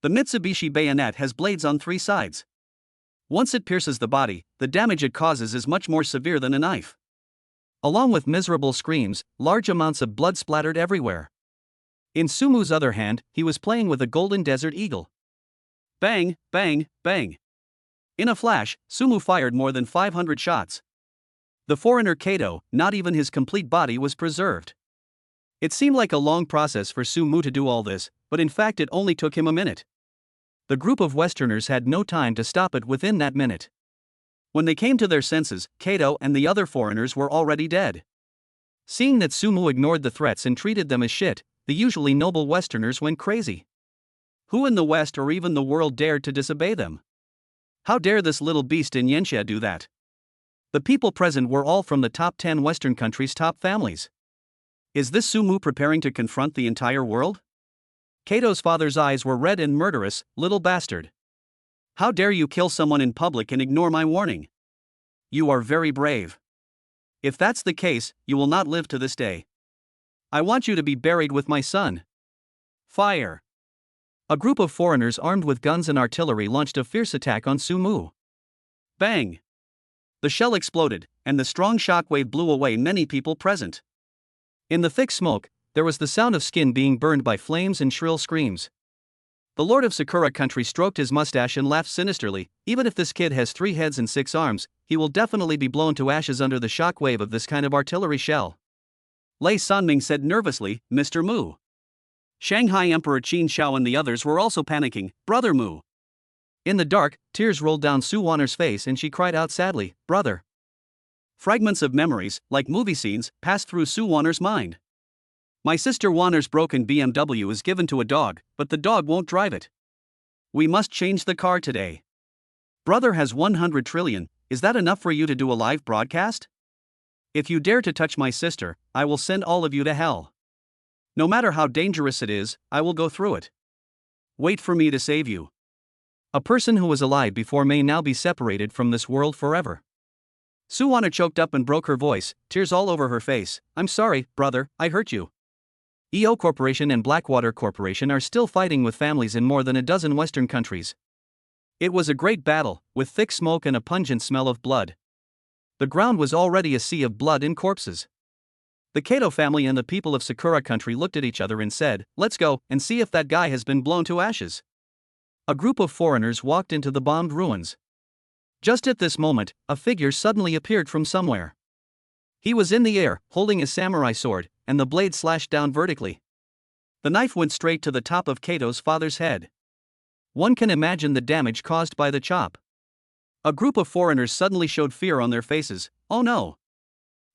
The Mitsubishi bayonet has blades on 3 sides. Once it pierces the body, the damage it causes is much more severe than a knife. Along with miserable screams, large amounts of blood splattered everywhere. In Sumu's other hand, he was playing with a golden desert eagle. Bang, bang, bang. In a flash, Sumu fired more than 500 shots. The foreigner Kato, not even his complete body was preserved. It seemed like a long process for Sumu to do all this, but in fact it only took him a minute. The group of Westerners had no time to stop it within that minute. When they came to their senses, Kato and the other foreigners were already dead. Seeing that Sumu ignored the threats and treated them as shit, the usually noble Westerners went crazy. Who in the West or even the world dared to disobey them? How dare this little beast in Yenxia do that? The people present were all from the top 10 Western countries' top families. Is this Sumu preparing to confront the entire world? Kato's father's eyes were red and murderous. "Little bastard. How dare you kill someone in public and ignore my warning? You are very brave. If that's the case, you will not live to this day. I want you to be buried with my son." Fire! A group of foreigners armed with guns and artillery launched a fierce attack on Sumu. Bang! The shell exploded, and the strong shockwave blew away many people present. In the thick smoke, there was the sound of skin being burned by flames and shrill screams. The Lord of Sakura Country stroked his mustache and laughed sinisterly. "Even if this kid has 3 heads and 6 arms, he will definitely be blown to ashes under the shockwave of this kind of artillery shell." Lei Sanming said nervously, "Mr. Mu." Shanghai Emperor Qin Shao and the others were also panicking. "Brother Mu." In the dark, tears rolled down Su Wanner's face and she cried out sadly, "Brother." Fragments of memories, like movie scenes, passed through Su Wanner's mind. "My sister Wanner's broken BMW is given to a dog, but the dog won't drive it. We must change the car today. Brother has 100 trillion, is that enough for you to do a live broadcast? If you dare to touch my sister, I will send all of you to hell. No matter how dangerous it is, I will go through it. Wait for me to save you. A person who was alive before may now be separated from this world forever. Suwana choked up and broke her voice, tears all over her face. I'm sorry, brother, I hurt you. EO Corporation and Blackwater Corporation are still fighting with families in more than a dozen Western countries. It was a great battle, with thick smoke and a pungent smell of blood. The ground was already a sea of blood and corpses. The Kato family and the people of Sakura country looked at each other and said, let's go and see if that guy has been blown to ashes. A group of foreigners walked into the bombed ruins. Just at this moment, a figure suddenly appeared from somewhere. He was in the air, holding a samurai sword, and the blade slashed down vertically. The knife went straight to the top of Kato's father's head. One can imagine the damage caused by the chop. A group of foreigners suddenly showed fear on their faces. Oh no!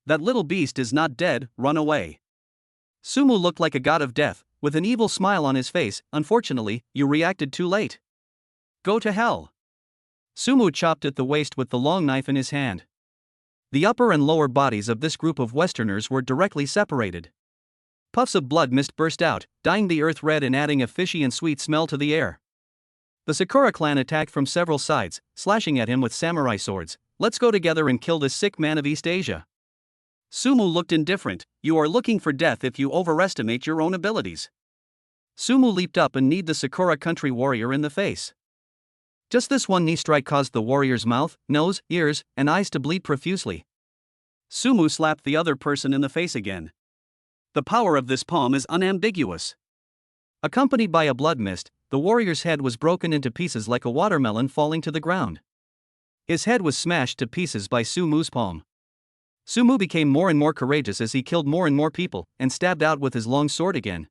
That little beast is not dead, run away. Sumu looked like a god of death, with an evil smile on his face. Unfortunately, you reacted too late. Go to hell. Sumu chopped at the waist with the long knife in his hand. The upper and lower bodies of this group of Westerners were directly separated. Puffs of blood mist burst out, dyeing the earth red and adding a fishy and sweet smell to the air. The Sakura clan attacked from several sides, slashing at him with samurai swords. Let's go together and kill this sick man of East Asia. Sumu looked indifferent. You are looking for death if you overestimate your own abilities. Sumu leaped up and kneed the Sakura country warrior in the face. Just this one knee strike caused the warrior's mouth, nose, ears, and eyes to bleed profusely. Sumu slapped the other person in the face again. The power of this palm is unambiguous. Accompanied by a blood mist, the warrior's head was broken into pieces like a watermelon falling to the ground. His head was smashed to pieces by Sumu's palm. Sumu became more and more courageous as he killed more and more people, and stabbed out with his long sword again.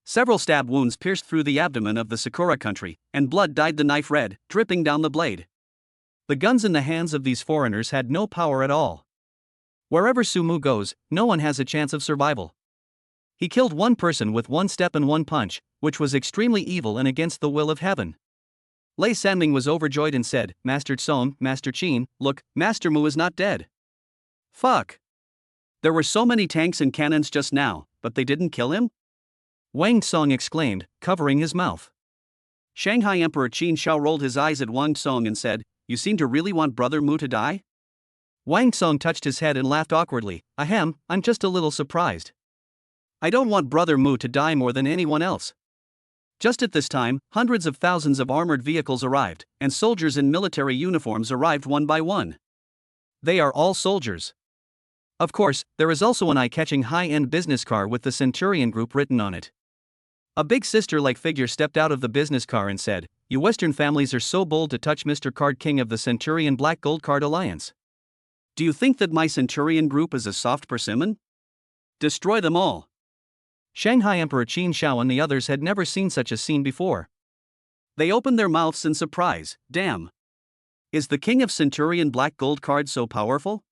Several stab wounds pierced through the abdomen of the Sakura country, and blood dyed the knife red, dripping down the blade. The guns in the hands of these foreigners had no power at all. Wherever Sumu goes, no one has a chance of survival. He killed one person with one step and one punch, which was extremely evil and against the will of heaven. Lei Sanming was overjoyed and said, Master Tsong, Master Qin, look, Master Mu is not dead. Fuck. There were so many tanks and cannons just now, but they didn't kill him? Wang Tsong exclaimed, covering his mouth. Shanghai Emperor Qin Shao rolled his eyes at Wang Tsong and said, You seem to really want Brother Mu to die? Wang Tsong touched his head and laughed awkwardly. Ahem, I'm just a little surprised. I don't want Brother Mu to die more than anyone else. Just at this time, hundreds of thousands of armored vehicles arrived, and soldiers in military uniforms arrived one by one. They are all soldiers. Of course, there is also an eye-catching high-end business car with the Centurion Group written on it. A big sister-like figure stepped out of the business car and said, You Western families are so bold to touch Mr. Card King of the Centurion Black Gold Card Alliance. Do you think that my Centurion Group is a soft persimmon? Destroy them all. Shanghai Emperor Qin Shao and the others had never seen such a scene before. They opened their mouths in surprise. Damn. Is the King of Centurion Black Gold Card so powerful?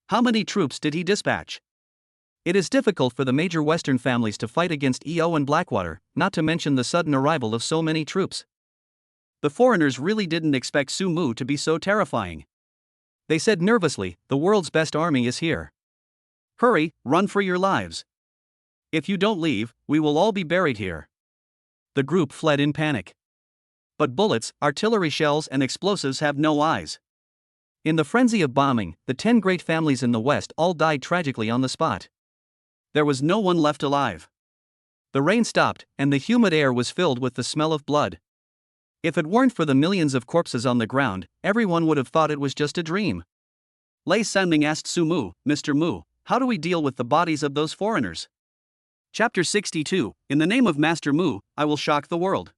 How many troops did he dispatch? It is difficult for the major Western families to fight against EO and Blackwater, not to mention the sudden arrival of so many troops. The foreigners really didn't expect Sumu to be so terrifying. They said nervously, The world's best army is here. Hurry, run for your lives. If you don't leave, we will all be buried here. The group fled in panic. But bullets, artillery shells, and explosives have no eyes. In the frenzy of bombing, the 10 great families in the West all died tragically on the spot. There was no one left alive. The rain stopped, and the humid air was filled with the smell of blood. If it weren't for the millions of corpses on the ground, everyone would have thought it was just a dream. Lei Sanming asked Sumu, Mr. Mu, how do we deal with the bodies of those foreigners? Chapter 62, In the name of Master Mu, I will shock the world.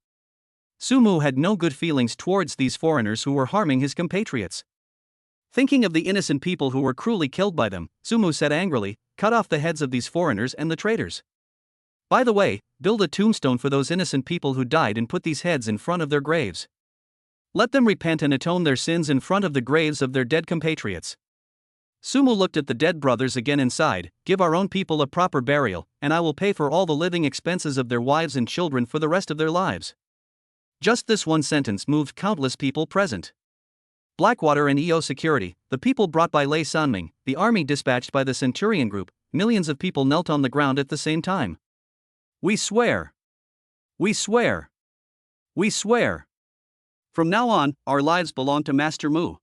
Sumu had no good feelings towards these foreigners who were harming his compatriots. Thinking of the innocent people who were cruelly killed by them, Sumu said angrily, Cut off the heads of these foreigners and the traitors. By the way, build a tombstone for those innocent people who died and put these heads in front of their graves. Let them repent and atone their sins in front of the graves of their dead compatriots. Sumu looked at the dead brothers again and sighed, Give our own people a proper burial, and I will pay for all the living expenses of their wives and children for the rest of their lives. Just this one sentence moved countless people present. Blackwater and EO security, the people brought by Lei Sanming, the army dispatched by the Centurion Group, millions of people knelt on the ground at the same time. We swear. We swear. We swear. From now on, our lives belong to Master Mu.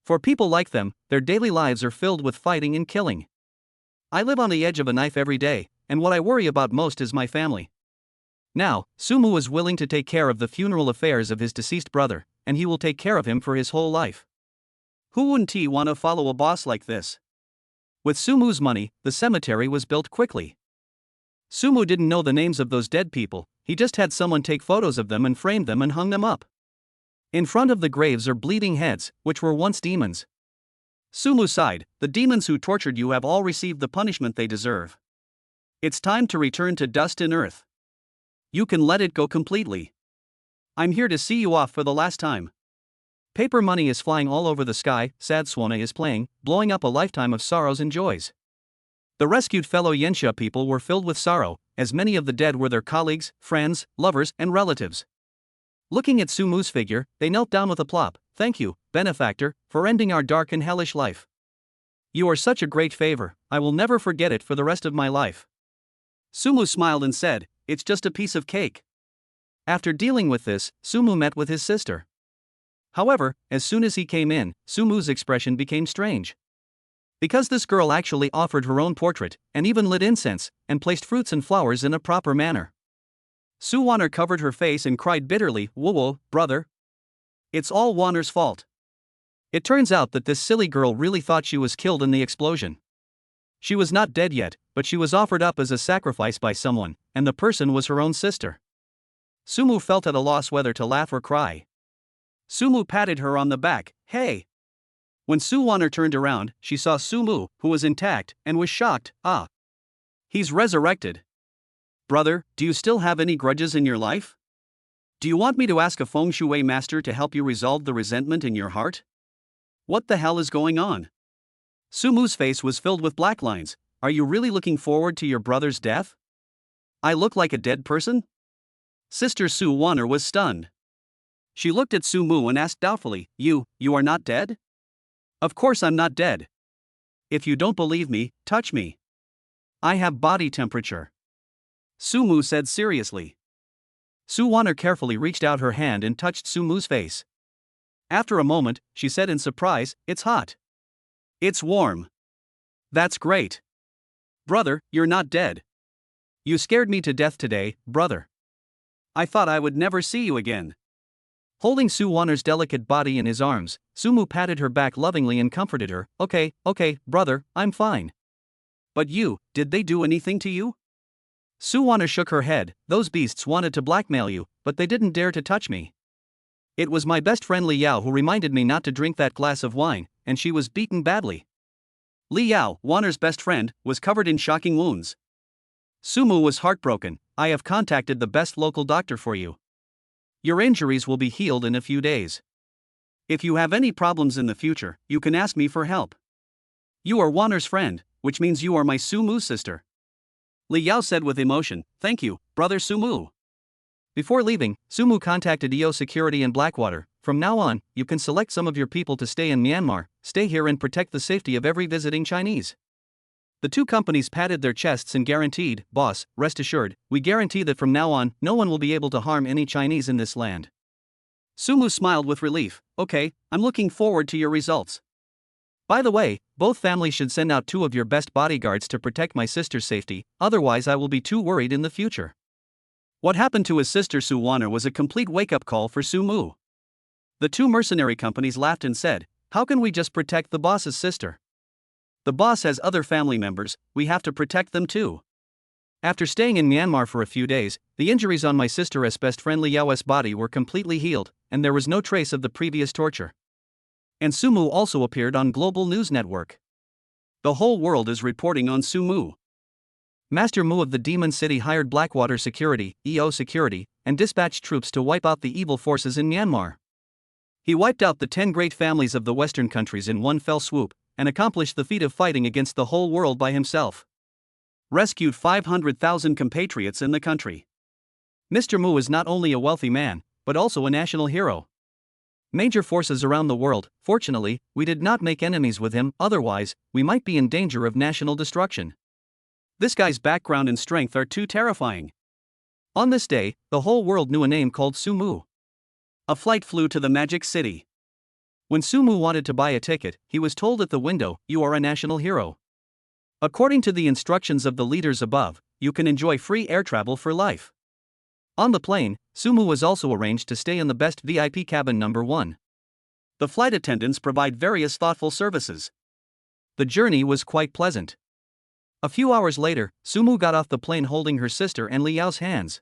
For people like them, their daily lives are filled with fighting and killing. I live on the edge of a knife every day, and what I worry about most is my family. Now, Sumu is willing to take care of the funeral affairs of his deceased brother, and he will take care of him for his whole life. Who wouldn't want to follow a boss like this? With Sumu's money, the cemetery was built quickly. Sumu didn't know the names of those dead people, he just had someone take photos of them and framed them and hung them up. In front of the graves are bleeding heads, which were once demons. Sumu sighed, the demons who tortured you have all received the punishment they deserve. It's time to return to dust and earth. You can let it go completely. I'm here to see you off for the last time. Paper money is flying all over the sky, Sad Swana is playing, blowing up a lifetime of sorrows and joys. The rescued fellow Yensha people were filled with sorrow, as many of the dead were their colleagues, friends, lovers, and relatives. Looking at Sumu's figure, they knelt down with a plop. Thank you, benefactor, for ending our dark and hellish life. You are such a great favor, I will never forget it for the rest of my life. Sumu smiled and said, it's just a piece of cake. After dealing with this, Sumu met with his sister. However, as soon as he came in, Sumu's expression became strange. Because this girl actually offered her own portrait, and even lit incense, and placed fruits and flowers in a proper manner. Su Wanner covered her face and cried bitterly, "Whoa, brother. It's all Wanner's fault." It turns out that this silly girl really thought she was killed in the explosion. She was not dead yet, but she was offered up as a sacrifice by someone, and the person was her own sister. Sumu felt at a loss whether to laugh or cry. Sumu patted her on the back. Hey! When Su Wanner turned around, she saw Sumu, who was intact, and was shocked. Ah! He's resurrected. Brother, do you still have any grudges in your life? Do you want me to ask a feng shui master to help you resolve the resentment in your heart? What the hell is going on? Sumu's face was filled with black lines. Are you really looking forward to your brother's death? I look like a dead person? Sister Su Wanner was stunned. She looked at Sumu and asked doubtfully, You are not dead? Of course I'm not dead. If you don't believe me, touch me. I have body temperature. Sumu said seriously. Su Wanner carefully reached out her hand and touched Sumu's face. After a moment, she said in surprise, It's hot. It's warm. That's great. Brother, you're not dead. You scared me to death today, brother. I thought I would never see you again. Holding Su Wanner's delicate body in his arms, Sumu patted her back lovingly and comforted her. Okay, brother, I'm fine. But did they do anything to you? Su Wanner shook her head. Those beasts wanted to blackmail you, but they didn't dare to touch me. It was my best friend Li Yao who reminded me not to drink that glass of wine, and she was beaten badly. Li Yao, Wanner's best friend, was covered in shocking wounds. Sumu was heartbroken. I have contacted the best local doctor for you. Your injuries will be healed in a few days. If you have any problems in the future, you can ask me for help. You are Wanner's friend, which means you are my Sumu's sister. Li Yao said with emotion, Thank you, brother Sumu. Before leaving, Sumu contacted EO Security in Blackwater. From now on, you can select some of your people to stay in Myanmar, stay here and protect the safety of every visiting Chinese. The two companies patted their chests and guaranteed, Boss, rest assured, we guarantee that from now on, no one will be able to harm any Chinese in this land. Sumu smiled with relief. Okay, I'm looking forward to your results. By the way, both families should send out 2 of your best bodyguards to protect my sister's safety, otherwise I will be too worried in the future. What happened to his sister Su Wanner was a complete wake-up call for Sumu. The 2 mercenary companies laughed and said, How can we just protect the boss's sister? The boss has other family members, we have to protect them too. After staying in Myanmar for a few days, the injuries on my sister's best friend Li Yao's body were completely healed, and there was no trace of the previous torture. And Sumu also appeared on Global News Network. The whole world is reporting on Sumu. Master Mu of the Demon City hired Blackwater Security, EO Security, and dispatched troops to wipe out the evil forces in Myanmar. He wiped out the 10 great families of the Western countries in one fell swoop, and accomplished the feat of fighting against the whole world by himself. Rescued 500,000 compatriots in the country. Mr. Mu is not only a wealthy man, but also a national hero. Major forces around the world, fortunately, we did not make enemies with him, otherwise, we might be in danger of national destruction. This guy's background and strength are too terrifying. On this day, the whole world knew a name called Sumu. A flight flew to the Magic City. When Sumu wanted to buy a ticket, he was told at the window, "You are a national hero. According to the instructions of the leaders above, you can enjoy free air travel for life." On the plane, Sumu was also arranged to stay in the best VIP cabin number 1. The flight attendants provide various thoughtful services. The journey was quite pleasant. A few hours later, Sumu got off the plane holding her sister and Liao's hands.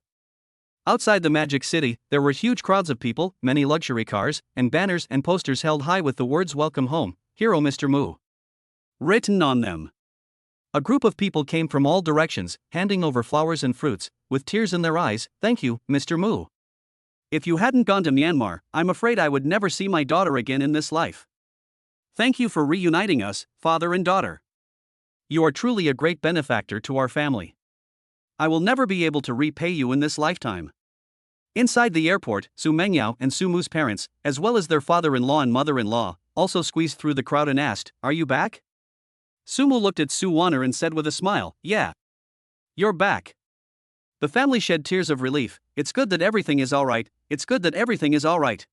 Outside the Magic City, there were huge crowds of people, many luxury cars, and banners and posters held high with the words "Welcome Home, Hero Mr. Mu" written on them. A group of people came from all directions, handing over flowers and fruits, with tears in their eyes. "Thank you, Mr. Mu. If you hadn't gone to Myanmar, I'm afraid I would never see my daughter again in this life. Thank you for reuniting us, father and daughter. You are truly a great benefactor to our family. I will never be able to repay you in this lifetime." Inside the airport, Su Mengyao and Sumu's parents, as well as their father-in-law and mother-in-law, also squeezed through the crowd and asked, "Are you back?" Sumu looked at Su Waner and said with a smile, "Yeah. You're back." The family shed tears of relief. "It's good that everything is alright, it's good that everything is alright."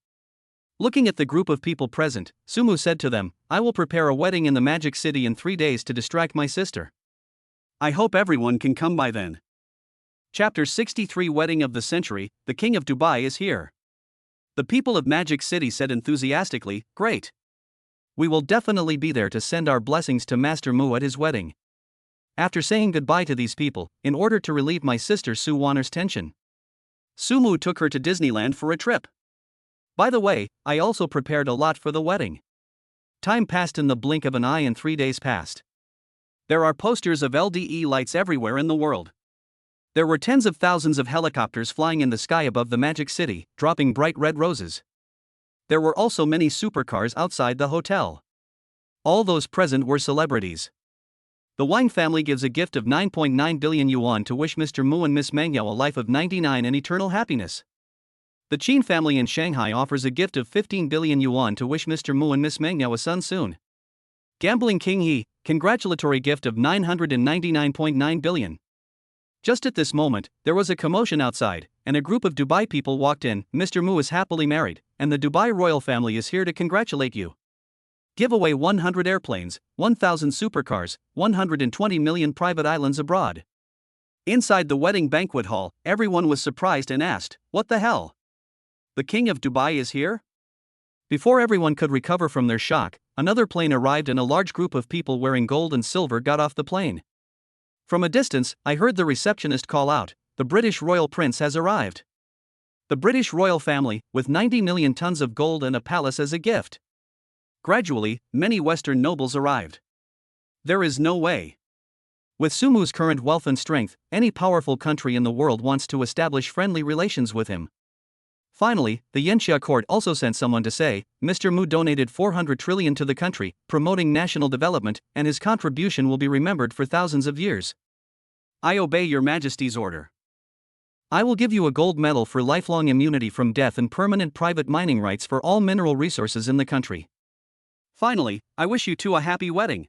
Looking at the group of people present, Sumu said to them, "I will prepare a wedding in the Magic City in 3 days to distract my sister. I hope everyone can come by then." Chapter 63 Wedding of the Century, the King of Dubai is here. The people of Magic City said enthusiastically, "Great. We will definitely be there to send our blessings to Master Mu at his wedding." After saying goodbye to these people, in order to relieve my sister Su Waner's tension, Sumu took her to Disneyland for a trip. By the way, I also prepared a lot for the wedding. Time passed in the blink of an eye and 3 days passed. There are posters of LDE lights everywhere in the world. There were tens of thousands of helicopters flying in the sky above the Magic City, dropping bright red roses. There were also many supercars outside the hotel. All those present were celebrities. The Wang family gives a gift of 9.9 billion yuan to wish Mr. Mu and Miss Mengyao a life of 99 and eternal happiness. The Qin family in Shanghai offers a gift of 15 billion yuan to wish Mr. Mu and Miss Mengyao a son soon. Gambling King He, congratulatory gift of 999.9 billion. Just at this moment, there was a commotion outside, and a group of Dubai people walked in. "Mr. Mu is happily married, and the Dubai royal family is here to congratulate you. Give away 100 airplanes, 1,000 supercars, 120 million private islands abroad." Inside the wedding banquet hall, everyone was surprised and asked, "What the hell? The King of Dubai is here?" Before everyone could recover from their shock, another plane arrived and a large group of people wearing gold and silver got off the plane. From a distance, I heard the receptionist call out, "The British royal prince has arrived. The British royal family, with 90 million tons of gold and a palace as a gift." Gradually, many Western nobles arrived. There is no way. With Sumu's current wealth and strength, any powerful country in the world wants to establish friendly relations with him. Finally, the Yanxia court also sent someone to say, "Mr. Mu donated 400 trillion to the country, promoting national development, and his contribution will be remembered for thousands of years. I obey your majesty's order. I will give you a gold medal for lifelong immunity from death and permanent private mining rights for all mineral resources in the country. Finally, I wish you two a happy wedding."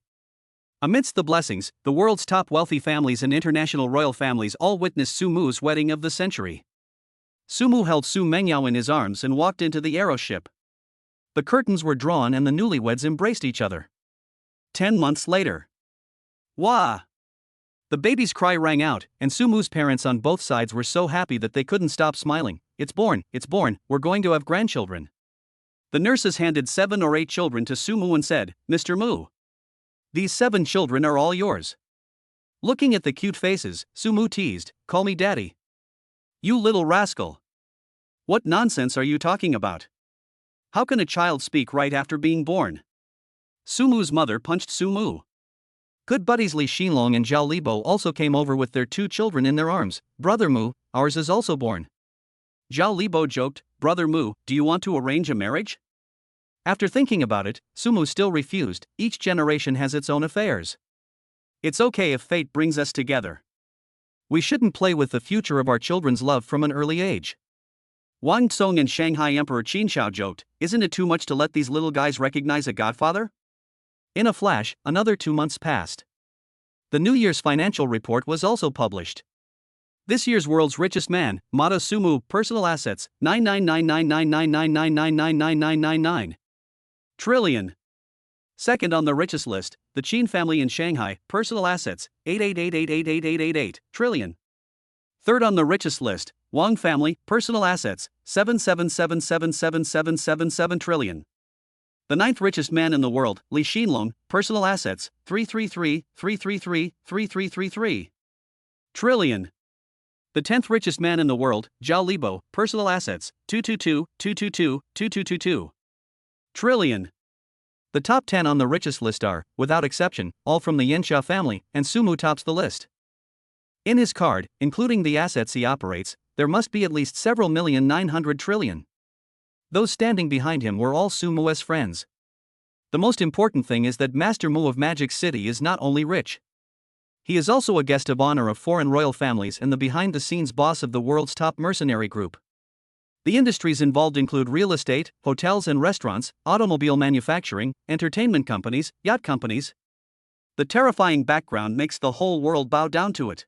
Amidst the blessings, the world's top wealthy families and international royal families all witnessed Sumu's wedding of the century. Sumu held Su Mengyao in his arms and walked into the aeroship. The curtains were drawn and the newlyweds embraced each other. 10 months later. Wah! The baby's cry rang out, and Sumu's parents on both sides were so happy that they couldn't stop smiling. It's born, we're going to have grandchildren." The nurses handed 7 or 8 children to Sumu and said, "Mr. Mu, these 7 children are all yours." Looking at the cute faces, Sumu teased, "Call me daddy." "You little rascal. What nonsense are you talking about? How can a child speak right after being born?" Sumu's mother punched Sumu. Good buddies Li Xinlong and Zhao Libo also came over with their 2 children in their arms. "Brother Mu, ours is also born." Zhao Libo joked, "Brother Mu, do you want to arrange a marriage?" After thinking about it, Sumu still refused. Each generation has its own affairs. It's okay if fate brings us together. We shouldn't play with the future of our children's love from an early age. Wang Tsong and Shanghai Emperor Qin Shao joked, "Isn't it too much to let these little guys recognize a godfather?" In a flash, another 2 months passed. The New Year's financial report was also published. This year's world's richest man, Mata Sumu, personal assets, 9999999999999 trillion. Second on the richest list, the Qin family in Shanghai, personal assets, 888888888 trillion. Third on the richest list, Wang family, personal assets, 777777777 trillion. The ninth richest man in the world, Li Xinlong, personal assets, 333 trillion. The 10th richest man in the world, Zhao Libo, personal assets, 222 trillion. The top 10 on the richest list are, without exception, all from the Yanxia family, and Sumu tops the list. In his card, including the assets he operates, there must be at least several million 900 trillion. Those standing behind him were all Sumu's friends. The most important thing is that Master Mu of Magic City is not only rich. He is also a guest of honor of foreign royal families and the behind-the-scenes boss of the world's top mercenary group. The industries involved include real estate, hotels and restaurants, automobile manufacturing, entertainment companies, yacht companies. The terrifying background makes the whole world bow down to it.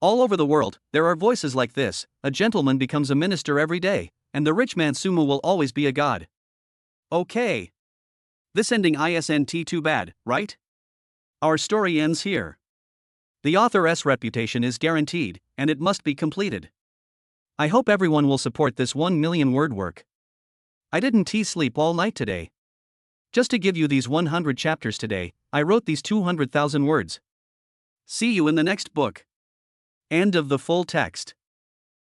All over the world, there are voices like this: a gentleman becomes a minister every day, and the rich man Sumu will always be a god. Okay. This ending isn't too bad, right? Our story ends here. The author's reputation is guaranteed, and it must be completed. I hope everyone will support this 1 million word work. I didn't sleep all night today. Just to give you these 100 chapters today, I wrote these 200,000 words. See you in the next book. End of the full text.